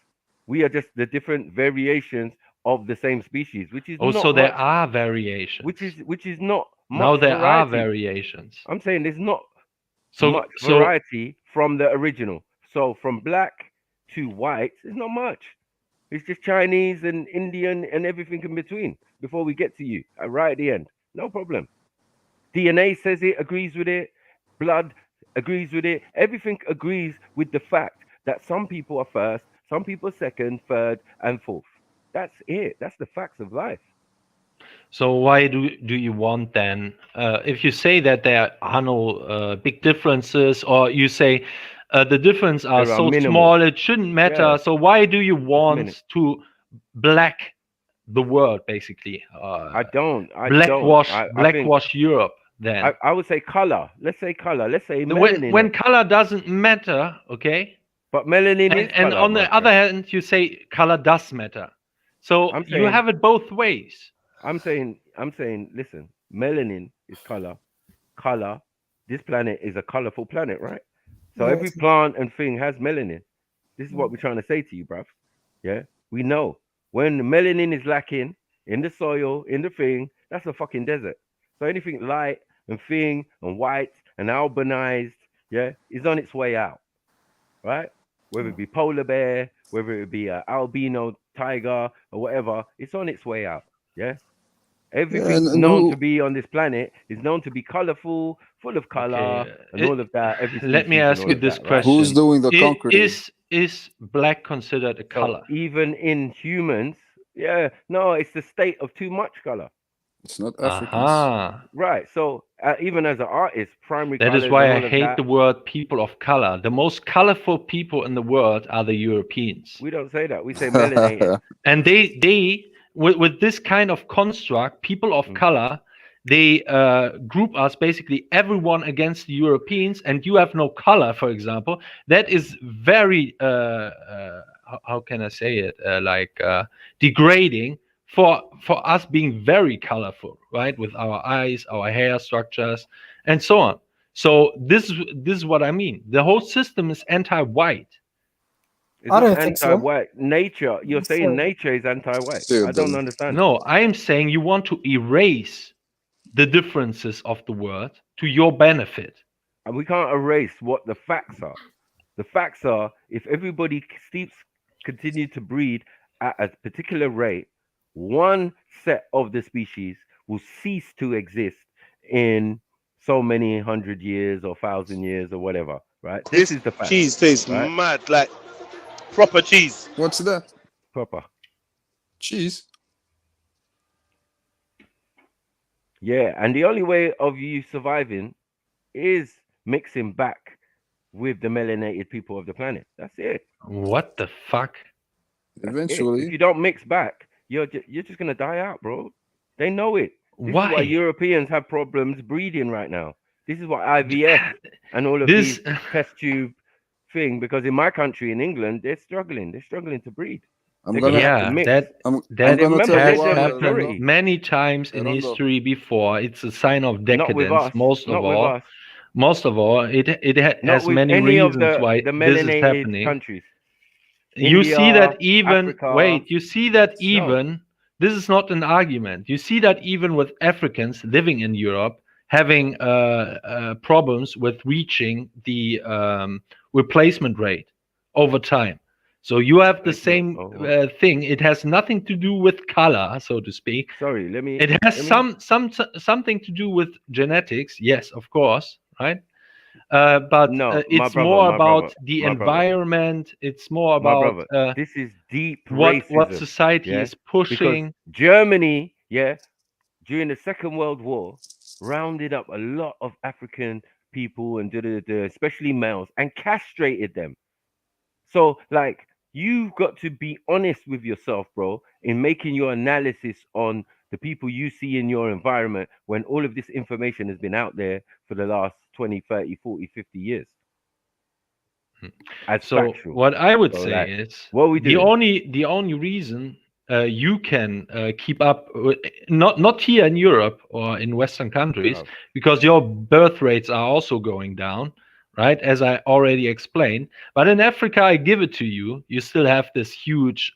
Q: We are just the different variations of the same species, which is not
C: Also, there
Q: much,
C: are variations.
Q: which is not
C: Now
Q: much
C: there are
Q: variety.
C: variations.
Q: I'm saying there's not
C: So
Q: much variety from the original. So from black to white, there's not much. It's just Chinese and Indian and everything in between before we get to you right at the end. No problem. DNA says it, agrees with it. Blood agrees with it. Everything agrees with the fact that some people are first, some people are second, third, and fourth. That's it. That's the facts of life.
C: So why do you want then? If you say that there are no big differences, or you say the difference are
Q: There are
C: so
Q: minimal.
C: small it shouldn't matter.
Q: Yeah.
C: So why do you
Q: minimal.
C: want to black the world, basically?
Q: I don't.
C: Blackwash Europe. Then
Q: I would say color. Let's say color. Let's say melanin.
C: when color doesn't matter, okay.
Q: But melanin is
C: and
Q: color,
C: on the other hand, you say color does matter. So
Q: I'm
C: you
Q: saying-
C: have it both ways.
Q: I'm saying, listen, melanin is color. Color. This planet is a colorful planet, right? So
R: Yeah.
Q: every plant and thing has melanin. This is what we're trying to say to you, bruv. Yeah, we know when melanin is lacking in the soil, in the thing, that's a fucking desert. So anything light and thing and white and albanized, yeah, is on its way out, right? Whether it be polar bear, whether it be an albino tiger or whatever, it's on its way out. Yeah. Everything
L: and
Q: known
L: who-
Q: to be on this planet is known to be colorful, full of color, and all of that. Every
C: Let me
Q: species and
C: ask
Q: all
C: you
Q: of
C: this
Q: that, right?
C: question:
L: Who's doing the conquering?
C: Is black considered a
Q: So
C: color?
Q: even in humans, yeah, no, it's the state of too much color.
L: It's not Africans.
C: Aha.
Q: Right. So even as an artist, primary
C: That
Q: colors
C: is why
Q: and
C: I
Q: all of
C: hate
Q: that,
C: the word people of color. The most colorful people in the world are the Europeans.
Q: we don't say that. We say melanated.
C: And they with this kind of construct, people of color, they group us basically everyone against the Europeans, and you have no color, for example. That is very how can I say it, degrading for us being very colorful, right, with our eyes, our hair structures, and so on. So this is what I mean. The whole system is anti-white.
Q: It's
R: I
Q: not
R: don't think so.
Q: anti-white. Nature. You're saying
R: So-
Q: nature is anti-white.
L: Still
Q: I don't
L: doesn't.
Q: understand.
C: No, I am saying you want to erase the differences of the world to your benefit.
Q: And we can't erase what the facts are. The facts are, if everybody continue to breed at a particular rate, one set of the species will cease to exist in so many 100 years or 1,000 years or whatever, right? This is the fact.
S: cheese tastes
Q: right?
S: mad. Like Proper cheese.
L: What's that?
Q: Proper.
L: Cheese.
Q: Yeah, and the only way of you surviving is mixing back with the melanated people of the planet. That's it.
C: What the fuck?
Q: That's
L: Eventually.
Q: it. If you don't mix back, you're just gonna die out, bro. They know it. This
C: Why?
Q: is why Europeans have problems breeding right now. This is why IVF and all of
C: This-
Q: these test tube thing, because in my country, in England, they're struggling. They're struggling to breed.
L: I'm
Q: They're
L: gonna
Q: gonna have to
C: Yeah,
Q: mix.
C: that
L: I'm
C: that
L: gonna
Q: remember,
L: tell you
C: has
Q: they're the
L: why.
C: happened
Q: majority.
C: many times in
L: Rondo.
C: history before. It's a sign of
Q: Not with
C: decadence.
Q: us.
C: Most
Q: Not
C: of
Q: with
C: all,
Q: us.
C: it
Q: Not
C: has
Q: with
C: many
Q: any of
C: reasons why
Q: the
C: this is
Q: melanated
C: happening.
Q: countries.
C: You see
Q: India,
C: that even
Q: Africa.
C: wait, you see that
Q: No.
C: even this is not an argument. You see that even with Africans living in Europe having problems with reaching the replacement rate over time. So you have the
Q: It's not-
C: same
Q: oh,
C: thing. It has nothing to do with color, so to speak.
Q: Sorry, let me.
C: It has
Q: let me-
C: something to do with genetics, yes, of course, right? But
Q: No, my
C: it's
Q: brother,
C: more
Q: my
C: about
Q: brother,
C: the
Q: my brother.
C: environment. It's more
Q: My
C: about
Q: brother, this is deep
C: what
Q: racism.
C: society
Q: yeah?
C: is pushing.
Q: Because Germany, during the Second World War, rounded up a lot of African people and especially males, and castrated them. So, like, you've got to be honest with yourself, bro, in making your analysis on the people you see in your environment when all of this information has been out there for the last 20, 30, 40, 50 years. As
C: So
Q: factual.
C: what I would
Q: So,
C: say
Q: like,
C: is
Q: what are we
C: the
Q: doing?
C: only reason you can keep up not here in Europe or in Western countries,
Q: Oh.
C: because your birth rates are also going down, right? As I already explained. But in Africa, I give it to you, you still have this huge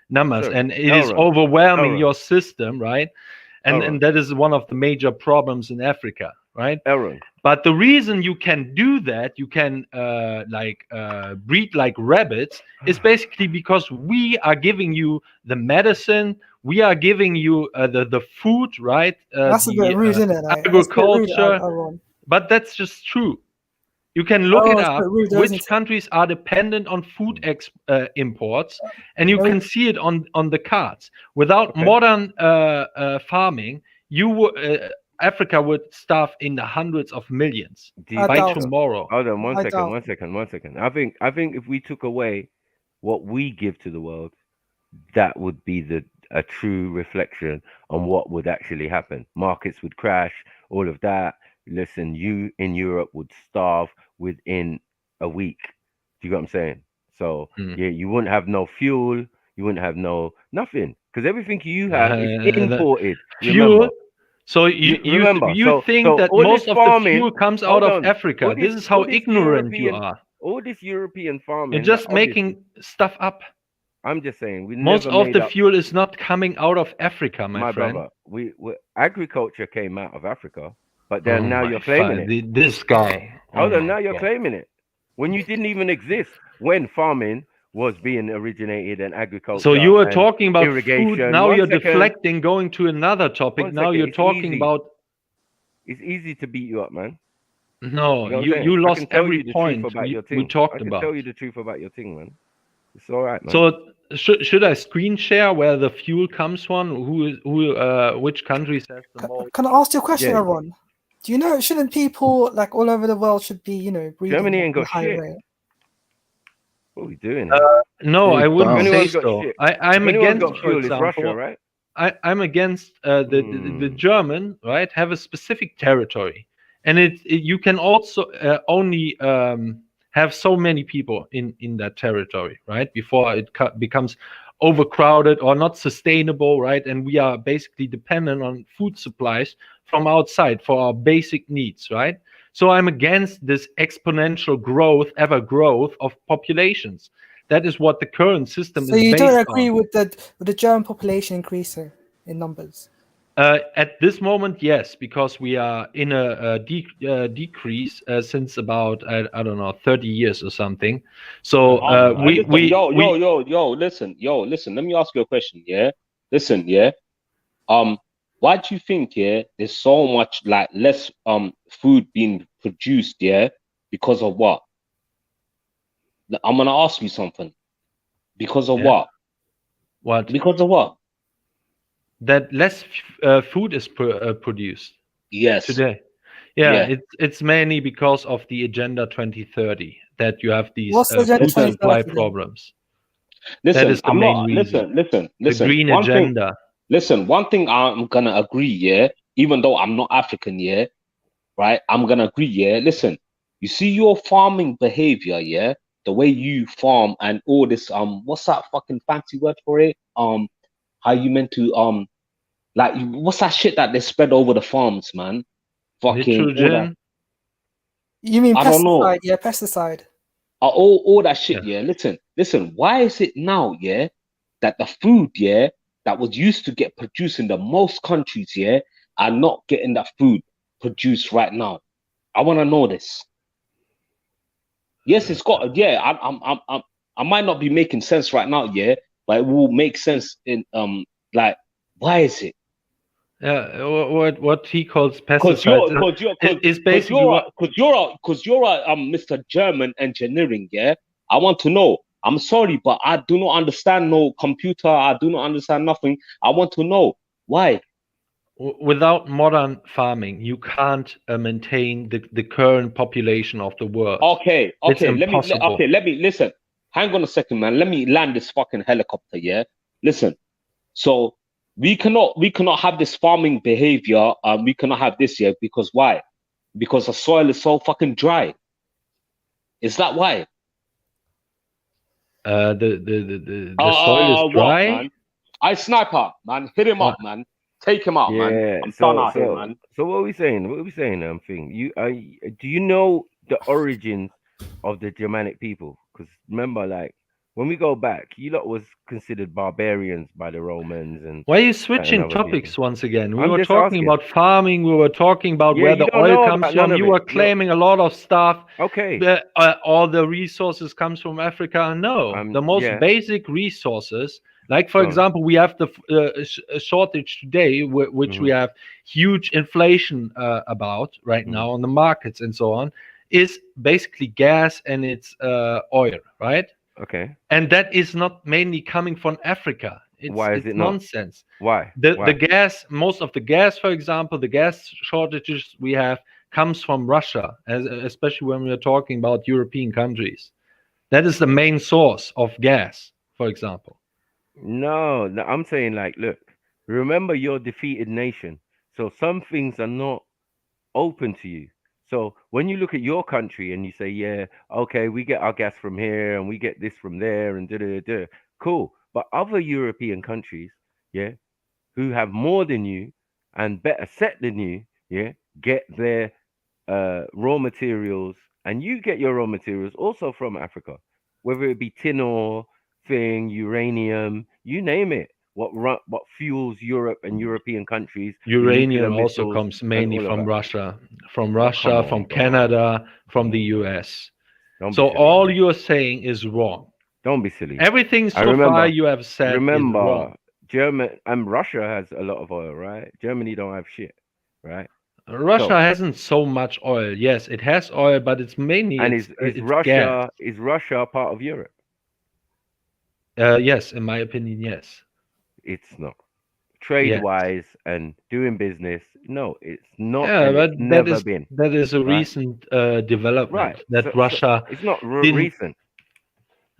C: numbers,
Q: Sure.
C: and it is
Q: Elron.
C: overwhelming
Q: Elron.
C: your system, right? And
Q: Elron.
C: that is one of the major problems in Africa, right?
Q: Elron.
C: But the reason you can do that, you can breed like rabbits, is basically because we are giving you the medicine, we are giving you the food, right?
R: That's a bit rude, isn't it? Like, that's a bit rude,
C: Agriculture.
R: Aaron.
C: But that's just true. You can look it
R: Aaron's a
C: up.
R: bit rude,
C: Which
R: isn't it?
C: countries are dependent on food imports, and you can see it on the cards. Without modern farming, Africa would starve in the hundreds of millions by tomorrow.
Q: Hold on, one second. I think if we took away what we give to the world, that would be a true reflection on what would actually happen. Markets would crash, all of that. Listen, you in Europe would starve within a week. Do you get what I'm saying? So yeah, you wouldn't have no fuel, you wouldn't have nothing, because everything you have is imported.
C: Fuel.
Q: Remember.
C: So you think that
Q: all
C: most
Q: this
C: of
Q: farming,
C: the fuel comes
Q: hold
C: out of
Q: on.
C: Africa.
Q: All
C: This is how
Q: all this
C: ignorant you
Q: European-
C: are.
Q: All this European farming.
C: You're just
Q: like, obviously-
C: making stuff up.
Q: I'm just saying, we
C: Most
Q: never
C: of
Q: made
C: the
Q: up-
C: fuel is not coming out of Africa, my friend.
Q: brother. We agriculture came out of Africa, but then
C: Oh
Q: now
C: my
Q: you're claiming
C: God,
Q: it.
C: this guy.
Q: Hold
C: Oh
Q: on,
C: my
Q: now you're
C: God.
Q: claiming it when you didn't even exist when farming was being originated and agriculture.
C: So you were
Q: and
C: talking about
Q: irrigation.
C: food. Now
Q: One
C: you're
Q: second.
C: deflecting, going to another topic.
Q: One
C: Now
Q: second,
C: you're
Q: it's
C: talking
Q: easy.
C: about.
Q: It's easy to beat you up, man.
C: No,
Q: You know what I'm
C: you
Q: saying? I
C: lost
Q: can tell
C: every
Q: you the
C: point
Q: truth about your
C: we
Q: thing.
C: talked
Q: I can
C: about.
Q: tell you the truth about your thing, man. It's all right, man.
C: So should I screen share where the fuel comes from? Which countries has the most?
R: Can I ask you a question,
C: Yeah.
R: Aaron? Do you know, shouldn't people like all over the world should be, breeding
Q: Germany ain't
R: at a
Q: got
R: high
Q: shit.
R: rate?
Q: What are we doing?
C: No, I wouldn't
Q: If
C: say
Q: anyone's got
C: so.
Q: shit-
C: I'm
Q: if anyone's
C: against,
Q: got
C: for
Q: fuel, it's
C: example,
Q: Russia, right?
C: I'm against the German, right, have a specific territory, and you can also only have so many people in that territory, right, before it becomes overcrowded or not sustainable, right, and we are basically dependent on food supplies from outside for our basic needs, right. So I'm against this exponential growth, ever growth of populations. That is what the current system
R: So
C: is
R: you
C: based
R: don't
C: on.
R: agree with the German population increasing in numbers?
C: At this moment, yes, because we are in a decrease since about I don't know 30 years or something. So
B: listen. Let me ask you a question. Yeah, listen. Yeah, why do you think there's so much like less food being produced? Yeah, because of what? I'm gonna ask you something. Because of
C: Yeah.
B: what?
C: What?
B: Because of what?
C: That less food is produced.
B: Yes.
C: Today. Yeah,
B: Yeah.
C: it's mainly because of the Agenda 2030 that you have these
R: What's the Agenda
C: food supply
R: 2030 then?
C: problems.
B: Listen,
C: That is the
B: I'm
C: main
B: not.
C: reason.
B: Listen.
C: The green
B: One thing.
C: agenda.
B: Listen. One thing I'm gonna agree. Yeah. Even though I'm not African. Yeah. Right. I'm gonna agree. Yeah. Listen. You see your farming behavior. Yeah. The way you farm and all this. What's that fucking fancy word for it? How you meant to like what's that shit that they spread over the farms, man? Fucking all that.
C: Nitrogen.
R: You mean
B: I don't know.
R: pesticide? Yeah, pesticide.
B: All that shit, yeah. Listen, why is it now, yeah, that the food, yeah, that was used to get produced in the most countries, yeah, are not getting that food produced right now? I want to know this. Yes, it's got, yeah, I might not be making sense right now, yeah, but it will make sense in like, why is it?
C: Yeah, what he calls
B: Because
C: pesticides is basically what.
B: you're a Mr. German engineering, yeah. I want to know. I'm sorry, but I do not understand no computer. I do not understand nothing. I want to know why.
C: Without modern farming, you can't maintain the current population of the world.
B: Okay,
C: It's impossible.
B: let me listen. Hang on a second, man. Let me land this fucking helicopter, yeah. Listen. So we cannot have this farming behavior. We cannot have this here because why? Because the soil is so fucking dry. Is that why?
C: The soil is dry.
B: What, man? I sniper, man. Hit him up, man. Take him out, man. I'm done out here, man.
Q: So what are we saying? What are we saying? Thing. Do you know the origins of the Germanic people? Because remember, like when we go back, you lot was considered barbarians by the Romans. And
C: why are you switching topics once again? We
Q: I'm
C: were
Q: just
C: talking
Q: asking.
C: about farming. We were talking about
Q: Yeah,
C: where
Q: you
C: the
Q: don't
C: oil
Q: know
C: comes
Q: about none
C: from.
Q: of
C: You
Q: it.
C: were claiming a lot of stuff.
Q: Okay.
C: All the resources comes from Africa. No, the most
Q: yeah.
C: basic resources, like for example, we have the shortage today, which we have huge inflation about right now on the markets and so on, is basically gas and it's oil, right?
Q: Okay.
C: And that is not mainly coming from Africa.
Q: Why is
C: it's
Q: it not?
C: nonsense.
Q: Why?
C: The gas, most of the gas, for example, the gas shortages we have comes from Russia, especially when we are talking about European countries. That is the main source of gas, for example.
Q: No, I'm saying like, look, remember you're a defeated nation. So some things are not open to you. So when you look at your country and you say, yeah, okay, we get our gas from here and we get this from there and da-da-da-da, cool. But other European countries, yeah, who have more than you and better set than you, yeah, get their raw materials, and you get your raw materials also from Africa, whether it be tin ore, uranium, you name it. What fuels Europe and European countries?
C: Uranium also comes mainly from Russia, from Canada, from the US. So all you're saying is wrong.
Q: Don't be silly.
C: Everything so far you have said is wrong.
Q: German and Russia has a lot of oil, right? Germany don't have shit, right?
C: Russia hasn't so much oil. Yes, it has oil, but it's mainly
Q: is Russia
C: gas.
Q: Is Russia part of Europe?
C: Yes, in my opinion, yes.
Q: It's not. Trade-wise and doing business, no, it's not.
C: Yeah, but
Q: it's never been.
C: That is a recent development.
Q: Right.
C: That Russia.
Q: It's not recent.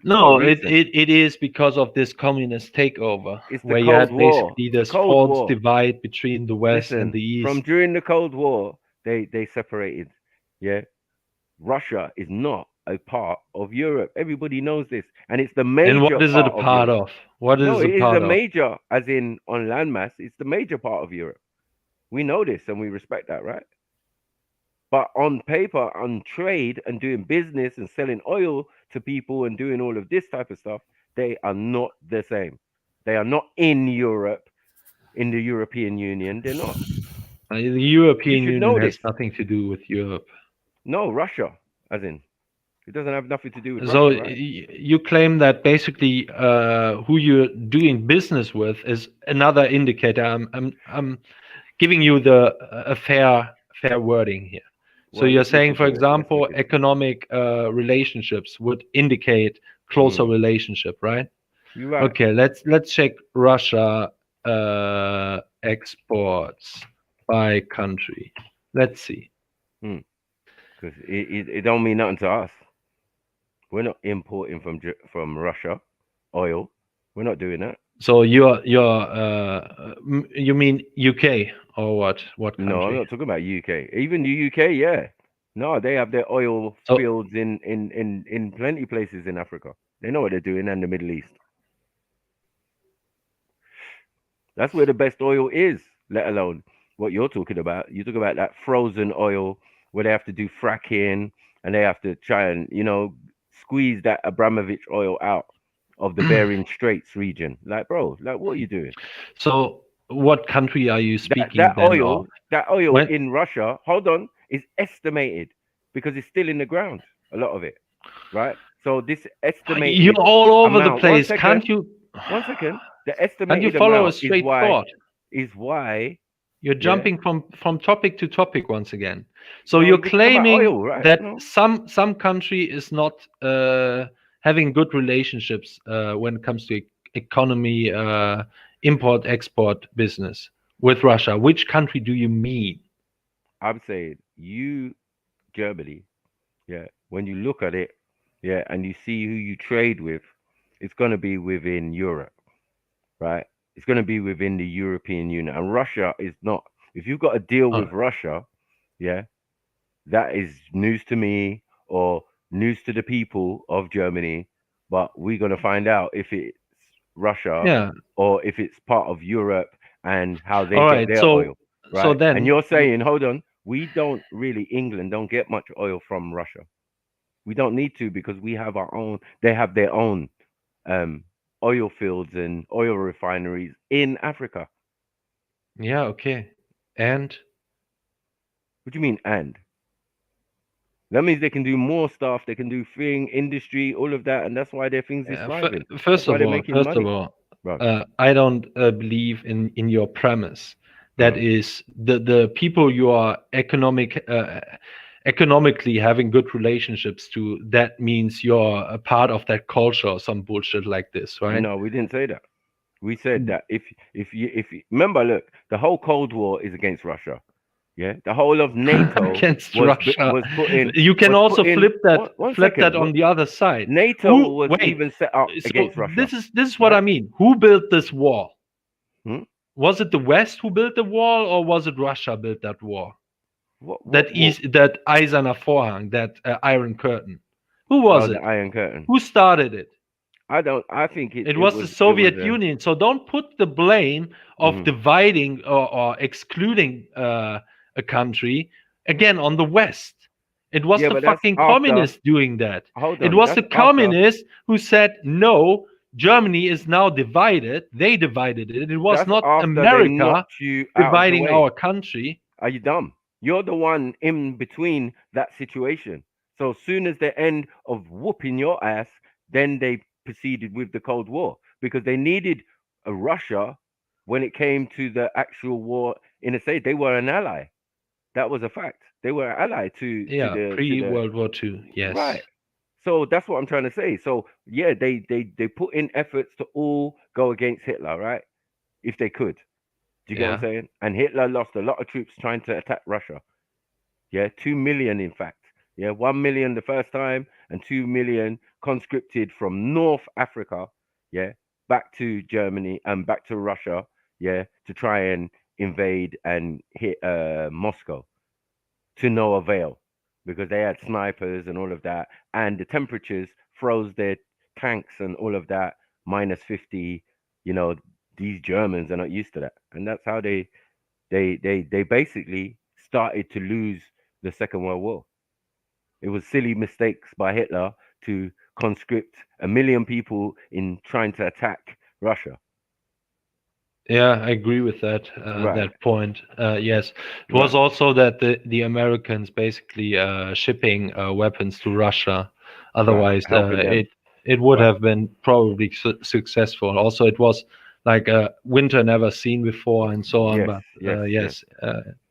C: No, it is because of this communist takeover, where you had basically this false divide between the West and the East.
Q: From during the Cold War, they separated. Yeah, Russia is not a part of Europe. Everybody knows this, and it's the major.
C: And what is it a part of? What is it part of?
Q: No, it is the major, as in on landmass. It's the major part of Europe. We know this, and we respect that, right? But on paper, on trade and doing business and selling oil to people and doing all of this type of stuff, they are not the same. They are not in Europe, in the European Union. They're not.
C: The European Union has nothing to do with Europe.
Q: No, Russia, as in. It doesn't have nothing to do with
C: so
Q: Russia, right?
C: You claim that basically who you're doing business with is another indicator. I'm giving you a fair wording here. So you're saying, for example, economic relationships would indicate closer relationship, right?
Q: You're right.
C: Okay, let's check Russia exports by country. Let's see.
Q: Because it don't mean nothing to us. We're not importing from Russia oil. We're not doing that.
C: So you mean UK or what? What country?
Q: No, I'm not talking about UK. Even the UK, yeah. No, they have their oil fields in plenty places in Africa. They know what they're doing in the Middle East. That's where the best oil is, let alone what you're talking about. You talk about that frozen oil where they have to do fracking and they have to try and, squeeze that Abramovich oil out of the Bering Straits region. Like, bro, what are you doing?
C: So what country are you speaking
Q: that
C: then
Q: oil,
C: of?
Q: That oil in Russia, hold on, is estimated because it's still in the ground, a lot of it, right? So this estimated
C: You're all over
Q: amount,
C: the place. Can't you?
Q: One second. The
C: Can't you
Q: estimated
C: follow a
Q: amount
C: straight thought?
Q: is why
C: You're jumping from topic to topic once again. So
Q: No,
C: you're
Q: we're talking about
C: claiming
Q: oil, right?
C: that
Q: No.
C: some country is not having good relationships when it comes to economy, import export business with Russia. Which country do you mean?
Q: I'm saying Germany, when you look at it, and you see who you trade with, it's going to be within Europe, right? It's going to be within the European Union. And Russia is not. If you've got a deal with Russia, that is news to me or news to the people of Germany. But we're going to find out if it's Russia or if it's part of Europe and how they get their oil, right?
C: So then,
Q: and you're saying, hold on, England don't get much oil from Russia. We don't need to because we have our own. They have their own oil fields and oil refineries in Africa.
C: Yeah, okay. And?
Q: What do you mean, and? That means they can do more stuff. They can do industry, all of that, and that's why their things is thriving.
C: First of all, I don't believe in your premise. That is the people you are economically having good relationships to. That means you're a part of that culture or some bullshit like this, right?
Q: No, we didn't say that. We said that if you remember, look, the whole Cold War is against Russia. Yeah, the whole of NATO
C: against
Q: was
C: Russia.
Q: put in.
C: You can also flip that
Q: second.
C: on the other side.
Q: NATO was even set up against Russia.
C: This is what I mean. Who built this wall? Was it the West who built the wall, or was it Russia built that wall? That Eiserner Vorhang, that Iron Curtain. Who was it?
Q: The Iron Curtain.
C: Who started it?
Q: I think it
C: was the Soviet Union. So don't put the blame of dividing or excluding a country again on the West. It was the fucking communists doing that. It was the communists who said, no, Germany is now divided. They divided it. It was not America dividing our country.
Q: Are you dumb? You're the one in between that situation. So as soon as the end of whooping your ass, then they proceeded with the Cold War because they needed a Russia when it came to the actual war in the States. They were an ally. That was a fact. They were an ally to
C: pre-World War II. Yes.
Q: Right. So that's what I'm trying to say. So yeah, they put in efforts to all go against Hitler, right? If they could. Do you get what I'm saying? And Hitler lost a lot of troops trying to attack Russia. Yeah, 2 million in fact. Yeah, 1 million the first time and 2 million conscripted from North Africa, back to Germany and back to Russia, to try and invade and hit Moscow to no avail because they had snipers and all of that, and the temperatures froze their tanks and all of that, minus 50. These Germans are not used to that, and that's how they basically started to lose the Second World War. It was silly mistakes by Hitler to conscript 1 million people in trying to attack Russia.
C: Yeah, I agree with that that point. Yes, it was also that the Americans basically shipping weapons to Russia. Otherwise, it would have been probably successful. Also, it was like a winter never seen before and so on.
Q: Yes,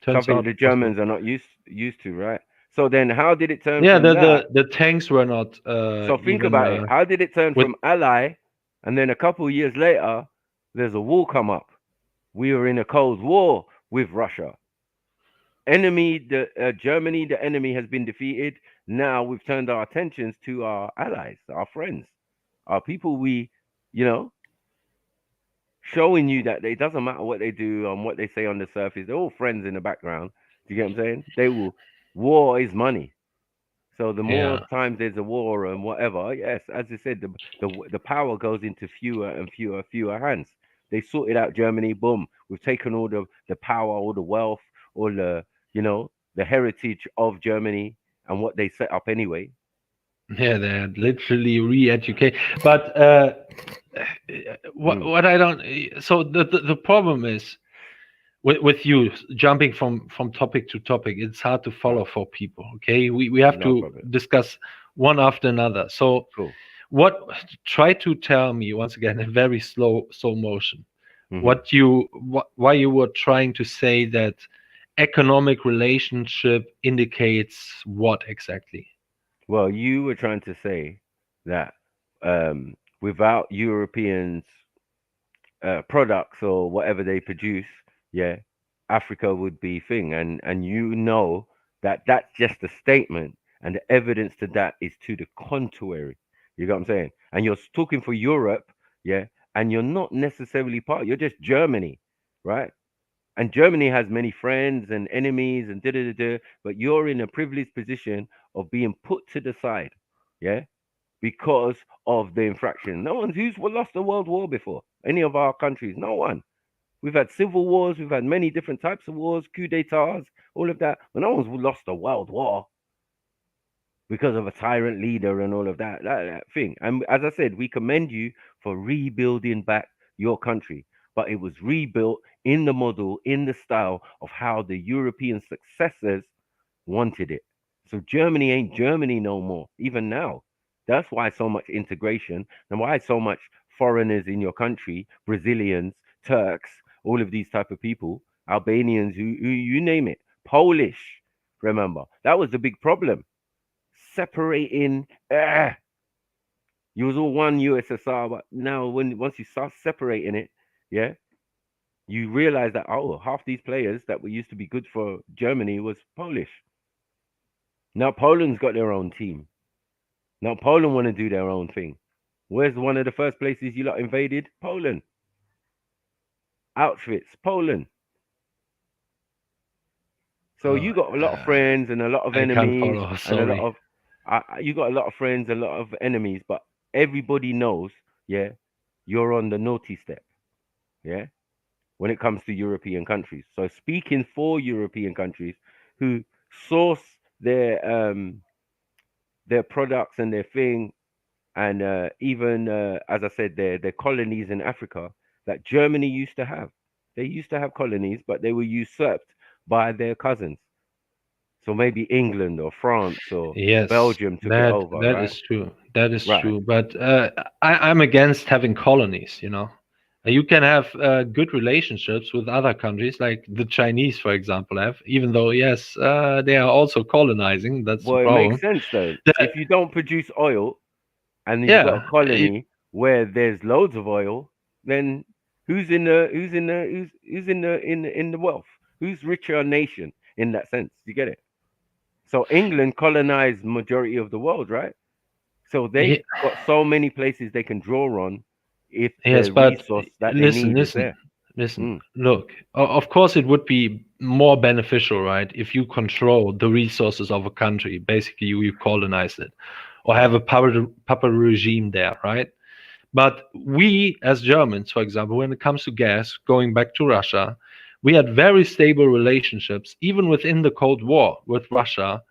C: turns
Q: something
C: out
Q: the Germans are not used to, right? So then, how did it turn?
C: Yeah,
Q: from that?
C: the tanks were not.
Q: So think about it. How did it turn from ally And then a couple of years later, there's a war come up. We were in a Cold War with Russia. Germany, the enemy has been defeated. Now we've turned our attentions to our allies, our friends, our people showing you that it doesn't matter what they do and what they say on the surface. They're all friends in the background. Do you get what I'm saying? War is money. So the more times there's a war and whatever, yes, as I said, the power goes into fewer and fewer hands. They sorted out Germany, boom. We've taken all the power, all the wealth, all the heritage of Germany and what they set up anyway.
C: Yeah, they're literally re-educate. But what I don't. So the problem is with you jumping from topic to topic. It's hard to follow for people. Okay, we have to discuss one after another. So try to tell me once again in very slow motion why you were trying to say that economic relationship indicates what exactly?
Q: Well, you were trying to say that without Europeans' products or whatever they produce, Africa would be thing, and that's just a statement, and the evidence to that is to the contrary. You got what I'm saying? And you're talking for Europe, and you're not necessarily you're just Germany, right? And Germany has many friends and enemies and but you're in a privileged position of being put to the side, because of the infraction. No one's lost a world war before. Any of our countries, no one. We've had civil wars, we've had many different types of wars, coup d'etats, all of that, but no one's lost a world war because of a tyrant leader and all of that thing. And as I said, we commend you for rebuilding back your country, but it was rebuilt in the model, in the style of how the European successors wanted it. So Germany ain't Germany no more, even now. That's why so much integration and why so much foreigners in your country, Brazilians, Turks, all of these type of people, Albanians, who you name it, Polish. Remember, that was the big problem. Separating, you was all one USSR, but now once you start separating it, you realize that half these players that were used to be good for Germany was Polish. Now Poland's got their own team. Now Poland want to do their own thing. Where's one of the first places you lot invaded? Poland. Auschwitz, Poland. So you got a lot of friends and a lot of enemies, and a lot of you got a lot of friends, a lot of enemies, but everybody knows, you're on the naughty step, when it comes to European countries. So speaking for European countries who source their products and their thing, and even as I said, their colonies in Africa that Germany used to have. They used to have colonies, but they were usurped by their cousins. So maybe England or France or Belgium took it over.
C: That is true. That is true. But I'm against having colonies. You can have good relationships with other countries, like the Chinese, for example, have. Even though, yes, they are also colonizing. That's the problem.
Q: It makes sense though. If you don't produce oil, and you've got a colony where there's loads of oil, then who's in the wealth? Who's richer nation in that sense? You get it? So England colonized majority of the world, right? So they've got so many places they can draw on if the resource that they need is there.
C: Listen, look, of course it would be more beneficial, right, if you control the resources of a country. Basically, you colonize it or have a puppet regime there, right? But we, as Germans, for example, when it comes to gas, going back to Russia, we had very stable relationships, even within the Cold War with Russia.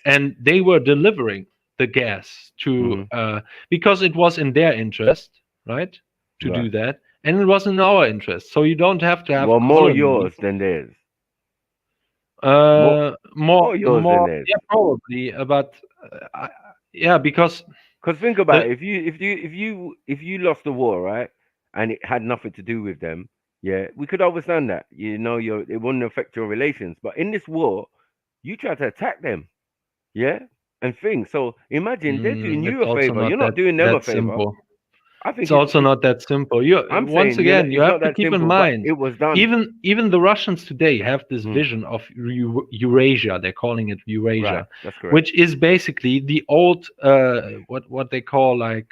C: And they were delivering the gas to, because it was in their interest, right, to do that. And it was in our interest. So you don't have to have
Q: more yours than theirs.
C: More
Q: yours than theirs.
C: Yeah, probably. But because
Q: think about it. If you lost the war, right, and it had nothing to do with them, we could understand that. It wouldn't affect your relations. But in this war, you try to attack them, and things. So imagine they're doing you a favor. You're not doing them a favor. I think
C: it's also not that simple.
Q: I'm
C: Once
Q: saying
C: again, you
Q: it's
C: have
Q: not
C: to
Q: that
C: keep in
Q: simple, but
C: mind,
Q: it was done.
C: even the Russians today have this vision of Eurasia. They're calling it Eurasia,
Q: Right, that's correct.
C: which is basically the old what they call like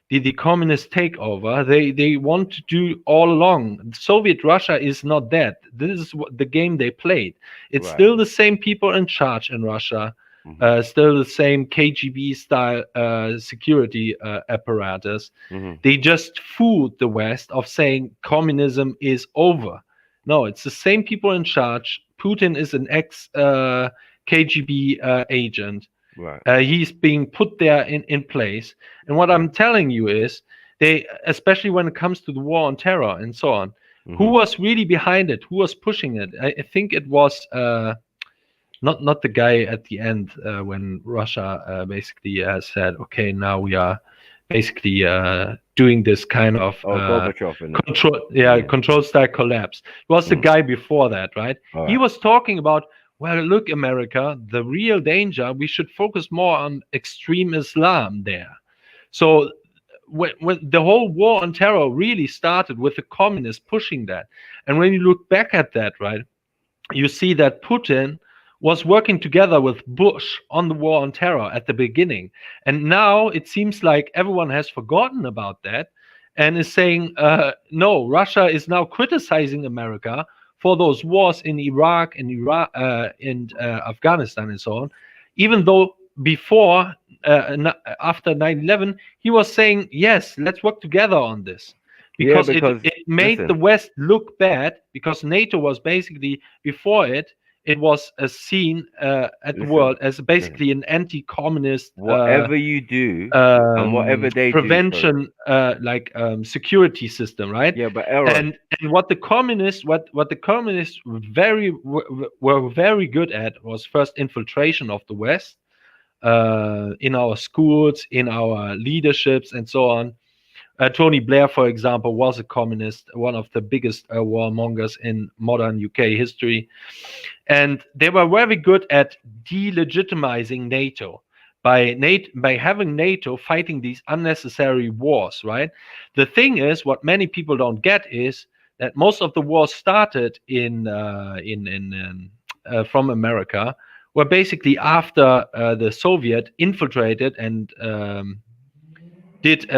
C: the communist takeover. They want to do all along. Soviet Russia is not dead. This is the game they played. It's
Q: Right.
C: still the same people in charge in Russia. Still the same KGB style security apparatus. They just fooled the West of saying communism is over. No, it's the same people in charge. Putin is an ex KGB agent.
Q: Right.
C: He's being put there in place. And what I'm telling you is, they, especially when it comes to the war on terror and so on, who was really behind it? Who was pushing it? I think it was not the guy at the end when Russia basically said, okay, now we are basically doing this kind of
Q: Gorbachev and
C: control style collapse. It was the guy before that, right?
Q: All
C: He
Q: right.
C: was talking about, well, look, America, the real danger, we should focus more on extreme Islam there. So when the whole war on terror really started with the communists pushing that. And when you look back at that, right, you see that Putin was working together with Bush on the war on terror at the beginning. And now it seems like everyone has forgotten about that and is saying, no, Russia is now criticizing America for those wars in Iraq and Afghanistan and so on, even though before, after 9/11, he was saying, yes, let's work together on this. Because it made the West look bad, because NATO was basically, before it was seen at the world as basically an anti-communist
Q: whatever you do and whatever they
C: prevention security system, right?
Q: Yeah, but Aaron,
C: and what the communists were very good at was first infiltration of the West in our schools, in our leaderships, and so on. Tony Blair, for example, was a communist, one of the biggest warmongers in modern UK history. And they were very good at delegitimizing NATO by having NATO fighting these unnecessary wars, right? The thing is, what many people don't get is that most of the wars started from America, were basically after the Soviet infiltrated and did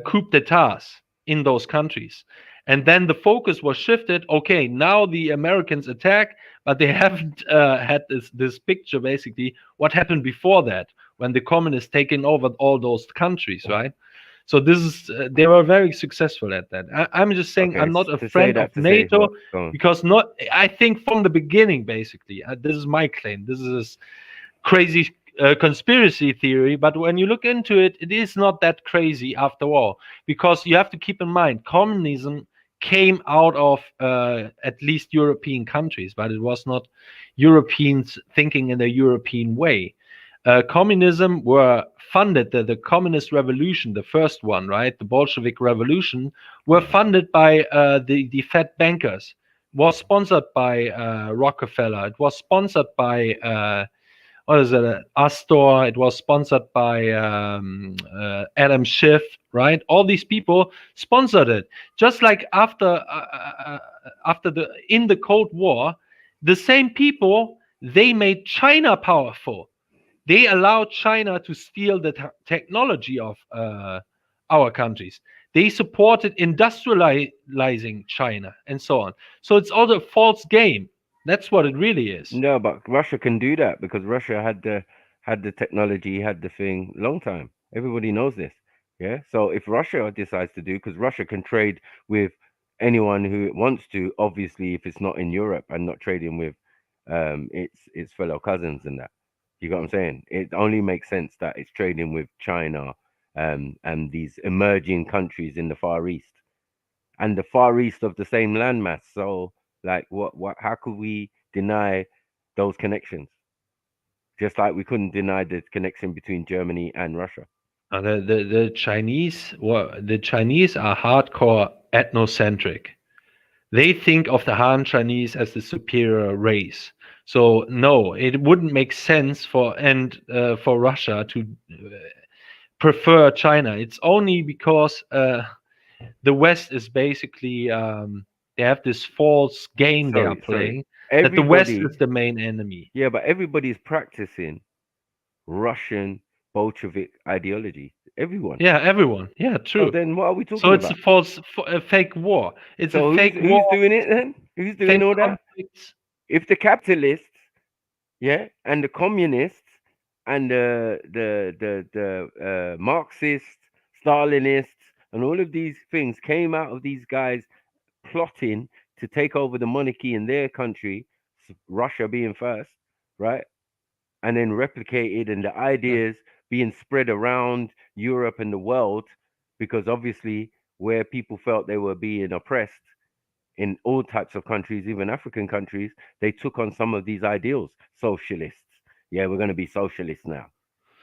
C: coup d'etats in those countries. And then the focus was shifted. Okay, now the Americans attack, but they haven't had this picture, basically, what happened before that, when the communists taken over all those countries, right? So this is they were very successful at that. I'm just saying, I'm not a friend of NATO because I think from the beginning, basically, this is my claim. This is crazy conspiracy theory, but when you look into it, it is not that crazy after all, because you have to keep in mind communism came out of at least European countries, but it was not Europeans thinking in a European way. Communism were funded, the communist revolution, the first one, right, the Bolshevik revolution, were funded by the fat bankers, was sponsored by Rockefeller, it was sponsored by what is it? Astor. It was sponsored by Adam Schiff, right? All these people sponsored it. Just like after in the Cold War, the same people, they made China powerful. They allowed China to steal the technology of our countries. They supported industrializing China and so on. So it's all a false game. That's what it really is.
Q: No, but Russia can do that because Russia had the technology, had the thing long time. Everybody knows this. Yeah. So if Russia decides to do, because Russia can trade with anyone who it wants to, obviously, if it's not in Europe and not trading with its fellow cousins and that. You got what I'm saying? It only makes sense that it's trading with China and these emerging countries in the Far East and the Far East of the same landmass. So like what how could we deny those connections? Just like we couldn't deny the connection between Germany and Russia.
C: The Chinese are hardcore ethnocentric. They think of the Han Chinese as the superior race. So no, it wouldn't make sense for Russia to prefer China. It's only because the West is basically they have this false game they are playing that the West is the main enemy.
D: Yeah, but everybody's practicing Russian Bolshevik ideology. Everyone.
C: Yeah, everyone. Yeah, true.
D: So then what are we talking
C: So it's
D: about?
C: a false, a fake war. It's
D: So
C: a fake
D: who's
C: war.
D: doing it then? Who's doing all that? If the capitalists, yeah, and the communists and the Marxists, Stalinists, and all of these things came out of these guys plotting to take over the monarchy in their country, Russia being first, right? And then replicated, and the ideas being spread around Europe and the world, because obviously where people felt they were being oppressed in all types of countries, even African countries, they took on some of these ideals. Socialists. Yeah, we're going to be socialists now,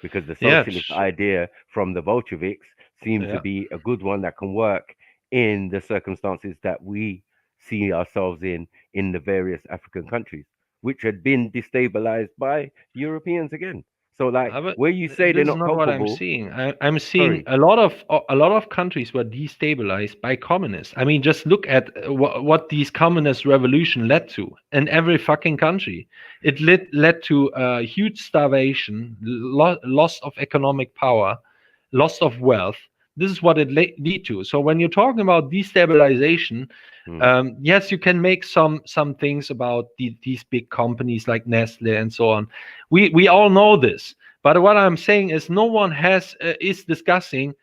D: because the socialist idea from the Bolsheviks seemed to be a good one that can work in the circumstances that we see ourselves in the various African countries, which had been destabilized by Europeans again. So, like, where you say they're
C: This is
D: not
C: not what I'm
D: culpable,
C: seeing. I'm seeing a lot of countries were destabilized by communists. I mean, just look at what these communist revolution led to in every fucking country. It led to huge starvation, loss of economic power, loss of wealth. This is what it lead to. So when you're talking about destabilization, yes, you can make some things about these big companies like Nestle and so on. We all know this, but what I'm saying is no one is discussing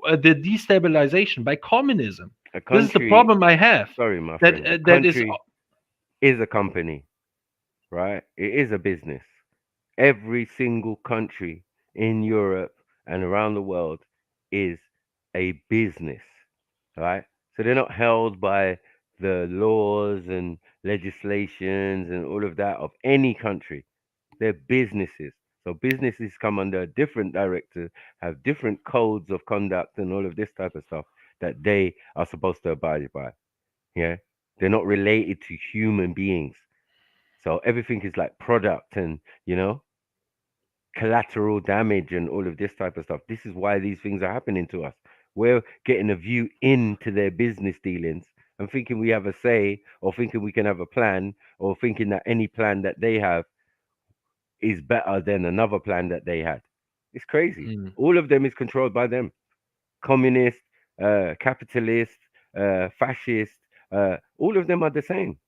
C: the destabilization by communism. This is the problem I have.
D: Sorry, my
C: that,
D: friend.
C: that is
D: a company, right? It is a business. Every single country in Europe and around the world is a business, right? So they're not held by the laws and legislations and all of that of any country. They're businesses. So businesses come under a different director, have different codes of conduct and all of this type of stuff that they are supposed to abide by. Yeah. They're not related to human beings. So everything is like product and, collateral damage and all of this type of stuff. This is why these things are happening to us. We're getting a view into their business dealings and thinking we have a say, or thinking we can have a plan, or thinking that any plan that they have is better than another plan that they had. It's crazy. All of them is controlled by them. Communist, capitalist, fascist, all of them are the same.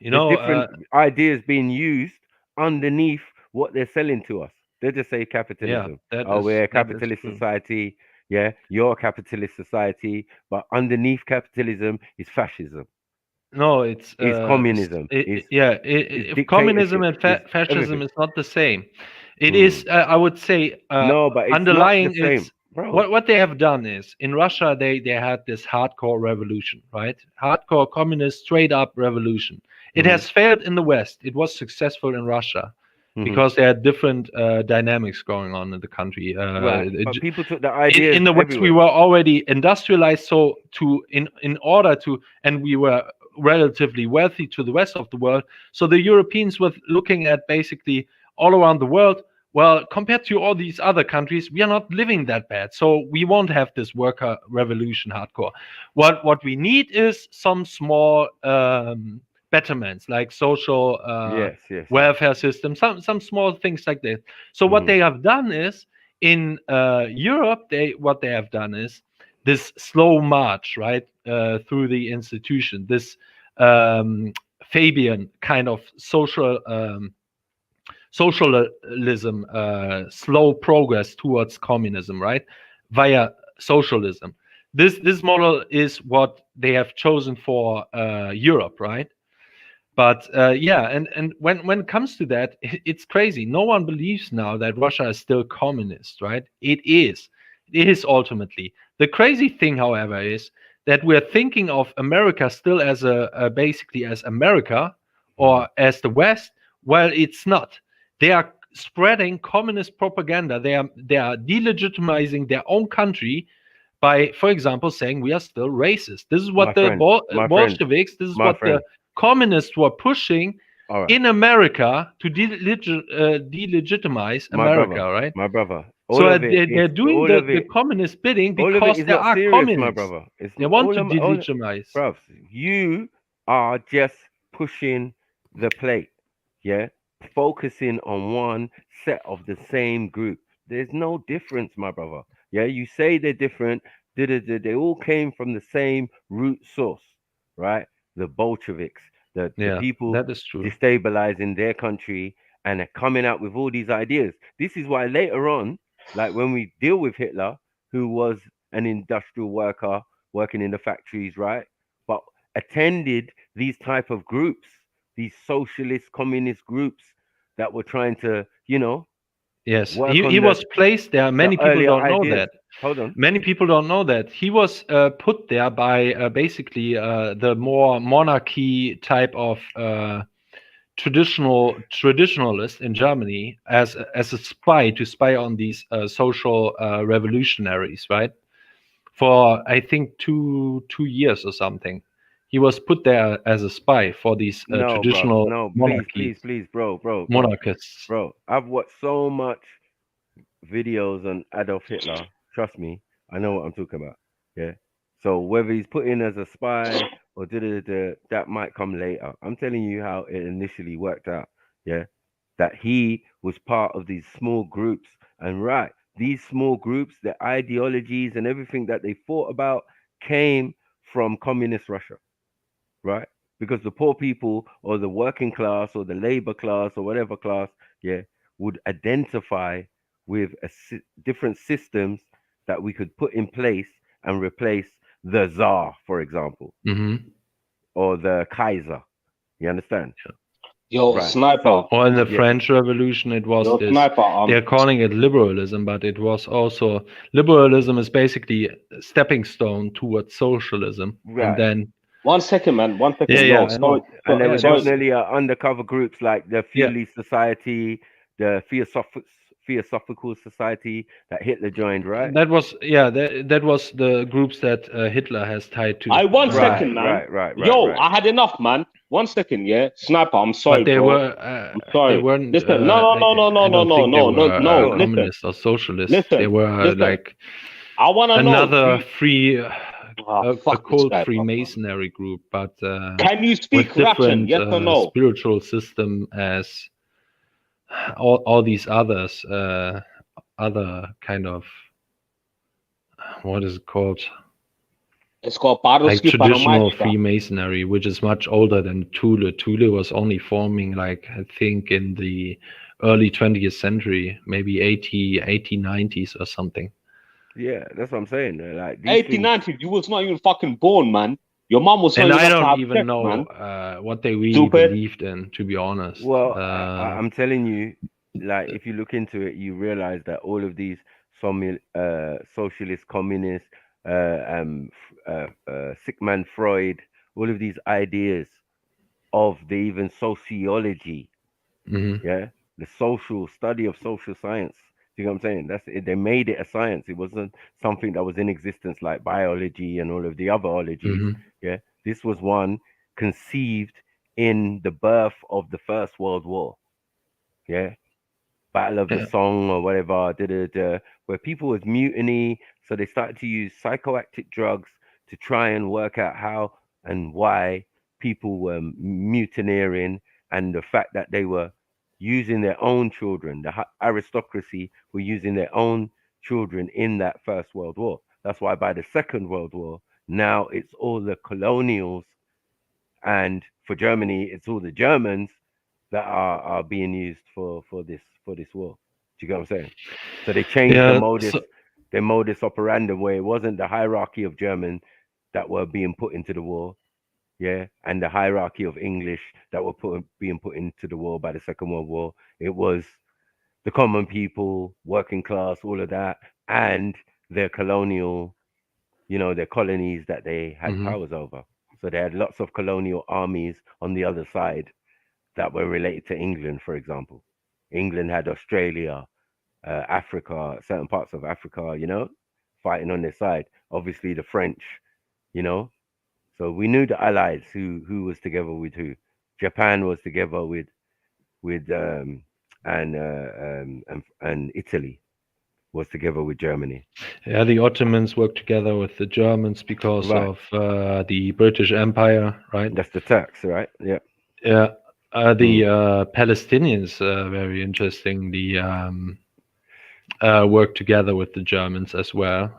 D: Different ideas being used underneath what they're selling to us. They just say capitalism. We're a capitalist society. Yeah, you're a capitalist society, but underneath capitalism is fascism.
C: No, it's
D: communism.
C: Communism and fascism is not the same. It is, I would say,
D: no, but it's
C: underlying
D: not the same.
C: What they have done is in Russia they had this hardcore revolution, right? Hardcore communist straight up revolution. It has failed in the West. It was successful in Russia because there are different dynamics going on in the country.
D: But people took the ideas
C: in the West
D: everywhere.
C: we were already industrialized, so in order to, and we were relatively wealthy to the rest of the world. So the Europeans were looking at basically all around the world. Well, compared to all these other countries, we are not living that bad. So we won't have this worker revolution hardcore. What we need is some small betterments, like social welfare system, some small things like that. So what they have done is in Europe, what they have done is this slow march, right, through the institution, this Fabian kind of socialism, slow progress towards communism, right, via socialism. This model is what they have chosen for Europe, right? But and when it comes to that, it's crazy. No one believes now that Russia is still communist, right? It is ultimately. The crazy thing, however, is that we're thinking of America still as basically as America or as the West. Well, it's not. They are spreading communist propaganda. They are delegitimizing their own country by, for example, saying we are still racist. This is what Bolsheviks, this is what the communists were pushing in America to delegitimize America, right?
D: My brother,
C: So they're doing the communist bidding because
Q: is
C: they
Q: not
C: are
Q: serious,
C: communists.
Q: my brother. It's
C: They
Q: not,
C: want to delegitimize.
Q: Bruv, you are just pushing the plate, yeah? Focusing on one set of the same group. There's no difference, my brother. Yeah, you say they're different. They all came from the same root source, right? The Bolsheviks, the people
C: that is true.
Q: destabilizing their country and are coming out with all these ideas. This is why later on, like when we deal with Hitler, who was an industrial worker working in the factories, right? But attended these type of groups, these socialist, communist groups that were trying to,
C: Yes,
Q: work on
C: he was placed there. Many people
Q: earlier
C: don't know
Q: ideas.
C: that.
Q: Hold on.
C: Many people don't know that. He was put there by basically the more monarchy type of traditionalist in Germany as a spy to spy on these social revolutionaries, right? For I think two years or something. He was put there as a spy for these
Q: No, bro.
C: traditional
Q: No,
C: monarchies.
Q: please, bro.
C: Monarchists.
Q: Bro, I've watched so much videos on Adolf Hitler. Trust me, I know what I'm talking about. Yeah. So whether he's put in as a spy or that might come later. I'm telling you how it initially worked out. Yeah. That he was part of these small groups. And right, these small groups, their ideologies and everything that they thought about came from communist Russia. Right? Because the poor people or the working class or the labor class or whatever class, yeah, would identify with different systems that we could put in place and replace the Tsar, for example, or the Kaiser. You understand?
B: Yo,
Q: Right.
B: Sniper.
C: Or in the French Revolution, it was this.
B: Sniper,
C: They're calling it liberalism, but it was also liberalism is basically a stepping stone towards socialism,
Q: Right.
C: and then.
B: 1 second, man. 1 second.
C: Yeah,
Q: and there were definitely undercover groups like the Feely Society, the Theosophical Society that Hitler joined, right?
C: That was that was the groups that Hitler has tied to.
B: 1 second, man.
Q: Right.
B: Yo, I had enough, man. 1 second, yeah. Sniper, I'm sorry,
C: but they
B: bro.
C: were.
B: I'm sorry.
C: They weren't.
B: Listen, no.
C: Communists or socialists.
B: Listen,
C: they were like.
B: I want to know
C: another free. A cold
B: guy,
C: Freemasonry group, but
B: can you speak
C: with different
B: Russian? Yes or no?
C: spiritual system as all these others, other kind of what is it called?
B: It's called
C: like traditional Freemasonry, which is much older than Thule. Thule was only forming like I think in the early 20th century, maybe 90s or something.
Q: Yeah, that's what I'm saying. Like
B: 1890, you was not even fucking born, man. Your mom was not
C: and
B: even
C: I don't even
B: sex,
C: know what they really believed in, to be honest.
Q: Well, I'm telling you, like if you look into it, you realize that all of these socialist, communist, Sigmund Freud, all of these ideas of the even sociology, yeah, the social study of social science. You know what I'm saying? That's it. They made it a science. It wasn't something that was in existence like biology and all of the other ologies. Yeah, this was one conceived in the birth of the First World War. Yeah, Battle of the Somme or whatever. Where people was mutiny, so they started to use psychoactive drugs to try and work out how and why people were mutineering, and the fact that they were using their own children. The aristocracy were using their own children in that First World War. That's why by the Second World War, now it's all the colonials, and for Germany, it's all the Germans that are being used for this war. Do you get what I'm saying? So they changed the modus operandi, where it wasn't the hierarchy of German that were being put into the war. Yeah, and the hierarchy of English that were being put into the war by the Second World War. It was the common people, working class, all of that, and their colonial, their colonies that they had powers over. So they had lots of colonial armies on the other side that were related to England, for example. England had Australia, Africa, certain parts of Africa, fighting on their side. Obviously, the French, So we knew the allies who was together with who. Japan was together with and Italy. was together with Germany.
C: Yeah, the Ottomans worked together with the Germans because
Q: Right.
C: of the British Empire, right?
Q: That's the Turks, right? Yeah.
C: Yeah. The Palestinians, very interesting. Work together with the Germans as well.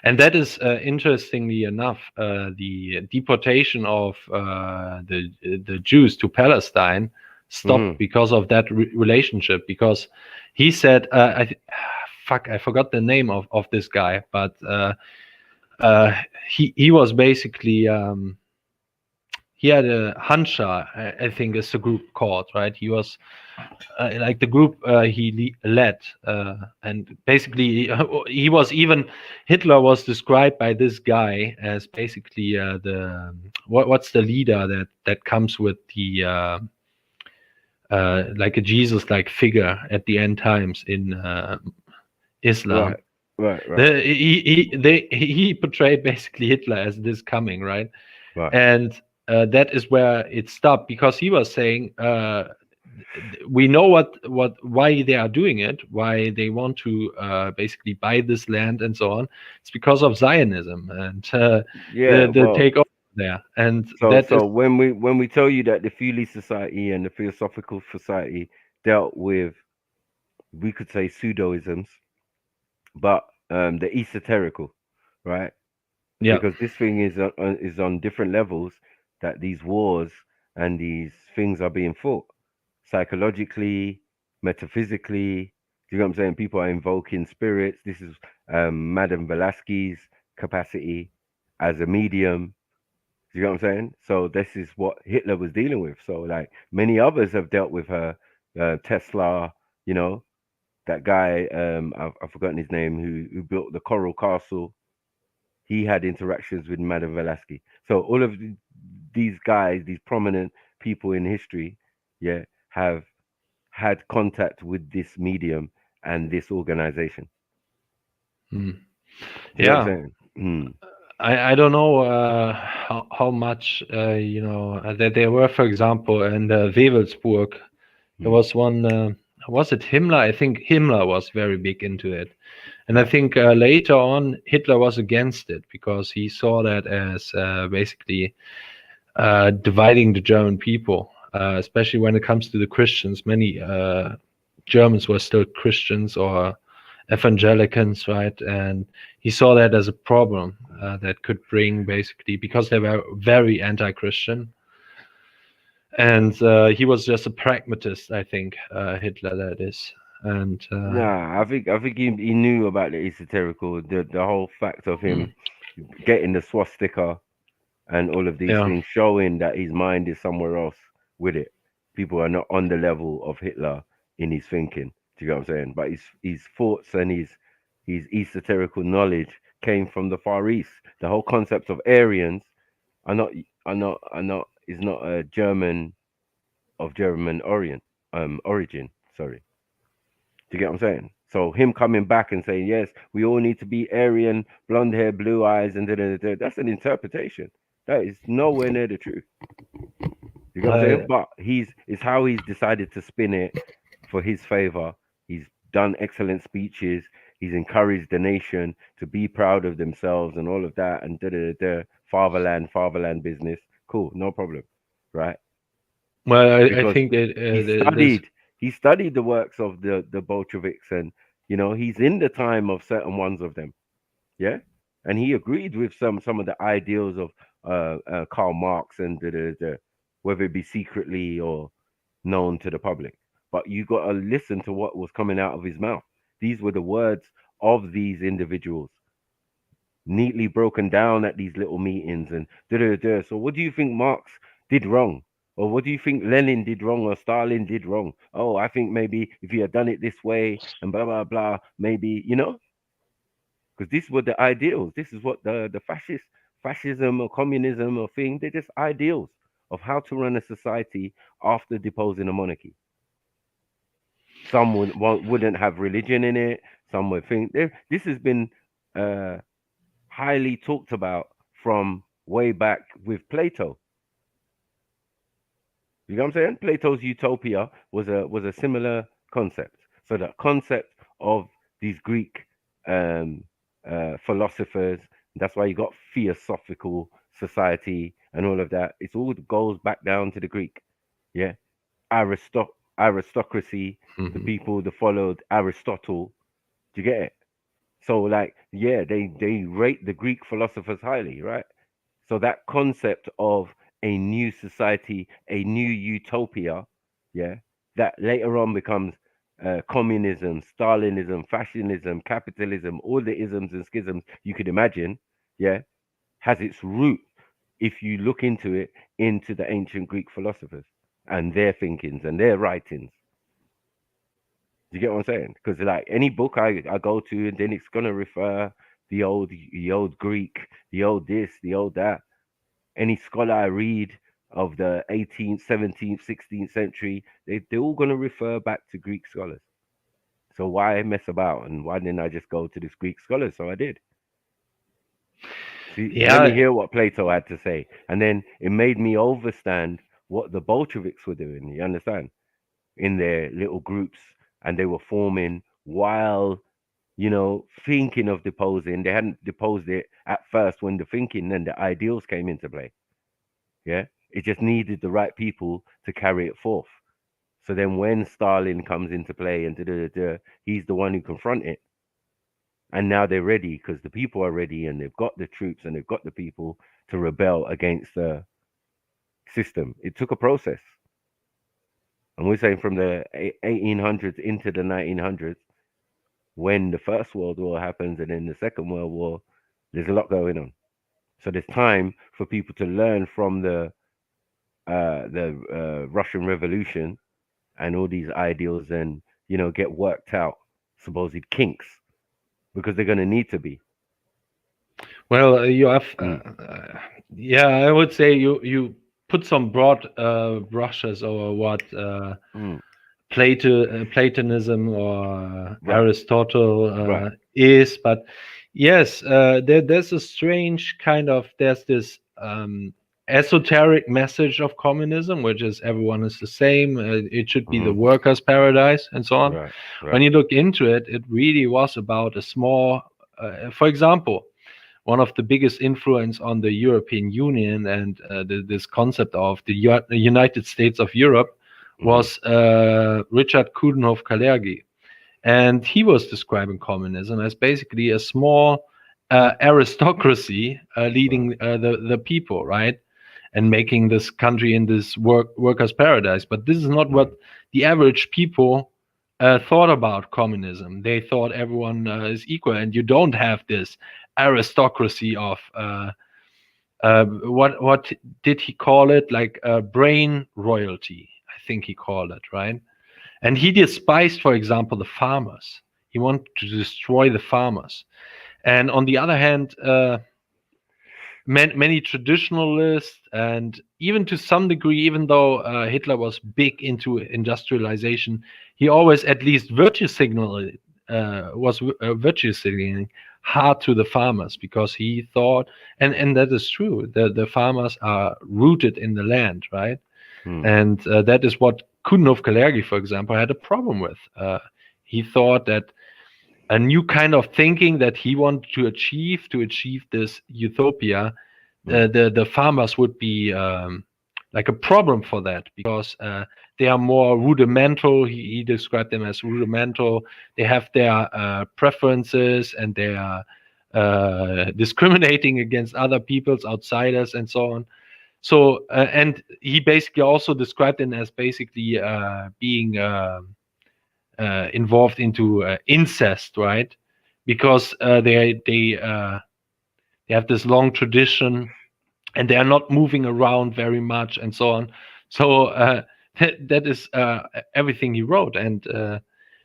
C: And that is, interestingly enough, the deportation of the Jews to Palestine stopped because of that relationship. Because he said, I forgot the name of this guy, but he was basically. He had a Hansha, I think is the group called, right? He was like the group he led, and basically he was even Hitler was described by this guy as basically the what's the leader that comes with the like a Jesus-like figure at the end times in Islam.
Q: Right.
C: He portrayed basically Hitler as this coming, right? And that is where it stopped, because he was saying we know why they are doing it, why they want to basically buy this land and so on. It's because of Zionism and the takeover there. And
Q: so when we tell you that the Thule Society and the Theosophical Society dealt with, we could say, pseudoisms, but the esoterical, right?
C: Yeah.
Q: Because this thing is on different levels, that these wars and these things are being fought psychologically, metaphysically. Do you know what I'm saying? People are invoking spirits. This is Madame Blavatsky's capacity as a medium. Do you know what I'm saying? So this is what Hitler was dealing with. So like many others have dealt with her, Tesla, you know, that guy, I've forgotten his name, who built the Coral Castle. He had interactions with Madame Blavatsky. So all of these guys, these prominent people in history, have had contact with this medium and this organization.
C: Mm.
Q: You know what
C: Yeah.
Q: I'm saying? Mm.
C: I don't know how much that there were, for example, in Wewelsburg, there was one. Was it Himmler? I think Himmler was very big into it, and I think later on Hitler was against it because he saw that as basically dividing the German people, especially when it comes to the Christians. Many Germans were still Christians or evangelicals, right? And he saw that as a problem that could bring, basically, because they were very anti-Christian. And he was just a pragmatist, I think, Hitler, that is. And
Q: nah, I think he knew about the esoterical, the whole fact of him getting the swastika and all of these things, showing that his mind is somewhere else with it. People are not on the level of Hitler in his thinking. Do you know what I'm saying? But his thoughts and his esoterical knowledge came from the Far East. The whole concept of Aryans is not a German of German origin. Sorry. Do you get what I'm saying? So him coming back and saying, yes, we all need to be Aryan, blonde hair, blue eyes, and that's an interpretation. That is nowhere near the truth. You know what I'm saying? But it's how he's decided to spin it for his favor. He's done excellent speeches. He's encouraged the nation to be proud of themselves and all of that, and fatherland business. Cool, no problem, right?
C: Well, I think that
Q: he studied the works of the Bolsheviks, and he's in the time of certain ones of them, yeah, and he agreed with some of the ideals of Karl Marx and whether it be secretly or known to the public. But you got to listen to what was coming out of his mouth. These were the words of these individuals, neatly broken down at these little meetings and So what do you think Marx did wrong? Or what do you think Lenin did wrong or Stalin did wrong? Oh, I think maybe if he had done it this way and blah, blah, blah, maybe, because these were the ideals. This is what the fascism or communism or thing, they're just ideals of how to run a society after deposing a monarchy. Some wouldn't have religion in it. Some would think this has been highly talked about from way back with Plato. You know what I'm saying? Plato's Utopia was a similar concept. So the concept of these Greek philosophers. That's why you got theosophical society and all of that. It's all goes back down to the Greek. Yeah. Aristocracy, the people that followed Aristotle. Do you get it? So like, yeah, they rate the Greek philosophers highly, right? So that concept of a new society, a new utopia, yeah, that later on becomes communism, Stalinism, fascism, capitalism, all the isms and schisms you could imagine, yeah, has its root, if you look into it, into the ancient Greek philosophers and their thinkings and their writings. Do you get what I'm saying? Because like any book I go to, and then it's gonna refer the old Greek, the old this, the old that. Any scholar I read of the 18th, 17th, 16th century, they're all gonna refer back to Greek scholars. So why mess about, and why didn't I just go to this Greek scholar? So I did. See, let me hear what Plato had to say, and then it made me understand what the Bolsheviks were doing. You understand? In their little groups, and they were forming while, you know, thinking of deposing. They hadn't deposed it at first when the thinking and the ideals came into play. Yeah, it just needed the right people to carry it forth. So then when Stalin comes into play and he's the one who confronted it. And now they're ready because the people are ready, and they've got the troops and they've got the people to rebel against the system. It took a process. And we're saying from the 1800s into the 1900s, when the First World War happens and then the Second World War, there's a lot going on. So there's time for people to learn from the Russian Revolution and all these ideals, and, you know, get worked out supposed kinks, because they're going to need to be.
C: Well, you have, yeah, I would say you put some broad brushes over what Platonism or Aristotle is, but yes, there's a strange kind of, there's this esoteric message of communism, which is everyone is the same, it should be the workers' paradise and so on. When you look into it, it really was about a small, for example, one of the biggest influence on the European Union and this concept of the United States of Europe was Richard Coudenhove-Kalergi. And he was describing communism as basically a small aristocracy leading the people, right? And making this country in this workers' paradise. But this is not what the average people thought about communism. They thought everyone is equal, and you don't have this aristocracy of what did he call it, like brain royalty, I think he called it, right? And he despised, for example, the farmers. He wanted to destroy the farmers. And on the other hand, many traditionalists, and even to some degree, even though Hitler was big into industrialization, he always at least virtue signaling hard to the farmers, because he thought, and that is true, the farmers are rooted in the land, right? And that is what Coudenhove-Kalergi, for example, had a problem with. He thought that a new kind of thinking that he wanted to achieve this utopia, the farmers would be like a problem for that, because they are more rudimental. He described them as rudimental. They have their preferences, and they are discriminating against other people's outsiders and so on. So and he basically also described them as basically being involved into incest, right? Because they have this long tradition, and they are not moving around very much and so on. So that is everything he wrote, and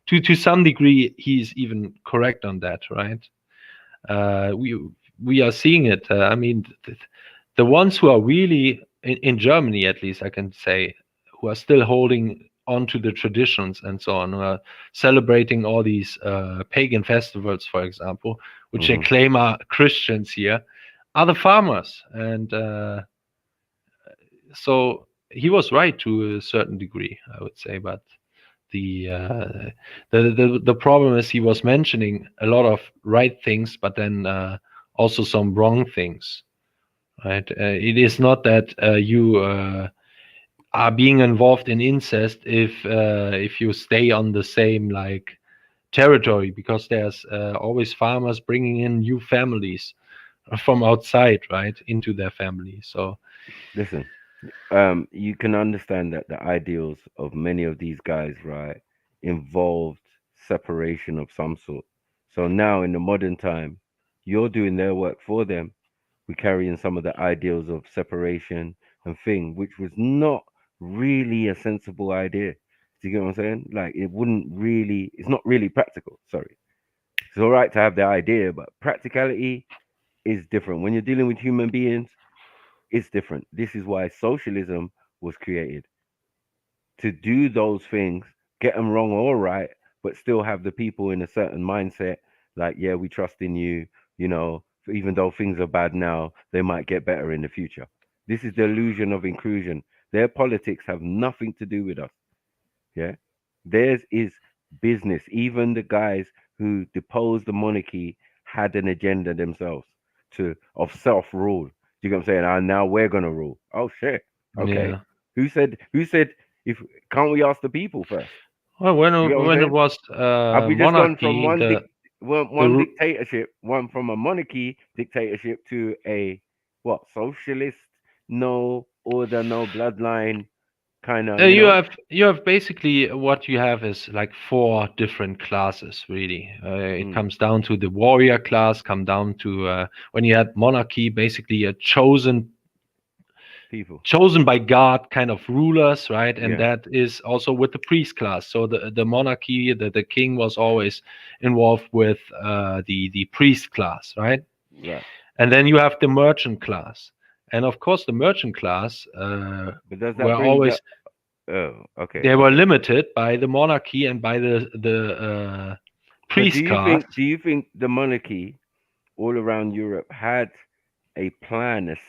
C: to some degree he's even correct on that, right? We are seeing it. I mean, the ones who are really in Germany, at least I can say, who are still holding on to the traditions and so on, who are celebrating all these pagan festivals, for example, which they claim are Christians here, are the farmers. And so he was right to a certain degree, I would say, but the problem is he was mentioning a lot of right things, but then also some wrong things. Right? It is not that you are being involved in incest if you stay on the same like territory, because there's always farmers bringing in new families from outside, right, into their family. So
D: listen, you can understand that the ideals of many of these guys, right, involved separation of some sort. So now in the modern time, you're doing their work for them. We're carrying some of the ideals of separation and thing, which was not really a sensible idea. Do you get what I'm saying? Like it's not really practical. Sorry. It's all right to have the idea, but practicality is different. When you're dealing with human beings, it's different. This is why socialism was created. To do those things, get them wrong or right, but still have the people in a certain mindset, like, yeah, we trust in you, even though things are bad now, they might get better in the future. This is the illusion of inclusion. Their politics have nothing to do with us. Yeah. Theirs is business. Even the guys who deposed the monarchy had an agenda themselves of self-rule. Do you get what I'm saying? Now we're gonna rule. Oh shit. Okay.
C: yeah.
D: Who said if can't we ask the people first?
C: Well, when it was
D: Have we just gone from
C: monarchy,
D: one dictatorship, one from a monarchy dictatorship to a socialist, no order, no bloodline kind of,
C: you have basically what you have is like 4 different classes, really. It comes down to the warrior class, come down to when you had monarchy, basically a chosen by God kind of rulers, right? And that is also with the priest class. So the monarchy, the king was always involved with the priest class, right?
D: Right.
C: And then you have the merchant class, and of course the merchant class were always they were limited by the monarchy and by the priest class.
D: Do you think the monarchy all around Europe had a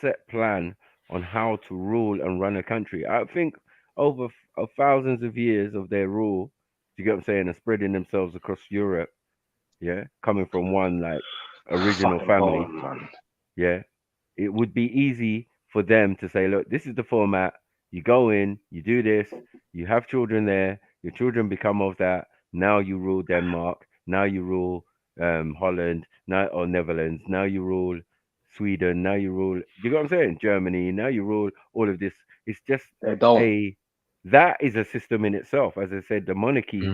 D: set plan on how to rule and run a country? I think over thousands of years of their rule, do you get what I'm saying, and spreading themselves across Europe, coming from one like original family, it would be easy for them to say, look, this is the format. You go in, you do this, you have children there, your children become of that. Now you rule Denmark, now you rule Holland, or Netherlands, now you rule Sweden, now you rule, you know what I'm saying? Germany, now you rule all of this. It's just that is a system in itself. As I said, the monarchy,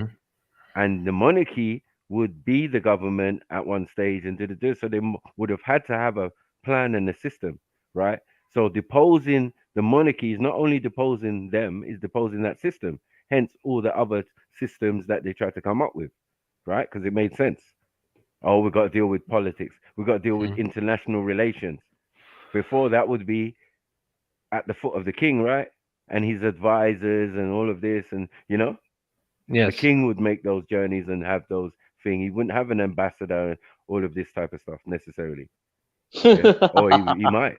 D: and the monarchy would be the government at one stage and so they would have had to have a plan and a system, right? So deposing the monarchy is not only deposing them, is deposing that system. Hence all the other systems that they tried to come up with, right? Because it made sense. Oh, we've got to deal with politics. We've got to deal with international relations. Before that would be at the foot of the king, right? And his advisors and all of this, and the king would make those journeys and have those things. He wouldn't have an ambassador and all of this type of stuff necessarily. Or he might.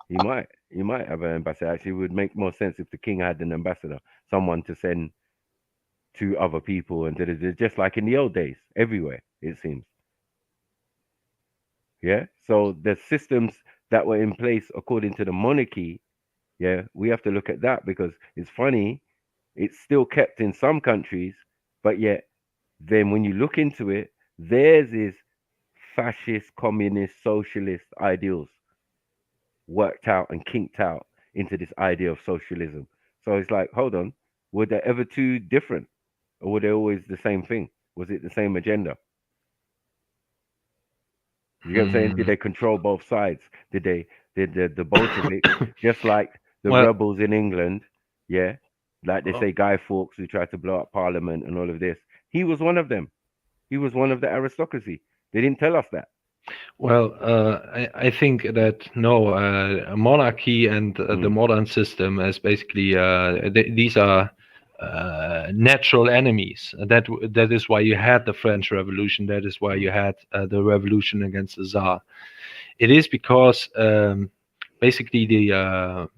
D: He might have an ambassador. Actually, it would make more sense if the king had an ambassador, someone to send to other people, and just like in the old days, everywhere it seems. Yeah. So the systems that were in place according to the monarchy, we have to look at that, because it's funny, it's still kept in some countries, but yet then when you look into it, theirs is fascist, communist, socialist ideals worked out and kinked out into this idea of socialism. So it's like, hold on, were they ever two different, or were they always the same thing? Was it the same agenda? You get what I'm saying? Did they control both sides? Did the Bolsheviks, just like the rebels in England, like they say Guy Fawkes, who tried to blow up Parliament and all of this, he was one of them. He was one of the aristocracy. They didn't tell us that.
C: Well, I think that a monarchy and the modern system is basically these are natural enemies. That is why you had the French Revolution. That is why you had the revolution against the Tsar. It is because basically the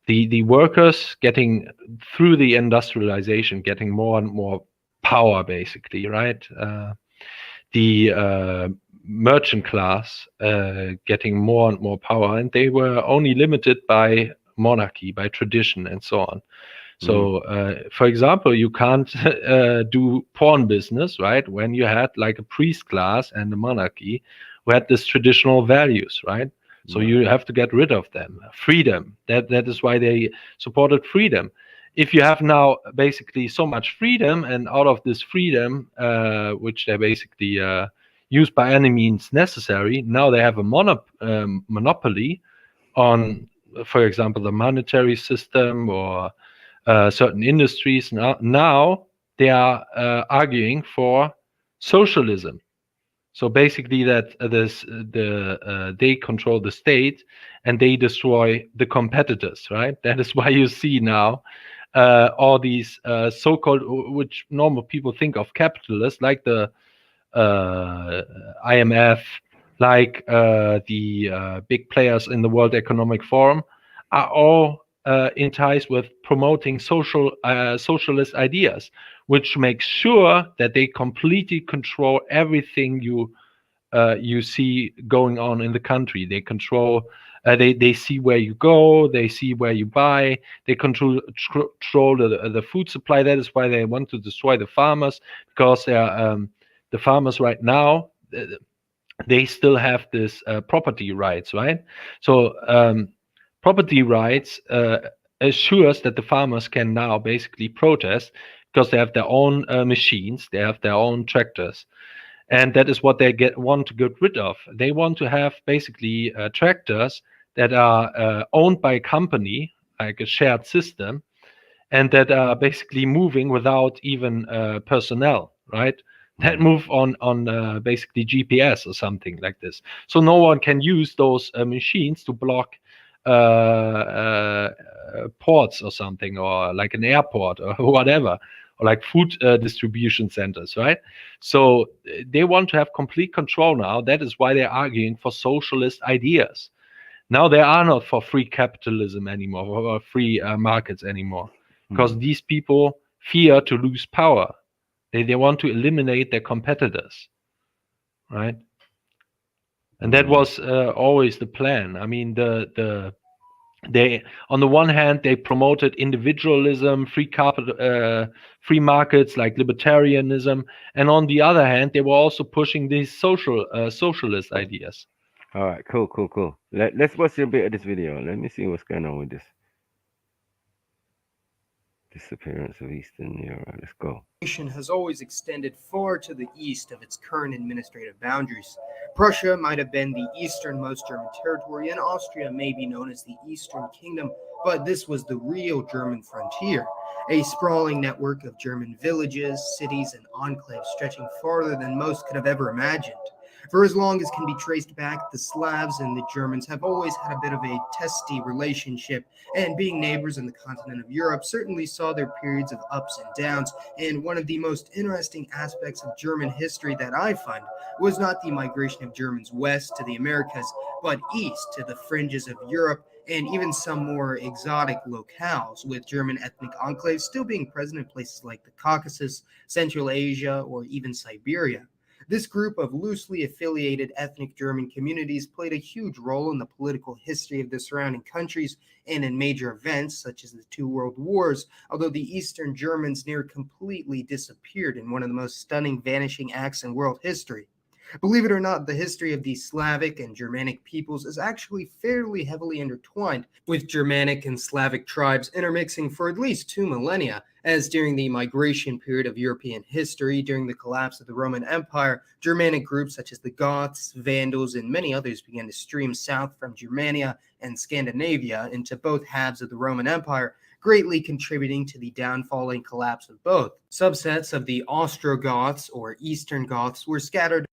C: the workers getting through the industrialization, getting more and more power, basically, right? The merchant class getting more and more power, and they were only limited by monarchy, by tradition, and so on. So, for example, you can't do porn business, right? When you had like a priest class and a monarchy who had this traditional values, right? So you have to get rid of them. Freedom. That is why they supported freedom. If you have now basically so much freedom, and out of this freedom, which they basically use by any means necessary, now they have a monopoly on, for example, the monetary system or certain industries. Now they are arguing for socialism. So basically, that they control the state and they destroy the competitors, right? That is why you see now all these so-called, which normal people think of capitalists, like the IMF, like the big players in the World Economic Forum, are all in ties with promoting socialist ideas, which makes sure that they completely control everything you see going on in the country. They control. They see where you go. They see where you buy. They control the food supply. That is why they want to destroy the farmers, because they are, the farmers right now, they still have this property rights, right? So property rights assures that the farmers can now basically protest because they have their own machines, they have their own tractors, and that is what they want to get rid of. They want to have basically tractors that are owned by a company, like a shared system, and that are basically moving without even personnel, right? That move on basically GPS or something like this. So no one can use those machines to block ports or something, or like an airport or whatever, or like food distribution centers, right? So they want to have complete control now. That is why they're arguing for socialist ideas. Now they are not for free capitalism anymore, or free markets anymore, because these people fear to lose power. They want to eliminate their competitors, right? And that was always the plan. I mean, they, on the one hand, they promoted individualism, free markets like libertarianism, and on the other hand, they were also pushing these socialist ideas.
D: All right, cool. Let's watch a bit of this video. Let me see what's going on with this. Disappearance of Eastern Europe. Let's go.
U: Has always extended far to the east of its current administrative boundaries. Prussia might have been the easternmost German territory, and Austria may be known as the Eastern Kingdom, but this was the real German frontier, a sprawling network of German villages, cities, and enclaves stretching farther than most could have ever imagined. For as long as can be traced back, the Slavs and the Germans have always had a bit of a testy relationship, and being neighbors in the continent of Europe certainly saw their periods of ups and downs. And one of the most interesting aspects of German history that I find was not the migration of Germans west to the Americas, but east to the fringes of Europe, and even some more exotic locales, with German ethnic enclaves still being present in places like the Caucasus, Central Asia, or even Siberia. This group of loosely affiliated ethnic German communities played a huge role in the political history of the surrounding countries and in major events such as the two world wars, although the Eastern Germans near completely disappeared in one of the most stunning vanishing acts in world history. Believe it or not, the history of these Slavic and Germanic peoples is actually fairly heavily intertwined, with Germanic and Slavic tribes intermixing for at least 2 millennia, as during the migration period of European history during the collapse of the Roman Empire, Germanic groups such as the Goths, Vandals, and many others began to stream south from Germania and Scandinavia into both halves of the Roman Empire, greatly contributing to the downfall and collapse of both. Subsets of the Ostrogoths or Eastern Goths were scattered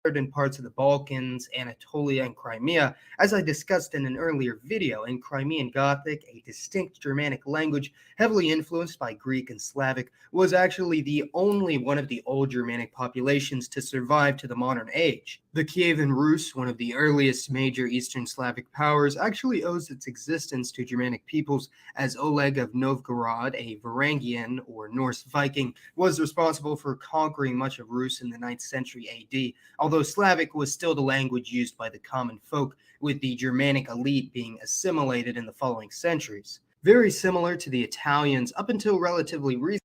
U: in parts of the Balkans, Anatolia, and Crimea. As I discussed in an earlier video, in Crimean Gothic, a distinct Germanic language heavily influenced by Greek and Slavic, was actually the only one of the old Germanic populations to survive to the modern age. The Kievan Rus, one of the earliest major Eastern Slavic powers, actually owes its existence to Germanic peoples, as Oleg of Novgorod, a Varangian or Norse Viking, was responsible for conquering much of Rus in the 9th century AD, although Slavic was still the language used by the common folk, with the Germanic elite being assimilated in the following centuries. Very similar to the Italians up until relatively recently.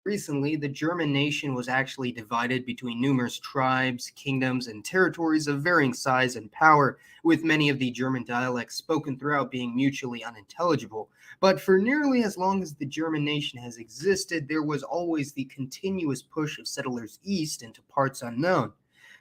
U: Recently, the German nation was actually divided between numerous tribes, kingdoms, and territories of varying size and power, with many of the German dialects spoken throughout being mutually unintelligible. But for nearly as long as the German nation has existed, there was always the continuous push of settlers east into parts unknown.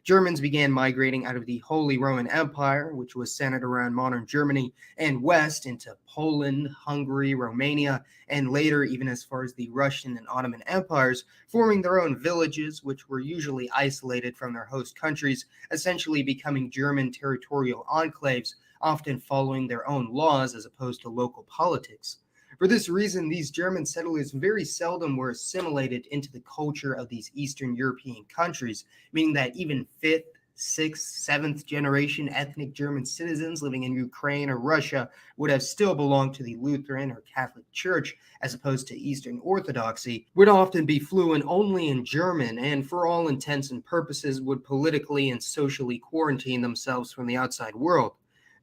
U: Germans began migrating out of the Holy Roman Empire, which was centered around modern Germany, and west into Poland, Hungary, Romania, and later even as far as the Russian and Ottoman empires, forming their own villages, which were usually isolated from their host countries, essentially becoming German territorial enclaves, often following their own laws as opposed to local politics. For this reason, these German settlers very seldom were assimilated into the culture of these Eastern European countries, meaning that even 5th, 6th, 7th generation ethnic German citizens living in Ukraine or Russia would have still belonged to the Lutheran or Catholic Church as opposed to Eastern Orthodoxy, would often be fluent only in German, and for all intents and purposes would politically and socially quarantine themselves from the outside world.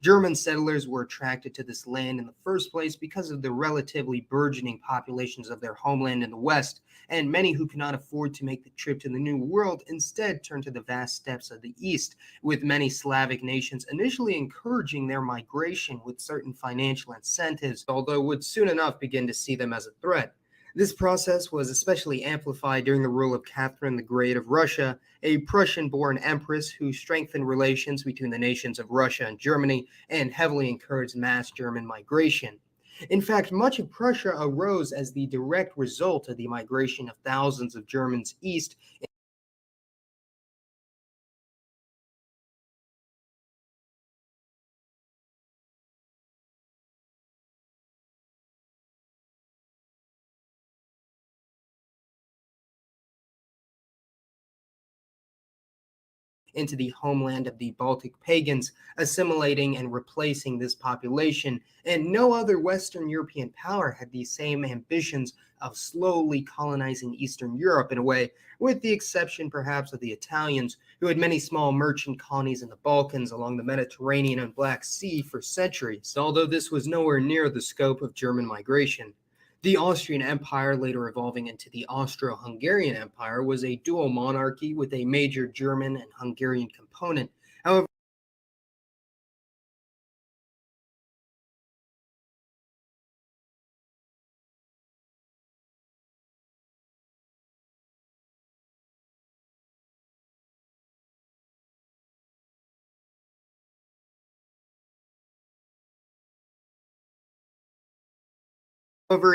U: German settlers were attracted to this land in the first place because of the relatively burgeoning populations of their homeland in the West, and many who could not afford to make the trip to the New World instead turned to the vast steppes of the East, with many Slavic nations initially encouraging their migration with certain financial incentives, although would soon enough begin to see them as a threat. This process was especially amplified during the rule of Catherine the Great of Russia, a Prussian-born empress who strengthened relations between the nations of Russia and Germany and heavily encouraged mass German migration. In fact, much of Prussia arose as the direct result of the migration of thousands of Germans east. Into the homeland of the Baltic pagans, assimilating and replacing this population, and no other Western European power had these same ambitions of slowly colonizing Eastern Europe in a way, with the exception perhaps of the Italians, who had many small merchant colonies in the Balkans along the Mediterranean and Black Sea for centuries, although this was nowhere near the scope of German migration. The Austrian Empire, later evolving into the Austro-Hungarian Empire, was a dual monarchy with a major German and Hungarian component. However,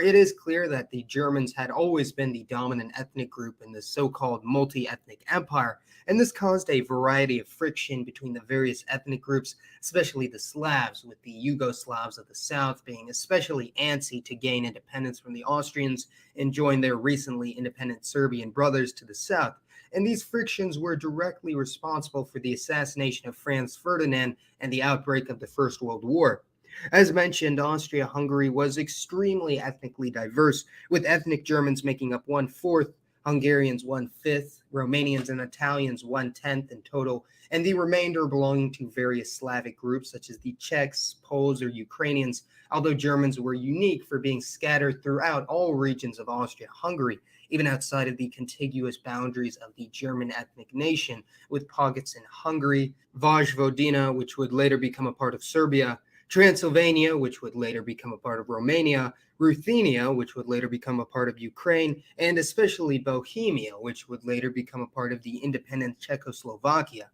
U: it is clear that the Germans had always been the dominant ethnic group in this so-called multi-ethnic empire, and this caused a variety of friction between the various ethnic groups, especially the Slavs, with the Yugoslavs of the south being especially antsy to gain independence from the Austrians and join their recently independent Serbian brothers to the south. And these frictions were directly responsible for the assassination of Franz Ferdinand and the outbreak of the First World War. As mentioned, Austria-Hungary was extremely ethnically diverse, with ethnic Germans making up 1/4, Hungarians 1/5, Romanians and Italians 1/10 in total, and the remainder belonging to various Slavic groups such as the Czechs, Poles, or Ukrainians, although Germans were unique for being scattered throughout all regions of Austria-Hungary, even outside of the contiguous boundaries of the German ethnic nation, with pockets in Hungary, Vojvodina, which would later become a part of Serbia, Transylvania, which would later become a part of Romania, Ruthenia, which would later become a part of Ukraine, and especially Bohemia, which would later become a part of the independent Czechoslovakia.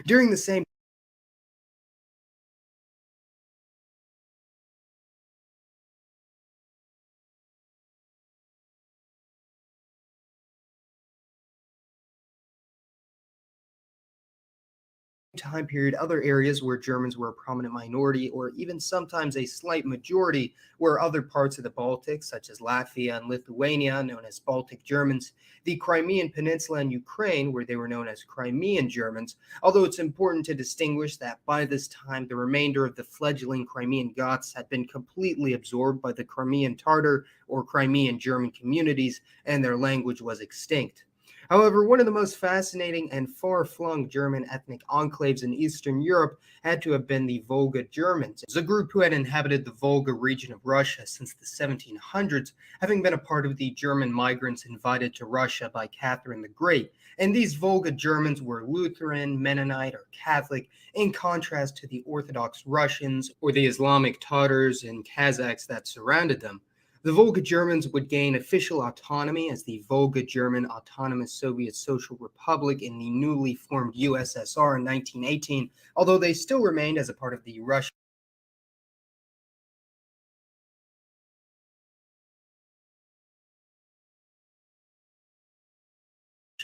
U: During the same time period, other areas where Germans were a prominent minority or even sometimes a slight majority were other parts of the Baltics, such as Latvia and Lithuania, known as Baltic Germans, the Crimean Peninsula and Ukraine, where they were known as Crimean Germans, although it's important to distinguish that by this time the remainder of the fledgling Crimean Goths had been completely absorbed by the Crimean Tatar or Crimean German communities, and their language was extinct. However, one of the most fascinating and far-flung German ethnic enclaves in Eastern Europe had to have been the Volga Germans. It was a group who had inhabited the Volga region of Russia since the 1700s, having been a part of the German migrants invited to Russia by Catherine the Great. And these Volga Germans were Lutheran, Mennonite, or Catholic, in contrast to the Orthodox Russians or the Islamic Tatars and Kazakhs that surrounded them. The Volga Germans would gain official autonomy as the Volga German Autonomous Soviet Social Republic in the newly formed USSR in 1918, although they still remained as a part of the Russian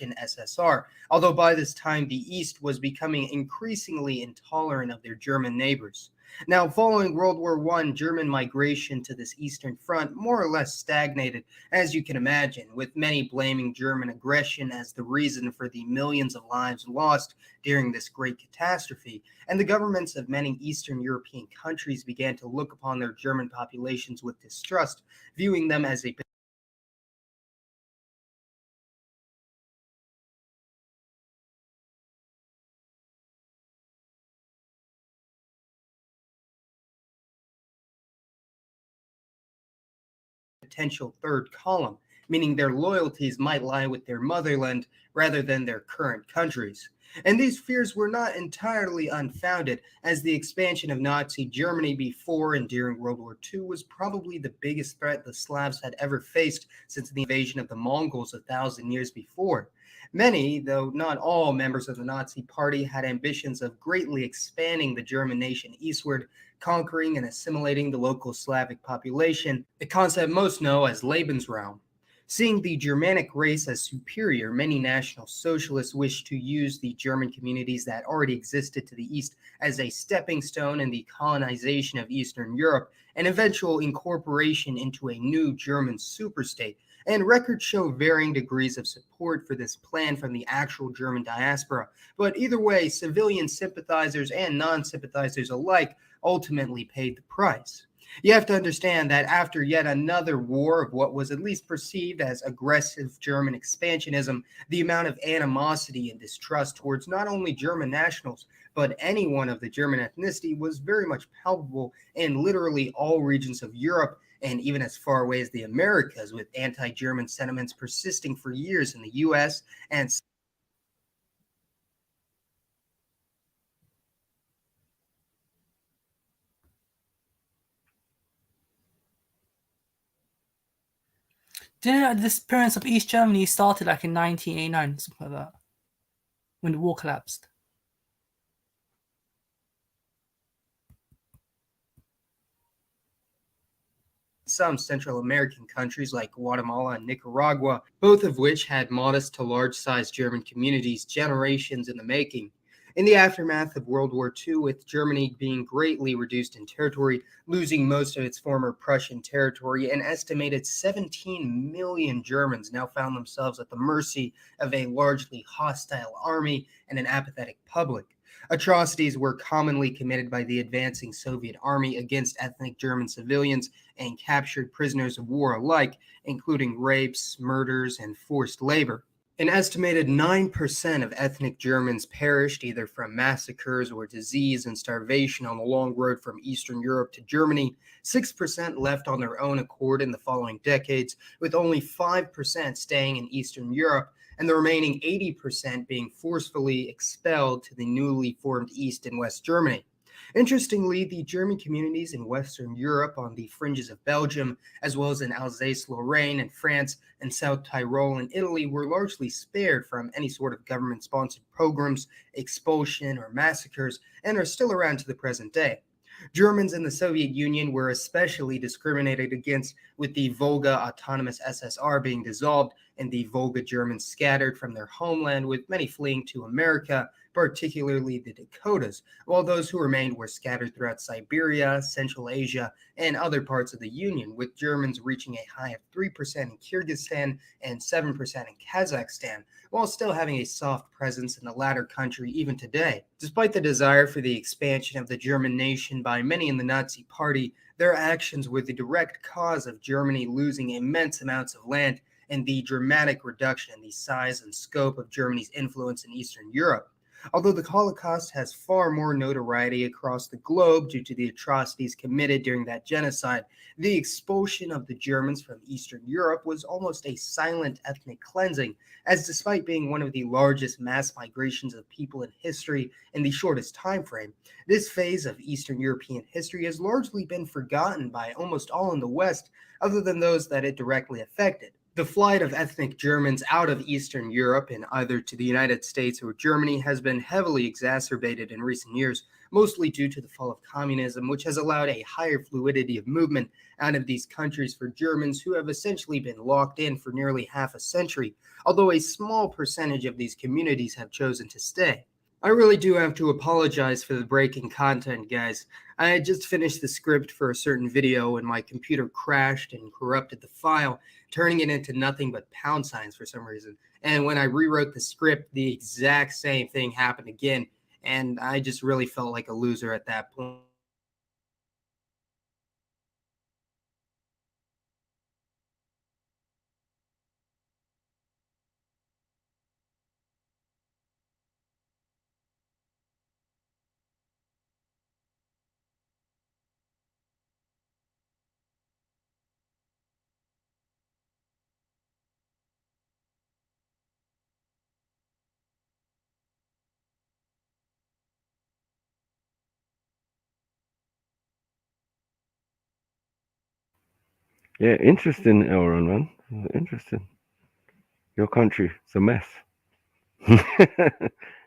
U: SSR, although by this time the East was becoming increasingly intolerant of their German neighbors. Now, following World War I, German migration to this Eastern Front more or less stagnated, as you can imagine, with many blaming German aggression as the reason for the millions of lives lost during this great catastrophe, and the governments of many Eastern European countries began to look upon their German populations with distrust, viewing them as a potential third column, meaning their loyalties might lie with their motherland rather than their current countries. And these fears were not entirely unfounded, as the expansion of Nazi Germany before and during World War II was probably the biggest threat the Slavs had ever faced since the invasion of the Mongols 1,000 years before. Many, though not all, members of the Nazi Party had ambitions of greatly expanding the German nation eastward, conquering and assimilating the local Slavic population, a concept most know as Lebensraum. Seeing the Germanic race as superior, many National Socialists wished to use the German communities that already existed to the east as a stepping stone in the colonization of Eastern Europe and eventual incorporation into a new German superstate. And records show varying degrees of support for this plan from the actual German diaspora. But either way, civilian sympathizers and non-sympathizers alike ultimately paid the price. You have to understand that after yet another war of what was at least perceived as aggressive German expansionism, the amount of animosity and distrust towards not only German nationals, but anyone of the German ethnicity was very much palpable in literally all regions of Europe and even as far away as the Americas, with anti-German sentiments persisting for years in the US and
R: Do you know the disappearance of East Germany started like in 1989, something like that, when the war collapsed?
U: some Central American countries like Guatemala and Nicaragua, both of which had modest to large-sized German communities generations in the making. In the aftermath of World War II, with Germany being greatly reduced in territory, losing most of its former Prussian territory, an estimated 17 million Germans now found themselves at the mercy of a largely hostile army and an apathetic public. Atrocities were commonly committed by the advancing Soviet army against ethnic German civilians and captured prisoners of war alike, including rapes, murders, and forced labor. An estimated 9% of ethnic Germans perished either from massacres or disease and starvation on the long road from Eastern Europe to Germany. 6% left on their own accord in the following decades, with only 5% staying in Eastern Europe, and the remaining 80% being forcefully expelled to the newly formed East and West Germany. Interestingly, the German communities in Western Europe on the fringes of Belgium, as well as in Alsace-Lorraine and France and South Tyrol and Italy, were largely spared from any sort of government-sponsored pogroms, expulsion, or massacres, and are still around to the present day. Germans in the Soviet Union were especially discriminated against, with the Volga Autonomous SSR being dissolved and the Volga Germans scattered from their homeland, with many fleeing to America, particularly the Dakotas, while those who remained were scattered throughout Siberia, Central Asia, and other parts of the Union, with Germans reaching a high of 3% in Kyrgyzstan and 7% in Kazakhstan, while still having a soft presence in the latter country even today. Despite the desire for the expansion of the German nation by many in the Nazi Party, their actions were the direct cause of Germany losing immense amounts of land and the dramatic reduction in the size and scope of Germany's influence in Eastern Europe. Although the Holocaust has far more notoriety across the globe due to the atrocities committed during that genocide, the expulsion of the Germans from Eastern Europe was almost a silent ethnic cleansing, as despite being one of the largest mass migrations of people in history in the shortest time frame, this phase of Eastern European history has largely been forgotten by almost all in the West, other than those that it directly affected. The flight of ethnic Germans out of Eastern Europe and either to the United States or Germany has been heavily exacerbated in recent years, mostly due to the fall of communism, which has allowed a higher fluidity of movement out of these countries for Germans who have essentially been locked in for nearly half a century, although a small percentage of these communities have chosen to stay. I really do have to apologize for the breaking content, guys. I had just finished the script for a certain video and my computer crashed and corrupted the file, turning it into nothing but pound signs for some reason. And when I rewrote the script, the exact same thing happened again, and I just really felt like a loser at that point.
D: Yeah, interesting, Elron, man. Interesting. Your country, it's a mess.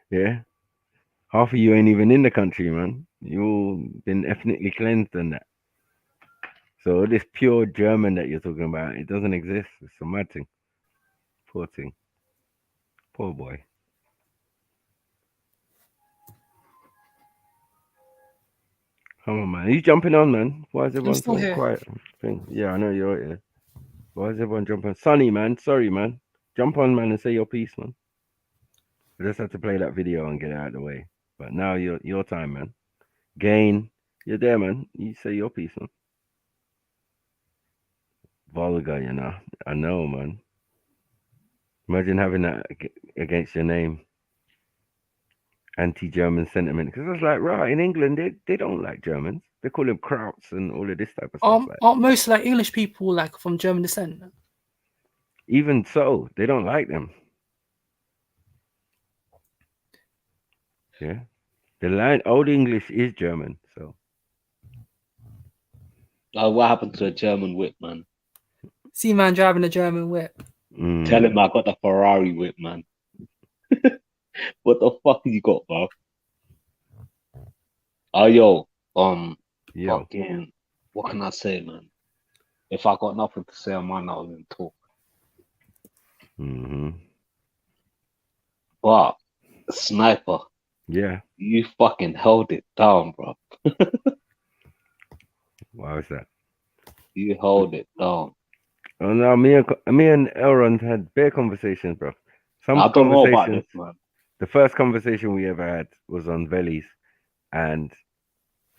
D: Yeah. Half of you ain't even in the country, man. You all been ethnically cleansed and that. So this pure German that you're talking about, it doesn't exist. It's a mad thing. Poor thing. Poor boy. Come on, man. Are you jumping on, man? Why is everyone
R: still
D: so
R: here.
D: quiet? Yeah, I know you're here. Why is everyone jumping? Sonny, man. Sorry, man. Jump on, man, and say your piece, man. I just had to play that video and get it out of the way. But now your time, man. Gain. You're there, man. You say your piece, man. Vulgar, you know. I know, man. Imagine having that against your name. Anti-German sentiment. Because it's like, right, in England, they don't like Germans. They call them krauts and all of this type of stuff.
R: Aren't most like English people like from German descent?
D: Even so, they don't like them. Yeah. The Old English is German, so.
B: What happened to a German whip, man?
R: See man driving a German whip.
B: Tell him I got the Ferrari whip, man. What the fuck you got, bro? Oh, yo. Fucking, what can I say, man? If I got nothing to say, I might not even talk. But, Sniper.
D: Yeah.
B: You fucking held it down, bro.
D: Why was that?
B: You held it down.
D: Oh no, me and Elron had bare conversations, bro.
B: I don't know about this, man.
D: The first conversation we ever had was on Vellies, and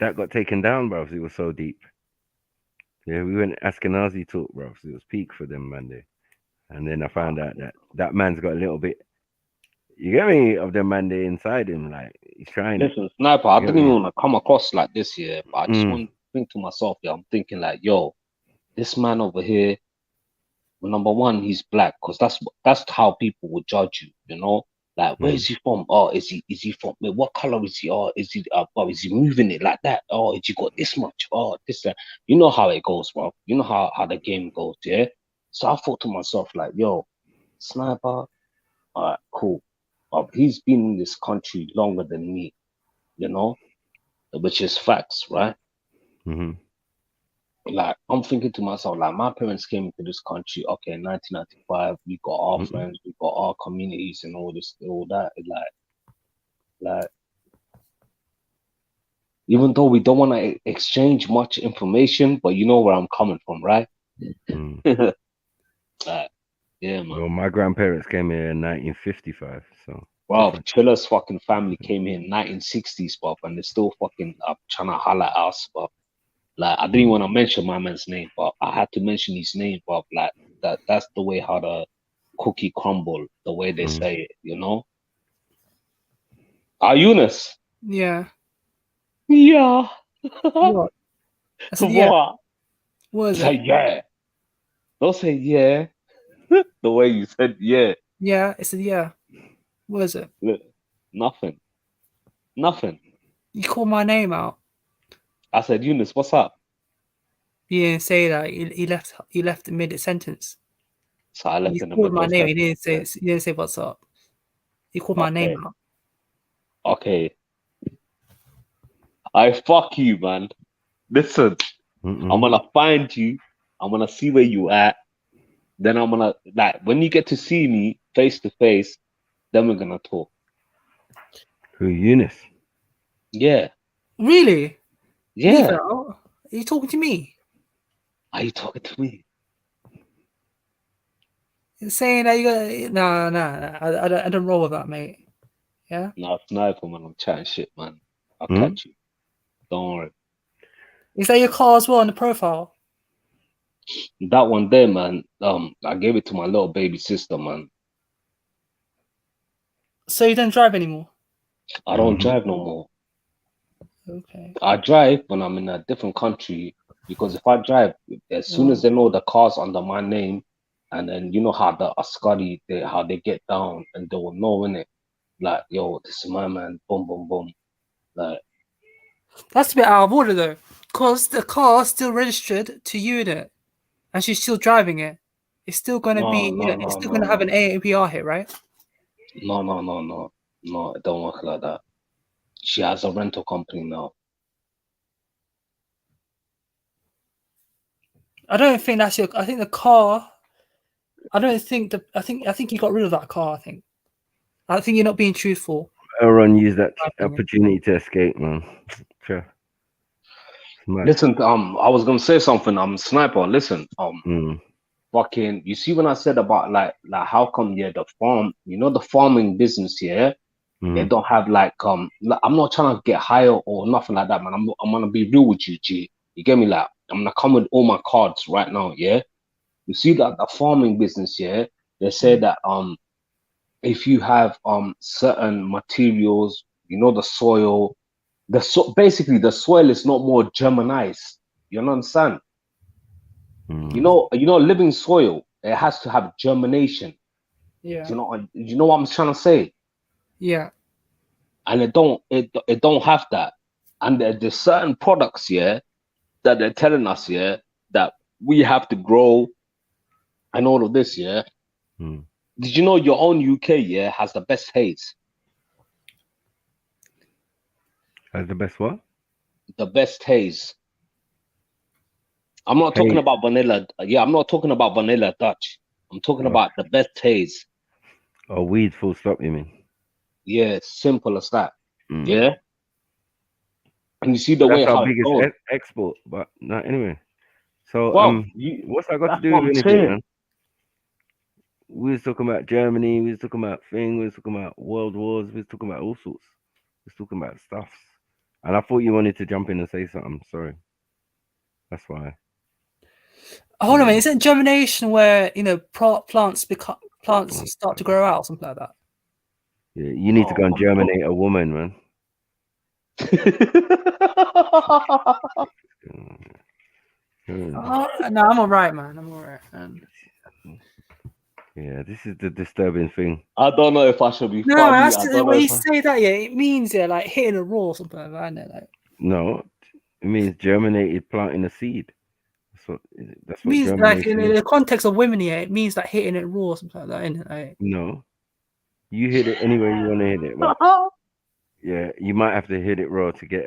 D: that got taken down, bro. It was so deep. Yeah, we went Ashkenazi talk, bro. It was peak for them, man. And then I found out that man's got a little bit, you get me, of the man there inside him. Like, he's trying.
B: Listen, Sniper, I didn't even want to come across like this here, but I just want to think to myself, I'm thinking like, yo, this man over here, well, number one, he's black, because that's how people would judge you, you know? Like, where's he from? Oh, is he from? What color is he? Oh, is he moving it like that? Oh, is he got this much? Oh, this that. You know how it goes, bro. You know how the game goes, yeah. So I thought to myself, like, yo, Sniper, all right, cool. He's been in this country longer than me, you know, which is facts, right?
D: Mm-hmm.
B: Like, I'm thinking to myself, like, my parents came into this country, okay, in 1995, we got our friends, we got our communities and all this, all that. Like, even though we don't want to exchange much information, but you know where I'm coming from, right? Like, yeah, man.
D: Well, my grandparents came here in 1955, so.
B: Bro,
D: different.
B: Trilla's fucking family came here in 1960s, bro, and they're still fucking trying to holler at us, bro. Like, I didn't want to mention my man's name, but I had to mention his name, bro. Like, that's the way how the cookie crumble, the way they say it, you know? Eunice.
R: Yeah.
B: Yeah.
R: What? I said, yeah.
B: What?
R: What is
B: Say
R: it?
B: yeah. Don't say yeah. The way you said yeah.
R: Yeah, I said, yeah. What is it?
B: Look, nothing. Nothing.
R: You called my name out.
B: I said, Eunice, what's up?
R: You didn't say that. You left mid sentence.
B: So I left
R: You
B: in the
R: called
B: middle
R: my
B: of
R: name.
B: sentence.
R: You didn't say what's up. You called my name out.
B: Okay. I fuck you, man. Listen, I'm gonna find you. I'm gonna see where you at. Then I'm gonna, like, when you get to see me face to face, then we're gonna talk.
D: Who, Eunice?
B: Yeah.
R: Really?
B: Yeah.
R: Leave it out. Are you talking to me?
B: Are you talking to me?
R: You're saying that you got I don't roll with that, mate. Yeah.
B: No, sniper, man. I'm chatting shit, man. I'll catch you. Don't worry.
R: Is that your car as well on the profile?
B: That one there, man. I gave it to my little baby sister, man.
R: So you don't drive anymore?
B: I don't drive no more.
R: Okay.
B: I drive when I'm in a different country, because if I drive, as soon as they know the car's under my name, and then you know how the Ascari, how they get down, and they will know in it, like, yo, this is my man, boom, boom, boom. Like,
R: that's a bit out of order though, because the car's still registered to you in it, and she's still driving it. It's still gonna be, it's still gonna have an APR hit, right?
B: No, it don't work like that. She has a rental company now.
R: I don't think that's your. I think the car. I don't think the. I think you got rid of that car. I think you're not being truthful.
D: Everyone used that opportunity to escape, man. Sure.
B: Listen, I was gonna say something. Sniper. Listen, fucking. You see when I said about like how come the farm, the farming business here, they don't have like I'm not trying to get higher or nothing like that, man. I'm gonna be real with you, G. You get me? Like, I'm gonna come with all my cards right now, yeah. You see that the farming business, yeah, they say that if you have certain materials, the soil, basically the soil is not more germanized. You understand? Living soil, it has to have germination.
R: Yeah.
B: You know what I'm trying to say?
R: Yeah.
B: And it don't have that. And there's certain products, yeah, that they're telling us, yeah, that we have to grow and all of this, yeah. Did you know your own UK, yeah, has the best haze?
D: Has the best what?
B: The best haze. I'm not talking about vanilla. Yeah, I'm not talking about vanilla Dutch. I'm talking about the best haze.
D: Oh, weed full stop, you mean?
B: Yeah, simple as that. Yeah. And you see the way
D: that's our
B: how
D: biggest
B: it goes.
D: export, but not anyway. So what's that got to do with anything, man? We was talking about Germany, we was talking about things, we was talking about world wars, we was talking about all sorts. We was talking about stuff. And I thought you wanted to jump in and say something. Sorry. That's why.
R: Hold on a minute. Isn't germination where plants start to grow out, something like that?
D: Yeah, you need to go and germinate a woman, man.
R: No, I'm all right, man. I'm all right.
D: Yeah, this is the disturbing thing.
B: I don't know if I should be
R: No,
B: funny.
R: that's
B: I don't know
R: when you
B: if I...
R: say that, yeah, it means like hitting a raw or something like that, isn't it? Like,
D: No, it means germinated, planting a seed. That's
R: it
D: what
R: means like
D: germination
R: in
D: is.
R: the context of women, yeah, it means like hitting it raw or something like that, isn't it? Like,
D: No, you hit it anywhere you want to hit it, but yeah, you might have to hit it raw to get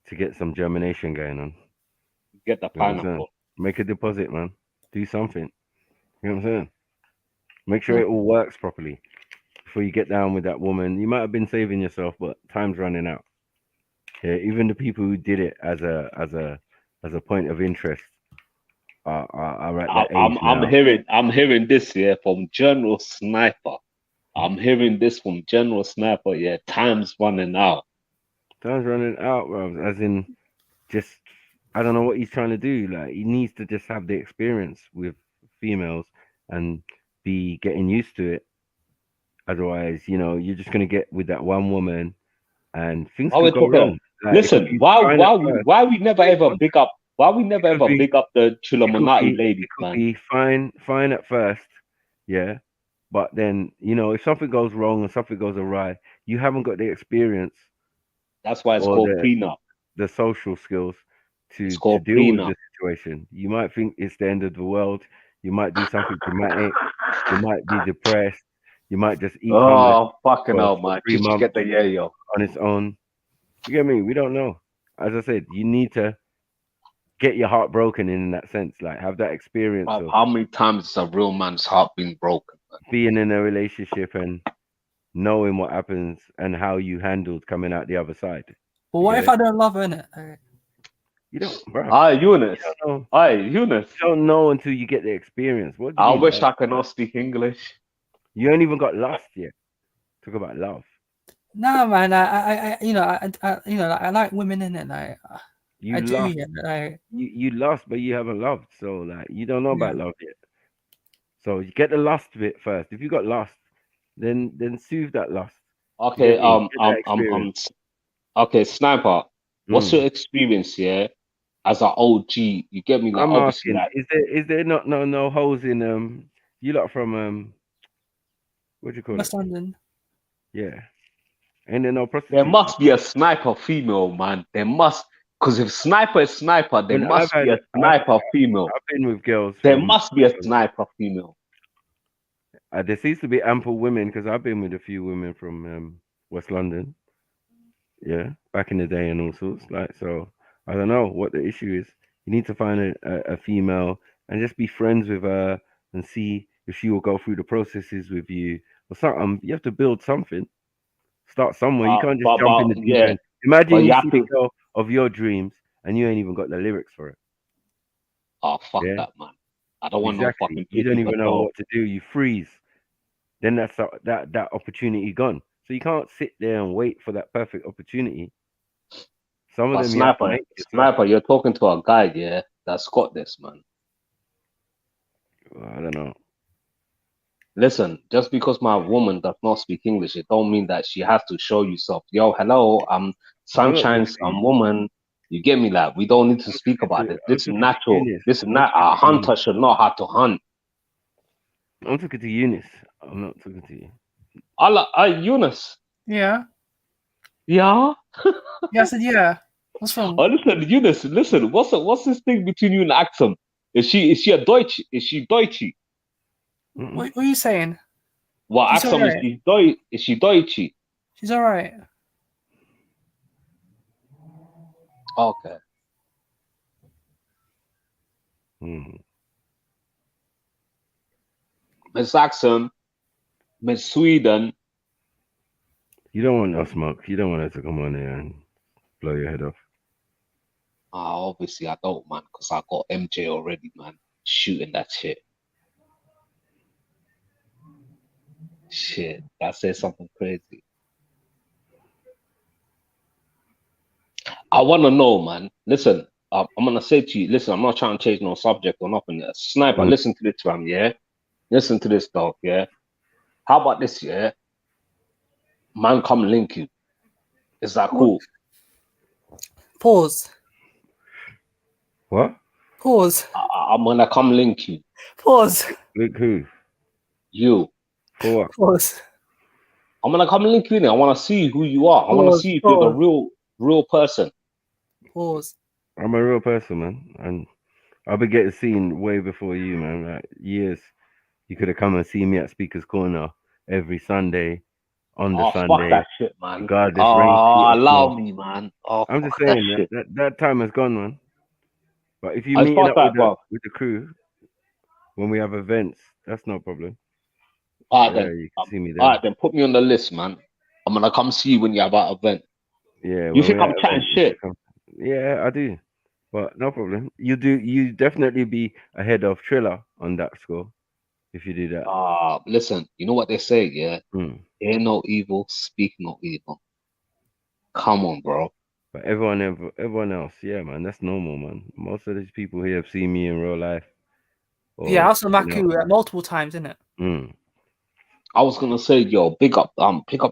D: to get some germination going on.
B: Get the
D: You know what I'm saying?
B: pineapple.
D: Make a deposit, man. Do something. You know what I'm saying? Make sure
R: Hmm.
D: it all works properly before you get down with that woman. You might have been saving yourself, but time's running out. Yeah, even the people who did it as a point of interest are at that age now.
B: I'm hearing this here from General Sniper. I'm hearing this from General Sniper. Yeah, time's running out.
D: Time's running out, bro. As in, just I don't know what he's trying to do. Like he needs to just have the experience with females and be getting used to it. Otherwise, you know, you're just gonna get with that one woman, and things
B: While
D: could
B: we're
D: go
B: talking,
D: wrong. Like, it could
B: listen,
D: be fine at first.
B: why we never ever big up the
D: It
B: Trilluminati ladies,
D: could
B: man?
D: be fine at first, yeah. But then, you know, if something goes wrong or something goes awry, you haven't got the experience
B: That's why it's
D: or
B: called prenup.
D: the social skills
B: It's
D: to
B: called
D: deal with
B: prenup.
D: the situation. You might think it's the end of the world. You might do something dramatic. You might be depressed. You might just eat homeless
B: Oh, fucking hell,
D: for
B: man.
D: 3
B: Just
D: months
B: get the yayo.
D: on its own. You get me? We don't know. As I said, you need to get your heart broken in that sense. Like have that experience of
B: How many times has a real man's heart been broken? Man?
D: being in a relationship and knowing what happens and how you handled coming out the other side.
R: but
D: You
R: what
D: get
R: if
D: it?
R: I don't love her, innit?
D: You don't, bro.
B: Aye, Eunice.
D: You don't know.
B: Aye, Eunice.
D: You don't know until you get the experience. What do you
B: I
D: mean?
B: wish I could not speak English.
D: You ain't even got lust yet. Talk about love.
R: Nah, man. I you know, I like women in it. Like,
D: You
R: I do,
D: lust.
R: yeah. Like,
D: You lust, but you haven't loved. So like, you don't know
R: yeah.
D: about love yet. So you get the lust bit first. If you got lust, then soothe that lust.
B: Okay,
D: Get that experience.
B: okay, Sniper. What's your experience here as an OG? You get me, like
D: I'm
B: obviously,
D: asking,
B: like
D: is there not no holes in you lot from what do you call
R: West
D: it?
R: London.
D: Yeah. Ain't there no
B: there
D: prostitutes?
B: must be a sniper female, man. There must, because if sniper is sniper, there
D: When
B: must be a sniper female.
D: I've been with girls.
B: There must be a sniper female.
D: There seems to be ample women because I've been with a few women from West London. Yeah, back in the day and all sorts. Like, so I don't know what the issue is. You need to find a female and just be friends with her and see if she will go through the processes with you or something. You have to build something. Start somewhere. You can't just jump in the deep end. Imagine you see the girl of your dreams and you ain't even got the lyrics for it.
B: Oh, fuck that, man. I don't want no fucking.
D: You don't even know what to do. You freeze. Then that's that opportunity gone. So you can't sit there and wait for that perfect opportunity. Some of them you have to make yourself.
B: Sniper, you're talking to a guy, yeah, that's got this, man.
D: Well, I don't know.
B: Listen, just because my woman does not speak English, it don't mean that she has to show you stuff. Yo, hello, I'm Sunshine's woman. You get me? Like, we don't need to speak about it. This is natural. This is not a hunter should not have to hunt.
D: I'm talking to Eunice. I'm not talking to you.
B: Eunice.
R: Yeah.
B: Yeah.
R: Yeah, I said yeah. What's wrong?
B: Oh, listen, Eunice. Listen, what's this thing between you and Axum? Is she a Deutsch? Is she Deutsche?
R: What are you saying?
B: Well,
R: She's
B: Axum
R: alright.
B: is she Deutsche?
R: She's all right.
B: Okay. Miss Axum, Miss Sweden.
D: You don't want no smoke. You don't want her to come on there and blow your head off.
B: Obviously I don't, man, because I got MJ already, man, shooting that shit. Shit, that says something crazy. I want to know, man. Listen, I'm gonna say to you, listen, I'm not trying to change no subject or nothing. Sniper, listen to this, fam, yeah? Listen to this, dog, yeah? How about this, yeah? Man, come link you. Is that cool?
R: Pause.
D: What?
R: Pause.
B: I'm gonna come link you.
R: Pause.
Q: Link who?
B: You.
Q: For what?
R: Pause.
B: I'm gonna come link you in. I want to see who you are. I want to
R: Pause.
B: see if you're the
R: Pause.
B: real person.
R: Pause.
Q: I'm a real person, man, and I'll be getting seen way before you, man. Like years. You could have come and seen me at Speaker's Corner every Sunday on the
B: Oh, fuck
Q: Sunday.
B: that shit, man.
Q: Regardless, rain, heat, or
B: Allow
Q: snow.
B: me, man. Oh,
Q: I'm just
B: fuck that
Q: saying
B: shit.
Q: that time is gone, man. But if you
B: I
Q: meeting
B: fuck
Q: up
B: that, bro.
Q: with the crew when we have events, that's no problem.
B: Alright
Q: Yeah,
B: then.
Q: you can see me there.
B: Alright then. Put me on the list, man. I'm gonna come see you when you have that event.
Q: Yeah,
B: You
Q: when
B: think
Q: we
B: I'm
Q: have
B: chatting
Q: events, you
B: shit?
Q: should come. Yeah, I do. But no problem. You definitely be ahead of Triller on that score if you do that.
B: Listen. You know what they say, yeah? Hear no evil, speak no evil. Come on, bro.
Q: But everyone else, yeah, man, that's normal, man. Most of these people here have seen me in real life.
R: Yeah, I saw Maku multiple times, isn't it?
B: I was gonna say, yo, pick up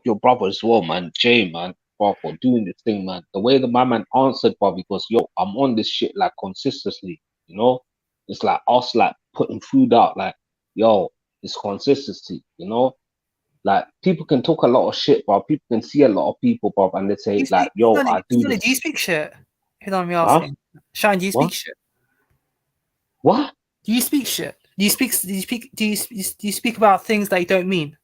B: your brother as well, man. Jay, man, bro, for doing this thing, man. The way that my man answered, bro, because yo, I'm on this shit like consistently, you know. It's like us, like putting food out, like, yo, it's consistency, you know. Like people can talk a lot of shit, bro. People can see a lot of people, bro, and they say like, yo, I do
R: Sonny,
B: this.
R: do you speak shit? If you know what I'm
B: Huh?
R: asking. Shine, do you
B: What?
R: speak shit?
B: What?
R: Do you speak shit? Do you speak about things that you don't mean?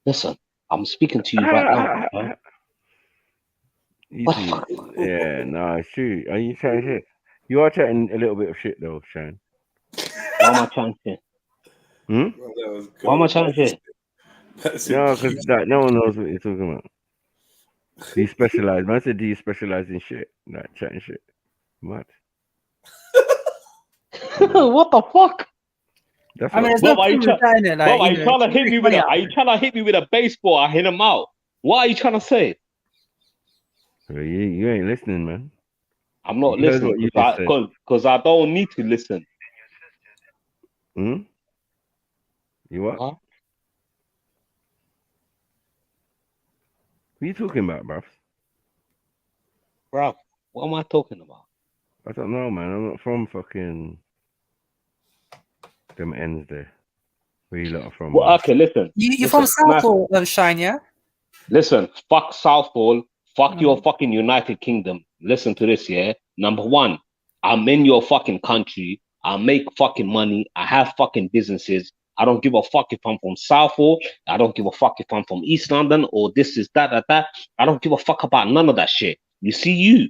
B: Listen, I'm speaking to you right now, bro.
Q: You two, yeah, no, it's true. Are you chatting shit? You are chatting a little bit of shit though, Shane.
B: Why am I chatting shit? Why am I chatting shit?
Q: No, because no one knows what you're talking about. Do you specialize? Man said, do you specialize in shit? Like chatting shit. What?
B: What the fuck?
Q: That's
R: I mean, there's
B: Bob,
R: no
B: are you
R: proof of that in it. Like,
B: Bob, are you trying to hit me with a? Are you trying to hit me with a baseball? I hit him out. What are you trying to say?
Q: You ain't listening, man.
B: I'm not
Q: You heard
B: listening
Q: what you just said.
B: because I don't need to listen.
Q: You what?
B: Huh?
Q: What are you talking about, bruv?
B: Bruv, what am I talking about?
Q: I don't know, man. I'm not from fucking them ends there. Where you lot are from?
B: Well,
Q: man?
B: okay, listen.
R: You're from Southall, Shine, yeah?
B: Listen, fuck Southall. Fuck your fucking United Kingdom. Listen to this, yeah? Number one, I'm in your fucking country. I make fucking money. I have fucking businesses. I don't give a fuck if I'm from Southall. I don't give a fuck if I'm from East London or this is that. I don't give a fuck about none of that shit. You see,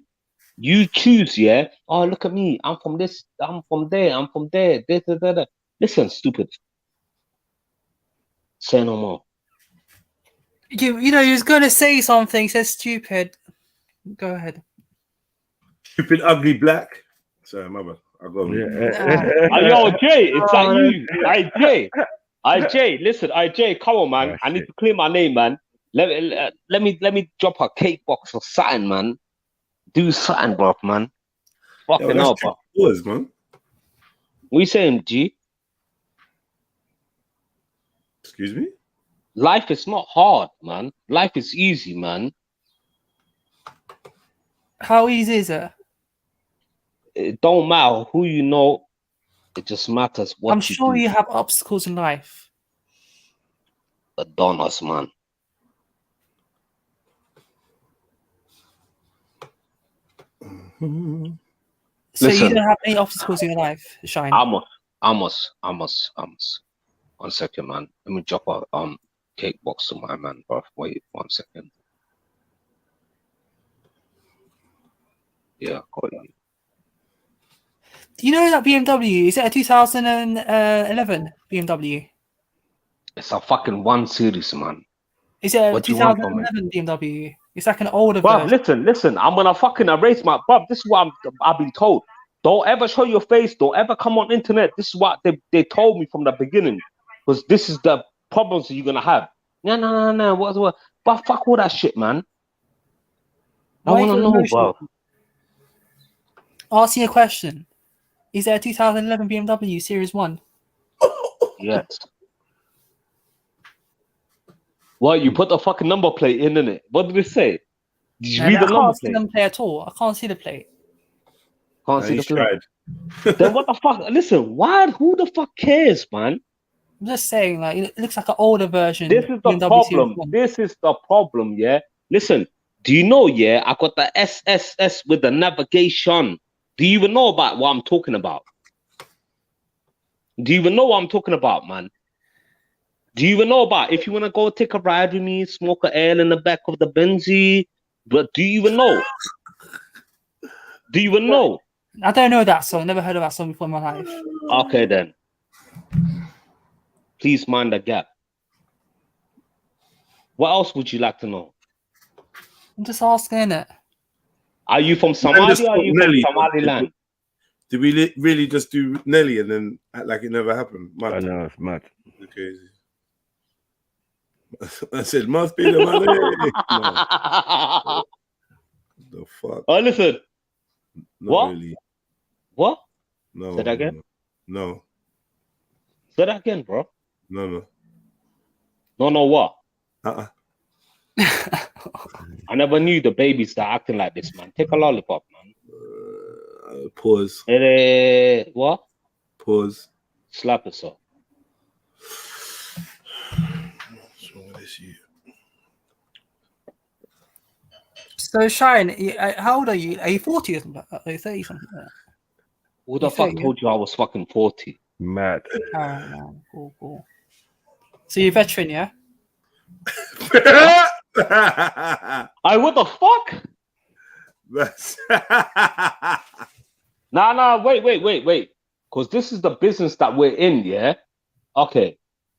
B: you choose, yeah? Oh, look at me. I'm from this. I'm from there. I'm from there. This. Listen, stupid. Say no more.
R: You know, you was going to say something, says stupid. Go ahead.
K: Stupid, ugly, black. Sorry, my bad. I'll go.
B: Yo, Jay, it's like you. Jay, listen, Jay, come on, man. I need to clear my name, man. Let me drop a cake box or something, man. Do something, bro, man. Fucking hell, bro.
K: Man.
B: What you saying, G?
K: Excuse me?
B: Life is not hard, man. Life is easy, man.
R: How easy is it?
B: It don't matter who you know. It just matters what
R: I'm
B: you
R: sure
B: do.
R: you have obstacles in life.
B: Adonis, man.
R: So
B: Listen,
R: you don't have any obstacles in your life, Shine?
B: Amos. 1 second, man. Let me drop a cake box to my man, bro. Wait 1 second. Yeah, got you.
R: Do you know that BMW? Is it a 2011 BMW?
B: It's a fucking 1 Series, man.
R: Is it a
B: What do you want from me?
R: 2011 BMW? It's like an older
B: Bruv,
R: version.
B: listen. I'm gonna fucking erase my bruv. This is what I've been told. Don't ever show your face. Don't ever come on internet. This is what they told me from the beginning. Because this is the problems that you're gonna have. No. What? But fuck all that shit, man. I wanna know, bro.
R: Ask you a question. Is there a 2011 BMW Series 1?
B: Yes. Well, you put the fucking number plate in it. What did it say? Did you read the number
R: I can't see
B: plate?
R: the number plate at all. I can't see the plate.
B: Can't see the flag. Then what the fuck? Listen, who the fuck cares, man?
R: I'm just saying, like, it looks like an older version.
B: This is the problem. This is the problem, yeah? Listen, do you know, yeah, I got the SSS with the navigation. Do you even know about what I'm talking about? Do you even know what I'm talking about, man? Do you even know about if you want to go take a ride with me, smoke an ale in the back of the Benzie? But do you even know? Do you even know?
R: I don't know that song. Never heard of that song before in my life.
B: Okay, then. Please mind the gap. What else would you like to know?
R: I'm just asking it.
B: Are you from Somalia or are you from Somaliland?
I: Did we really just do Nelly and then act like it never happened? Mad.
D: I know, it's mad.
I: It's crazy. I said, must be the money. No. The fuck?
B: Oh, listen.
I: Not
B: what?
I: Really.
B: What?
I: No.
B: Say that again?
I: No.
B: Say that again, bro.
I: No.
B: No, what?
I: Uh-uh.
B: I never knew the babies that acting like this, man. Take a lollipop, man.
I: Pause.
B: What?
I: Pause.
B: Slap us up.
I: What's wrong with this year?
R: So, Shine, how old are you? Are you 40 or something? Are you 30 something?
B: Who the fuck told you I was fucking 40?
D: Mad.
R: Alright, man. Cool. So you're a veteran, yeah?
B: What the fuck? Nah, wait. Because this is the business that we're in, yeah? Okay,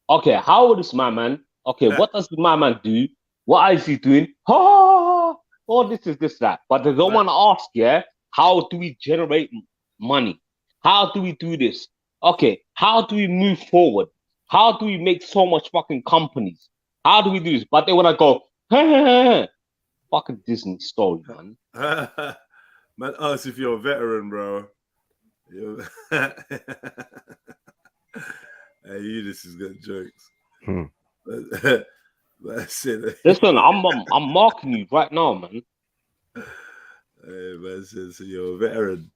B: how old is my man? Okay, what does my man do? What is he doing? Oh, this is this, that. But they don't want to ask, yeah? How do we generate money? How do we do this? Okay, how do we move forward? How do we make so much fucking companies? How do we do this? But they want to go, fucking Disney story, man.
I: Man, ask if you're a veteran, bro. Hey, you, this is good jokes. That's it.
B: Listen, I'm marking you right now, man.
I: Hey, man, so you're a veteran.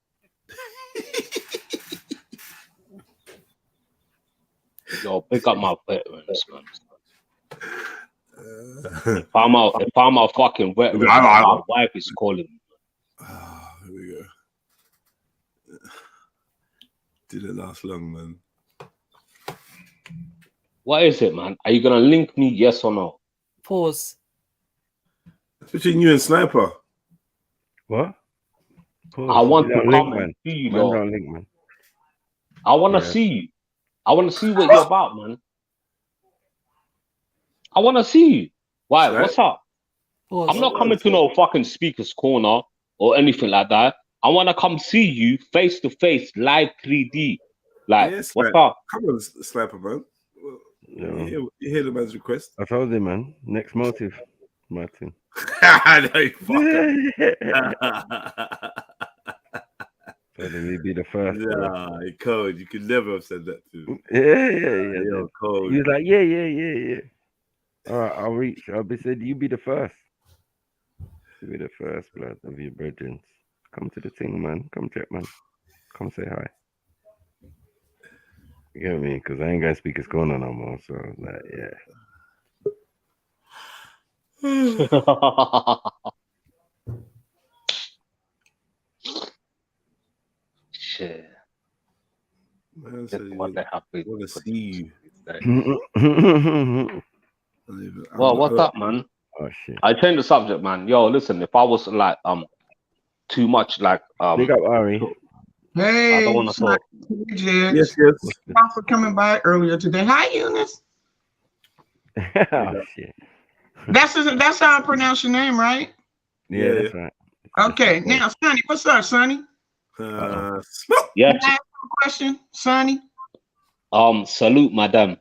B: Yo, pick up my veterans, man. If I'm a fucking veteran, my wife is calling me.
I: Here we go. Didn't last long, man.
B: What is it, man? Are you gonna link me? Yes or no?
R: Pause.
I: It's between you and Sniper.
D: What? Pause.
B: I want to
D: Link,
B: come
D: man.
B: and see you,
D: Man,
B: Lord.
D: don't link, man.
B: I want to see you. I want to see what you're about, man. I want to see you. Why?
I: Right.
B: What's up?
R: Pause.
B: I'm not coming to no fucking speaker's corner or anything like that. I want to come see you face to face, live 3D. Like,
I: Yes,
B: what's
I: man.
B: up?
I: Come on, Sniper, man. Well, you hear the man's request?
D: I told him, man. Next motive, Martin.
I: I know you fucker.
D: Told him he'd be the first.
I: Nah, he cold. You could never have said that to him.
D: Yeah.
I: You're cold.
D: He was like, yeah. All right, I'll reach. I'll be said, you be the first. You be the first, blood of your brethren. Come to the thing, man. Come check, man. Come say hi. You get me? Because I ain't gonna speak his corner no more. So, like, yeah.
B: Shit.
I: Man, so
B: What the hell?
I: I want to see you.
B: Well, what's up, man?
D: Oh shit!
B: I changed the subject, man. Yo, listen. If I was like too much like
D: Big up, Ari.
B: I don't want to talk.
I: Yes.
V: Thanks for coming by earlier today. Hi, Eunice.
D: Oh shit!
V: That's how I pronounce your name, right?
D: Yeah, that's right.
V: Okay, now Sonny, what's up, Sonny?
B: Yeah.
V: Can I ask you a question, Sonny?
B: Salute, madam.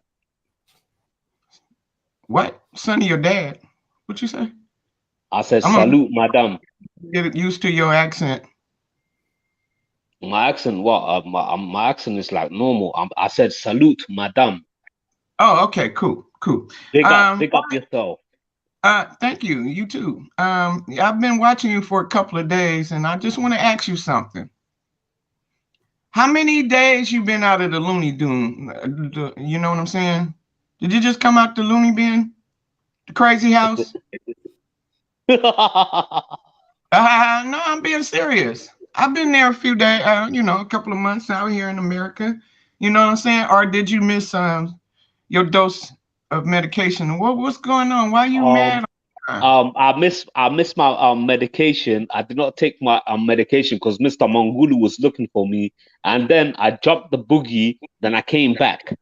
V: What? Sonny, your dad? What you say?
B: I said salute, madam.
V: Get used to your accent.
B: My accent, what? My accent is like normal. I said salute, madam.
V: Oh, okay, cool.
B: Big up yourself.
V: Thank you. You too. I've been watching you for a couple of days, and I just want to ask you something. How many days you been out of the Looney Doon? You know what I'm saying? Did you just come out the Looney Bin? The crazy house? No, I'm being serious. I've been there a few days, you know, a couple of months out here in America. You know what I'm saying? Or did you miss your dose of medication? What's going on? Why are you mad?
B: I missed my medication. I did not take my medication because Mr. Mangulu was looking for me, and then I jumped the boogie. Then I came back.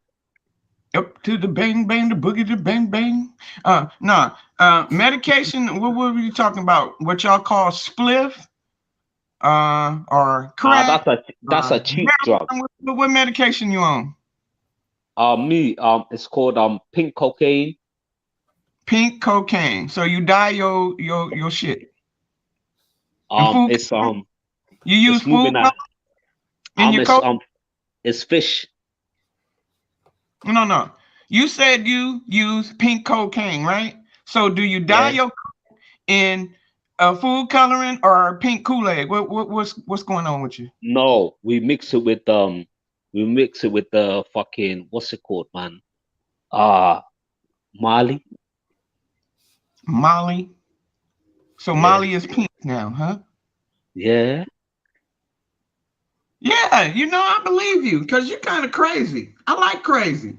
V: Up to the bang bang, the boogie, the bang bang. Medication. What were we talking about? What y'all call spliff? Or crack?
B: That's a cheap drug.
V: What medication you on?
B: It's called pink cocaine.
V: Pink cocaine. So you dye your shit.
B: It's
V: you use
B: it's
V: food in your coke?
B: It's fish.
V: No. You said you use pink cocaine, right? So do you dye your coke in food coloring or pink Kool-Aid? What's going on with you?
B: No, we mix it with the fucking, what's it called, man? Molly.
V: Molly. So Molly is pink now, huh?
B: Yeah.
V: Yeah, you know, I believe you because you're kind of crazy. I like crazy.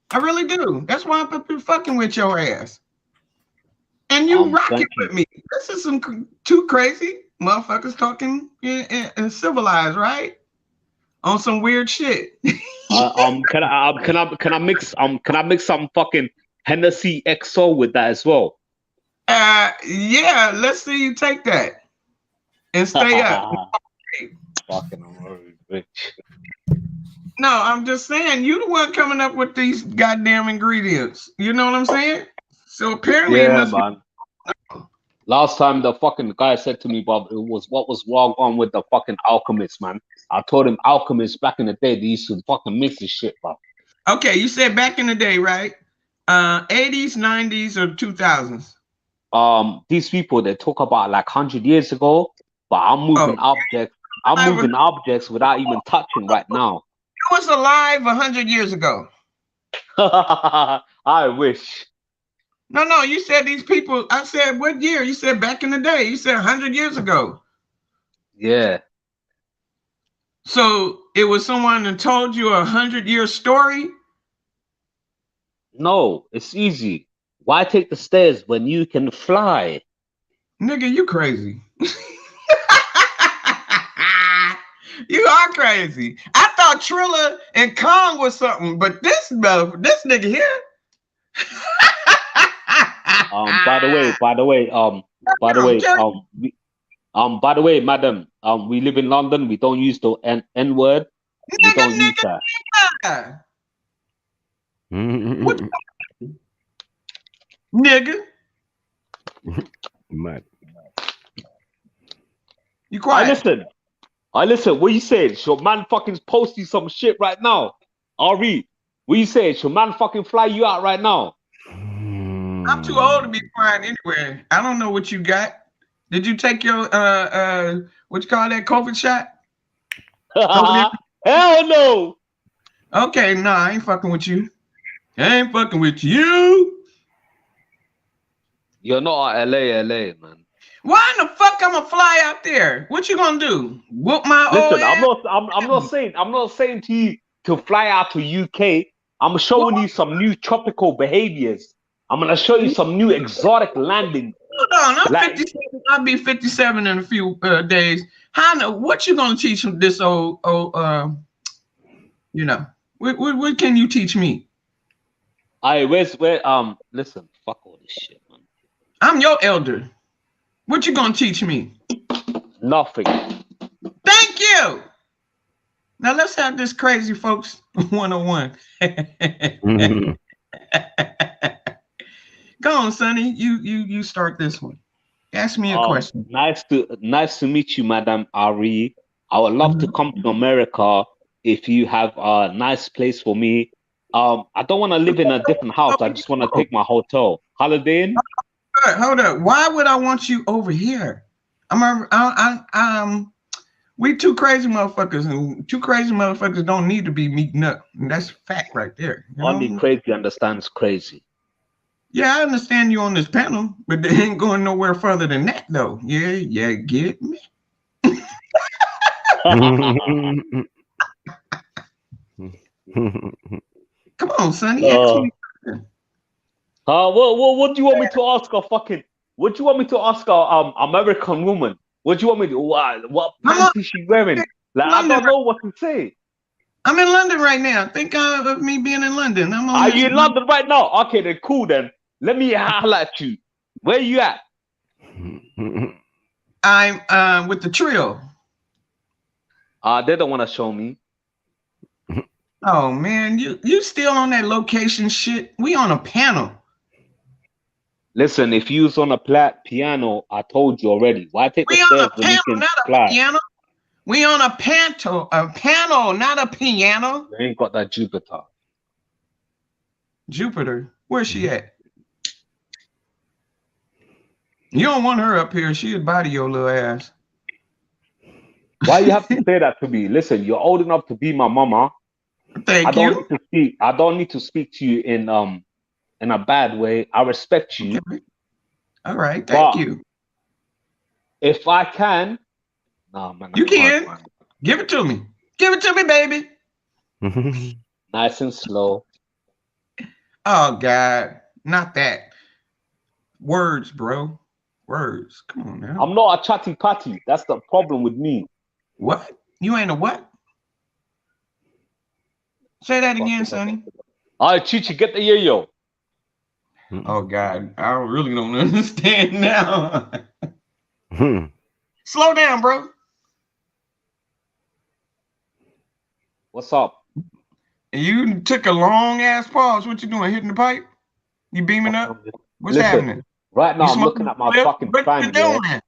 V: I really do. That's why I'm fucking with your ass. And you rocking with me. This is some too crazy motherfuckers talking and civilized, right? On some weird shit.
B: Can I mix some fucking Hennessy XO with that as well?
V: Yeah, let's see you take that and stay up.
B: Fucking rich.
V: No, I'm just saying you the one coming up with these goddamn ingredients. You know what I'm saying? So apparently,
B: man. Last time the fucking guy said to me, Bob, it was what was wrong on with the fucking alchemist, man. I told him alchemists back in the day, they used to fucking mix this shit, bro.
V: Okay, you said back in the day, right? 80s, 90s, or 2000s?
B: These people, they talk about like 100 years ago, but I'm moving objects. I'm moving objects without even touching right now.
V: I was alive 100 years ago.
B: I wish.
V: No, you said these people. I said what year? You said back in the day. You said 100 years ago.
B: Yeah.
V: So it was someone that told you a 100-year story?
B: No, it's easy. Why take the stairs when you can fly?
V: Nigga, you crazy. You are crazy. I thought Trilla and Kong was something, but this nigga here.
B: By the way, madam, we live in London. We don't use the N word. We don't use that.
V: What? Nigga.
Q: Mad.
V: You quiet.
B: I listen. What you saying? Should man fucking post you some shit right now? RE, what you saying? Should man fucking fly you out right now?
V: I'm too old to be flying anywhere. I don't know what you got. Did you take your what you call that COVID shot?
B: Hell no.
V: Okay, nah, I ain't fucking with you. I ain't fucking with you.
B: You're not at LA, man.
V: Why in the fuck I'ma fly out there? What you gonna do? Whoop my old ass?
B: I'm not saying to you to fly out to UK. I'm showing you some new tropical behaviors. I'm gonna show you some new exotic landings.
V: Hold on, I'm 57. I'll be 57 in a few days. What you gonna teach this old you know? What can you teach me?
B: Listen, fuck all this shit, man.
V: I'm your elder. What you gonna teach me?
B: Nothing.
V: Thank you. Now let's have this crazy folks 101. Go on, Sonny. You start this one. Ask me a question.
B: Nice to meet you, Madam Ari. I would love to come to America if you have a nice place for me. I don't want to live in a different house. I just want to take my hotel. Holiday Inn.
V: Hold up. Why would I want you over here? We two crazy motherfuckers, and two crazy motherfuckers don't need to be meeting up. And that's fact right there. You
B: Only
V: know?
B: crazy understands crazy.
V: Yeah, I understand you on this panel, but they ain't going nowhere further than that, though. Yeah, get me. Come on, Sonny. Ask me.
B: What do you want me to ask a fucking? What do you want me to ask a American woman? What do you want me to? What pants is she wearing? Like I don't know what to say.
V: I'm in London right now. Think of me being in London.
B: Are you in London right now? Okay, then cool. Then let me highlight you. Where you at?
V: I'm with the Trill.
B: They don't want to show me.
V: Oh man, you still on that location shit? We on a panel.
B: Listen, if you was on a piano, I told you already. Why take the stairs when you can fly?
V: Piano. We on a panel, not a piano.
B: You ain't got that Jupiter.
V: Jupiter, where's she at? You don't want her up here. She'd body your little ass.
B: Why you have to say that to me? Listen, you're old enough to be my mama.
V: Thank you.
B: I don't need to speak to you in a bad way. I respect you.
V: Okay. All right, thank you.
B: If I can, nah, man,
V: you can. Give it to me. Give it to me, baby.
B: Nice and slow.
V: Oh God, not that. Words, bro. Words. Come on now.
B: I'm not a chatty patty. That's the problem with me.
V: What? You ain't a what? Say that again, Sonny.
B: All right, Chichi, get the yo-yo.
V: Oh God, I really don't understand now. Slow down, bro.
B: What's up?
V: You took a long ass pause. What you doing? Hitting the pipe? You beaming up? What's happening?
B: Right now, I'm looking at my fucking fan. Yeah.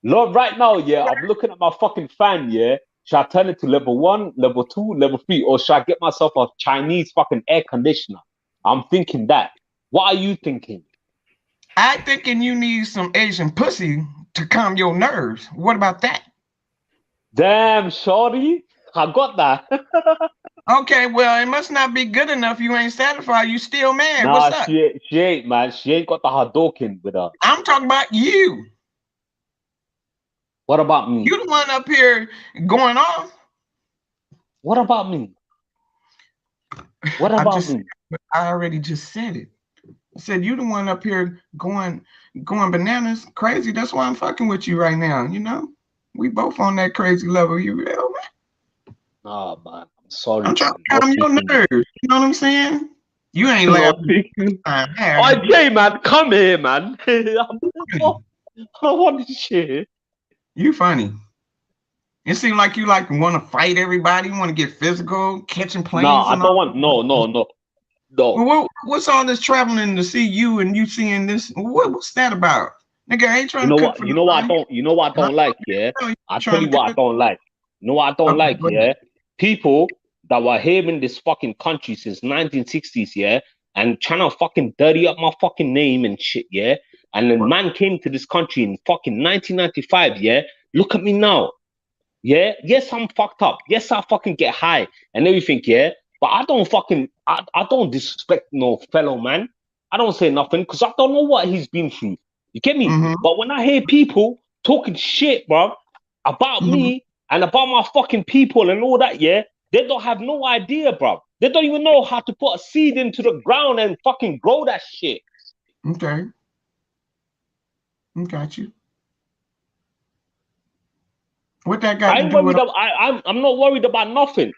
B: Look, right now, yeah, I'm looking at my fucking fan. Yeah. Should I turn it to level 1, level 2, level 3, or should I get myself a Chinese fucking air conditioner? I'm thinking that. What are you thinking?
V: I'm thinking you need some Asian pussy to calm your nerves. What about that?
B: Damn, shorty. I got that.
V: Okay, well, it must not be good enough. You ain't satisfied. You still mad.
B: Nah,
V: what's up?
B: She ain't, man. She ain't got the Hadouken with her.
V: I'm talking about you.
B: What about me?
V: You the one up here going off.
B: What about me? What about me?
V: I already just said it. I said you the one up here going bananas, crazy. That's why I'm fucking with you right now. You know, we both on that crazy level. You real, man?
B: Nah, man. I'm sorry.
V: I'm trying to calm your nerves. You know what I'm saying? You ain't laughing.
B: Oh, Jay, man, come here, man. I don't want this shit.
V: You funny. It seems like you want to fight everybody. You want to get physical, catching planes.
B: No, I don't want. No.
V: Well, what's all this traveling to see you and you seeing this? What's that about? Nigga, I ain't trying to cook for
B: You know what I don't like, yeah? I tell you what I don't like. You know what I don't like, yeah? People that were here in this fucking country since 1960s, yeah? And trying to fucking dirty up my fucking name and shit, yeah? And then man came to this country in fucking 1995, yeah? Look at me now. Yeah? Yes, I'm fucked up. Yes, I fucking get high and everything, yeah? But I don't disrespect no fellow man. I don't say nothing because I don't know what he's been through. You get me? But when I hear people talking shit, bro, about me and about my fucking people and all that, yeah, they don't have no idea, bro. They don't even know how to put a seed into the ground and fucking grow that shit.
V: Okay. I got you. What that got to do with...
B: I'm not worried about nothing.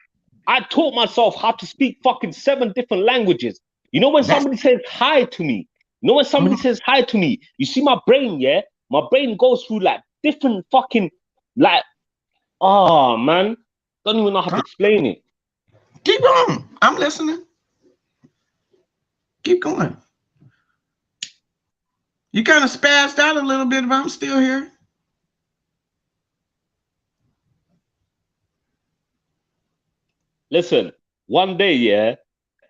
B: I taught myself how to speak fucking 7 different languages. You know when somebody says hi to me? You know when somebody says hi to me? You see my brain, yeah? My brain goes through like different fucking, like, oh, man. Don't even know how to explain it.
V: Keep going. I'm listening. Keep going. You kind of spazzed out a little bit, but I'm still here.
B: Listen, one day, yeah,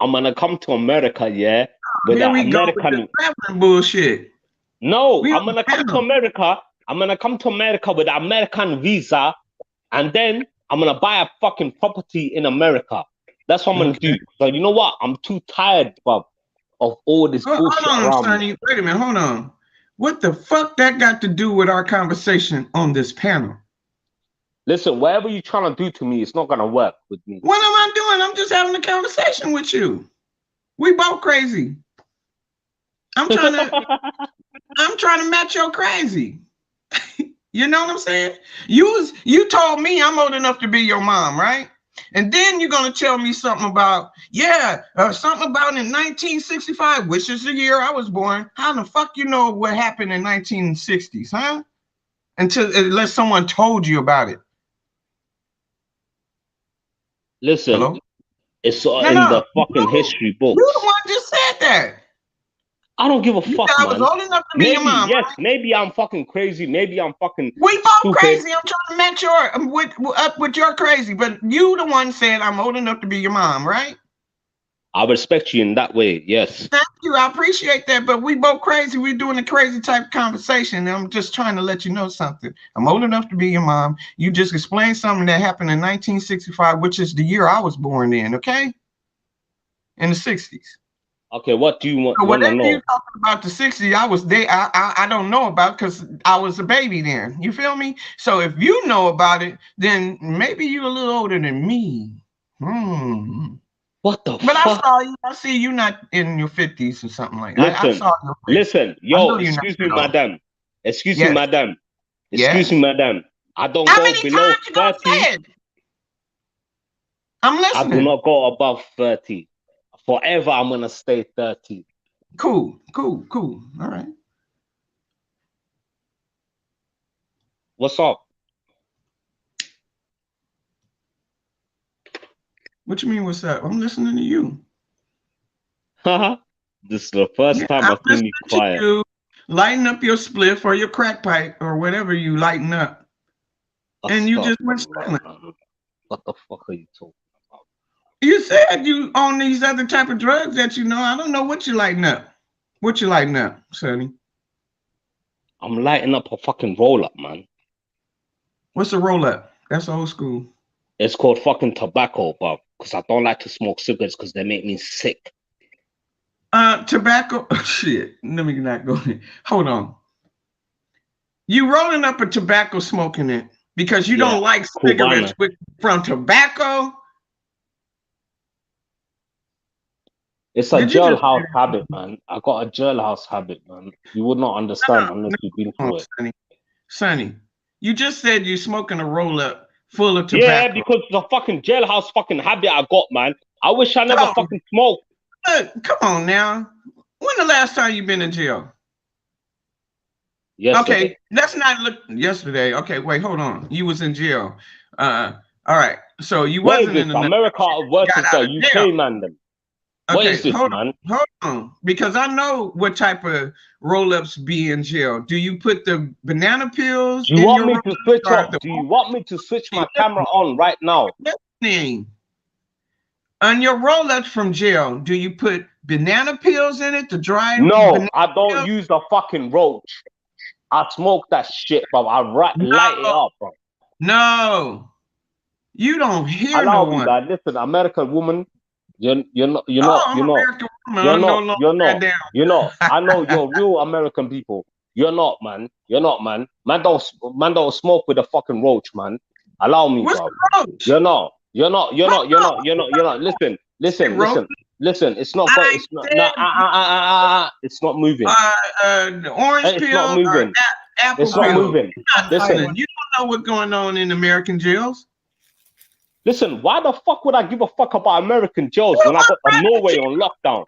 B: I'm gonna come to America, yeah, with
V: Here we
B: American
V: go with the traveling bullshit.
B: No, I'm gonna come to America. I'm gonna come to America with an American visa, and then I'm gonna buy a fucking property in America. That's what I'm gonna do. So you know what? I'm too tired, Bob, of all this bullshit
V: Hold on,
B: around me.
V: Sonny. Wait a minute. Hold on. What the fuck that got to do with our conversation on this panel?
B: Listen, whatever you're trying to do to me, it's not gonna work with me.
V: What am I doing? I'm just having a conversation with you. We both crazy. I'm trying to match your crazy. You know what I'm saying? You told me I'm old enough to be your mom, right? And then you're gonna tell me something about, something about in 1965, which is the year I was born. How the fuck you know what happened in 1960s, huh? Unless someone told you about it.
B: Listen,
V: hello?
B: It's in the fucking history books.
V: You the one just said that.
B: I don't give a fuck,
V: I
B: man.
V: was old enough to be your mom.
B: Yes, maybe I'm fucking crazy. Maybe I'm fucking
V: We both
B: stupid.
V: crazy. I'm trying to match up with your crazy, but you the one said I'm old enough to be your mom, right?
B: I respect you in that way, yes.
V: Thank you. I appreciate that, but we both crazy. We're doing a crazy type of conversation. And I'm just trying to let you know something. I'm old enough to be your mom. You just explained something that happened in 1965, which is the year I was born in, okay? In the 60s.
B: Okay, what do you want
V: So
B: to know?
V: whatever you're talking about the 60s, I was there. I don't know about because I was a baby then. You feel me? So if you know about it, then maybe you're a little older than me.
B: What the
V: But
B: fuck?
V: I see you not in your 50s or something like that. I saw your face.
B: Listen, yo, excuse me, madam. Excuse me, madam. Excuse me, madam. I don't go below 30.
V: I'm listening.
B: I do not go above 30. Forever, I'm gonna stay 30.
V: Cool. All right.
B: What's up?
V: What you mean, what's up? I'm listening to you.
B: Haha. This is the first time I've seen you quiet.
V: You lighten up your spliff or your crack pipe or whatever you lighten up. And you just went silent.
B: What the fuck are you talking about?
V: You said you on these other type of drugs that you know. I don't know what you lighten up. What you lighten up, Sonny?
B: I'm lighting up a fucking roll up, man.
V: What's a roll up? That's old school.
B: It's called fucking tobacco, Bob. Because I don't like to smoke cigarettes because they make me sick.
V: Tobacco. Oh, shit. Let me not go there. Hold on. You rolling up a tobacco smoking it because you don't like cigarettes from tobacco?
B: It's a jailhouse habit, man. I got a jailhouse habit, man. You would not understand unless you've been through it.
V: Sonny, you just said you're smoking a roll up full of tobacco.
B: Yeah, because the fucking jailhouse fucking habit I got, man. I wish I never fucking smoked.
V: Look, come on now. When the last time you been in jail?
B: Yesterday.
V: Okay, let's not look yesterday. Okay, wait, hold on. You was in jail. All right. So you wasn't in
B: America versus the UK, man. Then. What is this, man?
V: Hold on, because I know what type of roll-ups be in jail. Do you put the banana peels?
B: Do you want me to switch up? Do you want me to switch my camera on right now?
V: On your roll-ups from jail, do you put banana peels in it to dry?
B: No, I don't use the fucking roach. I smoke that shit, bro. I light it up, bro.
V: No, you don't hear
B: Allow
V: no
B: me,
V: one.
B: God. Listen, American woman, you're not. I know you're real American people. You're not, man. You're not, man. Man don't smoke with a fucking roach, man. Allow me, bro. You're not. Listen. It's not. It's not moving.
V: Orange
B: it's
V: peel,
B: not moving.
V: Apple
B: it's not
V: peel.
B: moving. Listen.
V: You don't know what's going on in American jails.
B: Listen, why the fuck would I give a fuck about American jails when I got Norway on lockdown?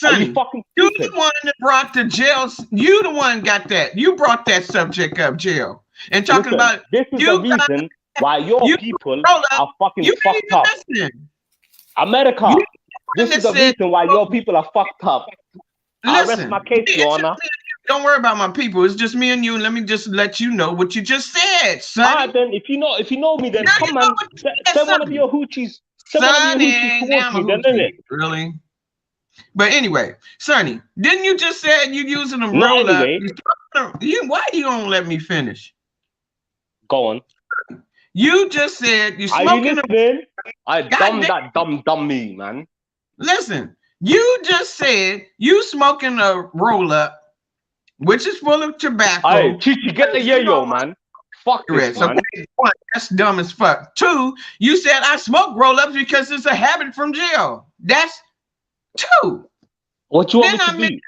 B: Are you fucking stupid?
V: You the one that brought the jails. You the one got that. You brought that subject up, jail. And talking about
B: this is the reason why your people are fucking fucked up. America, this is the reason why your people are fucked up. I rest my case, Your Honor.
V: Don't worry about my people. It's just me and you. Let me just let you know what you just said, son.
B: All right, then. If you know me, then come on. Send one of your hoochies. Send one of your hoochies towards me, then, innit?
V: Really? But anyway, Sonny, didn't you just say you using a roll up? Why you don't let me finish?
B: Go on.
V: You just said you're
B: Are you
V: smoking.
B: listening? I
V: God
B: dumb me, man.
V: Listen, you just said you smoking a roll up, which is full of tobacco.
B: Hey, Chichi, get the yayo, man. Fuck this, man.
V: Okay, one, that's dumb as fuck. Two, you said I smoke roll ups because it's a habit from jail. That's two.
B: What you want me to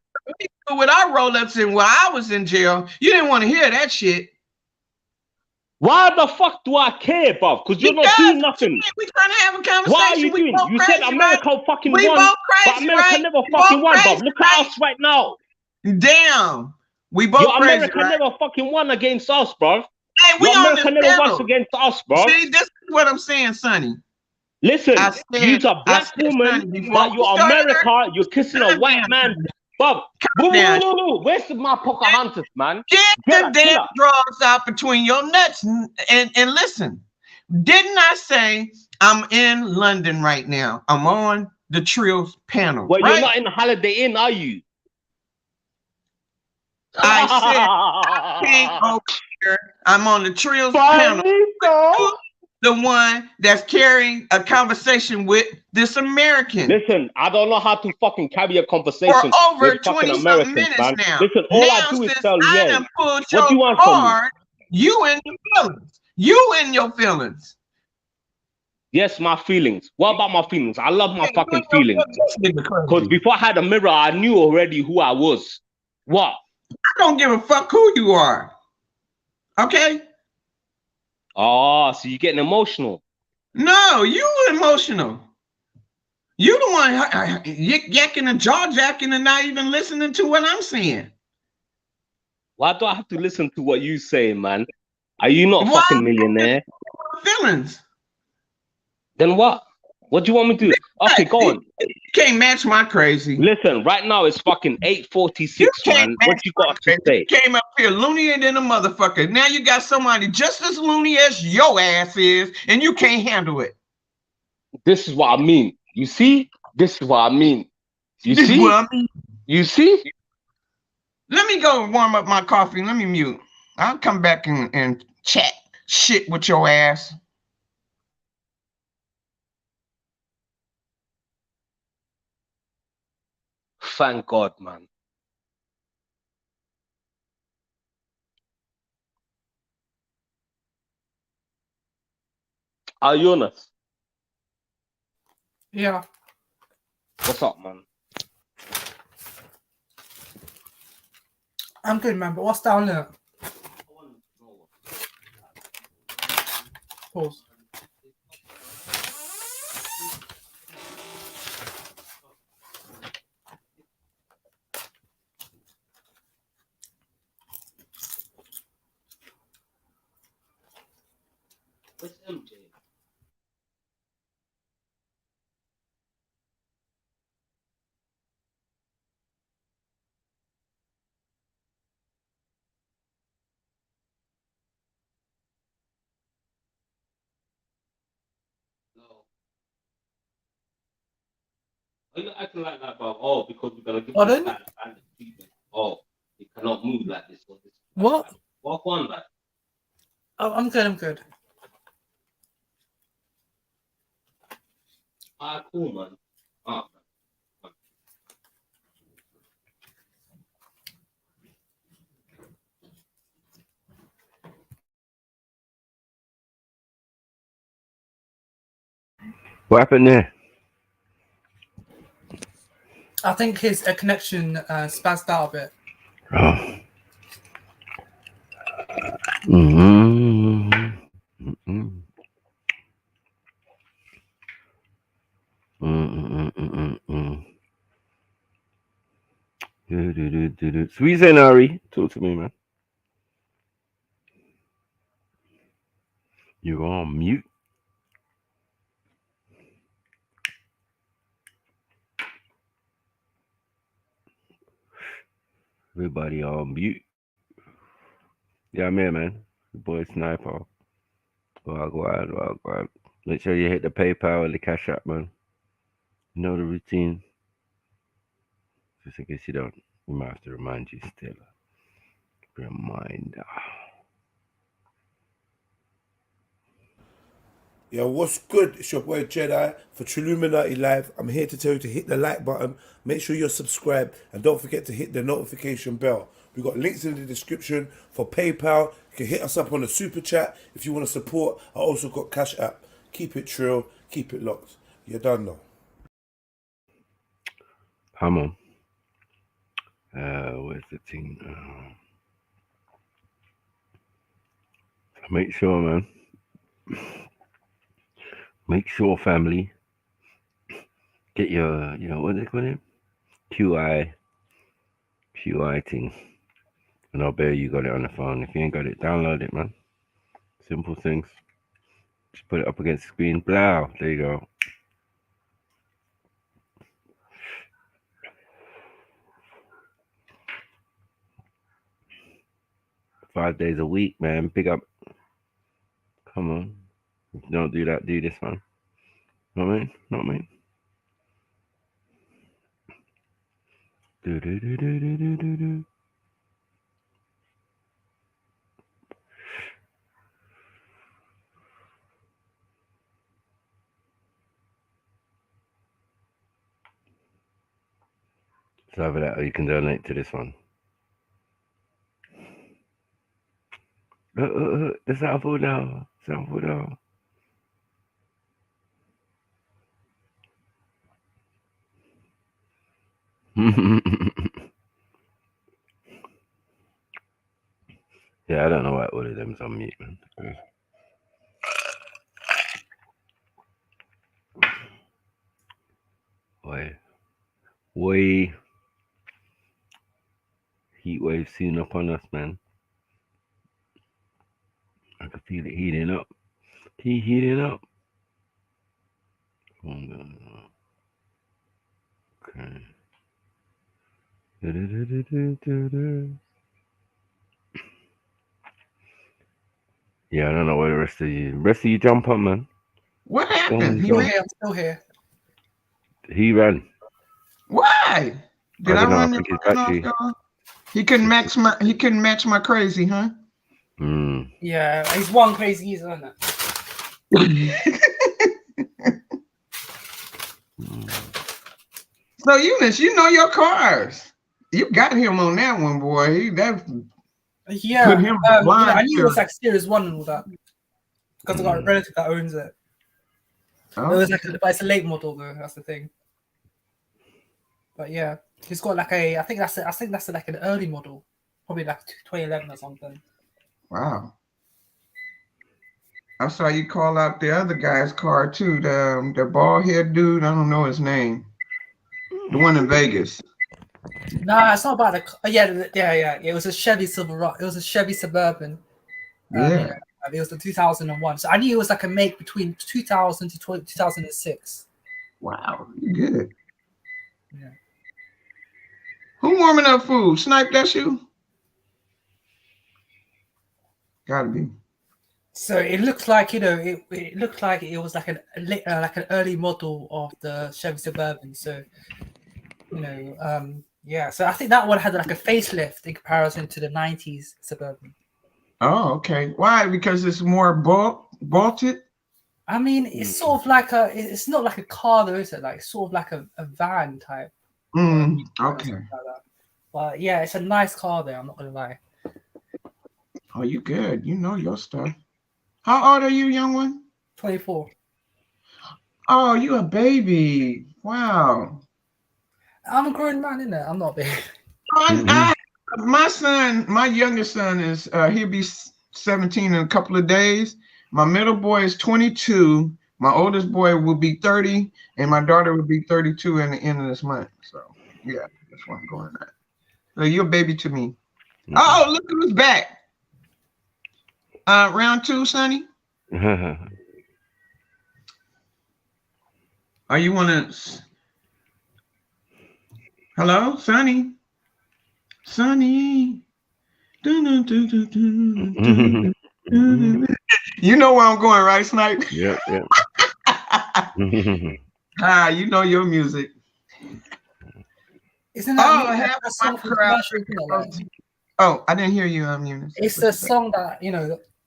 B: do?
V: With our roll ups and while I was in jail, you didn't want to hear that shit.
B: Why the fuck do I care, bruv? Because you're not doing nothing.
V: We're trying to have a conversation.
B: What are you doing? You said America fucking won, but America never fucking won, bruv. Look at us right now.
V: Damn. We both
B: Your
V: crazy,
B: America
V: right?
B: never fucking won against us, bruv.
V: Hey, we
B: Your
V: on
B: America
V: this
B: never won
V: panel.
B: against us, bruv.
V: See, this is what I'm saying, Sonny.
B: Listen, you're a black woman, but you're America, you're kissing a white man. Bruv, where's my Pocahontas, man?
V: Get the damn drugs out between your nuts and listen. Didn't I say I'm in London right now? I'm on the Trills panel.
B: Well,
V: right?
B: you're not in Holiday Inn, are you?
V: I said I came over here. I'm on the Trills panel. The one that's carrying a conversation with this American.
B: Listen, I don't know how to fucking carry a conversation
V: for over
B: with fucking
V: 20
B: Americans,
V: minutes
B: man.
V: now.
B: Listen, all I do is tell you. What do you want from me?
V: You and your feelings. You and your feelings.
B: Yes, my feelings. What about my feelings? I love my fucking feelings. Because before I had a mirror, I knew already who I was. What?
V: I don't give a fuck who you are. Okay?
B: Oh, so you're getting emotional.
V: No, you emotional. You the one yakking and jaw jacking and not even listening to what I'm saying.
B: Why do I have to listen to what you say, man? Are you not a fucking millionaire?
V: Feelings.
B: Then what? What do you want me to do? Okay, go on.
V: You can't match my crazy.
B: Listen, right now it's fucking 8:46, man. What you got to say?
V: You came up here loonier than a motherfucker. Now you got somebody just as loony as your ass is, and you can't handle it.
B: This is what I mean. You see? This is what I mean. You
V: This is
B: see?
V: what I mean.
B: You see?
V: Let me go warm up my coffee. Let me mute. I'll come back and chat shit with your ass.
B: Thank God, man. Jonas.
R: Yeah.
B: What's up, man?
R: I'm good, man, but what's down there? Pause.
B: Where's MJ? Are you acting like that, bro? Oh, because we're gonna give this guy a standard treatment. Oh, he cannot move like this.
R: What?
B: Walk on, like.
R: Oh, I'm good. I'm good.
B: Ah, cool, man. Ah.
Q: What happened there?
R: I think his connection spazzed out a bit.
Q: Oh. Sweet Zenari, talk to me, man. You're on mute. Everybody on mute. Yeah, I'm here, man. The boy Sniper. Go on. Make sure you hit the PayPal and the Cash App, man. You know the routine. Just in case you don't, we might have to remind you still. Reminder.
I: Yeah, what's good? It's your boy Jedi for Trilluminati Live. I'm here to tell you to hit the like button. Make sure you're subscribed and don't forget to hit the notification bell. We've got links in the description for PayPal. You can hit us up on the super chat if you want to support. I also got Cash App. Keep it trill, keep it locked. You're done now.
Q: Come on. Where's the thing? Make sure, man. Make sure, family. Get your, what do they call it? QI thing. And I'll bet you got it on the phone. If you ain't got it, download it, man. Simple things. Just put it up against the screen. Blow. There you go. $5 days a week, man. Big up. Come on. If you don't do that, do this one. Not me. Not me. Do do do do do do do do. So over that, or you can donate to this one. The South now. South now. Yeah, I don't know why all of them's on mute, man. Way. Heat wave soon up on us, man. I can feel it heating up. Heating up. Okay. Yeah, I don't know where the rest of you jump on, man.
V: What happened?
R: I'm still here.
Q: He ran.
V: Why? Did I run
Q: think his battery.
V: He couldn't match my crazy, huh?
R: Yeah, he's one crazy user, isn't it?
V: So Eunice, you know your cars. You got him on that one, boy.
R: Yeah,
V: put him
R: I knew it was like Series 1 and all that. Because I got a relative that owns it.
V: Oh.
R: It was like but it's a late model though, that's the thing. But yeah, he's got like I think that's like an early model. Probably like 2011 or something.
V: Wow. I saw you call out the other guy's car too, the bald head dude. I don't know his name. The one in Vegas.
R: Nah, it's not about the yeah. It was a Chevy Silverado. It was a Chevy Suburban.
V: Yeah.
R: It was the 2001. So I knew it was like a make between 2000 to 2006.
V: Wow, you good.
R: Yeah.
V: Who warming up food? Snipe, that's you? Gotta be.
R: So it looks like it looked like it was like an early model of the Chevy Suburban. So yeah. So I think that one had like a facelift in comparison to the 90s Suburban.
V: Oh, okay. Why? Because it's more bolted?
R: I mean, it's sort of like it's not like a car though, is it? Like sort of like a van type.
V: Okay.
R: Like that. But yeah, it's a nice car there, I'm not gonna lie.
V: Oh, you good. You know your stuff. How old are you, young one?
R: 24.
V: Oh, you a baby. Wow.
R: I'm a grown man, innit? I'm not big.
V: My son, my youngest son is he'll be 17 in a couple of days. My middle boy is 22. My oldest boy will be 30, and my daughter will be 32 in the end of this month. So yeah, that's what I'm going at. So you're a baby to me. Oh, look who's back. Round 2, Sonny. Are you wanna? Hello, Sonny. Sonny. You know where I'm going, right, Snipe?
Q: Yep.
V: You know your music.
R: Isn't that
V: I have a song for commercial? Oh, I didn't hear you, Eunice.
R: It's a song that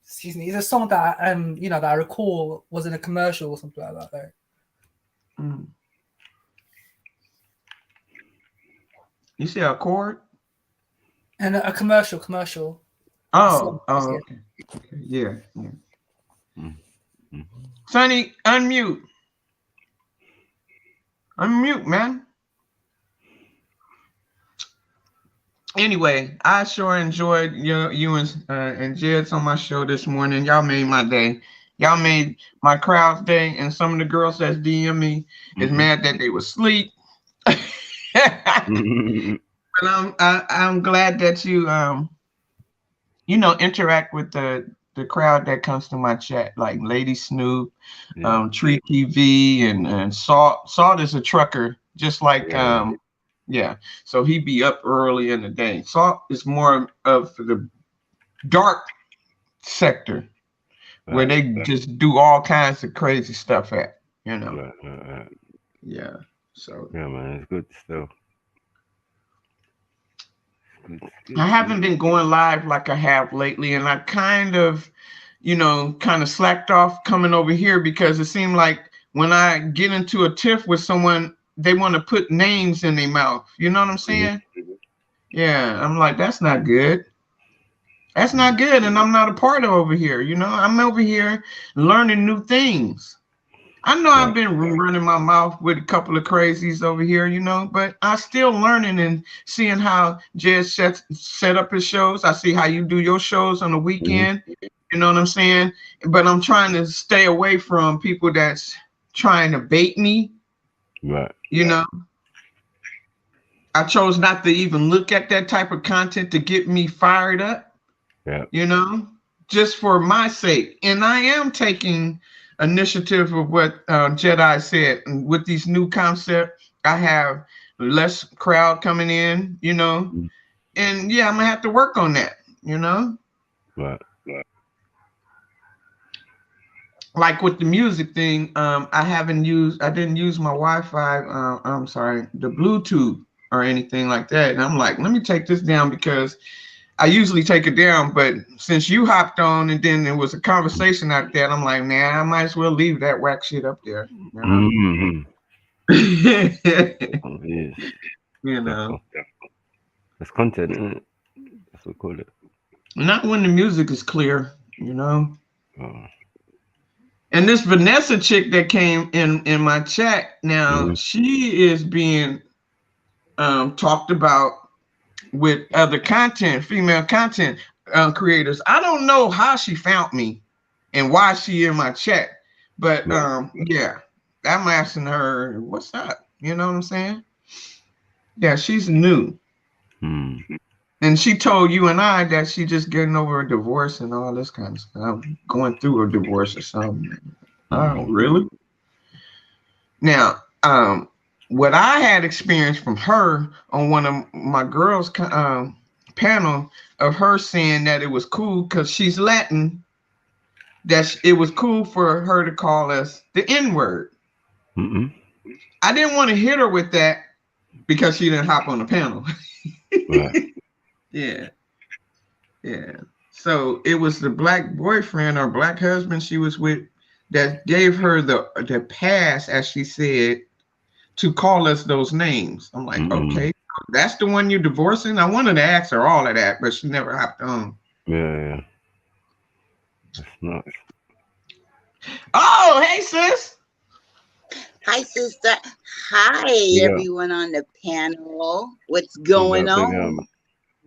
R: excuse me, it's a song that you know, that I recall was in a commercial or something like that. Right?
V: Mm. You say a chord?
R: And a commercial.
V: Oh, okay. Yeah. Sonny, unmute. Unmute, man. Anyway, I sure enjoyed you and Jed's on my show this morning. Y'all made my day. Y'all made my crowd's day, and some of the girls that's DM me is mad that they were asleep. But I'm glad that you interact with the crowd that comes to my chat, like Lady Snoop, Tree TV, and Salt. Salt is a trucker, just like so he be up early in the day. Salt is more of the dark sector where they just do all kinds of crazy stuff at, Yeah. So
D: yeah, man, it's good stuff.
V: I haven't been going live like I have lately, and I kind of slacked off coming over here because it seemed like when I get into a tiff with someone, they want to put names in their mouth. You know what I'm saying? Yeah, I'm like, that's not good. That's not good, and I'm not a part of over here. I'm over here learning new things. I know I've been running my mouth with a couple of crazies over here, but I'm still learning and seeing how Jed set up his shows. I see how you do your shows on the weekend. You know what I'm saying? But I'm trying to stay away from people that's trying to bait me.
D: Right.
V: I chose not to even look at that type of content to get me fired up.
D: Yeah.
V: Just for my sake. And I am taking initiative of what JEDI said. And with these new concepts, I have less crowd coming in, and yeah, I'm gonna have to work on that,
D: Right.
V: Like with the music thing, I didn't use my Wi-Fi, the Bluetooth or anything like that. And I'm like, let me take this down because I usually take it down, but since you hopped on and then there was a conversation out there, I'm like, man, I might as well leave that whack shit up there.
D: That's content, isn't it? That's what we call it.
V: Not when the music is clear, And this Vanessa chick that came in my chat now, she is being talked about with other female content creators. I don't know how she found me and why she in my chat, but yeah, I'm asking her, what's up? You know what I'm saying? Yeah, she's new. And she told you and I that she just getting over a divorce and all this kind of stuff, going through a divorce or something. Oh, really? Now, what I had experienced from her on one of my girls' panel of her saying that it was cool because she's Latin, that it was cool for her to call us the N-word. I didn't want to hit her with that because she didn't hop on the panel. Yeah. So it was the black boyfriend or black husband she was with that gave her the pass, as she said, to call us those names. I'm like, okay, that's the one you're divorcing? I wanted to ask her all of that, but she never hopped on.
D: Yeah. That's nice.
V: Oh, hey, sis.
E: Hi, sister. Hi, everyone on the panel. What's going on?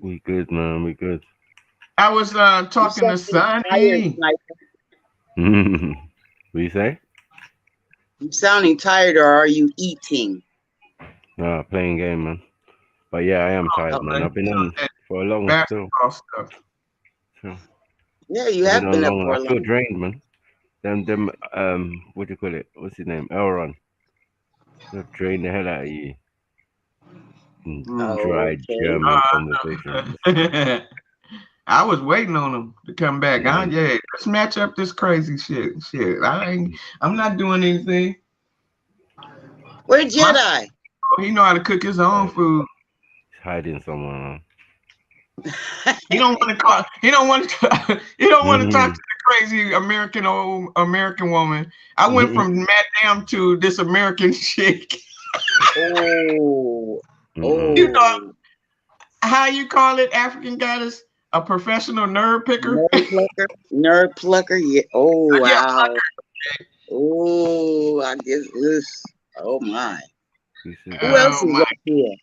D: We good, man. We good.
V: I was talking to Sonny.
D: What you say?
E: You sounding tired, or are you eating?
D: No, playing game, man. But yeah, I am tired, man. I've been on for a long still. So,
E: yeah, you have been up for a long.
D: I feel drained, man. Them what do you call it? What's his name? Elron. They've drained the hell out of you. Dry German conversation.
V: I was waiting on him to come back. Yeah, let's match up this crazy shit. I'm not doing anything.
E: Where's Jedi?
V: He know how to cook his own food.
D: He's hiding somewhere.
V: He don't want to call. He don't want to. He don't want to talk to the crazy American woman. I went from Madame to this American chick.
E: Oh,
V: You know how you call it, African goddess? A professional nerve picker?
E: Nerve plucker. Yeah. Oh wow.
V: Yeah.
E: Oh, I guess this. Oh my. Who else
V: Oh
E: is
V: my.
E: up here?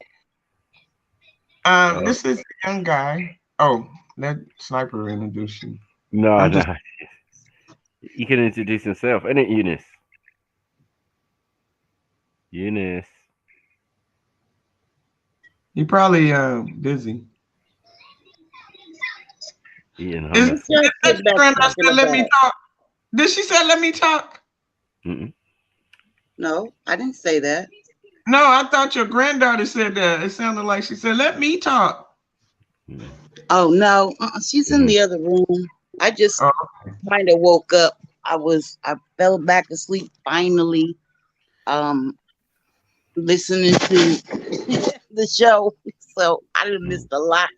V: This is a young guy. Oh, let Sniper introduce you.
D: No, no. He can introduce himself, isn't it, Eunice? Eunice.
V: He probably busy.
D: Eating
V: Is
D: hummus.
V: that your granddaughter said let me talk? Did she say let me talk?
E: No, I didn't say that.
V: No, I thought your granddaughter said that. It sounded like she said let me talk.
E: Oh no, she's in the other room. I just kind of woke up. I fell back asleep finally. Listening to the show, so I done missed a lot.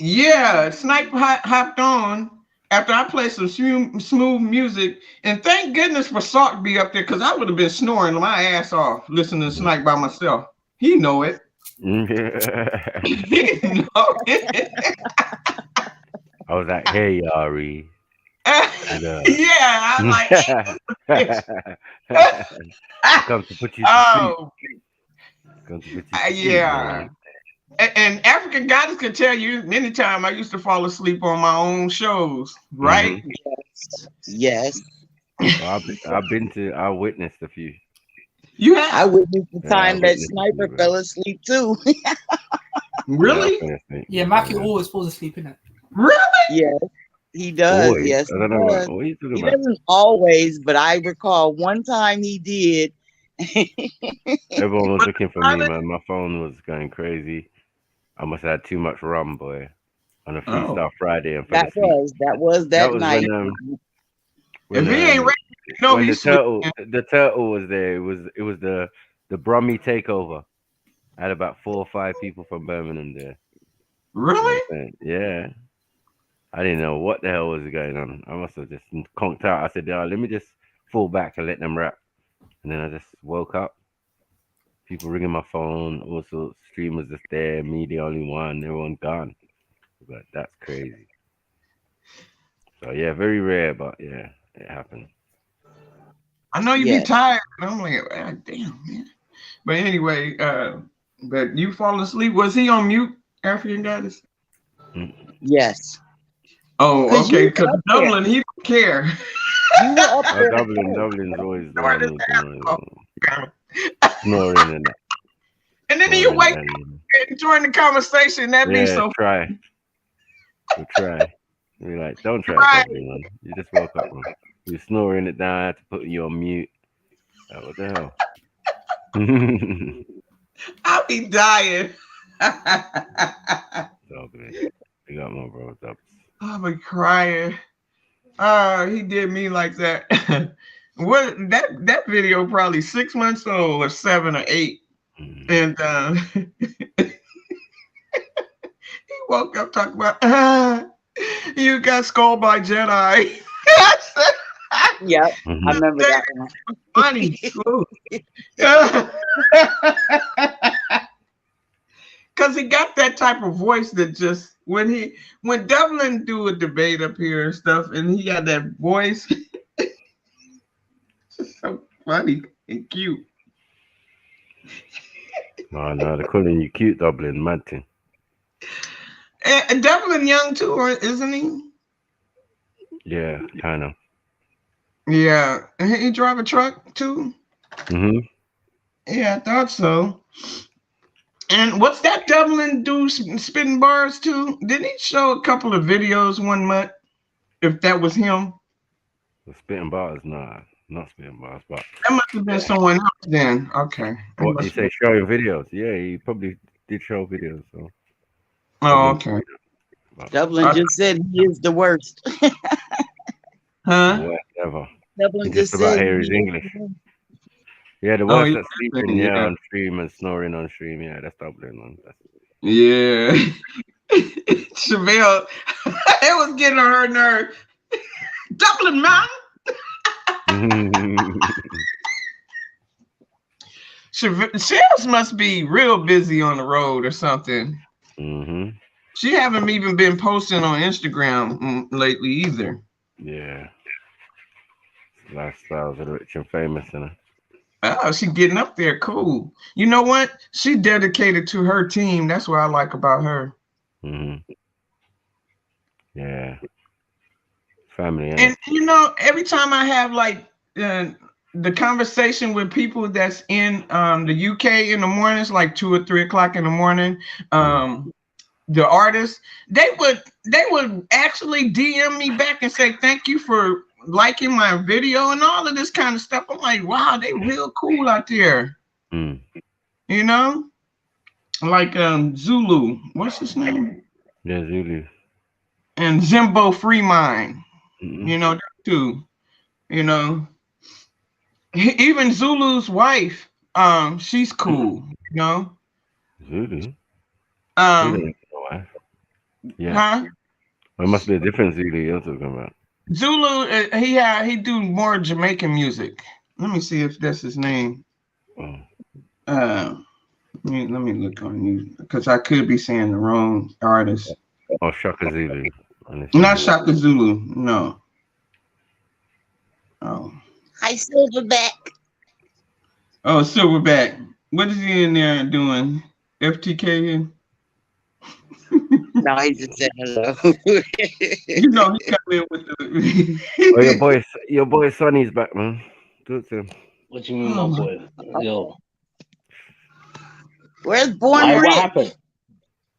V: Yeah, Sniper hopped on after I played some smooth music, and thank goodness for Salt to be up there because I would have been snoring my ass off listening to Snipe by myself. He know it. He know it.
D: I was like, hey, Ari.
V: Yeah, I'm like,
D: come to put you to sleep. Come to put you to sleep,
V: Yeah.
D: man.
V: And African goddess can tell you many times I used to fall asleep on my own shows, right?
E: Yes.
D: Well, I witnessed a few.
V: You have?
E: I witnessed the time that
D: witnessed
E: Sniper
D: a few,
E: fell asleep too.
V: Really?
R: Yeah, Mackie always falls asleep in it.
V: Really?
E: Yes, he does.
D: Always?
E: Yes,
D: I don't know what are you talking
E: he
D: about?
E: doesn't always, but I recall one time he did.
D: Everyone was looking for me, man. My phone was going crazy. I must have had too much rum, boy, on a Freestyle Friday and fell asleep.
E: That was that night.
V: If he ain't ready, no,
D: when
V: he's
D: the turtle was there, it was the Brummy takeover. I had about 4 or 5 people from Birmingham there.
V: Really?
D: You know yeah. I didn't know what the hell was going on. I must have just conked out. I said, let me just fall back and let them rap. And then I just woke up. People ringing my phone, all sorts. Streamers just there, me the only one, everyone gone. But that's crazy. So yeah, very rare, but yeah, it happened.
V: I know you be tired. And I'm like, damn, man. But anyway, but you fall asleep. Was he on mute, African goddess?
E: Yes.
V: Oh, okay. Because Dublin, he don't care.
E: You were up there.
D: Dublin's always the one snoring and that.
V: And then you wake up and join the conversation. That be so.
D: Try. We'll try. We're like, don't try, Dublin, man. You just woke up, man. You're snoring it down. I had to put you on mute. What the hell?
V: I'll be dying.
D: Dublin. You got my bro, Dublin.
V: I'll be crying. He did me like that. What that video probably 6 months old or 7 or 8. And he woke up talking about you got scolded by Jedi.
E: Yep, I remember that one.
V: Funny. Cause he got that type of voice that just when Devlin do a debate up here and stuff, and he got that voice, it's just so funny and cute.
D: No, they're calling you cute, Dublin, mad thing.
V: And Devlin young too, isn't he?
D: Yeah, kind of.
V: Yeah, he drive a truck too. Yeah, I thought so. And what's that Devlin do spitting bars too? Didn't he show a couple of videos one month? If that was him.
D: The spitting bars, nah, not spitting bars, but
V: that must have been someone else then. Okay.
D: What you say? Showing videos? Yeah, he probably did show videos. So.
V: Oh, okay.
E: Dublin just said he is the worst.
V: Huh?
D: Whatever.
E: Dublin
D: just
E: just
D: about
E: said
D: hear his English. Yeah, the worst that's sleeping, on stream and snoring on stream. Yeah, that's Dublin, man.
V: Yeah. Chevelle, it was getting on her nerve. Dublin Mountain. Shells must be real busy on the road or something. She haven't even been posting on Instagram lately either.
Q: Yeah. Lifestyles of the rich and famous, you know.
V: Oh, she getting up there. Cool. You know what? She dedicated to her team. That's what I like about her.
Q: Yeah. Family.
V: And you know, every time I have like the conversation with people that's in the UK in the mornings, like 2 or 3 o'clock in the morning, the artists, they would actually DM me back and say thank you for liking my video and all of this kind of stuff. I'm like, wow, they real cool out there. You know, like Zulu, what's his name?
Q: Yeah, Zulu.
V: And Zimbo Free Mind. You know, too. You know, even Zulu's wife, she's cool. You know,
Q: Zulu. Yeah.
V: Huh?
Q: It must be a different Zulu you're talking about.
V: Zulu, he do more Jamaican music. Let me see if that's his name. Let me look on you because I could be saying the wrong artist.
Q: Oh, Shaka Zulu.
V: Not Shaka Zulu. No. Oh.
E: Hi, Silverback.
V: Oh, Silverback. What is he in there doing? FTK?
E: No, he just said hello.
V: You know he come in with the.
Q: Oh, your boy Sonny's back, man. Talk to him.
B: What do you mean, my boy? Yo.
E: Where's Born
B: What
E: Rich?
B: happened?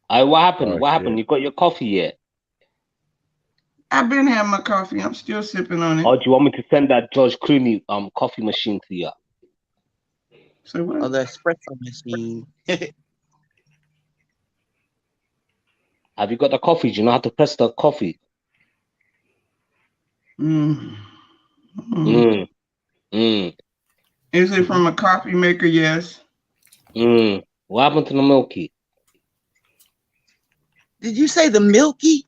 B: What happened?
Q: Oh,
B: What
Q: shit.
B: happened? You got your coffee yet?
V: I've been having my coffee. I'm still sipping on it.
B: Or do you want me to send that George Clooney coffee machine to you?
V: So what?
E: Oh, the espresso machine.
B: Have you got the coffee? Do you know how to press the coffee?
V: Mm.
B: Mm.
V: Is it from a coffee maker? Yes.
B: What happened to the Milky?
E: Did you say the Milky?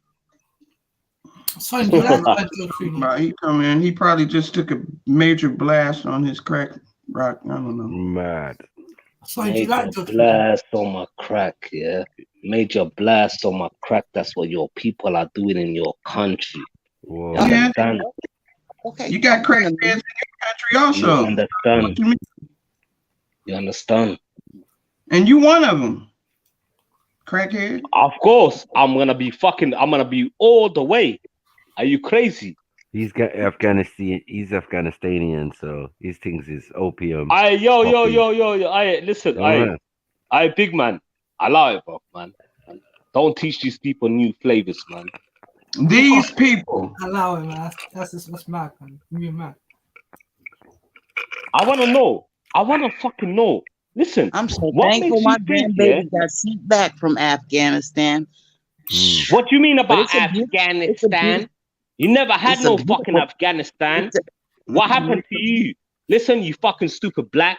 V: He come in. He probably just took a major blast on his crack rock. I don't know.
Q: Mad.
B: Major blast on my crack, yeah. Major blast on my crack. That's what your people are doing in your country.
Q: Whoa.
B: You understand?
E: Okay.
V: You got crack fans in your country also.
B: You understand? You understand?
V: And you one of them. Crackhead?
B: Of course. I'm gonna be all the way. Are you crazy?
Q: He's Afghanistanian, so his things is opium.
B: Yo. Listen, big man. Allow it, bro, man. Don't teach these people new flavors, man.
V: These people.
R: Allow it, man. That's mad, man. You're mad.
B: I wanna know. I wanna fucking know. Listen,
E: I'm so
B: what
E: thankful
B: makes
E: my
B: you think,
E: grandbaby got sent back from Afghanistan.
B: What do you mean about
E: But it's
B: Afghanistan? You never had no fucking Afghanistan. What happened to you? Listen, you fucking stupid black.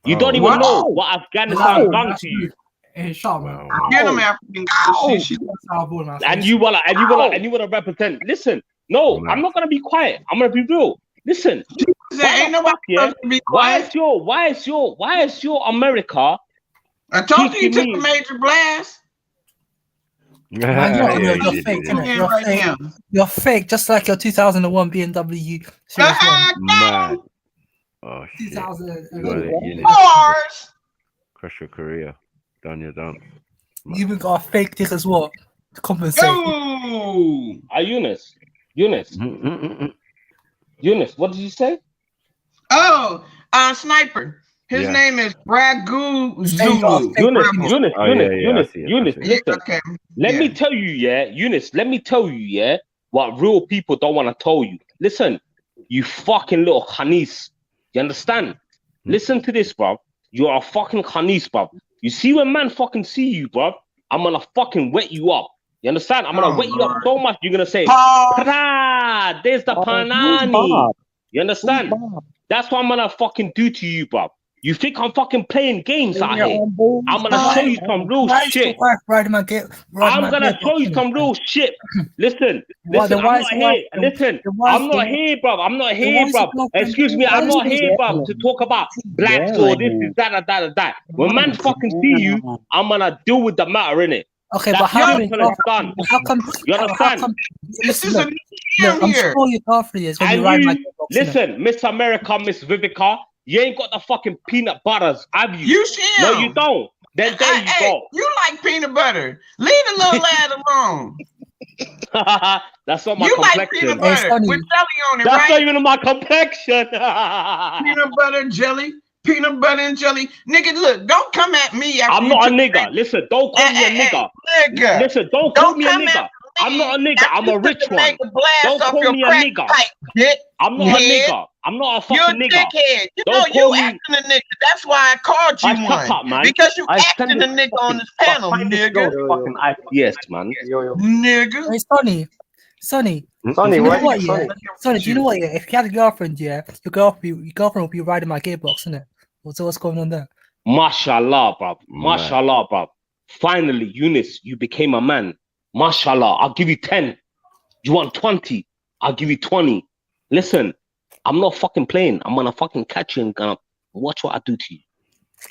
B: You don't even know what Afghanistan done to you.
R: Hey, shut up, man.
V: Get him African.
B: And you wanna represent. Listen, no, I'm not gonna be quiet. I'm gonna be real. Listen,
V: ain't nobody supposed to be quiet.
B: Why is your America?
V: I told you took a major blast.
R: Man, you're fake, innit? You're fake. You're fake, just like your 2001 BMW Series 1.
Q: Mad. Oh shit.
R: 2001.
Q: Crush your career. Done, you're done.
R: You even got a fake dick as well to compensate.
B: Eunice, what did you say?
V: Oh, Sniper. His name is Ragu Zulu.
B: Eunice, listen.
V: Okay.
B: Let me tell you, Eunice, what real people don't want to tell you. Listen, you fucking little khanis. You understand? Listen to this, bro. You are a fucking khanis, bro. You see when man fucking see you, bro, I'm gonna fucking wet you up. You understand? I'm gonna wet you up so much, you're gonna say, there's the panani. You understand? That's what I'm gonna fucking do to you, bro. You think I'm fucking playing games out here? I'm gonna show you some real shit. I'm gonna show you some real shit. Listen, listen, I'm not here. Listen, I'm not here, bruv. I'm not here, bruv. Excuse me, I'm not here, bruv, to talk about blacks or this is that. When man fucking see you, I'm gonna deal with the matter, innit?
R: Okay,
B: That's
R: but how
B: simple as done.
R: how come?
B: You understand?
V: This is a
R: Look, I'm
V: here.
R: sure you go through this when you
B: And
R: ride my
B: you,
R: gearbox, innit?
B: listen, Miss America, Miss Vivica, you ain't got the fucking peanut butters, have you?
V: You see him.
B: No, you don't. Then there you go.
V: You like peanut butter. Leave the little lad alone.
B: That's not my
V: You like
B: complexion.
V: peanut butter with jelly on it,
B: That's
V: right?
B: not even my complexion.
V: Peanut butter, jelly, peanut butter and jelly. Nigga, look, don't come at me after
B: I'm not a nigga. Listen, don't call me a nigga.
V: Nigga.
B: Listen, don't call me a nigga. I'm not a nigga. I'm a rich one. Don't call me a nigga. I'm not a nigga. I'm not a fucking nigga.
V: You're a dickhead. You know
B: Don't
V: you
B: call me.
V: acting a nigga. That's why I called you
B: Shut
V: one.
B: up, man.
V: Because you
B: I
V: acting
B: send
V: a nigga on this panel, nigga.
B: Fucking IPS, man.
V: Nigga.
R: Hey, Sonny,
N: Sonny,
R: do you know
N: why
R: what,
N: you-
R: yeah?
N: Sonny?
R: Sonny, do you know what, yeah? If you had a girlfriend, yeah, your girlfriend will be riding my gearbox, innit? What's going on there?
B: Mashallah, bruv. Mashallah, bruv. Finally, Eunice, you became a man. Mashallah, I'll give you 10. You want 20? I'll give you 20. Listen, I'm not fucking playing. I'm gonna fucking catch you and gonna watch what I do to you.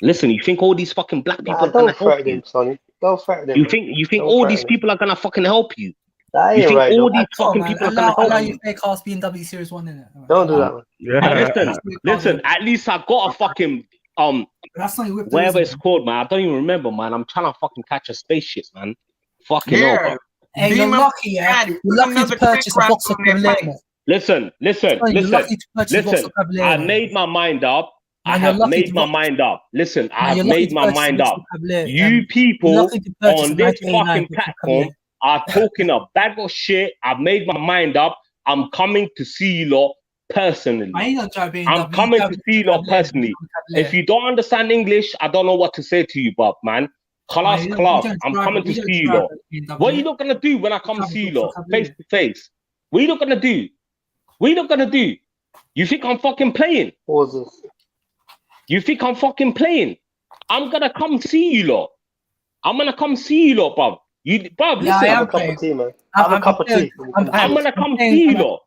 B: Listen, you think all these fucking black people are gonna
N: Don't
B: help
N: threaten
B: you?
N: him, Sonny. Don't threaten him.
B: You think
N: Don't
B: all these
N: threaten him.
B: people are gonna fucking help you?
N: That
B: You
N: ain't
B: think
N: right,
B: all
N: though.
B: these fucking people are gonna
R: Allow
B: help
R: you
B: you?
R: fake ass BMW Series 1, innit?
N: Don't do that, man.
B: Listen. At least I got a fucking
R: That's not your whip,
B: whatever
R: though,
B: it's called, man. I don't even remember, man. I'm trying to fucking catch a spaceship, man. Fucking hell, bro.
R: Hey, you're lucky, yeah. You're lucky to purchase a box of Cavalier.
B: Listen.
R: Sonny, you're lucky to purchase a box
B: Listen.
R: of Cavalier.
B: I made my mind up. I
R: Man, you're
B: have
R: lucky
B: made
R: to
B: my
R: watch-
B: mind up. Listen, I
R: Man, you're
B: have
R: lucky
B: made
R: to
B: my
R: purchase a
B: mind
R: box
B: up.
R: of Cavalier.
B: You
R: You're
B: people
R: lucky to purchase
B: on
R: a
B: this
R: 1989
B: fucking
R: box of
B: platform
R: Cavalier.
B: are talking a bag of shit. I've made my mind up. I'm coming to see you lot personally.
R: Man, you don't drive BMW.
B: I'm coming to see you lot personally. If you don't understand English, I don't know what to say to you, Bob, man. Khalas,
R: Man, you
B: class.
R: don't
B: I'm
R: drive-
B: coming to
R: you don't
B: see you
R: drive
B: lot.
R: a BMW.
B: What are you not gonna do when I come
R: drive a
B: see you
R: box
B: lot,
R: of
B: face
R: Cavalier.
B: to face? What are you not gonna do? What are you not gonna do? You think I'm fucking playing?
N: What was this?
B: You think I'm fucking playing? I'm gonna come see you lot. I'm gonna come see you lot, bruv. Bruv,
R: Yeah, I
B: listen.
R: am
N: Have a cup
R: playing.
N: of tea, man.
R: I'm-
N: Have a
R: I'm
N: cup of
R: playing.
N: tea.
B: I'm gonna come see you lot.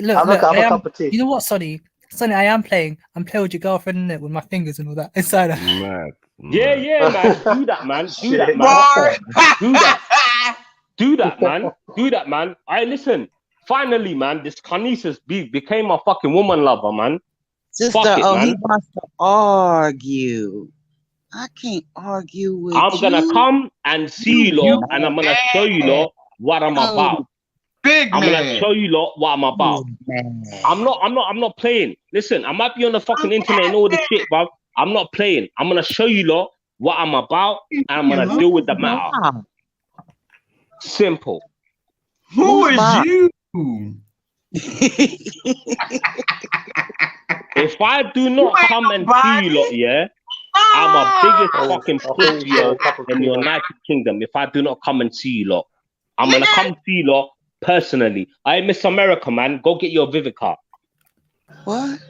R: Look,
N: Have a
R: I am,
N: cup of tea.
R: you know what, Sonny, I am playing. I'm playing with your girlfriend, innit, with my fingers and all that inside her.
B: Yeah, man. Do that, man. Do that,
N: Shit.
B: man. Do that. Do that, man. Do that, man. Listen. Finally, man, this Kanisas became a fucking woman lover, man.
E: Sister,
B: Fuck it,
E: oh,
B: man.
E: he wants to argue. I can't argue with
B: I'm
E: you.
B: gonna come and see you lot, and I'm gonna show you lot what I'm about.
V: Big
B: I'm
V: man.
B: gonna show you lot what I'm about. I'm not playing. Listen, I might be on the fucking internet and all this shit, bro. I'm not playing. I'm gonna show you lot what I'm about, and I'm gonna deal with the matter. Simple.
V: Who is
E: Bob?
V: you?
B: If I do not come and see you lot, yeah, I'm a biggest fucking pussy in the United Kingdom. If I do not come and see you lot, I'm gonna come see you lot personally. I Miss America, man. Go get your Vivica.
E: What?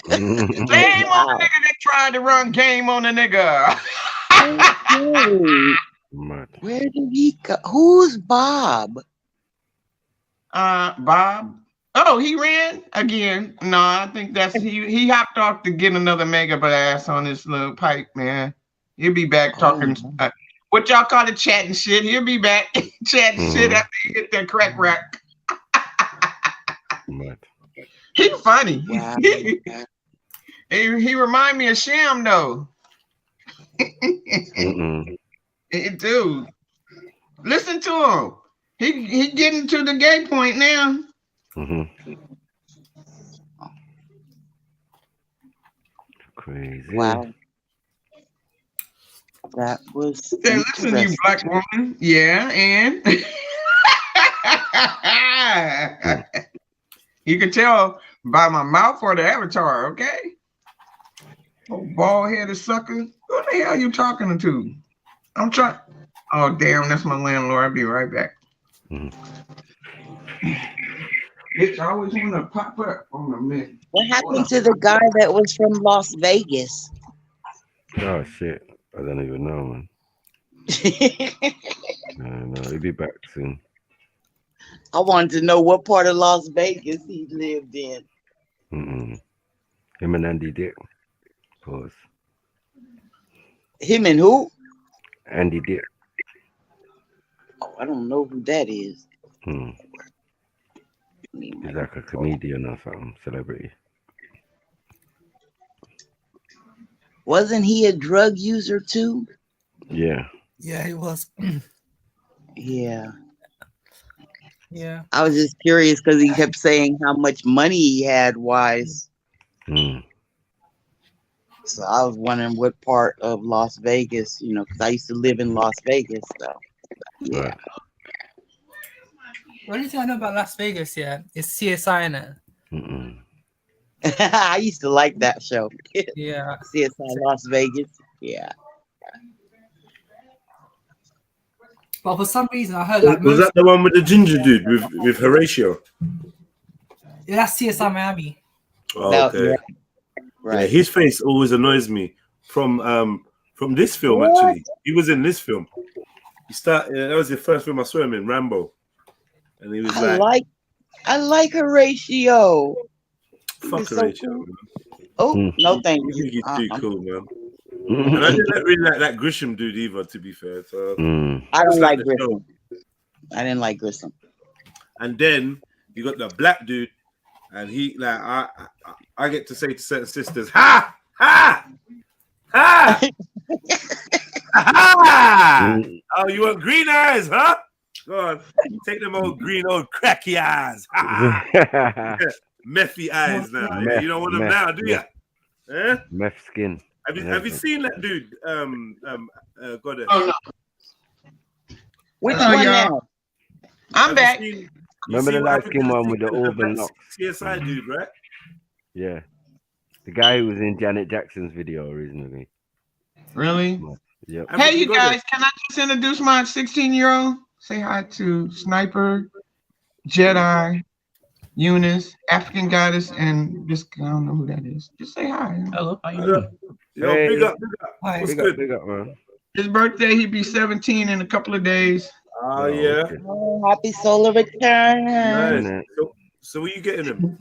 V: Game on the nigga that tried to run game on the nigga.
E: Where did he go? Who's Bob?
V: Bob. Oh, he ran again. No, I think that's he hopped off to get another mega blast on this little pipe, man. He'll be back talking what y'all call it, chatting shit. He'll be back chatting shit after he hit that crack rack. He funny.
E: Wow.
V: He remind me of Sham though. Dude, listen to him. He getting to the gay point now.
D: Crazy.
E: Wow. That was
V: Say, listen, you black woman. Yeah, and you can tell by my mouth or the avatar, okay? Oh, bald-headed sucker. Who the hell are you talking to? I'm trying. Oh, damn, that's my landlord. I'll be right back. It's always want to pop up on the mix.
E: What happened to the guy that was from Las Vegas?
Q: Oh shit! I don't even know, man. No, he'll be back soon.
E: I wanted to know what part of Las Vegas he lived in.
Q: Him and Andy Dick. Pause.
E: Him and who?
Q: Andy Dick.
E: Oh, I don't know who that is.
Q: He's like a comedian or something, celebrity.
E: Wasn't he a drug user too?
Q: Yeah.
R: Yeah, he was.
E: Yeah.
R: Yeah.
E: I was just curious because he kept saying how much money he had wise. So I was wondering what part of Las Vegas, because I used to live in Las Vegas. So, yeah.
Q: Right.
R: The only thing I know about Las Vegas, is CSI in it.
E: I used to like that show.
R: Yeah.
E: CSI Las Vegas. Yeah.
R: But for some reason, I heard
I: Was that the one with the ginger dude with Horatio?
R: Yeah, that's CSI Miami.
I: Oh, okay.
E: Yeah. Right.
I: Yeah, his face always annoys me from this film. Actually, he was in this film. That was the first film I saw him in, Rambo, and he was
E: I like Horatio.
I: Fuck Horatio.
E: Oh, no, thank
I: I
E: you.
I: think he's too cool, man. And I didn't really like that Grisham dude either, to be fair. So
E: I don't like Grissom. I didn't like Grissom.
I: And then you got the black dude, and he I get to say to certain sisters, ha ha ha ha. Oh, you want green eyes, huh? Go on, take them old green, old cracky eyes. Methy eyes now. You don't want them now, do you? Eh?
Q: Meth skin.
I: Have you seen that dude? Got it.
V: Oh no.
E: Which one now?
V: I'm back.
Q: Remember the light skin one with the auburn locks?
I: CSI dude, right?
Q: Yeah. The guy who was in Janet Jackson's video originally.
V: Really?
Q: Yep.
V: Hey, you guys, can I just introduce my 16-year-old? Say hi to Sniper, Jedi, Eunice, African Goddess, and this, I don't know who that is. Just say hi.
H: Hello, how you doing?
I: Yo, big up.
V: Hi.
I: What's good?
Q: Big up, man.
V: His birthday, he'd be 17 in a couple of days.
I: Oh, yeah.
Q: Okay.
E: Oh, happy solar return.
I: Nice. So what are you getting him?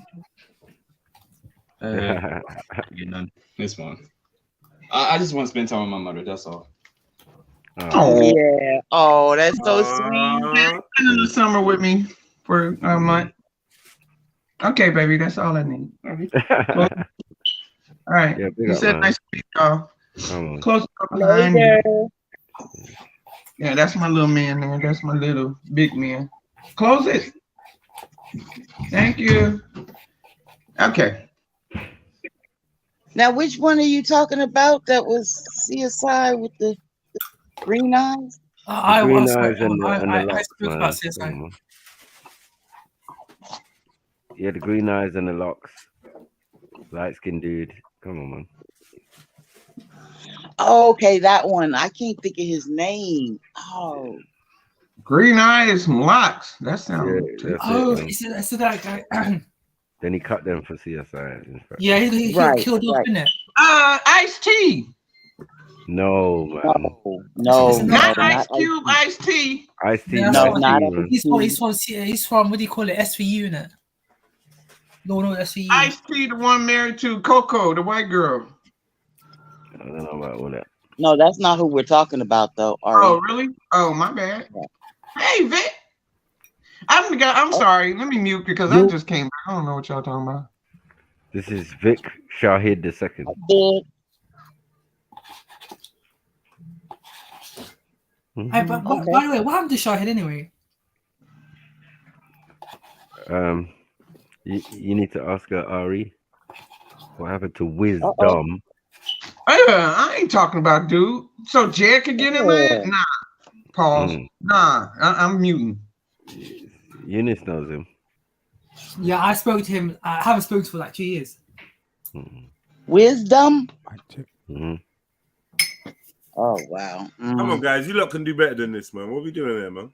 H: None. This one. I just want to spend time with my mother. That's all.
V: Oh,
E: yeah. Oh, that's so sweet.
V: In the summer with me for a month. Okay, baby, that's all I need. All right.
Q: Yeah,
V: You said
Q: man.
V: nice to meet y'all.
Q: Come on.
V: Close up behind you. Yeah, that's my little man there. That's my little big man. Close it. Thank you. Okay.
E: Now, which one are you talking about? That was CSI with the green eyes?
R: I
Q: green
R: was.
Q: eyes and the
R: I
Q: locks,
R: spoke
Q: man.
R: about CSI.
Q: Come on. Yeah, the green eyes and the locks. Light skinned dude. Come on, man.
E: Oh, okay, that one. I can't think of his name. Oh.
V: Green eyes and locks. That sounds.
Q: Yeah,
R: Oh,
Q: that's it, man.
R: is it that guy?
Q: Then he cut them for CSI. In fact.
R: Yeah, he killed off, innit?
V: Ice-T.
Q: No, man.
E: No,
V: not Ice Cube, Ice-T.
Q: Ice-T.
R: Yeah,
Q: no,
R: not he's from what do you call it? SVU, innit? No, SVU.
V: Ice-T, the one married to Coco, the white girl.
Q: I don't know about all that.
E: No, that's not who we're talking about, though.
V: Oh, really? Oh, my bad. Hey, Vic. I'm sorry. Let me mute because I just came back. I don't know what y'all talking about.
Q: This is Vic Shahid II.
R: Hey, but by the way, what happened to Shahid anyway?
Q: You need to ask her, Ari. What happened to Wisdom?
V: I ain't talking about dude. So Jed could get him in? Nah. Pause. Nah, I'm muting.
Q: Eunice knows him.
R: Yeah, I spoke to him. I haven't spoken for like 2 years.
E: Wisdom?
Q: Mm-hmm.
E: Oh, wow.
I: Come on, guys. You lot can do better than this, man. What are we doing there, man?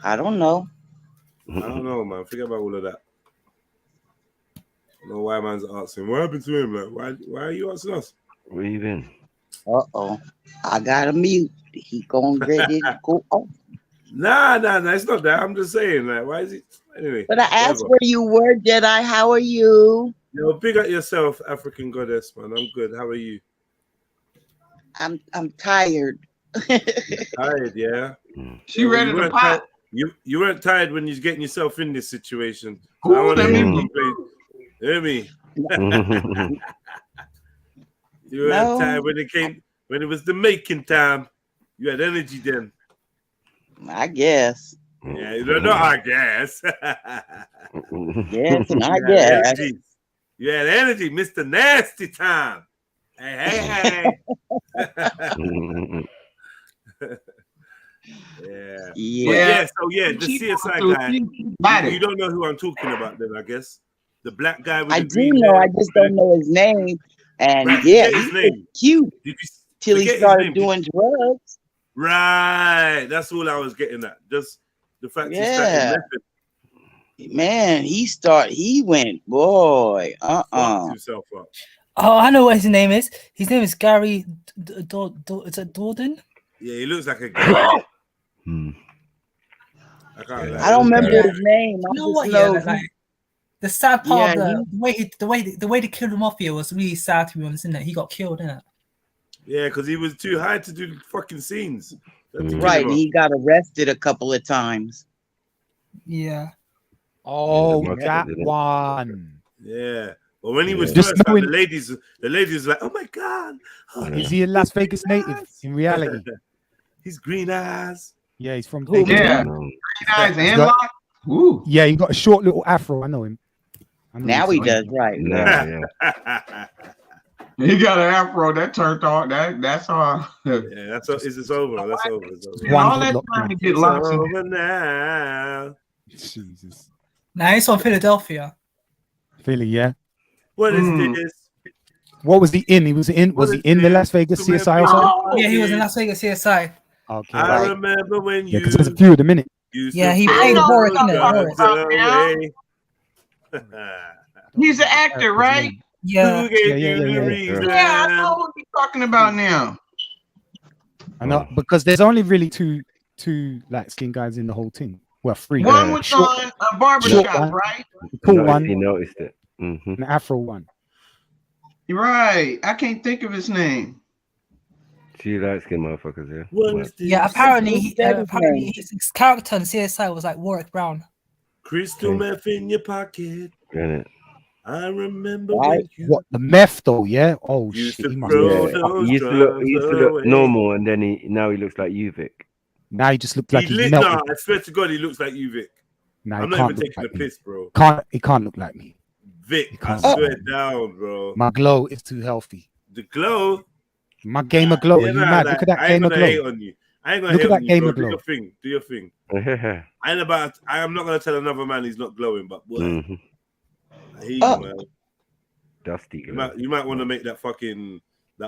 E: I don't know.
I: I don't know, man. Forget about all of that. I don't know why man's asking. What happened to him? Like, why are you asking us?
Q: Where you been?
E: I got a mute. He gonna ready to go off.
I: Nah. It's not that. I'm just saying, like, why is he? Anyway.
E: But I asked where you were, Jedi. How are you?
I: Yo, big up yourself, African goddess, man. I'm good. How are you?
E: I'm tired.
I: Tired, yeah.
V: She ready to pop.
I: You weren't tired when you're getting yourself in this situation. So I want to hear me. You weren't tired when it was the making time. You had energy then.
E: I guess.
I: Yeah, no, I guess.
E: Yes, and I guess.
I: You had energy, Mr. Nasty Time. Hey. Yeah. The CSI guy. You don't know who I'm talking about then, I guess. The black guy with
E: I
I: the
E: do
I: green
E: know,
I: hair.
E: I just don't know his name. And
I: Right,
E: yeah,
I: forget his
E: he
I: name.
E: was cute till he
I: forget his
E: started
I: name.
E: doing drugs.
I: Right. That's all I was getting at. Just the fact he started
E: Yeah.
I: messing.
E: Man, he went, boy,
I: Fucked himself up.
R: Oh, I know what his name is. His name is Gary. Is it Dorden?
I: Yeah, he looks like a guy.
E: I don't remember his name. I
R: You know
E: just
R: what?
E: know
R: Yeah, like the sad part
E: Yeah,
R: of the way they killed him off here was really sad, to be honest, isn't it? He got killed, innit?
I: Yeah, because he was too high to do the fucking scenes.
E: right, and he got arrested a couple of times.
R: Yeah.
O: Oh, that one.
I: Yeah. But when he was
O: Just
I: first out,
O: knowing-
I: the ladies like, oh my God.
O: Is he a Las Vegas native in reality?
I: He's green eyes.
O: Yeah, he's from
V: Yeah.
O: Vegas.
V: Green eyes and lock. Ooh.
O: Yeah, he got a short little afro. I know him.
E: Now he does, right?
Q: Yeah.
V: He got an afro that turned off. That's all.
I: Yeah, it's over. That's over. It's over.
V: All that time to get locks in.
I: over now.
O: Jesus.
R: Now he's from Philadelphia.
O: Philly, yeah.
I: What is this?
O: What was he in? Was he in the Las Vegas CSI also?
R: Yeah, he was in Las Vegas CSI.
O: Okay.
I: I remember when
O: Yeah, because there's a few of them in it.
R: Yeah, he played Warwick in it.
V: He's an actor, right?
R: Yeah.
I: Who gave you the reason?
V: Yeah, I know what you're talking about now.
O: I know, because there's only really two light skinned guys in the whole team. Well, three.
V: One was on a barbershop, right?
O: Cool one.
Q: He noticed it. Mm-hmm.
O: An afro one.
V: You're right. I can't think of his name.
Q: She light skinned motherfuckers, yeah.
R: Yeah, apparently his character in CSI was like Warwick Brown.
I: Crystal meth in your pocket.
Q: It?
I: I remember
O: What the meth though? Yeah. Oh
I: Used
O: shit.
I: to
O: He must
I: throw
Q: He used to look normal, and then now he looks like you, Vic.
O: Now he just looks like he's
I: No,
O: melted.
I: I swear to God, he looks like you, Vic.
O: Nah,
I: I'm
O: he
I: not
O: can't
I: even
O: look
I: taking
O: like
I: the
O: me.
I: piss, bro.
O: He can't look like me.
I: Vic, I
O: can't.
I: swear down, bro.
O: My glow is too healthy.
I: The glow.
O: My gamer glow.
I: Yeah,
O: Are you
I: nah,
O: mad?
I: like,
O: Look at that
I: I ain't
O: gamer
I: gonna hate
O: glow.
I: on you. I ain't gonna
O: Look
I: hate
O: at
I: on
O: that
I: you,
O: gamer
I: bro.
O: glow.
I: Do your thing. I am not gonna tell another man he's not glowing, but boy, I hear you, man.
Q: Dusty.
I: You might want to make that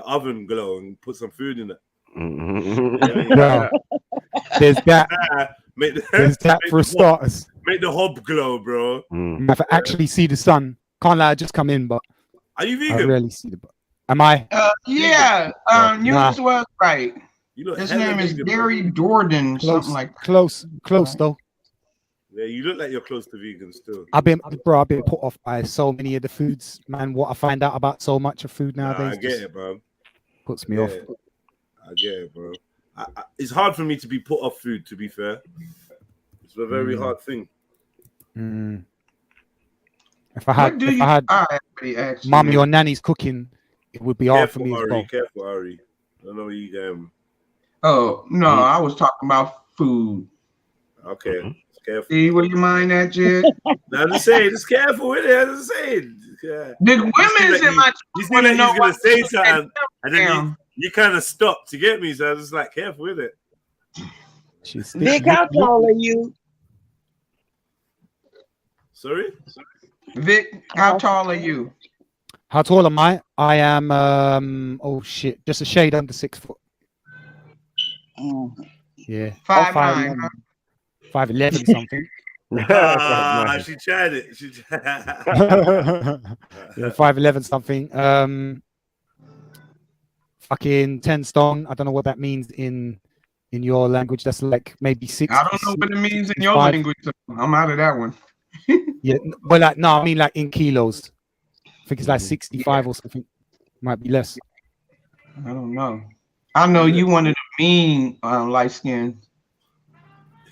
I: oven glow and put some food in it.
O: No. There's that. There's that for starters.
I: Make the hob glow, bro.
O: If I actually see the sun, can't lie, I just come in, but
I: are you
O: I
I: vegan?
O: rarely see the. Am I?
V: Yeah. You
O: Nah.
V: as well, right?
I: You look
V: His
I: hella
V: name is
I: vegan,
V: Gary Dorden,
O: Close,
V: something like that.
O: close though.
I: Yeah, you look like you're close to vegan still.
O: I've been put off by so many of the foods, man. What I find out about so much of food nowadays
I: I get
O: just
I: it, bro.
O: puts me off.
I: I get it, bro. It's hard for me to be put off food, to be fair. It's a very hard thing.
O: If I had mommy or nanny's cooking, it would be hard for me as well.
I: Careful, Ari. I don't know where you going.
V: Oh no, I was talking about food.
I: Okay, careful.
V: See where you mind that, Jed?
I: I'm just saying, just careful with it. I'm just saying. Yeah.
V: The women's in my
I: You
V: want to
I: seem
V: know
I: like he's
V: what
I: gonna say something, and then you kind of stopped to get me. So I was just like, careful with it.
E: Vic, how tall are you?
I: Sorry,
V: Vic, how tall are you?
O: How tall am I? I am oh shit, just a shade under 6 foot. Yeah.
V: 5'9", huh?
O: 5'11" something.
I: She tried it. She
O: Yeah, 5'11" something. Fucking 10 stone. I don't know what that means in your language. That's like maybe 6.
V: I don't know what it means in your
O: 65.
V: language. So I'm out of that one.
O: Yeah, but like no, I mean like in kilos. I think it's like 65 or something. Might be less.
V: I don't know. I know you one of the mean light skin.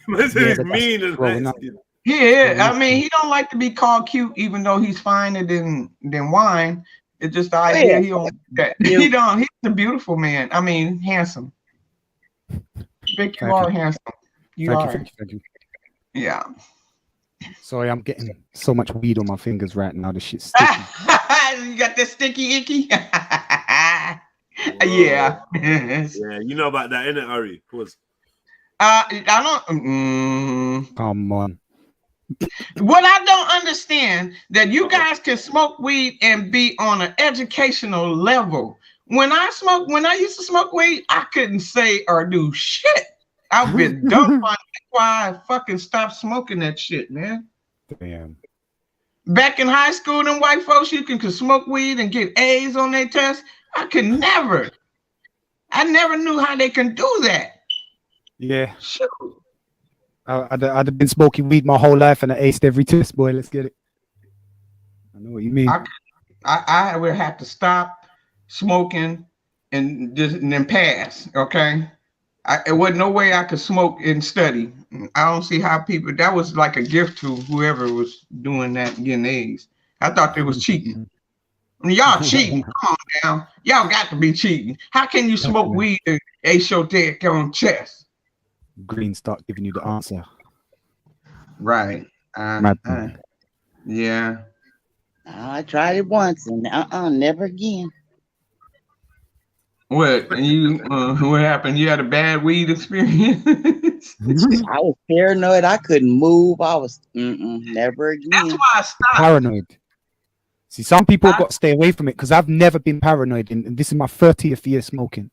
I: He's mean and light skin.
V: Yeah, I mean he don't like to be called cute, even though he's finer than wine. It's just the idea he don't like that. He don't. He's a beautiful man. I mean, handsome. Vic, you are handsome.
O: Thank you.
V: Yeah.
O: Sorry, I'm getting so much weed on my fingers right now. This shit's sticky.
V: You got that sticky icky?
I: Yeah.
V: Yeah,
I: you know about that, innit, Ari? Pause.
V: I don't.
O: Come on.
V: What I don't understand that you guys can smoke weed and be on an educational level. When I used to smoke weed, I couldn't say or do shit. I've been dumb. That's why I fucking stopped smoking that shit, man.
O: Damn.
V: Back in high school, them white folks, you could smoke weed and get A's on their test. I could never. I never knew how they can do that.
O: Yeah. I'd have been smoking weed my whole life and I aced every test, boy. Let's get it. I know what you mean.
V: I would have to stop smoking and then pass. Okay. It wasn't no way I could smoke and study. I don't see how people. That was like a gift to whoever was doing that and getting A's. I thought they was cheating. Y'all cheating. Come on now. Y'all got to be cheating. How can you smoke weed and ace your dick on chest?
O: Green start giving you the answer.
V: Right. Yeah.
E: I tried it once and never again.
V: What? And you? What happened? You had a bad weed experience?
E: I was paranoid. I couldn't move. I was never again.
V: That's why I stopped.
O: Paranoid. See, some people got to stay away from it because I've never been paranoid, and this is my 30th year smoking.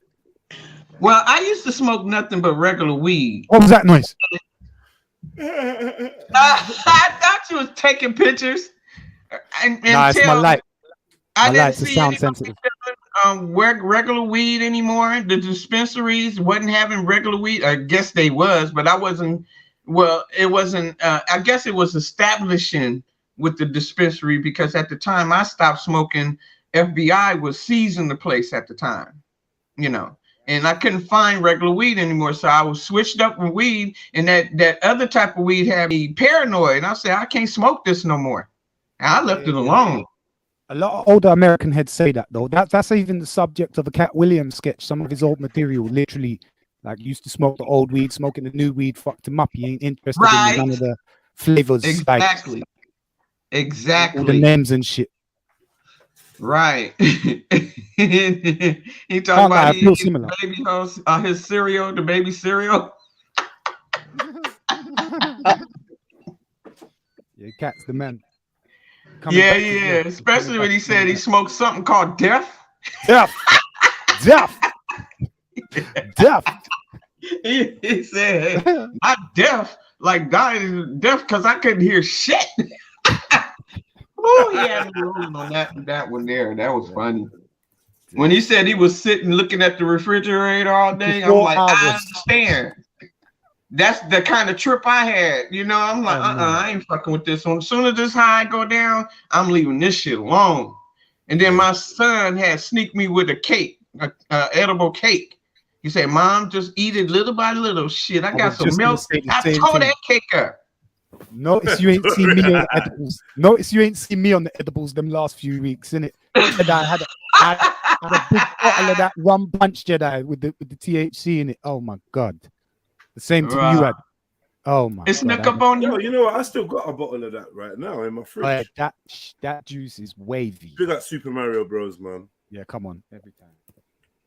V: Well, I used to smoke nothing but regular weed.
O: What was that noise?
V: I thought you was taking pictures.
O: Nah, it's my light.
V: I didn't
O: light's
V: see
O: sound sensitive.
V: Regular weed anymore. The dispensaries wasn't having regular weed. I guess they was, but I wasn't. Well, it wasn't. I guess it was establishing with the dispensary because at the time I stopped smoking, FBI was seizing the place at the time, you know, and I couldn't find regular weed anymore. So I was switched up with weed, and that other type of weed had me paranoid. And I said, I can't smoke this no more. And I left it alone.
O: A lot of older American heads say that though. That's even the subject of a Cat Williams sketch. Some of his old material, literally, like used to smoke the old weed, smoking the new weed fucked him up. He ain't interested in none of the flavors.
V: Exactly.
O: Like,
V: exactly.
O: All the names and shit.
V: Right. He talking about baby house, his cereal, the baby cereal.
O: Yeah, Cat's the man.
V: Yeah. Especially when he said he smoked something called death.
O: Death.
V: He said, "I'm deaf, like dying deaf because I couldn't hear shit." Oh, he had me rolling on that one there. That was funny. When he said he was sitting looking at the refrigerator all day, I'm like, I understand. That's the kind of trip I had. You know, I'm like, I ain't fucking with this one. As soon as this high go down, I'm leaving this shit alone. And then my son had sneaked me with a cake, edible cake. He said, Mom, just eat it little by little. Shit, I got some milk. I tore that cake up.
O: Notice you ain't seen me on the edibles. Notice you ain't seen me on the edibles them last few weeks, innit? I had a big bottle of that rum punch Jedi with the THC in it. Oh my god. The same thing you had. Oh my god.
V: Snuck up on you.
I: You know what? I still got a bottle of that right now in my fridge.
O: That juice is wavy.
I: Big up Super Mario Bros, man.
O: Yeah, come on. Every time.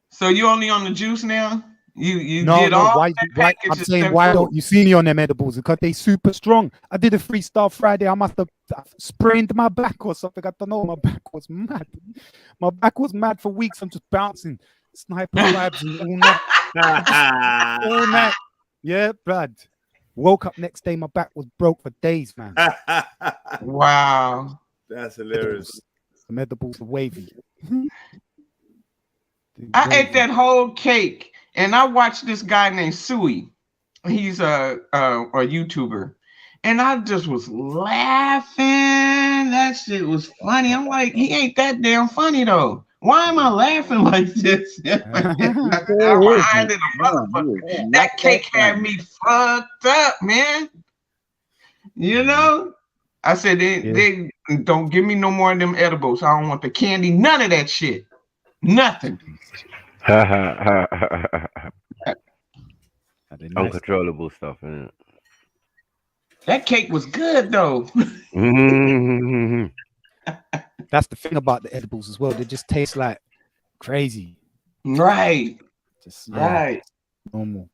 V: So you only on the juice now? You
O: no,
V: did all
O: why I'm saying why don't you see me on them edibles? Because they super strong. I did a freestyle Friday. I must have sprained my back or something. I don't know. My back was mad. My back was mad for weeks. I'm just bouncing sniper vibes all night. All night. Yeah, blood. Woke up next day, my back was broke for days, man.
V: Wow.
I: That's hilarious.
O: Some edibles are wavy.
V: I ate that whole cake, and I watched this guy named Suey. He's a YouTuber, and I just was laughing. That shit was funny. I'm like, he ain't that damn funny though. Why am I laughing like this? That cake had me fucked up, man. You know, I said they don't give me no more of them edibles. I don't want the candy, none of that shit, nothing.
Q: Uncontrollable stuff, isn't it?
V: That cake was good though.
O: That's the thing about the edibles as well. They just taste like crazy.
V: Right.
O: Just
V: right.
O: Normal.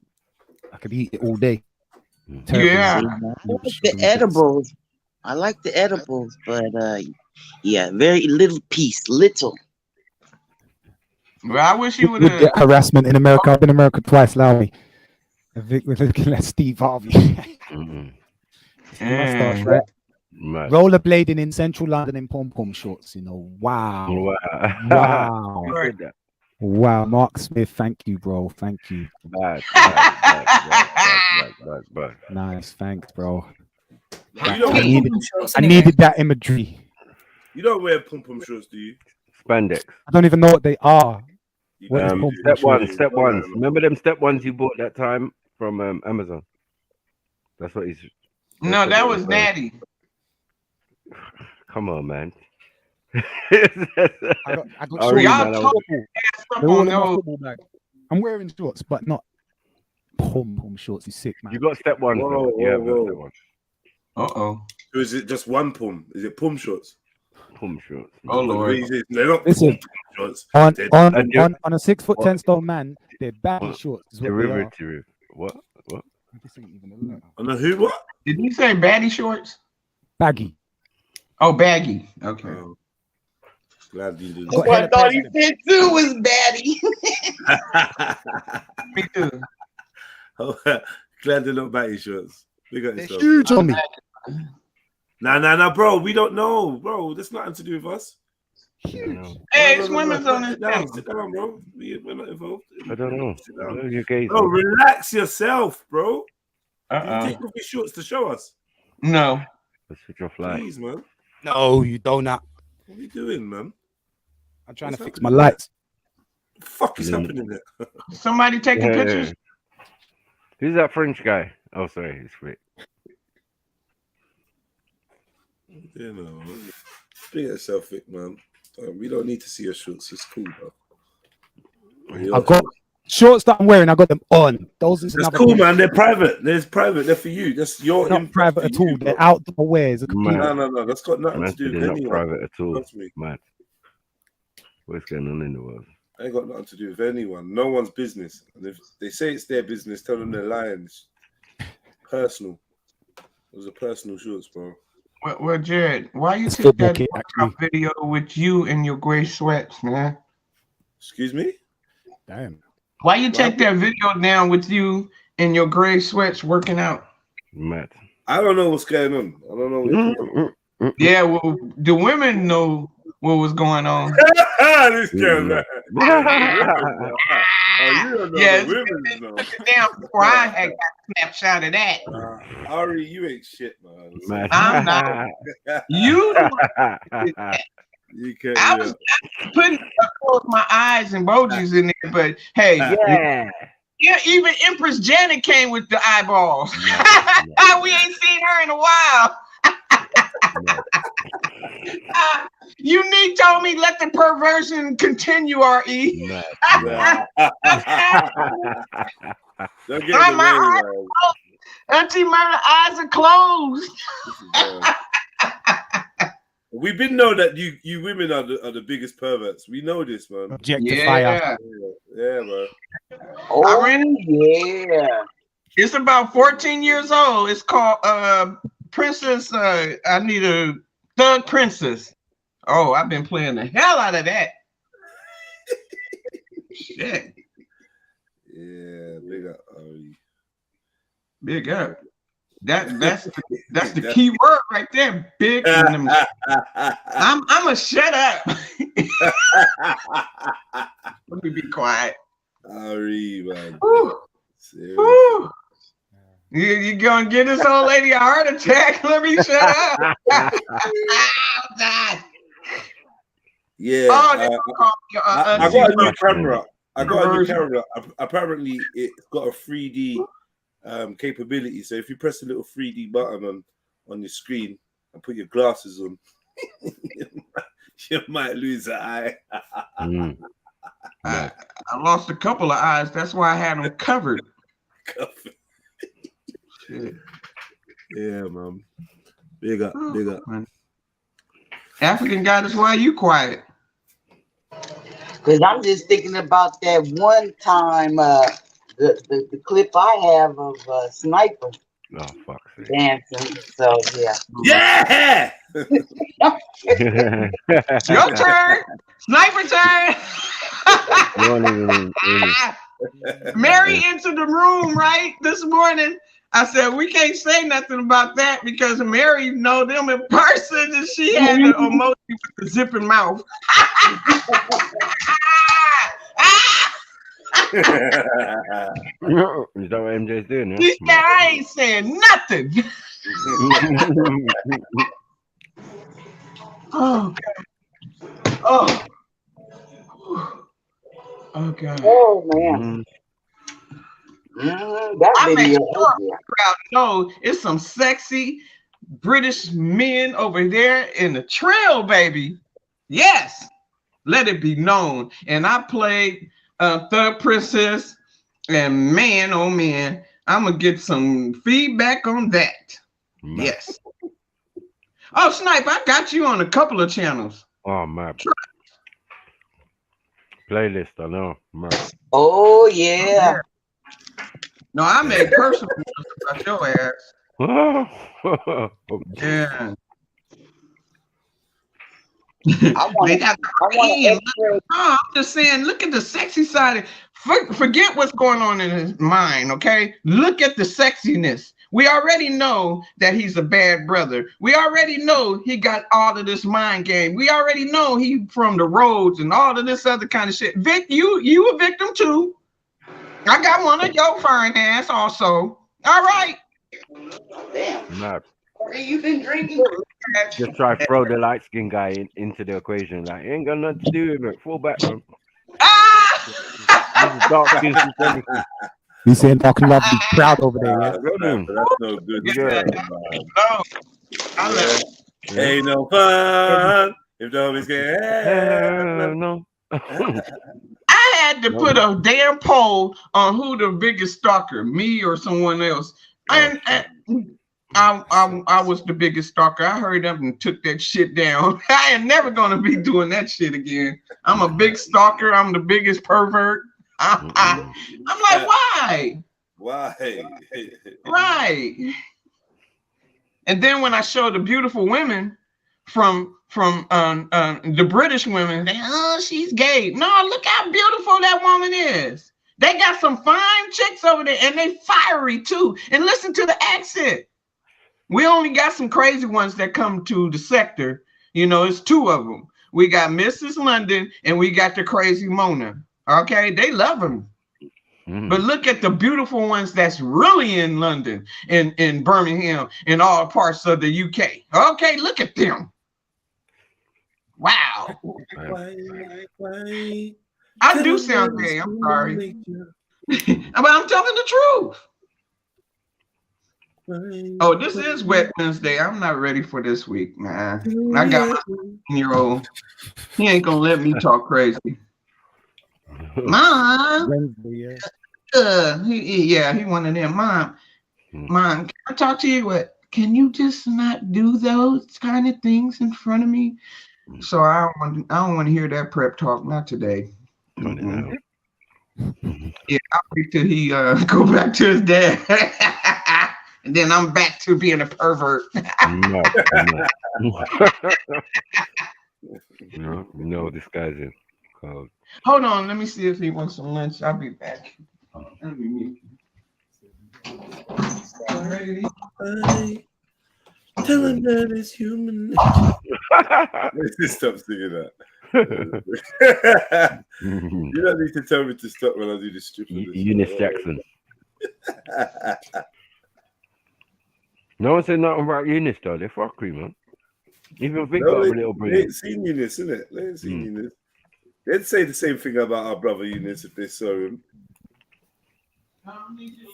O: I could eat it all day.
V: Yeah.
E: The edibles. I like the edibles, but yeah, very little piece. Little.
V: Well, I wish you would
O: With the harassment in America. I've been in America twice, Lowry. We're looking at Steve Harvey. Mustache, right?
Q: Right.
O: Rollerblading in central London in pom-pom shorts, you know. Wow. Wow. Wow. Mark Smith, thank you, bro. Thank you.
Q: Bad.
O: Nice. Thanks, bro.
I: I
O: needed that imagery.
I: You don't wear pom-pom shorts, do you?
Q: Spandex.
O: I don't even know what they are. What is pom-pom
Q: Step
O: shorts?
Q: ones. Remember them step ones you bought that time from Amazon? That's what he's.
V: No, that was Daddy.
Q: Come on, man.
O: I got shorts. They're all in my football bag. I'm wearing shorts, but not pom-pom shorts. He's sick, man.
Q: You got step ones.
I: Whoa,
Q: Yeah,
I: whoa,
Q: step
I: whoa.
Q: ones.
V: Uh-oh.
I: So is it just one pom? Is it pom shorts?
Q: Pom shorts.
V: Oh Lord.
I: They're not
O: Listen,
I: pom shorts.
O: on
I: They're-
O: a 6'10" stone man, they're baggy shorts. Is what they are.
Q: Derivative. What?
O: This ain't even a letter.
I: On the who? What?
V: Did you say baddie shorts?
O: Baggy.
V: Oh, baggy. Okay.
I: Glad you did.
E: That's what I thought he said too was baddie.
V: Me too.
I: Glad they're not baggy shorts. Big up yourself.
O: Huge on me.
I: Nah, bro. We don't know, bro. That's nothing to do with us.
V: Hey, it's women's on this channel.
I: Sit down, bro. We're not involved.
Q: I don't know.
I: Sit down.
Q: You're gay,
I: Bro, relax yourself, bro.
V: Uh-oh.
I: You take off your shorts to show us.
V: No.
Q: Let's switch off light.
I: Please, man.
O: No, you don't.
I: What are you doing, man?
O: I'm trying to fix my lights.
I: What the fuck is happening there?
V: Somebody taking pictures?
Q: Who's that French guy? Oh, sorry, it's Rick.
I: You know, be yourself, Vic, man. We don't need to see your shorts. It's cool, bro.
O: I've got shorts that I'm wearing. I got them on. Those is
I: That's
O: another
I: cool,
O: thing.
I: man. They're private. They're private. They're for you. That's your.
O: Not private at all. They're outdoor wears.
I: No. That's got nothing to do with
Q: They're not
I: anyone.
Q: private at all.
I: Trust me.
Q: Man, what's going on in the world?
I: Ain't got nothing to do with anyone. No one's business. And if they say it's their business, tell them they're lying. It's personal. It was a personal shorts, bro.
V: Well, Jared, why you
O: It's
V: took
O: football
V: that
O: kit,
V: workout video with you in your gray sweats, man?
I: Excuse me?
O: Damn.
V: Why you take that video down with you in your gray sweats working out?
Q: Matt.
I: I don't know what's going on. I don't know what you're talking about.
V: Yeah, well, the women know what was going on.
I: This girl, man. You don't know
V: Yeah,
I: the women, though.
V: took it down before I had got a snapshot of that.
I: Ari, you ain't shit, man.
V: I'm not. You
I: You can't.
V: I was putting close my eyes emojis in there, but hey, yeah, even Empress Janet came with the eyeballs. We ain't seen her in a while. Unique told me let the perversion continue, RE. Auntie Murder eyes are closed.
I: We been know that you women are the biggest perverts. We know this, man.
V: Objectifier.
I: Yeah, man.
V: Oh, yeah. It's about 14 years old. It's called Princess. I need a Thug Princess. Oh, I've been playing the hell out of that. Shit.
I: Yeah, big up.
V: Big up. That's the key word right there. Big. I'm a shut up. Let me be quiet.
I: Ari, man.
V: Woo. You gonna give this old lady a heart attack? Let me shut up. Oh, God.
I: Yeah. I got a new camera. Apparently, it's got a 3D capability. So if you press the little 3D button on your screen and put your glasses on, you might lose an eye.
V: I lost a couple of eyes. That's why I had them covered. Shit.
I: Yeah, man. Big up, big up.
V: Man. African goddess, why are you quiet?
E: Because I'm just thinking about that one time, the clip I have of Sniper dancing. So, yeah.
I: Yeah!
V: Your turn. Sniper turn. Mary entered the room right this morning. I said we can't say nothing about that because Mary know them in person, and she had the emoji with the zipping mouth.
Q: Is that what MJ's doing? Yeah?
V: She said, I ain't saying nothing. Oh, God. Oh. Oh, God.
E: Oh, man.
V: I make sure the crowd knows it's some sexy British men over there in the trail, baby. Yes. Let it be known. And I played Third Princess, and man, oh man, I'm gonna get some feedback on that. Yes. Oh, Snipe, I got you on a couple of channels.
Q: Oh man. Playlist, I know. Man.
E: Oh yeah.
V: No, I made personal about your ass. Yeah. I'm just saying, look at the sexy side. Forget what's going on in his mind, okay? Look at the sexiness. We already know that he's a bad brother. We already know he got all of this mind game. We already know he from the roads and all of this other kind of shit. Vic, you a victim too. I got one of your fine ass also. All right.
E: Damn.
Q: Mad.
E: You been drinking?
Q: Just try to throw the light skin guy into the equation. Like, ain't got nothing to do with it. Fall back, man. Dark skin supremacy.
O: He's saying dark and lovely, proud over there. Yeah?
I: That's no good.
V: Yeah.
I: Ain't no fun if nobody's getting
Q: no.
V: I had to put a damn poll on who the biggest stalker, me or someone else. And I was the biggest stalker. I hurried up and took that shit down. I am never gonna be doing that shit again. I'm a big stalker. I'm the biggest pervert. I'm like, why?
I: Why?
V: Right. And then when I show the beautiful women from the British women, they, oh, she's gay. No, look how beautiful that woman is. They got some fine chicks over there, and they fiery too. And listen to the accent. We only got some crazy ones that come to the sector. You know, it's two of them. We got Mrs. London and we got the crazy Mona. Okay, they love them. But look at the beautiful ones that's really in London, in Birmingham, in all parts of the UK. Okay, look at them. Wow. I do sound gay. I'm sorry. But I'm telling the truth. Oh, this is Wet Wednesday. I'm not ready for this week, man. I got my 16-year-old. He ain't gonna let me talk crazy. Mom. He one of them. Mom, can I talk to you? What? Can you just not do those kind of things in front of me? So I don't want to hear that prep talk. Not today. Yeah, I'll wait till he go back to his dad. And then I'm back to being a pervert.
Q: No, this guy's in.
V: Hold on, let me see if he wants some lunch. I'll be back. Let me mute.
I: Tell him that it's human nature. Let's just stop singing that. You don't need to tell me to stop when I do the stupid.
Q: Eunice Jackson. No one said nothing about Eunice though. They're fuckery, man. Even Vic got a little
I: They
Q: brilliant.
I: ain't seen Eunice, innit? They ain't seen Eunice. They'd say the same thing about our brother Eunice if they saw him.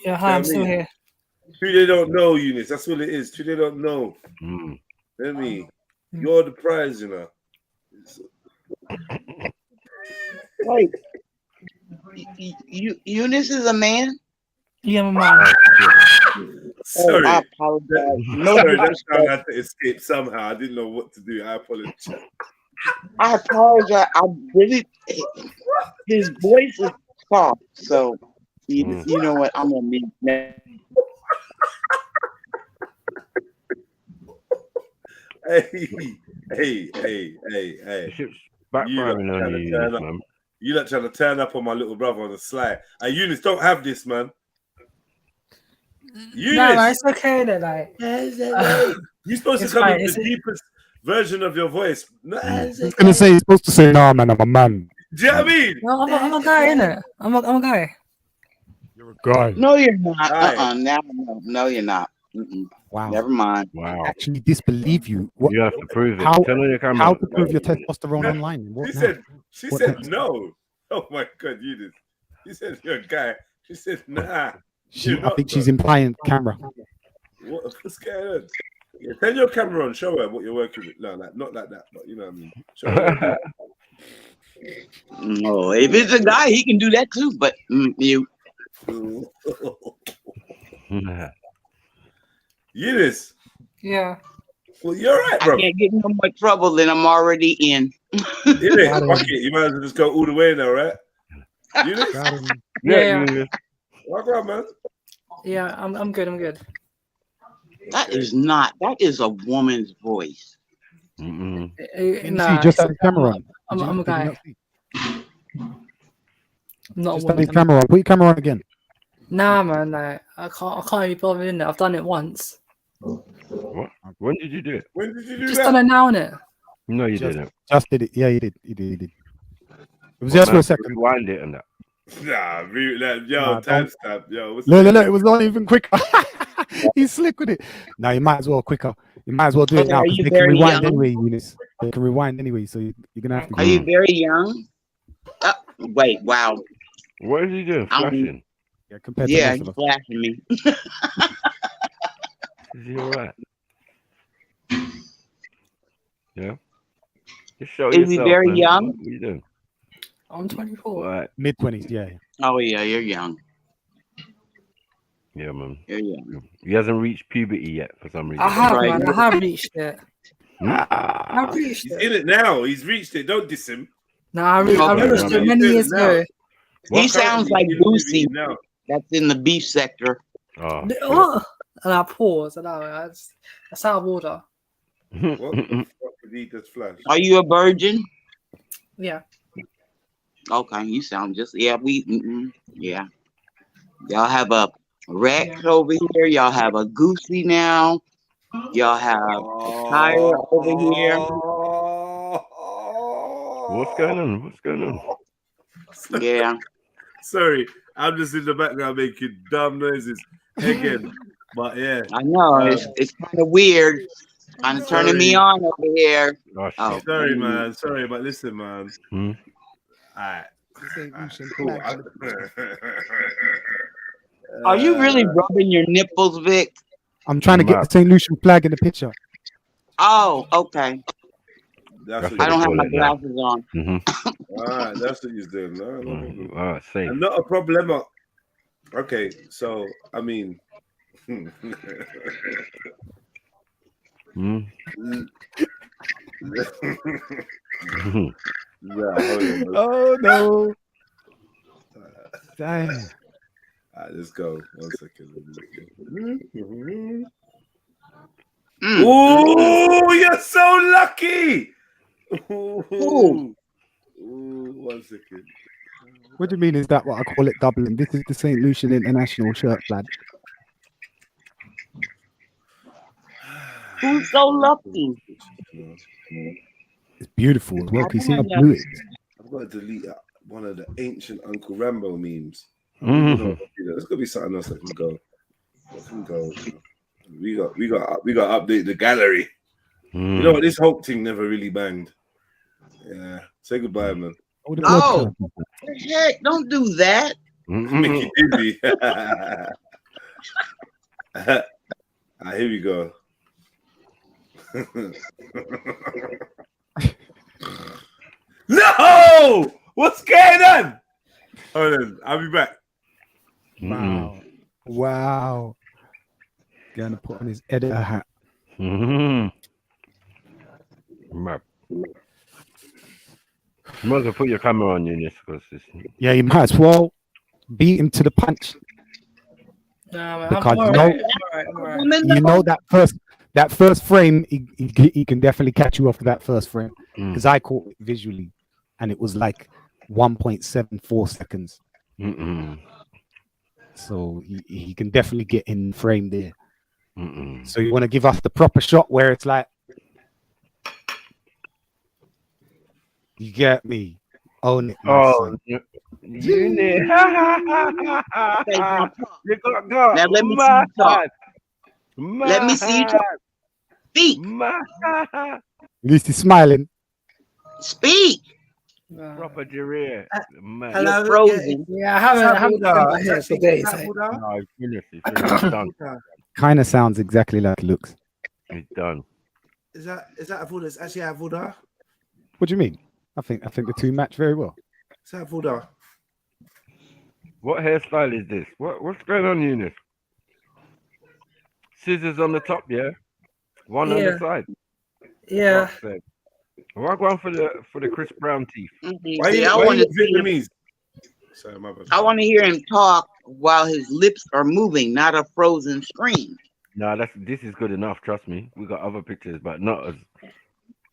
R: Yeah, hi, I'm still here.
I: Who they don't know, Eunice. That's what it is. Who they don't know. Let me. You're the prize, you know.
E: Wait, Eunice is a man?
R: Yeah, I'm a man.
I: Sorry.
E: I apologize. No
I: Sorry, that
E: disrespect.
I: sound had to escape somehow. I didn't know what to do. I apologize.
E: I apologize. I really, his voice is soft, so you know what? I'm gonna be.
I: Hey. You lot trying to turn up on my little brother on the sly. Hey, Eunice, don't have this, man. Eunice,
R: No, man, it's okay then. Like,
I: you're supposed to
R: it's
I: come
R: fine,
I: in the deepest version of your voice. No,
O: I was gonna say, you're supposed to say, "Nah, man, I'm a man."
I: Do you know what I mean?
R: no, I'm a guy, innit? I'm a guy.
O: Guy.
E: No, you're not. No, you're not.
O: Wow.
E: Never mind.
O: I actually disbelieve you. What,
Q: You have to prove it.
O: How,
Q: Turn on your camera.
O: how to prove your testosterone online? What
I: She
O: What
I: said
O: next?
I: no. Oh my God, Eunice. You said you're a guy. She said nah.
O: I think she's implying camera.
I: What's going on? Yeah, turn your camera on. Show her what you're working with. No, like, not like that, but you know what I mean. Show her.
E: No, if it's a guy, he can do that too. But you.
I: Eunice.
R: Yeah.
I: Well, you're right, bro.
E: I can't get in no more trouble than I'm already in.
I: Fuck it. You might as well just go all the way now, right? Eunice?
R: Yeah.
I: Walk around, man.
R: Yeah, I'm good. I'm good.
E: That is a woman's voice.
R: Nah,
O: just have his camera on.
R: I'm a guy. Not
O: Just
R: a
O: have his
R: woman.
O: camera on. Put your camera on again.
R: Nah, man. Like, I can't be bothered in it. I've done it once.
Q: What? When did you do it?
I: When did you do
R: Just
I: that?
R: done it now, innit?
Q: No, you didn't.
O: Just did it. Yeah, he did. He did. It was just for a second.
Q: Rewind it and that.
I: Nah,
O: Nah,
I: timestamp. Yo, what's
O: No, it was not even quicker. He's slick with it. No, you might as well quicker. You might as well do it now
E: Are
O: because
E: you
O: they can
E: very
O: rewind
E: young?
O: anyway, Eunice. They can rewind anyway, so you're gonna have to.
E: Are you very young? Wait, wow.
Q: What is he doing? Flashing?
O: Yeah, compared
E: Yeah,
O: to
E: he's
O: most of
E: flashing me.
Q: Is he alright? Yeah. Just show
E: Is he
Q: yourself,
E: very
Q: man.
E: young?
Q: What are you doing?
R: I'm 24.
Q: Right.
O: Mid-20s, yeah.
E: Oh yeah, you're young.
Q: Yeah, man.
E: You're young.
Q: He hasn't reached puberty yet for some reason.
R: I have, man. I have reached it. I've reached
I: He's
R: it.
I: in it now. He's reached it. Don't diss him.
R: No, I reached it many years ago.
E: He sounds like Boosie. That's in the beef sector.
Q: Oh.
R: And I pause. And that's out of order.
I: What the fuck did he just flash?
E: Are you a virgin?
R: Yeah.
E: Okay, you sound just yeah. Yeah. Y'all have a Rex over here. Y'all have a Goosey now. Y'all have a Tire over here.
Q: What's going on? What's going on?
E: Yeah.
I: Sorry, I'm just in the background making dumb noises again. But yeah,
E: I know it's kind of weird. Kind of turning me on over here.
Q: Oh,
I: sorry, man. Sorry, but listen, man. Alright. Cool.
E: Are you really rubbing your nipples, Vic?
O: I'm trying to get the St. Lucian flag in the picture.
E: Oh, okay.
I: That's
E: I don't have my glasses on.
I: All right, that's what you're doing. No
Q: Alright, safe.
I: and not a problem. Okay, so I mean,
O: Oh no! Damn.
I: All right, let's go. 1 second. Ooh, you're so lucky. Ooh. 1 second.
O: What do you mean? Is that what I call it doubling? This is the St. Lucian International shirt flag.
E: Who's so lucky?
O: It's beautiful as well.
E: I
O: Can you see how
E: don't
O: blue it is?
I: I've got to delete one of the ancient Uncle Rambo memes.
O: Mhm.
I: There's gonna be something else that can go. We got to update the gallery. You know what? This Hulk thing never really banged. Yeah. Say goodbye, man.
E: Oh, heck! Don't do that.
I: Make you dizzy. Here we go. No! What's going on? Hold on, I'll be back.
O: Wow. Wow. Gonna put on his editor hat.
Q: Map. You might as well put your camera on, Eunice, because
O: Yeah, you might as well beat him to the punch.
R: Nah, man,
O: Because
R: I'm alright.
O: you know that first frame, he can definitely catch you off of that first frame. Because I caught it visually, and it was like 1.74 seconds. So he can definitely get in frame there. So you want to give us the proper shot where it's like, you get me? Own it, my son.
Q: you need. You got go.
E: Now let me see you talk. Let me see you talk. Speak.
O: At least he's smiling.
E: Speak.
Q: Proper career.
E: You're frozen.
R: Yeah, I haven't done my hair for days.
Q: No, it's finished. It's done.
O: Kind of sounds exactly like it looks.
Q: It's done.
I: Is that Avoda? It's actually Avoda.
O: What do you mean? I think the two match very well.
I: Is that Avoda?
Q: What hairstyle is this? What's going on, Eunice? Scissors on the top, yeah. One on the side.
R: Yeah.
Q: We're going for the Chris Brown teeth.
I: Why you Vietnamese? Sorry, my bad.
E: I want to hear him talk while his lips are moving, not a frozen screen.
Q: No, this is good enough. Trust me. We got other pictures, but not as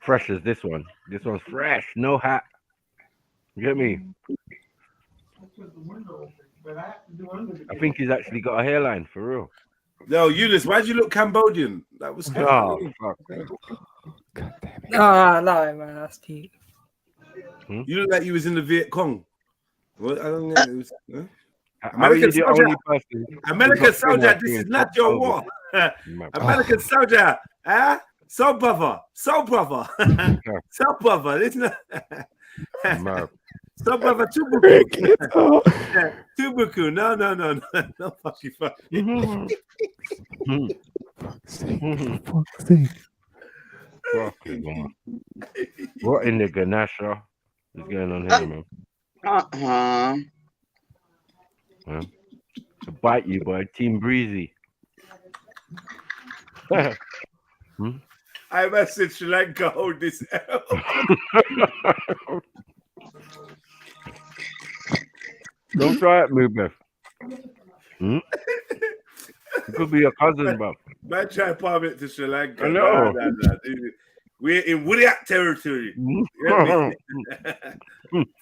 Q: fresh as this one. This one's fresh, no hat. You get me? I think he's actually got a hairline for real.
I: Yo, Eunice, why'd you look Cambodian? That was
Q: Oh, fuck.
R: No, man, that's Pete.
I: You look like you was in the Viet Cong. What? I don't know. It was,
Q: American soldier.
I: American soldier, this is not your war. American soldier, soul brother, soul brother, soul brother. It's not. Soul brother, Tubuku. Tubuku. No, fuck you, fuck.
Q: What in the Ganesha is going on here, man? To bite you, boy. Team Breezy.
I: I messaged Sri Lanka, hold this out.
Q: Don't try it, Mubeth. It could be your cousin, bro.
I: Man, try to palm it to Sri Lanka.
Q: I know.
I: Nah. We're in Woodiak territory.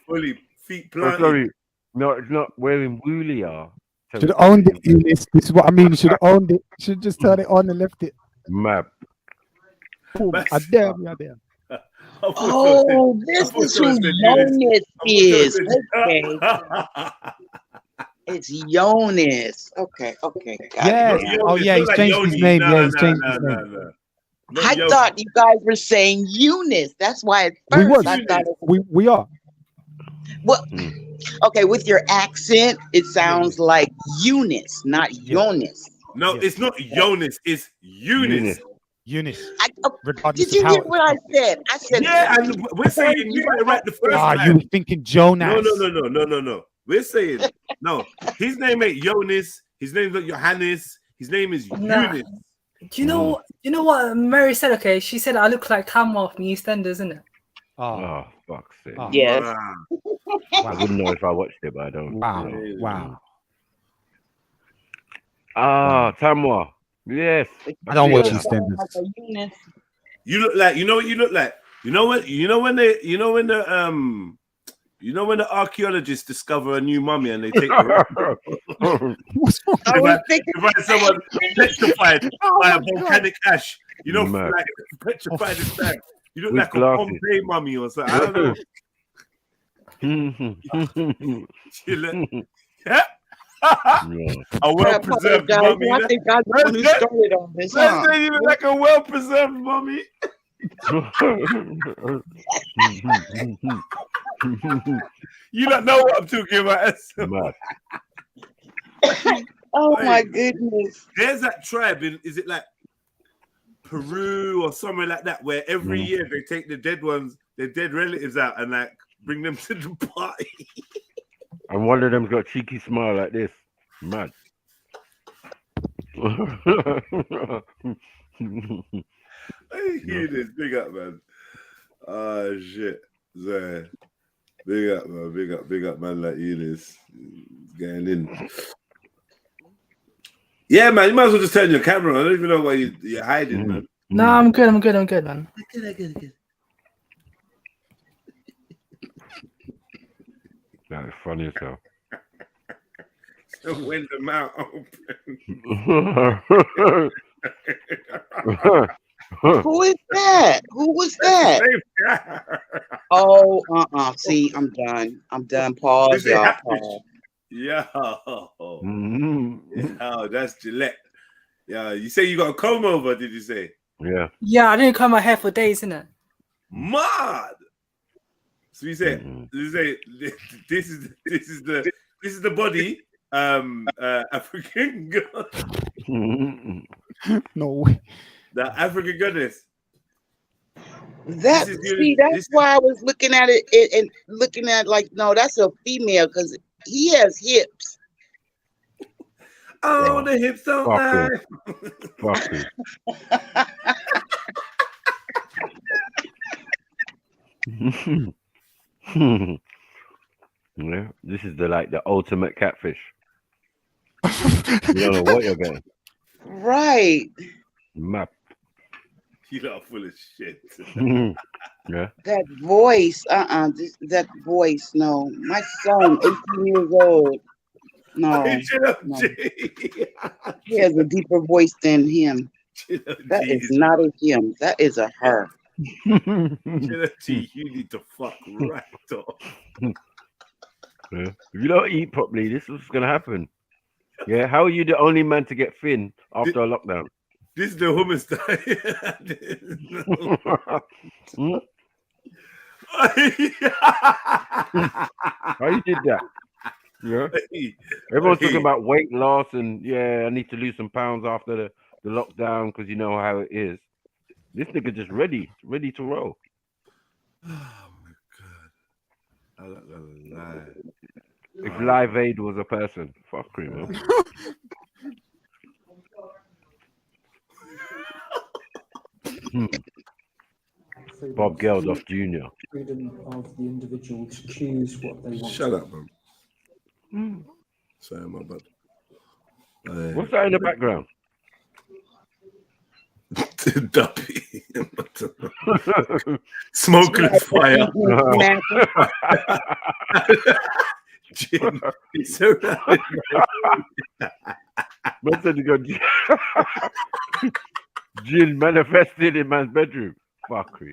I: Fully feet planted.
Q: Oh, sorry. No, it's not. We're in Woolia.
O: Should have owned it, Eunice. This is what I mean. Should have owned it. Should just turn it on and left it.
Q: Map.
O: Boom. I dare me, I dare.
E: Oh, this is who Jonas is. Okay. It's Jonas. Okay.
O: Yes. Oh, yeah, he's changed his name. Yeah, he's changed his name.
E: I thought you guys were saying Eunice. That's why at first I thought it was...
O: we are.
E: Well, okay, with your accent, it sounds like Eunice, not Jonas.
I: No, it's not Jonas, it's Eunice.
O: Eunice.
E: Did you hear what I said? I said,
I: yeah, and we're saying you got it right the first time.
O: You were thinking Jonas.
I: No. We're saying, no, his name ain't Jonas, his name's not Johannes, his name is Eunice.
R: Do you know what Mary said? Okay, she said I look like Tamwa from EastEnders, isn't it?
Q: Oh, fuck's sake.
E: Yes.
Q: I wouldn't know if I watched it, but I don't.
O: Wow.
Q: Tamwa. Yes.
O: I don't watch EastEnders.
I: You look like, you know what you look like? You know when the archaeologists discover a new mummy and they take the someone petrified by a volcanic ash. You know,
Q: Mad.
I: like petrified this time. You look
Q: With
I: like
Q: glasses.
I: a Pompeii mummy or something. I don't know. You look, a well-preserved mummy.
E: I think I'm the one who started on this.
I: That's not even like a well-preserved mummy. You don't know what I'm talking about.
Q: Mad.
E: Oh my goodness.
I: There's that tribe in, is it like Peru or somewhere like that, where every year they take the dead ones, their dead relatives out and like bring them to the party.
Q: And one of them's got a cheeky smile like this. Mad.
I: Hey, hear this. Big up, man. Oh, shit. So, big up, man. Big up, man, like Eunice. Getting in. Yeah, man, you might as well just turn your camera on. I don't even know why you're hiding, man.
R: No, I'm good, man.
I: Good.
Q: That is funny as hell.
I: So when the mouth open.
E: Who is that? Who was that? Oh, See, I'm done. Pause, y'all. Pause.
I: Yo, that's Gillette. Yeah, you say you got a comb over? Did you say?
Q: Yeah.
R: Yeah, I didn't cut my hair for days, innit?
I: Mad. So you say, this is the body, African god.
O: No way.
I: The African goddess.
E: That's why I was looking at it and looking at like, no, that's a female because he has hips.
I: Oh, the hips don't lie.
Q: Fuck it. Yeah, this is the ultimate catfish. You don't know what you're getting.
E: Right.
Q: Map.
I: You are full of shit.
Q: Yeah.
E: That voice, that voice, no. My son, 18 years old. No. He has a deeper voice than him. That is not a him. That is a her.
I: You need to fuck right off.
Q: Yeah. If you don't eat properly, this is what's gonna happen. Yeah, how are you the only man to get thin after a lockdown?
I: This is the hummus style.
Q: How you did that? Yeah. Everyone's talking about weight loss and I need to lose some pounds after the lockdown because you know how it is. This nigga just ready to roll.
I: Oh my god. I'm not gonna lie.
Q: If Live Aid was a person, fuck him, man. Bob Geldof Jr.
J: Freedom of the individual to choose what they want.
I: Shut up, man. Sorry, my bad.
Q: What's that in the background?
I: Duppy. Smokeless fire. Jim, it's alright.
Q: Jin manifested in man's bedroom. Fuckery.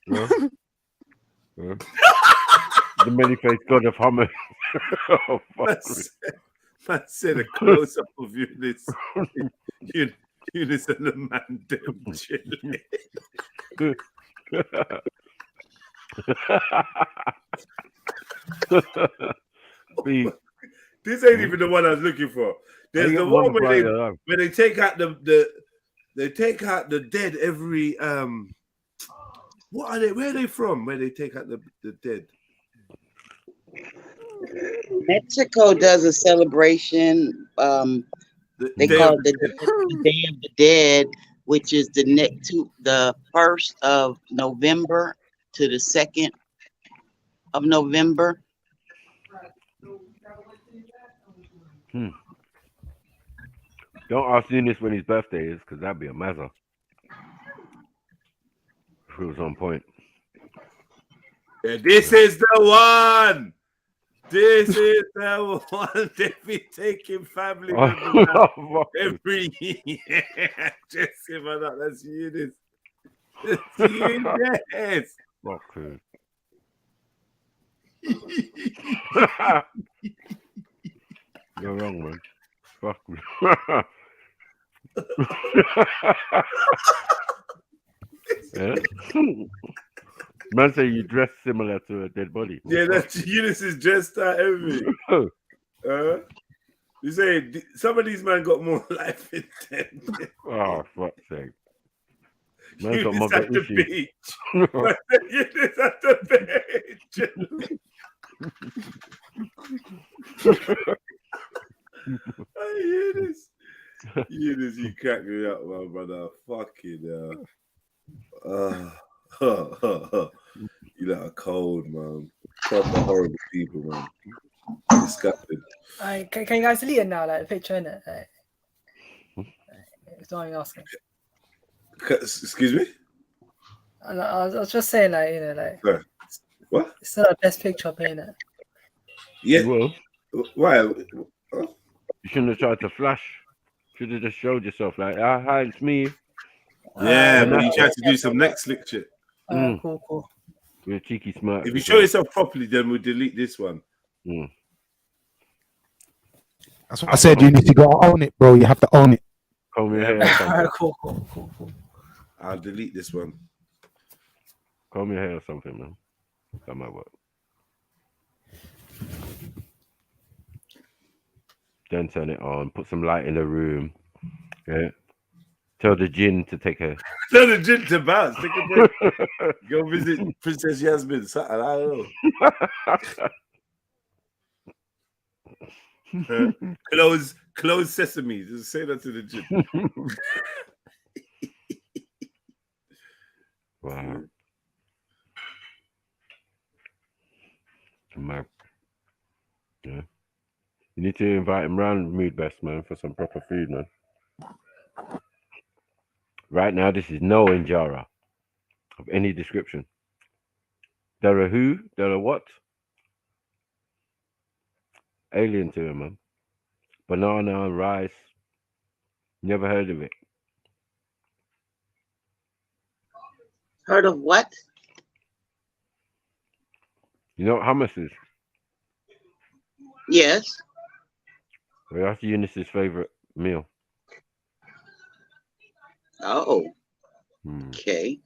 Q: Huh? Huh? The many-faced god of Hummer. Oh,
I: man said a close-up of Eunice. Eunice and the man them chilling. This ain't even the one I was looking for. There's the one where they take out the dead every what are they? Where are they from? Where they take out the dead?
E: Mexico does a celebration. They call it the Day of the Dead, which is the 1st of November to the 2nd of November.
Q: Don't ask Eunice when his birthday is, because that'd be a mazza. If it was on point.
I: Yeah, this is the one. This is the one they be taking family members out every year. Just him or not, that's you. This. That's you. Yes.
Q: Fuck it. You're wrong, man. Fuck me. Yeah? Man say you dress similar to a dead body.
I: Yeah, that's Eunice is dressed out everything. You say some of these men got more life in them.
Q: Oh, fuck's sake. Man's got
I: Eunice
Q: mother
I: at the
Q: issues.
I: beach. Eunice at the beach. Eunice. Eunice, you crack me up, my brother. Fucking you lot are cold, man. Proper horrible people, man. Disgusting.
R: Can you guys delete it now? Like the picture in it. It's not even asking.
I: Excuse me?
R: I was just saying, like, you know, like.
I: Sorry. What?
R: It's not the best picture up, ain't it?
I: Yeah.
Q: Well,
I: why?
Q: You shouldn't have tried to flash. Should have just showed yourself, like, hi, it's me.
I: Yeah, but you tried to do some next slick shit.
R: Cool.
Q: With a cheeky smirk.
I: If you show yourself properly, then we'll delete this one.
O: That's what I said. You need to go own it, bro. You have to own it.
Q: Comb your hair.
R: Cool.
I: I'll delete this one.
Q: Comb your hair or something, man. That might work. Then turn it on. Put some light in the room. Yeah. Tell the djinn to take her.
I: Tell the djinn to bounce. Take a break. Go visit Princess Yasmin. Something, I don't know. Close sesame. Just say that to the djinn.
Q: Wow. Man. Yeah. You need to invite him round, Mood Best, man, for some proper food, man. Right now, this is no injera of any description. There are who? There are what? Alien to him, man. Banana, rice. Never heard of it.
E: Heard of what?
Q: You know what hummus is?
E: Yes.
Q: Well, that's Eunice's favorite meal.
E: Oh. Okay.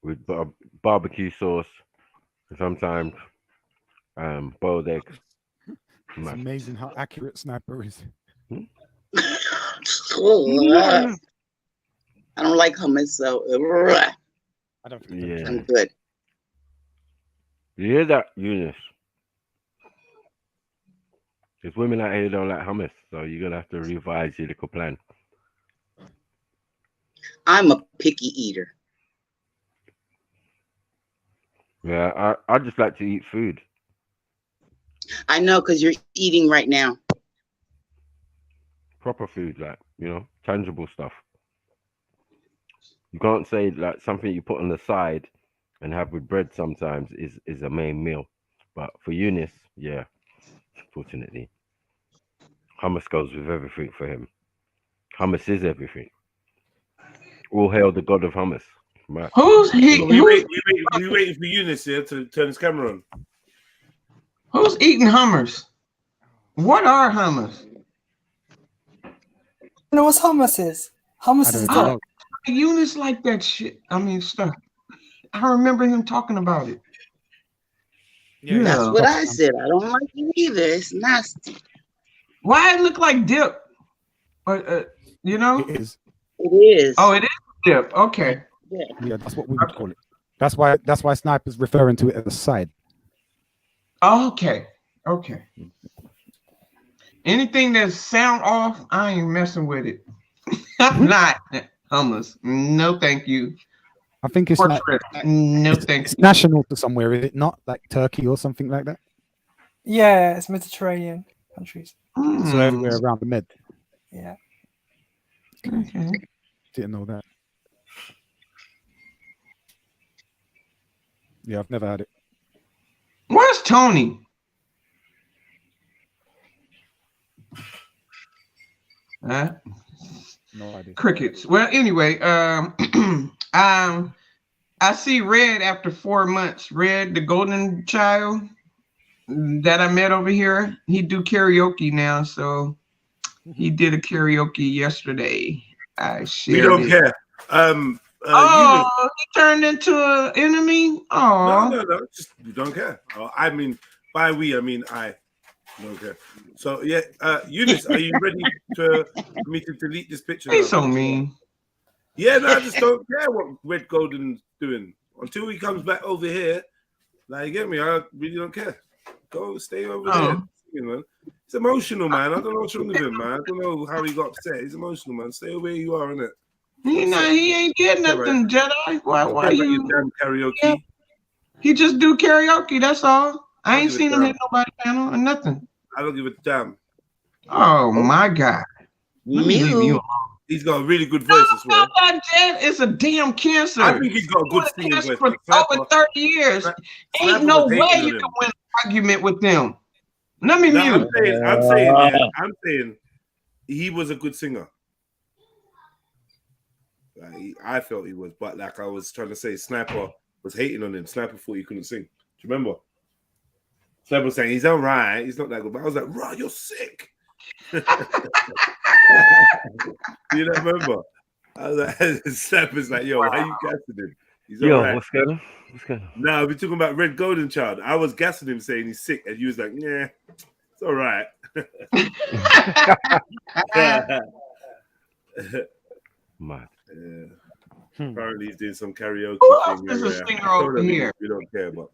Q: With barbecue sauce, sometimes boiled eggs.
O: It's amazing how accurate Sniper is.
E: I don't like hummus, so
O: I don't
Q: think
E: I'm good.
Q: You hear that, Eunice? There's women out here who don't like hummus, so you're gonna have to revise your little plan.
E: I'm a picky eater.
Q: Yeah, I just like to eat food.
E: I know, because you're eating right now.
Q: Proper food, like, you know, tangible stuff. You can't say like something you put on the side and have with bread sometimes is a main meal. But for Eunice, yeah, fortunately, hummus goes with everything for him. Hummus is everything. All hail the god of hummus. Right.
I: We waiting for Eunice here to turn his camera on.
V: Who's eating hummers? What are hummers?
R: You know what hummus is? Hummus is dope.
V: Eunice like that shit. I mean, stuff. I remember him talking about it.
E: Yeah, that's what I said. I don't like it either. It's nasty.
V: Why it look like dip? You know?
O: It is.
E: It is.
V: Oh, it is dip. Okay.
O: Yeah, that's what we would call it. That's why Sniper's referring to it as a side.
V: Okay. Anything that sound off, I ain't messing with it. I'm not hummus. No, thank you.
O: I think it's like, it's national to somewhere, is it not? Like Turkey or something like that?
R: Yeah, it's Mediterranean countries.
O: So everywhere around the Med.
R: Yeah.
O: Didn't know that. Yeah, I've never had it.
V: Where's Tony? Huh?
O: No idea.
V: Crickets. Well, anyway, I see Red after 4 months. Red, the golden child that I met over here, he do karaoke now. So he did a karaoke yesterday. I shared
I: We don't
V: it.
I: care.
V: Oh, he turned into an enemy. Oh,
I: no, just we don't care. I mean, by we, I mean I don't care. So yeah, Eunice, are you ready for me to delete this picture?
V: He's so mean.
I: Yeah, no, I just don't care what Red Golden's doing until he comes back over here. Like, you get me? I really don't care. Go stay over there. You know, it's emotional, man. I don't know what's wrong with him, man. I don't know how he got upset. He's emotional, man. Stay where you are, innit?
V: He ain't did nothing, Jedi. Why you
I: damn karaoke?
V: He just do karaoke. That's all. I ain't seen him hit nobody panel or nothing.
I: I don't give a damn.
V: Oh my God. Let me leave you alone.
I: He's got a really good voice as well.
V: It's a damn cancer.
I: I think he's got a good singing voice.
V: For over 30 years. Ain't no way you can win an argument with them. Let me mute.
I: I'm saying he was a good singer. Like, I felt he was, but like I was trying to say, Sniper was hating on him. Sniper thought he couldn't sing. Do you remember? Sniper was saying he's all right, he's not that good. But I was like, "Raw, you're sick." You don't remember? I was like, Sniper's like, "Yo, why are you gassing him? He's all right."
Q: What's going on? What's going on?
I: No, we're talking about Red Golden Child. I was gassing him, saying he's sick, and you was like, "Yeah, it's all right."
Q: Mad.
I: Yeah. Apparently he's doing some karaoke
V: Who else
I: thing.
V: is a singer over here?
I: We don't care about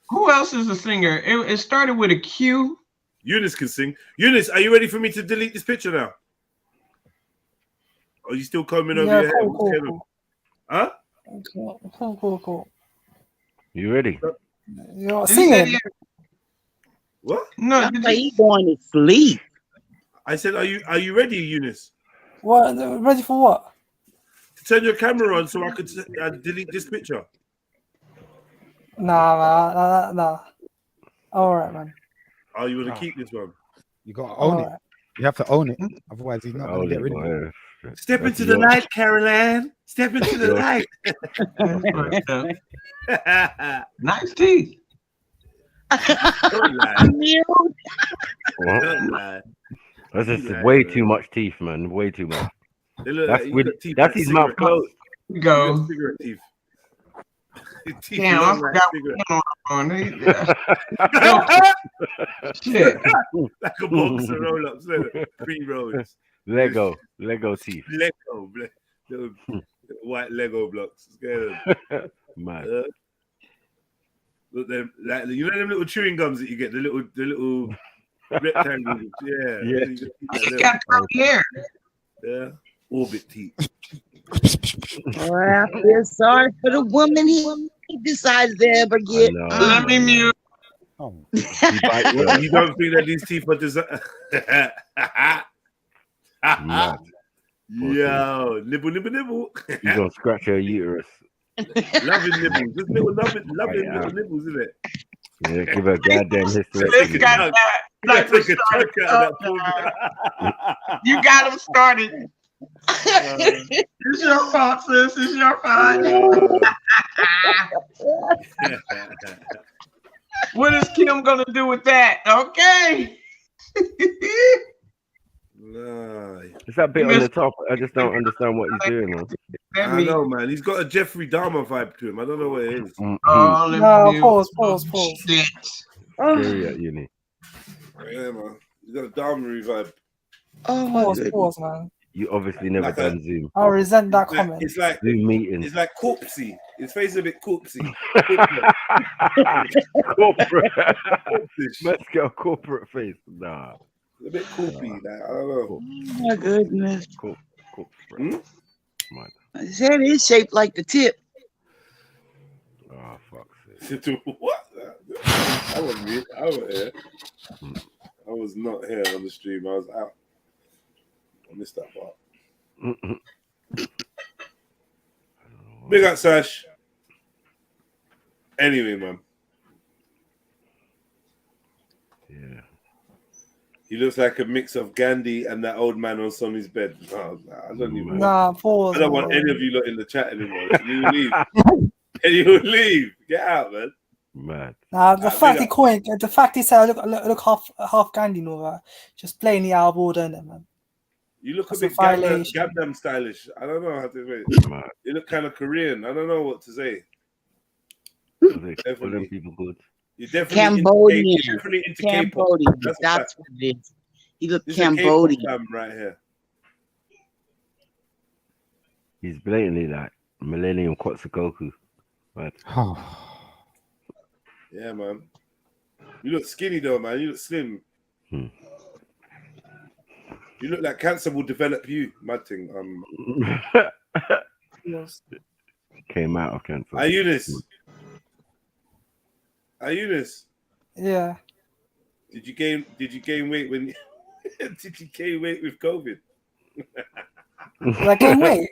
V: Who else is a singer? It started with a Q.
I: Eunice can sing. Eunice, are you ready for me to delete this picture now? Or are you still combing over your hair?
R: Cool.
I: Huh?
R: Cool.
Q: You ready?
R: You're singing.
I: What?
V: No,
E: he's going to sleep.
I: I said, are you ready, Eunice?
R: What? Ready for what?
I: To turn your camera on so I could delete this picture.
R: Nah. All right, man.
I: Oh, you want to keep this one?
O: You got to own it. You have to own it. Otherwise, he's not going to get rid of it.
I: Step into the light, Caroline. Step into the light.
V: Nice teeth.
I: Don't lie.
Q: That's just way too much teeth, man. Way too much. That's his mouth closed.
V: Go.
I: Cigarette teeth.
V: Damn, I forgot what on. Shit.
I: Like a box of roll-ups, 3 rolls.
Q: Lego teeth.
I: Little white Lego blocks.
Q: Man.
I: Look, like, you know them little chewing gums that you get, the little rectangles. Yeah.
V: He got curly hair.
I: Yeah. Orbit teeth.
E: Well, I feel sorry for the woman he decided to ever get.
V: Let me mute.
I: You don't think that these teeth are designed? Yo, nibble.
Q: You gonna scratch her uterus.
I: Loving nibbles. Just loving little nibbles, isn't it?
Q: Yeah, give her a goddamn history.
V: You got him started. It's your fault, sis. It's your fault. What is Kim gonna do with that? Okay.
I: No.
Q: It's that bit on the top. I just don't understand what he's doing, man.
I: I know, man. He's got a Jeffrey Dahmer vibe to him. I don't know what it is.
V: Oh,
R: pause.
Q: Scary at uni.
I: Yeah, man. He's got a Dahmer vibe.
R: Pause, man.
Q: You obviously never done Zoom.
R: I resent that comment.
I: It's like
Q: Zoom meeting.
I: It's like corpsey. His face is a bit corpsey.
Q: Corporate. Let's go corporate face. Nah.
I: A bit corpy. I don't know.
E: Oh my goodness.
Q: Corporate.
E: His head is shaped like the tip.
Q: Oh, fuck.
I: What? I wasn't here. I was not here on the stream. I was out. I missed that part. Big up, Sash. Anyway, man.
Q: Yeah.
I: He looks like a mix of Gandhi and that old man on Sonny's bed. No, I don't even
R: Nah,
I: want.
R: pause.
I: I don't want any of you lot in the chat anymore. Can you leave? Can you leave? Get out, man.
Q: Mad.
R: Nah, the fact
I: big
R: he
I: up.
R: coined, the fact he said, look half Gandhi, Nora, just plainly out of order, innit, man.
I: You look
R: That's
I: a
R: a
I: bit
R: violation.
I: Gabdam stylish. I don't know how to say it. You look kind of Korean. I don't know what to say.
Q: Definitely. People good.
I: You're definitely
E: Cambodian.
I: You're definitely into K-pop.
E: Cambodian.
I: That's a
E: That's
I: fact.
E: what it is. He looked
I: This is a K-pop
E: Cambodian.
I: fam right here.
Q: He's blatantly like Millennium Kotsugoku. Mad.
I: Yeah, man. You look skinny though, man. You look slim. You look like cancer will develop you. Mad thing.
R: Yes.
Q: Came out of cancer.
I: Eunice.
R: Yeah.
I: Did you gain weight when did you gain weight with COVID?
R: Did I gain weight?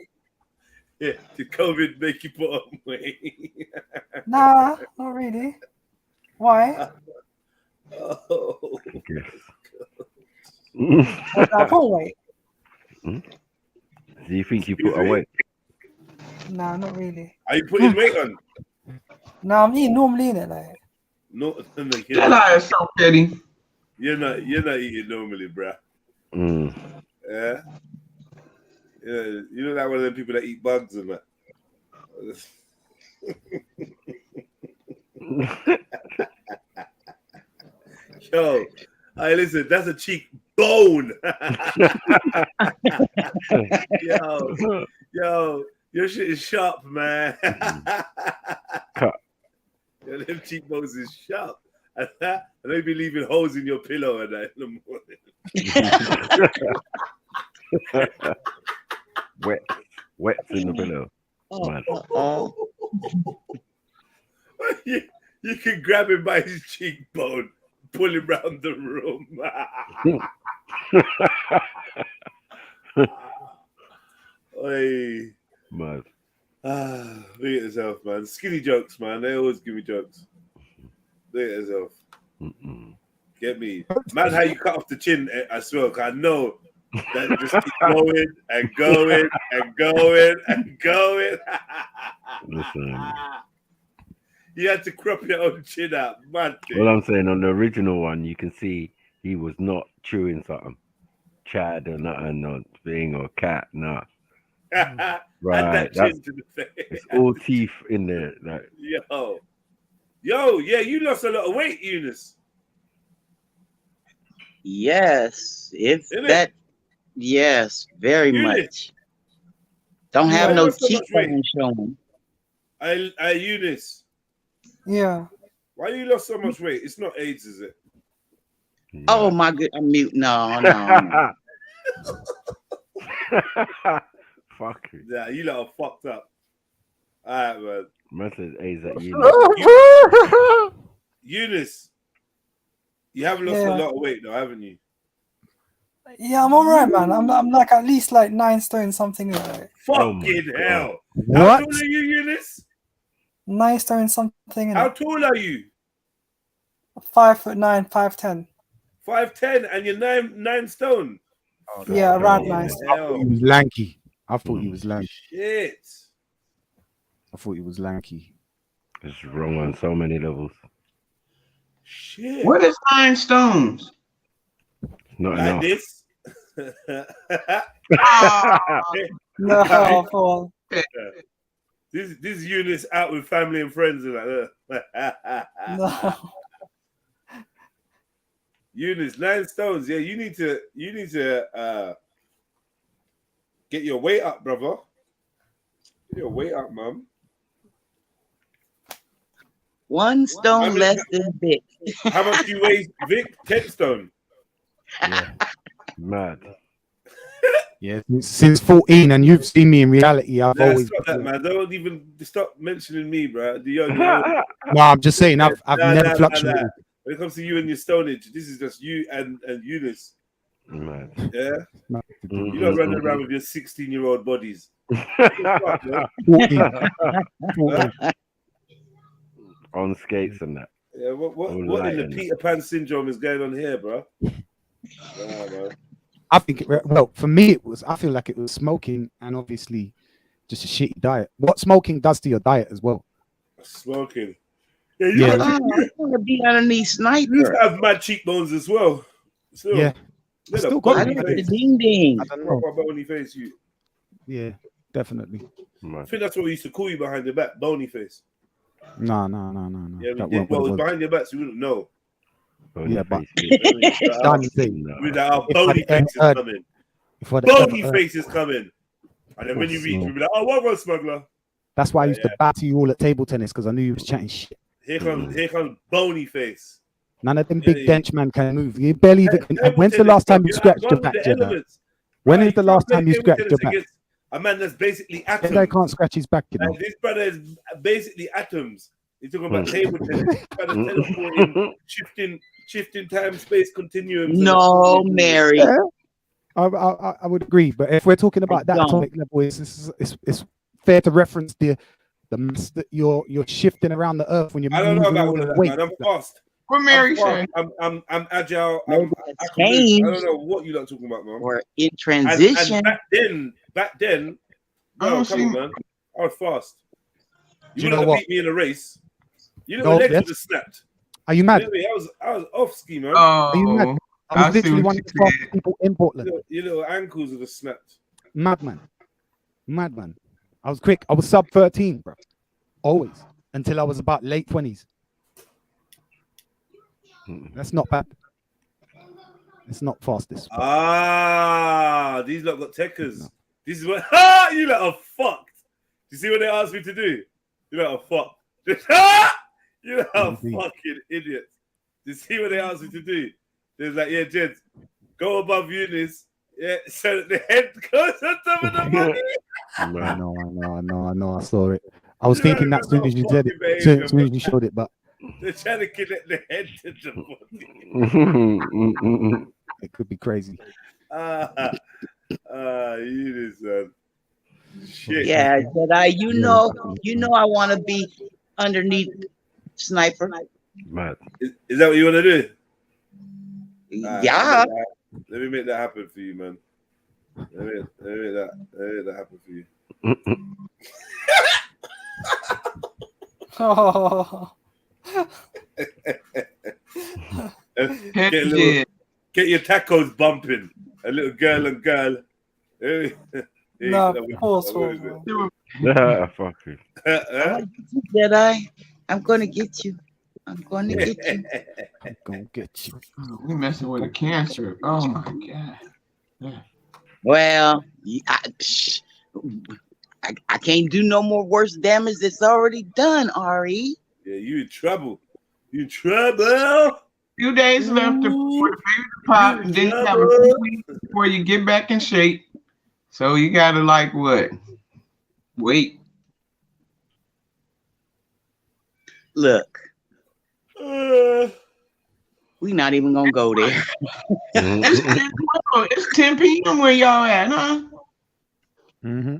I: Yeah, did COVID make you put on weight?
R: Nah, not really. Why?
I: Oh.
R: I put weight.
Q: Do you think you put away?
R: Nah, not really.
I: Are you putting weight on?
R: Nah, I'm eating normally in it, like.
I: No,
V: Jedi is so petty.
I: You're not eating normally, bruh. Yeah. Yeah, you look like one of them people that eat bugs and that. Yo, hey, listen, that's a cheekbone. yo, your shit is sharp, man. Yo, them cheekbones is sharp. And they be leaving holes in your pillow and that in the morning.
Q: Wet in the pillow. Man.
I: You can grab him by his cheekbone, pull him around the room. Oi.
Q: Man.
I: Look at yourself, man. Skinny jokes, man. They always give me jokes. Look at yourself. Get me. Man, how you cut off the chin as well, because I know that just keep going and going and going and going.
Q: Listen.
I: You had to crop your own chin out, man.
Q: All I'm saying, on the original one, you can see he was not chewing something. Chad or nothing, or thing, or cat, no. Right.
I: Chin to the face.
Q: It's all teeth in there. Like.
I: Yo, yeah, you lost a lot of weight, Eunice.
E: Yes, if
I: Isn't
E: that.
I: it?
E: Yes, very much. Don't
I: You
E: have no
I: lost so much weight.
E: cheekbones showing.
I: Eunice.
R: Yeah.
I: Why you lost so much weight? It's not AIDS, is it?
E: Oh my good, I'm mute. No.
Q: Fuck it.
I: Yeah, you lot are fucked up. All right, man.
Q: Message AIDS at you.
I: Eunice, you have lost a lot of weight, though, haven't you?
R: Yeah, I'm alright, man. I'm like at least like 9 stone something. Like.
I: Fucking hell.
O: What?
I: How tall are you, Eunice?
R: 9 stone something.
I: How tall are you?
R: 5'9", 5'10".
I: 5'10", and you're 9 stone.
R: Yeah, around 9 stone.
O: I thought he was lanky. I thought he was lanky.
I: Shit.
O: I thought he was lanky.
Q: It's wrong on so many levels.
I: Shit.
V: What is 9 stones?
Q: Not
I: Like
Q: enough.
I: this?
R: No, Paul.
I: This Eunice out with family and friends and like
R: No.
I: Eunice, 9 stones. Yeah, you need to get your weight up, brother. Get your weight up, mum.
E: 1 stone less than Vic.
I: How much do you weigh, Vic? 10 stone.
Q: Yeah. Mad.
O: Yeah, since 14, and you've seen me in reality. I've always.
I: Stop that, man. Don't even stop mentioning me, bro.
O: No, I'm just saying. I've never fluctuated.
I: Nah. When it comes to you and your stonage, this is just you and Eunice.
Q: Mad.
I: Yeah. You're not running around with your 16-year-old bodies.
O: 14.
Q: on skates and that.
I: Yeah, what
Q: All
I: in
Q: light
I: the
Q: and that.
I: Peter Pan syndrome is going on here, bro? Nah, man.
O: I think, well, for me, I feel like it was smoking and obviously just a shitty diet. What smoking does to your diet as well.
I: Smoking. Yeah, you
O: Yeah.
I: got
E: I want to be underneath Sniper.
I: you have mad cheekbones as well. Still,
O: Yeah.
I: you
O: Still
I: a
O: got
I: bony
O: it, but
I: face.
E: Ding ding.
O: I don't know.
I: Proper bony face, you.
O: Yeah, definitely.
I: I think that's what we used to call you behind your back, bony face.
O: No.
I: Yeah, we
O: That
I: did.
O: weren't
I: Well,
O: what
I: it was
O: it was.
I: behind your back, so you wouldn't know.
Q: Bony
O: Yeah, but
Q: face.
O: done thing.
I: With our
O: If
I: bony
O: I'd ever
I: face is
O: heard-
I: coming.
O: if I'd
I: Bony
O: ever heard-
I: face is coming. And then when you reach,
O: No.
I: we'll be like, oh, what was smuggler?
O: That's why I used to batter you all at table tennis because I knew you was chatting shit.
I: Here comes bony face.
O: None of them
I: Yeah,
O: big bench man can move. You barely even can. And when's the last time you scratched your back, Jedi? When is the last time you scratched your back?
I: A man that's basically atoms.
O: Jedi can't scratch his back, you know.
I: And this brother is basically atoms. He's talking about table tennis. He's trying to teleporting, shifting time space continuums.
E: No, Mary.
O: Yeah, I would agree, but if we're talking about that atomic level, it's fair to reference the mass that you're shifting around the earth when you're
I: I don't know
O: moving
I: about
O: all
I: all
O: the
I: of that,
O: weight.
I: man. I'm fast.
V: What Mary
I: I'm
V: said?
I: fast. I'm agile.
E: No,
I: I
E: that's
I: can move. I
E: changed.
I: don't know what you lot talking about, man.
E: We're in transition.
I: And back then,
V: I
I: bro,
V: don't
I: come
V: see-
I: on, man. I was fast.
O: Do
I: You
O: you know
I: wouldn't have
O: what?
I: beat me in a race. You
O: No,
I: little legs
O: yes.
I: would have snapped.
O: Are you mad?
I: Literally, I was off ski, man.
O: Are you mad?
V: Oh,
O: I was
V: I see
O: literally
V: what
O: one
V: you
O: of the fastest
V: said.
O: people in Portland.
I: Your little ankles would have snapped.
O: Madman. I was quick. I was sub 13, bro. Always. Until I was about late 20s. That's not bad. It's not fastest. but-
I: These lot got techers. This is what you lot are fucked. You see what they asked me to do? You lot are fucked. You lot are
O: Indeed.
I: fucking idiots. You see what they asked me to do? They're like, yeah, Jed, go above Eunice. Yeah, so that the head goes on top of the body.
O: I know. I saw it. I was
I: You know,
O: thinking that as soon as you said it,
I: fucking
O: as soon
I: behavior,
O: as you showed it, but
I: They're trying to connect the head to the body.
O: it could be crazy.
I: Eunice, man. Shit.
E: Yeah, Jedi. You know, I want to be underneath Sniper.
Q: Mad.
I: Is that what you want to do?
E: Yeah.
I: Let me make that happen for you, man. Let me make that happen for you.
R: Oh.
I: Get your tacos bumping. A little girl and girl.
R: No, pause.
Q: Fuck you.
E: Jedi, I'm gonna get you. I'm gonna get you.
O: I'm gonna get you.
V: We messing with a cancer. Oh my god.
E: Well, I can't do no more worse damage that's already done, Ari.
I: Yeah, you in trouble. You in trouble.
V: Few days left for the baby to pop, and then you have a few weeks before you get back in shape. So you gotta like what? Wait.
E: Look, we not even gonna go there.
V: It's 10 p.m. where y'all at, huh?
O: Mm-hmm.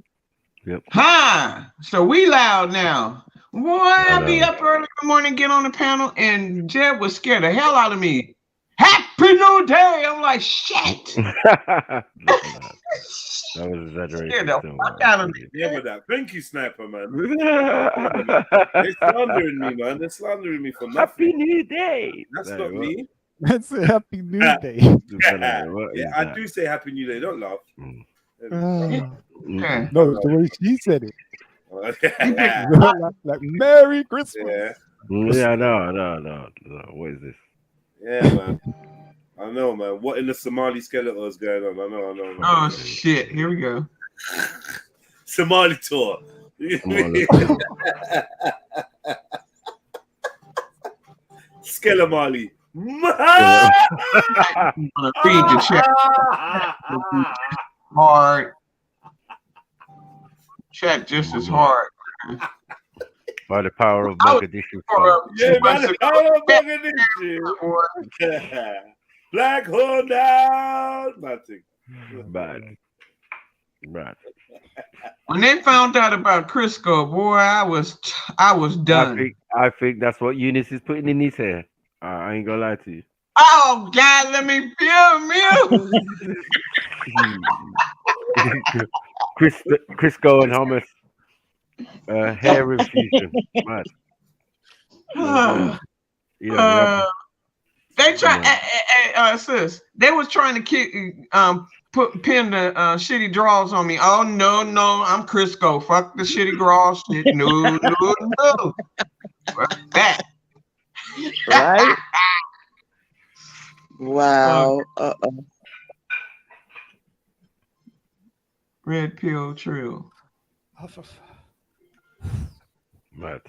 Q: Yep.
V: Huh. So we loud now. Boy, I'll be up early in the morning, get on the panel, and Jed was scared the hell out of me. Happy New Day! I'm like, shit.
Q: That was exaggeration.
V: Scared the fuck out of me.
I: Yeah, with that. Thank you, Sniper, man. They're slandering me, man. They're slandering me for nothing.
Q: Happy New Day.
I: That's not me.
O: That's a Happy New Day.
I: Yeah, I do say Happy New Day. Don't laugh.
O: No, the way she said it.
I: Yeah.
O: like Merry Christmas.
I: Yeah.
Q: No. What is this?
I: Yeah, man. I know, man. What in the Somali skeleton is going on? I know.
V: Oh, shit. Here we go.
I: Somali tour. Skelamali.
V: I'm gonna read the chat. Hard. Chat just as hard.
Q: By the power of Mogadishu.
I: Yeah, by the power of Mogadishu. Black hole down. Bad thing.
Q: Bad. Right.
V: When they found out about Crisco, boy, I was done.
Q: I think that's what Eunice is putting in his hair. I ain't gonna lie to you.
V: Oh God, let me film you.
Q: Crisco and hummus. Hair infusion. Mad.
V: They try, sis. They was trying to pin the shitty draws on me. Oh no, I'm Crisco. Fuck the shitty draws shit. No. Fuck that.
E: Right? Wow.
V: Red pill trill.
Q: Mad.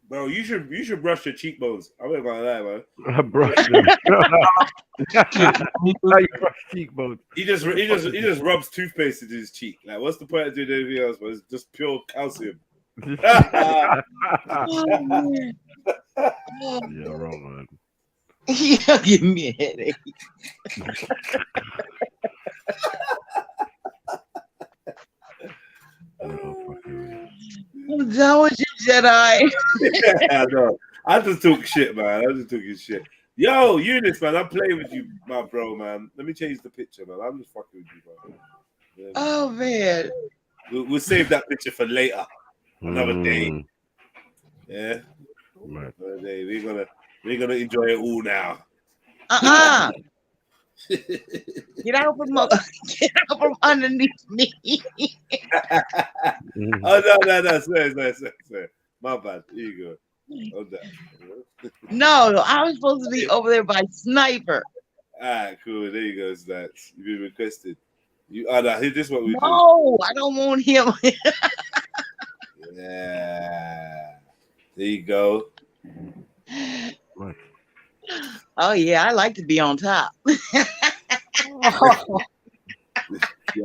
I: Bro, you should brush your cheekbones. I'm not gonna lie, man.
Q: I brushed them. You brush cheekbones.
I: He just rubs toothpaste into his cheek. Like, what's the point of doing anything else? But it's just pure calcium.
Q: You're wrong, man.
E: Yeah, give me a headache. I'm done with you, Jedi.
I: Yeah, no, I just took shit, man. I just took his shit. Yo, Eunice, man, I'm playing with you, my bro, man. Let me change the picture, man. I'm just fucking with you, bro. Yeah,
E: oh man.
I: We'll save that picture for later. Another day. Yeah.
Q: Right.
I: Another day. We're gonna enjoy it all now.
E: Get out from underneath me.
I: Oh no, swear. My bad. Here you go. Hold that.
E: No, I was supposed to be over there by Sniper.
I: Alright, cool. There you go, Snacks. You've been requested. No, this is what we do.
E: No, I don't want him.
I: Yeah. There you go.
E: Oh yeah, I like to be on top.
I: Yeah,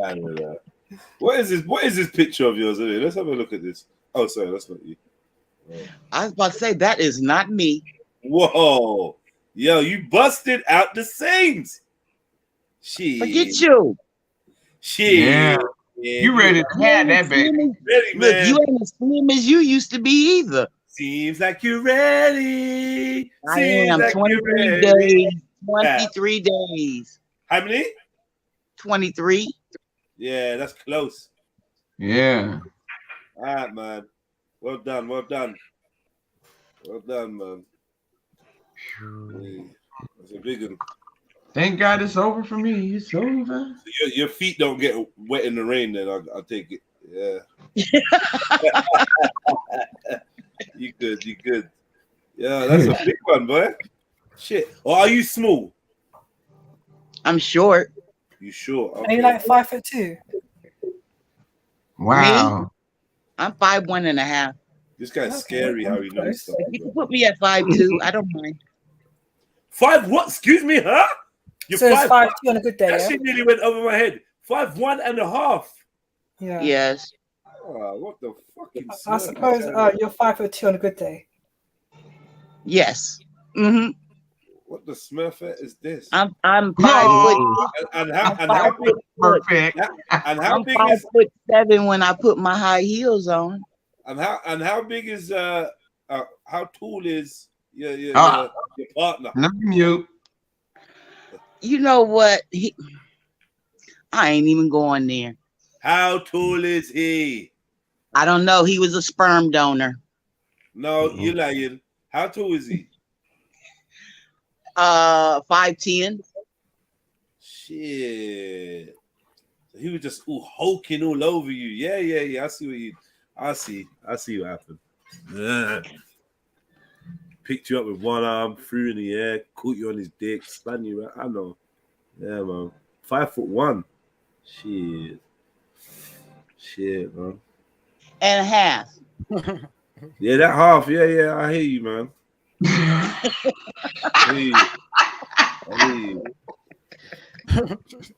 I: I know that. What is this picture of yours? Let's have a look at this. Oh, sorry, that's not you. Oh.
E: I was about to say that is not me.
I: Whoa, yo, you busted out the seams. Shit.
E: Forget you.
I: Shit.
V: Yeah. You ready to have that, baby?
I: Ready,
E: Look,
I: man.
E: you ain't as slim as you used to be either.
I: Seems like you're ready.
E: I am.
I: Like
E: 23 days. 23 days.
I: How many?
E: 23.
I: Yeah, that's close.
V: Yeah.
I: All right, man. Well done, man. That's a big one.
V: Thank God it's over for me. It's over.
I: So your feet don't get wet in the rain, then I'll take it. Yeah. You good. Yeah, that's a big one, boy. Shit. Or are you small?
E: I'm short.
I: You sure?
R: Are you like 5'2"?
V: Wow.
E: Me? I'm 5'1.5".
I: This guy's scary how he knows stuff.
E: You can put me at 5'2". I don't mind.
I: 5 what? Excuse me, huh? You're
R: so it's 5'2" on a good day.
I: That
R: Yeah?
I: shit nearly went over my head. 5'1.5".
R: Yeah.
E: Yes.
I: Oh, what the fucking?
R: I suppose you're 5'2" on a good day.
E: Yes. Mm-hmm.
I: What the Smurfette is this?
E: I'm 5 foot.
I: And how big?
V: Perfect.
I: And how
E: I'm
I: big
E: 5'7" when I put my high heels on.
I: And how big is how tall is your partner?
V: You.
E: You know what? I ain't even going there.
I: How tall is he?
E: I don't know. He was a sperm donor.
I: No, you're lying. How tall is he?
E: 5'10".
I: Shit. So he was just hulking all over you. Yeah. I see what happened. Yeah. Picked you up with one arm, threw in the air, caught you on his dick, spun you. I know. Yeah, man. 5'1". Shit, man.
E: And a half.
I: Yeah, that half. Yeah. I hear you, man. I hear you.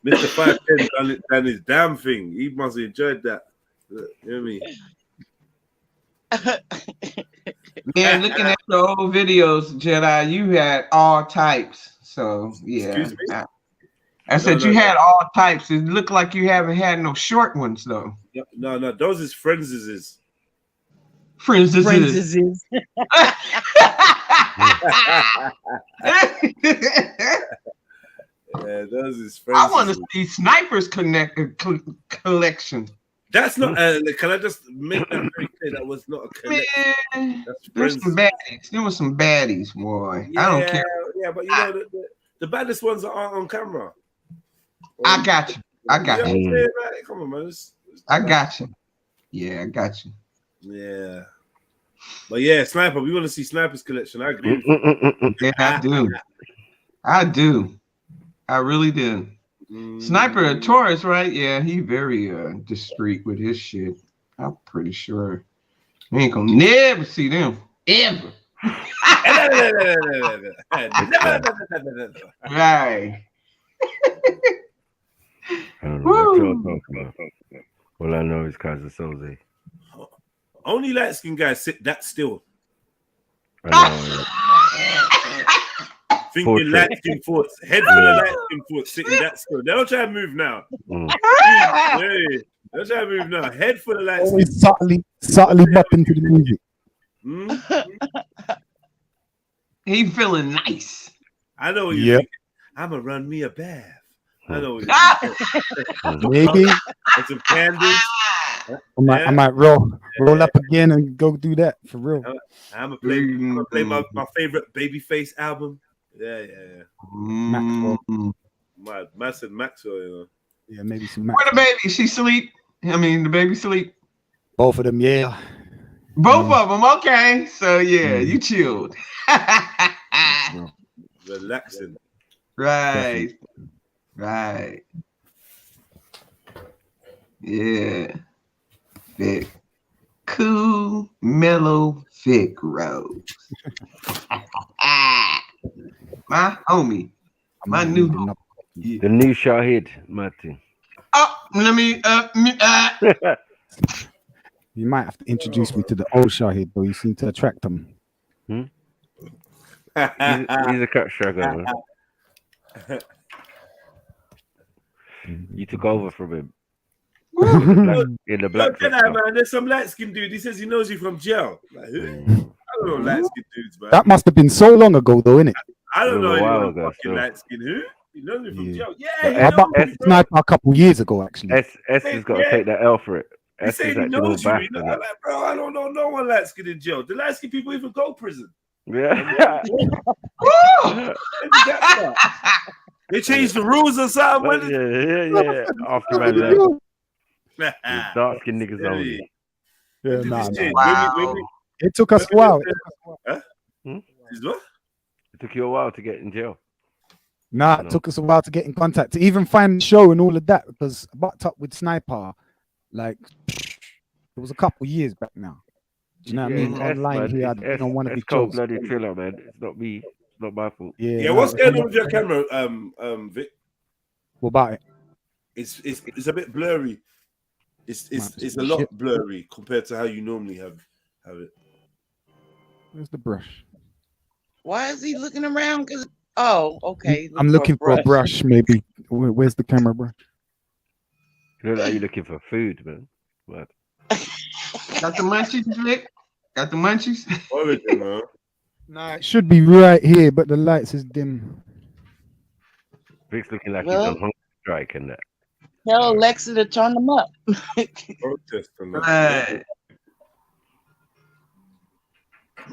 I: Mr. 5'10" done his damn thing. He must have enjoyed that. You know what I mean?
V: Man, looking at the old videos, Jedi, you had all types. So yeah.
I: Excuse me?
V: I said you had all types. It looked like you haven't had no short ones though.
I: No, those is friends is.
V: Friends is.
I: Yeah, those is friends.
V: I want to see Snipers collection.
I: That's not. Can I just make that very clear? That was not a collection.
V: Man,
I: That's
V: there was
I: friends.
V: some baddies. There was some baddies, boy.
I: Yeah,
V: I don't care.
I: Yeah, but you know the baddest ones aren't on camera.
V: I got you. I got
I: You know what I'm
V: you.
I: saying, man? Come on, man.
V: I got you. Yeah, I got you.
I: Yeah. But yeah, Sniper, we want to see Sniper's collection. I agree.
V: Yeah, I do. I do. I really do. Sniper Taurus, right? Yeah, he very discreet with his shit. I'm pretty sure. We ain't gonna never see them. Ever. Right.
Q: I don't know what y'all talking about. All I know is Kaiser Soze.
I: Only light skinned guys sit that still. Thinking light skin thoughts, head full of light skin thoughts, sitting that still. They don't try to move now. Hey, don't try to move now. Head full of light skin.
O: Always subtly bopping to the music.
V: He feeling nice.
I: I know what you're thinking. I'ma run me a bath. I know what you're
O: Maybe.
I: And some candles.
O: I might roll up again and go do that for real.
I: I'm gonna play my favorite Babyface album. Yeah.
O: Maxwell.
I: Maxwell, you know.
O: Yeah, maybe some
V: Where the baby? She sleep? I mean, the baby sleep?
O: Both of them, yeah.
V: Both of them, okay. So yeah, you chilled.
I: Relaxing.
V: Right. Right. Yeah. Thick. Cool, mellow, thick rose. My homie. My new homie.
Q: The new Shahid, Martin.
V: Oh, let me
O: You might have to introduce me to the old Shahid, though. You seem to attract him.
Q: He's a cut struggle, man. You took over from him. In the black
I: Look at that, man. There's some light skinned dude. He says he knows you from jail. Like, who? I don't know light skinned dudes, man.
O: That must have been so long ago, though, innit?
I: I don't know anyone
Q: ago,
I: fucking light skinned. Who? He knows me from jail. Yeah,
O: I
I: he knows
O: about
I: me, bro.
O: Sniper a couple years ago, actually.
Q: S has got to take that L for it.
I: He
Q: S
I: said
Q: is
I: he
Q: actually more
I: knows you.
Q: back
I: You know,
Q: than
I: I'm
Q: that.
I: like, bro, I don't know no one light skinned in jail. The light skinned people even go to prison.
Q: Yeah.
I: They changed the rules or something. When
Q: Yeah. After man left. Dark skinned niggas only.
O: Yeah,
V: Wow.
O: It took us a while.
I: Huh? Is what?
Q: It took you a while to get in jail.
O: Nah, it took us a while to get in contact, to even find the show and all of that, because I bucked up with Sniper, like, it was a couple years back now. Do you know what I mean? Online here, on one of the
Q: cold
O: shows.
Q: blooded Triller, man. It's not me. It's not my fault.
I: Yeah, what's going on with your camera, Vic?
O: What about it?
I: It's a bit blurry. It's a lot blurry compared to how you normally have it.
O: Where's the brush?
E: Why is he looking around? Okay.
O: I'm looking for a brush, maybe. Where's the camera brush?
Q: You look like you're looking for food, man. What?
V: Got the munchies, Vic? Got the munchies?
O: Nah, it should be right here, but the lights is dim.
Q: Vic's looking like
E: Well-
Q: he's on hunger strike and that.
E: Tell Alexa to turn them up.
V: Right.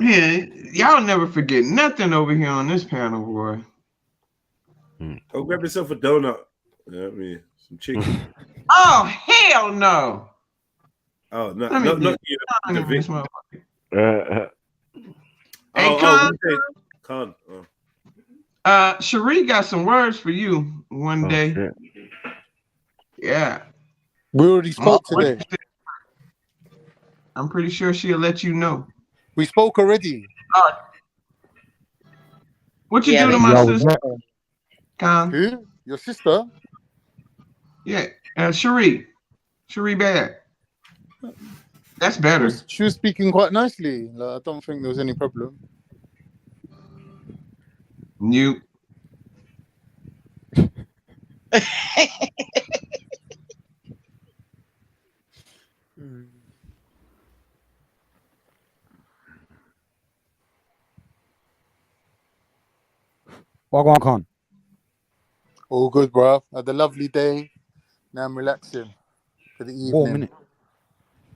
V: Yeah, y'all never forget nothing over here on this panel, boy.
I: Go grab yourself a donut. You know what I mean? Some chicken.
V: Oh, hell no.
I: Oh, no,
V: Let me
I: not
V: get-
I: you.
V: Let me
I: The
V: get this
I: Vic.
V: motherfucker. Hey,
I: Khan.
V: Cherie got some words for you one day.
Q: Shit.
V: Yeah.
F: We already spoke today.
V: I'm pretty sure she'll let you know.
F: We spoke already.
V: What you do to my sister?
F: Who? Your sister?
V: Yeah, Cherie Bad. That's better.
F: She was speaking quite nicely. Like, I don't think there was any problem.
V: You.
O: Wagwan Khan.
F: All good, bro. Had a lovely day. Now I'm relaxing for the
O: Warm,
F: evening.
O: innit?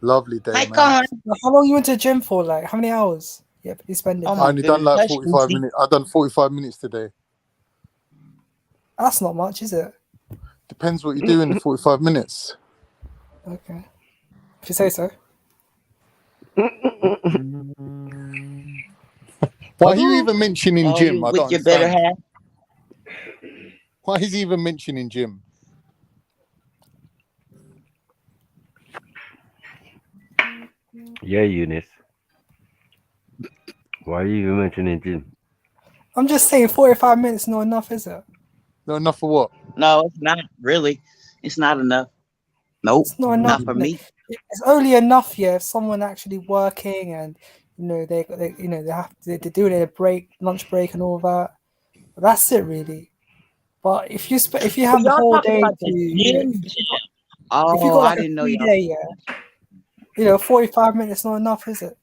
F: Lovely day,
G: Hi,
F: man.
G: Con.
R: How long you went to the gym for? Like, how many hours? Yeah, you spend it.
G: Oh
F: I
G: my
F: only done
G: goodness.
F: like
G: Hush,
F: 45
G: Goosey.
F: minutes. I done 45 minutes today.
R: That's not much, is it?
F: Depends what you do in the 45 minutes.
R: Okay. If you say so.
F: Why are you even mentioning
E: Oh,
F: gym?
E: you
F: I
E: with
F: don't
E: your better
F: understand.
E: half?
F: Why is he even mentioning gym?
Q: Yeah, Eunice. Why are you even mentioning gym?
R: I'm just saying 45 minutes not enough, is it?
F: Not enough for what?
E: No, it's not really. It's not enough. Nope,
R: It's not enough.
E: not for me.
R: It's only enough, yeah, if someone actually working and they they're doing a break, lunch break, and all that. But that's it, really. But if you if you
E: So
R: have the
E: y'all
R: whole
E: talking
R: day
E: about
R: to
E: the gym,
R: if
E: gym.
R: you got
E: Oh, I
R: like a
E: didn't know
R: free
E: y'all.
R: day, yeah, 45 minutes not enough, is it?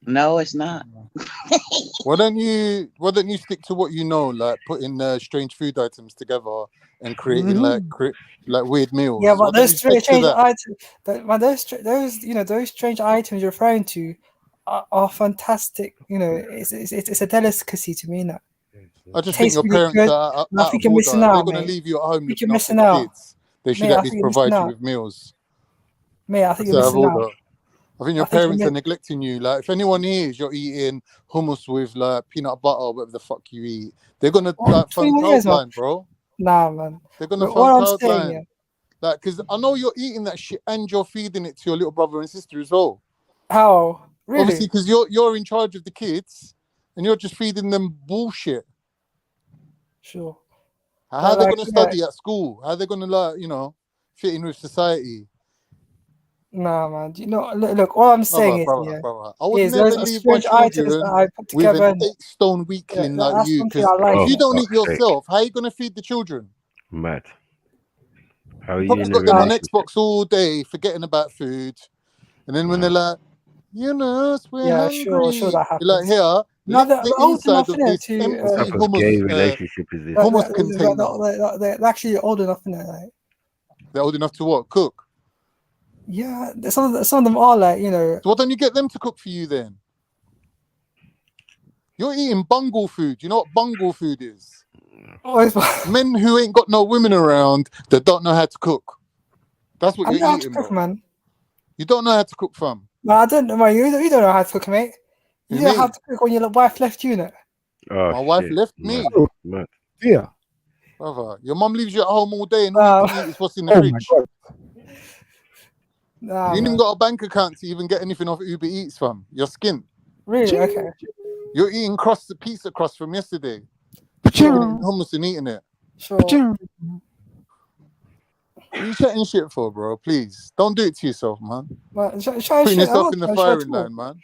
E: No, it's not.
F: Why don't you stick to what you know, like putting strange food items together and creating like weird meals?
R: Yeah,
F: Why
R: but
F: don't you
R: those
F: stick to
R: strange
F: that?
R: items, those strange items you're referring to are fantastic. It's a delicacy to me now.
F: I just think
R: Tastes
F: your
R: really
F: parents
R: good.
F: are
R: And I
F: out
R: think
F: of
R: you're
F: order.
R: missing
F: If they're
R: out,
F: gonna
R: mate.
F: leave you at home
R: I think you're
F: looking after
R: missing
F: the
R: out,
F: kids, they should
R: mate.
F: at
R: I
F: least
R: think you're missing
F: provide you
R: out,
F: with meals.
R: mate. I think
F: That's
R: you're
F: out of
R: missing out.
F: order. I think your
R: I think
F: parents are neglecting you. Like, if anyone hears you're eating hummus with like peanut butter or whatever the fuck you eat, they're gonna like phone
R: 21 years, man.
F: Cloudline, bro.
R: Nah, man.
F: They're gonna
R: But what
F: phone
R: I'm saying, yeah.
F: Cloudline. Like, because I know you're eating that shit and you're feeding it to your little brother and sister as well.
R: How? Really?
F: Obviously, because you're in charge of the kids and you're just feeding them bullshit.
R: Sure.
F: How
R: But
F: are they
R: like,
F: gonna
R: yeah.
F: study at school? How are they gonna fit in with society?
R: Nah, man. Look, all I'm saying is, yeah,
F: Brother. I would never
R: those are
F: leave my
R: strange items that
F: children
R: I put
F: with
R: together.
F: an
R: And
F: 8-stone weakling like
R: that's
F: you.
R: something
F: Because
R: I like.
F: if you
R: Yeah.
F: don't eat yourself, how are you gonna feed the children?
Q: Mad. How are
F: You
Q: you
F: probably
Q: in a
F: got them on
Q: relationship?
F: Xbox all day, forgetting about food, and then when they're like, we're
R: Yeah, sure
F: hungry,
R: that
F: you're like,
R: happens.
F: here,
R: Now
F: lick
R: they're
F: the
R: old enough,
F: inside of
R: innit,
F: this
R: to
Q: What
F: empty
Q: type of gay
F: hummus
Q: relationship is this?
F: hummus container.
R: they're actually old enough, innit? Like,
F: They're old enough to what? Cook.
R: yeah, some of them are like,
F: So why don't you get them to cook for you then? You're eating bungle food. You know what bungle food is? Men who ain't got no women around that don't know how to cook. That's what
R: I
F: you're
R: know how to
F: eating,
R: cook,
F: bro.
R: man.
F: You don't know how to cook, fam.
R: No, I don't know, man. You don't know how to cook, mate. You
F: Who,
R: don't know how
F: me?
R: to cook when your wife left you, innit?
Q: Oh,
F: My wife
Q: shit.
F: left
Q: Mad.
F: me.
Q: Mad.
O: Yeah.
F: Brother, your mum leaves you at home all day and all you can eat is what's in the fridge.
O: My God.
R: Nah,
F: You ain't even
R: man.
F: got a bank account to even get anything off Uber Eats, fam. You're skint.
R: Really? Okay.
F: You're eating pizza crust from yesterday. Putting it in hummus and eating it.
R: Sure.
F: What are you chatting shit for, bro? Please. Don't do it to yourself, man.
R: Well,
F: Putting yourself in the firing line, man.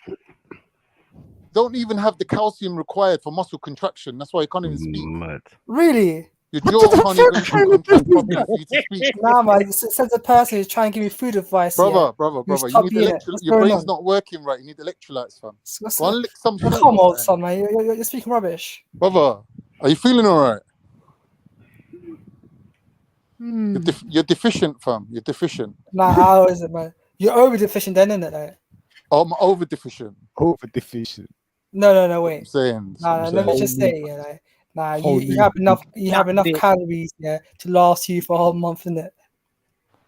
F: Don't even have the calcium required for muscle contraction. That's why you can't even speak.
Q: Mad.
R: Really?
F: Your jaw can't even contract properly for you to speak.
R: Nah, man. It says the person who's trying to give me food advice.
F: Brother,
R: Who's
F: you need
R: chubby, innit? What's
F: your
R: going
F: brain's
R: on?
F: not working right. You need electrolytes, fam.
R: What's
F: Go and lick some salt.
R: Come on, son, man. You're speaking rubbish.
F: Brother, are you feeling all right? You're deficient, fam. You're deficient.
R: Nah, how is it, man? You're over deficient then, innit? Like?
F: Oh, I'm over deficient.
O: Over deficient.
R: No, wait.
F: I'm saying.
R: Nah, let me just say, yeah, like, nah, you have enough
E: bit.
R: calories, yeah, to last you for a whole month, innit?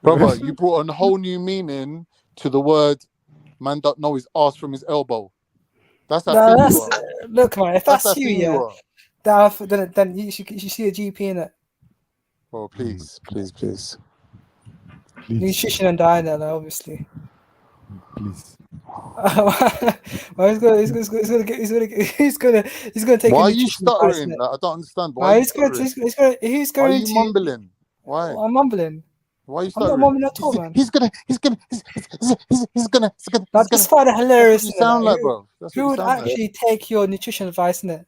F: Brother, you brought a whole new meaning to the word man don't know his ass from his elbow. That's how thin you are.
R: Look, man, if
F: That's
R: that's
F: how
R: you,
F: thin
R: yeah,
F: you are.
R: then you should see a GP, innit?
F: Oh, please.
R: Nutrition and diet, like, obviously.
O: Please.
R: Well, he's gonna take
F: Why
R: a
F: are you
R: nutrition advice,
F: stuttering?
R: innit?
F: Like, I don't understand. Why are you stuttering?
R: He's
F: Why are
R: going
F: you
R: to.
F: mumbling? Why?
R: I'm mumbling.
F: Why are you
R: I'm not
F: stuttering?
R: mumbling at all, man.
F: He's gonna.
R: I just find it hilarious.
F: That's what you sound like, bro. That's what
R: Who
F: you
R: would
F: sound like.
R: actually take your nutrition advice, innit?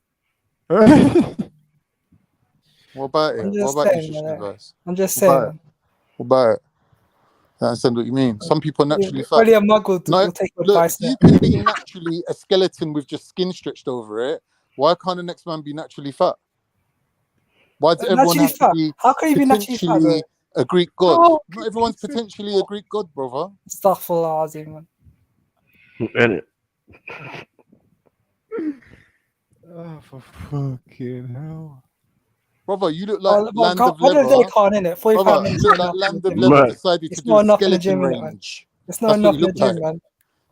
F: What about
R: I'm
F: it? What
R: just
F: about
R: saying,
F: nutrition advice?
R: I'm just
F: What about
R: saying.
F: it? What about it? I understand what you mean. Some people are naturally fat.
R: Only a mug will
F: No,
R: take your
F: look,
R: advice.
F: you can be naturally a skeleton with just skin stretched over it. Why can't the next man be naturally fat? Why does everyone
R: Naturally
F: have to
R: fat?
F: be
R: How can you be naturally fat,
F: potentially a Greek god?
R: Oh,
F: Not everyone's potentially a Greek god, brother.
R: Astaghfirullah, man.
O: Oh, for fucking hell.
F: Brother, you look like
R: Well,
F: Land of
R: other day
F: Leather.
R: can't, innit? 45
F: Brother,
R: minutes.
F: you look
R: is
F: like
R: enough in
F: Land
R: the
F: of
R: gym.
F: Leather decided
R: It's
F: to
R: not
F: do a
R: enough in the
F: skeleton
R: gym, innit, man?
F: range.
R: It's not
F: That's what
R: enough
F: you
R: in the
F: look
R: gym,
F: like.
R: man.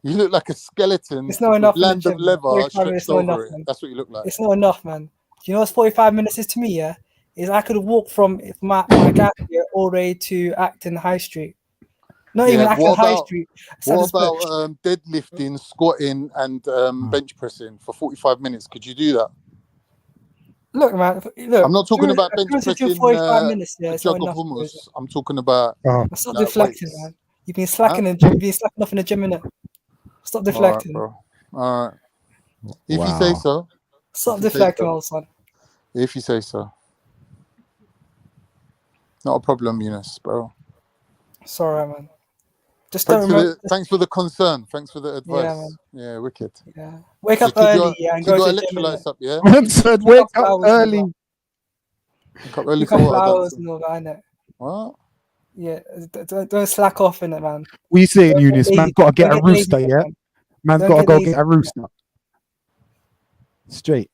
F: You look like a skeleton
R: It's not
F: with
R: enough in the
F: Land of
R: gym, man.
F: Leather
R: 45 minutes
F: stretched
R: not enough,
F: over it.
R: man.
F: That's what you look like.
R: It's not enough, man. Do you know what 45 minutes is to me, yeah? Is I could walk from my gap here all the way to Acton High Street. Not even Acton High Street.
F: What about deadlifting, squatting, and bench pressing for 45 minutes? Could you do that?
R: Look, man. Look,
F: I'm not talking about bench pressing
R: 45 minutes, yeah,
F: a
R: it's not
F: jug of
R: enough.
F: hummus. I'm talking about
R: Stop
F: like
R: deflecting,
F: weights.
R: man. You've been slacking in the gym. You've been slacking off in the gym, innit? Stop
F: All right,
R: deflecting.
F: bro. All right. If you say so.
R: Stop
F: If you say
R: deflecting,
F: so.
R: old son.
F: If you say so. Not a problem, Eunice, bro.
R: Sorry, man. Just
F: Thanks
R: don't remember.
F: thanks for the concern. Thanks for the advice.
R: Yeah, man.
F: Yeah, wicked.
R: Yeah. Wake up
F: keep
R: early, yeah, and
F: keep
R: go
F: your
R: to the gym,
F: electrolytes
R: innit?
F: up, yeah?
O: Man said, wake up early.
F: Wake up early
R: Pick
F: for
R: up
F: what? I don't
R: flowers
F: see.
R: and all that, innit?
F: What?
R: Yeah, don't slack off, innit, man.
O: What are you saying,
R: Don't get
O: Eunice?
R: lazy.
O: Man's got to get
R: Don't
O: a
R: get lazy,
O: rooster, yeah?
R: man.
O: Man's
R: Don't
O: got to
R: get
O: go
R: lazy.
O: get a rooster. Straight.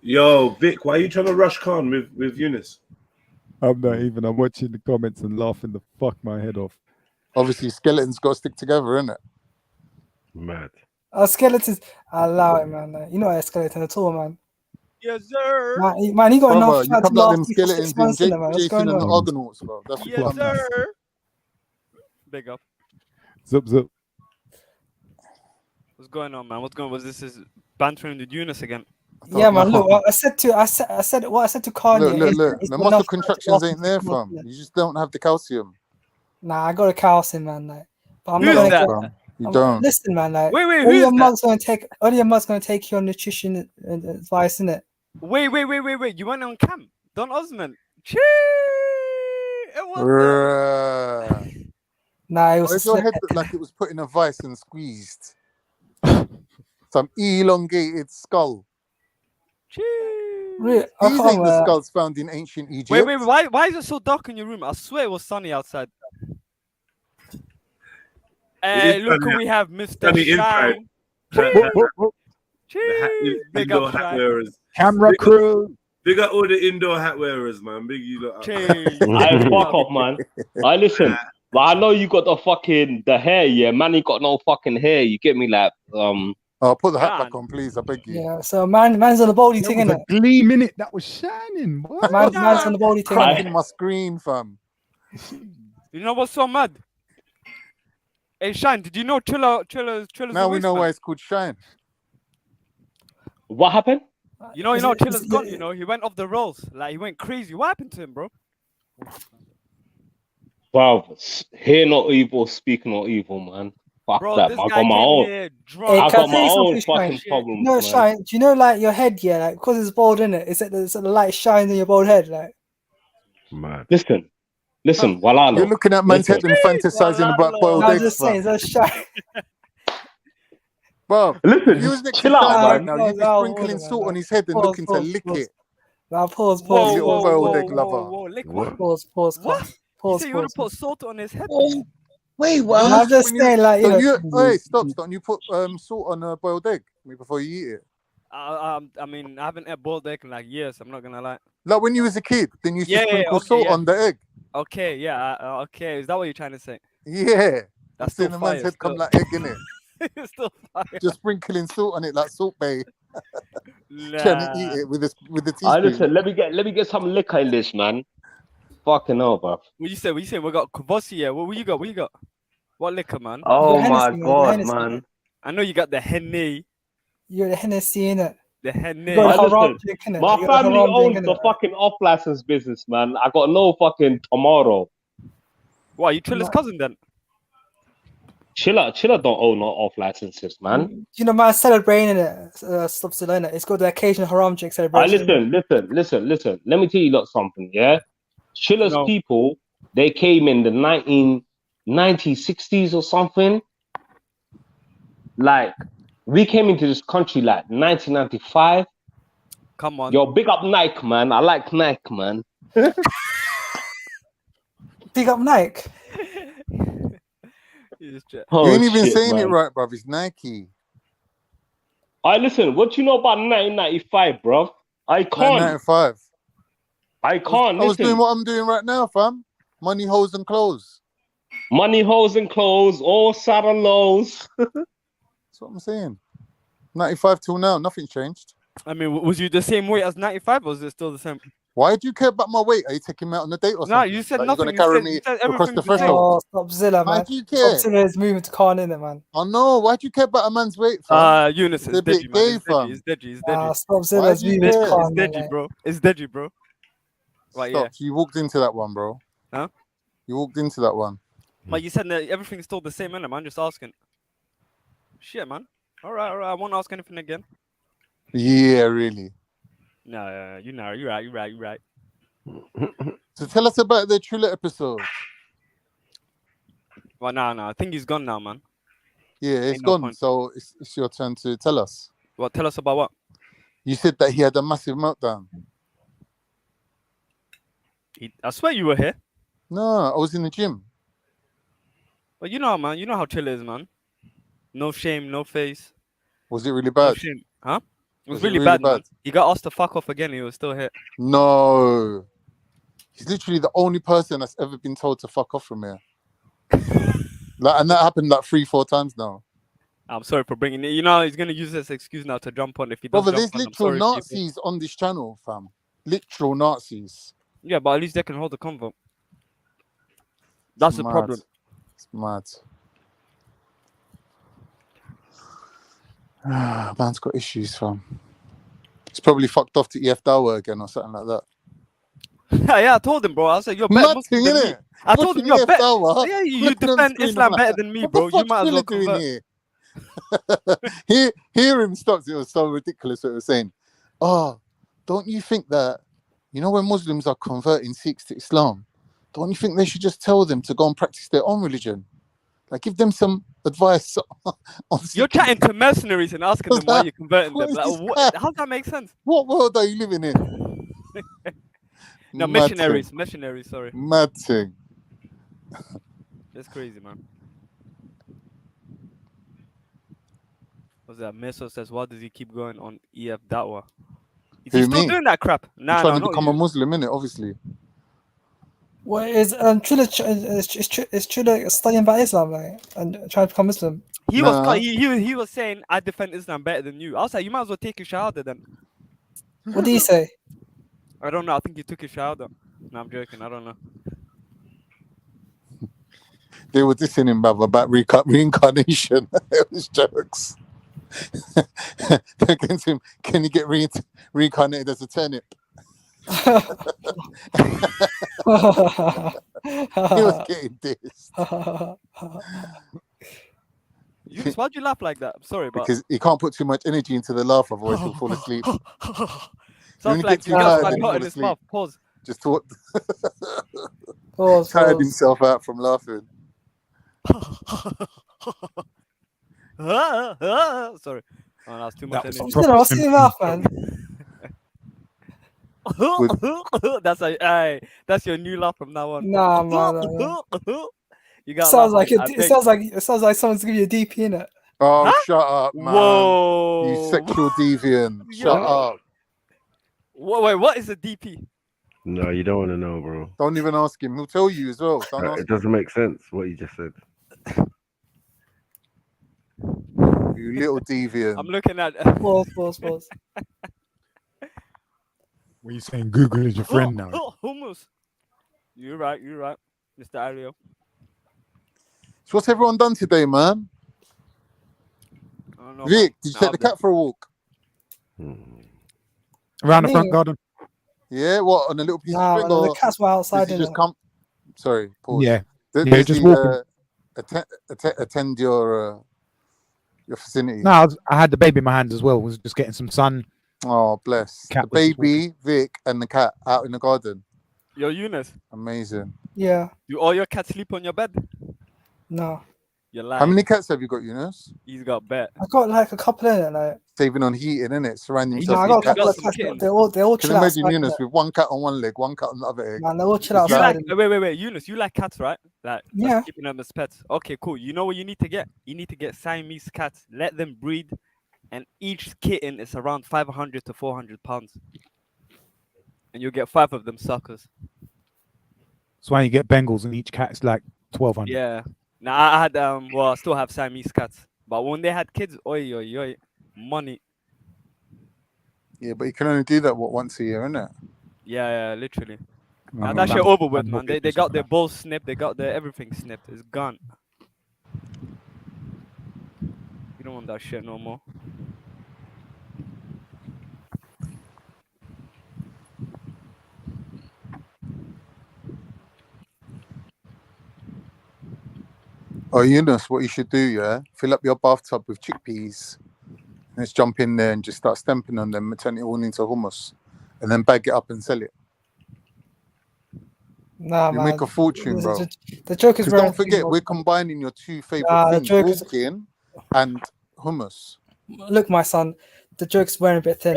I: Yo, Vic, why are you trying to rush Khan with Eunice?
O: I'm not even. I'm watching the comments and laughing the fuck my head off.
F: Obviously, skeletons got to stick together, innit?
Q: Mad.
R: Skeletons, I allow it, man. You're not a skeleton at all, man.
P: Yes, sir.
R: Man, you got
F: Brother,
R: enough
F: you
R: fat to
F: come like
R: last
F: them
R: you for 6
F: skeletons in
R: months, innit, man? What's
F: Jason
R: going
F: and the
R: on?
F: Argonauts, bro. That's what
P: Yes,
F: you come like.
P: sir. Big up.
O: Zup, zup.
P: What's going on, man? What's going on? This is bantering with Eunice again.
R: Yeah, man. Look, I said to Kanye.
F: Look.
R: It's
F: The
R: got
F: muscle
R: enough fat to
F: contractions
R: last you
F: ain't
R: for
F: there,
R: 6 months,
F: fam.
R: innit?
F: You just don't have the calcium.
R: Nah, I got a calcium, man. Like, but I'm
P: Who
R: not
P: is
R: gonna
P: that?
R: get.
F: You don't.
R: Listen, man. Like,
P: Wait, who
R: only
P: is
R: your
P: that?
R: mug's gonna take your nutrition advice, innit?
P: Wait. You went on camp. Don Osman. Chee! It was
R: Nah, it was
F: Why
R: a
F: does your
R: slip.
F: head look like it was put in a vice and squeezed? Some elongated skull.
R: Really?
F: These ain't the skulls found in ancient Egypt.
P: Wait. Why is it so dark in your room? I swear it was sunny outside. Hey, look who we have, Mr.
I: Sunny
P: Shine. Big
I: Indoor
P: up,
I: hat
P: Shine.
I: wearers.
O: Camera crew.
I: Big up all the indoor hat wearers, man. Big you lot up.
B: I fuck off, man. I listen. But I know you got the hair, yeah. Man, you got no fucking hair. You get me, like
F: Oh, put the hat back on, please. I beg you.
R: Yeah, so man's on the body
O: There
R: thing,
O: was a
R: innit?
O: gleam in it that was shining. What?
R: Man's on the body thing.
F: Cracking my screen, fam.
P: You know what's so mad? Hey, Shine, did you know Triller's
F: Now we know why it's called Shine.
B: What happened?
P: You know, Triller's gone. You know, he went off the rolls. Like he went crazy. What happened to him, bro?
B: Wow, hear not evil, speak not evil, man. Fuck
P: Bro,
B: that.
P: this
B: I
P: guy
B: got my
P: came
B: own.
P: here drunk.
R: Hey,
B: I
R: can I
B: got
R: tell
B: my
R: you
B: own
R: something,
B: fucking
R: Shine?
B: problems,
R: No,
B: man.
R: Shine. Do you know, like your head, yeah, like because it's bald, innit? It's like the light shines in your bald head, like.
Q: Mad.
B: Listen, Walalo.
F: You're looking at man's head and fantasizing about boiled
R: I'm
F: eggs,
R: just saying,
F: fam.
R: that's Shine.
F: Bro,
B: Listen,
F: if you was next to
B: chill out,
F: Shine
B: man.
F: right now, you'd be sprinkling salt on his head and looking to lick it.
R: Now pause.
F: You little boiled egg lover.
P: Lick
Q: what?
R: Pause.
P: What?
R: Pause.
P: You would have put salt on his head.
E: Wait,
R: No,
E: what?
R: I'm just saying, like, you know.
F: Hey, stop. Don't you put salt on a boiled egg before you eat it?
P: I mean, I haven't had boiled egg in like years. I'm not gonna lie.
F: Like when you was a kid, then you used to sprinkle salt on the egg.
P: Okay, yeah, okay. Is that what you're trying to say?
F: Yeah.
P: That's
F: Seeing
P: still
F: the
P: fire.
F: man's head come
P: still.
F: like egg, innit?
P: It's still fire.
F: Just sprinkling salt on it like Salt Bay.
P: Nah.
F: Trying to eat it with the
B: I
F: teaspoon.
B: listen. Let me get some liquor in this, man. Fucking hell, bro.
P: What you say? We got Kvossi, yeah. What you got? What liquor, man?
C: Oh
R: Hennessy,
C: my
R: man,
C: god,
R: Hennessy.
C: man.
P: I know you got the Henny.
R: You're the Hennessy, innit?
P: The Henny.
R: You got the haram
B: Listen,
R: drink, innit?
B: my
R: You got the
B: family
R: haram drink,
B: owns the
R: innit?
B: fucking off-license business, man. I got no fucking tomorrow.
P: What, you Trilla's cousin then?
B: Chiller don't own no off licenses, man.
R: You know, man, celebrating it. Stop Selena. It's called the occasional haram chick celebration.
B: Listen. Let me tell you lot something, yeah? Chiller's
P: No.
B: people, they came in the 1960s or something. Like, we came into this country like 1995.
P: Come on.
B: Yo, big up Nike, man. I like Nike, man.
R: Big up Nike.
F: You ain't even saying it right, bruv. It's Nike.
B: Listen, what you know about 1995, bruv? I can't.
F: 1995.
B: I can't.
F: I was doing what I'm doing right now, fam. Money, hoes, and clothes.
B: Money, hoes, and clothes. All sad and lows.
F: That's what I'm saying. 95 till now, nothing changed.
P: I mean, was you the same weight as 95, or was it still the same?
F: Why do you care about my weight? Are you taking me out on a date or something?
P: No, you said
F: like
P: nothing.
F: You're going to carry me across the threshold?
R: Oh, stop Zilla, man.
F: Why do you care?
R: Stop Zilla is moving to Khan, innit, man?
F: I know. Why do you care about a man's weight, fam?
P: Eunice,
F: It's
P: it's
F: a bit
P: deadly, man.
F: gay, fam.
P: It's deadly.
R: Stop Zilla is moving to Khan.
P: It's deadly, bro. It's deadly, bro. Right,
F: Stop.
P: yeah.
F: You walked into that one, bro.
P: Huh?
F: You walked into that one.
P: But you said that everything's still the same, innit, man? Just asking. Shit, man. All right. I won't ask anything again.
F: Yeah, really.
P: No, you're right.
F: So tell us about the Trilluminati episode.
P: Well, no. I think he's gone now, man.
F: Yeah, it's
P: Ain't no
F: gone.
P: point.
F: So it's your turn to tell us.
P: Well, tell us about what?
F: You said that he had a massive meltdown.
P: I swear you were here.
F: No, I was in the gym.
P: Well, you know, man. You know how chill is, man. No shame, no face.
F: Was it really
P: No
F: bad?
P: shame. Huh? It was
F: Was it
P: really
F: really
P: bad, man.
F: bad?
P: He got asked to fuck off again. He was still here.
F: No. He's literally the only person that's ever been told to fuck off from here. And that happened like 3-4 times now.
P: I'm sorry for bringing it. You know, he's gonna use this excuse now to jump on if he does.
F: Brother,
P: jump
F: there's
P: on, I'm
F: literal
P: sorry,
F: Nazis
P: people.
F: on this channel, fam. Literal Nazis.
P: Yeah, but at least they can hold the convo. That's the
F: Mad.
P: problem.
F: It's mad. Man's got issues, fam. He's probably fucked off to EF Dawa again or something like that.
P: Yeah, I told him, bro. I said, you're better
F: Mad
P: Muslim
F: thing,
P: than me.
F: innit?
P: I told him
F: Watching
P: you're
F: EF
P: better.
F: Dawa,
P: Yeah, you
F: looking on
P: defend
F: screen,
P: Islam
F: I'm
P: better
F: like,
P: than me,
F: what
P: bro.
F: the
P: You
F: fuck's
P: might as well
F: Trilla doing
P: convert.
F: here? Hear him stops. It was so ridiculous what it was saying. Oh, don't you think that, you know, when Muslims are converting Sikhs to Islam, don't you think they should just tell them to go and practice their own religion? Like, give them some advice.
P: You're chatting to mercenaries and asking them why you're converting them.
F: What is
P: Like,
F: this
P: what?
F: guy?
P: How does that make sense?
F: What world are you living in?
P: No,
F: Mad
P: missionaries.
F: thing.
P: Missionaries, sorry.
F: Mad thing.
P: That's crazy, man. What's that? Meso says, why does he keep going on EF Dawa? Is he
F: Who,
P: still
F: me?
P: doing that crap?
F: I'm
P: Nah,
F: trying
P: no,
F: to
P: not
F: become
P: you.
F: a Muslim, innit? Obviously.
R: What is Trilla? Is Trilla studying about Islam, like, and trying to become Muslim?
P: He was saying, I defend Islam better than you. I was like, you might as well take your shahada then.
R: What do you say?
P: I don't know. I think he took his shahada. No, I'm joking. I don't know.
F: They were dissing him, bruv, about reincarnation. It was jokes. Against him, can you get reincarnated as a turnip? He was getting dissed.
P: Yunus, why'd you laugh like that? I'm sorry, but
F: Because he can't put too much energy into the laugh, otherwise he'll fall asleep.
P: sounds
F: When
P: like
F: he
P: you
F: gets too
P: got
F: tired,
P: like
F: then
P: hot
F: he'll
P: in
F: fall
P: his mouth.
F: asleep.
P: Pause.
F: Just thought
R: Pause.
F: tired himself out from laughing.
P: Sorry. Oh, that's too much energy.
R: What's in your mouth, man?
P: That's your new laugh from now on.
R: Nah, man.
P: You got
R: Sounds
P: laugh,
R: like
P: man.
R: it sounds like someone's giving you a DP in it.
F: Oh,
P: Huh?
F: shut up, man.
P: Whoa.
F: You sexual deviant. Shut up.
P: Wait, what is a DP?
Q: No, you don't want to know, bro.
F: Don't even ask him. He'll tell you as well. Don't ask
Q: It doesn't make sense what you just said.
F: you little deviant.
P: I'm looking at.
R: Pause.
O: What are you saying? Google is your friend now.
P: Hummus. You're right, Mr. Ario.
F: So what's everyone done today, man?
P: I don't know,
F: Vic,
P: man.
F: did you take the cat for a walk?
O: Around the front garden.
F: Yeah, what, on a little piece of string?
R: The
F: Or
R: cats were outside.
F: does he just come? Sorry, pause.
O: Yeah.
F: Does
O: Yeah, just
F: he,
O: walking.
F: attend your vicinity?
O: No, I had the baby in my hands as well. Was just getting some sun.
F: Oh, bless.
O: Cat
F: The
O: was just
F: baby, Vic, and the cat out in the garden.
P: Yo, Eunice,
F: Amazing.
R: Yeah.
P: do all your cats sleep on your bed?
R: No.
P: You're lying.
F: How many cats have you got, Eunice?
P: He's got bet.
R: I got like a couple in it, like.
F: Saving on heating, innit? Surrounding
R: No,
F: yourself
R: I got a
F: with
R: couple of
F: cats.
R: cats. They all
F: Can
R: chill
F: imagine
R: outside.
F: Eunice with one cat on one leg, one cat on the other leg.
R: Man, they all chill
P: You
R: outside.
P: like wait, Eunice, you like cats, right? Like
R: Yeah.
P: just keeping them as pets. Okay, cool. You know what you need to get? You need to get Siamese cats. Let them breed, and each kitten is around 500 to 400 pounds, and you'll get 5 of them suckers.
O: That's why you get Bengals, and each cat's like 1,200.
P: Yeah. Now I had well, I still have Siamese cats, but when they had kids, oi, money.
F: Yeah, but you can only do that once a year, innit?
P: Yeah, literally.
F: No,
P: Now
F: no,
P: that
F: no.
P: shit over with,
F: I'm
P: man.
F: not
P: They got their balls snipped. They got their everything snipped. It's gone. You don't want that shit no more.
F: Oh, Eunice, what you should do, yeah? Fill up your bathtub with chickpeas. Let's jump in there and just start stamping on them and turn it all into hummus. And then bag it up and sell it.
R: Nah,
F: You
R: man.
F: make a fortune, bro.
R: The joke is
F: 'Cause don't forget, we're combining your two favorite
R: Nah, the
F: things,
R: joke is-
F: walking and hummus.
R: Look, my son, the joke's wearing a bit thin.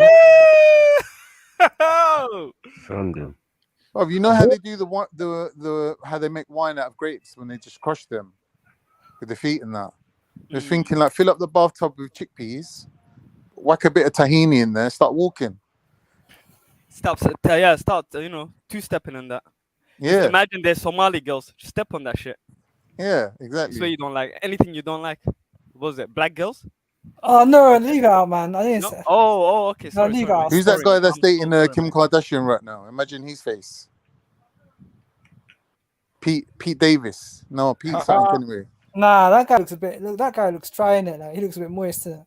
Q: Sunday.
F: Oh, you know how they do the how they make wine out of grapes when they just crush them with the feet and that. Just thinking like fill up the bathtub with chickpeas, whack a bit of tahini in there, start walking.
P: Start two-stepping in that.
F: Yeah.
P: Just imagine there's Somali girls. Just step on that shit.
F: Yeah,
P: So
F: exactly.
P: you don't like anything you don't like. What was it? Black girls?
R: Oh no, leave it out, man. I didn't
P: No?
R: say.
P: Oh, okay.
R: No,
P: Sorry,
R: leave it
P: sorry.
R: out.
F: Who's that
R: Sorry.
F: guy that's dating Kim Kardashian right now? Imagine his face. Pete Davis. No, Pete something anyway.
R: Nah, that guy looks a bit. Look, that guy looks dry in it. Like, he looks a bit moist in it.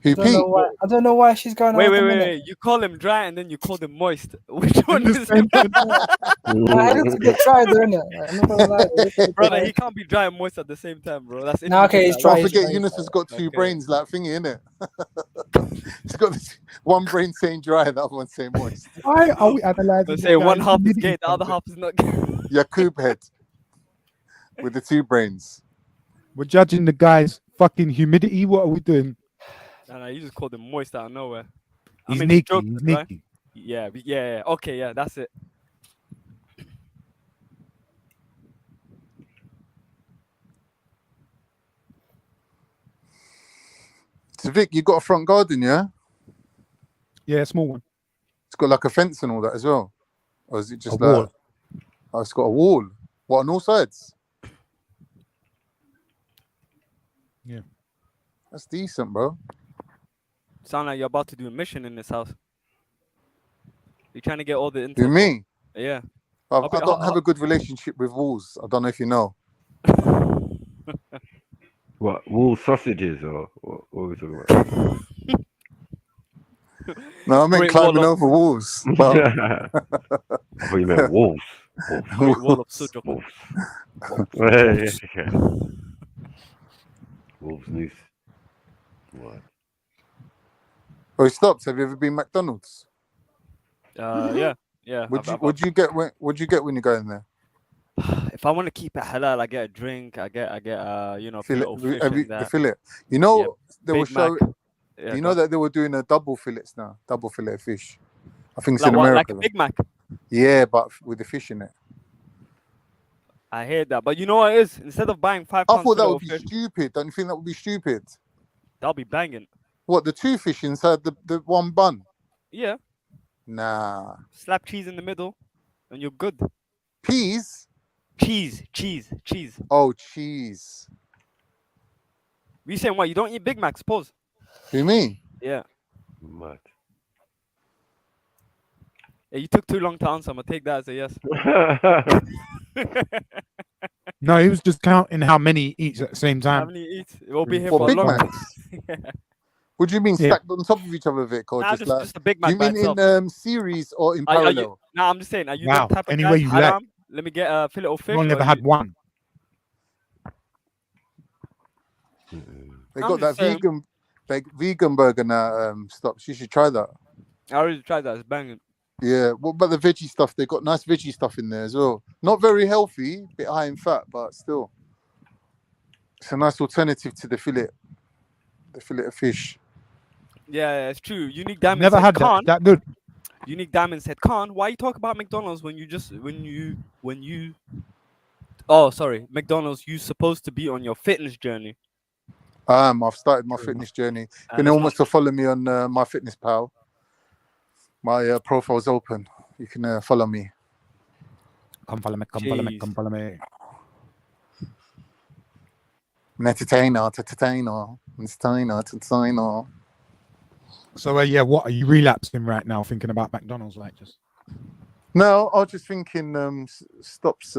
F: Who,
R: I don't know
F: Pete?
R: why. I don't know why she's going on.
P: Wait. You call him dry and then you call him moist. Which one is it?
R: Nah, he looks a bit dry, doesn't it? Like, I'm not gonna lie, he looks a bit
P: Brother,
R: dry.
P: he can't be dry and moist at the same time, bro. That's
R: Nah, okay, he's dry.
F: Don't
R: he's
F: forget,
R: dry,
F: Eunice
R: he's
F: has got two brains like thingy, innit? He's got this, one brain saying dry, the other one saying moist.
O: Why are we analyzing?
P: Let's say one half is gay, the other half is not gay.
F: Yakub head with the two brains.
O: We're judging the guy's fucking humidity. What are we doing?
P: Nah, you just called him moist out of nowhere.
O: He's
P: the
O: sneaky.
P: joke
O: He's
P: is, right?
O: sneaky.
P: Yeah. Okay, yeah, that's it.
F: So Vic, you got a front garden, yeah?
O: Yeah, a small one.
F: It's got like a fence and all that as well, or is it just
O: A wall.
F: like? Oh, it's got a wall. What, on all sides?
O: Yeah.
F: That's decent, bro.
P: Sound like you're about to do a mission in this house. You're trying to get all the intel.
F: Who, me?
P: Yeah.
F: I don't have a good relationship with walls. I don't know if you know.
Q: What, wool sausages or what are we talking about?
F: No, I meant
P: Great
F: climbing
P: wall of-
F: over walls. But...
Q: I thought you meant wolves.
P: Great wall of sujuk.
Q: Yeah. Wolves loose. What?
F: Oh, it stops. Have you ever been McDonald's?
P: Yeah.
F: What'd you get when you go in there?
P: If I want to keep it halal, I get a drink. I get
F: Fillet,
P: fillet of fish
F: have you,
P: and
F: the
P: that.
F: fillet. You know,
P: Yeah,
F: they were
P: Big Mac.
F: showing.
P: Yeah,
F: You
P: go
F: know
P: on.
F: that they were doing a double fillets now, double fillet of fish. I think it's
P: Like
F: in
P: what,
F: America.
P: like a Big Mac?
F: Yeah, but with the fish in it.
P: I hear that, but you know what it is? Instead of buying 5
F: I
P: pounds
F: thought that
P: fillet
F: would
P: of
F: be
P: fish,
F: stupid. Don't you think that would be stupid?
P: that'll be banging.
F: What, the two fish inside the one bun?
P: Yeah.
F: Nah.
P: Slap cheese in the middle, and you're good.
F: Peas?
P: Cheese.
F: Oh, cheese.
P: You saying what? You don't eat Big Macs, suppose?
F: Who, me?
P: Yeah.
Q: Mad.
P: Yeah, you took too long to answer. I'm gonna take that as a yes.
O: No, he was just counting how many he eats at the same
P: How
O: time.
P: many you eat? It will be here
F: What,
P: for a
F: Big
P: long time.
F: Macs? What do you mean,
O: Yeah.
F: stacked on top of each other, Vic? Or
P: Nah,
F: just like...
P: just a Big
F: Do you
P: Mac by
F: mean
P: itself.
F: in series or in parallel?
P: Nah, I'm just saying. Are you
O: Wow,
P: the type of
O: any
P: guy?
O: way you like.
P: Let me get a fillet of fish.
O: I've only
P: or
O: ever
P: you-
O: had one.
F: They got that vegan burger now. Stops. You should try that.
P: I already tried that. It's banging.
F: Yeah. What about the veggie stuff? They got nice veggie stuff in there as well. Not very healthy, bit high in fat, but still, it's a nice alternative to the fillet of fish.
P: Yeah, it's true. Unique Diamond
O: Never
P: said,
O: had
P: Khan,
O: that good.
P: Unique Diamond said, Khan, why you talk about McDonald's when you oh, sorry, McDonald's, you supposed to be on your fitness journey.
F: I've started my fitness journey. If anyone wants to follow me on my Fitness Pal, my profile's open. You can follow me.
O: Come follow me. Come follow me. Come follow me.
F: Entertainer.
O: So yeah, what are you relapsing right now? Thinking about McDonald's, like just?
F: No, I was just thinking. Stops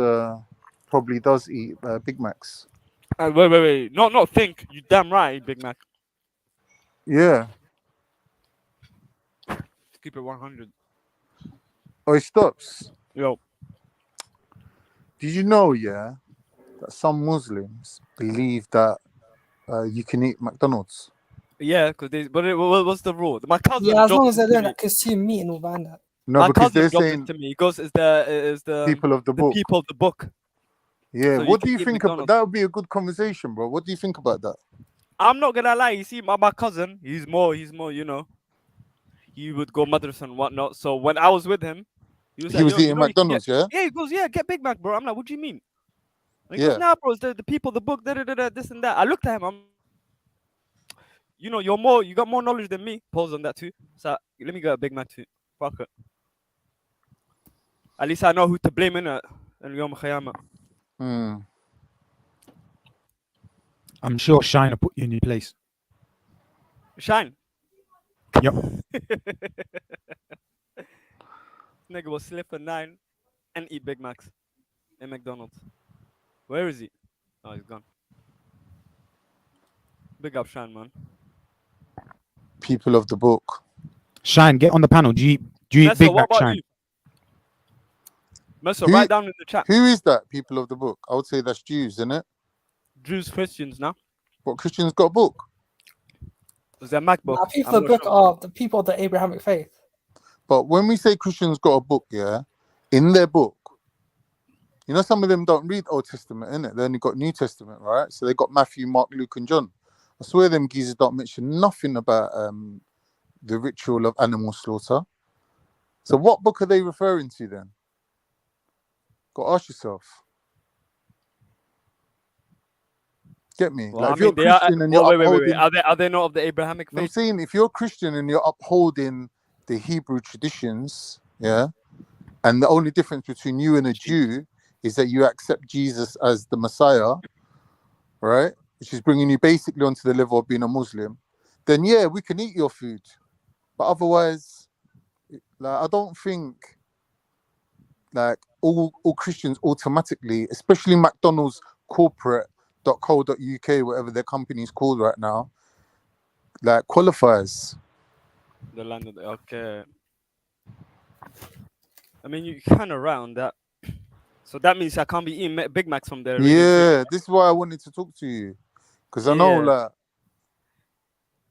F: probably does eat Big Macs.
P: Wait. Not think. You damn right, Big Mac.
F: Yeah.
P: Let's keep it 100.
F: Oh, it stops.
P: Yo.
F: Did you know, yeah, that some Muslims believe that you can eat McDonald's?
P: Yeah, because what's the rule? My cousin.
R: Yeah, as long as they don't consume meat and all that.
F: No,
P: my
F: because
P: cousin
F: they're
P: dropped
F: saying
P: it to me. He goes, "Is the
F: people of the book."
P: People of the book.
F: Yeah.
P: So
F: What do you
P: can eat
F: think about
P: McDonald's.
F: that? Would be a good conversation, bro. What do you think about that?
P: I'm not gonna lie. You see, my cousin, he's more, you know, he would go madrasa and whatnot. So when I was with him, he was
F: He
P: like,
F: was
P: "Yo, you
F: eating
P: know you can
F: McDonald's,
P: get-"
F: yeah?
P: Yeah, he goes, "Yeah, get Big Mac, bro." I'm like, "What do you mean?" And he
F: Yeah.
P: goes, "Nah, bro, it's the people, the book, this and that." I looked at him. You know, you got more knowledge than me. Pause on that too. So let me get a Big Mac too. Fuck it. At least I know who to blame in it. And Yom Khayama.
O: I'm sure Shine will put you in your place.
P: Shine.
O: Yep.
P: Nigga will slip a 9 and eat Big Macs in McDonald's. Where is he? Oh, he's gone. Big up Shine, man.
F: People of the book.
O: Shine, get on the panel. Do you eat
P: Messa,
O: Big
P: what
O: Mac,
P: about
O: Shine?
P: you? Messa, write down in the chat.
F: Who is that? People of the book. I would say that's Jews, isn't it?
P: Jews, Christians now.
F: What, Christians got a book?
P: Is that MacBook?
R: Nah, people of the book are the people of the Abrahamic faith.
F: But when we say Christians got a book, yeah, in their book, you know, some of them don't read Old Testament, innit? They only got New Testament, right? So they got Matthew, Mark, Luke, and John. I swear them geezers don't mention nothing about the ritual of animal slaughter. So what book are they referring to then? Got to ask yourself. Get me?
P: Well,
F: like
P: I
F: if you're
P: mean, they are.
F: Christian and you're
P: Wait.
F: upholding...
P: Are they not of the Abrahamic faith?
F: I'm saying if you're Christian and you're upholding the Hebrew traditions, yeah, and the only difference between you and a Jew is that you accept Jesus as the Messiah, right? Which is bringing you basically onto the level of being a Muslim, then yeah, we can eat your food. But otherwise, like, I don't think like all Christians automatically, especially McDonald's corporate.co.uk, whatever their company is called right now, like qualifies.
P: The land of the, okay. I mean, you kind of round that. So that means I can't be eating Big Macs from there. Really.
F: Yeah, this is why I wanted to talk to you. Because I know that...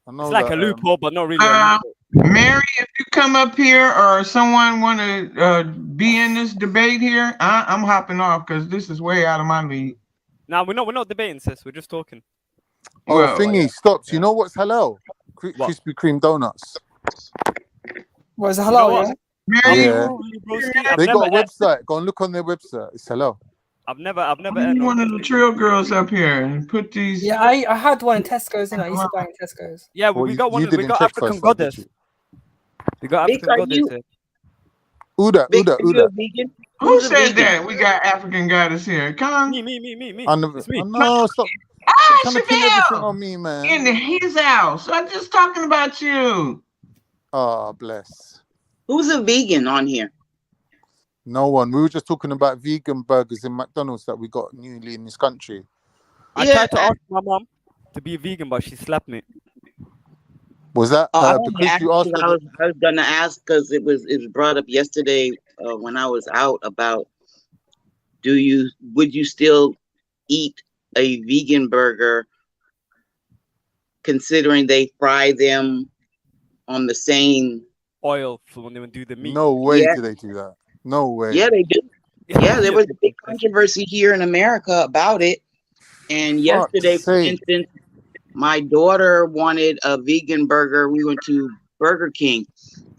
P: It's like a loophole, but not really a loophole.
V: Mary, if you come up here or someone want to be in this debate here, I'm hopping off because this is way out of my league.
P: Nah, we're not debating, sis. We're just talking.
F: Oh, thingy, stops. You know what's halal? Krispy Kreme donuts.
R: What is it halal?
P: You know
F: Yeah. They got a website. Go and look on their website. It's halal.
P: I've never
V: one of the Trill girls up here and put these.
R: Yeah, I had one in Tesco's, and I used to buy in Tesco's.
P: Yeah, well, we got one. We got African goddess. We got African goddess here.
F: Uda.
V: Who said that? We got African goddess here. Come.
P: Me.
F: It's me. No, stop. Trying to pin everything on me, man.
V: In his house. I'm just talking about you.
F: Oh, bless.
E: Who's a vegan on here?
F: No one. We were just talking about vegan burgers in McDonald's that we got newly in this country.
P: I tried to ask my mom to be vegan, but she slapped me.
F: Was that because you asked?
E: I was gonna ask because it was brought up yesterday when I was out about would you still eat a vegan burger considering they fry them on the same
P: oil for when they would do the meat.
F: No way
E: Yeah.
F: do they do that. No way.
E: Yeah, they do. Yeah, there was a big controversy here in America about it. And yesterday, for instance, my daughter wanted a vegan burger. We went to Burger King,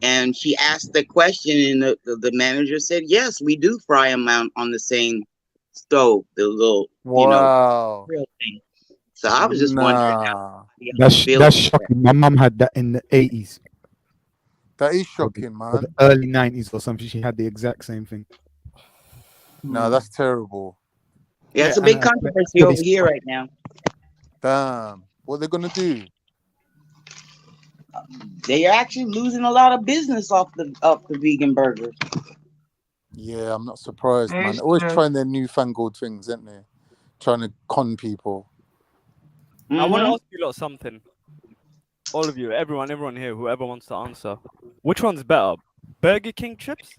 E: and she asked the question, and the manager said, "Yes, we do fry them on the same stove, the little,
F: Wow.
E: grill thing." So I was just wondering how
O: That's shocking. My mum had that in the 80s.
F: That is shocking,
O: Or
F: man.
O: the early 90s or something. She had the exact same thing.
F: No, that's terrible.
E: Yeah, it's a big controversy over here right now.
F: Damn. What are they gonna do?
E: They are actually losing a lot of business off the vegan burgers.
F: Yeah, I'm not surprised, man.
V: It's
F: They're always
V: just-
F: trying their newfangled things, aren't they? Trying to con people.
P: I want to ask you lot something. All of you, everyone here, whoever wants to answer. Which one's better, Burger King chips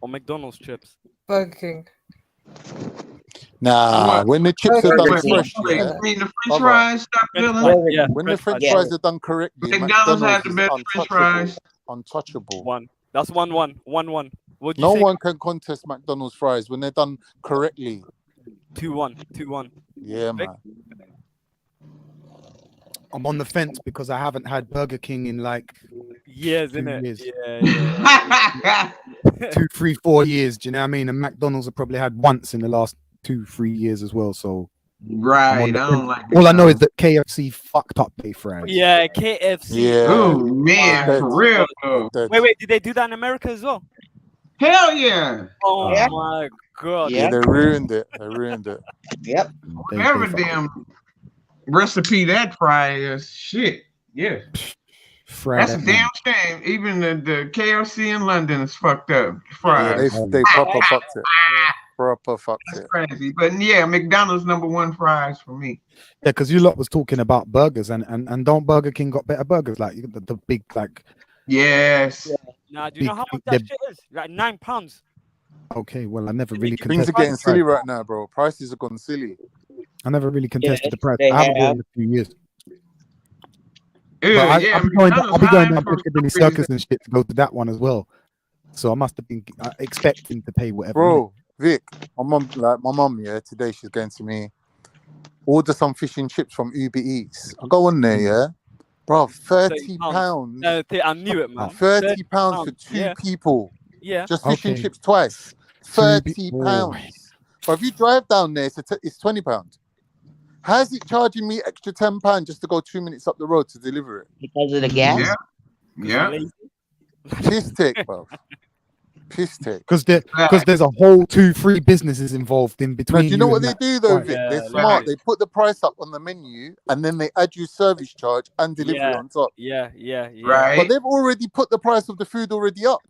P: or McDonald's chips?
R: Burger King.
F: Nah, when the chips are done fresh,
V: Wait,
F: yeah.
V: I mean the French
F: Brother,
V: fries, stop Dylan.
P: Yeah,
F: when the French
P: fries.
F: fries are done correctly,
V: McDonald's has the
F: is
V: best French fries.
F: untouchable.
P: One. That's 1-1. 1-1. What do you
F: No
P: say?
F: one can contest McDonald's fries when they're done correctly.
P: 2-1. 2-1.
F: Yeah, man.
O: I'm on the fence because I haven't had Burger King in like
P: Years,
O: 2
P: innit?
O: years.
P: Yeah.
O: 2, 3, 4 years. Do you know what I mean? And McDonald's have probably had once in the last 2, 3 years as well. So
V: Right, I don't like
O: all I know is that KFC fucked up their fries.
P: Yeah, KFC.
F: Yeah.
V: Oh man,
F: Dead.
V: for real though.
F: Dead.
P: Wait, did they do that in America as well?
V: Hell yeah.
P: Oh
E: Yeah.
P: my god.
F: Yeah, they ruined it. They ruined it.
E: Yep.
V: Whatever damn recipe that fry is, shit. Yeah. That's a damn shame. Even the KFC in London is fucked up.
F: Yeah,
V: Fries.
F: they proper fucked it. Proper fucked
V: That's
F: it.
V: crazy. But yeah, McDonald's #1 fries for me.
O: Yeah, because you lot was talking about burgers and don't Burger King got better burgers like the big like.
V: Yes.
P: Nah, do you know how much that shit is? Like £9.
O: Okay, well I never really
F: Things
O: contested
F: are getting
O: the
F: silly
O: price.
F: right now, bro. Prices have gone silly.
O: I never really contested the price.
E: they
O: I haven't bought
E: have.
O: in a few years.
V: Ew,
O: But
V: yeah,
O: I'll be going
V: McDonald's
O: down
V: high for
O: Piccadilly
V: some
O: Circus
V: reason.
O: and shit to go to that one as well. So I must have been expecting to pay whatever.
F: Bro, Vic, my mum, yeah, today she's going to me, order some fish and chips from Uber Eats. I go on there, yeah. Bro, £30.
P: I knew it, man.
F: £30 for two
P: yeah.
F: people.
P: Yeah.
F: Just fish and
O: Okay.
F: chips twice. £30.
O: Oh.
F: But if you drive down there, it's £20. How's it charging me extra £10 just to go 2 minutes up the road to deliver it?
E: Because of the gas?
V: Yeah.
F: Piss take, bro. Piss take.
O: Because there's a whole 2-3 businesses involved in
F: No,
O: between.
F: do you know what they
O: and
F: do though,
O: that.
F: Vic?
P: Yeah,
F: They're
P: right.
F: smart. They put the price up on the menu and then they add you service charge and delivery
P: Yeah.
F: on top.
P: Yeah.
V: Right.
F: But they've already put the price of the food already up.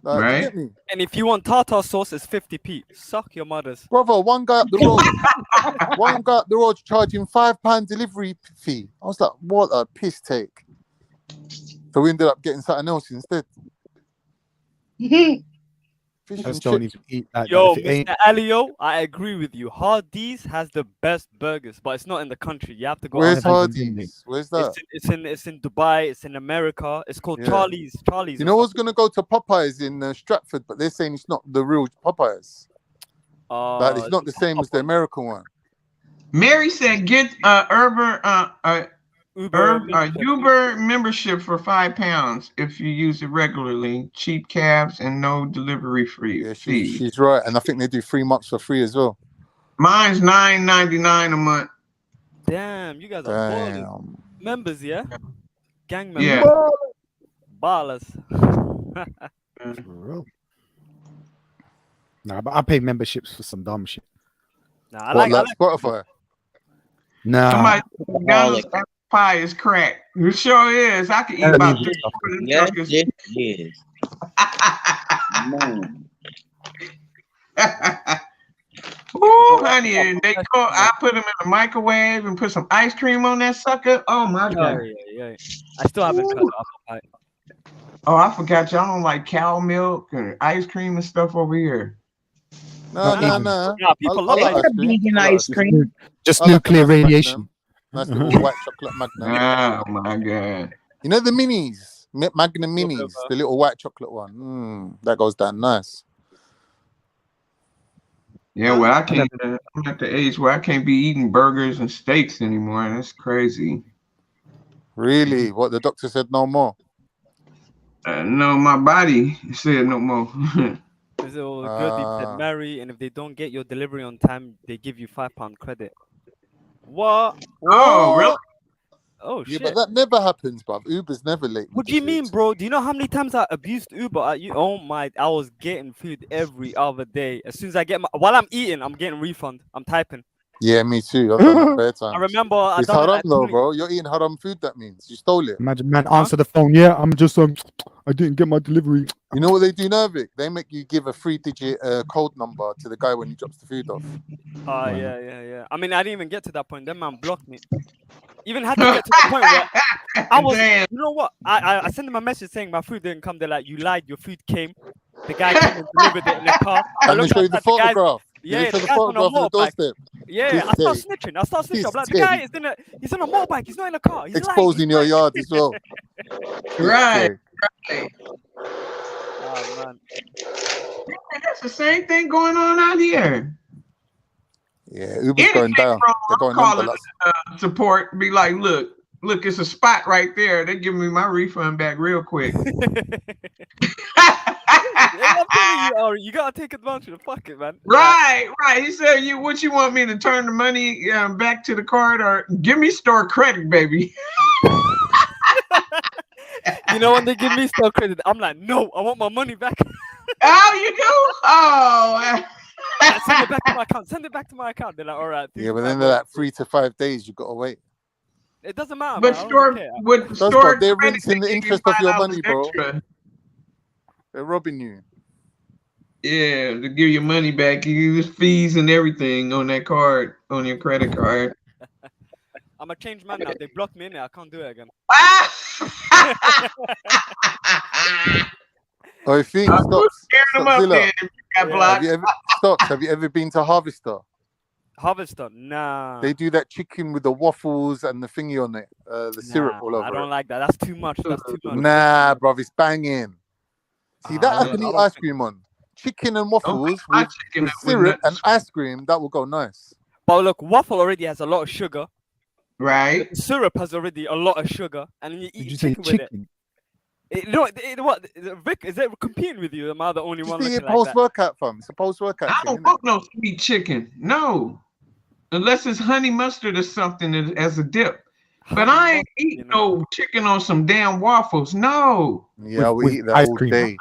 F: Like, do you
V: Right.
F: get me?
P: And if you want tartar sauce, it's 50p. Suck your mothers.
F: Brother, one guy up the road, one guy up the road charging £5 delivery fee. I was like, what a piss take. So we ended up getting something else instead. Fish
O: Just
F: and
O: don't
F: chips.
O: even eat that.
P: Yo,
O: If it ain't-
P: Mr. Alio, I agree with you. Hardee's has the best burgers, but it's not in the country. You have to go.
F: Where's
P: outside.
F: Hardee's? Where's that?
P: It's in Dubai. It's in America. It's called
F: Yeah.
P: Charlie's.
F: You know what's going to go to Popeyes in Stratford, but they're saying it's not the real Popeyes. Like, it's not the same as the American one.
V: Mary said get Uber membership for £5 if you use it regularly. Cheap cabs and no delivery free.
F: Yeah, she's right, and I think they do 3 months for free as well.
V: Mine's $9.99 a month.
P: Damn, you guys are ballers.
F: Damn.
P: Members, yeah? Gang members.
V: Yeah.
P: Ballers.
O: For real. Nah, but I pay memberships for some dumb shit.
P: Nah, I
F: What,
P: like
F: like Spotify?
O: Nah.
V: Somebody McDonald's apple pie is crack. It sure is. I could eat about 3 of them
E: Yes,
V: suckers.
E: it is. Man.
V: Ooh, honey, and I put them in the microwave and put some ice cream on that sucker. Oh my god!
P: Yeah. I still haven't tried the apple pie.
V: Oh, I forgot y'all don't like cow milk and ice cream and stuff over here.
F: No.
P: Nah, people love
F: like
P: ice
E: cream. Vegan ice cream.
O: Just
F: I like
O: nuclear
F: ice cream,
O: radiation.
F: Nice little white chocolate Magnum.
V: Oh my god!
F: You know the minis, Magnum minis, the little white chocolate one. That goes down nice.
V: Yeah, well, I can't. I'm at the age where I can't be eating burgers and steaks anymore. That's crazy.
F: Really? What the doctor said? No more.
V: No, my body said no more.
P: Is it all good? They said marry, and if they don't get your delivery on time, they give you £5 credit. What?
V: Oh, really?
P: Oh
F: Yeah,
P: shit!
F: but that never happens, bruv. Uber's never late.
P: What do you mean, bro? Do you know how many times I abused Uber? Oh my! I was getting food every other day. As soon as I get while I'm eating, I'm getting refund. I'm typing.
F: Yeah, me too. I've done that bare times.
P: I remember
F: It's haram though, bro. You're eating haram food. That means you stole it.
O: Imagine man answer the phone. Yeah, I'm just I didn't get my delivery.
F: You know what they do now, Vic? They make you give a 3-digit code number to the guy when he drops the food off.
P: Oh yeah. I mean, I didn't even get to that point. That man blocked me. Even had to get to the point where I was.
V: Damn.
P: You know what? I sent him a message saying my food didn't come. They're like, you lied. Your food came. The guy came and delivered it in the car.
F: And they show you the photograph.
P: Yeah,
F: the photograph on the doorstep.
P: Yeah, I start snitching. I'm like, the guy is he's on a motorbike. He's not in a car. He's
F: exposing your yard as well.
V: Right.
P: Oh man,
V: that's the same thing going on out here.
F: Yeah, Uber's going down. They're going
V: calling
F: number.
V: Support. Be like, look, it's a spot right there. They give me my refund back real quick.
P: I'm telling you, you gotta take advantage of fuck it, man.
V: Right. He said, what you want me to turn the money back to the card or give me store credit, baby?
P: You know when they give me store credit, I'm like, no, I want my money back.
V: Oh, you do? Oh.
P: Send it back to my account. Send it back to my account. They're like, all right.
F: Yeah, but then they're like 3 to 5 days. You gotta wait.
P: It doesn't matter.
V: But
F: they're rinsing the interest of your money, bro.
V: Extra.
F: They're robbing you.
V: Yeah, to give your money back, you use fees and everything on that card, on your credit card.
P: I'm a changed man now. They blocked me in there. I can't do it again.
F: I think have you ever been to Harvester?
P: Harvester? Nah.
F: They do that chicken with the waffles and the thingy on it, the syrup all over
P: I don't
F: it.
P: like that. That's too much. That's too much.
F: Nah, bruv, it's banging. See, that I can eat ice cream on. Chicken and waffles with syrup and ice cream, that will go nice.
P: But look, waffle already has a lot of sugar.
V: Right.
P: Syrup has already a lot of sugar. And then you eat chicken with it. You know what? Vic, is it competing with you? Am I the only one looking like that?
F: Post-workout, fam. It's a post-workout.
V: I don't fuck no sweet chicken. No. Unless it's honey mustard or something as a dip. But I ain't eat no chicken on some damn waffles. No.
F: Yeah, we eat that all day.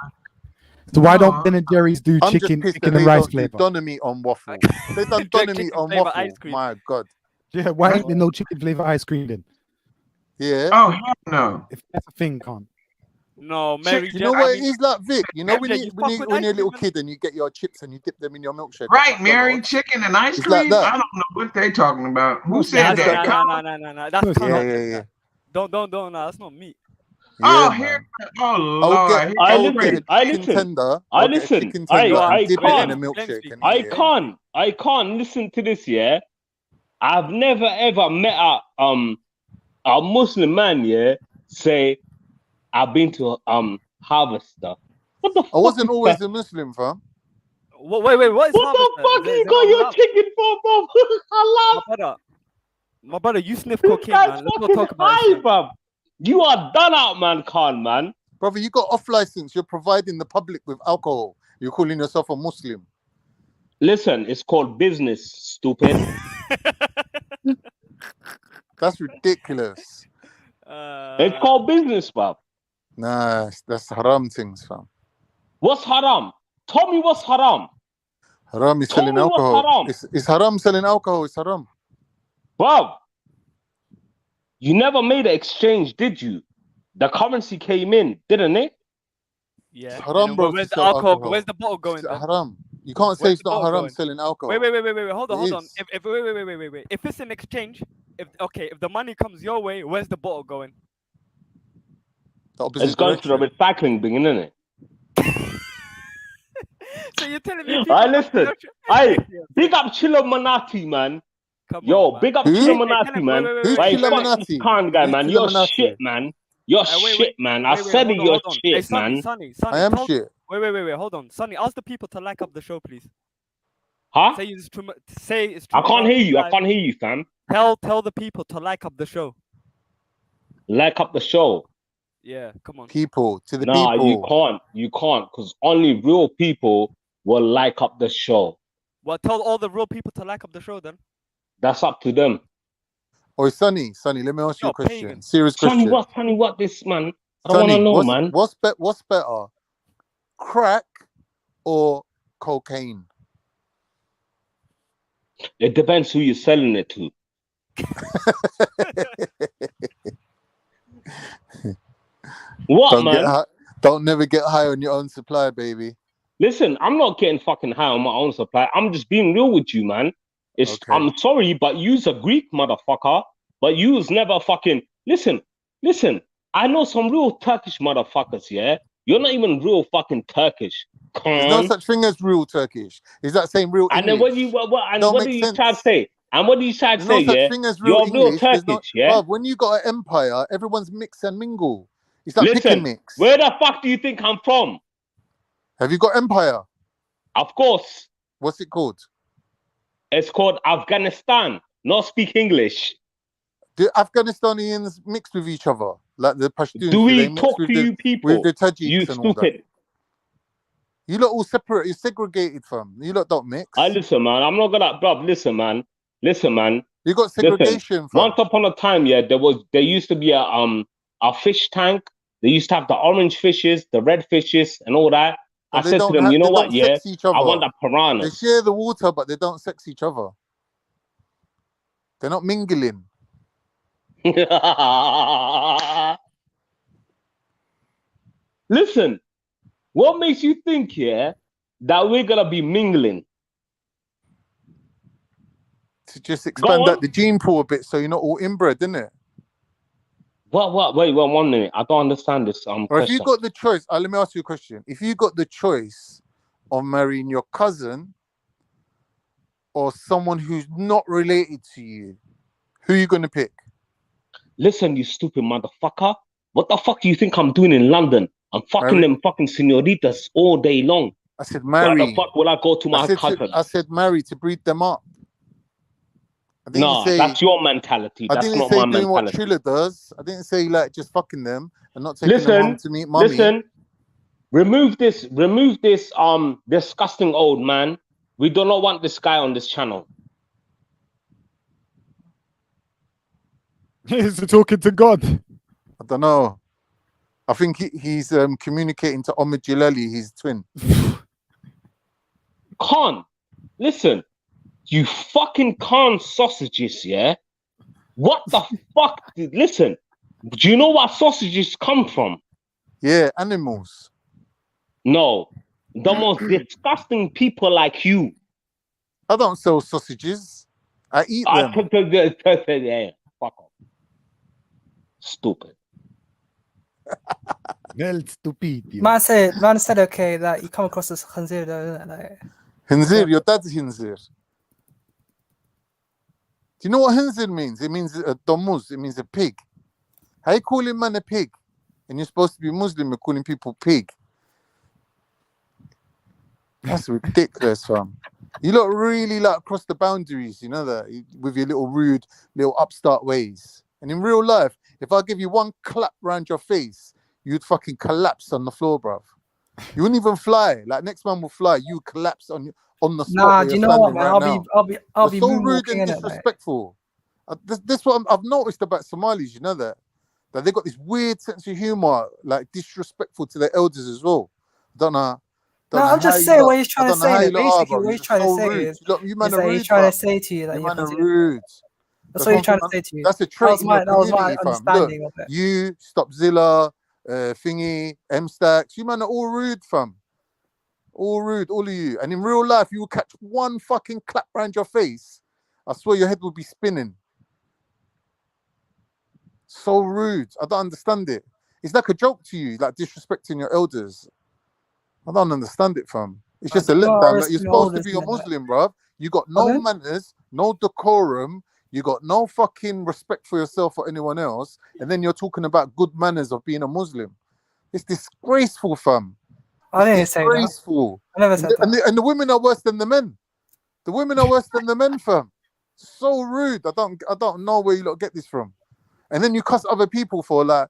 O: So why don't Ben and Jerry's do chicken and rice flavor?
F: Doner meat on waffle. They done doner meat on waffle. My God.
O: Yeah, why ain't there no chicken flavor ice cream then?
F: Yeah.
V: Oh hell no.
O: If that's a thing, Con.
P: No, Mary.
F: You know what it is like, Vic? You know when you're a little kid and you get your chips and you dip them in your milkshake.
V: Right, Mary, chicken and ice cream. I don't know what they talking about. Who said that?
P: No. That's
F: yeah.
P: Don't. No, that's not meat.
V: Oh, here. Oh, Lord.
B: I listen. I can't listen to this. Yeah, I've never ever met a Muslim man. Yeah, say I've been to Harvester. What the fuck?
F: I wasn't always a Muslim, fam.
P: Wait, what is
B: what the fuck you got your chicken for, bro?
P: My brother, you sniff cocaine, man. Let's not talk about it.
B: Fam. You are done out, man, Khan, man.
F: Brother, you got off license. You're providing the public with alcohol. You're calling yourself a Muslim.
B: Listen, it's called business, stupid.
F: That's ridiculous.
B: It's called business, fam.
F: Nah, that's haram things, fam.
B: What's haram? Tell me what's haram.
F: Haram is selling alcohol.
B: Haram.
F: It's haram selling alcohol. It's haram.
B: Bro, you never made an exchange, did you? The currency came in, didn't it?
P: Yeah.
F: It's haram, bro.
P: Where's the alcohol? Where's the bottle going?
F: It's haram. You can't say it's not haram selling alcohol.
P: Wait. Hold on. Wait. If it's an exchange, if the money comes your way, where's the bottle going?
B: It's going to the recycling bin, isn't it?
P: So you're telling me?
B: I listen. Big up Trilluminati, man. Yo, big up
F: Who?
B: Trilluminati, man.
F: Who's
B: Why fuck this
F: Trilluminati?
B: Khan guy,
F: Who's
B: man? You're
F: Trilluminati?
B: shit, man. You're shit, man. I said it,
P: hold on,
B: you're
P: hold on. Hey,
B: shit,
P: Sonny,
B: man.
P: Sonny,
F: I am
P: tell,
F: shit.
P: Wait, hold on. Sonny, ask the people to like up the show, please.
B: Huh?
P: Say it's
B: I can't hear you. I
P: live.
B: can't hear you, fam.
P: Tell the people to like up the show.
B: Like up the show.
P: Yeah, come on.
F: People, to the
B: Nah,
F: people.
B: you can't, because only real people will like up the show.
P: Well, tell all the real people to like up the show then.
B: That's up to them.
F: Oh, Sonny, let me ask you a question.
P: Pagan.
F: Serious question.
B: Sonny, what this, man? I don't want to know, man.
F: What's better, crack or cocaine?
B: It depends who you're selling it to. What, man?
F: Don't never get high on your own supply, baby.
B: Listen, I'm not getting fucking high on my own supply. I'm just being real with you, man. I'm sorry, but you's a Greek motherfucker. But you's never fucking... Listen. I know some real Turkish motherfuckers, yeah? You're not even real fucking Turkish.
F: There's no such thing as real Turkish. Is that saying real English?
B: And then what do you try to say? And what do you try to
F: There's
B: say,
F: no such
B: yeah?
F: thing as real
B: You're
F: English.
B: real Turkish, yeah?
F: Bruv, when you got an empire, everyone's mix and mingle. It's like pick
B: Listen,
F: and mix.
B: where the fuck do you think I'm from?
F: Have you got empire?
B: Of course.
F: What's it called?
B: It's called Afghanistan. Not speak English.
F: Do Afghanistanians mix with each other? Like the Pashtuns?
B: Do we
F: they mix
B: talk
F: with
B: to you people?
F: With the Tajiks
B: you
F: and all that?
B: stupid.
F: You lot all separate. You're segregated from. You lot don't mix.
B: Listen, man. I'm not gonna, bruv. Listen, man. You
F: got segregation.
B: Once upon a time, yeah, there used to be a fish tank. They used to have the orange fishes, the red fishes, and all that.
F: But
B: I said to them, you know what? Yeah,
F: sex each other.
B: I want the
F: They
B: piranhas.
F: share the water, but they don't sex each other. They're not mingling.
B: Listen, what makes you think, yeah, that we're gonna be mingling?
F: To just expand out the gene pool a bit, so you're not all inbred, isn't it?
B: What? Wait, 1 minute. I don't understand this.
F: Or if
B: Question.
F: you got the choice, let me ask you a question. If you got the choice of marrying your cousin or someone who's not related to you, who are you gonna pick?
B: Listen, you stupid motherfucker. What the fuck do you think I'm doing in London? I'm fucking them fucking senoritas all day long.
F: I said marry.
B: Why the fuck will I go to my cousin?
F: I said marry to breed them up.
B: No, that's your mentality. That's not my mentality.
F: Doing what Triller does. I didn't say like just fucking them and not taking them home to meet mummy.
B: Listen, remove this disgusting old man. We do not want this guy on this channel.
O: He's talking to God.
F: I don't know. I think he's communicating to Omid Jalali, his twin.
B: Khan, listen, you fucking Khan sausages, yeah? What the fuck? Listen, do you know what sausages come from?
F: Yeah, animals.
B: No, the most disgusting people like you.
F: I don't sell sausages. I eat them.
B: Yeah, fuck off. Stupid.
R: Man said okay that you come across as Khanzir though, isn't it? Like,
F: Khanzir, your dad's Khanzir. Do you know what Khanzir means? It means a domuz, it means a pig. How you call him man a pig? And you're supposed to be Muslim, you're calling people pig. That's ridiculous, fam. You lot really like cross the boundaries, you know that, with your little rude, little upstart ways. And in real life, if I give you one clap round your face, you'd fucking collapse on the floor, bruv. You wouldn't even fly. Like next man will fly, you collapse on the spot.
R: Nah, do you know what, man? I'll be
F: so rude
R: moonwalking
F: and
R: in
F: disrespectful. This what I've noticed about Somalis. You know that they got this weird sense of humor, like disrespectful to their elders as well. I don't know.
R: No, I'm just saying what he's trying to say. Basically, what he's trying to say is he's trying to say to you that you're
F: rude.
R: That's what he's trying to say to you.
F: That's a trait.
R: That was my understanding of it.
F: You, Stopzilla, Thingy, M-Stacks, you man are all rude, fam. All rude, all of you. And in real life, you will catch one fucking clap round your face. I swear your head will be spinning. So rude. I don't understand it. It's like a joke to you, like disrespecting your elders. I don't understand it, fam. It's just a letdown. Like you're supposed to be a Muslim, bruv. You got no manners, no decorum. You got no fucking respect for yourself or anyone else, and then you're talking about good manners of being a Muslim. It's disgraceful, fam.
R: I didn't
F: It's
R: say that.
F: disgraceful.
R: I never said that.
F: And the women are worse than the men. The women are worse than the men, fam. So rude. I don't know where you lot get this from. And then you cuss other people for like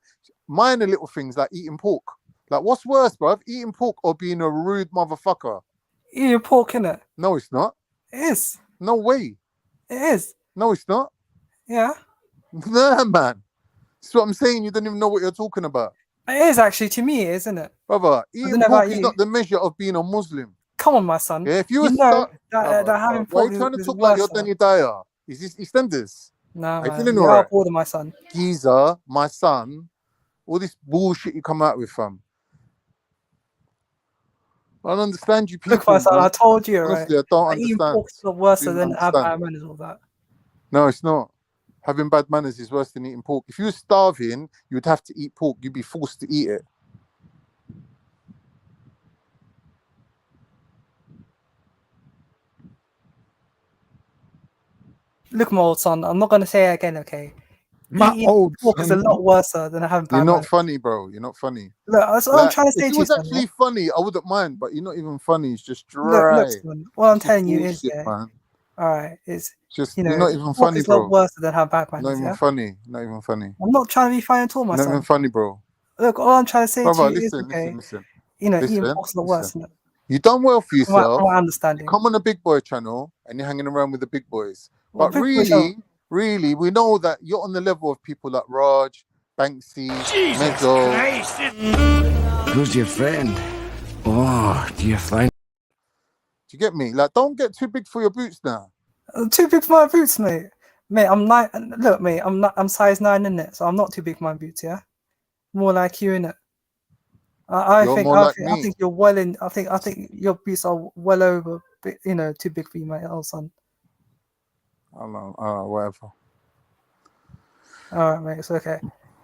F: minor little things like eating pork. Like, what's worse, bruv? Eating pork or being a rude motherfucker?
R: Eating pork, innit?
F: No, it's not.
R: It is.
F: No way.
R: It is.
F: No, it's not.
R: Yeah.
F: Nah, man. That's what I'm saying. You don't even know what you're talking about.
R: It is actually, to me, isn't it?
F: Brother, eating pork is not the measure of being a Muslim.
R: Come on, my son.
F: Yeah, if you
R: know
F: start,
R: that having
F: why are
R: pork
F: you trying to
R: is
F: talk like
R: worse.
F: you're Danny Dyer? Is this EastEnders?
R: No,
F: Are you
R: man.
F: feeling
R: You
F: all
R: are
F: right?
R: border, my son.
F: Geezer, my son, all this bullshit you come out with, fam. I don't understand you people.
R: Look, my son,
F: man.
R: I told you, right?
F: Honestly, I don't
R: Eating
F: understand.
R: pork is not worse
F: Do
R: than
F: not
R: have
F: understand.
R: bad manners and all that.
F: No, it's not. Having bad manners is worse than eating pork. If you were starving, you'd have to eat pork. You'd be forced to eat it.
R: Look, my old son, I'm not going to say it again, okay?
O: My
R: Eating
O: old
R: pork is a
O: son.
R: lot worse than having
F: You're
R: bad
F: not
R: manners.
F: funny, bro. You're not funny.
R: Look, that's what I'm
F: Like,
R: trying to say
F: if it
R: to you,
F: was
R: son.
F: actually funny, I wouldn't mind, but you're not even funny. It's just
R: Look,
F: dry.
R: son, what I'm
F: This is
R: telling you is,
F: bullshit,
R: yeah,
F: man.
R: all right, it's,
F: Just
R: you
F: you're
R: know,
F: not even
R: pork
F: funny,
R: is a lot
F: bro.
R: worse than have bad
F: Not
R: manners,
F: even
R: yeah?
F: funny. Not even funny.
R: I'm not trying to be funny at all, my
F: Not
R: son.
F: even funny, bro.
R: Look, all I'm trying to say
F: Brother,
R: to you is,
F: listen,
R: okay,
F: listen.
R: you know, eating
F: Listen,
R: pork's a lot
F: listen.
R: worse, isn't it?
F: You done well for
R: From
F: yourself.
R: my
F: You
R: understanding.
F: come on a big boy channel and you're hanging around with the big boys.
R: Well,
F: But
R: big boy channel.
F: really, we know that you're on the level of people like Raj, Banksy, Mezzo.
A: Who's your friend? Oh, do you find?
F: Do you get me? Like, don't get too big for your boots now.
R: Too big for my boots, mate. Mate, I'm 9. Look, mate, I'm size 9 in it, so I'm not too big for my boots. Yeah, more like you in it. I think you're well in. I think your boots are well over. You know, too big for you, mate, old son.
F: I don't know. Whatever.
R: All right, mate, it's okay.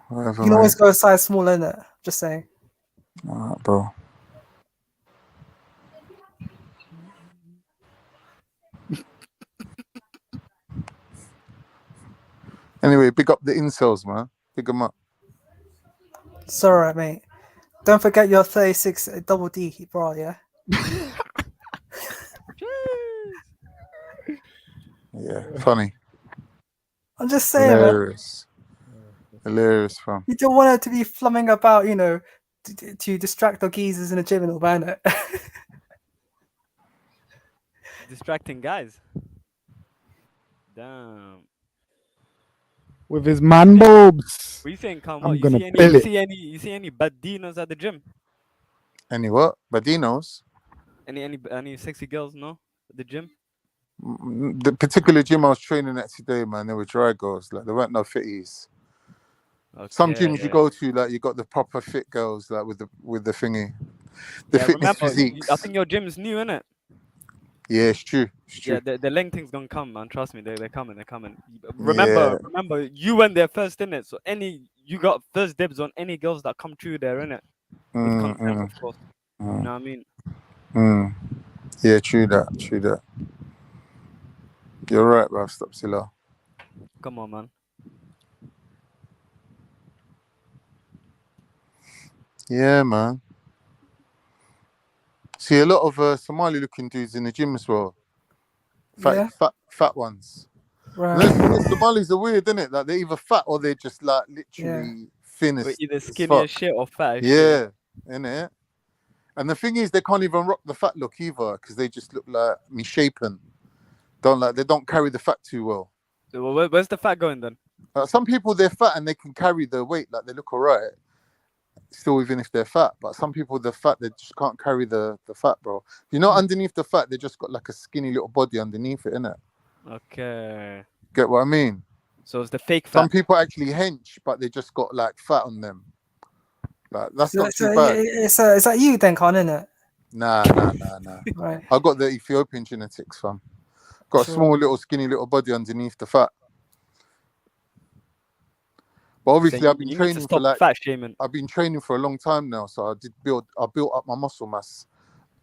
F: Whatever,
R: You can always
F: mate.
R: go a size smaller in it. Just saying.
F: All right, bro. Anyway, big up the incels, man. Big them up.
R: It's all right, mate. Don't forget your 36 double D, bro. Yeah.
F: Yeah, funny.
R: I'm just saying, man.
F: Hilarious. Hilarious, fam.
R: You don't want it to be flumming about, you know, to distract the geezers in the gym and all that.
P: Distracting guys. Damn.
O: With his man boobs.
P: What you saying, Come
O: I'm
P: on? You
O: gonna
P: see any?
O: bill
P: You
O: it.
P: see any badinos at the gym?
F: Any what? Badinos?
P: Any sexy girls? No, at the gym.
F: The particular gym I was training at today, man, they were dry girls. Like, there weren't no fitties. Some gyms you go to, like, you got the proper fit girls, like with the thingy, the
P: Yeah,
F: fitness
P: remember,
F: physiques.
P: I think your gym's new, innit?
F: Yeah, it's true. It's true.
P: Yeah, the length thing's gonna come, man. Trust me, they're coming. They're coming. Remember, you went there first, innit? So you got first dibs on any girls that come through there, innit? With consent, of course. You know what I mean?
F: Yeah, true that. True that. You're right, bruv. Stop Silla.
P: Come on, man.
F: Yeah, man. See a lot of Somali-looking dudes in the gym as well. Fat ones.
R: Right.
F: The Somalis are weird, isn't it? Like, they're either fat or they're just like literally thin as
P: Either
F: as
P: skinny
F: fuck.
P: as shit or fat as
F: Yeah,
P: shit.
F: innit? And the thing is, they can't even rock the fat look either because they just look like misshapen. They don't carry the fat too well.
P: So where's the fat going then?
F: Some people, they're fat and they can carry the weight, like they look alright, still even if they're fat. But some people, they're fat, they just can't carry the fat, bro. You know, underneath the fat, they just got like a skinny little body underneath it, innit?
P: Okay.
F: Get what I mean?
P: So it's the fake fat.
F: Some people actually hench, but they just got like fat on them. Like, that's not too
R: So
F: bad.
R: is that you then, Con, innit?
F: Nah.
R: Right.
F: I got the Ethiopian genetics, fam. Got a small little skinny little body underneath the fat. But obviously,
P: So
F: I've been
P: you need to
F: training
P: stop
F: for like
P: fat shaming.
F: I've been training for a long time now, so I built up my muscle mass,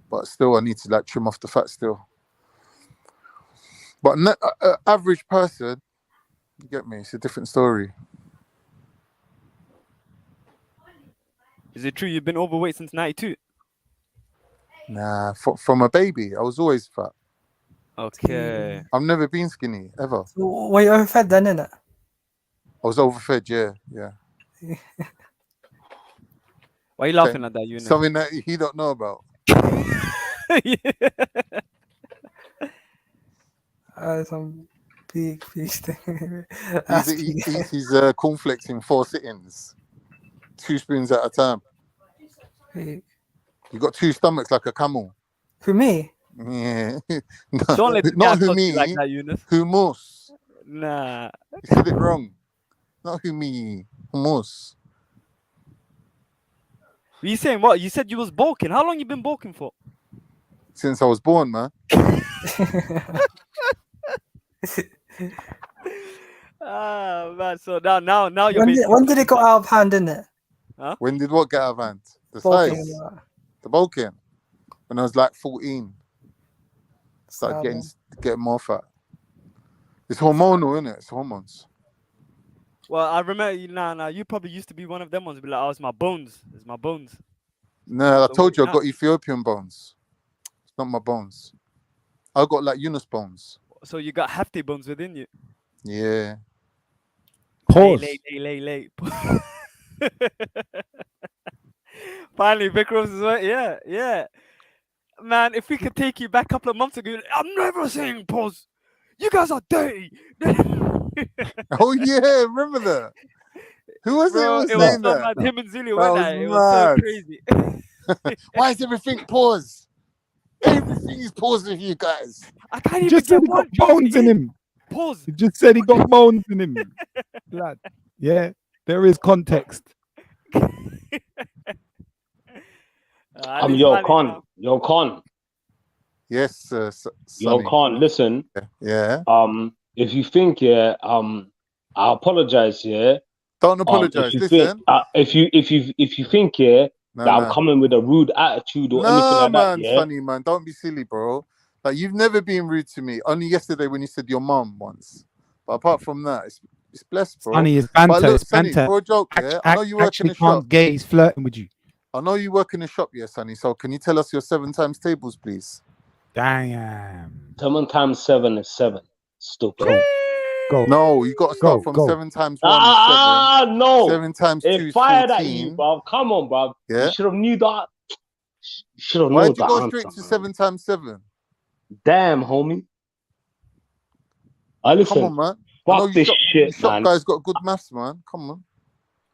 F: but still I need to like trim off the fat still. But average person, you get me? It's a different story.
P: Is it true you've been overweight since '92?
F: Nah, from a baby, I was always fat.
P: Okay.
F: I've never been skinny ever.
R: Were you overfed then, innit?
F: I was overfed, yeah.
P: Why are you laughing at that, Eunice?
F: Something that he don't know about.
R: Some big thing.
F: He eats his cornflakes in 4 sittings, 2 spoons at a time. You got 2 stomachs like a camel.
R: For me?
F: Yeah.
P: Don't let the
F: Not
P: guy
F: who
P: talk to
F: me.
P: you like that, Eunice.
F: Hummus.
P: Nah.
F: You said it wrong. Not who me. Hummus.
P: You saying what? You said you was bulking. How long you been bulking for?
F: Since I was born, man.
P: Ah, man. So now you're
R: when did it go out of hand, innit?
P: Huh?
F: When did what get out of hand? The
R: Bulking.
F: size. The bulking. When I was like 14. Started getting more fat. It's hormonal, isn't it? It's hormones.
P: Well, I remember you probably used to be one of them ones. Be like, oh, it's my bones. It's my bones.
F: No, I told you I got Ethiopian bones. It's not my bones. I got like Yunus bones.
P: So you got hefty bones within you.
F: Yeah.
O: Pause.
P: Late. Finally, Vic Rose is right. Yeah. Man, if we could take you back a couple of months ago, I'm never saying pause. You guys are dirty.
F: Oh yeah, remember that? Who was it? Who was saying
P: so
F: that?
P: mad. Him and Zilly
F: That
P: went
F: was
P: at it. It was so
F: mad.
P: crazy.
F: Why is everything pause? Everything is paused with you guys.
P: I can't
O: He
P: even
O: just said
P: get
O: he got
P: one
O: bones in him.
P: Pause.
O: He just said he got bones in him. Lad. Yeah, there is context.
B: Yo, Con.
F: Yes,
B: Yo,
F: Sonny.
B: Con, listen.
F: Yeah.
B: If you think, I apologize,
F: Don't apologize. Listen.
B: If you think, that I'm coming with a rude attitude or anything like
F: man,
B: that,
F: Sonny, man, don't be silly, bro. Like you've never been rude to me. Only yesterday when you said your mum once. But apart from that, it's blessed, bro.
O: Sonny, it's banter.
F: But look,
O: It's
F: Sonny,
O: banter.
F: for a joke, I know you work in a shop.
O: Gay, he's flirting with you.
F: I know you work in a shop, Sonny. So can you tell us your 7 times tables, please?
O: Damn.
B: 7 times 7 is 7. Stupid.
O: Go.
F: No, you got to start from 7 times 1 is 7.
B: No.
F: 7 times 2 is
B: fired at
F: 14.
B: you, bro. Come on, bro.
F: Yeah.
B: You should have knew that. Should have known
F: Why'd you
B: that
F: go
B: answer,
F: straight to
B: man.
F: 7 times 7?
B: Damn, homie. Listen,
F: Come on, man. I know
B: fuck this shit,
F: shop
B: man.
F: guy's got good maths, man. Come on.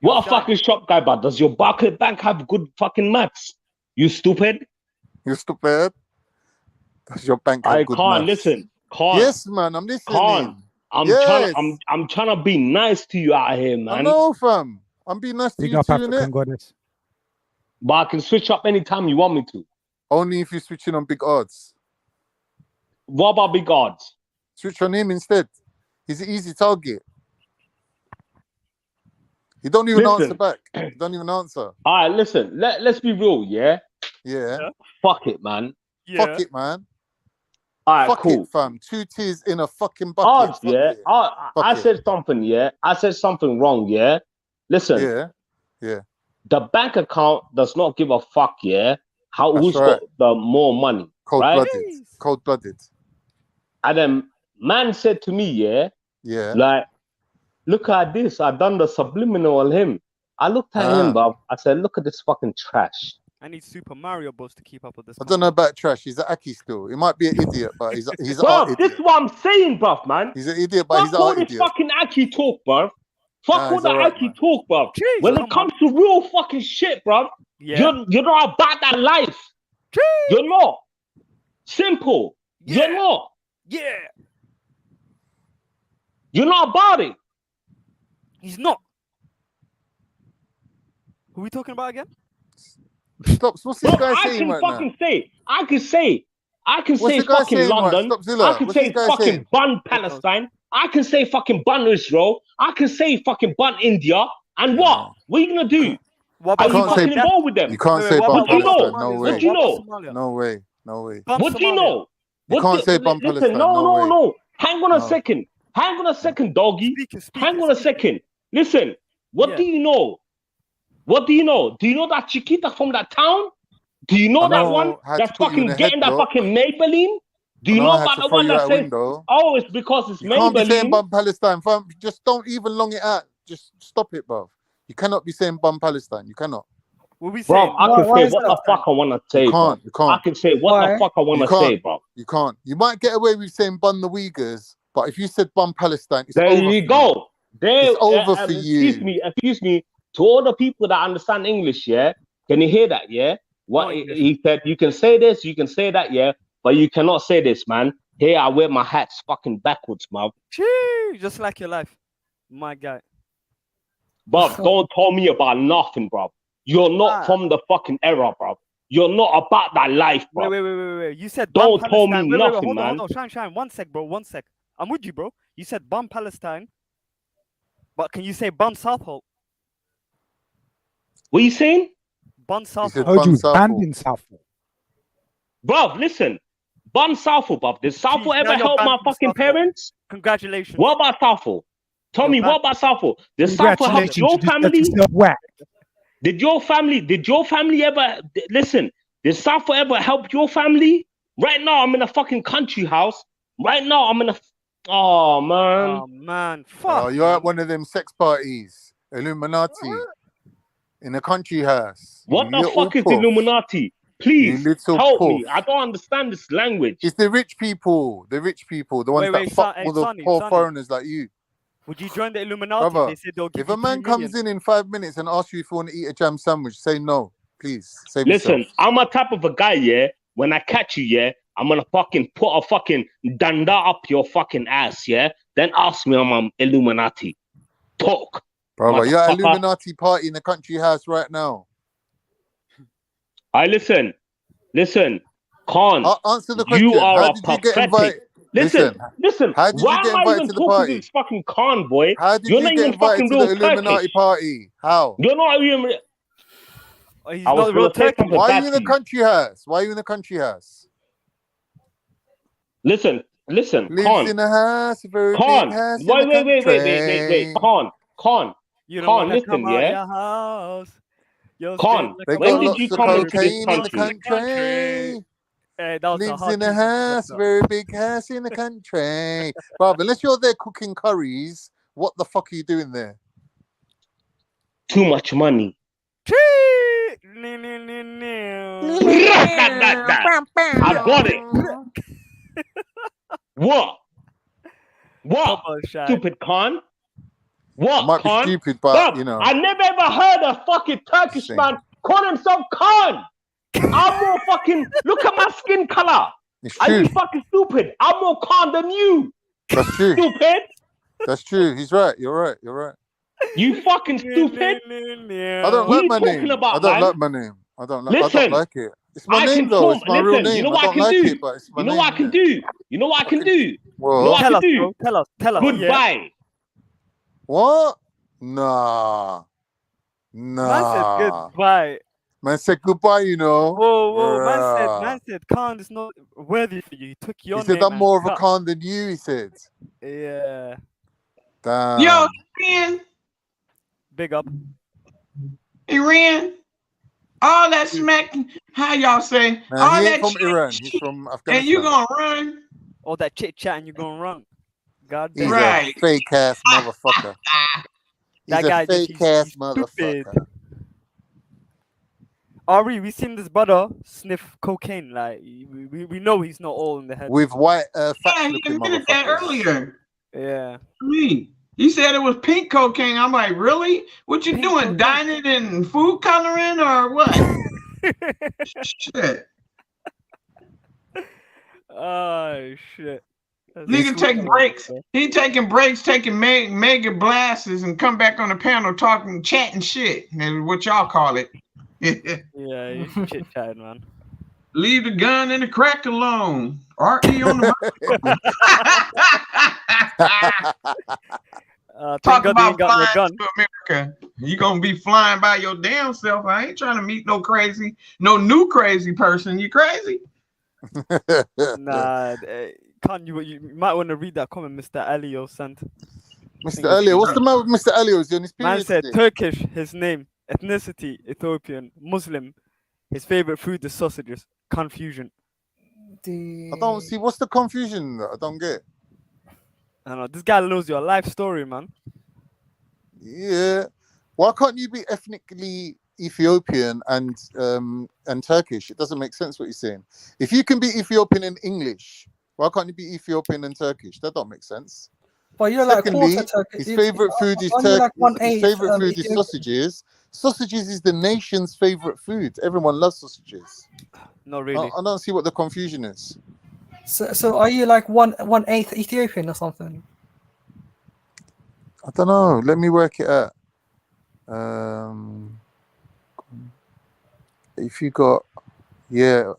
B: What a fucking shop guy, but does your Barclays Bank have good fucking maths? You stupid.
F: You stupid. Does your bank have
B: I
F: good
B: can't
F: maths?
B: listen. Can't.
F: Yes, man. I'm listening.
B: Can't. I'm trying to be nice to you out here, man.
F: I know, fam. I'm being nice to
O: Big
F: you
O: up
F: too,
O: African
F: innit?
O: goddess.
B: But I can switch up anytime you want me to.
F: Only if you're switching on big odds.
B: What about big odds?
F: Switch on him instead. He's an easy target. He don't even answer back. He don't even answer.
B: All right, listen. Let's be real, yeah?
F: Yeah.
B: Fuck it, man.
F: Fuck it, man.
B: All right,
F: Fuck
B: cool.
F: it, fam. 2 tears in a fucking bucket.
B: Odds,
F: Fuck
B: yeah.
F: it.
B: I said something, yeah. I said something wrong, yeah. Listen.
F: Yeah.
B: The bank account does not give a fuck, yeah. Who's
F: right.
B: got the more money, right?
F: Cold-blooded.
B: And then man said to me,
F: yeah,
B: like, look at this. I done the subliminal on him. I looked at him, bro. I said, look at this fucking trash.
P: I need Super Mario Bros to keep up with this.
F: I don't know about trash. He's an Aki still. He might be an idiot, but he's an
B: Bro,
F: art idiot.
B: this is what I'm saying, bro, man.
F: He's an idiot, but he's an
B: all
F: art
B: this
F: idiot.
B: fucking Aki talk, bro. Fuck all
F: he's
B: the
F: alright,
B: Aki talk, bro. When it comes to real fucking shit, bro, you're not about that life. You're not. Simple. You're not.
P: Yeah.
B: You're not about it.
P: He's not. Who are we talking about again?
F: Stop. What's this guy saying right now?
B: I can say
F: What's the guy
B: fucking
F: saying,
B: London.
F: Stop, Zilla.
B: I can
F: What's
B: say
F: this guy
B: fucking
F: saying?
B: bun Palestine. I can say fucking bun Israel. I can say fucking bun India. And what? What are you gonna do? Are you fucking involved with them?
F: You can't say bun
B: What do you know?
F: Palestine. No way.
B: What do you know?
F: No way. No way.
B: What do you know?
F: You can't say bun
B: Listen,
F: Palestine.
B: no. Hang on a second. Hang on a second, doggy. Hang on a second. Listen, what do you know? What do you know? Do you know that Chiquita from that town? Do you know
F: I
B: that
F: know
B: one
F: how to
B: that's
F: put you in
B: fucking
F: a
B: getting that
F: headlock.
B: fucking Maybelline? Do
F: I
B: you
F: know
B: know
F: how
B: about
F: to
B: the
F: throw
B: one
F: you
B: that
F: out a
B: says,
F: window.
B: oh, it's because it's
F: You can't be saying
B: Maybelline?
F: bum Palestine, fam. Just don't even long it out. Just stop it, bro. You cannot be saying bum Palestine. You cannot.
P: What we
B: Bro,
P: saying?
B: I can
R: Why
B: say
R: is
B: what
R: that?
B: the fuck I want to say,
F: You
B: bro.
F: can't. You
B: I
F: can't.
B: can say what the
R: Why?
B: fuck I want
F: You
B: to say,
F: can't.
B: bro.
F: You can't. You might get away with saying bun the Uyghurs, but if you said bum Palestine, it's
B: There
F: over
B: you
F: for you.
B: go. There,
F: It's over for
B: excuse
F: you.
B: me, excuse me. To all the people that understand English, yeah, can you hear that? Yeah, what
P: No English.
B: he said. You can say this, you can say that, yeah, but you cannot say this, man. Here I wear my hats fucking backwards, man.
P: Chee, just like your life, my guy.
B: Bruv, don't tell me about nothing, bruv. You're not from the fucking era, bruv. You're not about that life,
P: Wait,
B: bruv.
P: wait. You said
B: Don't
P: bum
B: tell
P: Palestine.
B: me
P: Wait.
B: nothing,
P: Hold
B: man.
P: on. Shine. 1 sec, bro. 1 sec. I'm with you, bro. You said bum Palestine, but can you say bum Southall?
B: What are you saying?
P: Bum
F: He said
P: Southall.
O: Heard
F: bun
O: you banned
F: Southall.
O: in Southall.
B: Bruv, listen. Bun Southall, bruv. Did Southall
P: Jeez, now
B: ever
P: you're
B: help
P: banned
B: my
P: from
B: fucking
P: Southall.
B: parents?
P: Congratulations.
B: What about Southall? Tell
P: You're
B: me,
P: banned.
B: what about Southall? Did Southall help
O: Congratulations,
B: your
O: you just got
B: family?
O: yourself whacked.
B: Did your family ever listen? Did Southall ever help your family? Right now, I'm in a fucking country house. Right now, I'm in a. Oh man.
P: Oh man, fuck.
F: You're
P: man.
F: at one of them sex parties, Illuminati, in a country house.
B: What
F: You
B: the
F: little
B: fuck is
F: puff.
B: Illuminati?
F: You
B: Please
F: little
B: help
F: puff.
B: me. I don't understand this language.
F: It's the rich people, the ones that fuck with the poor
P: Sonny.
F: foreigners like you.
P: Would you join the Illuminati?
F: Brother,
P: They said they'll give
F: if
P: you
F: a man
P: 3 million.
F: comes in 5 minutes and asks you if you want to eat a jam sandwich, say no, please. Save yourself.
B: Listen, I'm a type of a guy, yeah. When I catch you, yeah, I'm gonna fucking put a fucking danda up your fucking ass, yeah. Then ask me, I'm Illuminati. Talk,
F: Brother, you're at
B: motherfucker.
F: Illuminati party in the country house right now.
B: I listen, Khan.
F: Answer the question.
B: You are
F: How
B: a
F: did you get invited?
B: pathetic. Listen.
F: How did
B: Why
F: you get
B: am I
F: invited
B: even
F: to the
B: talking to
F: party?
B: this fucking Khan, boy?
F: How did
B: You're
F: you
B: not
F: get
B: even
F: invited
B: fucking
F: to the
B: real
F: Illuminati
B: Turkish.
F: party? How?
B: You're not even.
P: Oh, he's
B: I was
P: not real
B: gonna say
P: Turkish.
B: something
F: Why are
B: bad
F: you in
B: to
F: the
B: you.
F: country house? Why are you in the country house?
B: Listen,
F: Lives
B: Khan.
F: in a house, a very big
B: Khan.
F: house in
B: Wait.
F: the country.
B: Khan.
P: You don't
B: Khan,
P: wanna come
B: listen,
P: out
B: yeah.
P: your house. You're
B: Khan,
P: staying like
F: They
P: a
B: when
F: got
B: did
F: lots
B: you
F: of
B: come into this
F: cocaine in the
B: country?
F: country.
P: Hey, that was a
F: Lives
P: hard
F: in a
P: tune.
F: house, very big house in the country. Brother, unless you're there cooking curries, what the fuck are you doing there?
B: Too much money. I got it. What?
P: Come on, Shine.
B: Stupid Khan?
F: I
B: What,
F: might be
B: Khan?
F: stupid, but
B: Bruv,
F: you know.
B: I never ever heard a fucking Turkish
F: Same.
B: man call himself Khan. I'm more fucking. Look at my skin color.
F: It's
B: Are
F: true.
B: you fucking stupid? I'm more Khan than you.
F: That's true.
B: Stupid.
F: That's true. He's right. You're right. You're right.
B: You fucking stupid.
F: I don't
B: What
F: like
B: are you
F: my
B: talking
F: name.
B: about,
F: I don't
B: man?
F: like my name. I don't
B: Listen,
F: like it. It's my
B: I
F: name
B: can
F: though.
B: form.
F: It's my real
B: Listen, you
F: name.
B: know
F: I
B: what I
F: don't
B: can
F: like
B: do?
F: it, but it's my
B: You know
F: name.
B: what I can
F: innit?
B: do? You know what I can do? You know
F: What?
B: what I
P: Tell
B: can
P: us,
B: do?
P: bro. Tell us. Yeah.
B: Goodbye.
F: What? Nah.
P: Man said
F: Nah.
P: goodbye.
F: Man said goodbye, you know.
P: Whoa.
F: Bruh.
P: Man said Khan is not worthy for you. He took your
F: He said,
P: name
F: I'm
P: and
F: more of a
P: cut.
F: Khan than you, he said.
P: Yeah.
F: Damn.
V: Yo, Ian.
P: Big up.
V: Iran. All that smack, how y'all say?
F: Man,
V: All
F: he ain't
V: that
F: from Iran. He's from Afghanistan.
V: and you gonna run?
P: All that chit chat and you're gonna run. God
F: He's
P: damn.
V: Right.
F: a fake ass motherfucker. He's
P: That
F: a
P: guy just
F: fake ass
P: he's
F: motherfucker.
P: stupid. Ari, we seen this brother sniff cocaine. Like we know he's not all in the head.
F: With white
V: Yeah,
F: fat
V: he
F: looking
V: admitted that
F: motherfuckers.
V: earlier.
P: Yeah.
V: Me. He said it was pink cocaine. I'm like, really? What you
P: Pink
V: doing?
P: cocaine.
V: Dining and food coloring or what? Shit.
P: Oh shit. That's
V: Nigga
P: food
V: take
P: coloring,
V: breaks.
P: bro.
V: He taking breaks, taking mega blasts and come back on the panel talking, chatting shit. And what y'all call it.
P: Yeah, he's chit chatting, man.
V: Leave the gun and the crack alone. RE on the
P: Thank
V: Talk
P: God you
V: about
P: ain't got no
V: flying
P: gun.
V: to America. You gonna be flying by your damn self. I ain't trying to meet no crazy, no new crazy person. You crazy?
P: Nah, Khan, you might want to read that comment Mr. Elio sent.
F: Mr. Elio, what's the matter with Mr. Elio? Is he on his
P: Man
F: period
P: said
F: today?
P: Turkish, his name, ethnicity, Ethiopian, Muslim. His favorite food is sausages. Confusion.
F: I don't see what's the confusion. I don't get.
P: I don't know. This guy knows your life story, man.
F: Yeah. Why can't you be ethnically Ethiopian and Turkish? It doesn't make sense what you're saying. If you can be Ethiopian and English, why can't you be Ethiopian and Turkish? That don't make sense.
R: But you're
F: Secondly,
R: like quarter Turkish.
F: his favorite food is
R: Aren't you like
F: His favorite food is
R: Ethiopian?
F: sausages. Sausages is the nation's favorite food. Everyone loves sausages.
P: Not really.
F: I don't see what the confusion is.
R: So are you like 1/8 Ethiopian or something?
F: I don't know. Let me work it out. If you got, yeah.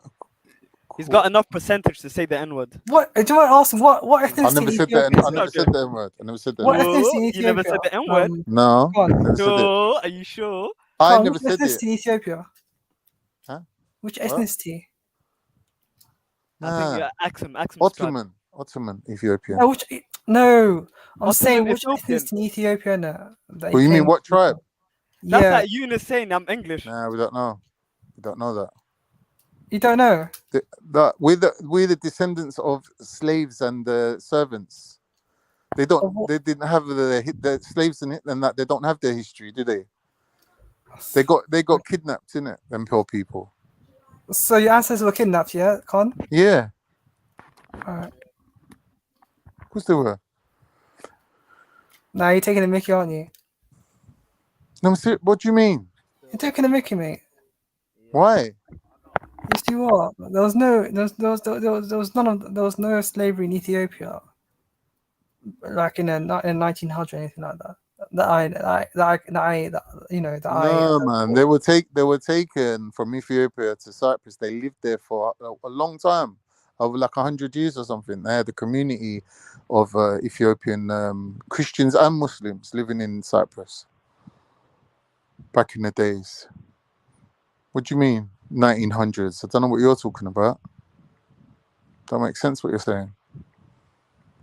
P: He's got enough percentage to say the N word.
R: What do I ask? What ethnicity?
F: I never said that. I never said the N word. I never said that.
R: What ethnicity in
P: You never said the N word?
F: No, I never said it.
P: No, are you sure?
F: I never
R: which
F: said
R: ethnicity
F: it.
R: in Ethiopia?
F: Huh?
R: Which
F: What?
R: ethnicity?
P: I think
F: Nah.
P: Axum
F: Ottoman, Ethiopian.
R: No, I'm
P: Ottoman
R: saying which
P: Ethiopian.
R: ethnicity in Ethiopia now?
F: What you mean? What tribe?
P: That's
R: Yeah,
P: like Eunice saying I'm English.
F: Nah, we don't know. We don't know that.
R: you don't know.
F: We're the descendants of slaves and servants. They didn't have the slaves and that. They don't have their history, do they? They got kidnapped, innit? Them poor people.
R: So your ancestors were kidnapped, yeah, Con?
F: Yeah,
R: Alright.
F: of course they were.
R: Now you're taking a mickey, aren't you?
F: No, what do you mean?
R: You're taking a mickey, mate.
F: Why?
R: Yes, you are. There was no slavery in Ethiopia, like in 1900 or anything like that.
F: No, man. They were taken from Ethiopia to Cyprus. They lived there for a long time, over like 100 years or something. They had a community of Ethiopian Christians and Muslims living in Cyprus back in the days. What do you mean, 1900s? I don't know what you're talking about. Don't make sense what you're saying.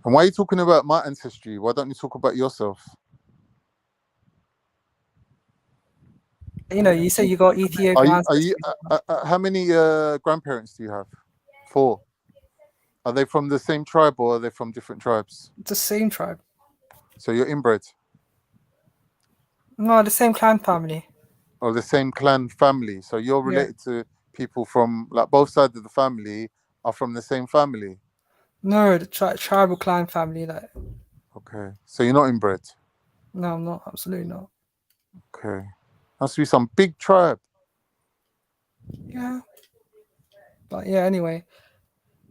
F: And why are you talking about my ancestry? Why don't you talk about yourself?
R: You say you got Ethiopian ancestry.
F: How many grandparents do you have? 4. Are they from the same tribe or are they from different tribes?
R: The same tribe.
F: So you're inbred?
R: No, the same clan family.
F: Or the same clan family. So you're related to people from like both sides of the family are from the same family.
R: No, the tribal clan family. Like,
F: Okay. So you're not inbred?
R: no, I'm not. Absolutely not.
F: Okay. Must be some big tribe.
R: Yeah. But yeah, anyway.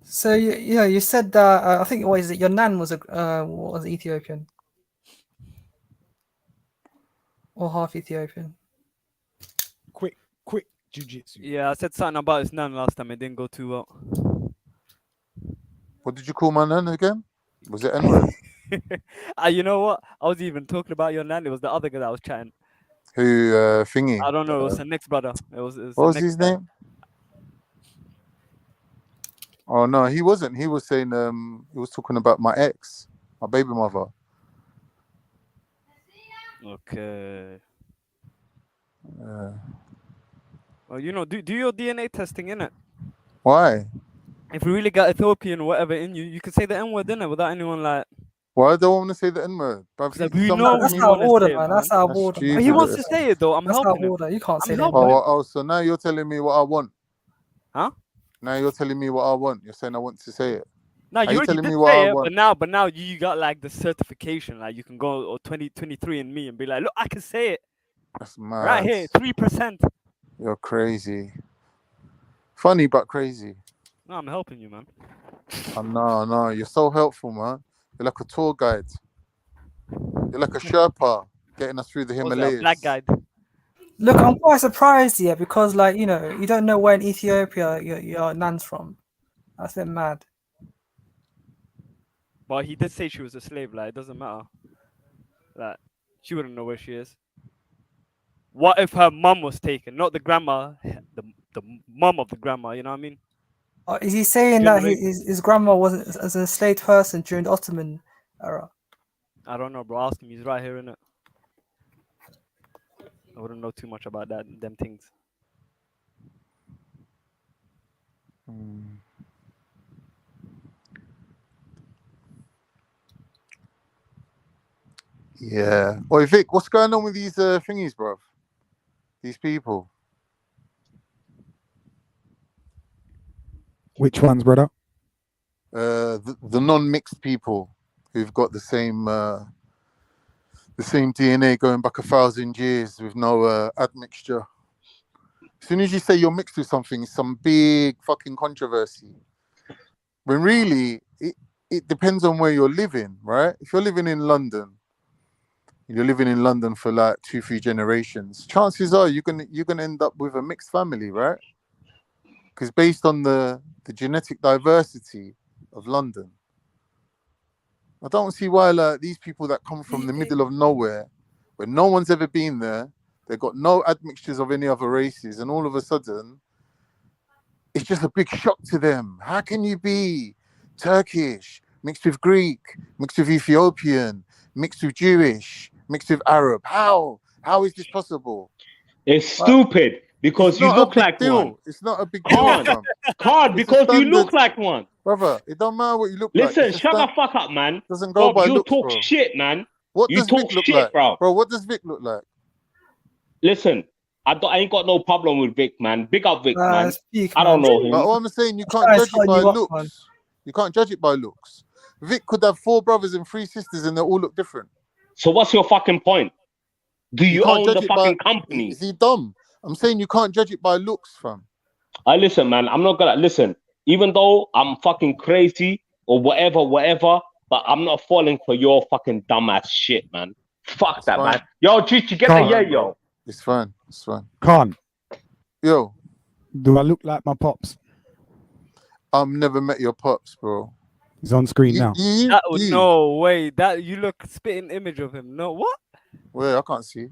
R: So you said that I think what is it? Your nan was Ethiopian or half Ethiopian.
O: Quick jiu-jitsu.
P: Yeah, I said something about his nan last time. It didn't go too well.
F: What did you call my nan again? Was it N-word?
P: You know what? I was even talking about your nan. It was the other guy that was chatting.
F: Who thingy?
P: I don't know. It was the next brother. It was
F: What was his name? Oh no, he wasn't. He was saying he was talking about my ex, my baby mother.
P: Okay. Well, do your DNA testing, innit?
F: Why?
P: If you really got Ethiopian or whatever in you, you could say the N-word, innit? Without anyone like.
F: Why do I want to say the N-word?
R: That's our order, man. That's our order.
P: He wants to say it though. I'm helping him.
R: Order. You can't say that.
F: Oh, so now you're telling me what I want.
P: Huh?
F: Now you're telling me what I want. You're saying I want to say it.
P: No, you already
F: telling
P: did
F: me what
P: say
F: I
P: it,
F: want.
P: but now you got like the certification. Like you can go or 2023 and me and be like, look, I can say it.
F: That's mad.
P: Right here, 3%.
F: You're crazy. Funny but crazy.
P: No, I'm helping you, man.
F: Oh, no, you're so helpful, man. You're like a tour guide. You're like a Sherpa getting us through the Himalayas.
P: Black guide.
R: Look, I'm quite surprised here because, like, you don't know where in Ethiopia your nan's from. That's a bit mad.
P: But he did say she was a slave. Like, it doesn't matter. Like, she wouldn't know where she is. What if her mum was taken? Not the grandma, the mum of the grandma, you know what I mean?
R: Is he saying that his grandma was as an enslaved person during the Ottoman era?
P: I don't know, bro. Ask him. He's right here, innit? I wouldn't know too much about them things.
F: Yeah. Oi, Vic, what's going on with these thingies, bro? These people.
O: Which ones, brother?
F: The non-mixed people who've got the same DNA going back 1,000 years with no admixture. As soon as you say you're mixed with something, it's some big fucking controversy. When really, it depends on where you're living, right? If you're living in London, you're living in London for like 2-3 generations, chances are you're gonna end up with a mixed family, right? Because based on the genetic diversity of London, I don't see why like these people that come from the middle of nowhere, where no one's ever been there, they've got no admixtures of any other races, and all of a sudden, it's just a big shock to them. How can you be Turkish, mixed with Greek, mixed with Ethiopian, mixed with Jewish, mixed with Arab? How? How is this possible?
B: It's stupid because you look like one.
F: It's not a big deal, fam.
B: Can't because you look like one.
F: Brother, it don't matter what you look
B: Listen,
F: like.
B: shut the fuck up, man.
F: Doesn't go by
B: you
F: looks,
B: talk
F: bro.
B: shit, man.
F: What
B: you
F: does
B: talk
F: Vic look
B: shit,
F: like,
B: bro?
F: Bro, what does Vic look like?
B: Listen, I ain't got no problem with Vic, man. Big up Vic, man. I don't know him.
F: But all I'm saying, you can't judge it by looks. You can't judge it by looks. Vic could have 4 brothers and 3 sisters, and they all look different.
B: So what's your fucking point? Do you
F: can't
B: own
F: judge
B: the
F: it
B: fucking
F: by-
B: company?
F: Is he dumb? I'm saying you can't judge it by looks, fam.
B: Listen, man. I'm not gonna listen. Even though I'm fucking crazy or whatever, but I'm not falling for your fucking dumbass shit, man. Fuck that,
F: fine.
B: man. Yo, Chichi, get
O: Can't.
B: the yo.
F: It's fine. It's fine.
O: Khan,
F: Yo,
O: do I look like my pops?
F: I've never met your pops, bro.
O: He's on screen now.
P: No way. That you look spitting image of him. No, what?
F: Wait, I can't see.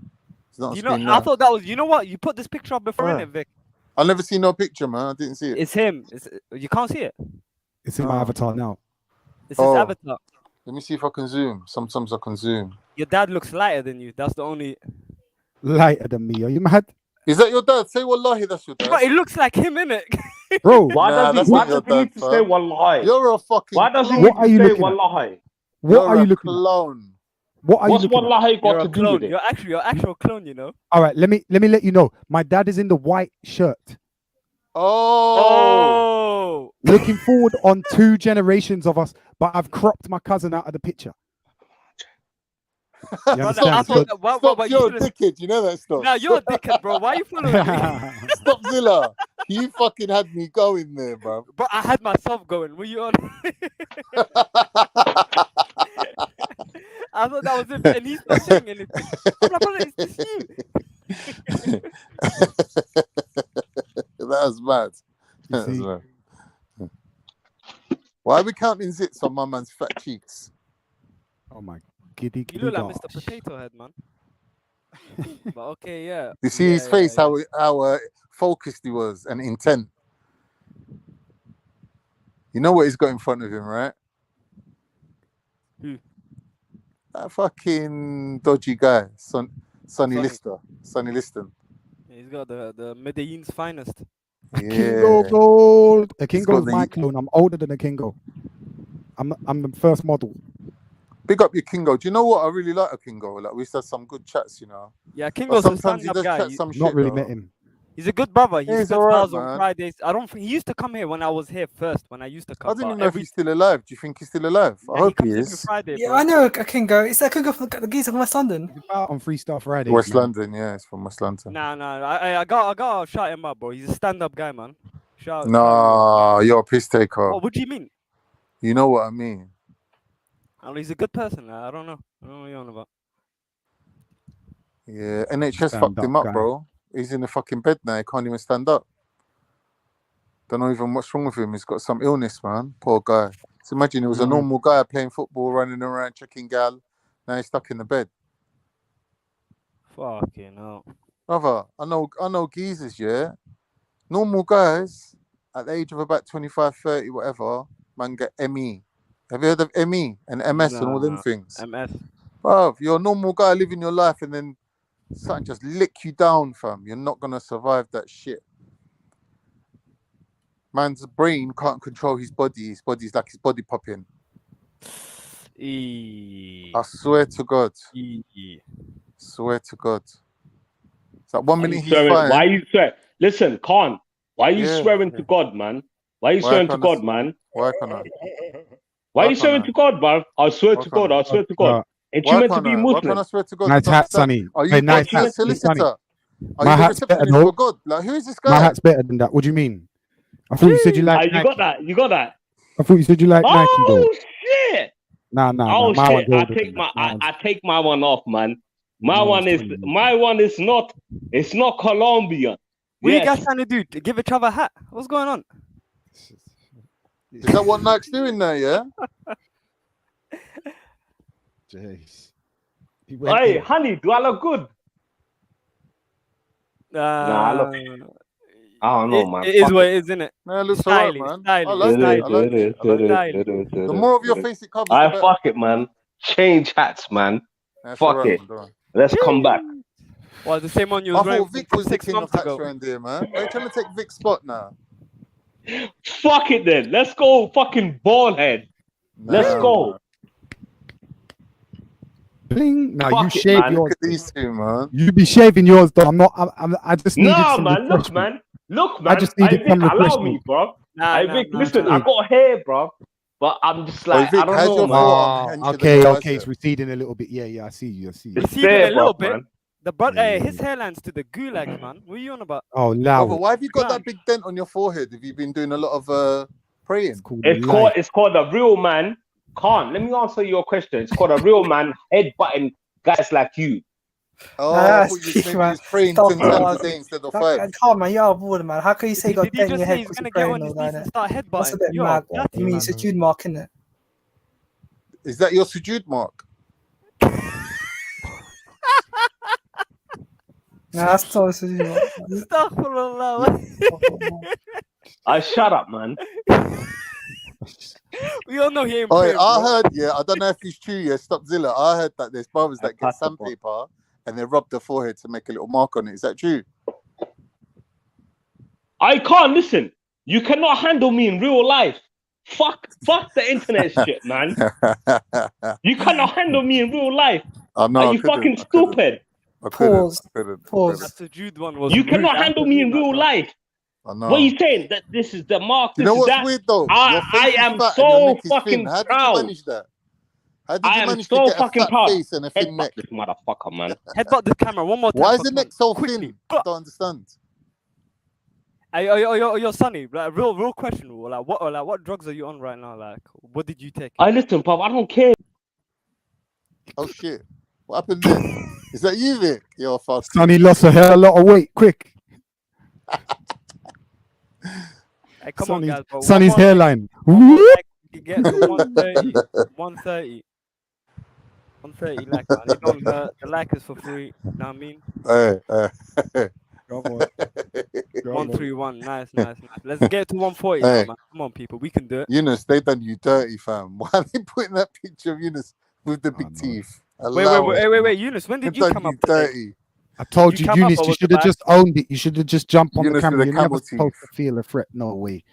F: It's not on
P: You know,
F: screen
P: I
F: now.
P: thought that was. You know what? You put this picture up before,
F: Where?
P: innit, Vic?
F: I never seen no picture, man. I didn't see it.
P: It's him. You can't see it.
O: It's in my avatar now.
P: It's his avatar.
F: Let me see if I can zoom. Sometimes I can zoom.
P: Your dad looks lighter than you. That's the only.
O: Lighter than me. Are you mad?
F: Is that your dad? Say wallahi, that's your dad.
P: But it looks like him, innit?
O: Bro,
B: Why does he need to say wallahi?
F: You're a fucking
B: Why does he
F: clown.
B: need
O: What are
B: to
O: you
B: say
O: looking at?
B: wallahi?
O: What are you
F: You're a
O: looking at?
F: clown.
O: What are
B: What's
O: you looking at?
B: wallahi
P: You're
B: got
P: a
B: to do
P: clone.
B: with it?
P: You're actual clone, you know.
O: All right, let me let you know. My dad is in the white shirt.
P: Oh.
O: Looking forward on 2 generations of us, but I've cropped my cousin out of the picture. You
P: Brother, I
O: understand?
P: thought that,
F: Stop,
P: you
F: you're a
P: should've-
F: dickhead. You know that stuff.
P: Nah, you're a dickhead, bro. Why are you following me?
F: Stop, Zilla. You fucking had me going there, bro.
P: But I had myself going. Were you on? I thought that was him, and he's not saying anything. I'm like, brother, is this you?
F: That was mad. That was mad. Why are we counting zits on my man's fat cheeks?
O: Oh my giddy
P: You
O: giddy
P: look like
O: gosh.
P: Mr. Potato Head, man. But okay, yeah.
F: You see his face, how focused he was and intent. You know what he's got in front of him, right?
P: Who?
F: That fucking dodgy guy, Sonny
P: Sonny.
F: Lister. Sonny Liston.
P: He's got the Medellin's finest.
O: Kingo Gold. A
F: He's
O: Kingo
F: got
O: is my clone. I'm older than a Kingo. I'm the first model.
F: Big up your Kingo. Do you know what? I really like a Kingo. Like, we used to have some good chats, you know.
P: Yeah,
F: But
P: Kingo's a
F: sometimes he
P: stand-up
F: does
P: guy.
F: chat some
O: Not
F: shit,
O: really
F: though.
O: met him.
P: He's a good brother. He
F: Yeah, he's
P: spends
F: alright,
P: hours on
F: man.
P: Fridays. I don't think he used to come here when I was here first. When I used to come.
F: I didn't
P: but
F: even know if
P: every-
F: he's still alive. Do you think he's still alive? I
P: Yeah,
F: hope he
P: comes every
F: is.
P: Friday,
R: Yeah,
P: bro.
R: I know a Kingo. It's that Kingo from the geezer from West London.
O: On Freestyle Friday.
F: West London, yeah, it's from West London.
P: Nah. I got to shout him up, bro. He's a stand-up guy, man. Shout.
F: Nah, you're a piss taker.
P: What do you mean?
F: You know what I mean.
P: I don't know, he's a good person. I don't know. I don't know what you're on about.
F: Yeah, NHS
O: Stand
F: fucked him
O: up
F: up,
O: guy.
F: bro. He's in the fucking bed now. He can't even stand up. Don't know even what's wrong with him. He's got some illness, man. Poor guy. So imagine he was a normal guy playing football, running around, checking gal. Now he's stuck in the bed.
P: Fucking hell.
F: Brother, I know geezers, yeah. Normal guys, at the age of about 25, 30, whatever, man get ME. Have you heard of ME and MS and all them things?
P: MS.
F: Bro, you're a normal guy living your life and then something just lick you down, fam. You're not gonna survive that shit. Man's brain can't control his body. His body's like his body popping. I swear to God. Swear to God. It's like 1 minute he's fine.
B: Why you swear? Listen, Khan. Why are you swearing to God, man? Why are you swearing to God, man?
F: Why can't I?
B: Why are you swearing to God, man? I swear to God. I swear to God. Ain't you meant to be
F: Why can't
B: Muslim?
F: I swear to God?
O: Nice hat, Sonny.
F: Are you
O: Hey, nice
F: God's
O: hat,
F: solicitor?
O: Sonny.
F: Are
O: My
F: you the
O: hat's better,
F: receptionist
O: no?
F: for God? Like, who is this guy?
O: My hat's better than that. What do you mean? I thought you said you liked
B: You
O: Nike.
B: got that? You got that?
O: I thought you said you liked Nike, though.
B: Oh shit!
O: Nah.
B: Oh
O: My
B: shit!
O: one's older than that.
B: I take my one off, man. My
O: My
B: one
O: one's
B: is
O: 20.
B: my one is not. It's not Colombian.
P: What are you
B: Yes.
P: guys trying to do? To give each other a hat? What's going on?
F: Is that what Nike's doing there? Yeah.
O: Jeez.
B: Hey, honey, do I look good? Nah, I look. I don't know, man.
P: It is
B: Fuck
P: what it is, isn't it?
F: Man, it looks
P: Stylish,
F: alright, man. I
P: stylish,
F: like it. I
P: stylish.
F: like it. I like it. The more of your face it covers, the
B: I
F: better.
B: fuck it, man. Change hats, man.
F: That's
B: Fuck
F: alright,
B: it.
F: man, don't.
B: Let's come back.
P: Well, the same one you
F: I
P: was wearing
F: thought Vic was the
P: 6
F: king of
P: months
F: hats
P: ago.
F: around here, man. Why are you trying to take Vic's spot now?
B: Fuck it then. Let's go, fucking bald head. Let's go.
O: Bling. Now
B: Fuck
O: you
B: it,
O: shave
B: man.
O: yours.
F: Look at these two, man.
O: You be shaving yours, though. I'm not. I just needed
B: Nah,
O: some
B: man. Look,
O: refreshment.
B: man. Look, man.
O: I just needed
B: Vic,
O: some
B: allow
O: refreshment.
B: me, bro.
P: Nah,
B: Vic, listen. I got hair, bro. But I'm just
F: Hey,
B: like,
F: Vic,
B: I don't
F: how's
B: know,
F: your
B: man.
F: forearm hencher than
O: Okay,
F: your
O: okay. It's
F: bicep?
O: receding a little bit. Yeah. I see you.
B: It's
P: Even
B: there,
P: a little
B: bro,
P: bit.
B: man.
P: The brother, his hairline's to the gulag, man. What are you on about?
O: Oh, allow
F: Brother,
O: it.
F: why have you got that big dent on your forehead? Have you been doing a lot of praying?
B: It's called a real man. Can't. Let me answer your question. It's called a real man headbutting guys like you.
F: Oh,
M: Nah,
F: I
M: that's
F: thought you
M: cheap,
F: maybe
M: man.
F: you was praying
M: Stop
F: 10
M: it,
F: times
M: man.
F: a day instead of
M: That
F: 5.
M: guy, come on, man. You're bored, man. How can you say you got
P: Did he
M: dent in
P: just
M: your
P: say
M: head
P: he's
M: because
P: gonna
M: you're
P: get
M: praying
P: on
M: all
P: his
M: night?
P: knees and
M: innit?
P: start
M: That's a
P: headbutting?
M: bit
P: You're
M: mad.
P: dirty,
M: You mean
P: man.
M: sujood mark, innit?
F: Is that your sujood mark?
M: Nah, that's not a sujood mark.
P: Astaghfirullah.
B: Shut up, man.
P: We all know he ain't
F: Oh,
P: praying,
F: I
P: bro.
F: heard, I don't know if it's true, Stop Zilla. I heard that there's brothers that get sandpaper and they rub the forehead to make a little mark on it. Is that true?
B: I can't listen. You cannot handle me in real life. Fuck the internet shit, man. You cannot handle me in real life.
F: I know.
B: Are you fucking stupid?
M: Pause.
P: That sujood one was
B: You
P: rude.
B: cannot
P: I
B: handle
P: had to
B: me in
P: mute
B: real
P: myself.
B: life.
F: I know.
B: What are you saying? That this is the mark.
F: You
B: This
F: know
B: is
F: what's
B: that.
F: weird though? Your
B: I
F: face
B: am
F: is fat and your
B: so
F: neck is thin.
B: fucking
F: How did
B: proud.
F: you manage that? How did
B: I
F: you
B: am
F: manage
B: so
F: to get a
B: fucking
F: fat
B: proud.
F: face and a thin
B: Headbutt
F: neck?
B: this motherfucker, man.
P: Headbutt the camera one more time.
F: Why is
P: for
F: the
P: fun.
F: neck so
P: Quickly.
F: thin? I don't understand.
P: You're Sonny. Like real question. Like what drugs are you on right now? Like what did you take?
B: I listen, Pop. I don't care.
F: Oh shit! What happened there? Is that you, Vic? You're fucking.
O: Sonny lost a hell of a lot of weight quick.
P: Hey, come on, guys, bro. One
O: Sonny's
P: more
O: hairline.
P: like you get to 130, 130, 130 like, man. It don't hurt. The like is for free. You know what I mean?
F: Hey.
P: 131. Nice. Let's get to 140
F: Hey.
P: now, man. Come on, people. We can do it.
F: Eunice, they done you dirty, fam. Why are they putting that picture of Eunice with the big teeth?
P: Wait, Eunice. When did you
F: Done
P: come
F: you
P: up today?
F: dirty.
O: I told you,
P: come up
O: Eunice,
P: or
O: you
P: was
O: should
P: it
O: have
P: by
O: just owned it. You should have just jumped on the
F: Eunice
O: camera.
F: with a
O: You're never
F: camel
O: supposed
F: teeth.
O: to feel a threat. No way.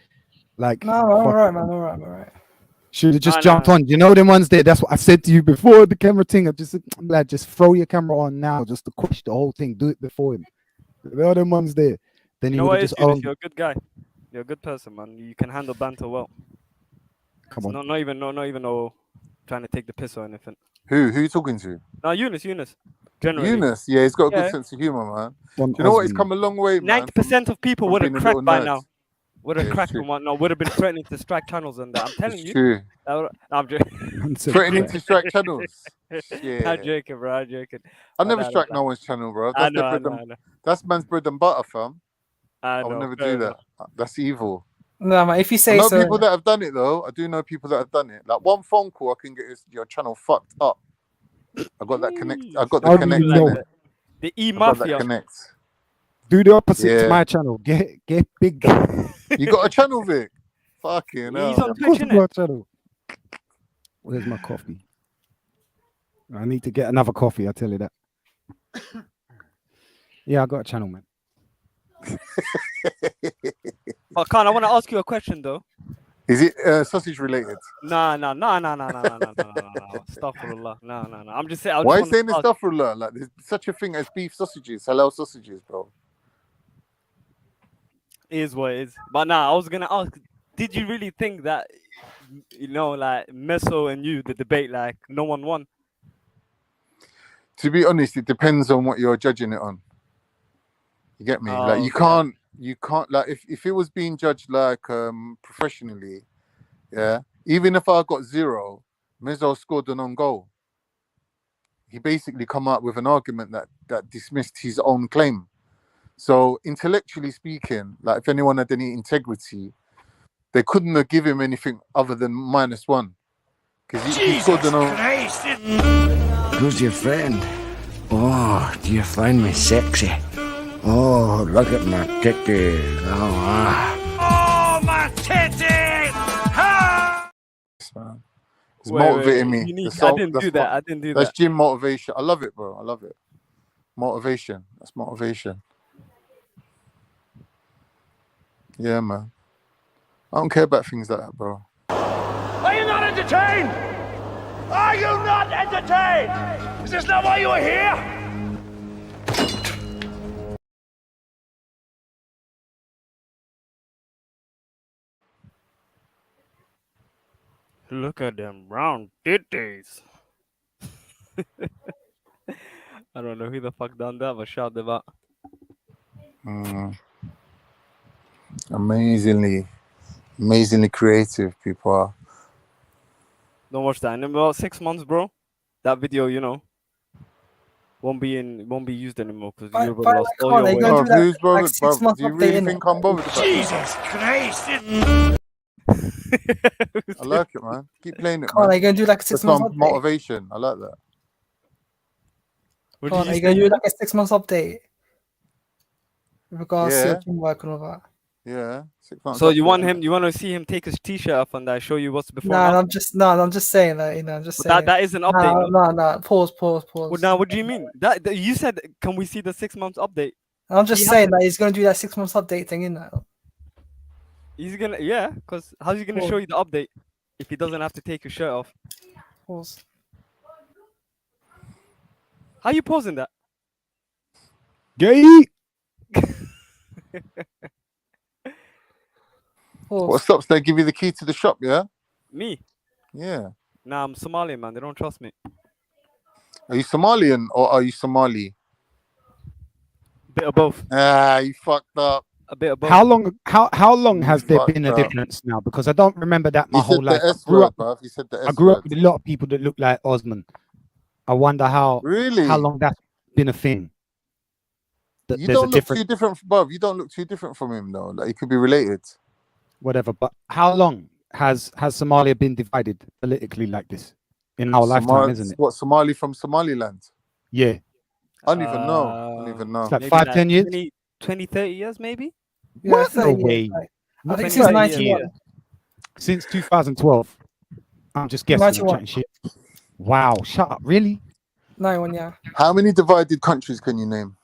O: Like,
M: No, I'm alright, man. All right.
O: should have just
P: No.
O: jumped on. You know them ones there. That's what I said to you before the camera thing. I just said, lad, just throw your camera on now, just to quash the whole thing. Do it before him. There are them ones there. Then
P: You
O: you
P: know
O: would
P: what
O: have
P: it is,
O: just
P: Eunice?
O: owned.
P: You're a good guy. You're a good person, man. You can handle banter well.
O: Come on.
P: Not even no trying to take the piss or anything.
F: Who you talking to?
P: No, Eunice. Generally.
F: Eunice, yeah, he's got a
P: Yeah.
F: good sense of humor, man.
O: One
F: Do you know what? He's
O: Aussie.
F: come a long way, man.
P: 90% of people
F: from
P: would have
F: being a
P: cracked
F: little
P: by
F: nerd.
P: now. Would have
F: Yeah,
P: cracked
F: true.
P: and whatnot. Would have been threatening to strike channels and that. I'm telling you.
F: True.
P: No, I'm joking.
F: Threatening to strike channels.
P: I'm
F: Shit.
P: joking, bro. I'm joking.
F: I never
P: Nah.
F: strike no one's channel, bro.
P: I
F: That's
P: know,
F: their
P: I
F: bread
P: know, I
F: and
P: know.
F: that's man's bread and butter, fam.
P: I
F: I would
P: know,
F: never
P: fair
F: do that.
P: enough.
F: That's evil.
M: No, man. If you
F: I
M: say
F: know
M: so.
F: people that have done it though. I do know people that have done it. Like one phone call, I can get your channel fucked up. I got that connect. I got the
O: How do
F: connect
O: you
F: in
O: know?
F: it.
P: The E
F: I got that
P: Mafia.
F: connect.
O: Do the opposite to
F: Yeah.
O: my channel. Get big.
F: You got a channel, Vic? Fucking hell.
P: He's on
O: Of course
P: Twitch,
O: I've got
P: innit?
O: a channel. Where's my coffee? I need to get another coffee, I tell you that. Yeah, I got a channel, man.
P: But Khan, I want to ask you a question though.
F: Is it sausage related?
P: No. Astaghfirullah. No. I'm just saying. I
F: Why are you
P: just
F: saying
P: want to ask.
F: astaghfirullah? Like, there's such a thing as beef sausages, halal sausages, bro.
P: Is what it is. But now I was gonna ask, did you really think that, like Meso and you, the debate, like no one won?
F: To be honest, it depends on what you're judging it on. You get me? Like, you can't like if it was being judged like professionally, yeah. Even if I got 0, Mezzo scored an own goal. He basically come up with an argument that dismissed his own claim. So intellectually speaking, like if anyone had any integrity, they couldn't have given him anything other than -1 because he scored an own.
A: Who's your friend? Oh, do you find me sexy? Oh, look at my titties.
S: Oh, my titties! Ah!
F: It's motivating me.
P: I didn't do that.
F: That's gym motivation. I love it, bro. I love it. Motivation. That's motivation. Yeah, man. I don't care about things like that, bro.
S: Are you not entertained? Are you not entertained? Is this not why you are here?
P: Look at them round titties. I don't know who the fuck done that, but shout them out.
F: Amazingly creative people are.
P: Don't watch that. In about 6 months, bro, that video, won't be used anymore because you will lost all your weight.
F: Who's bothered, bro? Do you really think I'm bothered about
S: Jesus Christ!
F: I like it, man. Keep playing it,
R: Come on,
F: man.
R: are you gonna do like a 6 months update?
F: Motivation. I like that.
R: Come on, are you gonna do like a 6 months update with regards to your teamwork and all that?
F: Yeah, 6 months.
P: So you want to see him take his t-shirt off and I show you what's before?
R: No, I'm just saying that. I'm just saying
P: that is an update.
R: No. Pause.
P: Well, now, what do you mean? That you said? Can we see the 6 months update?
R: I'm just saying that he's gonna do that 6 months update thing, innit?
P: He's gonna, because how's he gonna show you the update if he doesn't have to take his shirt off?
R: Pause.
P: How you pausing that?
O: Gay.
F: What stops? They give you the key to the shop, yeah?
P: Me?
F: Yeah.
P: Nah, I'm Somalian, man. They don't trust me.
F: Are you Somalian or are you Somali?
P: Bit of both.
F: Ah, you fucked up.
P: A bit of both.
O: How long has there been a difference now? Because I don't remember that my whole life. I grew up with a lot of people that look like Osman. I wonder how long that's been a thing.
F: You don't look too different, Bob. You don't look too different from him, though. Like, he could be related.
O: Whatever, but how long has Somalia been divided politically like this in our lifetime, isn't it?
F: What, Somali from Somaliland?
O: Yeah.
F: I don't even know.
O: It's like 5-10 years?
P: 20, 30 years, maybe?
R: Yeah,
O: What? No way.
R: I think since 91.
O: Since 2012. I'm just guessing.
R: 91.
O: Shit. Wow, shut up. Really?
R: 91, yeah.
F: How many divided countries can you name?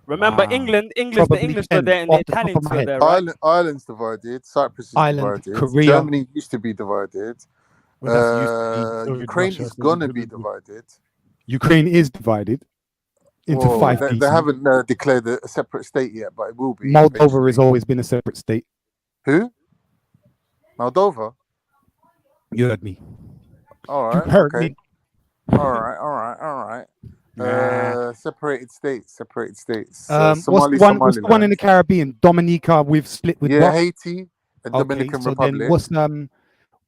P: Remember, England, the English were there and the Italians were there, right?
F: Ireland's divided. Cyprus is divided.
O: Korea.
F: Germany used to be divided. Ukraine is gonna be divided.
O: Ukraine is divided into 5 pieces.
F: They haven't declared a separate state yet, but it will be.
O: Moldova has always been a separate state.
F: Who? Moldova?
O: You heard me.
F: All right.
O: You heard me.
F: All right. Separated states.
O: What's the one in the Caribbean? Dominica, we've split with what?
F: Haiti and Dominican Republic.
O: Then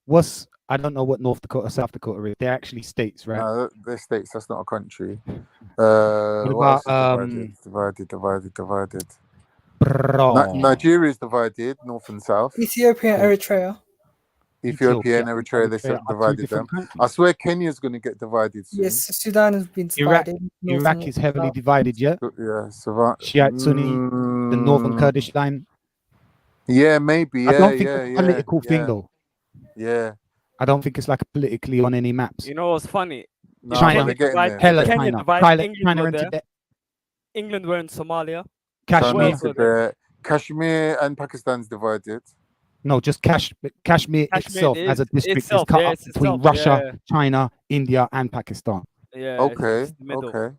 O: what's I don't know what North Dakota, South Dakota is. They're actually states, right?
F: No, they're states. That's not a country.
O: What about
F: divided.
O: Bro.
F: Nigeria is divided, north and south.
R: Ethiopia and Eritrea.
F: Ethiopia and Eritrea, they divided them. I swear Kenya's going to get divided soon.
R: Yes, Sudan has been divided.
O: Iraq is heavily divided, yeah?
F: Yeah,
O: Shiite Sunni, the northern Kurdish line.
F: Yeah, maybe.
O: I
F: Yeah,
O: don't think
F: yeah,
O: it's a political thing
F: yeah.
O: though.
F: Yeah.
O: I don't think it's like politically on any maps.
P: You know what's funny?
F: No,
O: China,
F: but they're getting there.
O: hella
P: Kenya
O: China,
P: divided. England
O: China
P: were
O: and
P: there.
O: Tibet,
P: England were in Somalia.
F: China
O: Kashmir.
F: and Tibet. Kashmir and Pakistan's divided.
O: No, just Kashmir itself as a district is cut up between Russia, China, India, and Pakistan.
P: Yeah.
F: Okay.
P: It's the middle.
F: Okay.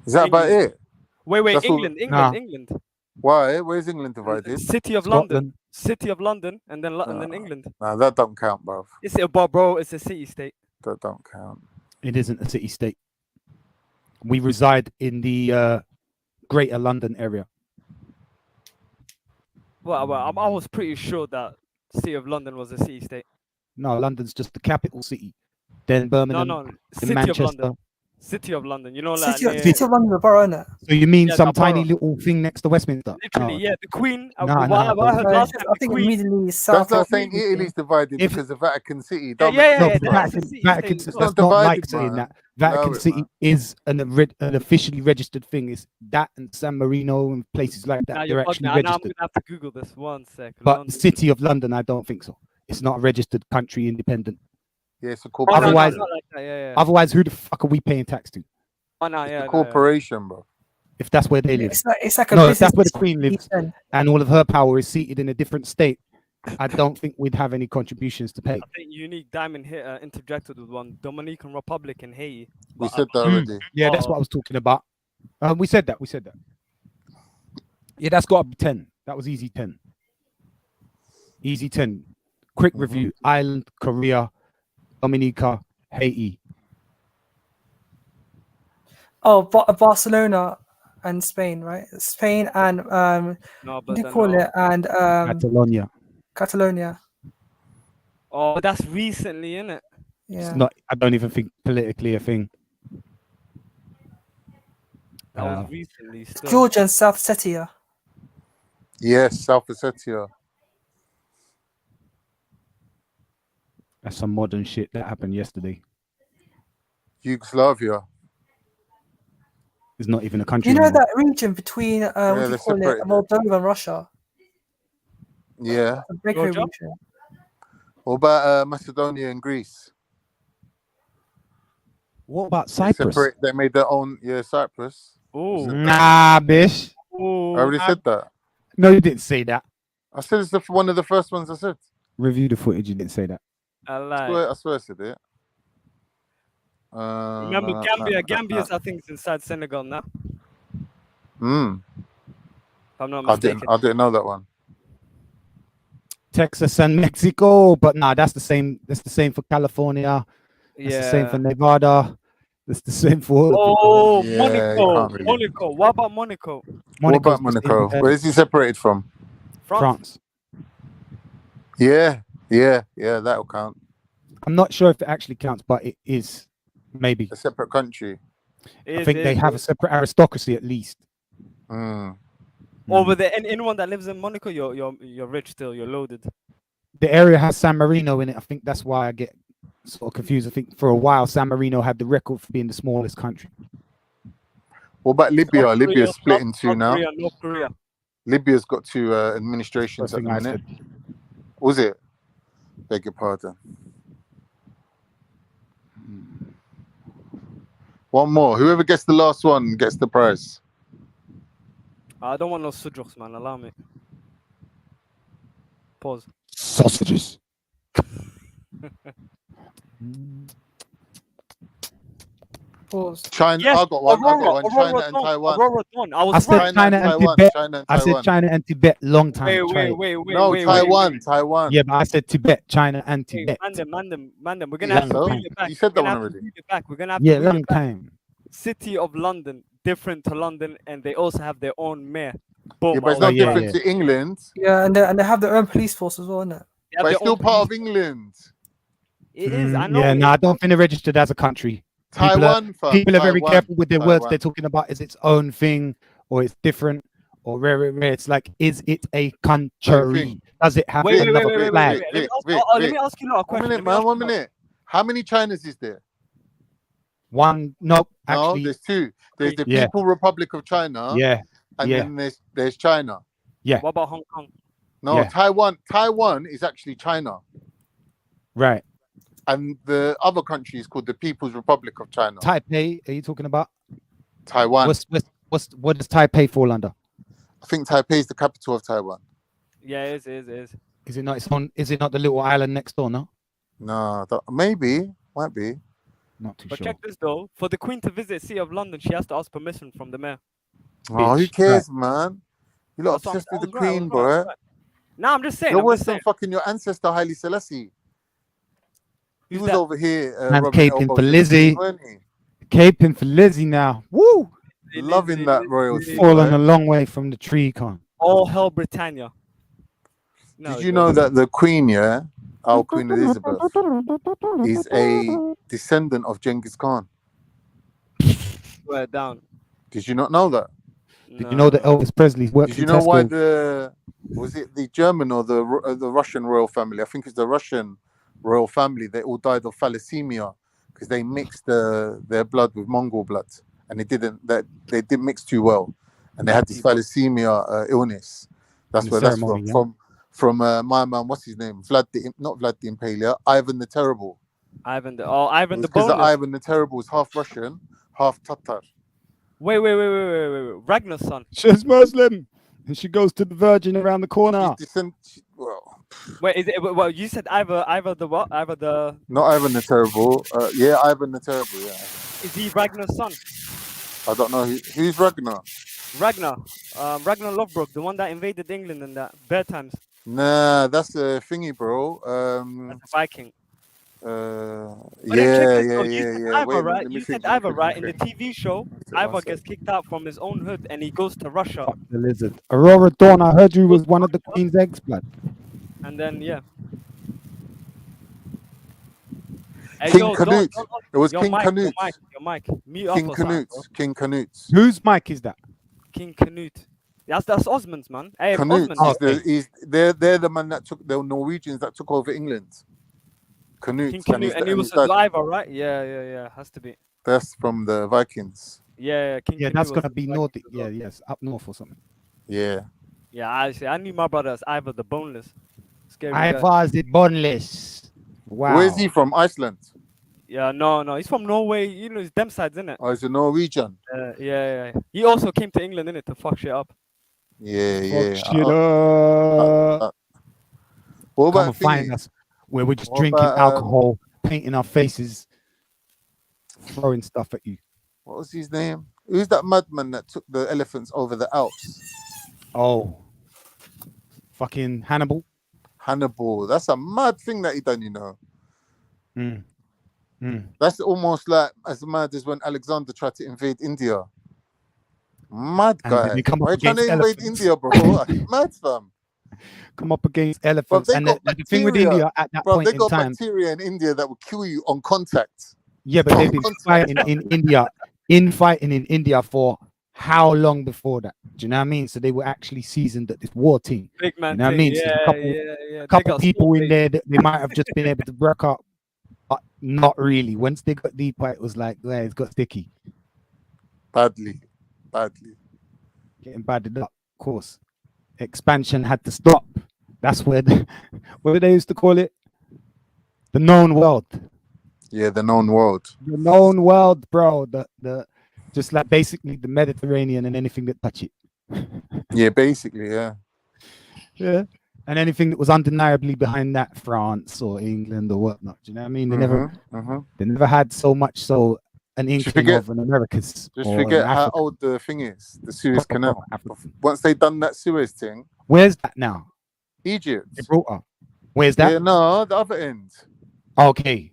F: Is that about it?
P: Wait.
F: That's all-
P: England.
F: Why? Where's England divided?
P: City of London, and then England.
F: No, that don't count, bruv.
P: It's bro. It's a city state.
F: That don't count.
O: It isn't a city state. We reside in the Greater London area.
P: Well, I was pretty sure that City of London was a city state.
O: No, London's just the capital city. Then Birmingham,
P: No,
O: then
P: City
O: Manchester.
P: of London. City of London. You know, like
R: City of London, the borough, innit?
O: So you mean
P: Yeah,
O: some
P: the
O: tiny
P: borough.
O: little thing next to Westminster?
P: Literally, yeah. The Queen.
O: Nah,
P: what
O: nah,
P: I heard last time,
R: I think immediately south
F: That's not
R: of
F: saying Italy's divided because of Vatican City.
P: Yeah,
F: Don't
P: yeah,
F: make
P: yeah,
F: sense,
O: No,
F: bruv.
O: Vatican,
F: It's
O: that's
F: not
O: not like
F: divided,
O: saying
F: man.
O: that. Vatican
F: No,
O: City is an officially registered thing. It's that and San Marino and places like that.
P: Now
O: They're
P: you're
O: actually
P: bugging me. Now I'm
O: registered.
P: gonna have to Google this. One sec.
O: But
P: London.
O: the City of London, I don't think so. It's not a registered country, independent.
F: Yeah, it's a
P: Oh,
F: corporation.
P: no,
O: Otherwise,
P: it's not like that. Yeah.
O: otherwise, who the fuck are we paying tax to?
P: Oh no, yeah.
F: It's a corporation, bro.
O: If that's where they live.
R: It's like a
O: No, if
R: business
O: that's where the Queen lives
R: district.
O: and all of her power is seated in a different state, I don't think we'd have any contributions to pay.
P: I think Unique Diamond hit interjected with one. Dominican Republic and Haiti.
F: We said that already.
O: Yeah, that's what I was talking about. We said that. Yeah, that's got to be 10. That was easy 10. Easy 10. Quick review. Ireland, Korea, Dominica, Haiti.
R: Oh, Barcelona and Spain, right? Spain and what do you call it? And
O: Catalonia.
R: Catalonia.
P: Oh, that's recently, innit?
R: Yeah.
O: It's not, I don't even think politically a thing.
P: That was recently. Still.
R: Georgia and South Ossetia.
F: Yes, South Ossetia.
O: That's some modern shit that happened yesterday.
F: Yugoslavia.
O: It's not even a
R: Do
O: country
R: you know
O: anymore.
R: that region between what do you
F: they're
R: call it?
F: separated.
R: Moldova and Russia?
F: Yeah.
R: The breakaway
P: Georgia?
R: region.
F: What about Macedonia and Greece?
O: What about
F: They
O: Cyprus?
F: They made their own. Yeah, Cyprus.
P: Ooh.
O: Nah, bitch.
F: I already said that.
O: No, you didn't say that.
F: I said it's one of the first ones I said.
O: Review the footage. You didn't say that.
P: I
F: I
P: lied.
F: swear I said it.
P: Remember Gambia? Gambia's I think is inside Senegal now. If I'm not mistaken.
F: I didn't know that one.
O: Texas and Mexico, but nah, that's the same. That's the same for California. That's the same for Nevada. That's the same for.
P: Oh,
F: Yeah, you
P: Monaco.
F: can't really-
P: Monaco. What about Monaco?
F: What about Monaco? Where is he separated from?
O: France.
F: Yeah, that'll count.
O: I'm not sure if it actually counts, but it is maybe
F: A separate country.
O: I think they have a separate aristocracy at least.
P: Over there, anyone that lives in Monaco, you're rich still. You're loaded.
O: The area has San Marino in it. I think that's why I get sort of confused. I think for a while San Marino had the record for being the smallest country.
F: What about Libya?
P: North Korea,
F: Libya's split in two
P: North
F: now.
P: Korea, North Korea.
F: Libya's got two administrations at the
O: First thing I
F: minute. Was it? Beg your pardon. One more. Whoever gets the last one gets the prize.
P: I don't want no sudroks, man. Allow me. Pause.
O: Sausages.
R: Pause.
F: China.
P: Yes,
F: I got one.
P: Aurora,
F: China and
P: Dawn,
F: Taiwan.
P: Aurora Dawn. I
O: I
P: was
O: said
P: right.
O: China and
F: Taiwan,
O: Tibet.
F: China and
O: I said
F: Taiwan.
O: China and Tibet long time. Try it.
P: Wait.
F: No, Taiwan.
O: Yeah, but I said Tibet, China and Tibet.
P: Man, we're gonna
O: Yeah,
P: have to
O: so?
P: read it back.
F: You said that
P: We're gonna
F: one
P: have to
F: already.
P: read it back. We're gonna have
O: Yeah,
P: to read
O: long
P: it back.
O: time.
P: City of London, different to London, and they also have their own mayor. Boom.
F: Yeah, but it's
P: I
F: not
P: was
O: yeah,
P: right.
F: different to England.
R: Yeah, and they have their own police force as well, isn't it?
P: They have
F: But it's
P: their
F: still
P: own
F: part of
P: police.
F: England.
P: It is. I know.
O: Yeah,
P: it
O: no, I
P: is.
O: don't think they're registered as a country.
F: Taiwan, fam.
O: People are very
F: Taiwan.
O: careful with their words.
F: Taiwan.
O: They're talking about is its own thing or it's different or rare. It's like, is it a country? Does it have
P: Wait,
O: another flag?
P: Let me ask you a lot of
F: One
P: questions.
F: minute, man. 1 minute. How many Chinas is there?
O: One, no,
F: No,
O: actually,
F: there's two. There's the
O: yeah,
F: People Republic of China,
O: yeah,
F: and
O: yeah,
F: then there's China.
O: yeah,
P: What about Hong Kong?
F: No,
O: yeah.
F: Taiwan is actually China,
O: Right.
F: and the other country is called the People's Republic of China.
O: Taipei, are you talking about?
F: Taiwan.
O: What does Taipei fall under?
F: I think Taipei is the capital of Taiwan.
P: Yeah, it is.
O: Is it not? Is it not the little island next door? No.
F: No, maybe, might be.
O: Not too
P: But
O: sure.
P: check this though: for the Queen to visit City of London, she has to ask permission from the mayor.
F: Oh, who cares, man? You lot
P: That's what I'm
F: obsessed with the
P: saying. I was
F: Queen,
P: right, I was
F: bro.
P: right. No, I'm just saying.
F: You're
P: I'm
F: worse
P: just
F: than
P: saying.
F: fucking your ancestor, Haile Selassie. He
P: Who's
F: was
P: that?
F: over here
O: Man's
F: rubbing
O: caping
F: elbows
O: for
F: with the
O: Lizzie.
F: Queen, weren't he?
O: Caping for Lizzie now. Woo!
F: Loving that royalty,
O: Fallen
F: boy.
O: a long way from the tree, con.
P: All hell Britannia. No,
F: Did you know that the Queen, yeah, our Queen Elizabeth, is a descendant of Genghis Khan?
P: Swear down.
F: Did you not know that?
O: Did you know that Elvis Presley's worked
F: Did
O: for
F: you know why
O: Tesco?
F: was it the German or the Russian royal family? I think it's the Russian royal family. They all died of thalassemia because they mixed their blood with Mongol blood, and they didn't mix too well, and they had this thalassemia illness. That's
O: In the
F: where that's
O: ceremony,
F: from my man. What's his name? Not Vlad the Impaler. Ivan the Terrible.
P: Ivan the
F: Because
P: Boneless.
F: Ivan the Terrible is half Russian, half Tatar.
P: Wait. Ragnar's son.
O: She's Muslim, and she goes to the Virgin around the corner.
P: Wait, is it? Well, you said either the what? Either the.
F: Not Ivan the Terrible. Yeah, Ivan the Terrible. Yeah.
P: Is he Ragnar's son?
F: I don't know who's Ragnar.
P: Ragnar Lothbrok, the one that invaded England in that bear times.
F: Nah, that's a thingy, bro.
P: That's a Viking.
F: Yeah.
P: Ivor, right? You said Ivor, right? In the TV show, Ivor gets kicked out from his own hood and he goes to Russia.
O: The lizard. Aurora Dawn, I heard you was one of the Queen's eggs, blood.
P: And then, yeah. Hey,
F: King Canute. It was King Canute.
P: Your mic. Mute up
F: King
P: or something,
F: Canute.
P: bro.
F: King Canute.
O: Whose mic is that?
P: King Canute. That's Osmond's, man. Hey,
F: Canute.
P: Osmond.
F: They're the man that took the Norwegians that took over England. Canute.
P: King Canute, and he was alive, right? Yeah. Has to be.
F: That's from the Vikings.
P: Yeah, King
O: Yeah,
P: Canute
O: that's
P: was
O: gonna be
P: like-
O: north. Yeah, yes, up north or something.
F: Yeah.
P: Yeah, I knew my brother as Ivor the Boneless. Scary guy.
O: Ivor the Boneless. Wow.
F: Where's he from? Iceland.
P: Yeah, no, he's from Norway. You know, it's them sides, isn't it?
F: Oh, he's a Norwegian.
P: Yeah. He also came to England, innit, to fuck shit up.
F: Yeah.
O: Fuck shit up.
F: What
O: Come
F: about
O: and find
F: thingy?
O: us where we're just
F: What
O: drinking
F: about,
O: alcohol, painting our faces, throwing stuff at you.
F: What was his name? Who's that madman that took the elephants over the Alps?
O: Oh, fucking Hannibal.
F: Hannibal. That's a mad thing that he done, you know.
O: Mm.
F: That's almost like as mad as when Alexander tried to invade India. Mad
O: And
F: guy.
O: then they come up
F: Why are you trying to
O: against
F: invade
O: elephants.
F: India, bro? Mad, fam.
O: Come up against
F: But
O: elephants,
F: they
O: and
F: got
O: the thing with
F: bacteria.
O: India at that
F: Bro,
O: point
F: they
O: in
F: got
O: time.
F: bacteria in India that will kill you on contact.
O: Yeah, but they've been fighting in India for how long before that? Do you know what I mean? So they were actually seasoned at this war team.
P: Big man
O: You know what I
P: thing.
O: mean? So there's a
P: Yeah.
O: couple people in there that they might have just been able to work up, but not really. Once they got deeper, it was like, yeah, it's got sticky.
F: Badly.
O: Getting battered up, of course. Expansion had to stop. That's where what they used to call it? The known world.
F: Yeah, the known world.
O: The known world, bro. The just like basically the Mediterranean and anything that touch it.
F: Yeah, basically, yeah.
O: Yeah. And anything that was undeniably behind that, France or England or whatnot. Do you know what I mean? They never had so much so an inkling of an Americas.
F: Just
O: or
F: forget
O: an
F: how
O: Africa.
F: old the thing is, the Suez Canal. Once they done that Suez thing,
O: Where's that now?
F: Egypt.
O: Gibraltar. Where's that?
F: Yeah, no, the other end.
O: Okay.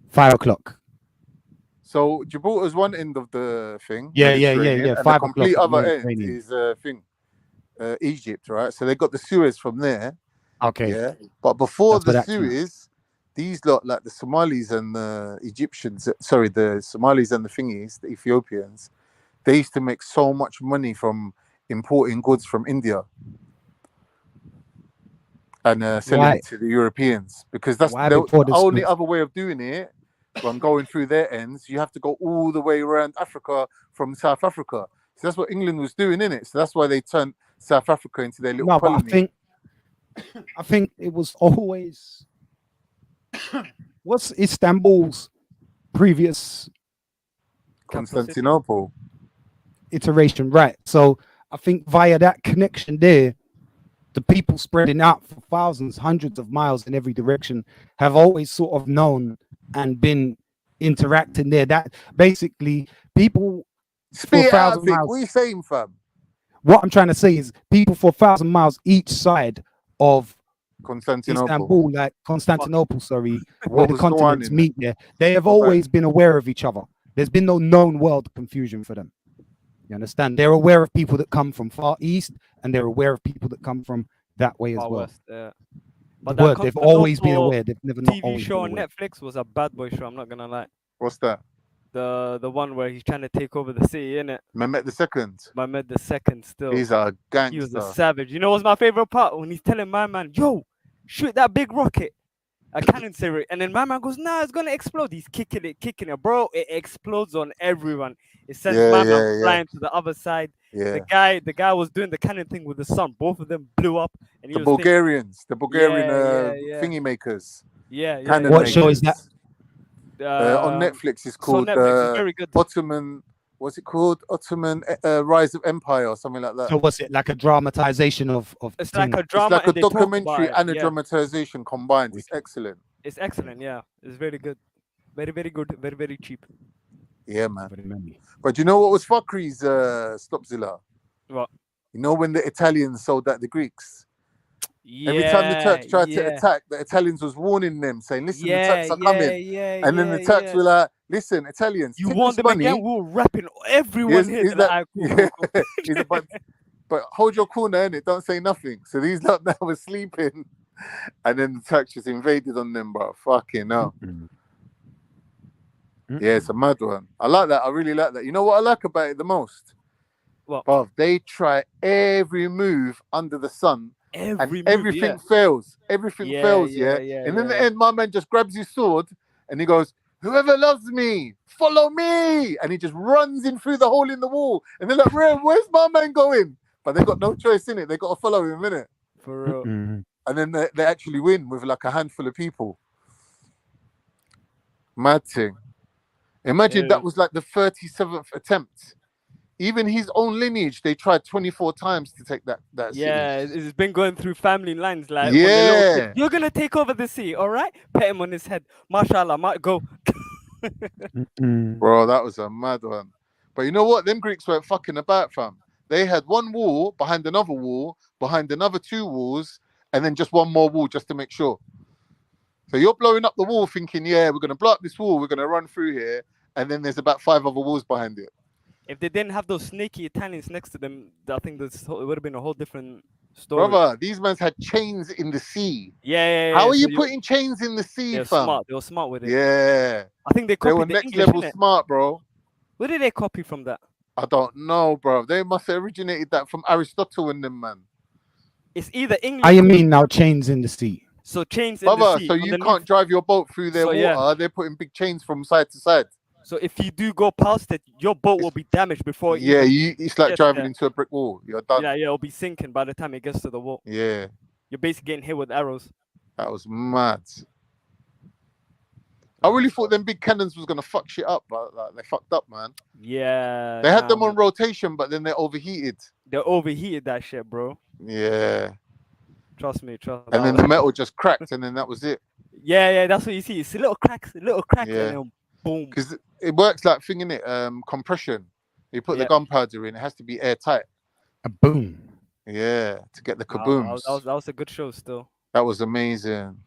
O: 5 o'clock.
F: So Gibraltar's one end of the thing.
O: Yeah.
F: Mediterranean, and
O: 5
F: the
O: o'clock.
F: complete other end
O: Mediterranean.
F: is Egypt, right? So they got the Suez from there.
O: Okay.
F: Yeah. But before
O: That's where
F: the
O: that came.
F: Suez, these lot, like the Somalis and the Egyptians, sorry, the Somalis and the thingies, the Ethiopians, they used to make so much money from importing goods from India and selling
O: Why?
F: it to the Europeans, because that's
O: Why
F: the
O: before the
F: only
O: Suez?
F: other way of doing it from going through their ends, you have to go all the way around Africa from South Africa. So that's what England was doing, innit? So that's why they turned South Africa into their little
O: No, but
F: colony.
O: I think it was always what's Istanbul's previous
F: Constantinople
O: iteration, right? So I think via that connection there, the people spreading out for thousands, hundreds of miles in every direction have always sort of known and been interacting there. That basically people
F: Spit it out,
O: 1,000
F: Vic.
O: miles.
F: What are you saying, fam?
O: What I'm trying to say is people for 1,000 miles each side of
F: Constantinople.
O: Istanbul, like Constantinople, sorry, where
F: What
O: the
F: was going
O: continents
F: in
O: meet there, they have
F: What about-
O: always been aware of each other. There's been no known world confusion for them. You understand? They're aware of people that come from far east, and they're aware of people that come from that way as
P: Far
O: well.
P: west, yeah.
O: The
P: But that
O: word, they've always been
P: Constantinople
O: aware. They've never not
P: TV
O: always
P: show
O: been
P: on
O: aware.
P: Netflix was a bad boy show. I'm not gonna lie.
F: What's that?
P: The one where he's trying to take over the city, innit?
F: Mehmet II.
P: Mehmet II still.
F: He's a
P: He was a
F: gangster.
P: savage. You know what's my favorite part? When he's telling my man, yo, shoot that big rocket. A cannon say, and then my man goes, nah, it's gonna explode. He's kicking it, bro. It explodes on everyone. It sends
F: Yeah,
P: my
F: yeah,
P: man
F: yeah.
P: flying to the other side.
F: Yeah.
P: The guy was doing the cannon thing with the sun. Both of them blew up, and he
F: The
P: was thinking,
F: Bulgarians, the Bulgarian
P: yeah.
F: thingy makers.
P: Yeah.
F: Cannon
O: What show is
F: makers.
O: that?
F: On Netflix, it's
P: It's on
F: called
P: Netflix. It's very good.
F: Ottoman. What's it called? Ottoman Rise of Empire or something like that.
O: So what's it like a dramatization of?
P: It's like a
F: It's
P: drama.
F: like a
P: and they talk
F: documentary
P: about it,
F: and a
P: yeah.
F: dramatization combined. It's excellent.
P: It's excellent. Yeah, it's very good. Very, very good. Very, very cheap.
F: Yeah, man. But you know what was fuckery's Stopzilla?
P: What?
F: You know when the Italians sold out the Greeks? Every time the Turks tried to attack, the Italians was warning them, saying, listen, the Turks are coming. And then the Turks were like, listen, Italians,
P: You
F: take
P: want
F: this
P: them
F: money.
P: again? We're rapping everyone here.
F: He's
P: They're
F: like,
P: like, "Cool, cool."
F: he's like, but hold your corner, innit? Don't say nothing. So these lot now were sleeping. And then the Turks just invaded on them, bro. Fucking hell. Yeah, it's a mad one. I like that. I really like that. You know what I like about it the most?
P: What?
F: Bruv, they try every move under the sun. And
P: Everything
F: everything fails. Everything fails, yeah. And in the end, my man just grabs his sword and he goes, whoever loves me, follow me. And he just runs in through the hole in the wall. And they're like, where's my man going? But they got no choice in it. They got to follow him, innit?
P: For real.
F: And then they actually win with like a handful of people. Mad thing. Imagine that was like the 37th attempt. Even his own lineage, they tried 24 times to take that city.
P: Yeah, it's been going through family lines. Like, when they're little
F: Yeah.
P: kids, you're gonna take over the sea, all right? Pat him on his head. Mashallah, go.
F: Bro, that was a mad one. But you know what? Them Greeks weren't fucking about, fam. They had one wall behind another wall, behind another two walls, and then just one more wall just to make sure. So you're blowing up the wall thinking, yeah, we're going to blow up this wall, we're going to run through here, and then there's about 5 other walls behind it.
P: If they didn't have those sneaky Italians next to them, I think it would have been a whole different story.
F: Brother, these men had chains in the sea.
P: Yeah.
F: How are
P: so
F: you putting chains in the sea,
P: They're
F: fam?
P: smart. They were smart with it.
F: Yeah.
P: I think they
F: They
P: copied
F: were
P: the
F: next
P: English,
F: level
P: innit?
F: smart, bro.
P: Where did they copy from that?
F: I don't know, bro. They must have originated that from Aristotle and them, man.
P: It's either English.
O: How you mean now chains in the sea?
P: So chains in the
F: Brother,
P: sea.
F: so you
P: underneath.
F: can't drive your boat through their
P: So,
F: water.
P: yeah.
F: They're putting big chains from side to side.
P: So if you do go past it, your boat will be damaged before. it
F: Yeah,
P: even
F: it's like
P: gets
F: driving
P: there.
F: into a brick wall. You're done.
P: Yeah, it'll be sinking by the time it gets to the wall.
F: Yeah,
P: You're basically getting hit with arrows.
F: that was mad. I really thought them big cannons was gonna fuck shit up, but like, they fucked up, man.
P: Yeah.
F: They had them
P: nah,
F: on rotation, but then they overheated.
P: They overheated that shit, bro.
F: Yeah,
P: Trust me.
F: and then the metal just cracked, and then that was it.
P: Yeah, that's what you see. It's a little cracks,
F: Yeah.
P: and then boom.
F: Because it works like thing in it, compression. You put the
P: Yeah.
F: gunpowder in, it has to be airtight.
O: A boom.
F: Yeah, to get the
P: Nah,
F: kabooms.
P: that was a good show still.
F: That was amazing.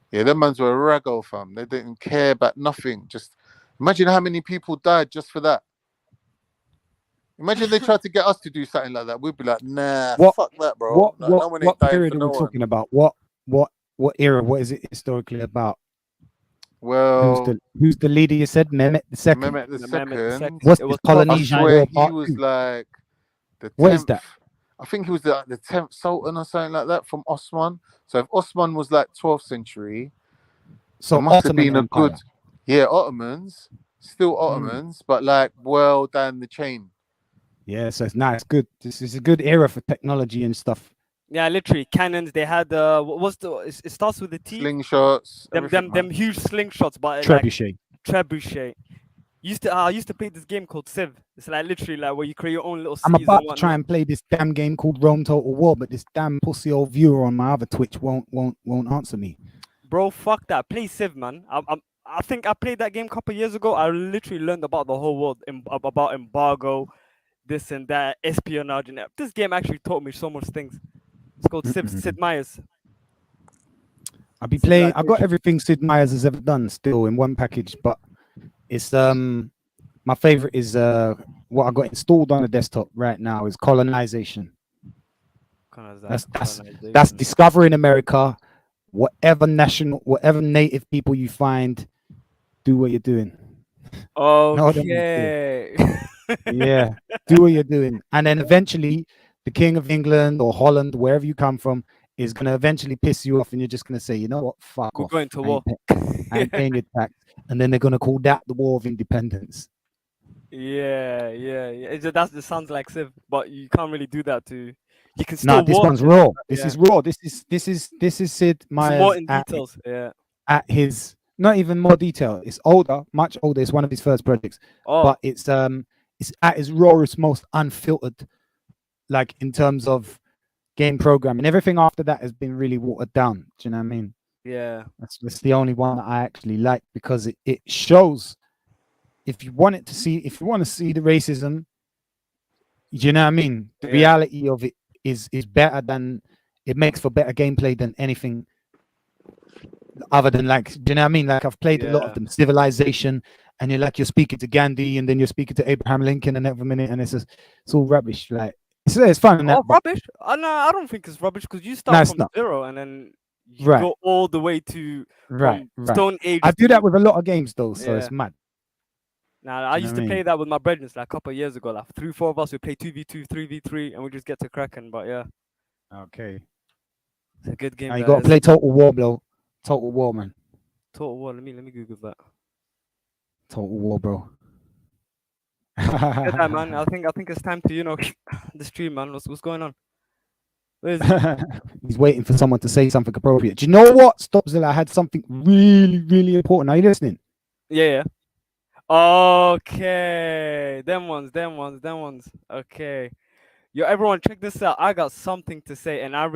F: Yeah, them mans were a raggo, fam. They didn't care about nothing. Just imagine how many people died just for that. Imagine they tried to get us to do something like that. We'd be like, nah, fuck that, bro. No one ain't
O: What
F: dying
O: period
F: for
O: are
F: no
O: we
F: one.
O: talking about? What era? What is it historically about?
F: Well,
O: who's the leader? You said Mehmet II.
F: Mehmet II.
O: What's
F: It
O: the
F: was
O: Polynesian
F: I
O: War
F: swear he
O: Part
F: was
O: Two?
F: like the 10th.
O: What is that?
F: I think he was the 10th Sultan or something like that from Osman. So if Osman was like 12th century,
O: So
F: it must have
O: Ottoman
F: been a
O: Empire.
F: good Yeah, Ottomans, still Ottomans, but like well down the chain.
O: Yeah, so it's nice, good. This is a good era for technology and stuff.
P: Yeah, literally cannons. They had what's the? It starts with the T.
F: Slingshots.
P: Them huge slingshots, but
O: Trebuchet.
P: like trebuchet. I used to play this game called Civ. It's like literally like where you create your own little
O: I'm
P: cities
O: about
P: and
O: to try
P: whatnot.
O: and play this damn game called Rome Total War, but this damn pussy old viewer on my other Twitch won't answer me.
P: Bro, fuck that. Play Civ, man. I think I played that game a couple of years ago. I literally learned about the whole world, about embargo, this and that, espionage, and that. This game actually taught me so much things. It's called Sid Meier's.
O: I'll be playing. I've got everything Sid Meier's has ever done still in one package, but it's my favorite is what I got installed on the desktop right now is Colonization. That's discovering America. Whatever native people you find, do what you're doing.
P: Okay.
O: Yeah, do what you're doing, and then eventually the King of England or Holland, wherever you come from, is gonna eventually piss you off, and you're just gonna say, you know what, fuck off.
P: Going to war.
O: I ain't paying your tax, and then they're gonna call that the War of Independence.
P: Yeah. That sounds like Civ, but you can't really do that to. You can still.
O: No, this one's raw. This is raw. This is Sid Meier's
P: more in details. Yeah.
O: At his not even more detail. It's older, much older. It's one of his first projects, but it's at his rawest, most unfiltered, like in terms of game programming. Everything after that has been really watered down. Do you know what I mean?
P: Yeah.
O: That's the only one that I actually like because it shows. If you want to see the racism, you know what I mean? The reality of it is better than it makes for better gameplay than anything other than like, do you know what I mean? Like I've played a lot of them, Civilization, and you're speaking to Gandhi and then you're speaking to Abraham Lincoln and every minute, and it's all rubbish. Like it's fun. And
P: rubbish? No, I don't think it's rubbish because you start from zero and then you go all the way to Stone Age.
O: I do that with a lot of games though, so it's mad.
P: Now I used to play that with my brethren like a couple of years ago. Like 3-4 of us, we play 2v2, 3v3, and we just get to cracking. But yeah.
O: Okay.
P: It's a good game.
O: You got to play Total War, bro. Total War, man.
P: Total War. Let me Google that.
O: Total War, bro.
P: Yeah, man. I think it's time to the stream, man. What's going on? Where is he?
O: He's waiting for someone to say something appropriate. Do you know what? Stopzilla, I had something really, really important. Are you listening?
P: Yeah. Okay. Them ones. Okay. Yo, everyone, check this out. I got something to say, and I